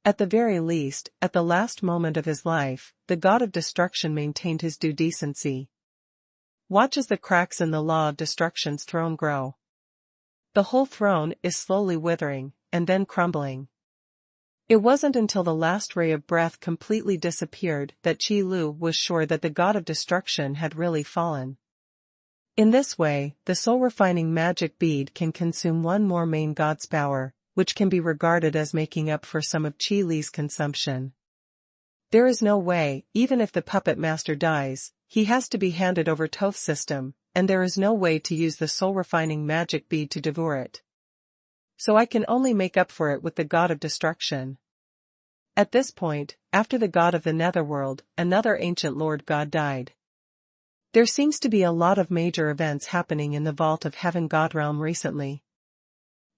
At the very least, at the last moment of his life, the god of destruction maintained his due decency. Watch as the cracks in the law of destruction's throne grow. The whole throne is slowly withering, and then crumbling. It wasn't until the last ray of breath completely disappeared that Qi Lu was sure that the god of destruction had really fallen. In this way, the soul-refining magic bead can consume one more main god's power, which can be regarded as making up for some of Qi Li's consumption. There is no way, even if the puppet master dies, he has to be handed over Toth's system, and there is no way to use the soul-refining magic bead to devour it. So I can only make up for it with the god of destruction. At this point, after the god of the netherworld, another ancient lord god died. There seems to be a lot of major events happening in the Vault of Heaven God realm recently.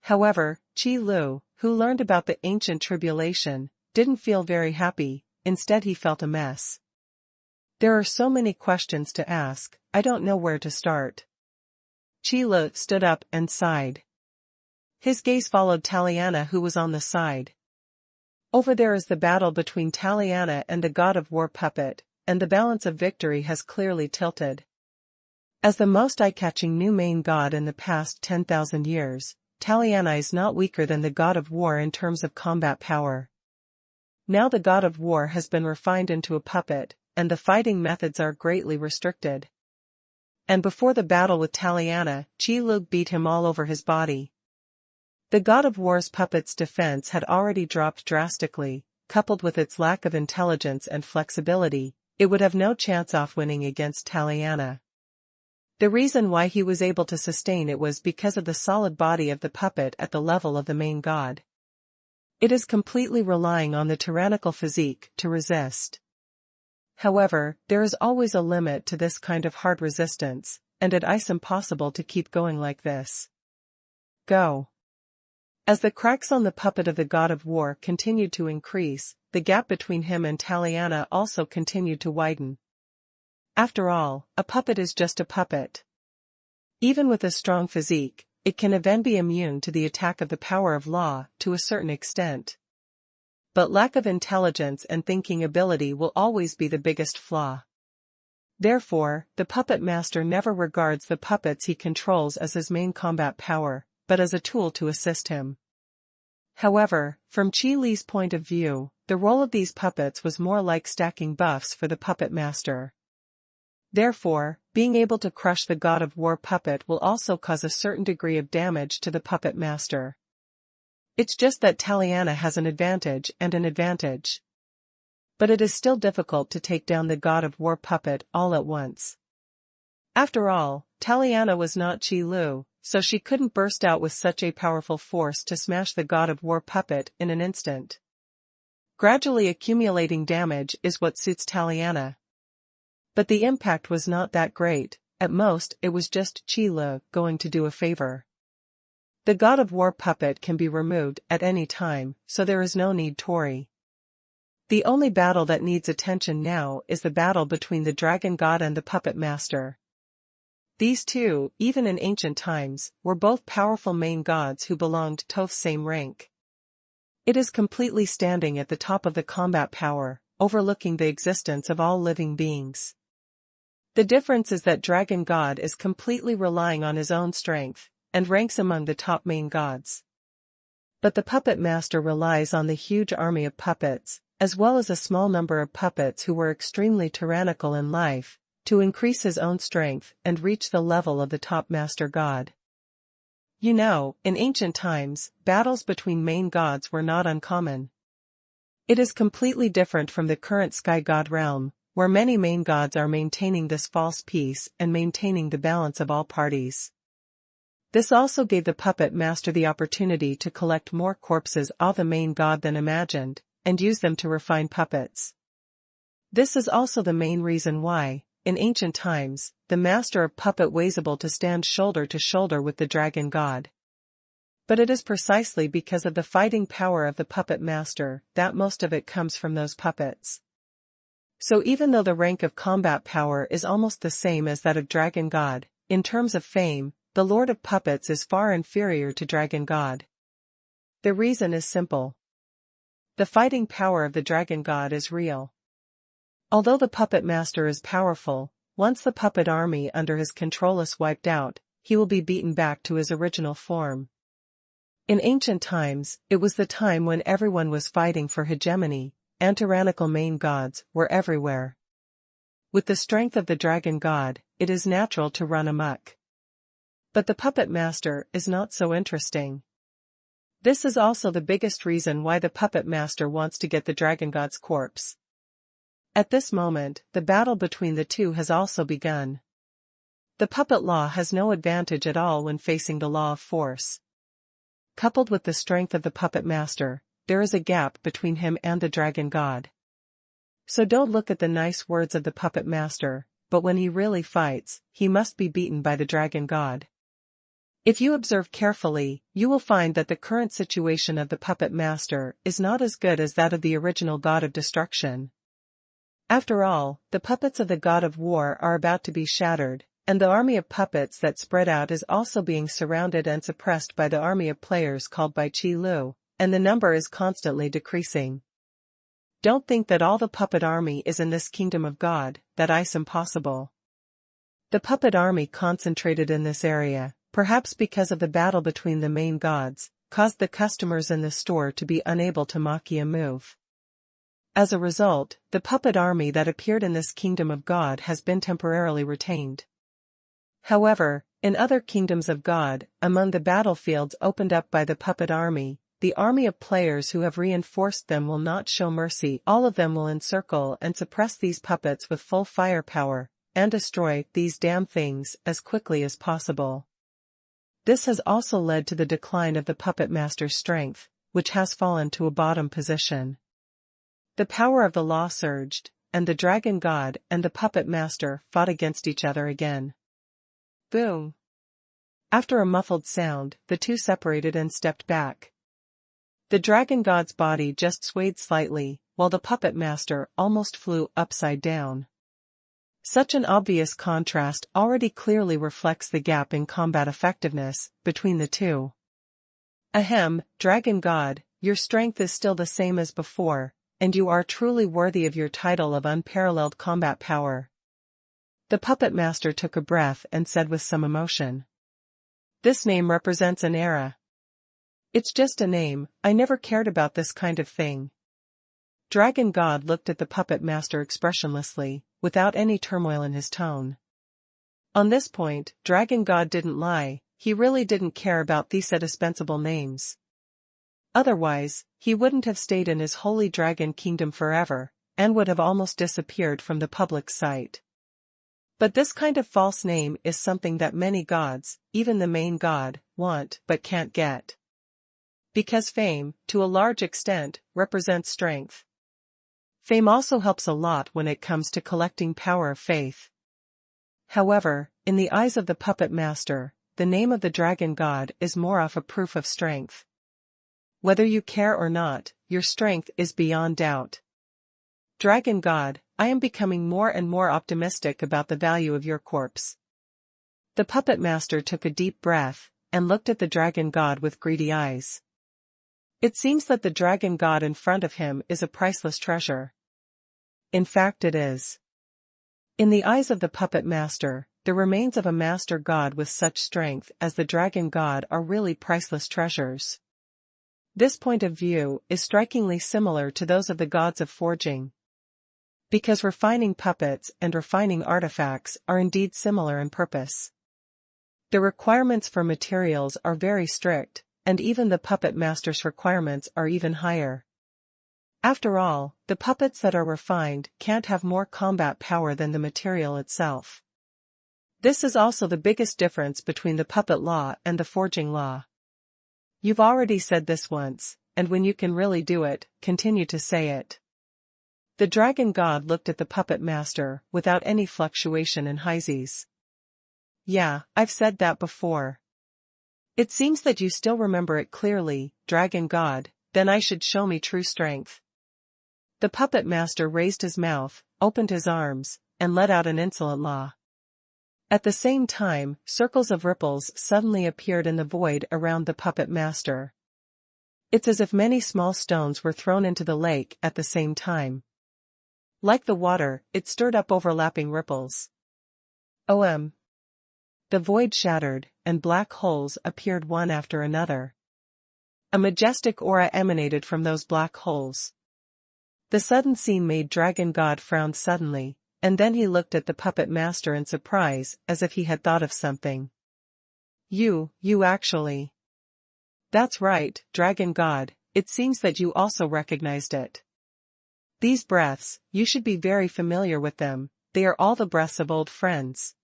However, Qi Lu, who learned about the ancient tribulation, didn't feel very happy, instead he felt a mess. There are so many questions to ask, I don't know where to start. Qi Lu stood up and sighed. His gaze followed Taliana, who was on the side. Over there is the battle between Taliana and the god of war puppet, and the balance of victory has clearly tilted. As the most eye-catching new main god in the past 10,000 years, Taliana is not weaker than the god of war in terms of combat power. Now the god of war has been refined into a puppet, and the fighting methods are greatly restricted. And before the battle with Taliana, Qi Lu beat him all over his body. The god of war's puppet's defense had already dropped drastically, coupled with its lack of intelligence and flexibility. It would have no chance of winning against Taliana. The reason why he was able to sustain it was because of the solid body of the puppet at the level of the main god. It is completely relying on the tyrannical physique to resist. However, there is always a limit to this kind of hard resistance, and it is impossible to keep going like this. Go. As the cracks on the puppet of the god of war continued to increase, the gap between him and Taliana also continued to widen. After all, a puppet is just a puppet. Even with a strong physique, it can even be immune to the attack of the power of law, to a certain extent. But lack of intelligence and thinking ability will always be the biggest flaw. Therefore, the puppet master never regards the puppets he controls as his main combat power, but as a tool to assist him. However, from Qi Li's point of view, the role of these puppets was more like stacking buffs for the puppet master. Therefore, being able to crush the god of war puppet will also cause a certain degree of damage to the puppet master. It's just that Taliana has an advantage and an advantage. But it is still difficult to take down the god of war puppet all at once. After all, Taliana was not Qi Lu, so she couldn't burst out with such a powerful force to smash the god of war puppet in an instant. Gradually accumulating damage is what suits Taliana. But the impact was not that great, at most it was just Qi Lu going to do a favor. The god of war puppet can be removed at any time, so there is no need to worry. The only battle that needs attention now is the battle between the dragon god and the puppet master. These two, even in ancient times, were both powerful main gods who belonged to the same rank. It is completely standing at the top of the combat power, overlooking the existence of all living beings. The difference is that Dragon God is completely relying on his own strength, and ranks among the top main gods. But the puppet master relies on the huge army of puppets, as well as a small number of puppets who were extremely tyrannical in life, to increase his own strength and reach the level of the top master god. You know, in ancient times, battles between main gods were not uncommon. It is completely different from the current sky god realm, where many main gods are maintaining this false peace and maintaining the balance of all parties. This also gave the puppet master the opportunity to collect more corpses of the main god than imagined, and use them to refine puppets. This is also the main reason why, in ancient times, the master of puppet was able to stand shoulder to shoulder with the dragon god. But it is precisely because of the fighting power of the puppet master that most of it comes from those puppets. So even though the rank of combat power is almost the same as that of dragon god, in terms of fame, the lord of puppets is far inferior to dragon god. The reason is simple. The fighting power of the dragon god is real. Although the puppet master is powerful, once the puppet army under his control is wiped out, he will be beaten back to his original form. In ancient times, it was the time when everyone was fighting for hegemony, and tyrannical main gods were everywhere. With the strength of the dragon god, it is natural to run amok. But the puppet master is not so interesting. This is also the biggest reason why the puppet master wants to get the dragon god's corpse. At this moment, the battle between the two has also begun. The puppet law has no advantage at all when facing the law of force. Coupled with the strength of the puppet master, there is a gap between him and the dragon god. So don't look at the nice words of the puppet master, but when he really fights, he must be beaten by the dragon god. If you observe carefully, you will find that the current situation of the puppet master is not as good as that of the original god of destruction. After all, the puppets of the god of war are about to be shattered, and the army of puppets that spread out is also being surrounded and suppressed by the army of players called by Qi Lu, and the number is constantly decreasing. Don't think that all the puppet army is in this kingdom of God, that is impossible. The puppet army concentrated in this area, perhaps because of the battle between the main gods, caused the customers in the store to be unable to make a move. As a result, the puppet army that appeared in this kingdom of God has been temporarily retained. However, in other kingdoms of God, among the battlefields opened up by the puppet army, the army of players who have reinforced them will not show mercy. All of them will encircle and suppress these puppets with full firepower, and destroy these damn things as quickly as possible. This has also led to the decline of the puppet master's strength, which has fallen to a bottom position. The power of the law surged, and the dragon god and the puppet master fought against each other again. Boom! After a muffled sound, the two separated and stepped back. The dragon god's body just swayed slightly, while the puppet master almost flew upside down. Such an obvious contrast already clearly reflects the gap in combat effectiveness between the two. Ahem, dragon god, your strength is still the same as before, and you are truly worthy of your title of unparalleled combat power. The puppet master took a breath and said with some emotion. This name represents an era. It's just a name, I never cared about this kind of thing. Dragon god looked at the puppet master expressionlessly, without any turmoil in his tone. On this point, dragon god didn't lie, he really didn't care about these indispensable names. Otherwise, he wouldn't have stayed in his holy dragon kingdom forever, and would have almost disappeared from the public sight. But this kind of false name is something that many gods, even the main god, want but can't get. Because fame, to a large extent, represents strength. Fame also helps a lot when it comes to collecting power of faith. However, in the eyes of the puppet master, the name of the dragon god is more of a proof of strength. Whether you care or not, your strength is beyond doubt. Dragon god, I am becoming more and more optimistic about the value of your corpse. The puppet master took a deep breath, and looked at the dragon god with greedy eyes. It seems that the dragon god in front of him is a priceless treasure. In fact it is. In the eyes of the puppet master, the remains of a master god with such strength as the dragon god are really priceless treasures. This point of view is strikingly similar to those of the gods of forging. Because refining puppets and refining artifacts are indeed similar in purpose. The requirements for materials are very strict, and even the puppet master's requirements are even higher. After all, the puppets that are refined can't have more combat power than the material itself. This is also the biggest difference between the puppet law and the forging law. You've already said this once, and when you can really do it, continue to say it. The dragon god looked at the puppet master without any fluctuation in his. Yeah, I've said that before. It seems that you still remember it clearly, dragon god, then I should show me true strength. The puppet master raised his mouth, opened his arms, and let out an insolent laugh. At the same time, circles of ripples suddenly appeared in the void around the puppet master. It's as if many small stones were thrown into the lake at the same time. Like the water, it stirred up overlapping ripples. The void shattered, and black holes appeared one after another. A majestic aura emanated from those black holes. The sudden scene made Dragon God frown suddenly, and then he looked at the puppet master in surprise, as if he had thought of something. You actually. That's right, Dragon God, it seems that you also recognized it. These breaths, you should be very familiar with them, they are all the breaths of old friends.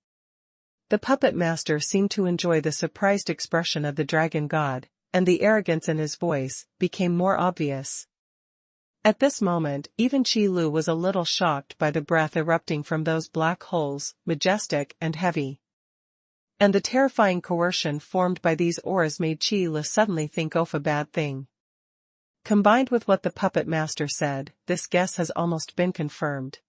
The puppet master seemed to enjoy the surprised expression of the Dragon God, and the arrogance in his voice became more obvious. At this moment, even Qi Lu was a little shocked by the breath erupting from those black holes, majestic and heavy. And the terrifying coercion formed by these auras made Qi Lu suddenly think of a bad thing. Combined with what the puppet master said, this guess has almost been confirmed.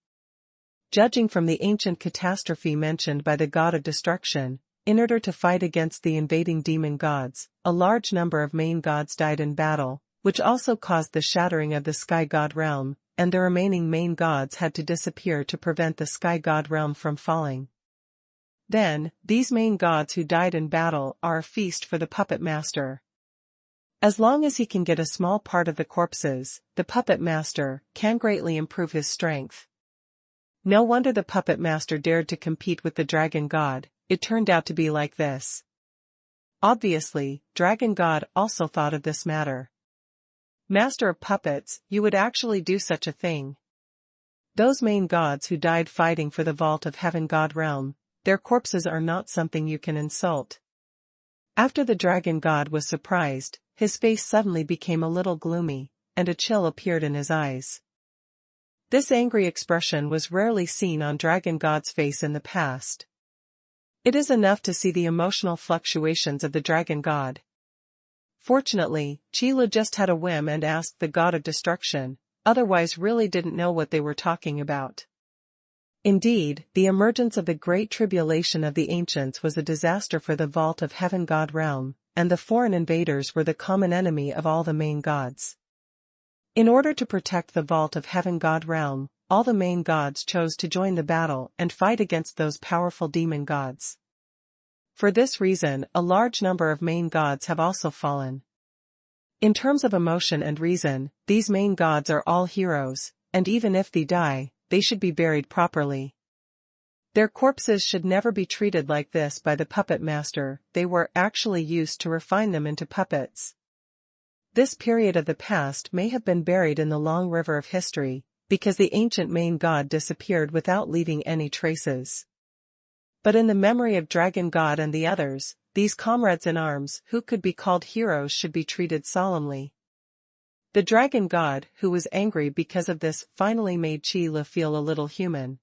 Judging from the ancient catastrophe mentioned by the god of destruction, in order to fight against the invading demon gods, a large number of main gods died in battle, which also caused the shattering of the sky god realm, and the remaining main gods had to disappear to prevent the sky god realm from falling. Then, these main gods who died in battle are a feast for the puppet master. As long as he can get a small part of the corpses, the puppet master can greatly improve his strength. No wonder the puppet master dared to compete with the Dragon God, it turned out to be like this. Obviously, Dragon God also thought of this matter. Master of puppets, you would actually do such a thing. Those main gods who died fighting for the vault of Heaven God realm, their corpses are not something you can insult. After the Dragon God was surprised, his face suddenly became a little gloomy, and a chill appeared in his eyes. This angry expression was rarely seen on Dragon God's face in the past. It is enough to see the emotional fluctuations of the Dragon God. Fortunately, Qi Lu just had a whim and asked the god of destruction, otherwise really didn't know what they were talking about. Indeed, the emergence of the great tribulation of the ancients was a disaster for the vault of Heaven God realm, and the foreign invaders were the common enemy of all the main gods. In order to protect the vault of Heaven God realm, all the main gods chose to join the battle and fight against those powerful demon gods. For this reason, a large number of main gods have also fallen. In terms of emotion and reason, these main gods are all heroes, and even if they die, they should be buried properly. Their corpses should never be treated like this by the puppet master, they were actually used to refine them into puppets. This period of the past may have been buried in the long river of history, because the ancient main god disappeared without leaving any traces. But in the memory of Dragon God and the others, these comrades in arms who could be called heroes should be treated solemnly. The Dragon God, who was angry because of this, finally made Qi Lu feel a little human.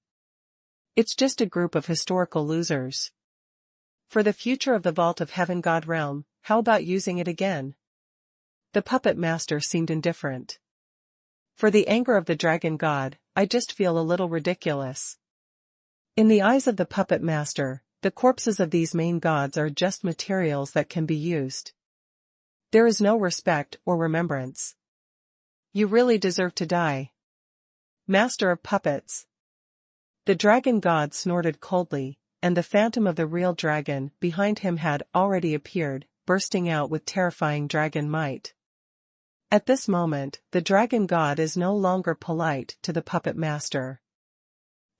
It's just a group of historical losers. For the future of the Vault of Heaven God realm, how about using it again? The puppet master seemed indifferent. For the anger of the Dragon God, I just feel a little ridiculous. In the eyes of the puppet master, the corpses of these main gods are just materials that can be used. There is no respect or remembrance. You really deserve to die. Master of puppets. The Dragon God snorted coldly, and the phantom of the real dragon behind him had already appeared, bursting out with terrifying dragon might. At this moment, the Dragon God is no longer polite to the puppet master.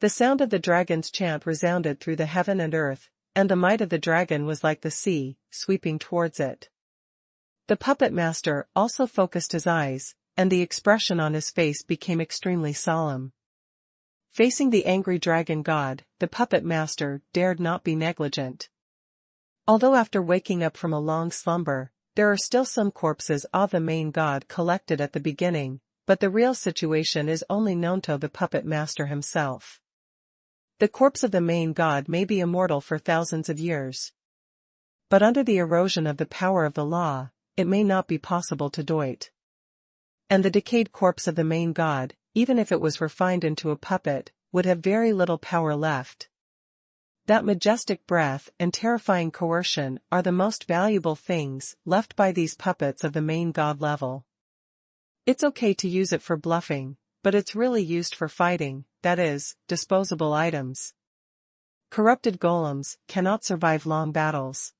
The sound of the dragon's chant resounded through the heaven and earth, and the might of the dragon was like the sea, sweeping towards it. The puppet master also focused his eyes, and the expression on his face became extremely solemn. Facing the angry Dragon God, the puppet master dared not be negligent. Although after waking up from a long slumber, there are still some corpses of the main god collected at the beginning, but the real situation is only known to the puppet master himself. The corpse of the main god may be immortal for thousands of years. But under the erosion of the power of the law, it may not be possible to do it. And the decayed corpse of the main god, even if it was refined into a puppet, would have very little power left. That majestic breath and terrifying coercion are the most valuable things left by these puppets of the main god level. It's okay to use it for bluffing, but it's really used for fighting, that is, disposable items. Corrupted golems cannot survive long battles.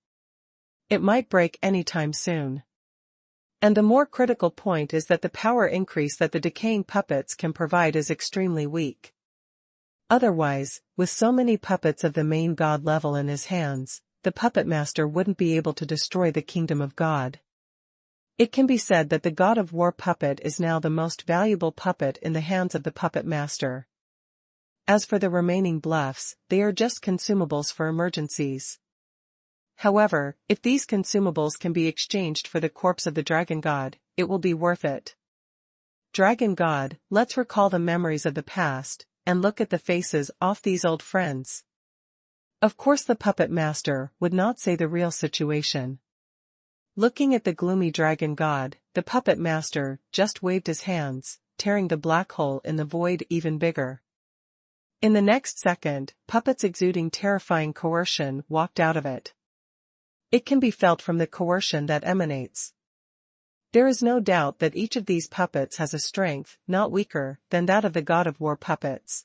It might break anytime soon. And the more critical point is that the power increase that the decaying puppets can provide is extremely weak. Otherwise, with so many puppets of the main god level in his hands, the puppet master wouldn't be able to destroy the kingdom of God. It can be said that the god of war puppet is now the most valuable puppet in the hands of the puppet master. As for the remaining bluffs, they are just consumables for emergencies. However, if these consumables can be exchanged for the corpse of the dragon god, it will be worth it. Dragon god, let's recall the memories of the past, and look at the faces of these old friends. Of course the puppet master would not say the real situation. Looking at the gloomy dragon god, the puppet master just waved his hands, tearing the black hole in the void even bigger. In the next second, puppets exuding terrifying coercion walked out of it. It can be felt from the coercion that emanates. There is no doubt that each of these puppets has a strength not weaker than that of the god of war puppets.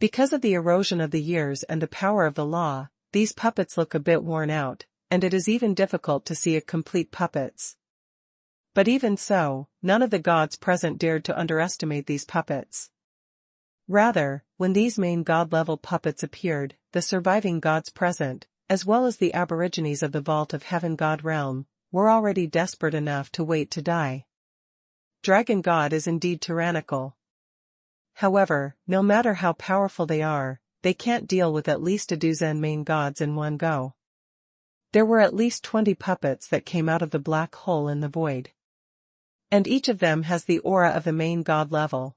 Because of the erosion of the years and the power of the law, these puppets look a bit worn out, and it is even difficult to see a complete puppets. But even so, none of the gods present dared to underestimate these puppets. Rather, when these main god-level puppets appeared, the surviving gods present, as well as the aborigines of the vault of heaven god realm, were already desperate enough to wait to die. Dragon God is indeed tyrannical. However, no matter how powerful they can't deal with at least a dozen main gods in one go. There were at least 20 puppets that came out of the black hole in the void. And each of them has the aura of the main god level.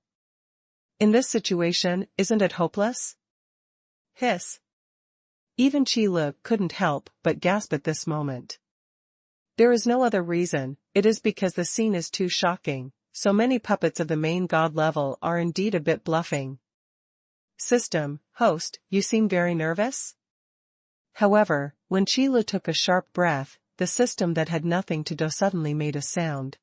In this situation, isn't it hopeless? Hiss. Even Qi couldn't help but gasp at this moment. There is no other reason, it is because the scene is too shocking, so many puppets of the main god level are indeed a bit bluffing. System, host, you seem very nervous? However, when Qi took a sharp breath, the system that had nothing to do suddenly made a sound.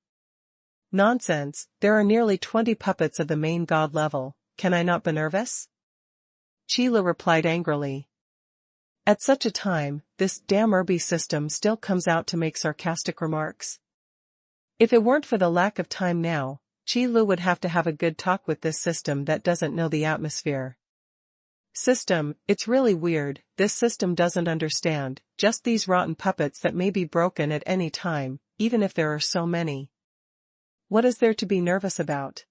Nonsense, there are nearly 20 puppets of the main god level, can I not be nervous? Qi replied angrily. At such a time, this damn Irby system still comes out to make sarcastic remarks. If it weren't for the lack of time now, Qi would have to have a good talk with this system that doesn't know the atmosphere. System, it's really weird, this system doesn't understand, just these rotten puppets that may be broken at any time, even if there are so many. What is there to be nervous about?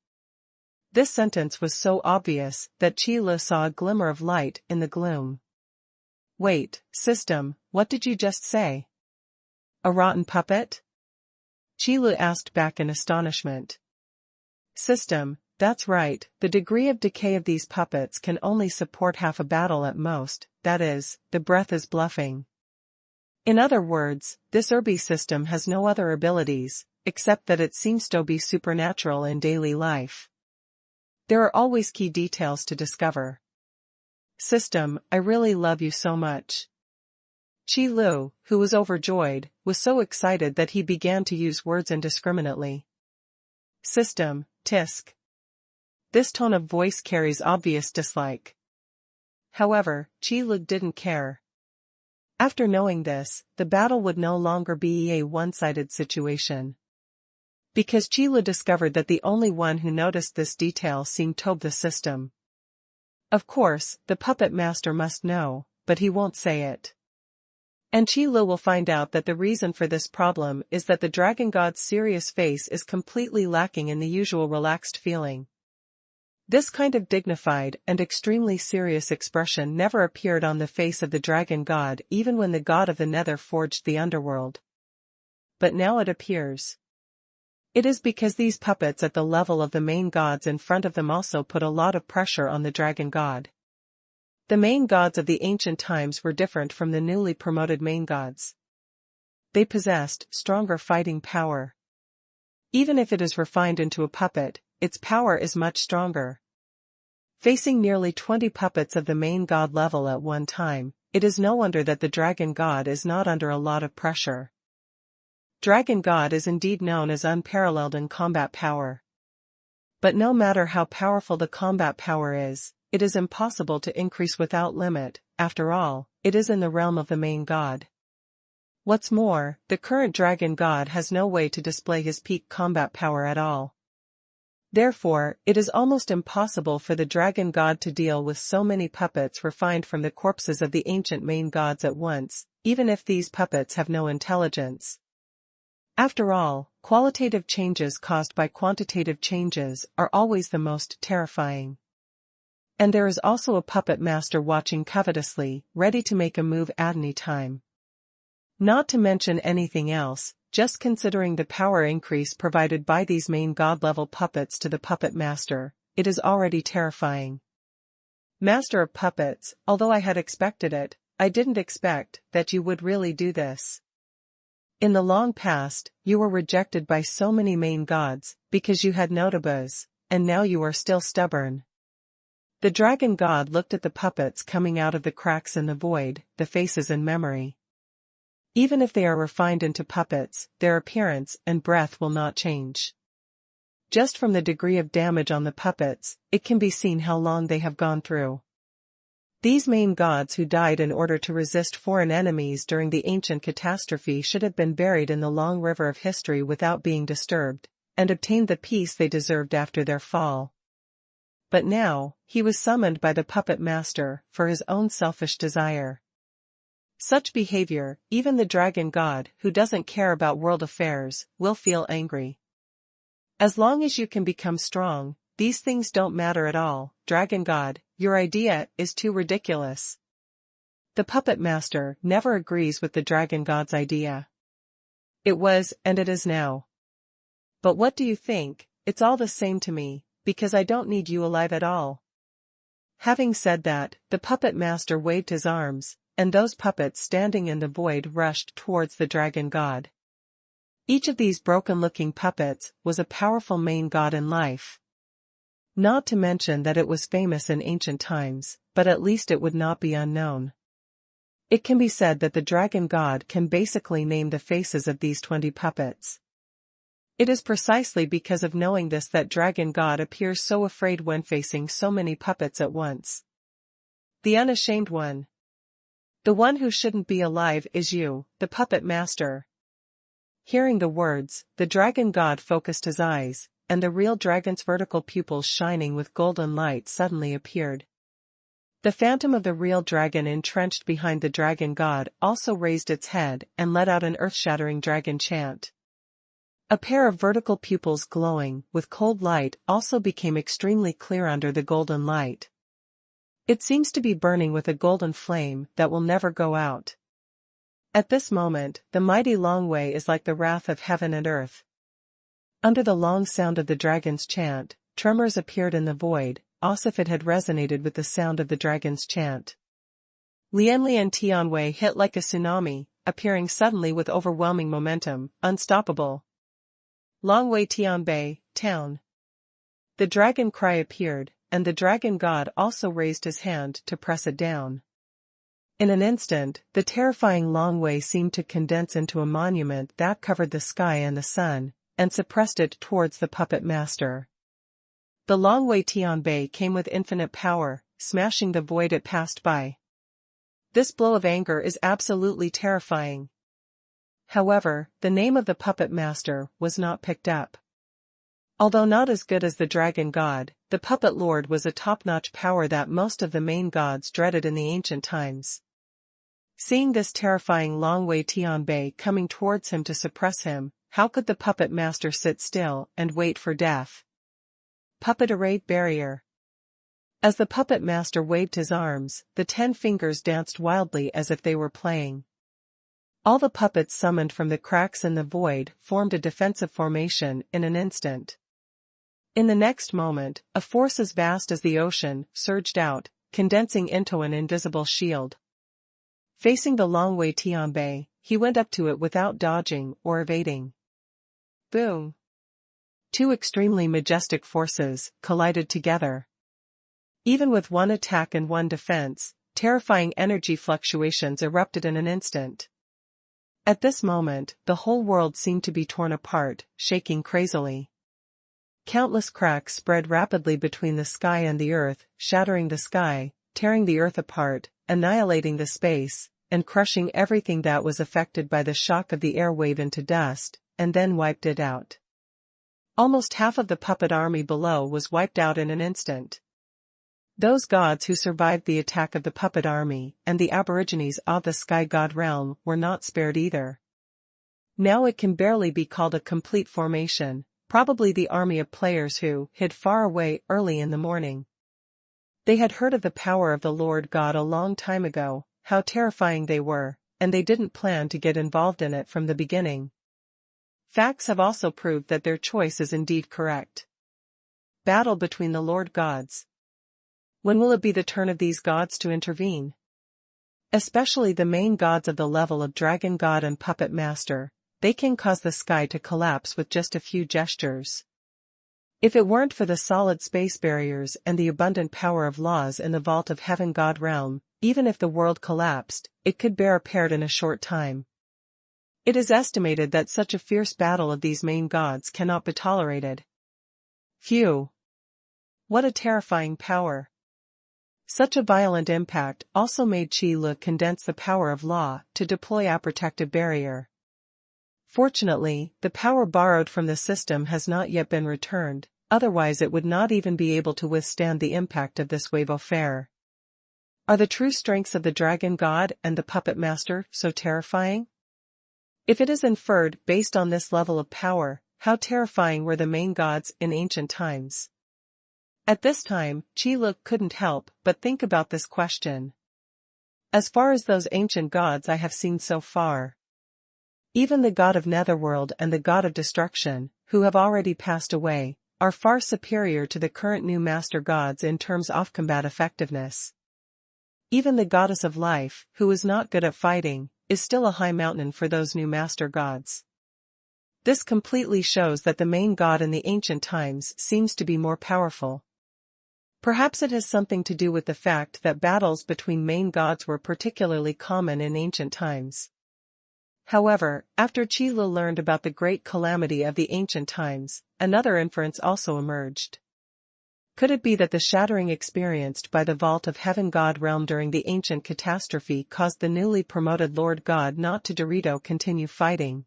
This sentence was so obvious that Qi saw a glimmer of light in the gloom. Wait, system, what did you just say? A rotten puppet? Qi asked back in astonishment. System, that's right, the degree of decay of these puppets can only support half a battle at most, that is, the breath is bluffing. In other words, this Irby system has no other abilities, except that it seems to be supernatural in daily life. There are always key details to discover. System, I really love you so much. Qi, who was overjoyed, was so excited that he began to use words indiscriminately. System, tisk. This tone of voice carries obvious dislike. However, Qi didn't care. After knowing this, the battle would no longer be a one-sided situation. Because Qi discovered that the only one who noticed this detail seemed to be the system. Of course, the puppet master must know, but he won't say it. And Qi will find out that the reason for this problem is that the dragon god's serious face is completely lacking in the usual relaxed feeling. This kind of dignified and extremely serious expression never appeared on the face of the dragon god even when the god of the nether forged the underworld. But now it appears. It is because these puppets at the level of the main gods in front of them also put a lot of pressure on the dragon god. The main gods of the ancient times were different from the newly promoted main gods. They possessed stronger fighting power. Even if it is refined into a puppet, its power is much stronger. Facing nearly 20 puppets of the main god level at one time, it is no wonder that the dragon god is not under a lot of pressure. Dragon God is indeed known as unparalleled in combat power. But no matter how powerful the combat power is, it is impossible to increase without limit. After all, it is in the realm of the main god. What's more, the current dragon god has no way to display his peak combat power at all. Therefore, it is almost impossible for the dragon god to deal with so many puppets refined from the corpses of the ancient main gods at once, even if these puppets have no intelligence. After all, qualitative changes caused by quantitative changes are always the most terrifying. And there is also a puppet master watching covetously, ready to make a move at any time. Not to mention anything else, just considering the power increase provided by these main god-level puppets to the puppet master, it is already terrifying. Master of puppets, although I had expected it, I didn't expect that you would really do this. In the long past, you were rejected by so many main gods, because you had no taboos, and now you are still stubborn. The dragon god looked at the puppets coming out of the cracks in the void, the faces in memory. Even if they are refined into puppets, their appearance and breath will not change. Just from the degree of damage on the puppets, it can be seen how long they have gone through. These main gods who died in order to resist foreign enemies during the ancient catastrophe should have been buried in the long river of history without being disturbed, and obtained the peace they deserved after their fall. But now, he was summoned by the puppet master for his own selfish desire. Such behavior, even the dragon god, who doesn't care about world affairs, will feel angry. As long as you can become strong, these things don't matter at all. Dragon god, your idea is too ridiculous. The puppet master never agrees with the dragon god's idea. It was, and it is now. But what do you think? It's all the same to me, because I don't need you alive at all. Having said that, the puppet master waved his arms, and those puppets standing in the void rushed towards the dragon god. Each of these broken-looking puppets was a powerful main god in life. Not to mention that it was famous in ancient times, but at least it would not be unknown. It can be said that the dragon god can basically name the faces of these 20 puppets. It is precisely because of knowing this that dragon god appears so afraid when facing so many puppets at once. The unashamed one. The one who shouldn't be alive is you, the puppet master. Hearing the words, the dragon god focused his eyes, and the real dragon's vertical pupils shining with golden light suddenly appeared. The phantom of the real dragon entrenched behind the dragon god also raised its head and let out an earth-shattering dragon chant. A pair of vertical pupils glowing with cold light also became extremely clear under the golden light. It seems to be burning with a golden flame that will never go out. At this moment, the mighty long way is like the wrath of heaven and earth. Under the long sound of the dragon's chant, tremors appeared in the void, as if it had resonated with the sound of the dragon's chant. Lian Tianwei hit like a tsunami, appearing suddenly with overwhelming momentum, unstoppable. Longwei Tianbei, town. The dragon cry appeared, and the dragon god also raised his hand to press it down. In an instant, the terrifying Longwei seemed to condense into a monument that covered the sky and the sun, and suppressed it towards the puppet master. The Longwei Tianbei came with infinite power, smashing the void it passed by. This blow of anger is absolutely terrifying. However, the name of the puppet master was not picked up. Although not as good as the dragon god, the puppet lord was a top-notch power that most of the main gods dreaded in the ancient times. Seeing this terrifying Longwei Tianbei coming towards him to suppress him, how could the puppet master sit still and wait for death? Puppet arrayed barrier. As the puppet master waved his arms, the 10 fingers danced wildly as if they were playing. All the puppets summoned from the cracks in the void formed a defensive formation in an instant. In the next moment, a force as vast as the ocean surged out, condensing into an invisible shield. Facing the Longwei Tianbei, he went up to it without dodging or evading. Boom! 2 extremely majestic forces collided together. Even with one attack and one defense, terrifying energy fluctuations erupted in an instant. At this moment, the whole world seemed to be torn apart, shaking crazily. Countless cracks spread rapidly between the sky and the earth, shattering the sky, tearing the earth apart, annihilating the space, and crushing everything that was affected by the shock of the air wave into dust, and then wiped it out. Almost half of the puppet army below was wiped out in an instant. Those gods who survived the attack of the puppet army and the aborigines of the sky god realm were not spared either. Now it can barely be called a complete formation, probably the army of players who hid far away early in the morning. They had heard of the power of the Lord God a long time ago, how terrifying they were, and they didn't plan to get involved in it from the beginning. Facts have also proved that their choice is indeed correct. Battle between the Lord gods. When will it be the turn of these gods to intervene? Especially the main gods of the level of Dragon God and Puppet Master, they can cause the sky to collapse with just a few gestures. If it weren't for the solid space barriers and the abundant power of laws in the vault of Heaven God realm, even if the world collapsed, it could bear apart in a short time. It is estimated that such a fierce battle of these main gods cannot be tolerated. Phew! What a terrifying power! Such a violent impact also made Qi Lu condense the power of law to deploy a protective barrier. Fortunately, the power borrowed from the system has not yet been returned, otherwise it would not even be able to withstand the impact of this wave of fire. Are the true strengths of the Dragon God and the Puppet Master so terrifying? If it is inferred based on this level of power, how terrifying were the main gods in ancient times? At this time, Qi Lu couldn't help but think about this question. As far as those ancient gods I have seen so far, even the god of Netherworld and the god of destruction, who have already passed away, are far superior to the current new master gods in terms of combat effectiveness. Even the goddess of life, who is not good at fighting, is still a high mountain for those new master gods. This completely shows that the main god in the ancient times seems to be more powerful. Perhaps it has something to do with the fact that battles between main gods were particularly common in ancient times. However, after Qi Lu learned about the great calamity of the ancient times, another inference also emerged. Could it be that the shattering experienced by the vault of Heaven God realm during the ancient catastrophe caused the newly promoted Lord God not to Dorito continue fighting?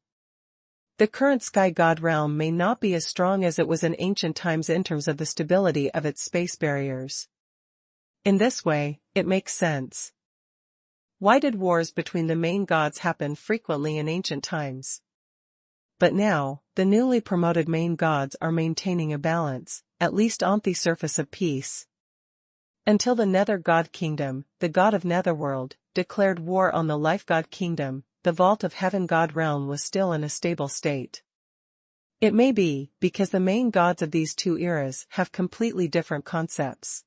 The current Sky God realm may not be as strong as it was in ancient times in terms of the stability of its space barriers. In this way, it makes sense. Why did wars between the main gods happen frequently in ancient times? But now, the newly promoted main gods are maintaining a balance, at least on the surface of peace. Until the Nether God Kingdom, the god of Netherworld, declared war on the Life God Kingdom, the vault of Heaven God realm was still in a stable state. It may be because the main gods of these two eras have completely different concepts.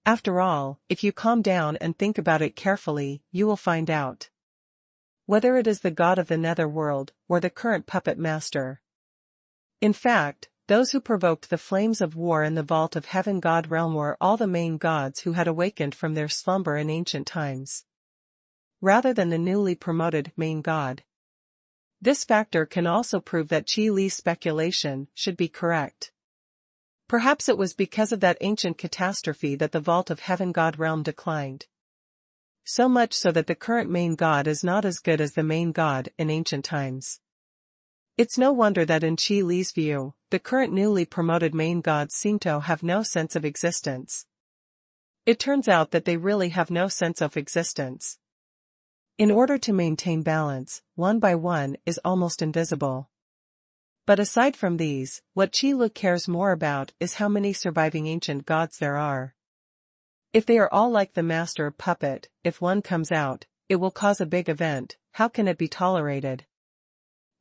After all, if you calm down and think about it carefully, you will find out. Whether it is the god of the Netherworld or the current puppet master. In fact, those who provoked the flames of war in the vault of Heaven God realm were all the main gods who had awakened from their slumber in ancient times, rather than the newly promoted main god. This factor can also prove that Qi Li's speculation should be correct. Perhaps it was because of that ancient catastrophe that the vault of Heaven God realm declined. So much so that the current main god is not as good as the main god in ancient times. It's no wonder that in Qi Li's view, the current newly promoted main gods seem to have no sense of existence. It turns out that they really have no sense of existence. In order to maintain balance, one by one is almost invisible. But aside from these, what Qi Lu cares more about is how many surviving ancient gods there are. If they are all like the master puppet, if one comes out, it will cause a big event. How can it be tolerated?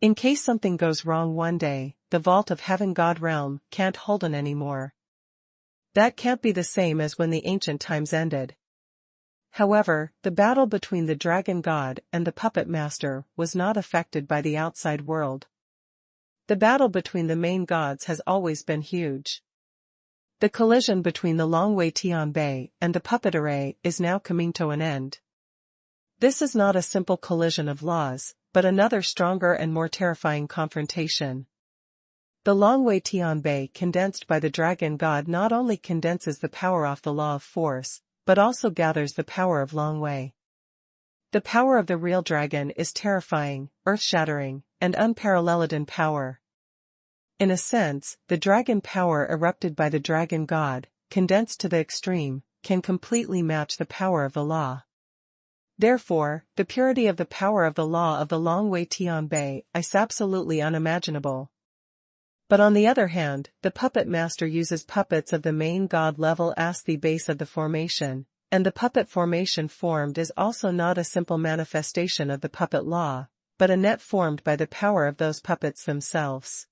In case something goes wrong one day, the vault of Heaven God realm can't hold on anymore. That can't be the same as when the ancient times ended. However, the battle between the Dragon God and the Puppet Master was not affected by the outside world. The battle between the main gods has always been huge. The collision between the Longwei Tianbei and the puppet array is now coming to an end. This is not a simple collision of laws, but another stronger and more terrifying confrontation. The Longwei Tianbei condensed by the dragon god not only condenses the power of the law of force, but also gathers the power of Longwei. The power of the real dragon is terrifying, earth-shattering, and unparalleled in power. In a sense, the dragon power erupted by the dragon god, condensed to the extreme, can completely match the power of the law. Therefore, the purity of the power of the law of the Longwei Tianbei is absolutely unimaginable. But on the other hand, the puppet master uses puppets of the main god level as the base of the formation, and the puppet formation formed is also not a simple manifestation of the puppet law, but a net formed by the power of those puppets themselves.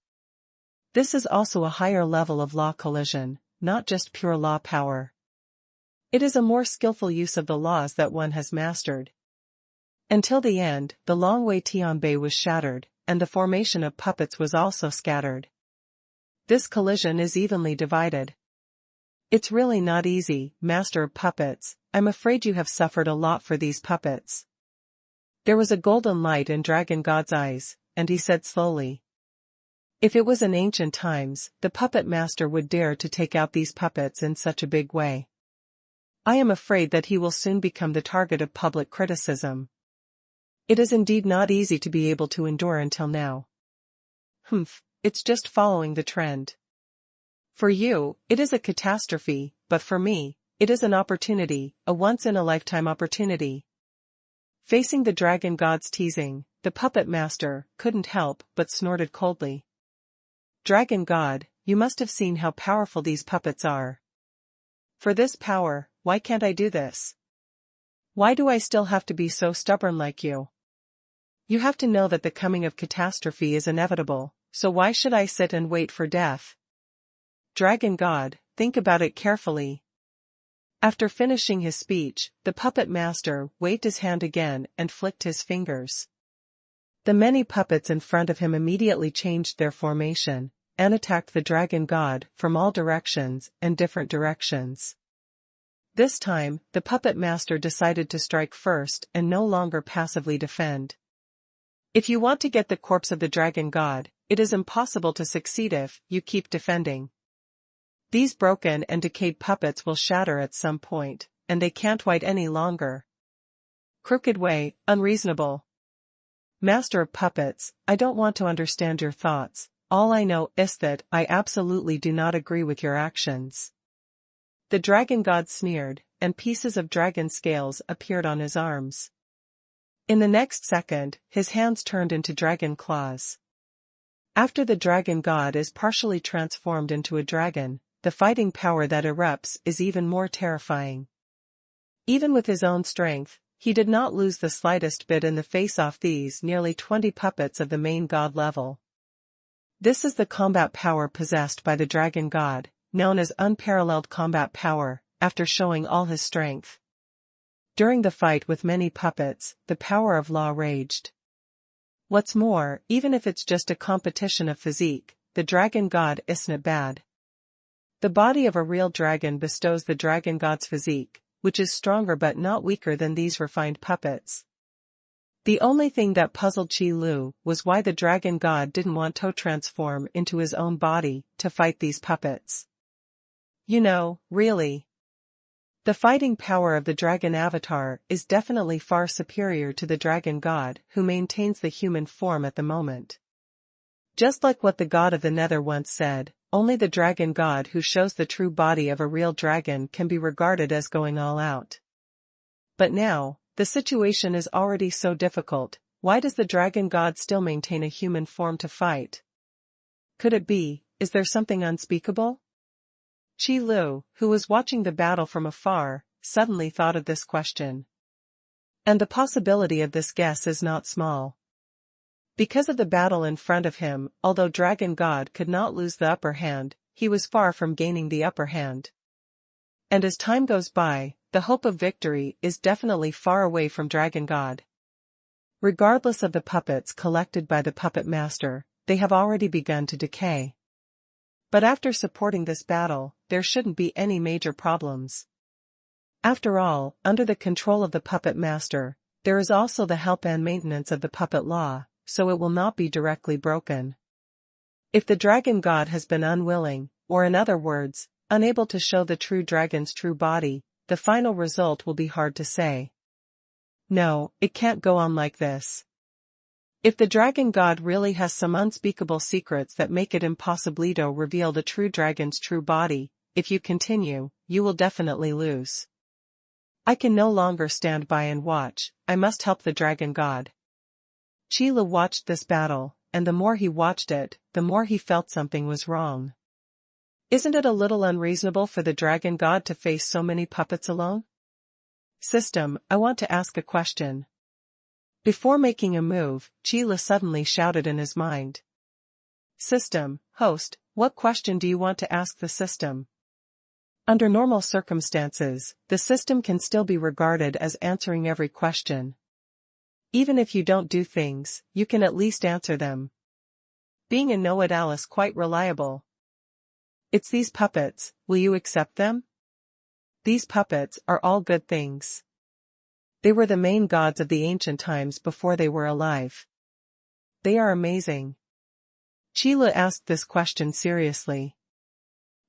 This is also a higher level of law collision, not just pure law power. It is a more skillful use of the laws that one has mastered. Until the end, the Longwei Tianbei was shattered, and the formation of puppets was also scattered. This collision is evenly divided. It's really not easy, master of puppets. I'm afraid you have suffered a lot for these puppets. There was a golden light in Dragon God's eyes, and he said slowly. If it was in ancient times, the puppet master would dare to take out these puppets in such a big way. I am afraid that he will soon become the target of public criticism. It is indeed not easy to be able to endure until now. It's just following the trend. For you, it is a catastrophe, but for me, it is an opportunity, a once-in-a-lifetime opportunity. Facing the dragon god's teasing, the puppet master couldn't help but snorted coldly. Dragon god, you must have seen how powerful these puppets are. For this power, why can't I do this? Why do I still have to be so stubborn like you? You have to know that the coming of catastrophe is inevitable, so why should I sit and wait for death? Dragon god, think about it carefully. After finishing his speech, the puppet master waved his hand again and flicked his fingers. The many puppets in front of him immediately changed their formation, and attacked the dragon god from all directions and different directions. This time, the puppet master decided to strike first and no longer passively defend. If you want to get the corpse of the dragon god, it is impossible to succeed if you keep defending. These broken and decayed puppets will shatter at some point, and they can't wait any longer. Crooked way, unreasonable. Master of puppets, I don't want to understand your thoughts, all I know is that I absolutely do not agree with your actions. The dragon god sneered, and pieces of dragon scales appeared on his arms. In the next second, his hands turned into dragon claws. After the dragon god is partially transformed into a dragon, the fighting power that erupts is even more terrifying. Even with his own strength, he did not lose the slightest bit in the face off these nearly 20 puppets of the main god level. This is the combat power possessed by the dragon god, known as unparalleled combat power, after showing all his strength. During the fight with many puppets, the power of law raged. What's more, even if it's just a competition of physique, the dragon god isn't bad. The body of a real dragon bestows the dragon god's physique, which is stronger but not weaker than these refined puppets. The only thing that puzzled Qi Lu was why the dragon god didn't want to transform into his own body to fight these puppets. You know, really. The fighting power of the dragon avatar is definitely far superior to the dragon god who maintains the human form at the moment. Just like what the god of the Nether once said, only the dragon god who shows the true body of a real dragon can be regarded as going all out. But now, the situation is already so difficult, why does the dragon god still maintain a human form to fight? Could it be, is there something unspeakable? Qi Lu, who was watching the battle from afar, suddenly thought of this question. And the possibility of this guess is not small. Because of the battle in front of him, although Dragon God could not lose the upper hand, he was far from gaining the upper hand. And as time goes by, the hope of victory is definitely far away from Dragon God. Regardless of the puppets collected by the puppet master, they have already begun to decay. But after supporting this battle, there shouldn't be any major problems. After all, under the control of the puppet master, there is also the help and maintenance of the puppet law, so it will not be directly broken. If the dragon god has been unwilling, or in other words, unable to show the true dragon's true body, the final result will be hard to say. No, it can't go on like this. If the dragon god really has some unspeakable secrets that make it impossible to reveal the true dragon's true body, if you continue, you will definitely lose. I can no longer stand by and watch, I must help the dragon god. Qi Lu watched this battle, and the more he watched it, the more he felt something was wrong. Isn't it a little unreasonable for the dragon god to face so many puppets alone? System, I want to ask a question. Before making a move, Qi Lu suddenly shouted in his mind. System, host, what question do you want to ask the system? Under normal circumstances, the system can still be regarded as answering every question. Even if you don't do things, you can at least answer them. Being a know-it-all is quite reliable. It's these puppets, will you accept them? These puppets are all good things. They were the main gods of the ancient times before they were alive. They are amazing. Qi Lu asked this question seriously.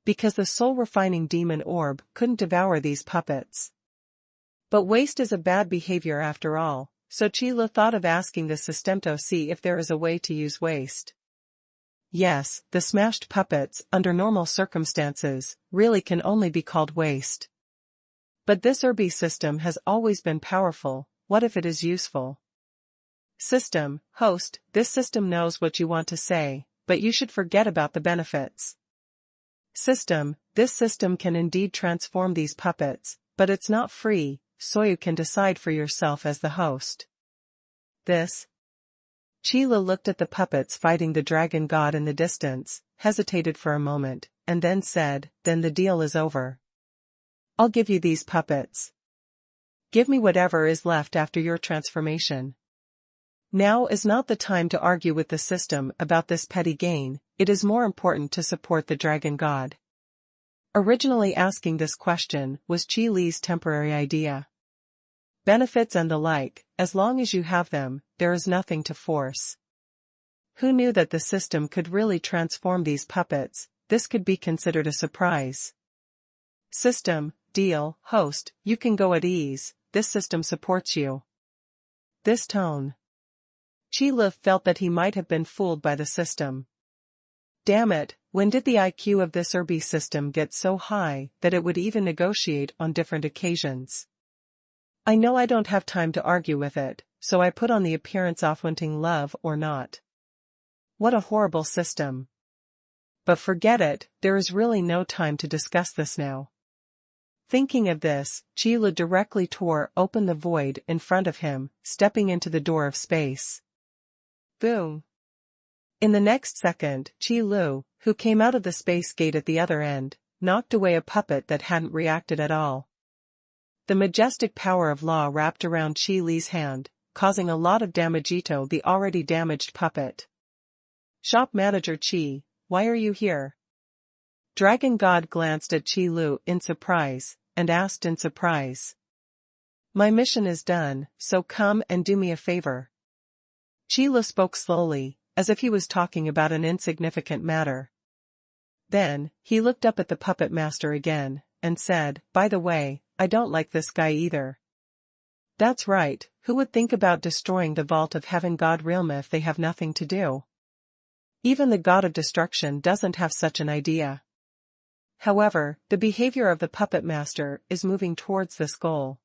Because the soul-refining demon orb couldn't devour these puppets. But waste is a bad behavior after all, so Qi Lu thought of asking the system to see if there is a way to use waste. Yes, the smashed puppets, under normal circumstances, really can only be called waste. But this Urbi system has always been powerful, what if it is useful? System, host, this system knows what you want to say, but you should forget about the benefits. System, this system can indeed transform these puppets, but it's not free, so you can decide for yourself as the host. This. Qi Lu looked at the puppets fighting the dragon god in the distance, hesitated for a moment, and then said, then the deal is over. I'll give you these puppets. Give me whatever is left after your transformation. Now is not the time to argue with the system about this petty gain, it is more important to support the dragon god. Originally asking this question was Qi Li's temporary idea. Benefits and the like, as long as you have them, there is nothing to force. Who knew that the system could really transform these puppets? This could be considered a surprise. System, deal, host, you can go at ease, this system supports you. This tone. Qi Lu felt that he might have been fooled by the system. Damn it, when did the IQ of this Urbi system get so high that it would even negotiate on different occasions? I know I don't have time to argue with it, so I put on the appearance of wanting love or not. What a horrible system. But forget it, there is really no time to discuss this now. Thinking of this, Qi Lu directly tore open the void in front of him, stepping into the door of space. Boom. In the next second, Qi Lu, who came out of the space gate at the other end, knocked away a puppet that hadn't reacted at all. The majestic power of law wrapped around Qi Li's hand, causing a lot of damage to the already damaged puppet. Shop manager Qi, why are you here? Dragon God glanced at Qi Lu in surprise, and asked in surprise. My mission is done, so come and do me a favor. Qi Lu spoke slowly, as if he was talking about an insignificant matter. Then, he looked up at the puppet master again, and said, by the way, I don't like this guy either. That's right, who would think about destroying the vault of heaven god realm if they have nothing to do? Even the god of destruction doesn't have such an idea. However, the behavior of the puppet master is moving towards this goal.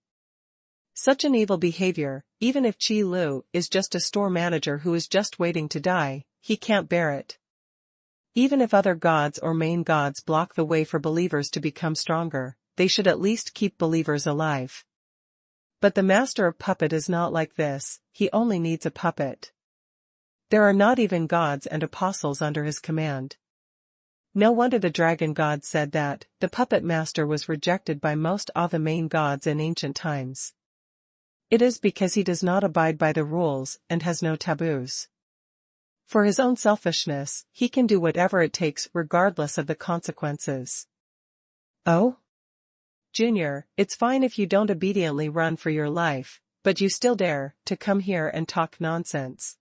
Such an evil behavior, even if Qi Lu is just a store manager who is just waiting to die, he can't bear it. Even if other gods or main gods block the way for believers to become stronger, they should at least keep believers alive. But the master of puppet is not like this, he only needs a puppet. There are not even gods and apostles under his command. No wonder the dragon god said that the puppet master was rejected by most of the main gods in ancient times. It is because he does not abide by the rules and has no taboos. For his own selfishness, he can do whatever it takes regardless of the consequences. Oh? Junior, it's fine if you don't obediently run for your life, but you still dare to come here and talk nonsense.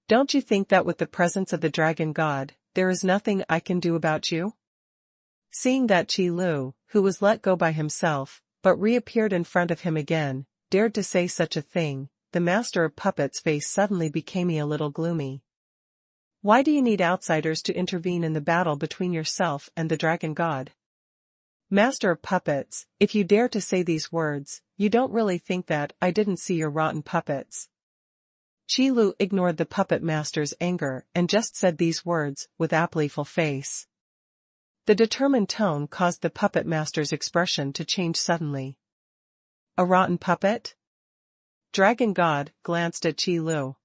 Don't you think that with the presence of the dragon god, there is nothing I can do about you? Seeing that Qi Lu, who was let go by himself, but reappeared in front of him again, dared to say such a thing, the master of puppets' face suddenly became a little gloomy. Why do you need outsiders to intervene in the battle between yourself and the dragon god? Master of puppets, if you dare to say these words, you don't really think that I didn't see your rotten puppets. Qi Lu ignored the puppet master's anger and just said these words with a playful face. The determined tone caused the puppet master's expression to change suddenly. A rotten puppet? Dragon god glanced at Qi Lu.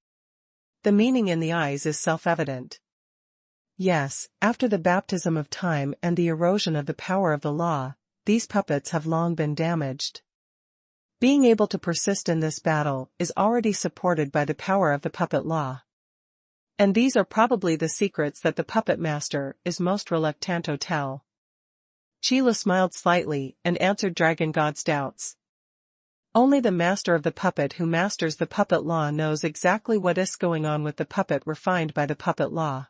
The meaning in the eyes is self-evident. Yes, after the baptism of time and the erosion of the power of the law, these puppets have long been damaged. Being able to persist in this battle is already supported by the power of the puppet law. And these are probably the secrets that the puppet master is most reluctant to tell. Qi Lu smiled slightly and answered Dragon God's doubts. Only the master of the puppet who masters the puppet law knows exactly what is going on with the puppet refined by the puppet law.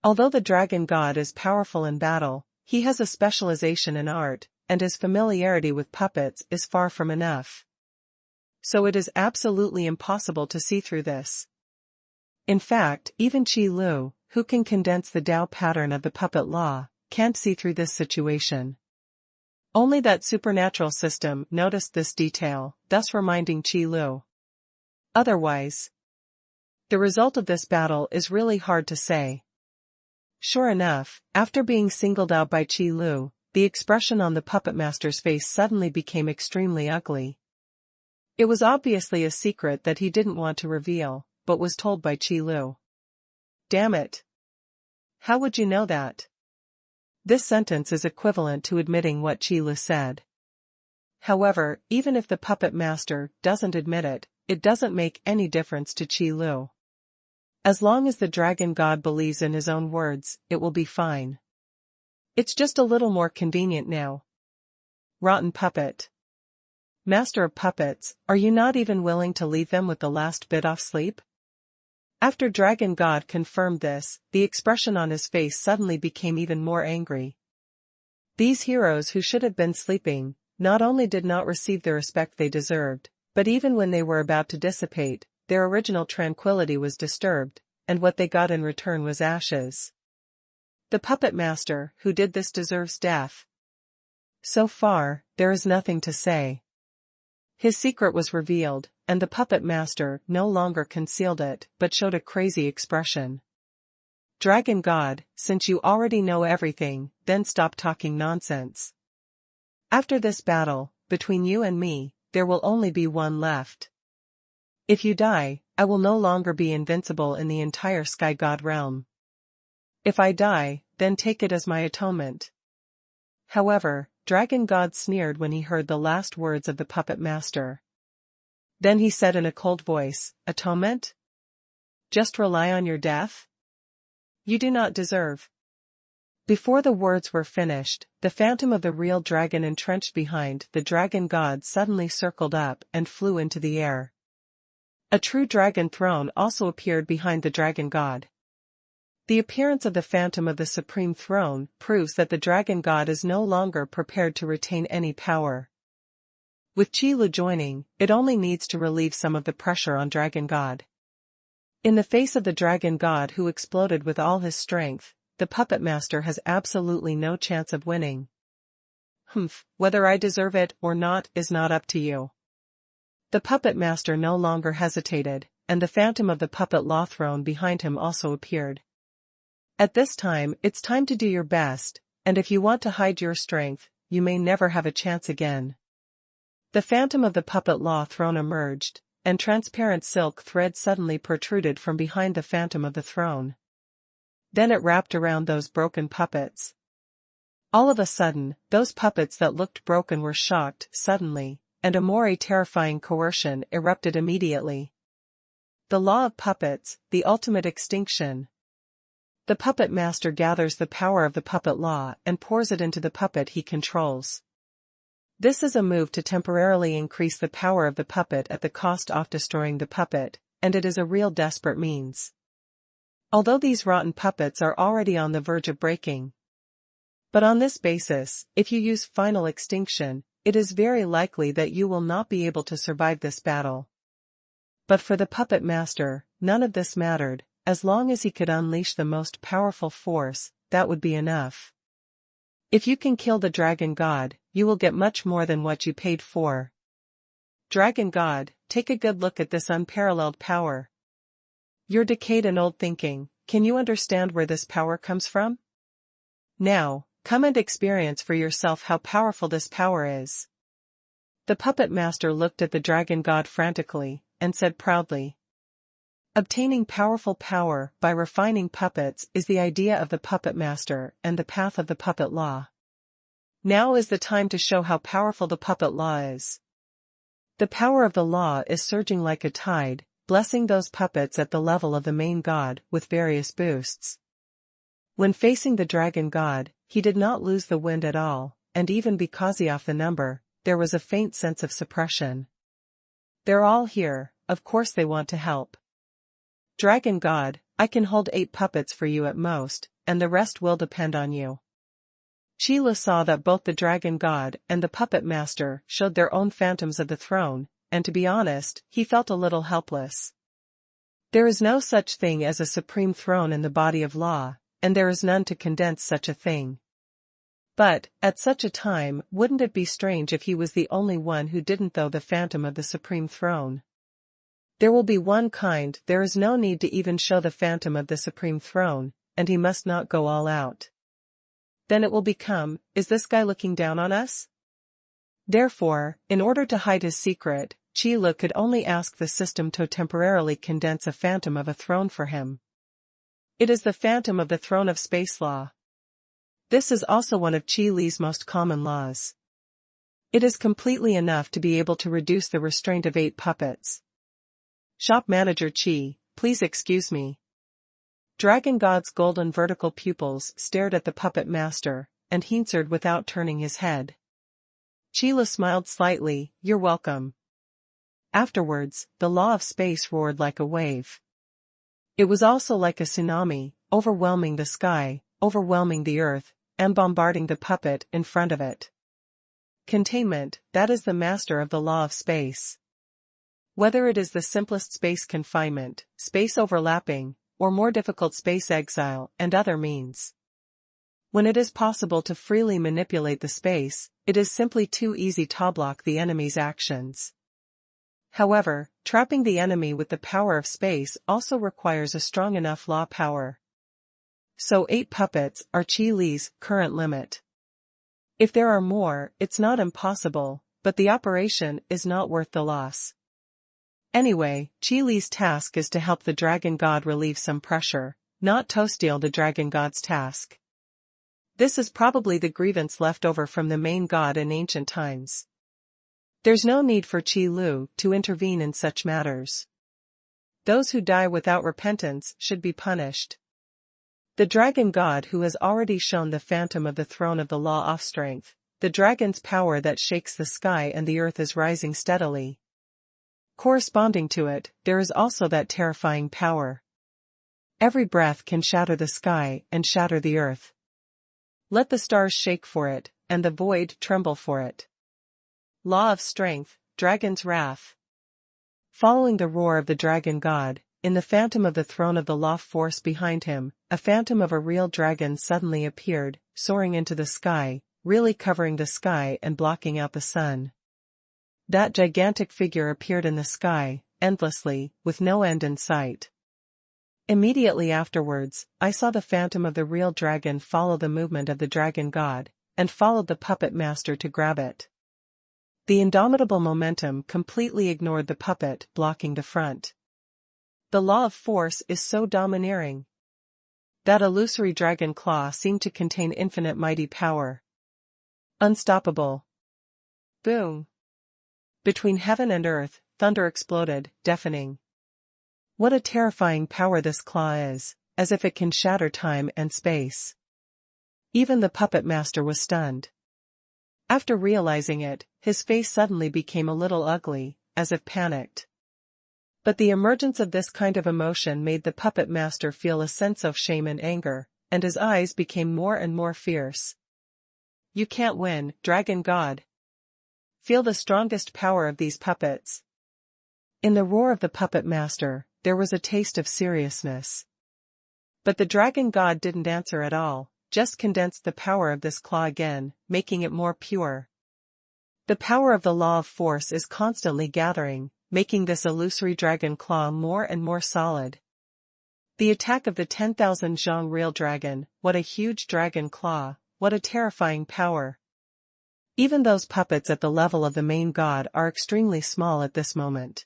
Although the dragon god is powerful in battle, he has a specialization in art, and his familiarity with puppets is far from enough. So it is absolutely impossible to see through this. In fact, even Qi Lu, who can condense the Tao pattern of the puppet law, can't see through this situation. Only that supernatural system noticed this detail, thus reminding Qi Lu. Otherwise, the result of this battle is really hard to say. Sure enough, after being singled out by Qi Lu, the expression on the puppet master's face suddenly became extremely ugly. It was obviously a secret that he didn't want to reveal, but was told by Qi Lu. Damn it! How would you know that? This sentence is equivalent to admitting what Qi Lu said. However, even if the puppet master doesn't admit it, it doesn't make any difference to Qi Lu. As long as the dragon god believes in his own words, it will be fine. It's just a little more convenient now. Rotten puppet. Master of puppets, are you not even willing to leave them with the last bit of sleep? After Dragon God confirmed this, the expression on his face suddenly became even more angry. These heroes who should have been sleeping, not only did not receive the respect they deserved, but even when they were about to dissipate, their original tranquility was disturbed, and what they got in return was ashes. The puppet master who did this deserves death. So far, there is nothing to say. His secret was revealed, and the puppet master no longer concealed it, but showed a crazy expression. Dragon God, since you already know everything, then stop talking nonsense. After this battle, between you and me, there will only be one left. If you die, I will no longer be invincible in the entire Sky God realm. If I die, then take it as my atonement. However, Dragon God sneered when he heard the last words of the puppet master. Then he said in a cold voice, "Atonement? Just rely on your death? You do not deserve." Before the words were finished, the phantom of the real dragon entrenched behind the dragon god suddenly circled up and flew into the air. A true dragon throne also appeared behind the dragon god. The appearance of the phantom of the supreme throne proves that the dragon god is no longer prepared to retain any power. With Qi Lu joining, it only needs to relieve some of the pressure on dragon god. In the face of the dragon god who exploded with all his strength, the puppet master has absolutely no chance of winning. Whether I deserve it or not is not up to you. The puppet master no longer hesitated, and the phantom of the puppet law throne behind him also appeared. At this time, it's time to do your best, and if you want to hide your strength, you may never have a chance again. The phantom of the puppet law throne emerged, and transparent silk thread suddenly protruded from behind the phantom of the throne. Then it wrapped around those broken puppets. All of a sudden, those puppets that looked broken were shocked suddenly, and a more terrifying coercion erupted immediately. The law of puppets, the ultimate extinction. The puppet master gathers the power of the puppet law and pours it into the puppet he controls. This is a move to temporarily increase the power of the puppet at the cost of destroying the puppet, and it is a real desperate means. Although these rotten puppets are already on the verge of breaking. But on this basis, if you use final extinction, it is very likely that you will not be able to survive this battle. But for the puppet master, none of this mattered. As long as he could unleash the most powerful force, that would be enough. If you can kill the dragon god, you will get much more than what you paid for. Dragon god, take a good look at this unparalleled power. You're decayed and old thinking, can you understand where this power comes from? Now, come and experience for yourself how powerful this power is. The puppet master looked at the dragon god frantically, and said proudly, obtaining powerful power by refining puppets is the idea of the puppet master and the path of the puppet law. Now is the time to show how powerful the puppet law is. The power of the law is surging like a tide, blessing those puppets at the level of the main god with various boosts. When facing the dragon god, he did not lose the wind at all, and even because he off the number, there was a faint sense of suppression. They're all here, of course they want to help. Dragon god, I can hold 8 puppets for you at most, and the rest will depend on you. Qi Lu saw that both the dragon god and the puppet master showed their own phantoms of the throne, and to be honest, he felt a little helpless. There is no such thing as a supreme throne in the body of law, and there is none to condense such a thing. But, at such a time, wouldn't it be strange if he was the only one who didn't know the phantom of the supreme throne? There will be one kind, there is no need to even show the phantom of the supreme throne, and he must not go all out. Then it will become, is this guy looking down on us? Therefore, in order to hide his secret, Qi Lu could only ask the system to temporarily condense a phantom of a throne for him. It is the phantom of the throne of space law. This is also one of Qi Li's most common laws. It is completely enough to be able to reduce the restraint of 8 puppets. Shop manager Qi, please excuse me. Dragon God's golden vertical pupils stared at the puppet master, and he answered without turning his head. Qi Lu smiled slightly, you're welcome. Afterwards, the law of space roared like a wave. It was also like a tsunami, overwhelming the sky, overwhelming the earth, and bombarding the puppet in front of it. Containment, that is the master of the law of space. Whether it is the simplest space confinement, space overlapping, or more difficult space exile and other means. When it is possible to freely manipulate the space, it is simply too easy to block the enemy's actions. However, trapping the enemy with the power of space also requires a strong enough law power. So 8 puppets are Qi Li's current limit. If there are more, it's not impossible, but the operation is not worth the loss. Anyway, Qi Li's task is to help the dragon god relieve some pressure, not to steal the dragon god's task. This is probably the grievance left over from the main god in ancient times. There's no need for Qi Lu to intervene in such matters. Those who die without repentance should be punished. The dragon god who has already shown the phantom of the throne of the law of strength, the dragon's power that shakes the sky and the earth is rising steadily. Corresponding to it, there is also that terrifying power. Every breath can shatter the sky and shatter the earth. Let the stars shake for it, and the void tremble for it. Law of strength, dragon's wrath. Following the roar of the dragon god, in the phantom of the throne of the law force behind him, a phantom of a real dragon suddenly appeared, soaring into the sky, really covering the sky and blocking out the sun. That gigantic figure appeared in the sky, endlessly, with no end in sight. Immediately afterwards, I saw the phantom of the real dragon follow the movement of the dragon god, and followed the puppet master to grab it. The indomitable momentum completely ignored the puppet blocking the front. The law of force is so domineering. That illusory dragon claw seemed to contain infinite mighty power. Unstoppable. Boom. Between heaven and earth, thunder exploded, deafening. What a terrifying power this claw is, as if it can shatter time and space. Even the puppet master was stunned. After realizing it, his face suddenly became a little ugly, as if panicked. But the emergence of this kind of emotion made the puppet master feel a sense of shame and anger, and his eyes became more and more fierce. You can't win, Dragon God. Feel the strongest power of these puppets. In the roar of the puppet master, there was a taste of seriousness. But the Dragon God didn't answer at all, just condensed the power of this claw again, making it more pure. The power of the law of force is constantly gathering, making this illusory dragon claw more and more solid. The attack of the 10,000 zhang real dragon, what a huge dragon claw, what a terrifying power. Even those puppets at the level of the main god are extremely small at this moment.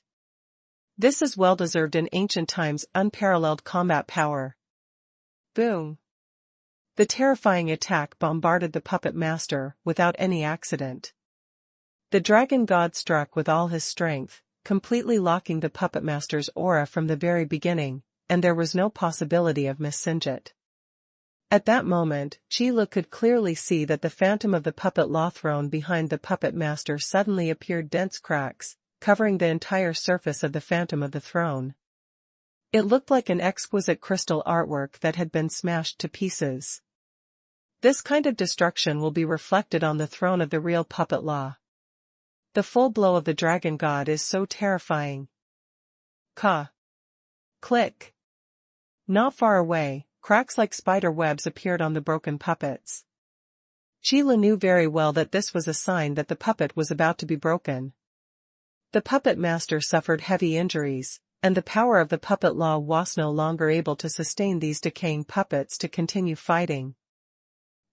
This is well-deserved in ancient times unparalleled combat power. Boom! The terrifying attack bombarded the puppet master without any accident. The dragon god struck with all his strength, completely locking the puppet master's aura from the very beginning, and there was no possibility of missinget. At that moment, Qi Lu could clearly see that the phantom of the puppet law throne behind the puppet master suddenly appeared dense cracks, covering the entire surface of the phantom of the throne. It looked like an exquisite crystal artwork that had been smashed to pieces. This kind of destruction will be reflected on the throne of the real puppet law. The full blow of the dragon god is so terrifying. Ka! Click! Not far away, cracks like spider webs appeared on the broken puppets. Qi Lu knew very well that this was a sign that the puppet was about to be broken. The puppet master suffered heavy injuries, and the power of the puppet law was no longer able to sustain these decaying puppets to continue fighting.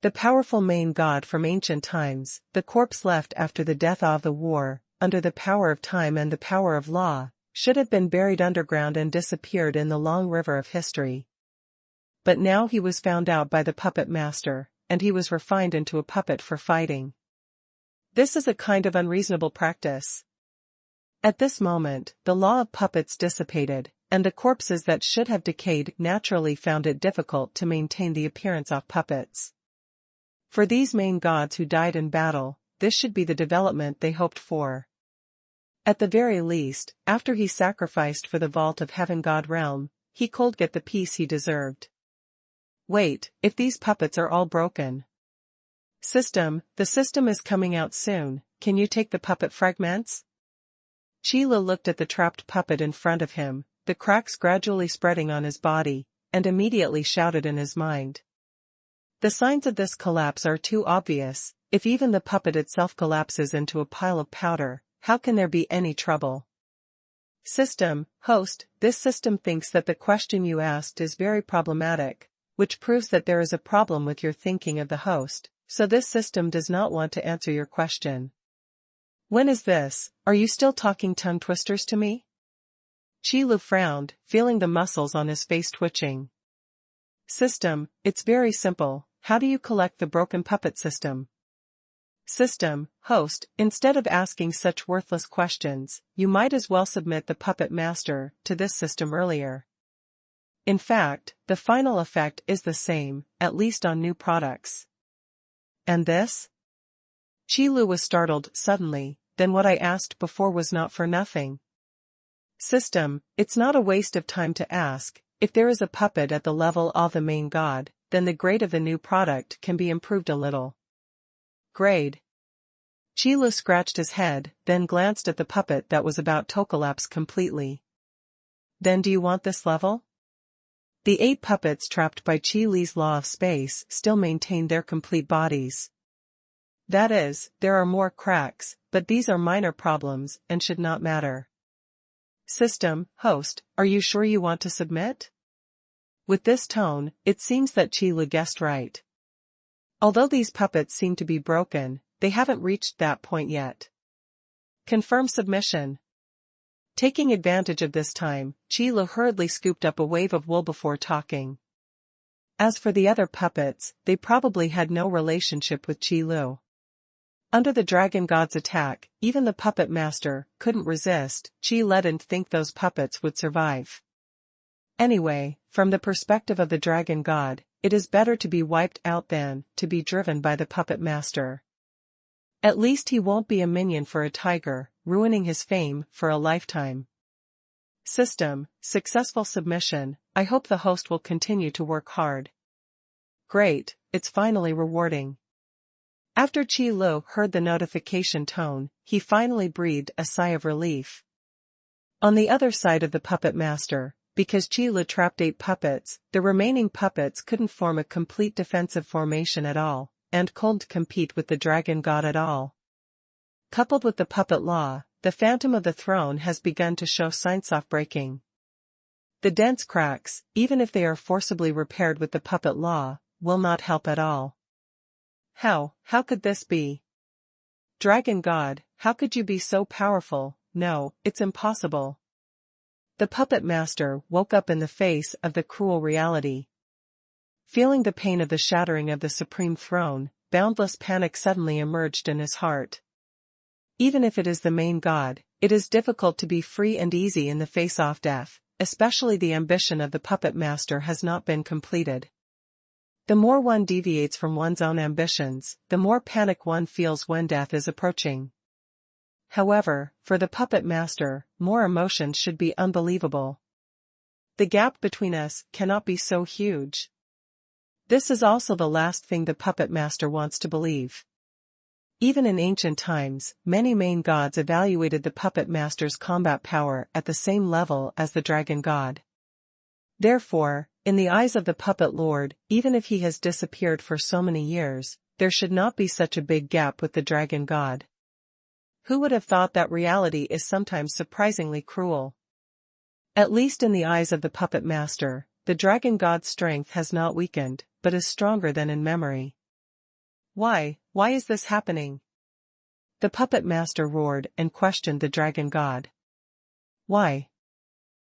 The powerful main god from ancient times, the corpse left after the death of the war, under the power of time and the power of law, should have been buried underground and disappeared in the long river of history. But now he was found out by the puppet master, and he was refined into a puppet for fighting. This is a kind of unreasonable practice. At this moment, the law of puppets dissipated, and the corpses that should have decayed naturally found it difficult to maintain the appearance of puppets. For these main gods who died in battle, this should be the development they hoped for. At the very least, after he sacrificed for the vault of heaven god realm, he could get the peace he deserved. Wait, if these puppets are all broken. The system is coming out soon, can you take the puppet fragments? Qi Lu looked at the trapped puppet in front of him, the cracks gradually spreading on his body, and immediately shouted in his mind. The signs of this collapse are too obvious. If even the puppet itself collapses into a pile of powder, how can there be any trouble? Host, this system thinks that the question you asked is very problematic, which proves that there is a problem with your thinking of the host, so this system does not want to answer your question. When is this? Are you still talking tongue twisters to me? Qi Lu frowned, feeling the muscles on his face twitching. It's very simple. How do you collect the broken puppet system? Host, instead of asking such worthless questions, you might as well submit the puppet master to this system earlier. In fact, the final effect is the same, at least on new products. And this? Qi Lu was startled suddenly, then what I asked before was not for nothing. It's not a waste of time to ask. If there is a puppet at the level of the main god, then the grade of the new product can be improved a little. Grade? Qi Lu scratched his head, then glanced at the puppet that was about to collapse completely. Then do you want this level? The 8 puppets trapped by Qi Li's law of space still maintained their complete bodies. That is, there are more cracks, but these are minor problems and should not matter. Host, are you sure you want to submit? With this tone, it seems that Qi Lu guessed right. Although these puppets seem to be broken, they haven't reached that point yet. Confirm submission. Taking advantage of this time, Qi Lu hurriedly scooped up a wave of wool before talking. As for the other puppets, they probably had no relationship with Qi Lu. Under the dragon god's attack, even the puppet master couldn't resist. Qi Lu didn't think those puppets would survive. Anyway, from the perspective of the dragon god, it is better to be wiped out than to be driven by the puppet master. At least he won't be a minion for a tiger, ruining his fame for a lifetime. System, successful submission. I hope the host will continue to work hard. Great, it's finally rewarding. After Qi Lu heard the notification tone, he finally breathed a sigh of relief. On the other side of the puppet master, because Qi Lu trapped 8 puppets, the remaining puppets couldn't form a complete defensive formation at all, and couldn't compete with the dragon god at all. Coupled with the puppet law, the phantom of the throne has begun to show signs of breaking. The dense cracks, even if they are forcibly repaired with the puppet law, will not help at all. How could this be? Dragon god, how could you be so powerful? No, it's impossible. The puppet master woke up in the face of the cruel reality. Feeling the pain of the shattering of the supreme throne, boundless panic suddenly emerged in his heart. Even if it is the main god, it is difficult to be free and easy in the face of death, especially the ambition of the puppet master has not been completed. The more one deviates from one's own ambitions, the more panic one feels when death is approaching. However, for the puppet master, more emotions should be unbelievable. The gap between us cannot be so huge. This is also the last thing the puppet master wants to believe. Even in ancient times, many main gods evaluated the puppet master's combat power at the same level as the dragon god. Therefore, in the eyes of the puppet lord, even if he has disappeared for so many years, there should not be such a big gap with the dragon god. Who would have thought that reality is sometimes surprisingly cruel? At least in the eyes of the puppet master, the dragon god's strength has not weakened, but is stronger than in memory. Why is this happening? The puppet master roared and questioned the dragon god. Why?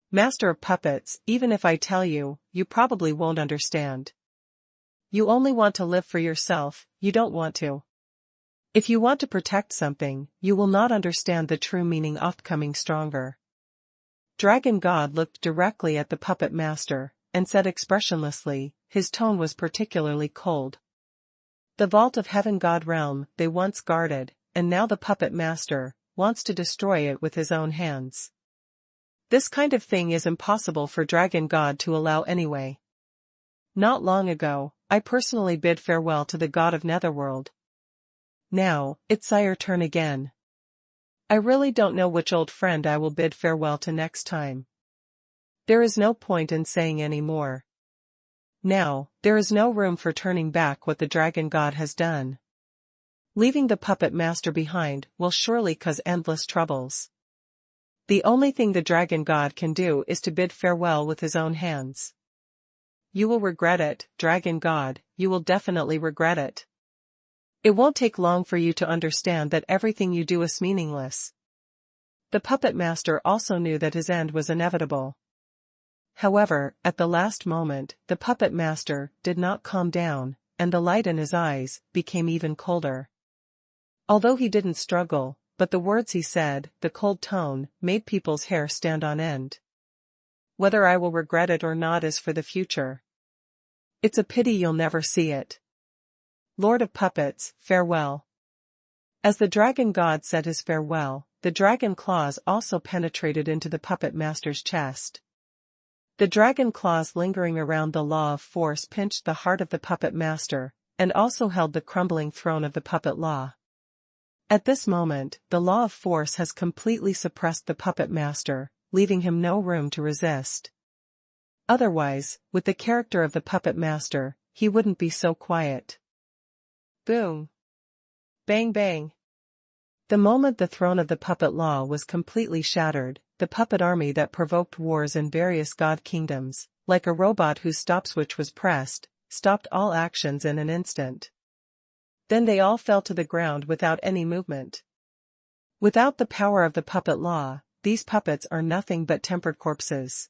Master of puppets, even if I tell you, you probably won't understand. You only want to live for yourself, you don't want to. If you want to protect something, you will not understand the true meaning of becoming stronger. Dragon God looked directly at the puppet master, and said expressionlessly, his tone was particularly cold. The vault of heaven god realm they once guarded, and now the puppet master wants to destroy it with his own hands. This kind of thing is impossible for Dragon God to allow anyway. Not long ago, I personally bid farewell to the god of Netherworld. Now, it's your turn again. I really don't know which old friend I will bid farewell to next time. There is no point in saying any more. Now, there is no room for turning back what the Dragon God has done. Leaving the puppet master behind will surely cause endless troubles. The only thing the Dragon God can do is to bid farewell with his own hands. You will regret it, Dragon God, you will definitely regret it. It won't take long for you to understand that everything you do is meaningless. The puppet master also knew that his end was inevitable. However, at the last moment, the puppet master did not calm down, and the light in his eyes became even colder. Although he didn't struggle, but the words he said, the cold tone, made people's hair stand on end. Whether I will regret it or not is for the future. It's a pity you'll never see it. Lord of Puppets, farewell. As the Dragon God said his farewell, the dragon claws also penetrated into the puppet master's chest. The dragon claws lingering around the law of force pinched the heart of the puppet master, and also held the crumbling throne of the puppet law. At this moment, the law of force has completely suppressed the puppet master, leaving him no room to resist. Otherwise, with the character of the puppet master, he wouldn't be so quiet. Boom! Bang bang! The moment the throne of the puppet law was completely shattered, the puppet army that provoked wars in various god kingdoms, like a robot whose stop switch was pressed, stopped all actions in an instant. Then they all fell to the ground without any movement. Without the power of the puppet law, these puppets are nothing but tempered corpses.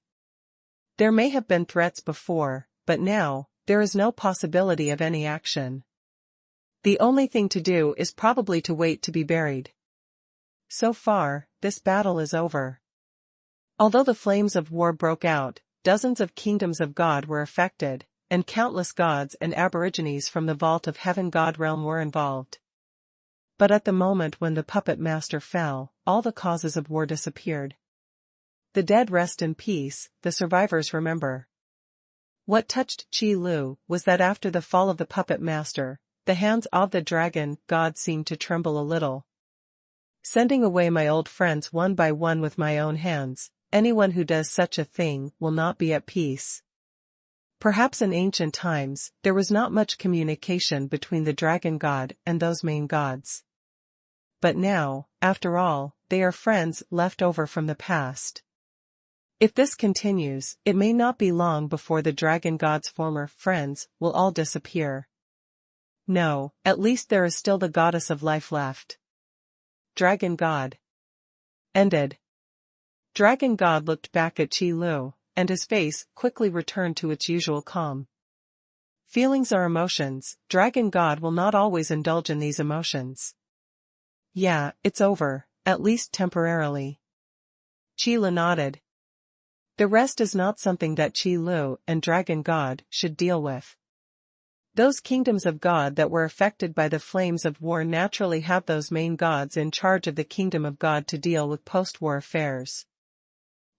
There may have been threats before, but now, there is no possibility of any action. The only thing to do is probably to wait to be buried. So far, this battle is over. Although the flames of war broke out, dozens of kingdoms of God were affected, and countless gods and aborigines from the vault of heaven god realm were involved. But at the moment when the puppet master fell, all the causes of war disappeared. The dead rest in peace, the survivors remember. What touched Qi Lu was that after the fall of the puppet master, the hands of the dragon god seemed to tremble a little. Sending away my old friends one by one with my own hands, anyone who does such a thing will not be at peace. Perhaps in ancient times, there was not much communication between the dragon god and those main gods. But now, after all, they are friends left over from the past. If this continues, it may not be long before the dragon god's former friends will all disappear. No, at least there is still the goddess of life left. Dragon God. Ended. Dragon God looked back at Qi Lu, and his face quickly returned to its usual calm. Feelings are emotions, Dragon God will not always indulge in these emotions. Yeah, it's over, at least temporarily. Qi Lu nodded. The rest is not something that Qi Lu and Dragon God should deal with. Those kingdoms of God that were affected by the flames of war naturally have those main gods in charge of the kingdom of God to deal with post-war affairs.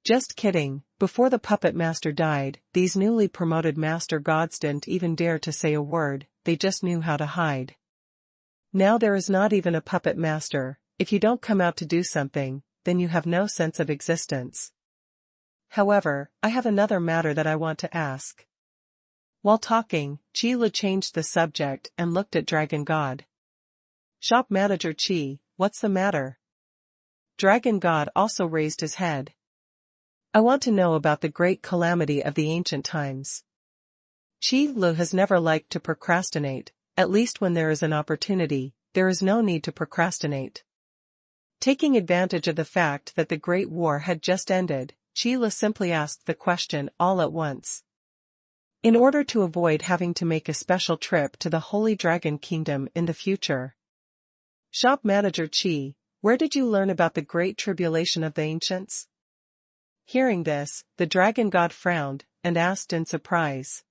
Just kidding, before the puppet master died, these newly promoted master gods didn't even dare to say a word, they just knew how to hide. Now there is not even a puppet master. If you don't come out to do something, then you have no sense of existence. However, I have another matter that I want to ask. While talking, Qi Lu changed the subject and looked at Dragon God. Shop manager Qi, what's the matter? Dragon God also raised his head. I want to know about the great calamity of the ancient times. Qi Lu has never liked to procrastinate, at least when there is an opportunity, there is no need to procrastinate. Taking advantage of the fact that the Great War had just ended, Qi Lu simply asked the question all at once. In order to avoid having to make a special trip to the Holy Dragon Kingdom in the future. Shop manager Qi, where did you learn about the great tribulation of the ancients? Hearing this, the dragon god frowned, and asked in surprise.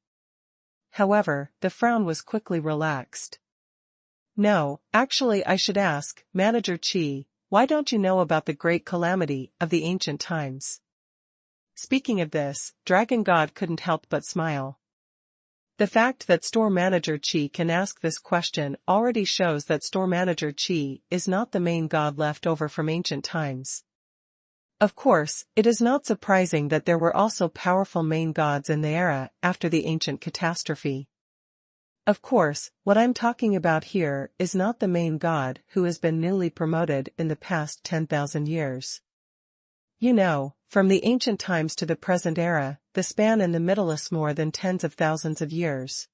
However, the frown was quickly relaxed. No, actually I should ask, manager Qi, why don't you know about the great calamity of the ancient times? Speaking of this, Dragon God couldn't help but smile. The fact that store manager Qi can ask this question already shows that store manager Qi is not the main god left over from ancient times. Of course, it is not surprising that there were also powerful main gods in the era after the ancient catastrophe. Of course, what I'm talking about here is not the main god who has been newly promoted in the past 10,000 years. You know, from the ancient times to the present era, the span in the middle is more than tens of thousands of years.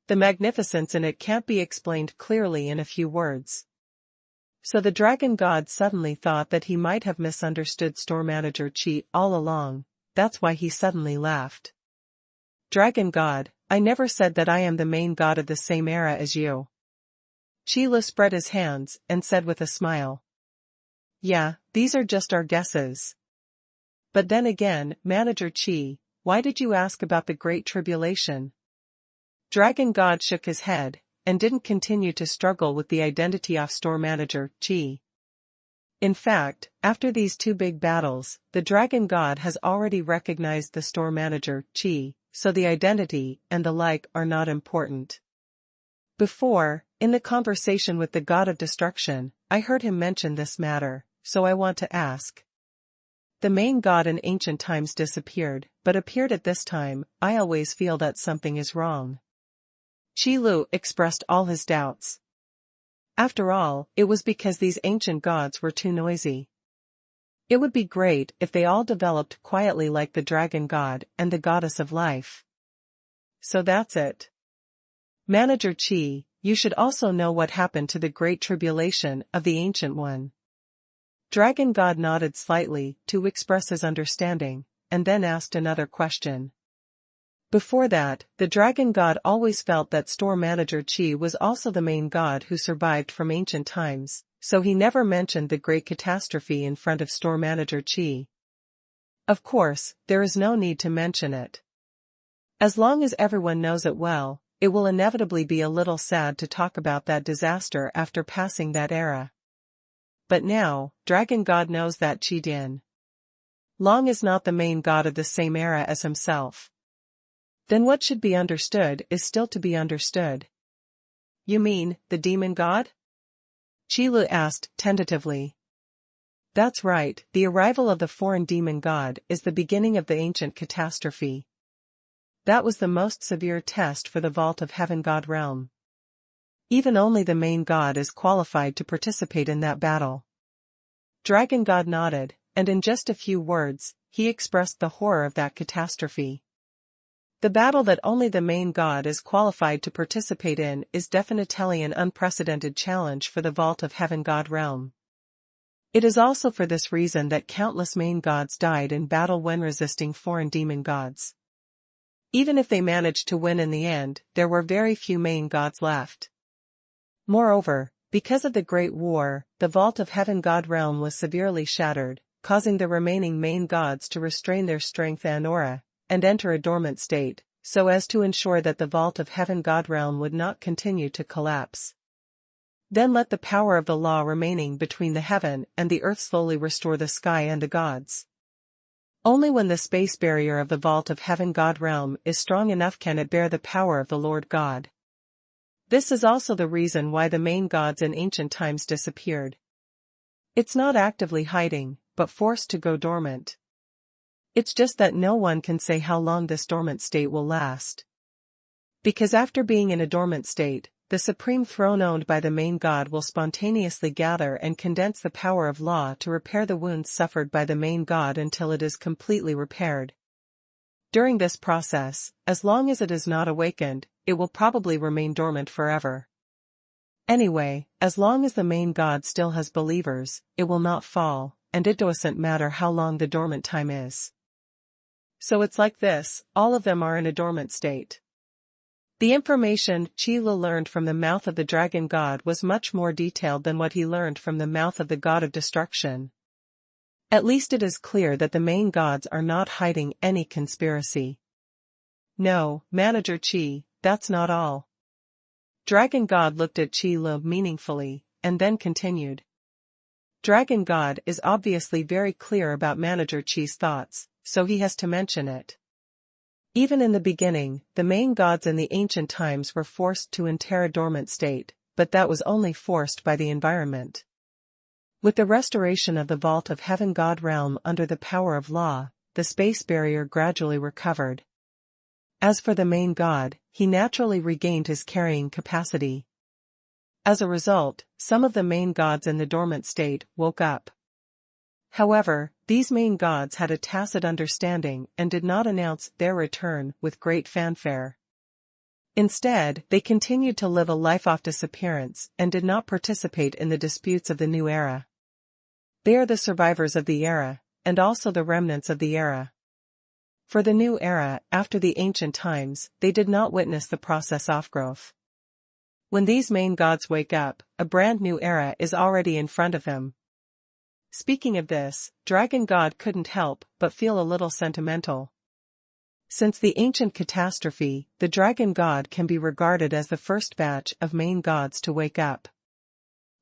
The magnificence in it can't be explained clearly in a few words. So the dragon god suddenly thought that he might have misunderstood store manager Qi all along, that's why he suddenly laughed. Dragon god, I never said that I am the main god of the same era as you. Qi Lu spread his hands and said with a smile. Yeah, these are just our guesses. But then again, manager Qi, why did you ask about the Great Tribulation? Dragon God shook his head, and didn't continue to struggle with the identity of store manager Qi. In fact, after these two big battles, the Dragon God has already recognized the store manager Qi, so the identity and the like are not important. Before, in the conversation with the God of Destruction, I heard him mention this matter, so I want to ask. The main god in ancient times disappeared, but appeared at this time. I always feel that something is wrong. Qi Lu expressed all his doubts. After all, it was because these ancient gods were too noisy. It would be great if they all developed quietly like the dragon god and the goddess of life. So that's it. Manager Qi, you should also know what happened to the great tribulation of the Ancient One. Dragon God nodded slightly to express his understanding, and then asked another question. Before that, the Dragon God always felt that store manager Qi was also the main god who survived from ancient times, so he never mentioned the great catastrophe in front of store manager Qi. Of course, there is no need to mention it. As long as everyone knows it well, it will inevitably be a little sad to talk about that disaster after passing that era. But now, Dragon God knows that Qi Din Long is not the main god of the same era as himself. Then what should be understood is still to be understood. You mean, the demon god? Qi Lu asked, tentatively. That's right, the arrival of the foreign demon god is the beginning of the ancient catastrophe. That was the most severe test for the Vault of Heaven God realm. Even only the main god is qualified to participate in that battle. Dragon God nodded, and in just a few words, he expressed the horror of that catastrophe. The battle that only the main god is qualified to participate in is definitely an unprecedented challenge for the Vault of Heaven God realm. It is also for this reason that countless main gods died in battle when resisting foreign demon gods. Even if they managed to win in the end, there were very few main gods left. Moreover, because of the Great War, the Vault of Heaven God realm was severely shattered, causing the remaining main gods to restrain their strength and aura, and enter a dormant state, so as to ensure that the Vault of Heaven God realm would not continue to collapse. Then let the power of the law remaining between the heaven and the earth slowly restore the sky and the gods. Only when the space barrier of the Vault of Heaven God realm is strong enough can it bear the power of the Lord God. This is also the reason why the main gods in ancient times disappeared. It's not actively hiding, but forced to go dormant. It's just that no one can say how long this dormant state will last. Because after being in a dormant state, the supreme throne owned by the main god will spontaneously gather and condense the power of law to repair the wounds suffered by the main god until it is completely repaired. During this process, as long as it is not awakened, it will probably remain dormant forever. Anyway, as long as the main god still has believers, it will not fall, and it doesn't matter how long the dormant time is. So it's like this, all of them are in a dormant state. The information Qi Lu learned from the mouth of the dragon god was much more detailed than what he learned from the mouth of the god of destruction. At least it is clear that the main gods are not hiding any conspiracy. No, Manager Qi, that's not all. Dragon God looked at Qi Lu meaningfully, and then continued. Dragon God is obviously very clear about Manager Qi's thoughts, so he has to mention it. Even in the beginning, the main gods in the ancient times were forced to enter a dormant state, but that was only forced by the environment. With the restoration of the Vault of Heaven God realm under the power of law, the space barrier gradually recovered. As for the main god, he naturally regained his carrying capacity. As a result, some of the main gods in the dormant state woke up. However, these main gods had a tacit understanding and did not announce their return with great fanfare. Instead, they continued to live a life of disappearance and did not participate in the disputes of the new era. They are the survivors of the era, and also the remnants of the era. For the new era, after the ancient times, they did not witness the process of growth. When these main gods wake up, a brand new era is already in front of them. Speaking of this, Dragon God couldn't help but feel a little sentimental. Since the ancient catastrophe, the Dragon God can be regarded as the first batch of main gods to wake up.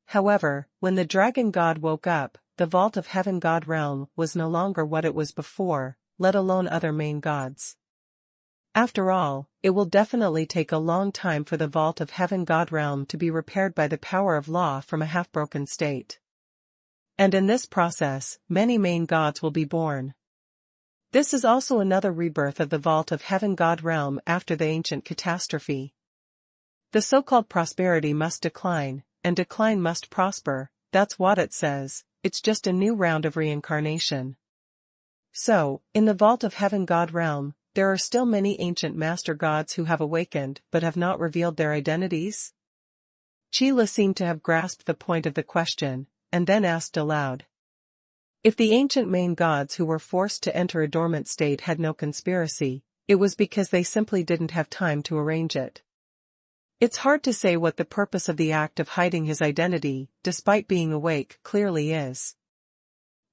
However, when the Dragon God woke up, the Vault of Heaven God realm was no longer what it was before, let alone other main gods. After all, it will definitely take a long time for the Vault of Heaven God realm to be repaired by the power of law from a half-broken state. And in this process, many main gods will be born. This is also another rebirth of the Vault of Heaven God realm after the ancient catastrophe. The so-called prosperity must decline, and decline must prosper, that's what it says, it's just a new round of reincarnation. So, in the Vault of Heaven God realm, there are still many ancient master gods who have awakened but have not revealed their identities? Qi Lu seemed to have grasped the point of the question, and then asked aloud. If the ancient main gods who were forced to enter a dormant state had no conspiracy, it was because they simply didn't have time to arrange it. It's hard to say what the purpose of the act of hiding his identity, despite being awake, clearly is.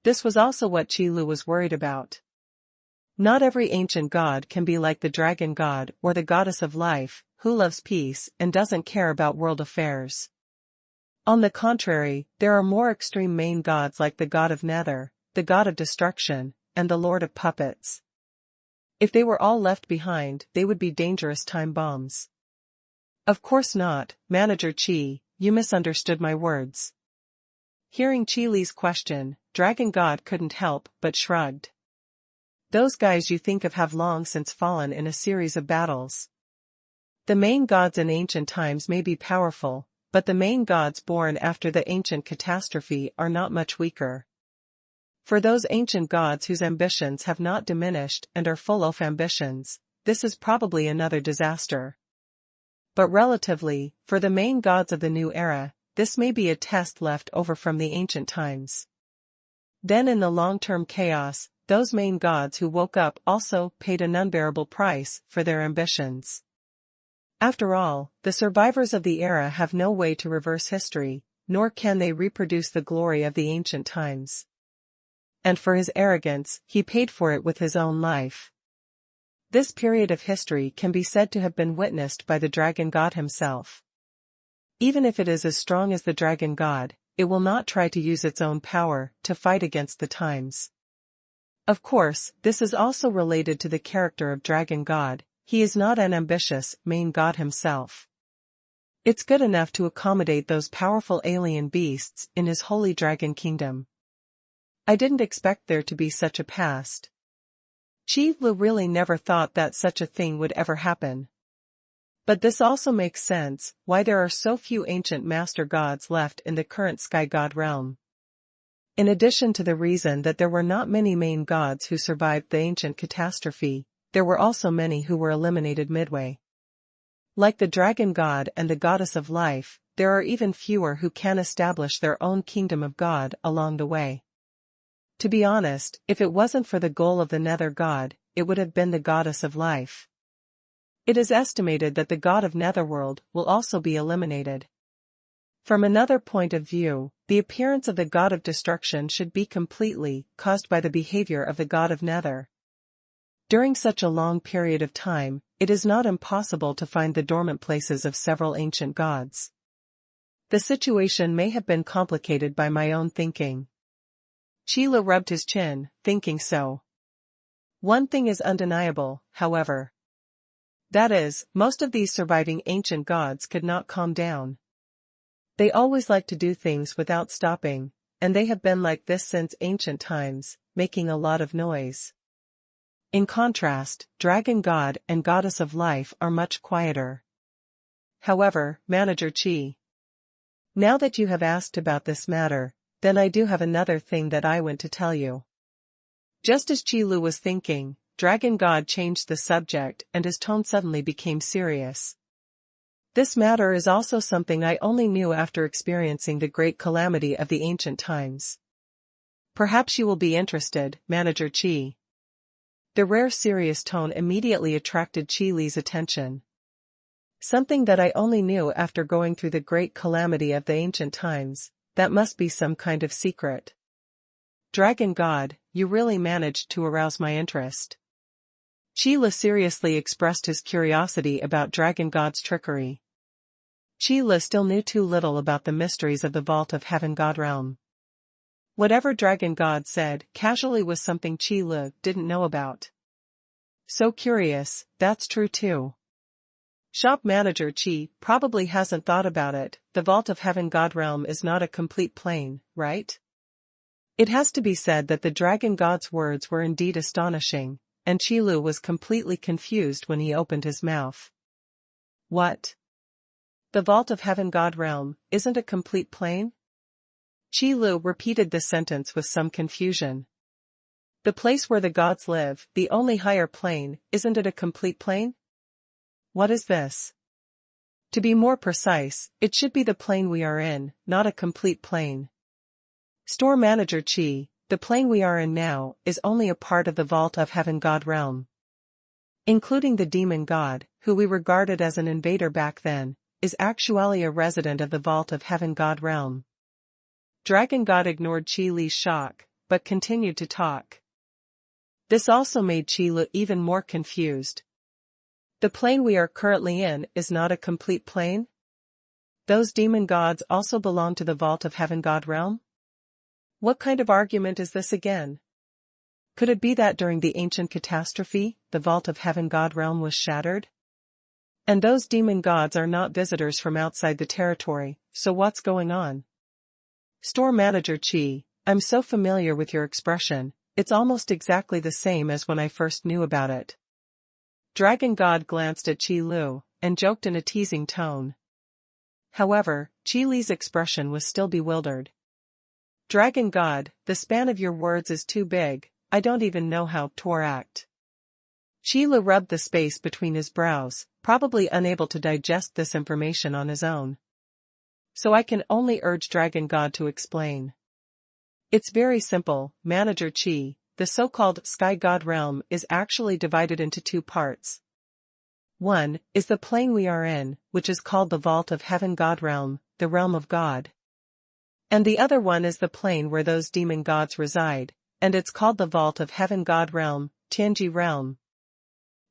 This was also what Qi Lu was worried about. Not every ancient god can be like the dragon god or the goddess of life, who loves peace and doesn't care about world affairs. On the contrary, there are more extreme main gods like the god of Nether, the god of destruction, and the lord of puppets. If they were all left behind, they would be dangerous time bombs. Of course not, Manager Qi, you misunderstood my words. Hearing Qi Li's question, Dragon God couldn't help but shrugged. Those guys you think of have long since fallen in a series of battles. The main gods in ancient times may be powerful, but the main gods born after the ancient catastrophe are not much weaker. For those ancient gods whose ambitions have not diminished and are full of ambitions, this is probably another disaster. But relatively, for the main gods of the new era, this may be a test left over from the ancient times. Then in the long-term chaos, those main gods who woke up also paid an unbearable price for their ambitions. After all, the survivors of the era have no way to reverse history, nor can they reproduce the glory of the ancient times. And for his arrogance, he paid for it with his own life. This period of history can be said to have been witnessed by the dragon god himself. Even if it is as strong as the dragon god, it will not try to use its own power to fight against the times. Of course, this is also related to the character of dragon god. He is not an ambitious main god himself. It's good enough to accommodate those powerful alien beasts in his holy dragon kingdom. I didn't expect there to be such a past. Qi Lu really never thought that such a thing would ever happen. But this also makes sense, why there are so few ancient master gods left in the current sky god realm. In addition to the reason that there were not many main gods who survived the ancient catastrophe, there were also many who were eliminated midway. Like the dragon god and the goddess of life, there are even fewer who can establish their own kingdom of God along the way. To be honest, if it wasn't for the goal of the Nether god, it would have been the goddess of life. It is estimated that the god of Netherworld will also be eliminated. From another point of view, the appearance of the god of destruction should be completely caused by the behavior of the god of Nether. During such a long period of time, it is not impossible to find the dormant places of several ancient gods. The situation may have been complicated by my own thinking. Qi Lu rubbed his chin, thinking so. One thing is undeniable, however. That is, most of these surviving ancient gods could not calm down. They always like to do things without stopping, and they have been like this since ancient times, making a lot of noise. In contrast, Dragon God and Goddess of Life are much quieter. However, Manager Qi, now that you have asked about this matter, then I do have another thing that I want to tell you. Just as Qi Lu was thinking, Dragon God changed the subject and his tone suddenly became serious. This matter is also something I only knew after experiencing the great calamity of the ancient times. Perhaps you will be interested, Manager Qi. The rare serious tone immediately attracted Qi Li's attention. Something that I only knew after going through the great calamity of the ancient times, that must be some kind of secret. Dragon God, you really managed to arouse my interest. Qi Li seriously expressed his curiosity about Dragon God's trickery. Qi Li still knew too little about the mysteries of the Vault of Heaven God realm. Whatever Dragon God said casually was something Qi Li didn't know about. So curious, that's true too. Shop Manager Qi probably hasn't thought about it. The Vault of Heaven God realm is not a complete plane, right? It has to be said that the Dragon God's words were indeed astonishing, and Qi Lu was completely confused when he opened his mouth. What? The Vault of Heaven God realm isn't a complete plane? Qi Lu repeated the sentence with some confusion. The place where the gods live, the only higher plane, isn't it a complete plane? What is this? To be more precise, it should be the plane we are in, not a complete plane. Store Manager Qi, the plane we are in now is only a part of the Vault of Heaven God realm. Including the demon god, who we regarded as an invader back then, is actually a resident of the Vault of Heaven God realm. Dragon God ignored Qi Li's shock, but continued to talk. This also made Qi Lu even more confused. The plane we are currently in is not a complete plane? Those demon gods also belong to the Vault of Heaven God realm? What kind of argument is this again? Could it be that during the ancient catastrophe, the Vault of Heaven God realm was shattered? And those demon gods are not visitors from outside the territory, so what's going on? Store Manager Qi, I'm so familiar with your expression, it's almost exactly the same as when I first knew about it. Dragon God glanced at Qi Lu, and joked in a teasing tone. However, Qi Li's expression was still bewildered. Dragon God, the span of your words is too big, I don't even know how to act. Qi Lu rubbed the space between his brows, probably unable to digest this information on his own. So I can only urge Dragon God to explain. It's very simple, Manager Qi, the so-called Sky God realm is actually divided into two parts. One is the plane we are in, which is called the Vault of Heaven God realm, the realm of God. And the other one is the plane where those demon gods reside, and it's called the Vault of Heaven God realm, Tianji realm.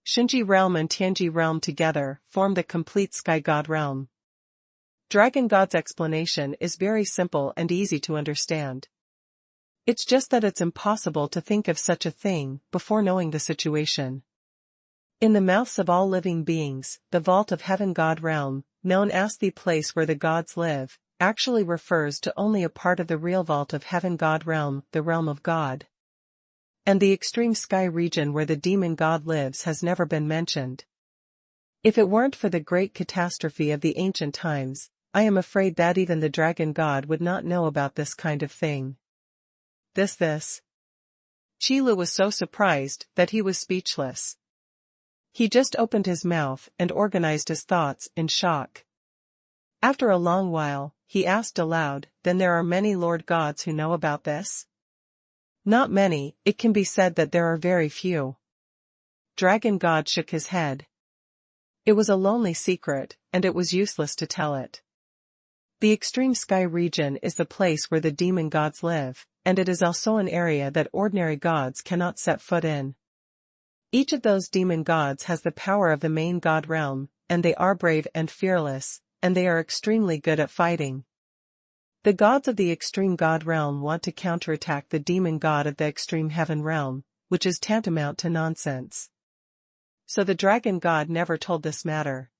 Shinji realm and Tianji realm together form the complete Sky God realm. Dragon God's explanation is very simple and easy to understand. It's just that it's impossible to think of such a thing before knowing the situation. In the mouths of all living beings, the Vault of Heaven God realm, known as the place where the gods live, actually refers to only a part of the real Vault of Heaven God realm, the realm of God. And the extreme sky region where the demon god lives has never been mentioned. If it weren't for the great catastrophe of the ancient times, I am afraid that even the dragon god would not know about this kind of thing. This. Qi Lu was so surprised that he was speechless. He just opened his mouth and organized his thoughts in shock. After a long while, he asked aloud, then there are many Lord gods who know about this? Not many, it can be said that there are very few. Dragon God shook his head. It was a lonely secret, and it was useless to tell it. The extreme sky region is the place where the demon gods live, and it is also an area that ordinary gods cannot set foot in. Each of those demon gods has the power of the main god realm, and they are brave and fearless, and they are extremely good at fighting. The gods of the extreme god realm want to counterattack the demon god of the extreme heaven realm, which is tantamount to nonsense. So the dragon god never told this matter.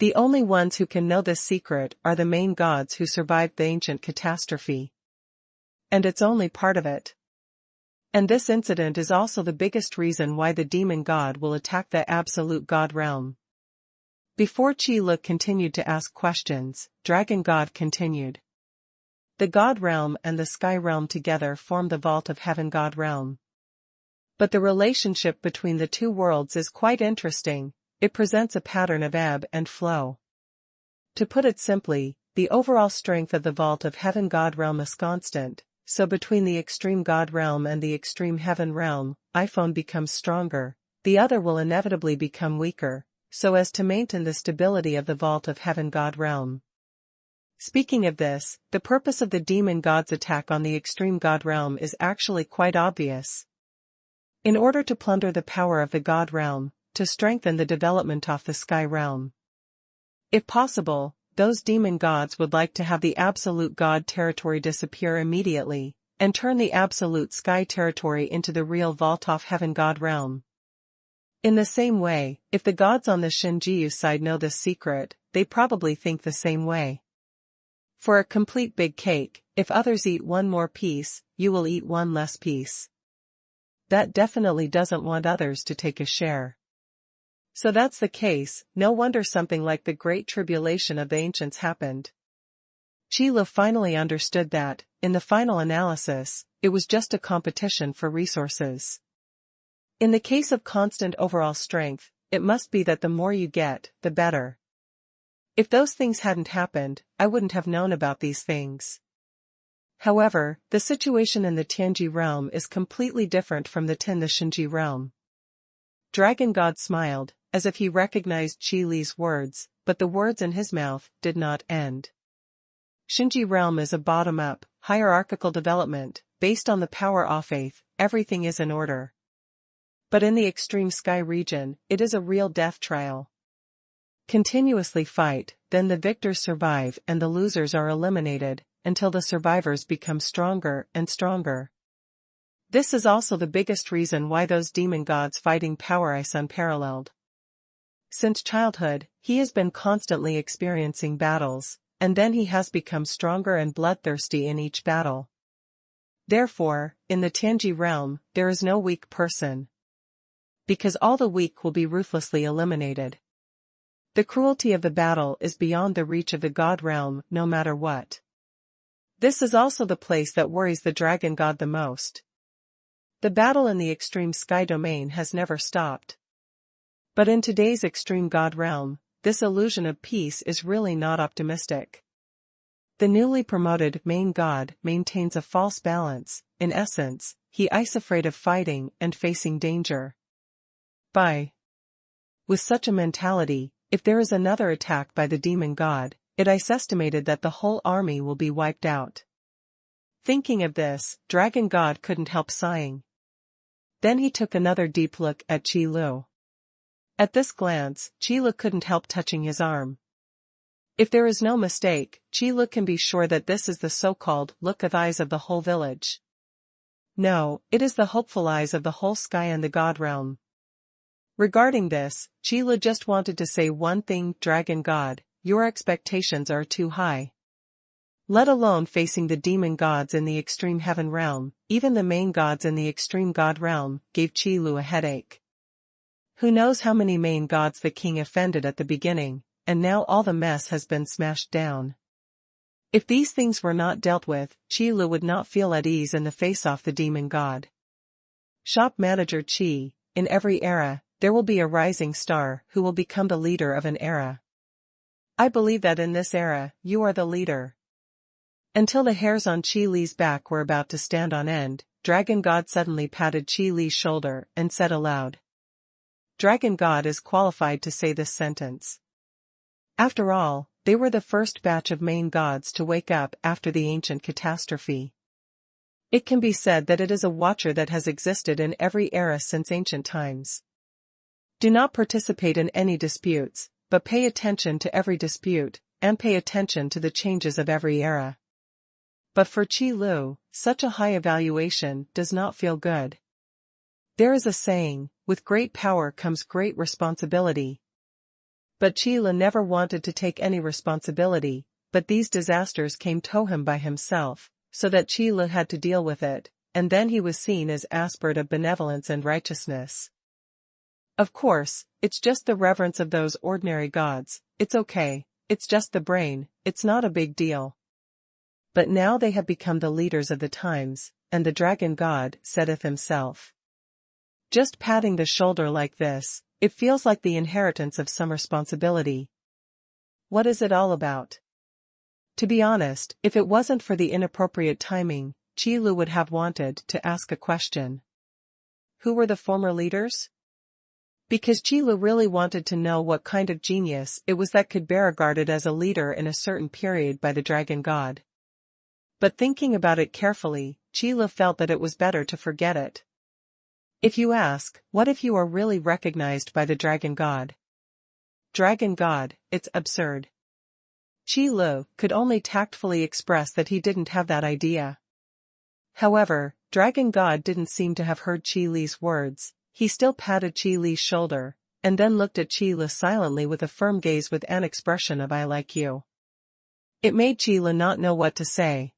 The only ones who can know this secret are the main gods who survived the ancient catastrophe. And it's only part of it. And this incident is also the biggest reason why the demon god will attack the absolute god realm. Before Qi Lu continued to ask questions, Dragon God continued. The God realm and the Sky realm together form the Vault of Heaven God realm. But the relationship between the two worlds is quite interesting, it presents a pattern of ebb and flow. To put it simply, the overall strength of the Vault of Heaven God realm is constant, so between the extreme God realm and the extreme Heaven realm, iPhone becomes stronger, the other will inevitably become weaker, so as to maintain the stability of the Vault of Heaven God realm. Speaking of this, the purpose of the demon god's attack on the extreme God realm is actually quite obvious. In order to plunder the power of the God realm, to strengthen the development of the Sky realm. If possible, those demon gods would like to have the absolute God territory disappear immediately, and turn the absolute Sky territory into the real Vault of Heaven God realm. In the same way, if the gods on the Shinjiu side know this secret, they probably think the same way. For a complete big cake, if others eat one more piece, you will eat one less piece. That definitely doesn't want others to take a share. So that's the case, no wonder something like the Great Tribulation of the ancients happened. Qi Lu finally understood that, in the final analysis, it was just a competition for resources. In the case of constant overall strength, it must be that the more you get, the better. If those things hadn't happened, I wouldn't have known about these things. However, the situation in the Tianji realm is completely different from the Shinji realm. Dragon God smiled, as if he recognized Qi Li's words, but the words in his mouth did not end. Shinji realm is a bottom-up, hierarchical development, based on the power of faith, everything is in order. But in the extreme sky region, it is a real death trial. Continuously fight, then the victors survive and the losers are eliminated, until the survivors become stronger and stronger. This is also the biggest reason why those demon gods' fighting power is unparalleled. Since childhood, he has been constantly experiencing battles, and then he has become stronger and bloodthirsty in each battle. Therefore, in the Tianji realm, there is no weak person, because all the weak will be ruthlessly eliminated. The cruelty of the battle is beyond the reach of the god realm, no matter what. This is also the place that worries the dragon god the most. The battle in the extreme sky domain has never stopped. But in today's extreme god realm, this illusion of peace is really not optimistic. The newly promoted main god maintains a false balance. In essence, he is afraid of fighting and facing danger. With such a mentality, if there is another attack by the demon god, it is estimated that the whole army will be wiped out. Thinking of this, Dragon God couldn't help sighing. Then he took another deep look at Qi Lu. At this glance, Qi Lu couldn't help touching his arm. If there is no mistake, Qi Lu can be sure that this is the so-called look of eyes of the whole village. No, it is the hopeful eyes of the whole sky and the god realm. Regarding this, Qi Lu just wanted to say one thing: Dragon God, your expectations are too high. Let alone facing the demon gods in the extreme heaven realm, even the main gods in the extreme god realm gave Qi Lu a headache. Who knows how many main gods the king offended at the beginning, and now all the mess has been smashed down. If these things were not dealt with, Qi Lu would not feel at ease in the face of the demon god. Shop manager Qi, in every era, there will be a rising star who will become the leader of an era. I believe that in this era, you are the leader. Until the hairs on Qi Li's back were about to stand on end, Dragon God suddenly patted Qi Li's shoulder and said aloud. Dragon God is qualified to say this sentence. After all, they were the first batch of main gods to wake up after the ancient catastrophe. It can be said that it is a watcher that has existed in every era since ancient times. Do not participate in any disputes, but pay attention to every dispute, and pay attention to the changes of every era. But for Qi Lu, such a high evaluation does not feel good. There is a saying, with great power comes great responsibility. But Qi Lu never wanted to take any responsibility, but these disasters came to him by himself, so that Qi Lu had to deal with it, and then he was seen as aspirate of benevolence and righteousness. Of course, it's just the reverence of those ordinary gods. It's okay, it's just the brain, it's not a big deal. But now they have become the leaders of the times, and the dragon god saideth himself. Just patting the shoulder like this, it feels like the inheritance of some responsibility. What is it all about? To be honest, if it wasn't for the inappropriate timing, Qi Lu would have wanted to ask a question. Who were the former leaders? Because Qi Lu really wanted to know what kind of genius it was that could be regarded as a leader in a certain period by the dragon god. But thinking about it carefully, Qi Lu felt that it was better to forget it. If you ask, what if you are really recognized by the dragon god? Dragon god, it's absurd. Qi Lu could only tactfully express that he didn't have that idea. However, Dragon God didn't seem to have heard Qi Li's words. He still patted Qi Li's shoulder, and then looked at Qi Lu silently with a firm gaze with an expression of I like you. It made Qi Lu not know what to say.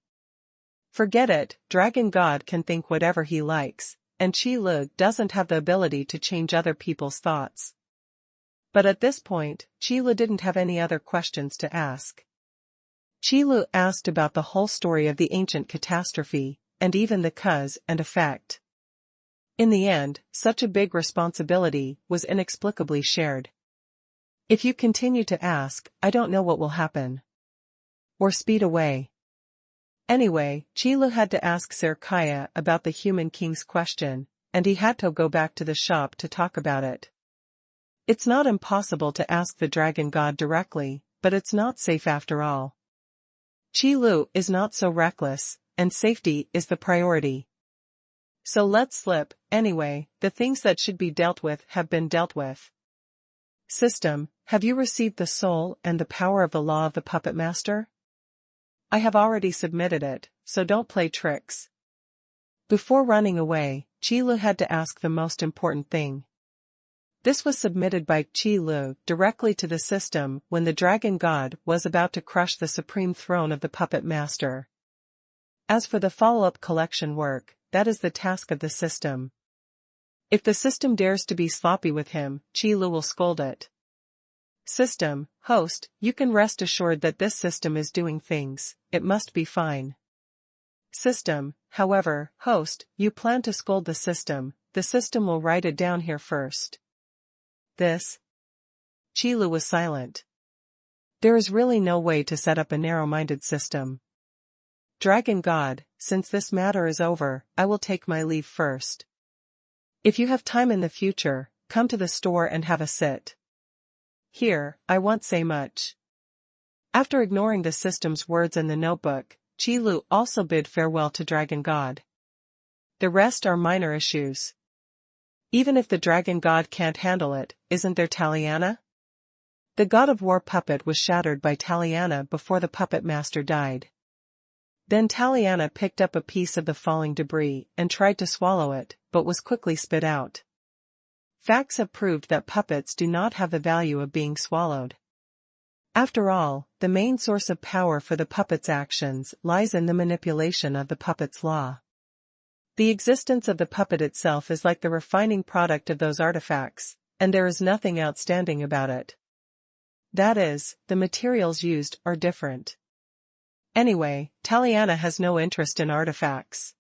Forget it, Dragon God can think whatever he likes, and Qi Lu doesn't have the ability to change other people's thoughts. But at this point, Qi Lu didn't have any other questions to ask. Qi Lu asked about the whole story of the ancient catastrophe, and even the cause and effect. In the end, such a big responsibility was inexplicably shared. If you continue to ask, I don't know what will happen. Or speed away. Anyway, Qi Lu had to ask Sir Kaya about the human king's question, and he had to go back to the shop to talk about it. It's not impossible to ask the dragon god directly, but it's not safe after all. Qi Lu is not so reckless, and safety is the priority. So let's slip, anyway, the things that should be dealt with have been dealt with. System, have you received the soul and the power of the law of the puppet master? I have already submitted it, so don't play tricks. Before running away, Qi Lu had to ask the most important thing. This was submitted by Qi Lu directly to the system when the dragon god was about to crush the supreme throne of the puppet master. As for the follow-up collection work, that is the task of the system. If the system dares to be sloppy with him, Qi Lu will scold it. System, host, you can rest assured that this system is doing things, it must be fine. System, however, host, you plan to scold the system will write it down here first. This? Qi Lu was silent. There is really no way to set up a narrow-minded system. Dragon God, since this matter is over, I will take my leave first. If you have time in the future, come to the store and have a sit. Here, I won't say much. After ignoring the system's words in the notebook, Qi Lu also bid farewell to Dragon God. The rest are minor issues. Even if the Dragon God can't handle it, isn't there Taliana? The god of war puppet was shattered by Taliana before the puppet master died. Then Taliana picked up a piece of the falling debris and tried to swallow it, but was quickly spit out. Facts have proved that puppets do not have the value of being swallowed. After all, the main source of power for the puppet's actions lies in the manipulation of the puppet's law. The existence of the puppet itself is like the refining product of those artifacts, and there is nothing outstanding about it. That is, the materials used are different. Anyway, Taliana has no interest in artifacts.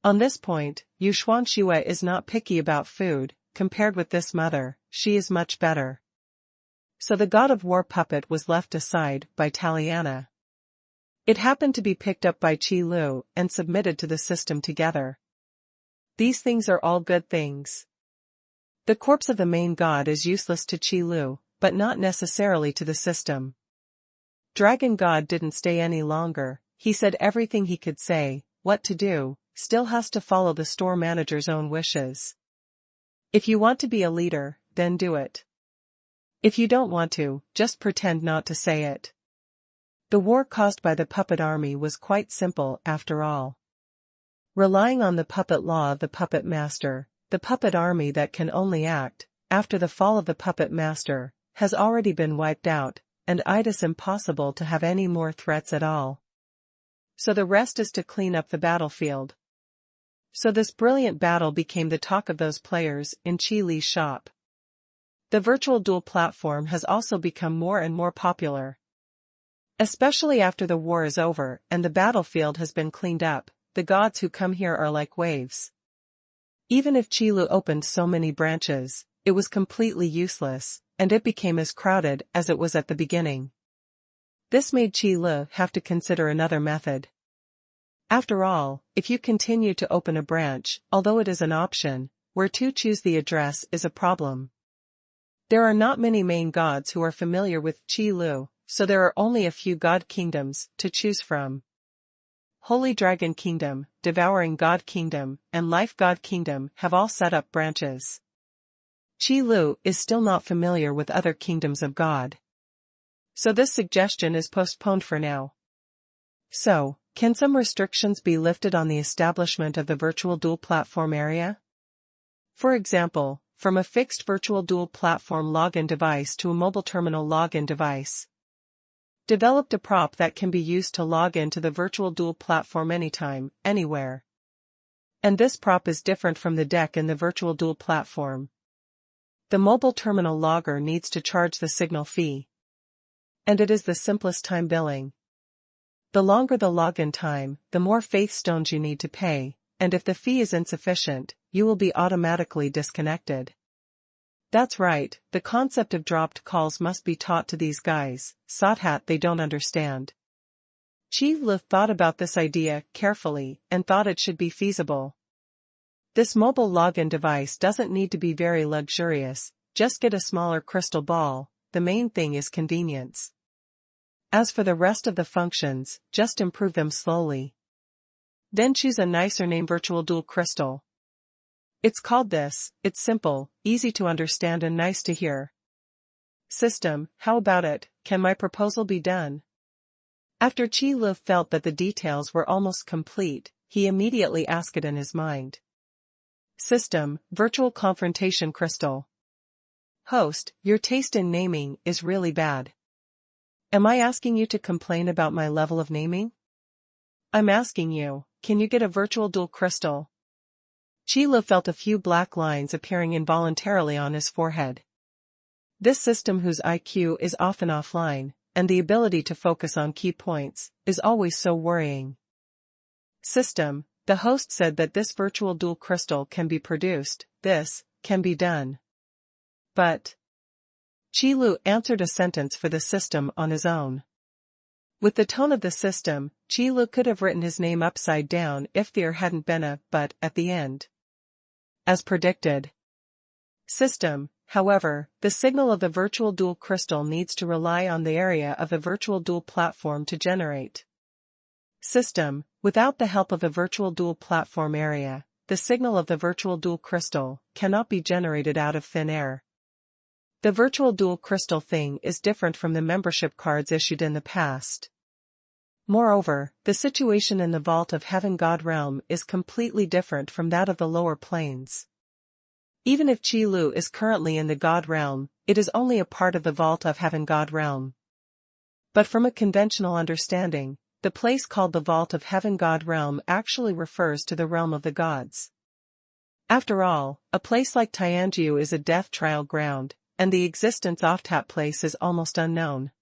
On this point, Xuanhuan is not picky about food. Compared with this mother, she is much better. So the god of war puppet was left aside by Taliana. It happened to be picked up by Qi Lu and submitted to the system together. These things are all good things. The corpse of the main god is useless to Qi Lu, but not necessarily to the system. Dragon God didn't stay any longer. He said everything he could say. What to do, still has to follow the store manager's own wishes. If you want to be a leader, then do it. If you don't want to, just pretend not to say it. The war caused by the puppet army was quite simple after all. Relying on the puppet law of the puppet master, the puppet army that can only act, after the fall of the puppet master, has already been wiped out, and it is impossible to have any more threats at all. So the rest is to clean up the battlefield. So this brilliant battle became the talk of those players in Qi Li's shop. The virtual duel platform has also become more and more popular. Especially after the war is over and the battlefield has been cleaned up, the gods who come here are like waves. Even if Qi Lu opened so many branches, it was completely useless, and it became as crowded as it was at the beginning. This made Qi Lu have to consider another method. After all, if you continue to open a branch, although it is an option, where to choose the address is a problem. There are not many main gods who are familiar with Qi Lu, so there are only a few god kingdoms to choose from. Holy Dragon Kingdom, Devouring God Kingdom, and Life God Kingdom have all set up branches. Qi Lu is still not familiar with other kingdoms of God. So this suggestion is postponed for now. So, can some restrictions be lifted on the establishment of the virtual duel platform area? For example, from a fixed virtual duel platform login device to a mobile terminal login device. Developed a prop that can be used to log into the virtual duel platform anytime, anywhere. And this prop is different from the deck in the virtual duel platform. The mobile terminal logger needs to charge the signal fee. And it is the simplest time billing. The longer the login time, the more faith stones you need to pay, and if the fee is insufficient, you will be automatically disconnected. That's right, the concept of dropped calls must be taught to these guys, Sothat they don't understand. Qi Lu thought about this idea carefully and thought it should be feasible. This mobile login device doesn't need to be very luxurious, just get a smaller crystal ball, the main thing is convenience. As for the rest of the functions, just improve them slowly. Then choose a nicer name: virtual dual crystal. It's called this, it's simple, easy to understand and nice to hear. System, how about it, can my proposal be done? After Qi Lu felt that the details were almost complete, he immediately asked it in his mind. System, virtual confrontation crystal. Host, your taste in naming is really bad. Am I asking you to complain about my level of naming? I'm asking you, can you get a virtual dual crystal? Qi Lu felt a few black lines appearing involuntarily on his forehead. This system, whose IQ is often offline, and the ability to focus on key points, is always so worrying. System, the host said that this virtual dual crystal can be produced, this can be done. But Qi Lu answered a sentence for the system on his own. With the tone of the system, Qi Lu could have written his name upside down if there hadn't been a but at the end. As predicted. System, however, the signal of the virtual dual crystal needs to rely on the area of the virtual dual platform to generate. System, without the help of the virtual dual platform area, the signal of the virtual dual crystal cannot be generated out of thin air. The virtual dual crystal thing is different from the membership cards issued in the past. Moreover, the situation in the Vault of Heaven God realm is completely different from that of the lower planes. Even if Qi Lu is currently in the God realm, it is only a part of the Vault of Heaven God realm. But from a conventional understanding, the place called the Vault of Heaven God realm actually refers to the realm of the gods. After all, a place like Tianjiu is a death trial ground, and the existence of that place is almost unknown.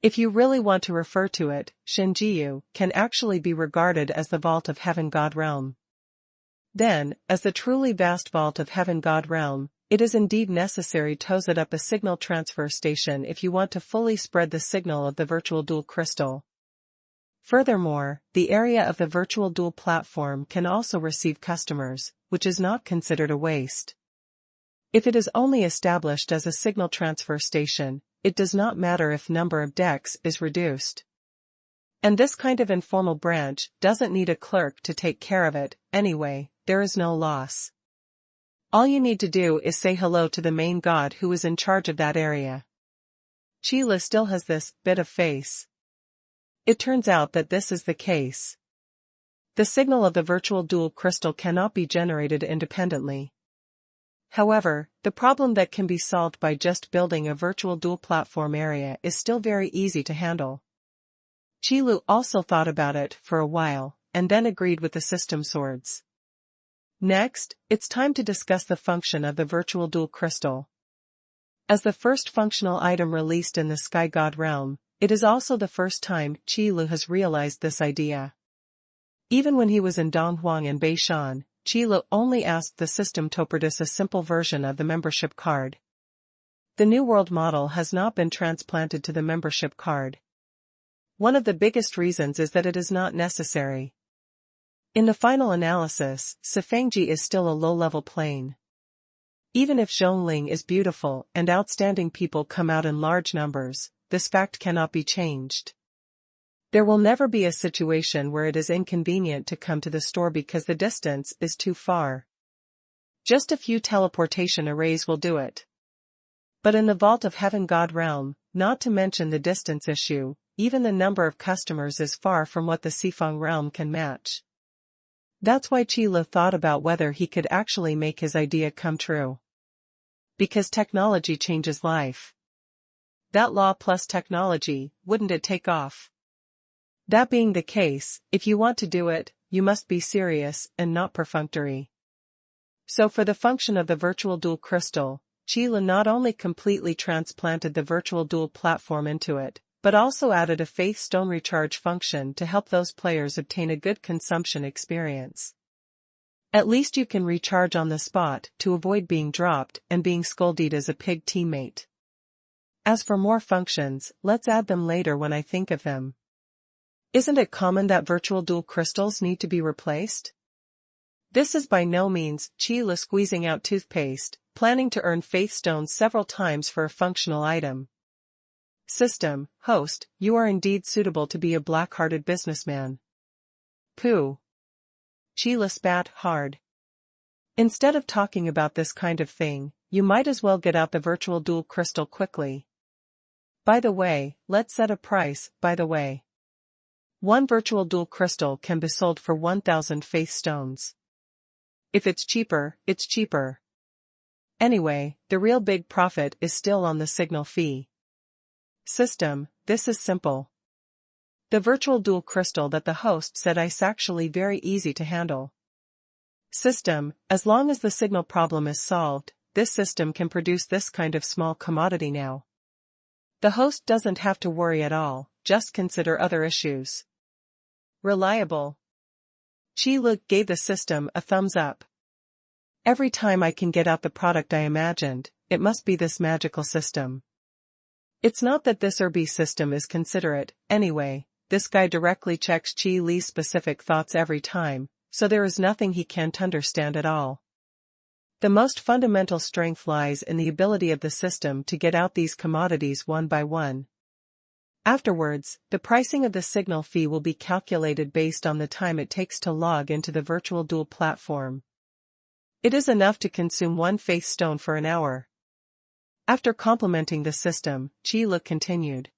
If you really want to refer to it, Shenjiu can actually be regarded as the Vault of Heaven God realm. Then, as the truly vast Vault of Heaven God realm, it is indeed necessary to set up a signal transfer station if you want to fully spread the signal of the virtual dual crystal. Furthermore, the area of the virtual dual platform can also receive customers, which is not considered a waste. If it is only established as a signal transfer station, it does not matter if number of decks is reduced. And this kind of informal branch doesn't need a clerk to take care of it, anyway, there is no loss. All you need to do is say hello to the main god who is in charge of that area. Qi Lu still has this bit of face. It turns out that this is the case. The signal of the virtual dual crystal cannot be generated independently. However, the problem that can be solved by just building a virtual dual platform area is still very easy to handle. Qi Lu also thought about it for a while, and then agreed with the system swords. Next, it's time to discuss the function of the virtual dual crystal. As the first functional item released in the Sky God realm, it is also the first time Qi Lu has realized this idea. Even when he was in Donghuang and Beishan, Qi Lu only asked the system to produce a simple version of the membership card. The New World model has not been transplanted to the membership card. One of the biggest reasons is that it is not necessary. In the final analysis, Sifengji is still a low-level plane. Even if Zhongling is beautiful and outstanding people come out in large numbers, this fact cannot be changed. There will never be a situation where it is inconvenient to come to the store because the distance is too far. Just a few teleportation arrays will do it. But in the Vault of Heaven God realm, not to mention the distance issue, even the number of customers is far from what the Sifeng realm can match. That's why Qi Lu thought about whether he could actually make his idea come true. Because technology changes life. That law plus technology, wouldn't it take off? That being the case, if you want to do it, you must be serious and not perfunctory. So for the function of the virtual dual crystal, Qi Lu not only completely transplanted the virtual dual platform into it, but also added a faith stone recharge function to help those players obtain a good consumption experience. At least you can recharge on the spot to avoid being dropped and being scolded as a pig teammate. As for more functions, let's add them later when I think of them. Isn't it common that virtual dual crystals need to be replaced? This is by no means Qi Lu squeezing out toothpaste, planning to earn faith stones several times for a functional item. System, host, you are indeed suitable to be a black-hearted businessman. Pooh. Sheila spat hard. Instead of talking about this kind of thing, you might as well get out the virtual dual crystal quickly. By the way, let's set a price, by the way. One virtual dual crystal can be sold for 1,000 faith stones. If it's cheaper, it's cheaper. Anyway, the real big profit is still on the signal fee. System, this is simple. The virtual dual crystal that the host said is actually very easy to handle. System, as long as the signal problem is solved, this system can produce this kind of small commodity now. The host doesn't have to worry at all, just consider other issues. Reliable. Sheila gave the system a thumbs up. Every time I can get out the product I imagined, it must be this magical system. It's not that this RB system is considerate, anyway, this guy directly checks Chi Li's specific thoughts every time, so there is nothing he can't understand at all. The most fundamental strength lies in the ability of the system to get out these commodities one by one. Afterwards, the pricing of the signal fee will be calculated based on the time it takes to log into the virtual dual platform. It is enough to consume one faith stone for an hour. After complimenting the system, Sheila continued.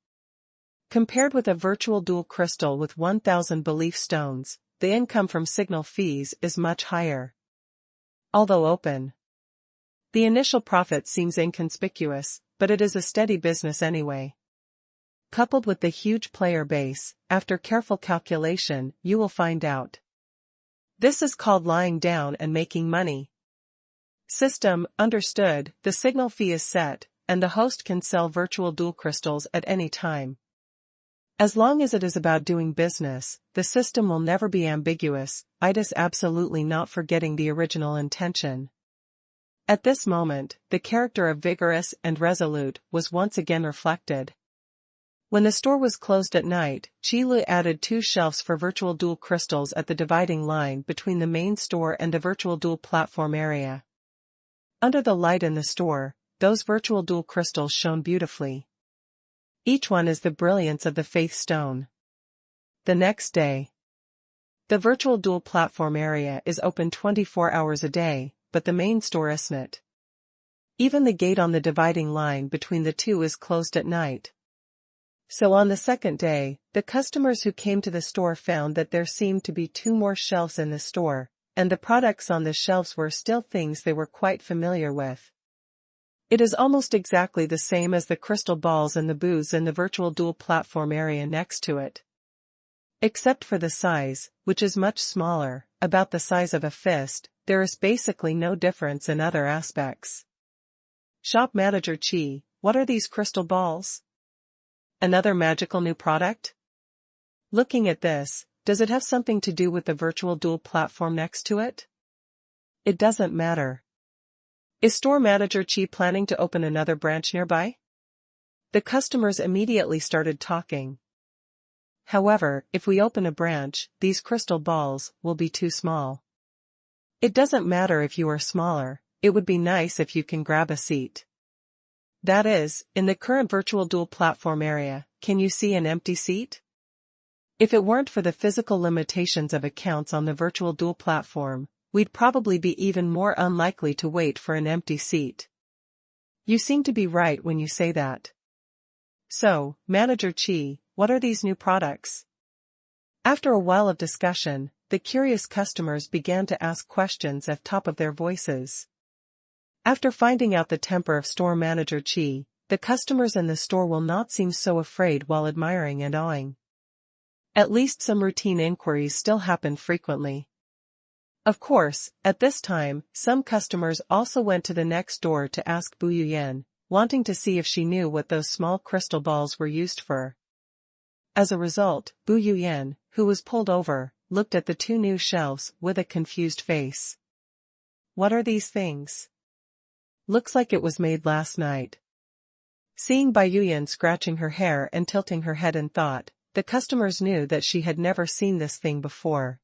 Compared with a virtual dual crystal with 1,000 belief stones, the income from signal fees is much higher. Although open. The initial profit seems inconspicuous, but it is a steady business anyway. Coupled with the huge player base, after careful calculation, you will find out. This is called lying down and making money. System, understood, the signal fee is set, and the host can sell virtual dual crystals at any time. As long as it is about doing business, the system will never be ambiguous, it is absolutely not forgetting the original intention. At this moment, the character of vigorous and resolute was once again reflected. When the store was closed at night, Sheila added 2 shelves for virtual dual crystals at the dividing line between the main store and the virtual dual platform area. Under the light in the store, those virtual dual crystals shone beautifully. Each one is the brilliance of the faith stone. The next day. The virtual dual platform area is open 24 hours a day, but the main store isn't. Even the gate on the dividing line between the two is closed at night. So on the second day, the customers who came to the store found that there seemed to be 2 more shelves in the store, and the products on the shelves were still things they were quite familiar with. It is almost exactly the same as the crystal balls and the booths in the virtual dual platform area next to it. Except for the size, which is much smaller, about the size of a fist, there is basically no difference in other aspects. Shop manager Chi, what are these crystal balls? Another magical new product? Looking at this, does it have something to do with the virtual dual platform next to it? It doesn't matter. Is store manager Chi planning to open another branch nearby? The customers immediately started talking. However, if we open a branch, these crystal balls will be too small. It doesn't matter if you are smaller, it would be nice if you can grab a seat. That is, in the current virtual dual platform area, can you see an empty seat? If it weren't for the physical limitations of accounts on the virtual dual platform, we'd probably be even more unlikely to wait for an empty seat. You seem to be right when you say that. So, Manager Chi, what are these new products? After a while of discussion, the curious customers began to ask questions at top of their voices. After finding out the temper of store manager Chi, the customers in the store will not seem so afraid while admiring and awing. At least some routine inquiries still happen frequently. Of course, at this time, some customers also went to the next door to ask Bu Yuyan, wanting to see if she knew what those small crystal balls were used for. As a result, Bu Yuyan, who was pulled over, looked at the 2 new shelves with a confused face. What are these things? Looks like it was made last night. Seeing Bai Yuyan scratching her hair and tilting her head in thought, the customers knew that she had never seen this thing before.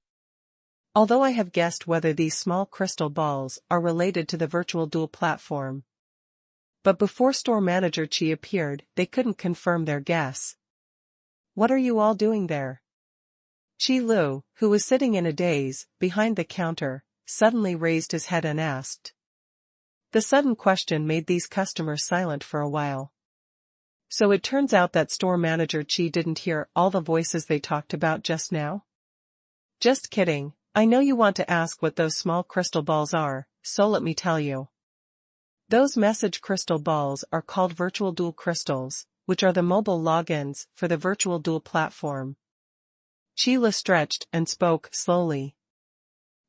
Although I have guessed whether these small crystal balls are related to the virtual dual platform. But before store manager Chi appeared, they couldn't confirm their guess. What are you all doing there? Qi Lu, who was sitting in a daze, behind the counter, suddenly raised his head and asked. The sudden question made these customers silent for a while. So it turns out that store manager Qi didn't hear all the voices they talked about just now? Just kidding, I know you want to ask what those small crystal balls are, so let me tell you. Those message crystal balls are called virtual duel crystals, which are the mobile logins for the virtual duel platform. Qi Lu stretched and spoke slowly.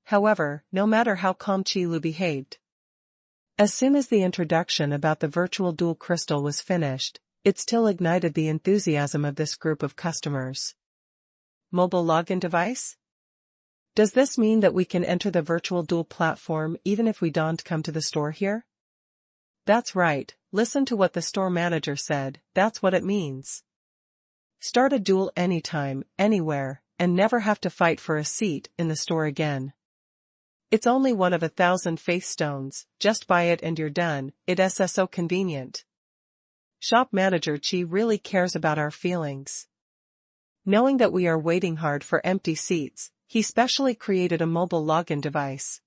However, no matter how calm Qi Lu behaved, as soon as the introduction about the virtual duel crystal was finished, it still ignited the enthusiasm of this group of customers. Mobile login device? Does this mean that we can enter the virtual duel platform even if we don't come to the store here? That's right, listen to what the store manager said, that's what it means. Start a duel anytime, anywhere, and never have to fight for a seat in the store again. It's only one of 1,000 faith stones, just buy it and you're done, it's so convenient. Shop manager Qi really cares about our feelings. Knowing that we are waiting hard for empty seats, he specially created a mobile login device.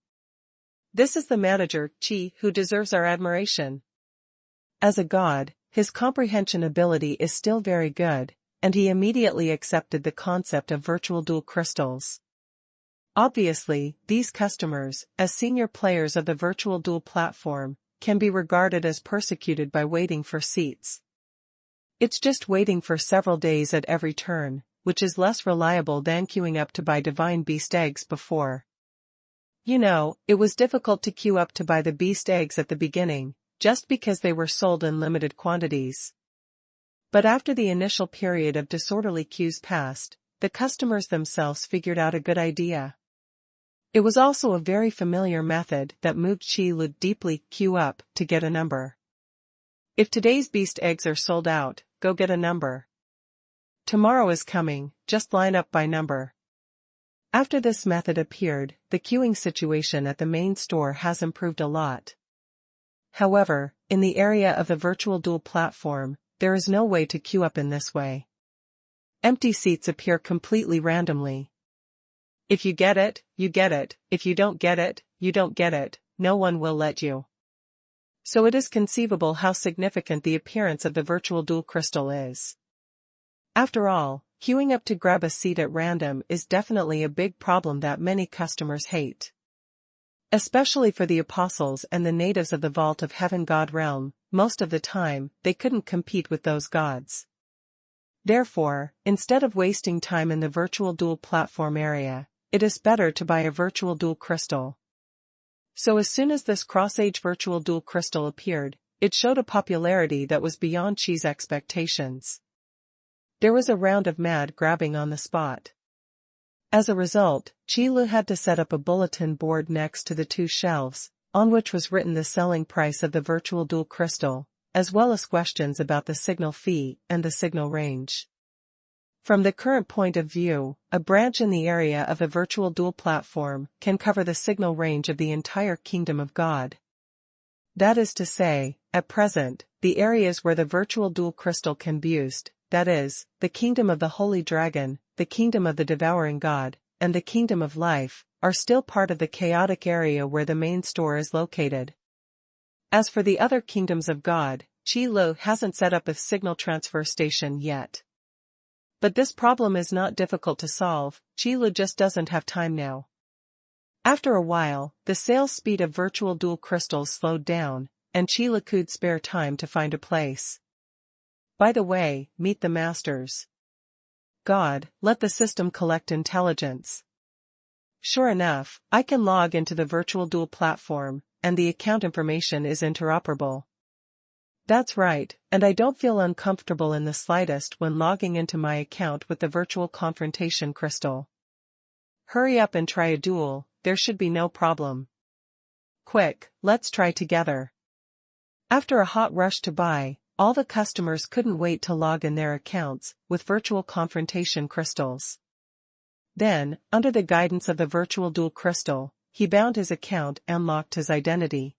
This is the manager, Qi, who deserves our admiration. As a god, his comprehension ability is still very good, and he immediately accepted the concept of virtual duel crystals. Obviously, these customers, as senior players of the virtual duel platform, can be regarded as persecuted by waiting for seats. It's just waiting for several days at every turn, which is less reliable than queuing up to buy divine beast eggs before. You know, it was difficult to queue up to buy the beast eggs at the beginning, just because they were sold in limited quantities. But after the initial period of disorderly queues passed, the customers themselves figured out a good idea. It was also a very familiar method that moved Qi Lu deeply queue up to get a number. If today's beast eggs are sold out, go get a number. Tomorrow is coming, just line up by number. After this method appeared, the queuing situation at the main store has improved a lot. However, in the area of the virtual duel platform, there is no way to queue up in this way. Empty seats appear completely randomly. If you get it, you get it, if you don't get it, you don't get it, no one will let you. So it is conceivable how significant the appearance of the virtual duel crystal is. After all, queuing up to grab a seat at random is definitely a big problem that many customers hate. Especially for the apostles and the natives of the Vault of Heaven God realm, most of the time, they couldn't compete with those gods. Therefore, instead of wasting time in the virtual duel platform area, it is better to buy a virtual duel crystal. So as soon as this cross-age virtual duel crystal appeared, it showed a popularity that was beyond Qi's expectations. There was a round of mad grabbing on the spot. As a result, Qi Lu had to set up a bulletin board next to the two shelves, on which was written the selling price of the virtual duel crystal, as well as questions about the signal fee and the signal range. From the current point of view, a branch in the area of a virtual duel platform can cover the signal range of the entire kingdom of God. That is to say, at present, the areas where the virtual duel crystal can be used, that is, the kingdom of the Holy Dragon, the kingdom of the Devouring God, and the kingdom of life, are still part of the chaotic area where the main store is located. As for the other kingdoms of God, Qi Lu hasn't set up a signal transfer station yet. But this problem is not difficult to solve, Qi Lu just doesn't have time now. After a while, the sales speed of virtual duel crystals slowed down, and Qi Lu could spare time to find a place. By the way, meet the masters. God, let the system collect intelligence. Sure enough, I can log into the virtual duel platform, and the account information is interoperable. That's right, and I don't feel uncomfortable in the slightest when logging into my account with the virtual confrontation crystal. Hurry up and try a duel, there should be no problem. Quick, let's try together. After a hot rush to buy, all the customers couldn't wait to log in their accounts with virtual confrontation crystals. Then, under the guidance of the virtual duel crystal, he bound his account and locked his identity.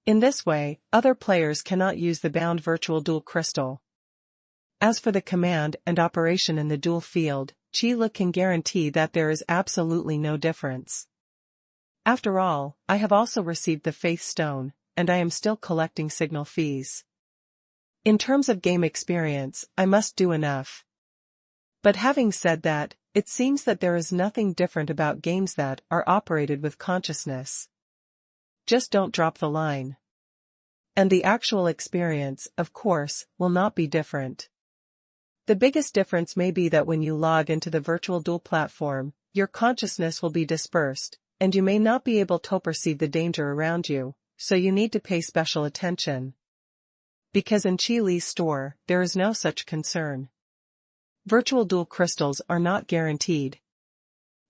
In this way, other players cannot use the bound virtual duel crystal. As for the command and operation in the duel field, Qi Lu can guarantee that there is absolutely no difference. After all, I have also received the Faith Stone, and I am still collecting signal fees. In terms of game experience, I must do enough. But having said that, it seems that there is nothing different about games that are operated with consciousness. Just don't drop the line. And the actual experience, of course, will not be different. The biggest difference may be that when you log into the virtual duel platform, your consciousness will be dispersed, and you may not be able to perceive the danger around you, so you need to pay special attention. Because in Qi Li's store, there is no such concern. Virtual duel crystals are not guaranteed.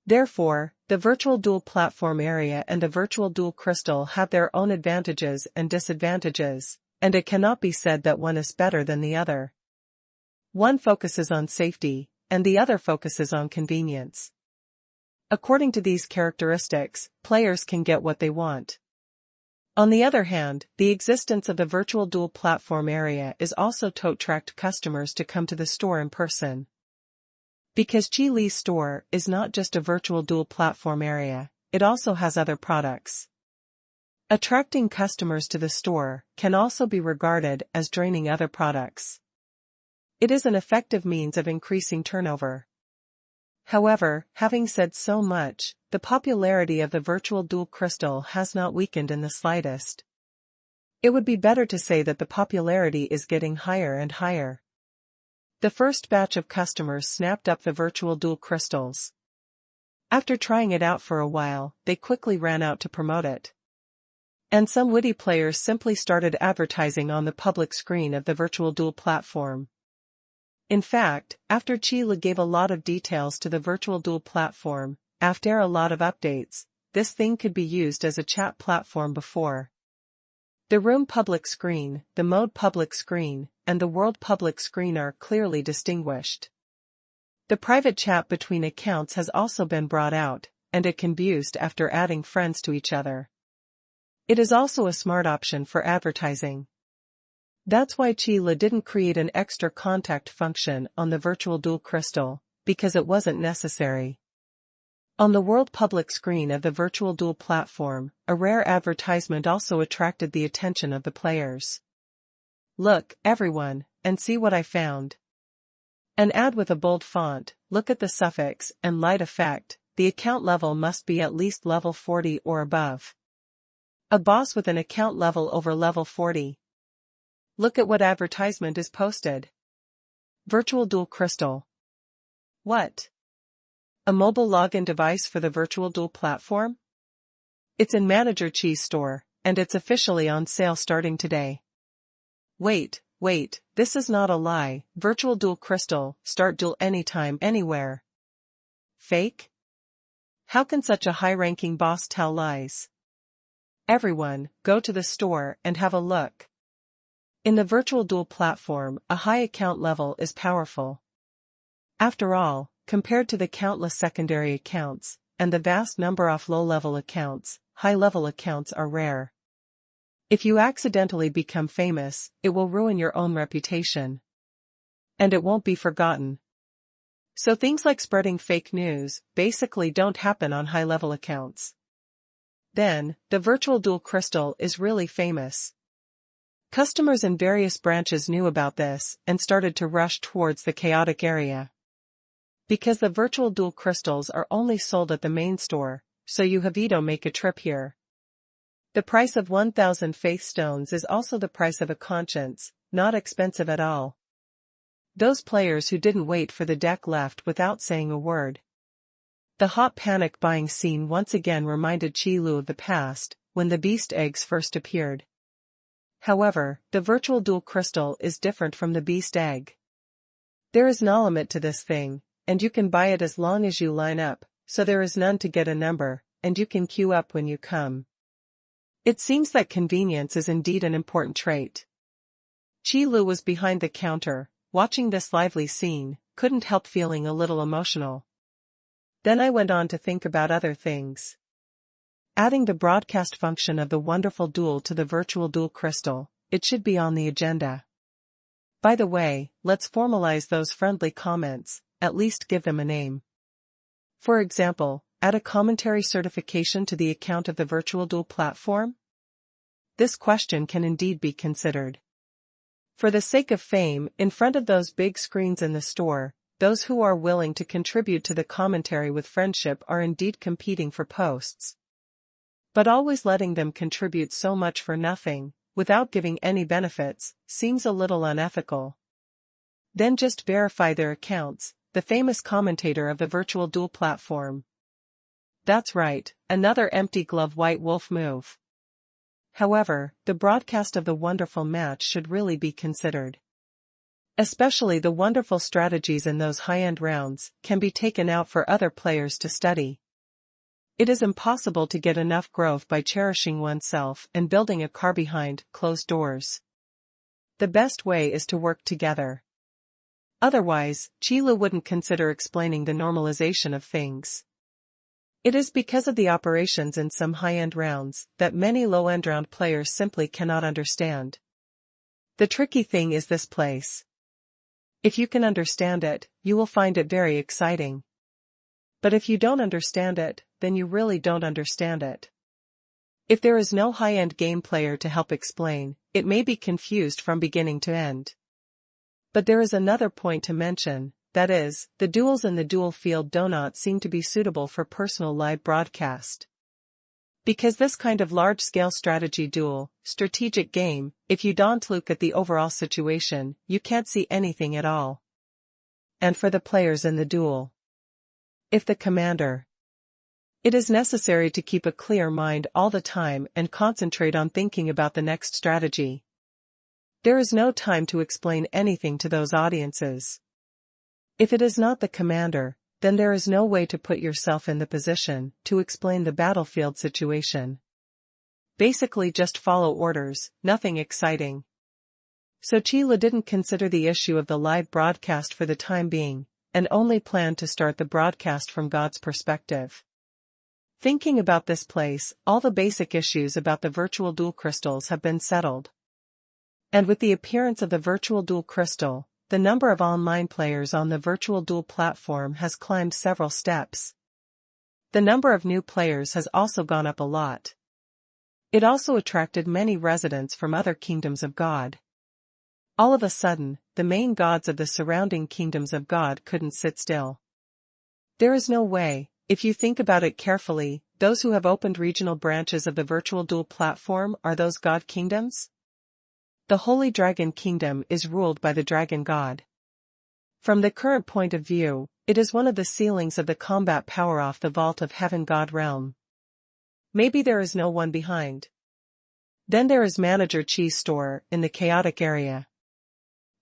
Therefore, the virtual duel platform area and the virtual duel crystal have their own advantages and disadvantages, and it cannot be said that one is better than the other. One focuses on safety, and the other focuses on convenience. According to these characteristics, players can get what they want. On the other hand, the existence of the virtual duel platform area is also to attract customers to come to the store in person. Because Qi Li's store is not just a virtual duel platform area, it also has other products. Attracting customers to the store can also be regarded as draining other products. It is an effective means of increasing turnover. However, having said so much, the popularity of the virtual duel crystal has not weakened in the slightest. It would be better to say that the popularity is getting higher and higher. The first batch of customers snapped up the virtual duel crystals. After trying it out for a while, they quickly ran out to promote it. And some witty players simply started advertising on the public screen of the virtual duel platform. In fact, after Qi Lu gave a lot of details to the virtual duel platform, after a lot of updates, this thing could be used as a chat platform before. The room public screen, the mode public screen, and the world public screen are clearly distinguished. The private chat between accounts has also been brought out, and it can be used after adding friends to each other. It is also a smart option for advertising. That's why Qi Lu didn't create an extra contact function on the virtual duel crystal, because it wasn't necessary. On the world public screen of the virtual duel platform, a rare advertisement also attracted the attention of the players. Look, everyone, and see what I found. An ad with a bold font, look at the suffix and light effect, the account level must be at least level 40 or above. A boss with an account level over level 40. Look at what advertisement is posted. Virtual duel crystal. What? A mobile login device for the virtual duel platform? It's in Manager Qi's store, and it's officially on sale starting today. Wait, this is not a lie. Virtual duel crystal, start duel anytime, anywhere. Fake? How can such a high-ranking boss tell lies? Everyone, go to the store and have a look. In the virtual duel platform, a high account level is powerful. After all, compared to the countless secondary accounts, and the vast number of low-level accounts, high-level accounts are rare. If you accidentally become famous, it will ruin your own reputation. And it won't be forgotten. So things like spreading fake news basically don't happen on high-level accounts. Then, the virtual duel crystal is really famous. Customers in various branches knew about this and started to rush towards the chaotic area. Because the virtual duel crystals are only sold at the main store, so you have to make a trip here. The price of 1,000 faith stones is also the price of a conscience, not expensive at all. Those players who didn't wait for the deck left without saying a word. The hot panic buying scene once again reminded Qi Lu of the past, when the beast eggs first appeared. However, the virtual duel crystal is different from the beast egg. There is no limit to this thing, and you can buy it as long as you line up, so there is none to get a number, and you can queue up when you come. It seems that convenience is indeed an important trait. Qi Lu was behind the counter, watching this lively scene, couldn't help feeling a little emotional. Then I went on to think about other things. Adding the broadcast function of the wonderful duel to the virtual duel crystal, it should be on the agenda. By the way, let's formalize those friendly comments, at least give them a name. For example, add a commentary certification to the account of the virtual duel platform? This question can indeed be considered. For the sake of fame, in front of those big screens in the store, those who are willing to contribute to the commentary with friendship are indeed competing for posts. But always letting them contribute so much for nothing, without giving any benefits, seems a little unethical. Then just verify their accounts, the famous commentator of the virtual duel platform. That's right, another empty glove white wolf move. However, the broadcast of the wonderful match should really be considered. Especially the wonderful strategies in those high-end rounds can be taken out for other players to study. It is impossible to get enough growth by cherishing oneself and building a car behind closed doors. The best way is to work together. Otherwise, Qilu wouldn't consider explaining the normalization of things. It is because of the operations in some high-end rounds that many low-end round players simply cannot understand. The tricky thing is this place. If you can understand it, you will find it very exciting. But if you don't understand it, then you really don't understand it. If there is no high-end game player to help explain, it may be confused from beginning to end. But there is another point to mention. That is, the duels in the duel field do not seem to be suitable for personal live broadcast. Because this kind of large-scale strategy duel, strategic game, if you don't look at the overall situation, you can't see anything at all. And for the players in the duel, if the commander, it is necessary to keep a clear mind all the time and concentrate on thinking about the next strategy. There is no time to explain anything to those audiences. If it is not the commander, then there is no way to put yourself in the position to explain the battlefield situation. Basically just follow orders, nothing exciting. So Qilu didn't consider the issue of the live broadcast for the time being, and only planned to start the broadcast from God's perspective. Thinking about this place, all the basic issues about the virtual duel crystals have been settled. And with the appearance of the virtual duel crystal, the number of online players on the virtual duel platform has climbed several steps. The number of new players has also gone up a lot. It also attracted many residents from other kingdoms of God. All of a sudden, the main gods of the surrounding kingdoms of God couldn't sit still. There is no way, if you think about it carefully, those who have opened regional branches of the virtual duel platform are those god kingdoms? The Holy Dragon Kingdom is ruled by the Dragon God. From the current point of view, it is one of the ceilings of the combat power off the vault of Heaven God realm. Maybe there is no one behind. Then there is Manager Qi's store in the chaotic area.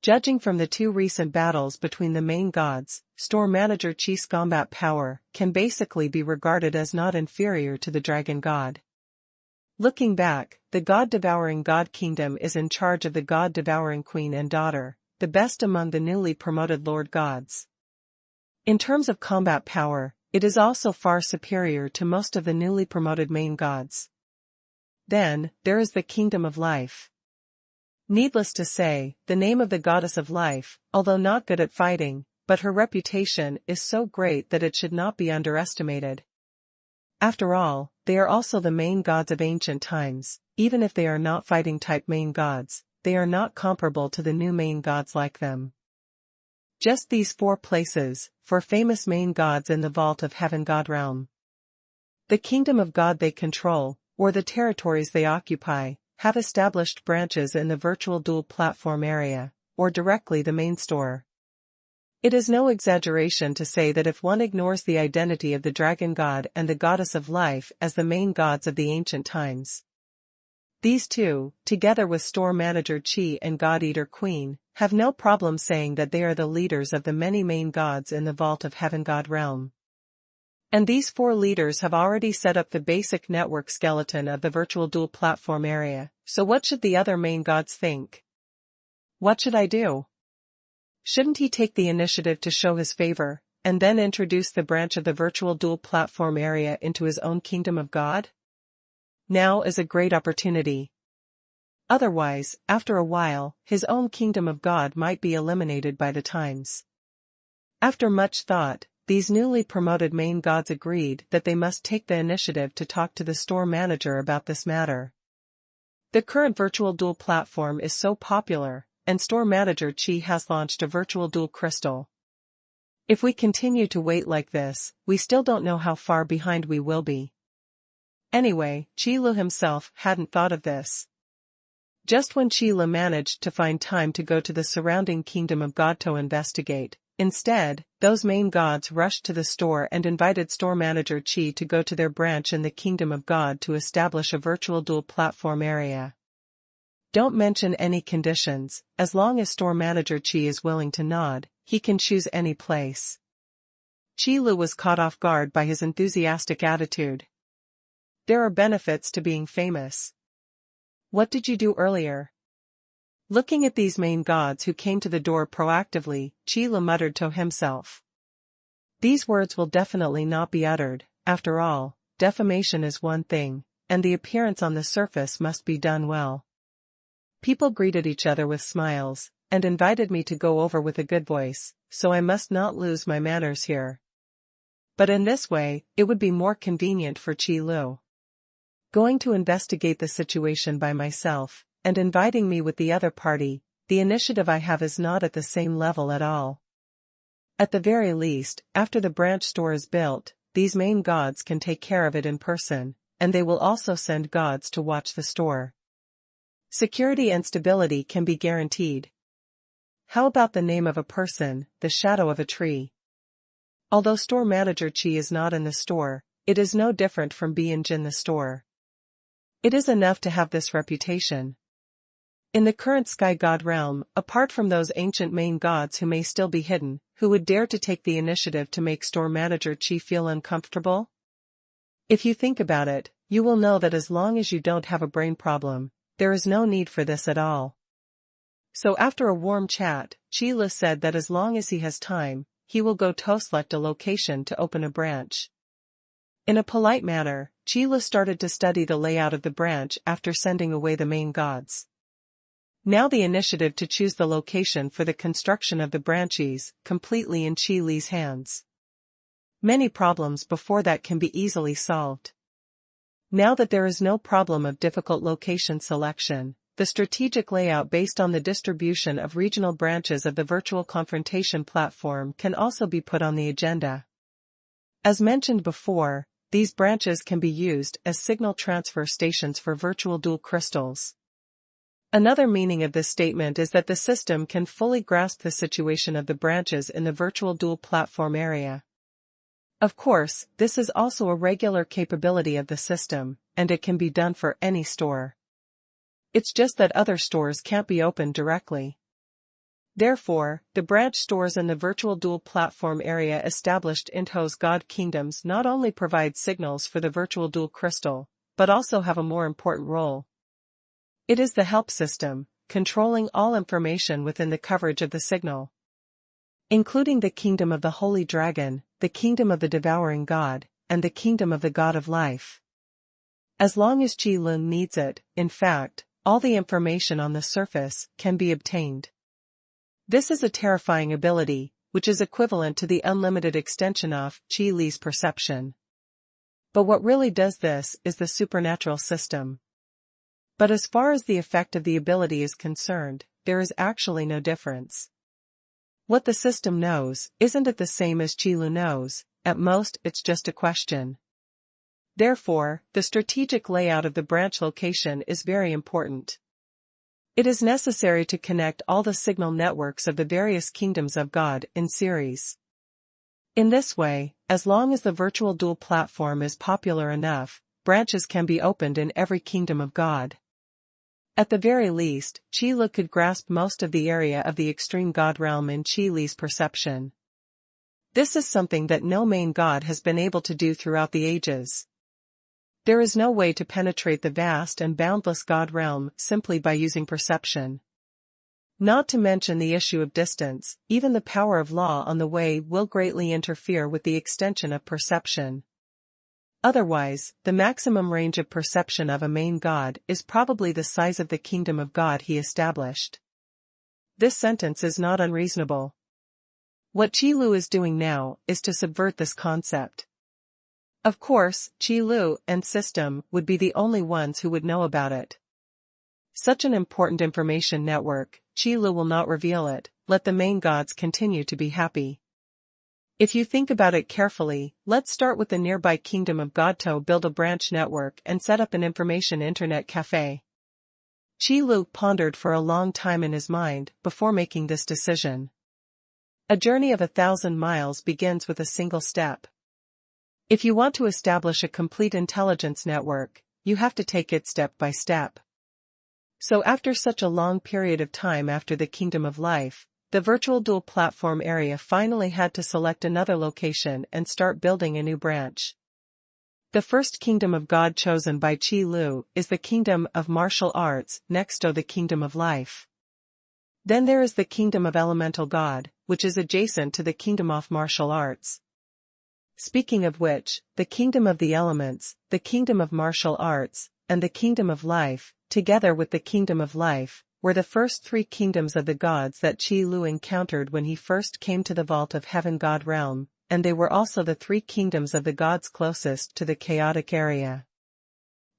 Judging from the two recent battles between the main gods, store manager Qi's combat power can basically be regarded as not inferior to the Dragon God. Looking back, the God-devouring God Kingdom is in charge of the God-devouring Queen and daughter, the best among the newly promoted Lord Gods. In terms of combat power, it is also far superior to most of the newly promoted main gods. Then, there is the Kingdom of Life. Needless to say, the name of the Goddess of Life, although not good at fighting, but her reputation is so great that it should not be underestimated. After all, they are also the main gods of ancient times. Even if they are not fighting-type main gods, they are not comparable to the new main gods like them. Just these 4 places, for famous main gods in the vault of Heaven God realm. The kingdom of God they control, or the territories they occupy, have established branches in the virtual duel platform area, or directly the main store. It is no exaggeration to say that if one ignores the identity of the Dragon God and the Goddess of Life as the main gods of the ancient times, these two, together with store manager Qi and God Eater Queen, have no problem saying that they are the leaders of the many main gods in the vault of Heaven God realm. And these 4 leaders have already set up the basic network skeleton of the virtual duel platform area, so what should the other main gods think? What should I do? Shouldn't he take the initiative to show his favor, and then introduce the branch of the virtual duel platform area into his own kingdom of God? Now is a great opportunity. Otherwise, after a while, his own kingdom of God might be eliminated by the times. After much thought, these newly promoted main gods agreed that they must take the initiative to talk to the store manager about this matter. The current virtual duel platform is so popular, and store manager Qi has launched a virtual duel crystal. If we continue to wait like this, we still don't know how far behind we will be. Anyway, Qi Lu himself hadn't thought of this. Just when Qi Lu managed to find time to go to the surrounding kingdom of God to investigate, instead, those main gods rushed to the store and invited store manager Qi to go to their branch in the kingdom of God to establish a virtual duel platform area. Don't mention any conditions, as long as store manager Qi is willing to nod, he can choose any place. Qi Lu was caught off guard by his enthusiastic attitude. There are benefits to being famous. What did you do earlier? Looking at these main gods who came to the door proactively, Qi Lu muttered to himself. These words will definitely not be uttered. After all, defamation is one thing, and the appearance on the surface must be done well. People greeted each other with smiles, and invited me to go over with a good voice, so I must not lose my manners here. But in this way, it would be more convenient for Qi Lu. Going to investigate the situation by myself, and inviting me with the other party, the initiative I have is not at the same level at all. At the very least, after the branch store is built, these main gods can take care of it in person, and they will also send gods to watch the store. Security and stability can be guaranteed. How about the name of a person, the shadow of a tree? Although store manager Qi is not in the store, it is no different from being in the store. It is enough to have this reputation. In the current sky god realm, apart from those ancient main gods who may still be hidden, who would dare to take the initiative to make store manager Qi feel uncomfortable? If you think about it, you will know that as long as you don't have a brain problem, there is no need for this at all. So after a warm chat, Qi Lu said that as long as he has time, he will go to select a location to open a branch. In a polite manner, Qi Lu started to study the layout of the branch after sending away the main gods. Now the initiative to choose the location for the construction of the branches, completely in Qi Lu's hands. Many problems before that can be easily solved. Now that there is no problem of difficult location selection, the strategic layout based on the distribution of regional branches of the virtual confrontation platform can also be put on the agenda. As mentioned before, these branches can be used as signal transfer stations for virtual duel crystals. Another meaning of this statement is that the system can fully grasp the situation of the branches in the virtual duel platform area. Of course, this is also a regular capability of the system, and it can be done for any store. It's just that other stores can't be opened directly. Therefore, the branch stores in the virtual duel platform area established in those god kingdoms not only provide signals for the virtual duel crystal, but also have a more important role. It is the help system, controlling all information within the coverage of the signal, including the kingdom of the Holy Dragon, the kingdom of the Devouring God, and the kingdom of the God of Life. As long as Qi Lu needs it, in fact, all the information on the surface can be obtained. This is a terrifying ability, which is equivalent to the unlimited extension of Qi Lu's perception. But what really does this is the supernatural system. But as far as the effect of the ability is concerned, there is actually no difference. What the system knows isn't it the same as Qi Lu knows, at most it's just a question. Therefore, the strategic layout of the branch location is very important. It is necessary to connect all the signal networks of the various kingdoms of God in series. In this way, as long as the virtual duel platform is popular enough, branches can be opened in every kingdom of God. At the very least, Qi Lu could grasp most of the area of the extreme god realm in Qi Lu's perception. This is something that no main god has been able to do throughout the ages. There is no way to penetrate the vast and boundless god realm simply by using perception. Not to mention the issue of distance, even the power of law on the way will greatly interfere with the extension of perception. Otherwise, the maximum range of perception of a main god is probably the size of the kingdom of God he established. This sentence is not unreasonable. What Qi Lu is doing now is to subvert this concept. Of course, Qi Lu and system would be the only ones who would know about it. Such an important information network, Qi Lu will not reveal it. Let the main gods continue to be happy. If you think about it carefully, let's start with the nearby kingdom of Godto, build a branch network and set up an information internet cafe. Qi Lu pondered for a long time in his mind before making this decision. A journey of 1,000 miles begins with a single step. If you want to establish a complete intelligence network, you have to take it step by step. So after such a long period of time after the Kingdom of Life, the virtual dual platform area finally had to select another location and start building a new branch. The first kingdom of God chosen by Qi Lu is the Kingdom of Martial Arts, next to the Kingdom of Life. Then there is the Kingdom of Elemental God, which is adjacent to the Kingdom of Martial Arts. Speaking of which, the Kingdom of the Elements, the Kingdom of Martial Arts, and the Kingdom of Life, together with the Kingdom of Life, were the first three kingdoms of the gods that Qi Lu encountered when he first came to the Vault of Heaven God realm, and they were also the three kingdoms of the gods closest to the chaotic area.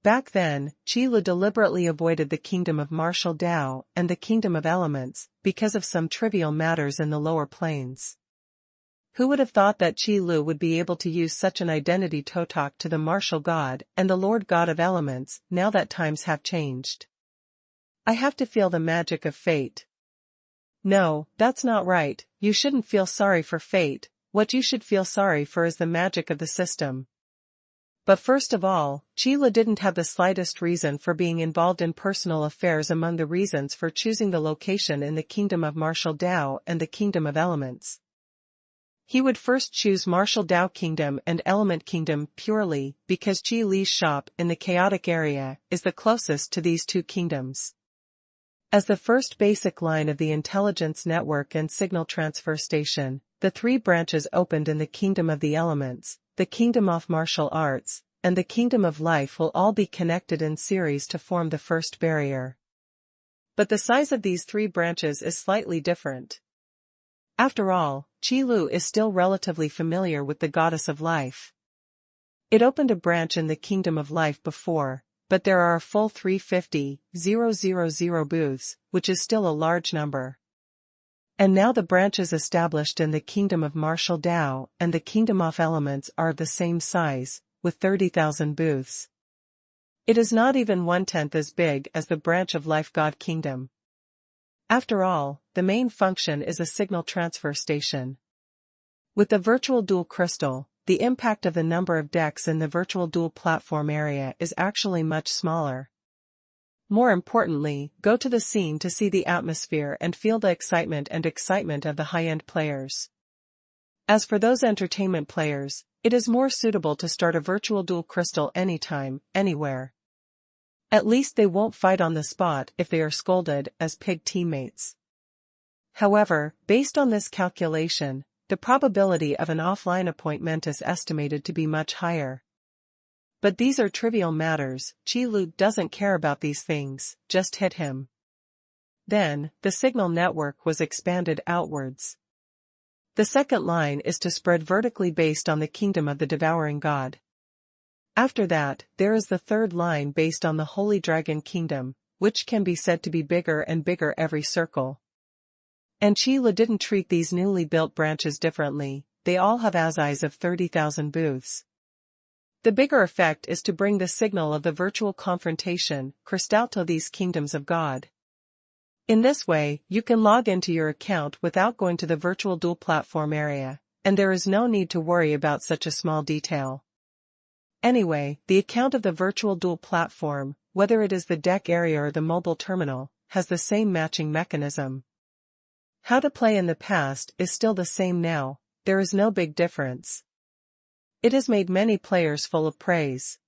Back then, Qi Lu deliberately avoided the Kingdom of Martial Dao and the Kingdom of Elements, because of some trivial matters in the lower planes. Who would have thought that Qi Lu would be able to use such an identity to talk to the Martial God and the Lord God of Elements, now that times have changed? I have to feel the magic of fate. No, that's not right, you shouldn't feel sorry for fate, what you should feel sorry for is the magic of the system. But first of all, Qi Lu didn't have the slightest reason for being involved in personal affairs. Among the reasons for choosing the location in the Kingdom of Martial Dao and the Kingdom of Elements, he would first choose Martial Dao Kingdom and Element Kingdom purely because Qi Li's shop in the chaotic area is the closest to these two kingdoms. As the first basic line of the intelligence network and signal transfer station, the three branches opened in the Kingdom of the Elements, the Kingdom of Martial Arts, and the Kingdom of Life will all be connected in series to form the first barrier. But the size of these three branches is slightly different. After all, Qi Lu is still relatively familiar with the Goddess of Life. It opened a branch in the Kingdom of Life before, but there are a full 350,000 booths, which is still a large number. And now the branches established in the Kingdom of Martial Dao and the Kingdom of Elements are of the same size, with 30,000 booths. It is not even 1/10 as big as the branch of Life God Kingdom. After all, the main function is a signal transfer station. With the virtual dual crystal, the impact of the number of decks in the virtual dual platform area is actually much smaller. More importantly, go to the scene to see the atmosphere and feel the excitement of the high-end players. As for those entertainment players, it is more suitable to start a virtual dual crystal anytime, anywhere. At least they won't fight on the spot if they are scolded as pig teammates. However, based on this calculation, the probability of an offline appointment is estimated to be much higher. But these are trivial matters, Qi Lu doesn't care about these things, just hit him. Then, the signal network was expanded outwards. The second line is to spread vertically based on the Kingdom of the Devouring God. After that, there is the third line based on the Holy Dragon Kingdom, which can be said to be bigger and bigger every circle. And Qi Lu didn't treat these newly built branches differently, they all have a size of 30,000 booths. The bigger effect is to bring the signal of the virtual confrontation, crystal to these kingdoms of God. In this way, you can log into your account without going to the virtual dual platform area, and there is no need to worry about such a small detail. Anyway, the account of the virtual dual platform, whether it is the deck area or the mobile terminal, has the same matching mechanism. How to play in the past is still the same now, there is no big difference. It has made many players full of praise.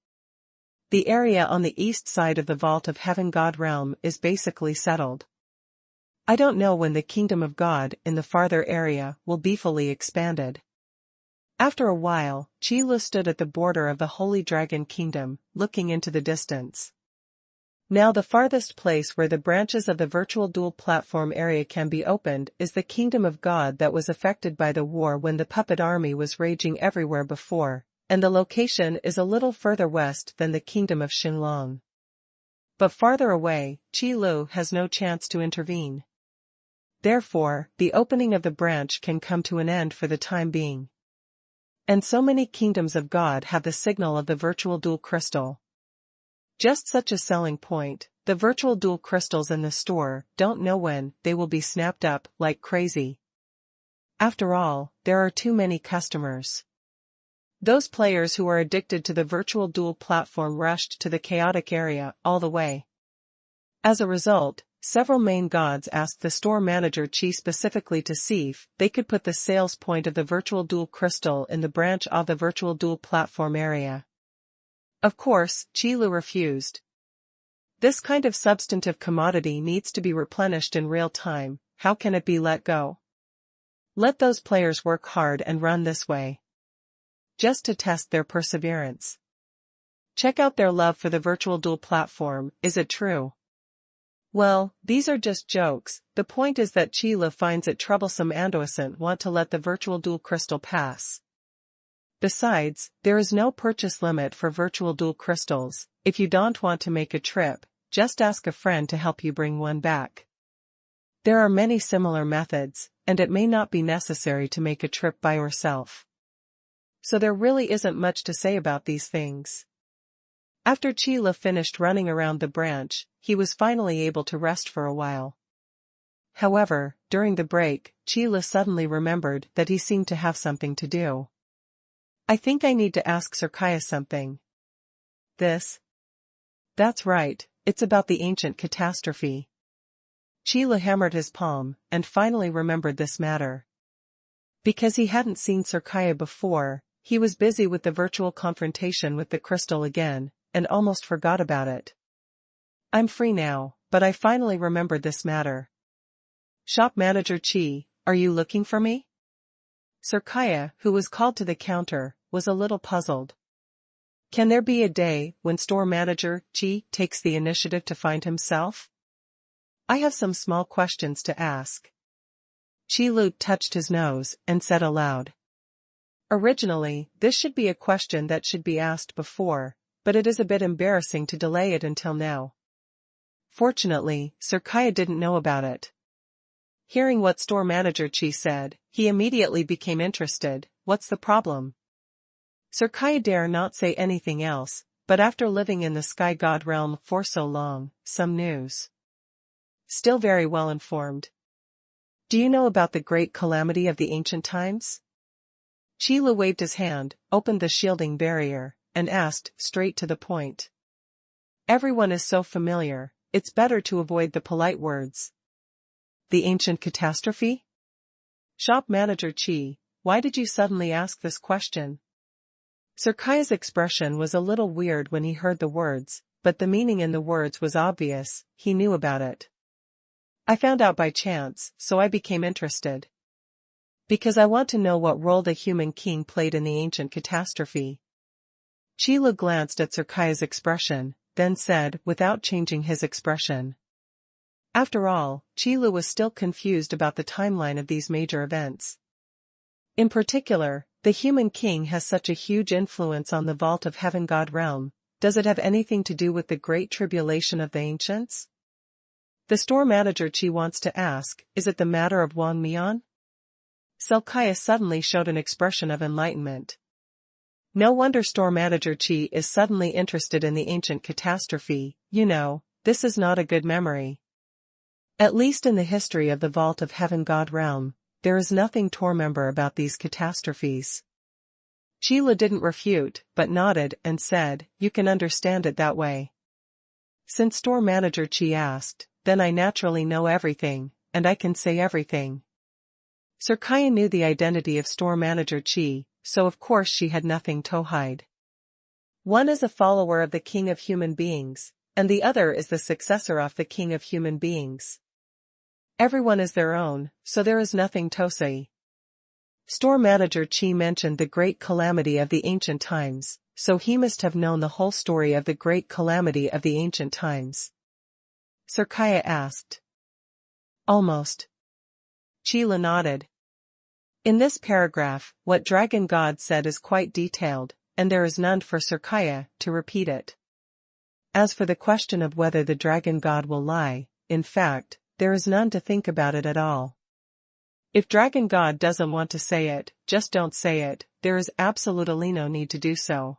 The area on the east side of the Vault of Heaven God realm is basically settled. I don't know when the Kingdom of God in the farther area will be fully expanded. After a while, Qi Lu stood at the border of the Holy Dragon Kingdom, looking into the distance. Now the farthest place where the branches of the virtual dual platform area can be opened is the kingdom of God that was affected by the war when the puppet army was raging everywhere before, and the location is a little further west than the kingdom of Xinlong. But farther away, Qi Lu has no chance to intervene. Therefore, the opening of the branch can come to an end for the time being. And so many kingdoms of God have the signal of the virtual dual crystal. Just such a selling point, the virtual dual crystals in the store don't know when they will be snapped up like crazy. After all, there are too many customers. Those players who are addicted to the virtual dual platform rushed to the chaotic area all the way. As a result, several main gods asked the store manager Qi specifically to see if they could put the sales point of the virtual dual crystal in the branch of the virtual dual platform area. Of course, Qi Lu refused. This kind of substantive commodity needs to be replenished in real time. How can it be let go? Let those players work hard and run this way. Just to test their perseverance. Check out their love for the virtual dual platform, is it true? Well, these are just jokes. The point is that Qi Lu finds it troublesome and doesn't want to let the virtual dual crystal pass. Besides, there is no purchase limit for virtual dual crystals. If you don't want to make a trip, just ask a friend to help you bring one back. There are many similar methods, and it may not be necessary to make a trip by yourself. So there really isn't much to say about these things. After Qi Lu finished running around the branch, he was finally able to rest for a while. However, during the break, Qi Lu suddenly remembered that he seemed to have something to do. I think I need to ask Sirkaya something. This? That's right, it's about the ancient catastrophe. Qi Lu hammered his palm, and finally remembered this matter. Because he hadn't seen Sirkaya before, he was busy with the virtual confrontation with the crystal again, and almost forgot about it. I'm free now, but I finally remembered this matter. Shop manager Qi, are you looking for me? Sirkaya, who was called to the counter, was a little puzzled. Can there be a day when store manager Qi takes the initiative to find himself? I have some small questions to ask. Qi Lu touched his nose and said aloud. Originally, this should be a question that should be asked before, but it is a bit embarrassing to delay it until now. Fortunately, Sirkaya didn't know about it. Hearing what store manager Qi said, he immediately became interested. What's the problem? Sirkaya dare not say anything else, but after living in the sky god realm for so long, some news. Still very well informed. Do you know about the great calamity of the ancient times? Qi Lu waved his hand, opened the shielding barrier, and asked, straight to the point. Everyone is so familiar, it's better to avoid the polite words. The ancient catastrophe? Shop manager Qi, why did you suddenly ask this question? Sirkaya's expression was a little weird when he heard the words, but the meaning in the words was obvious. He knew about it. I found out by chance, so I became interested. Because I want to know what role the human king played in the ancient catastrophe. Qi Lu glanced at Sirkaya's expression, then said, without changing his expression. After all, Qi Lu was still confused about the timeline of these major events. In particular, the human king has such a huge influence on the vault of heaven god realm. Does it have anything to do with the great tribulation of the ancients? The store manager Qi wants to ask, is it the matter of Wang Mian? Sirkaya suddenly showed an expression of enlightenment. No wonder store manager Qi is suddenly interested in the ancient catastrophe. You know, this is not a good memory. At least in the history of the vault of heaven god realm, there is nothing to remember about these catastrophes. Qi Lu didn't refute, but nodded and said, you can understand it that way. Since store manager Qi asked, then I naturally know everything, and I can say everything. Sirkaya knew the identity of store manager Qi, so of course she had nothing to hide. One is a follower of the king of human beings, and the other is the successor of the king of human beings. Everyone is their own, so there is nothing to say. Store manager Qi mentioned the great calamity of the ancient times, so he must have known the whole story of the great calamity of the ancient times. Sir Kaya asked. Almost. Qi Lu nodded. In this paragraph, what Dragon God said is quite detailed, and there is none for Sir Kaya to repeat it. As for the question of whether the Dragon God will lie, in fact, there is none to think about it at all. If Dragon God doesn't want to say it, just don't say it, there is absolutely no need to do so.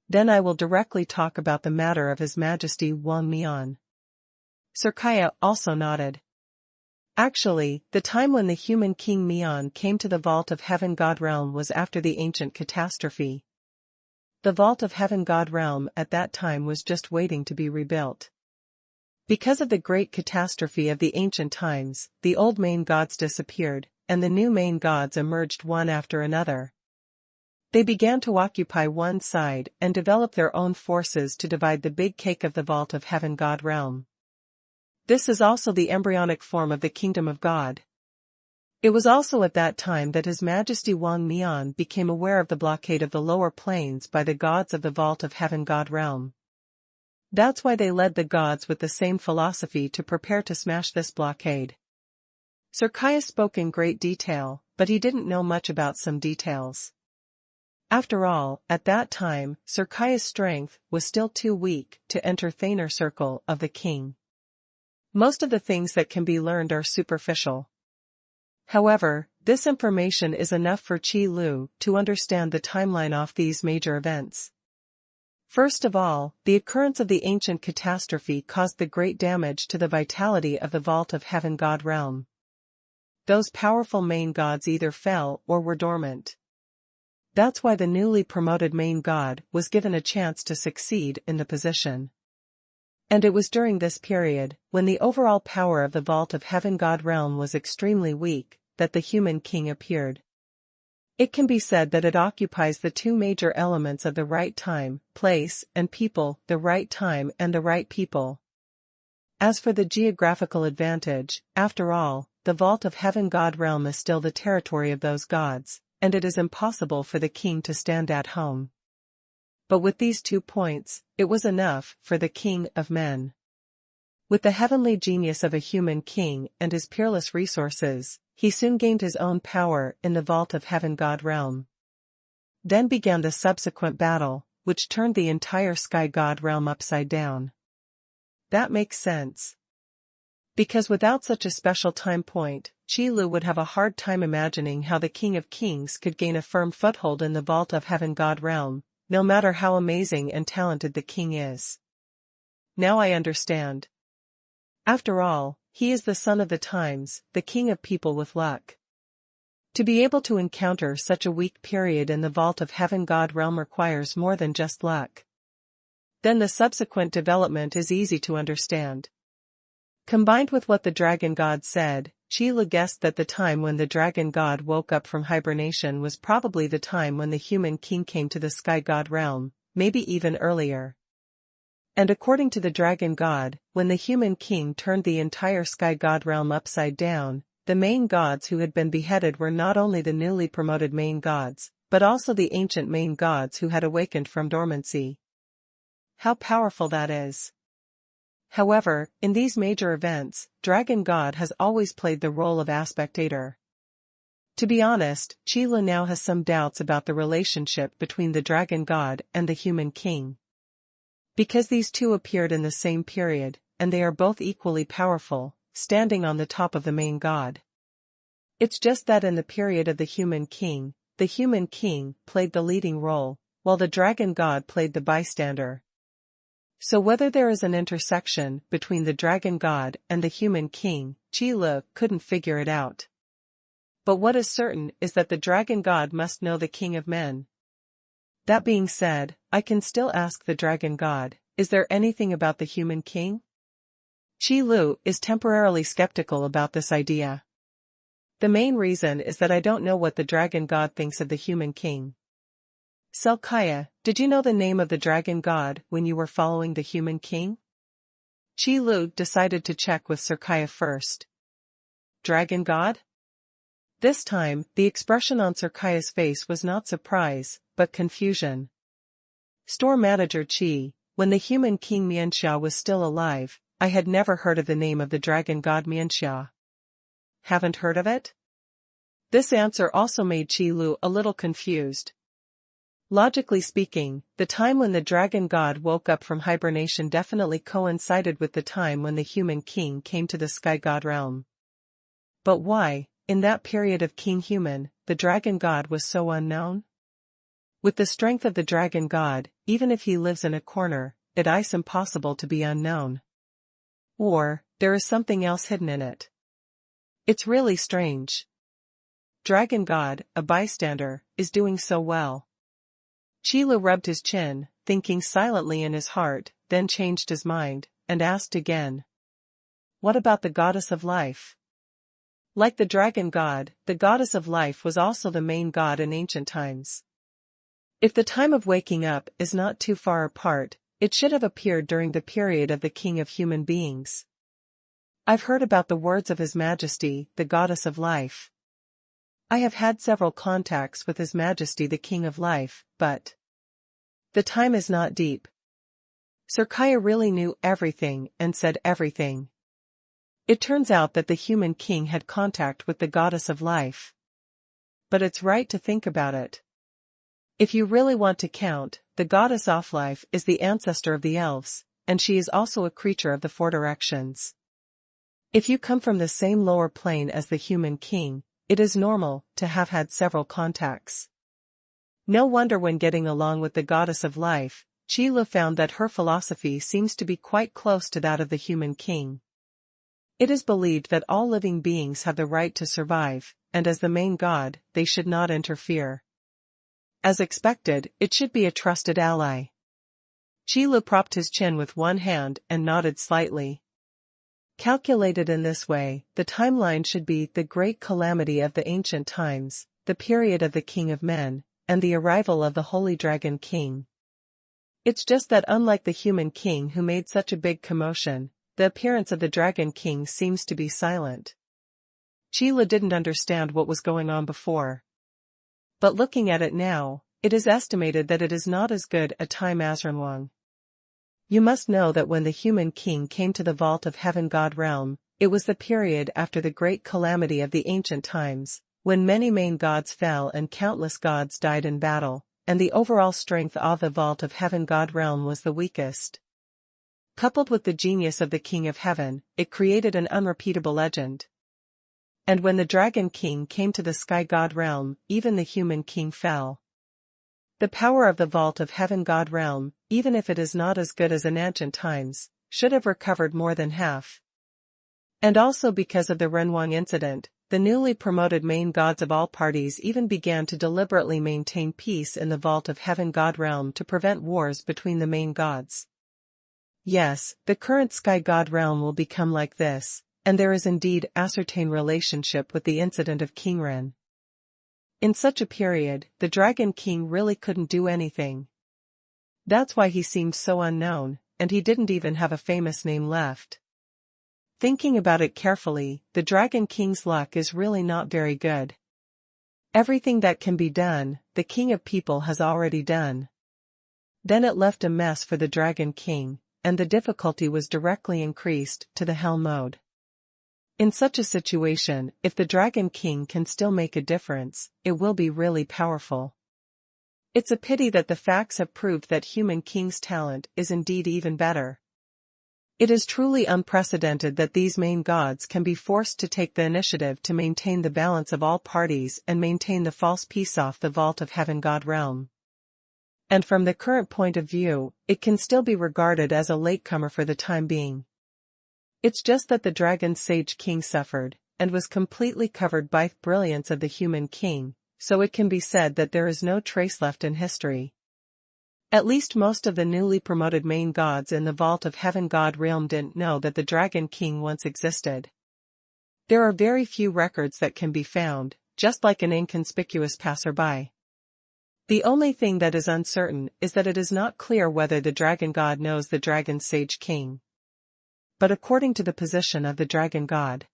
Then I will directly talk about the matter of His Majesty Wang Mian. Sir Kaya also nodded. Actually, the time when the human King Mian came to the Vault of Heaven God Realm was after the ancient catastrophe. The Vault of Heaven God Realm at that time was just waiting to be rebuilt. Because of the great catastrophe of the ancient times, the old main gods disappeared, and the new main gods emerged one after another. They began to occupy one side and develop their own forces to divide the big cake of the Vault of Heaven God Realm. This is also the embryonic form of the Kingdom of God. It was also at that time that His Majesty Wang Mian became aware of the blockade of the lower planes by the gods of the Vault of Heaven God Realm. That's why they led the gods with the same philosophy to prepare to smash this blockade. Sir Kaya spoke in great detail, but he didn't know much about some details. After all, at that time, Sir Kaya's strength was still too weak to enter the inner circle of the king. Most of the things that can be learned are superficial. However, this information is enough for Qi Lu to understand the timeline of these major events. First of all, the occurrence of the ancient catastrophe caused the great damage to the vitality of the Vault of Heaven God Realm. Those powerful main gods either fell or were dormant. That's why the newly promoted main god was given a chance to succeed in the position. And it was during this period, when the overall power of the Vault of Heaven God Realm was extremely weak, that the human king appeared. It can be said that it occupies the two major elements of the right time, place, and people, the right time and the right people. As for the geographical advantage, after all, the Vault of Heaven God Realm is still the territory of those gods, and it is impossible for the king to stand at home. But with these 2 points, it was enough for the king of men. With the heavenly genius of a human king and his peerless resources, he soon gained his own power in the Vault of Heaven God Realm. Then began the subsequent battle, which turned the entire Sky God Realm upside down. That makes sense. Because without such a special time point, Qi Lu would have a hard time imagining how the King of Kings could gain a firm foothold in the Vault of Heaven God Realm, no matter how amazing and talented the king is. Now I understand. After all, he is the son of the times, the king of people with luck. To be able to encounter such a weak period in the Vault of Heaven God Realm requires more than just luck. Then the subsequent development is easy to understand. Combined with what the Dragon God said, Qi Lu guessed that the time when the Dragon God woke up from hibernation was probably the time when the human king came to the Sky God Realm, maybe even earlier. And according to the Dragon God, when the human king turned the entire Sky God Realm upside down, the main gods who had been beheaded were not only the newly promoted main gods, but also the ancient main gods who had awakened from dormancy. How powerful that is! However, in these major events, Dragon God has always played the role of aspectator. To be honest, Qi Lu now has some doubts about the relationship between the Dragon God and the human king. Because these two appeared in the same period, and they are both equally powerful, standing on the top of the main god. It's just that in the period of the human king played the leading role, while the Dragon God played the bystander. So whether there is an intersection between the Dragon God and the human king, Qi Lu couldn't figure it out. But what is certain is that the Dragon God must know the king of men. That being said, I can still ask the Dragon God, is there anything about the human king? Qi Lu is temporarily skeptical about this idea. The main reason is that I don't know what the Dragon God thinks of the human king. Sir Kaya, did you know the name of the Dragon God when you were following the human king? Qi Lu decided to check with Sir Kaya first. Dragon God? This time, the expression on Sir Kaya's face was not surprise, but confusion. Store manager Qi, when the human king Mianxiao was still alive, I had never heard of the name of the dragon god Mianxia. Haven't heard of it? This answer also made Qi Lu a little confused. Logically speaking, the time when the dragon god woke up from hibernation definitely coincided with the time when the human king came to the sky god realm. But why, in that period of King Human, the dragon god was so unknown? With the strength of the dragon god, even if he lives in a corner, it is impossible to be unknown. Or, there is something else hidden in it. It's really strange. Dragon god, a bystander, is doing so well. Qi Lu rubbed his chin, thinking silently in his heart, then changed his mind, and asked again. What about the goddess of life? Like the dragon god, the goddess of life was also the main god in ancient times. If the time of waking up is not too far apart, it should have appeared during the period of the king of human beings. I've heard about the words of His Majesty, the goddess of life. I have had several contacts with His Majesty the King of Life, but the time is not deep. Sir Kaya really knew everything and said everything. It turns out that the human king had contact with the goddess of life. But it's right to think about it. If you really want to count, the goddess of life is the ancestor of the elves, and she is also a creature of the four directions. If you come from the same lower plane as the human king, it is normal to have had several contacts. No wonder when getting along with the goddess of life, Qi Lu found that her philosophy seems to be quite close to that of the human king. It is believed that all living beings have the right to survive, and as the main god, they should not interfere. As expected, it should be a trusted ally. Qi Lu propped his chin with one hand and nodded slightly. Calculated in this way, the timeline should be the great calamity of the ancient times, the period of the King of Men, and the arrival of the Holy Dragon King. It's just that unlike the human king who made such a big commotion, the appearance of the Dragon King seems to be silent. Qi Lu didn't understand what was going on before. But looking at it now, it is estimated that it is not as good a time as Xuanhuan. You must know that when the human king came to the vault of heaven god realm, it was the period after the great calamity of the ancient times, when many main gods fell and countless gods died in battle, and the overall strength of the vault of heaven god realm was the weakest. Coupled with the genius of the king of heaven, it created an unrepeatable legend. And when the dragon king came to the sky god realm, even the human king fell. The power of the vault of heaven god realm, even if it is not as good as in ancient times, should have recovered more than half. And also because of the Xuanhuan incident, the newly promoted main gods of all parties even began to deliberately maintain peace in the vault of heaven god realm to prevent wars between the main gods. Yes, the current sky god realm will become like this, and there is indeed ascertained relationship with the incident of King Ren. In such a period, the Dragon King really couldn't do anything. That's why he seemed so unknown, and he didn't even have a famous name left. Thinking about it carefully, the Dragon King's luck is really not very good. Everything that can be done, the King of People has already done. Then it left a mess for the Dragon King, and the difficulty was directly increased to the hell mode. In such a situation, if the Dragon King can still make a difference, it will be really powerful. It's a pity that the facts have proved that human king's talent is indeed even better. It is truly unprecedented that these main gods can be forced to take the initiative to maintain the balance of all parties and maintain the false peace off the vault of heaven god realm. And from the current point of view, it can still be regarded as a latecomer for the time being. It's just that the dragon sage king suffered, and was completely covered by the brilliance of the human king, so it can be said that there is no trace left in history. At least most of the newly promoted main gods in the vault of heaven god realm didn't know that the Dragon King once existed. There are very few records that can be found, just like an inconspicuous passerby. The only thing that is uncertain is that it is not clear whether the dragon god knows the dragon sage king. But according to the position of the dragon god.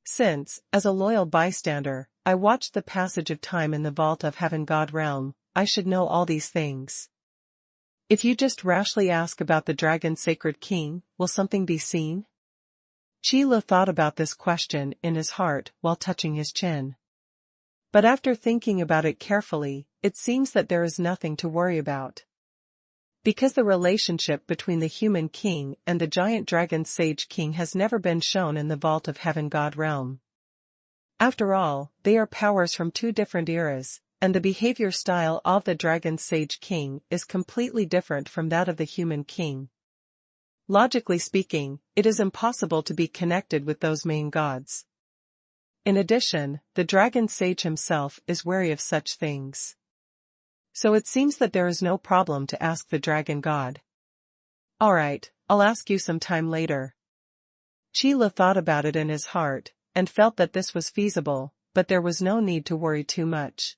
Since, as a loyal bystander, I watched the passage of time in the vault of heaven god realm, I should know all these things. If you just rashly ask about the dragon's sacred king, will something be seen? Qi Lu thought about this question in his heart while touching his chin. But after thinking about it carefully, it seems that there is nothing to worry about. Because the relationship between the human king and the giant dragon sage king has never been shown in the Vault of Heaven God realm. After all, they are powers from two different eras, and the behavior style of the dragon sage king is completely different from that of the human king. Logically speaking, it is impossible to be connected with those main gods. In addition, the dragon sage himself is wary of such things. So it seems that there is no problem to ask the dragon god. Alright, I'll ask you some time later. Qi Lu thought about it in his heart, and felt that this was feasible, but there was no need to worry too much.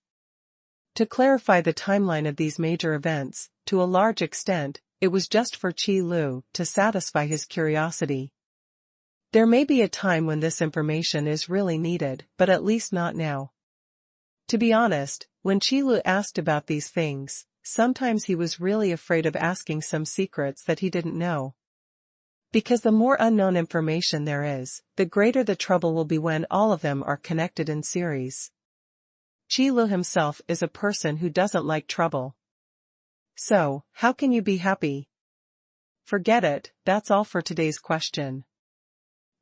To clarify the timeline of these major events, to a large extent, it was just for Qi Lu to satisfy his curiosity. There may be a time when this information is really needed, but at least not now. To be honest, when Qi Lu asked about these things, sometimes he was really afraid of asking some secrets that he didn't know. Because the more unknown information there is, the greater the trouble will be when all of them are connected in series. Qi Lu himself is a person who doesn't like trouble. So, how can you be happy? Forget it, that's all for today's question.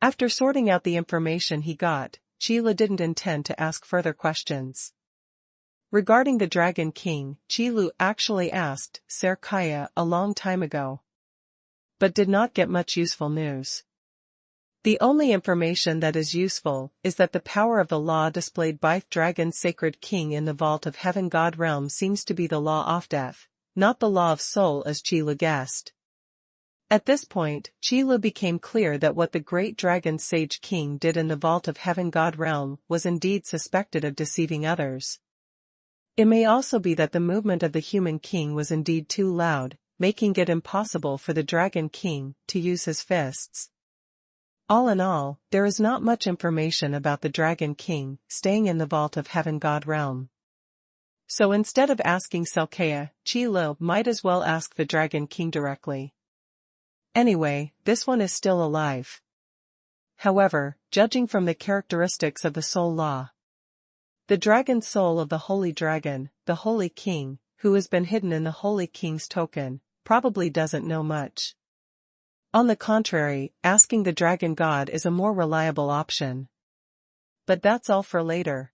After sorting out the information he got, Qi Lu didn't intend to ask further questions. Regarding the Dragon King, Qi Lu actually asked Serkaya a long time ago, but did not get much useful news. The only information that is useful is that the power of the law displayed by Dragon's sacred king in the Vault of Heaven God realm seems to be the law of death, not the law of soul as Qi Lu guessed. At this point, Qi Lu became clear that what the great dragon sage king did in the Vault of Heaven God realm was indeed suspected of deceiving others. It may also be that the movement of the human king was indeed too loud, making it impossible for the dragon king to use his fists. All in all, there is not much information about the dragon king staying in the Vault of Heaven God realm. So instead of asking Selkaya, Qi Lu might as well ask the dragon king directly. Anyway, this one is still alive. However, judging from the characteristics of the soul law, the dragon soul of the holy dragon, the holy king, who has been hidden in the holy king's token, probably doesn't know much. On the contrary, asking the dragon god is a more reliable option. But that's all for later.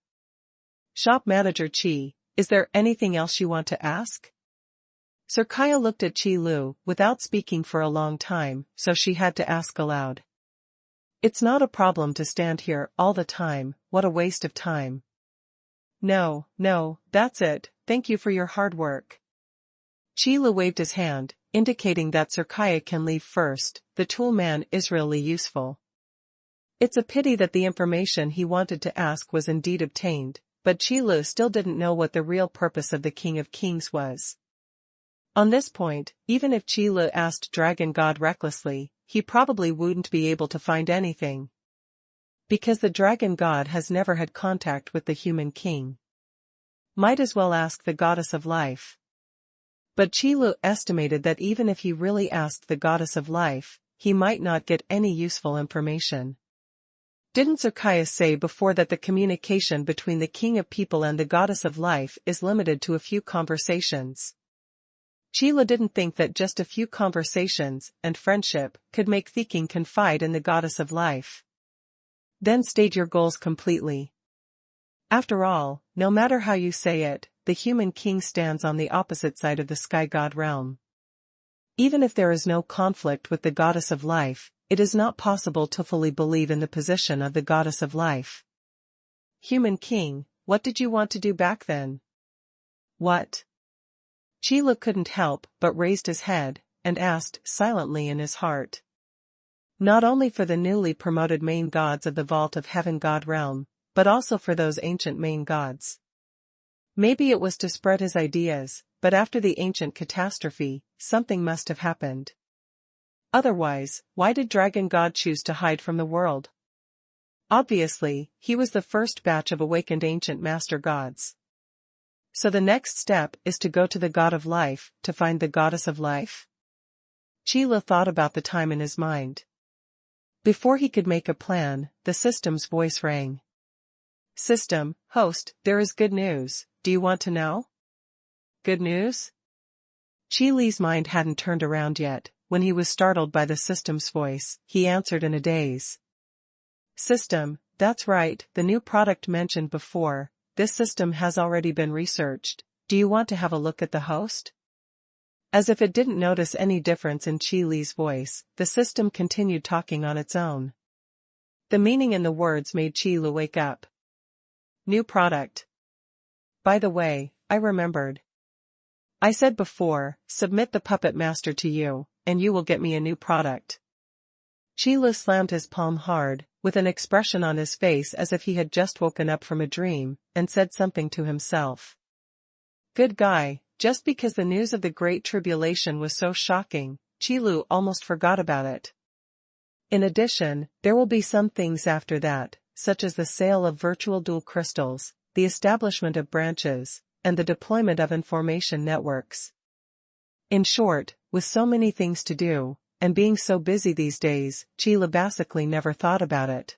Shop manager Qi, is there anything else you want to ask? Serkaya looked at Qi Lu without speaking for a long time, so she had to ask aloud. It's not a problem to stand here all the time, what a waste of time. No, that's it, thank you for your hard work. Qi Lu waved his hand, indicating that Serkaya can leave first, the tool man is really useful. It's a pity that the information he wanted to ask was indeed obtained, but Qi Lu still didn't know what the real purpose of the King of Kings was. On this point, even if Qi Lu asked Dragon God recklessly, he probably wouldn't be able to find anything. Because the Dragon God has never had contact with the human king. Might as well ask the Goddess of Life. But Qi Lu estimated that even if he really asked the Goddess of Life, he might not get any useful information. Didn't Serkaya say before that the communication between the King of People and the Goddess of Life is limited to a few conversations? Qi Lu didn't think that just a few conversations and friendship could make the king confide in the Goddess of Life. Then state your goals completely. After all, no matter how you say it, the human king stands on the opposite side of the sky god realm. Even if there is no conflict with the Goddess of Life, it is not possible to fully believe in the position of the Goddess of Life. Human king, what did you want to do back then? What? Qi Lu couldn't help but raised his head, and asked silently in his heart. Not only for the newly promoted main gods of the Vault of Heaven God realm, but also for those ancient main gods. Maybe it was to spread his ideas, but after the ancient catastrophe, something must have happened. Otherwise, why did Dragon God choose to hide from the world? Obviously, he was the first batch of awakened ancient master gods. So the next step is to go to the god of life, to find the goddess of life? Qi thought about the time in his mind. Before he could make a plan, the system's voice rang. System, host, there is good news, do you want to know? Good news? Qi mind hadn't turned around yet. When he was startled by the system's voice, he answered in a daze. System, that's right, the new product mentioned before, this system has already been researched, do you want to have a look at the host? As if it didn't notice any difference in Qi voice, the system continued talking on its own. The meaning in the words made Qi wake up. New product. By the way, I remembered. I said before, submit the puppet master to you, and you will get me a new product. Qi slammed his palm hard, with an expression on his face as if he had just woken up from a dream, and said something to himself. Good guy, just because the news of the Great Tribulation was so shocking, Qi almost forgot about it. In addition, there will be some things after that, such as the sale of virtual dual crystals, the establishment of branches, and the deployment of information networks. In short, with so many things to do, and being so busy these days, Qi basically never thought about it.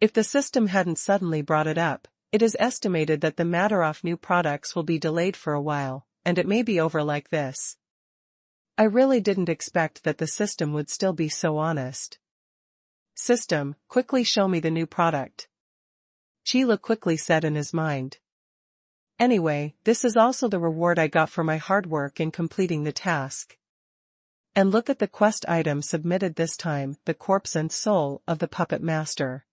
If the system hadn't suddenly brought it up, it is estimated that the matter of new products will be delayed for a while, and it may be over like this. I really didn't expect that the system would still be so honest. System, quickly show me the new product. Qi quickly said in his mind. Anyway, this is also the reward I got for my hard work in completing the task. And look at the quest item submitted this time, the corpse and soul of the puppet master.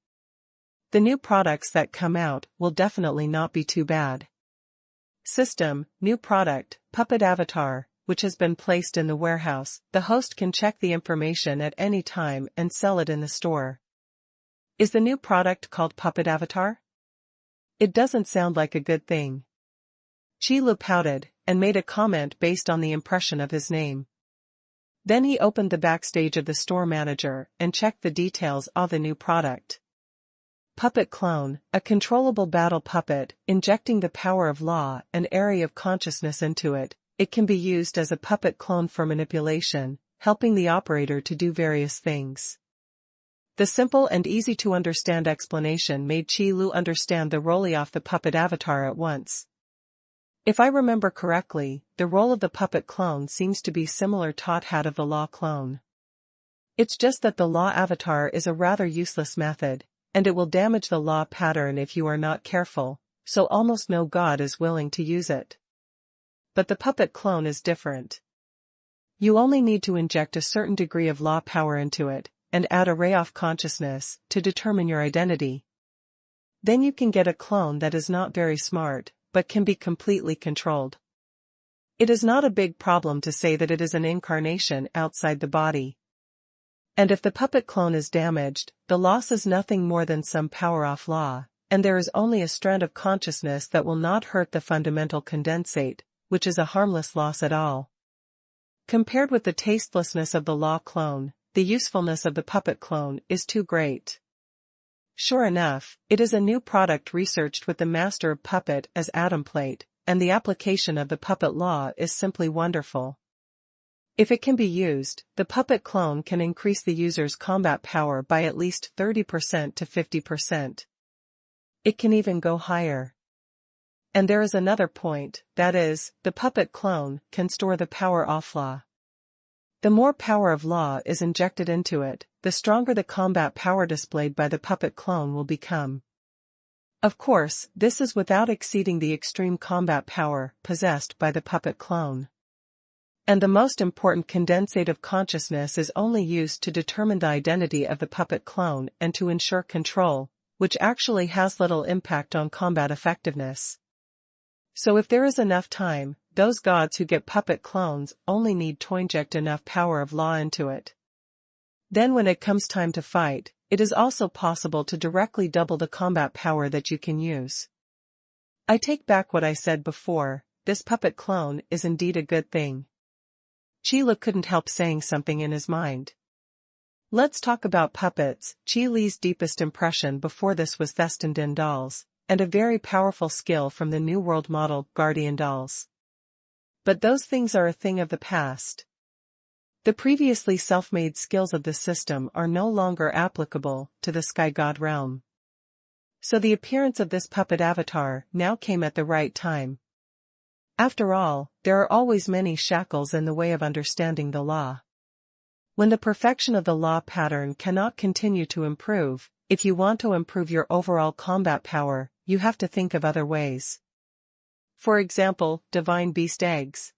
The new products that come out will definitely not be too bad. System, new product, puppet avatar, which has been placed in the warehouse. The host can check the information at any time and sell it in the store. Is the new product called puppet avatar? It doesn't sound like a good thing. Qi pouted, and made a comment based on the impression of his name. Then he opened the backstage of the store manager and checked the details of the new product. Puppet clone, a controllable battle puppet, injecting the power of law and area of consciousness into it. It can be used as a puppet clone for manipulation, helping the operator to do various things. The simple and easy-to-understand explanation made Qi understand the role of the puppet avatar at once. If I remember correctly, the role of the puppet clone seems to be similar to that of the law clone. It's just that the law avatar is a rather useless method, and it will damage the law pattern if you are not careful, so almost no god is willing to use it. But the puppet clone is different. You only need to inject a certain degree of law power into it, and add a ray of consciousness to determine your identity. Then you can get a clone that is not very smart, but can be completely controlled. It is not a big problem to say that it is an incarnation outside the body. And if the puppet clone is damaged, the loss is nothing more than some power off law, and there is only a strand of consciousness that will not hurt the fundamental condensate, which is a harmless loss at all. Compared with the tastelessness of the law clone, the usefulness of the puppet clone is too great. Sure enough, it is a new product researched with the master of puppet as atom plate, and the application of the puppet law is simply wonderful. If it can be used, the puppet clone can increase the user's combat power by at least 30% to 50%. It can even go higher. And there is another point, that is, the puppet clone can store the power of law. The more power of law is injected into it, the stronger the combat power displayed by the puppet clone will become. Of course, this is without exceeding the extreme combat power possessed by the puppet clone. And the most important condensate of consciousness is only used to determine the identity of the puppet clone and to ensure control, which actually has little impact on combat effectiveness. So if there is enough time, those gods who get puppet clones only need to inject enough power of law into it. Then when it comes time to fight, it is also possible to directly double the combat power that you can use. I take back what I said before, this puppet clone is indeed a good thing. Qi couldn't help saying something in his mind. Let's talk about puppets. Qi's deepest impression before this was Thestin dolls, and a very powerful skill from the New World model Guardian dolls. But those things are a thing of the past. The previously self-made skills of the system are no longer applicable to the Sky God realm. So the appearance of this puppet avatar now came at the right time. After all, there are always many shackles in the way of understanding the law. When the perfection of the law pattern cannot continue to improve, if you want to improve your overall combat power, you have to think of other ways. For example, divine beast eggs.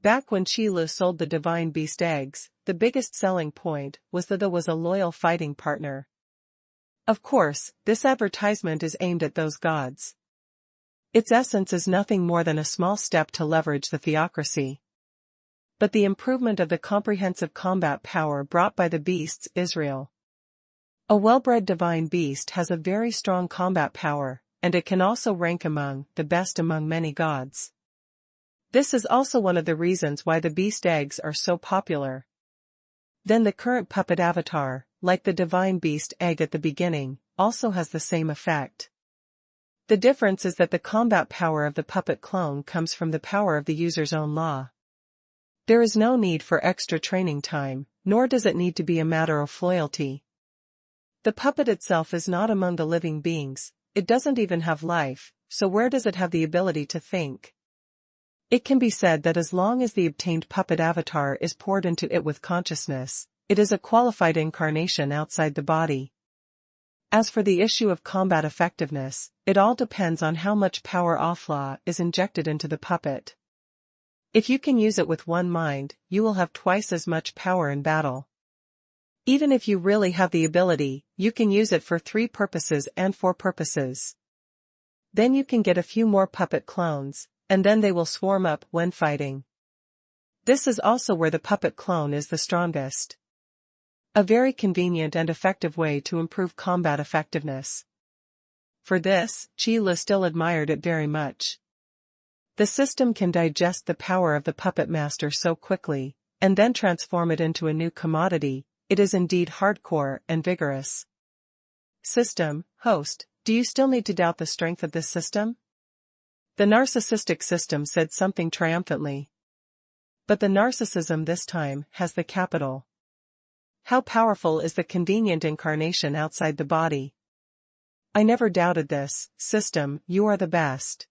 Back when Qilu sold the divine beast eggs, the biggest selling point was that there was a loyal fighting partner. Of course, this advertisement is aimed at those gods. Its essence is nothing more than a small step to leverage the theocracy. But the improvement of the comprehensive combat power brought by the beasts is real. A well-bred divine beast has a very strong combat power, and it can also rank among the best among many gods. This is also one of the reasons why the beast eggs are so popular. Then the current puppet avatar, like the divine beast egg at the beginning, also has the same effect. The difference is that the combat power of the puppet clone comes from the power of the user's own law. There is no need for extra training time, nor does it need to be a matter of loyalty. The puppet itself is not among the living beings, it doesn't even have life, so where does it have the ability to think? It can be said that as long as the obtained puppet avatar is poured into it with consciousness, it is a qualified incarnation outside the body. As for the issue of combat effectiveness, it all depends on how much power offlaw is injected into the puppet. If you can use it with one mind, you will have twice as much power in battle. Even if you really have the ability, you can use it for 3 purposes and 4 purposes. Then you can get a few more puppet clones, and then they will swarm up when fighting. This is also where the puppet clone is the strongest. A very convenient and effective way to improve combat effectiveness. For this, Qilu still admired it very much. The system can digest the power of the puppet master so quickly, and then transform it into a new commodity. It is indeed hardcore and vigorous. System, host, do you still need to doubt the strength of this system? The narcissistic system said something triumphantly. But the narcissism this time has the capital. How powerful is the convenient incarnation outside the body? I never doubted this, system, you are the best.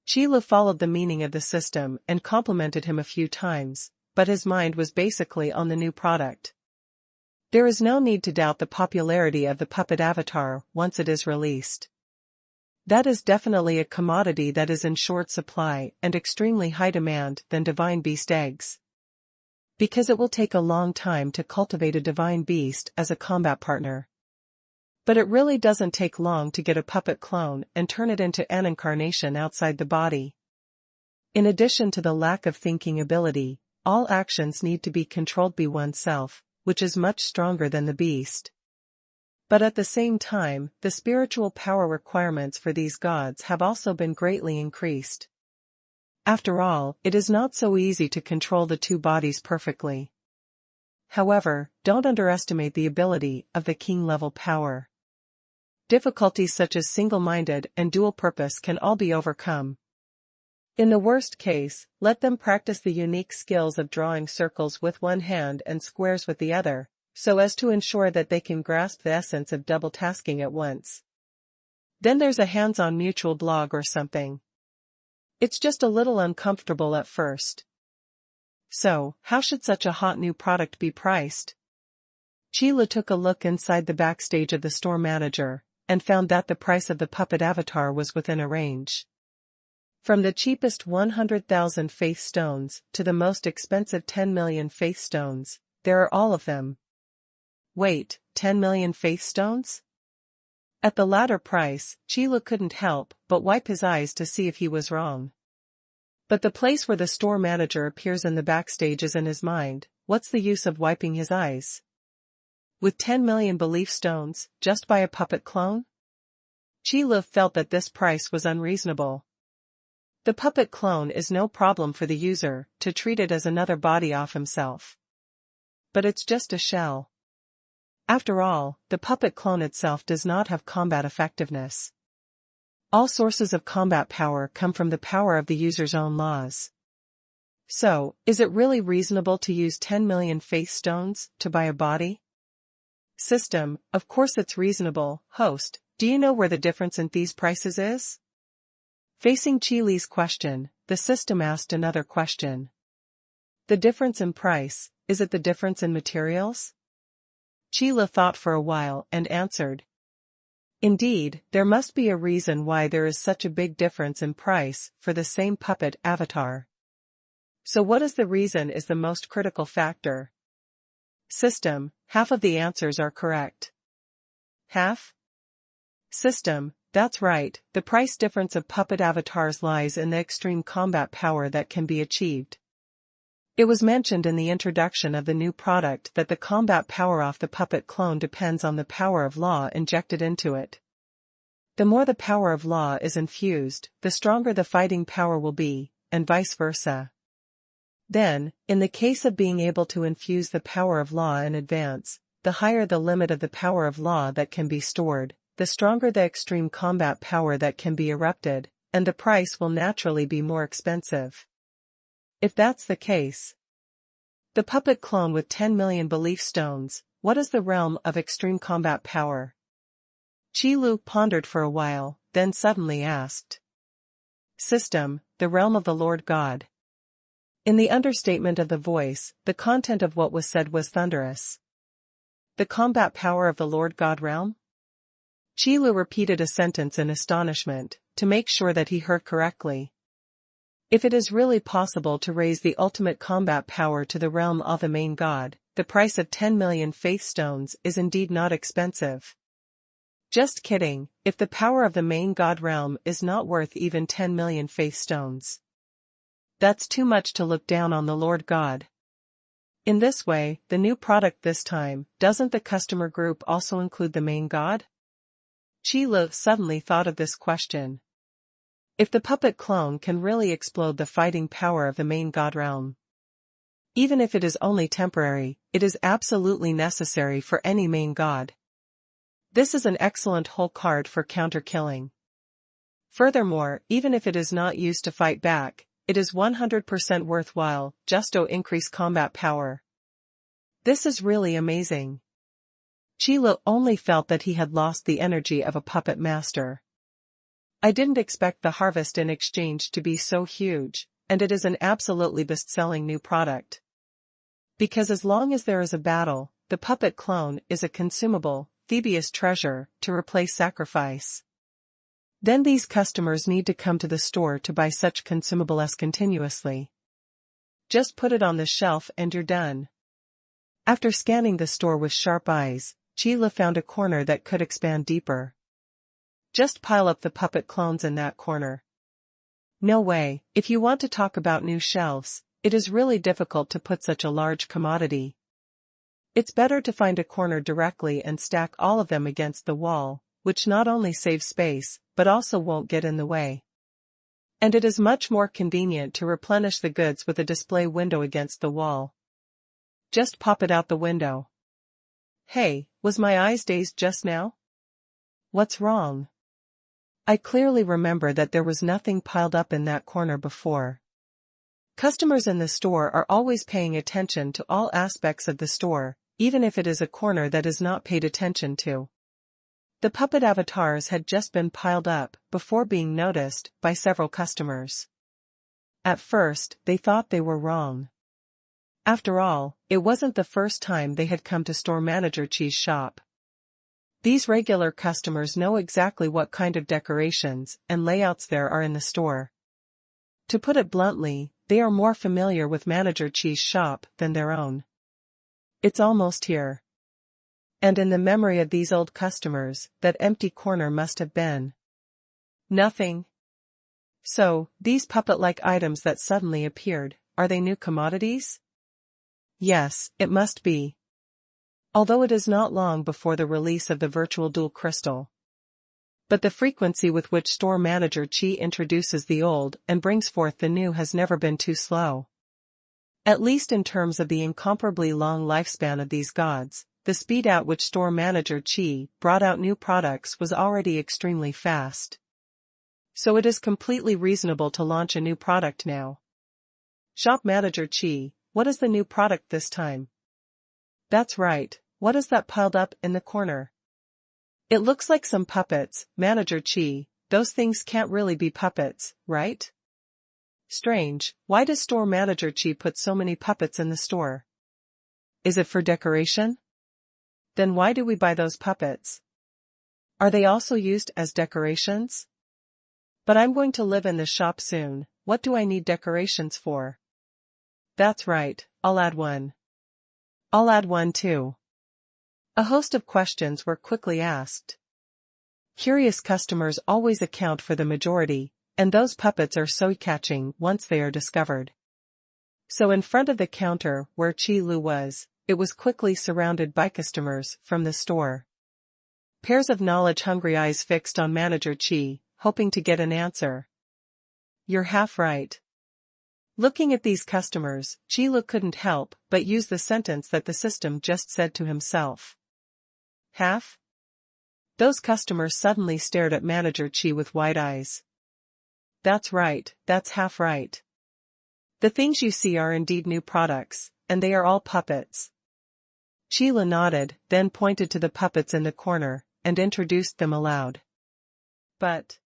Qilu followed the meaning of the system and complimented him a few times, but his mind was basically on the new product. There is no need to doubt the popularity of the puppet avatar once it is released. That is definitely a commodity that is in short supply and extremely high demand than divine beast eggs. Because it will take a long time to cultivate a divine beast as a combat partner. But it really doesn't take long to get a puppet clone and turn it into an incarnation outside the body. In addition to the lack of thinking ability, all actions need to be controlled by oneself, which is much stronger than the beast. But at the same time, the spiritual power requirements for these gods have also been greatly increased. After all, it is not so easy to control the 2 bodies perfectly. However, don't underestimate the ability of the king-level power. Difficulties such as single-minded and dual purpose can all be overcome. In the worst case, let them practice the unique skills of drawing circles with one hand and squares with the other, so as to ensure that they can grasp the essence of double tasking at once. Then there's a hands-on mutual blog or something. It's just a little uncomfortable at first. So, how should such a hot new product be priced? Qilu took a look inside the backstage of the store manager, and found that the price of the puppet avatar was within a range. From the cheapest 100,000 faith stones to the most expensive 10 million faith stones, there are all of them. Wait, 10 million faith stones? At the latter price, Qilu couldn't help but wipe his eyes to see if he was wrong. But the place where the store manager appears in the backstage is in his mind. What's the use of wiping his eyes? With 10 million belief stones, just buy a puppet clone? Qilu felt that this price was unreasonable. The puppet clone is no problem for the user to treat it as another body of himself. But it's just a shell. After all, the puppet clone itself does not have combat effectiveness. All sources of combat power come from the power of the user's own laws. So, is it really reasonable to use 10 million faith stones to buy a body? System, of course it's reasonable. Host, do you know where the difference in these prices is? Facing Qi Li's question, the system asked another question. The difference in price, is it the difference in materials? Qi Li thought for a while and answered. Indeed, there must be a reason why there is such a big difference in price for the same puppet avatar. So what is the reason is the most critical factor? System, half of the answers are correct. Half? System, that's right, the price difference of puppet avatars lies in the extreme combat power that can be achieved. It was mentioned in the introduction of the new product that the combat power of the puppet clone depends on the power of law injected into it. The more the power of law is infused, the stronger the fighting power will be, and vice versa. Then, in the case of being able to infuse the power of law in advance, the higher the limit of the power of law that can be stored, the stronger the extreme combat power that can be erupted, and the price will naturally be more expensive. If that's the case, the puppet clone with 10 million belief stones, what is the realm of extreme combat power? Qi Lu pondered for a while, then suddenly asked. System, the realm of the Lord God. In the understatement of the voice, the content of what was said was thunderous. The combat power of the Lord God realm? Qi Lu repeated a sentence in astonishment, to make sure that he heard correctly. If it is really possible to raise the ultimate combat power to the realm of the main god, the price of 10 million faith stones is indeed not expensive. Just kidding, if the power of the main god realm is not worth even 10 million faith stones. That's too much to look down on the Lord God. In this way, the new product this time, doesn't the customer group also include the main god? Qi Lu suddenly thought of this question. If the puppet clone can really explode the fighting power of the main god realm, even if it is only temporary, it is absolutely necessary for any main god. This is an excellent whole card for counter-killing. Furthermore, even if it is not used to fight back, it is 100% worthwhile, just to increase combat power. This is really amazing. Qi Lu only felt that he had lost the energy of a puppet master. I didn't expect the harvest in exchange to be so huge, and it is an absolutely best-selling new product. Because as long as there is a battle, the puppet clone is a consumable, Thebius treasure, to replace sacrifice. Then these customers need to come to the store to buy such consumables continuously. Just put it on the shelf and you're done. After scanning the store with sharp eyes, Qi Lu found a corner that could expand deeper. Just pile up the puppet clones in that corner. No way, if you want to talk about new shelves, it is really difficult to put such a large commodity. It's better to find a corner directly and stack all of them against the wall, which not only saves space, but also won't get in the way. And it is much more convenient to replenish the goods with a display window against the wall. Just pop it out the window. Hey, was my eyes dazed just now? What's wrong? I clearly remember that there was nothing piled up in that corner before. Customers in the store are always paying attention to all aspects of the store, even if it is a corner that is not paid attention to. The puppet avatars had just been piled up before being noticed by several customers. At first, they thought they were wrong. After all, it wasn't the first time they had come to store manager Qi's shop. These regular customers know exactly what kind of decorations and layouts there are in the store. To put it bluntly, they are more familiar with manager Qi's shop than their own. It's almost here. And in the memory of these old customers, that empty corner must have been nothing. So, these puppet-like items that suddenly appeared, are they new commodities? Yes, it must be. Although it is not long before the release of the virtual dual crystal. But the frequency with which store manager Qi introduces the old and brings forth the new has never been too slow. At least in terms of the incomparably long lifespan of these gods, the speed at which store manager Qi brought out new products was already extremely fast. So it is completely reasonable to launch a new product now. Shop Manager Chi, what is the new product this time? That's right, what is that piled up in the corner? It looks like some puppets, Manager Chi, those things can't really be puppets, right? Strange, why does Store Manager Chi put so many puppets in the store? Is it for decoration? Then why do we buy those puppets? Are they also used as decorations? But I'm going to live in this shop soon, what do I need decorations for? That's right, I'll add one. I'll add one too. A host of questions were quickly asked. Curious customers always account for the majority, and those puppets are so catching once they are discovered. So in front of the counter where Chi Lu was, it was quickly surrounded by customers from the store. Pairs of knowledge-hungry eyes fixed on Manager Chi, hoping to get an answer. You're half right. Looking at these customers, Chi Lu couldn't help but use the sentence that the system just said to himself. Half? Those customers suddenly stared at Manager Chi with wide eyes. That's right, that's half right. The things you see are indeed new products, and they are all puppets. Chi Lu nodded, then pointed to the puppets in the corner, and introduced them aloud. But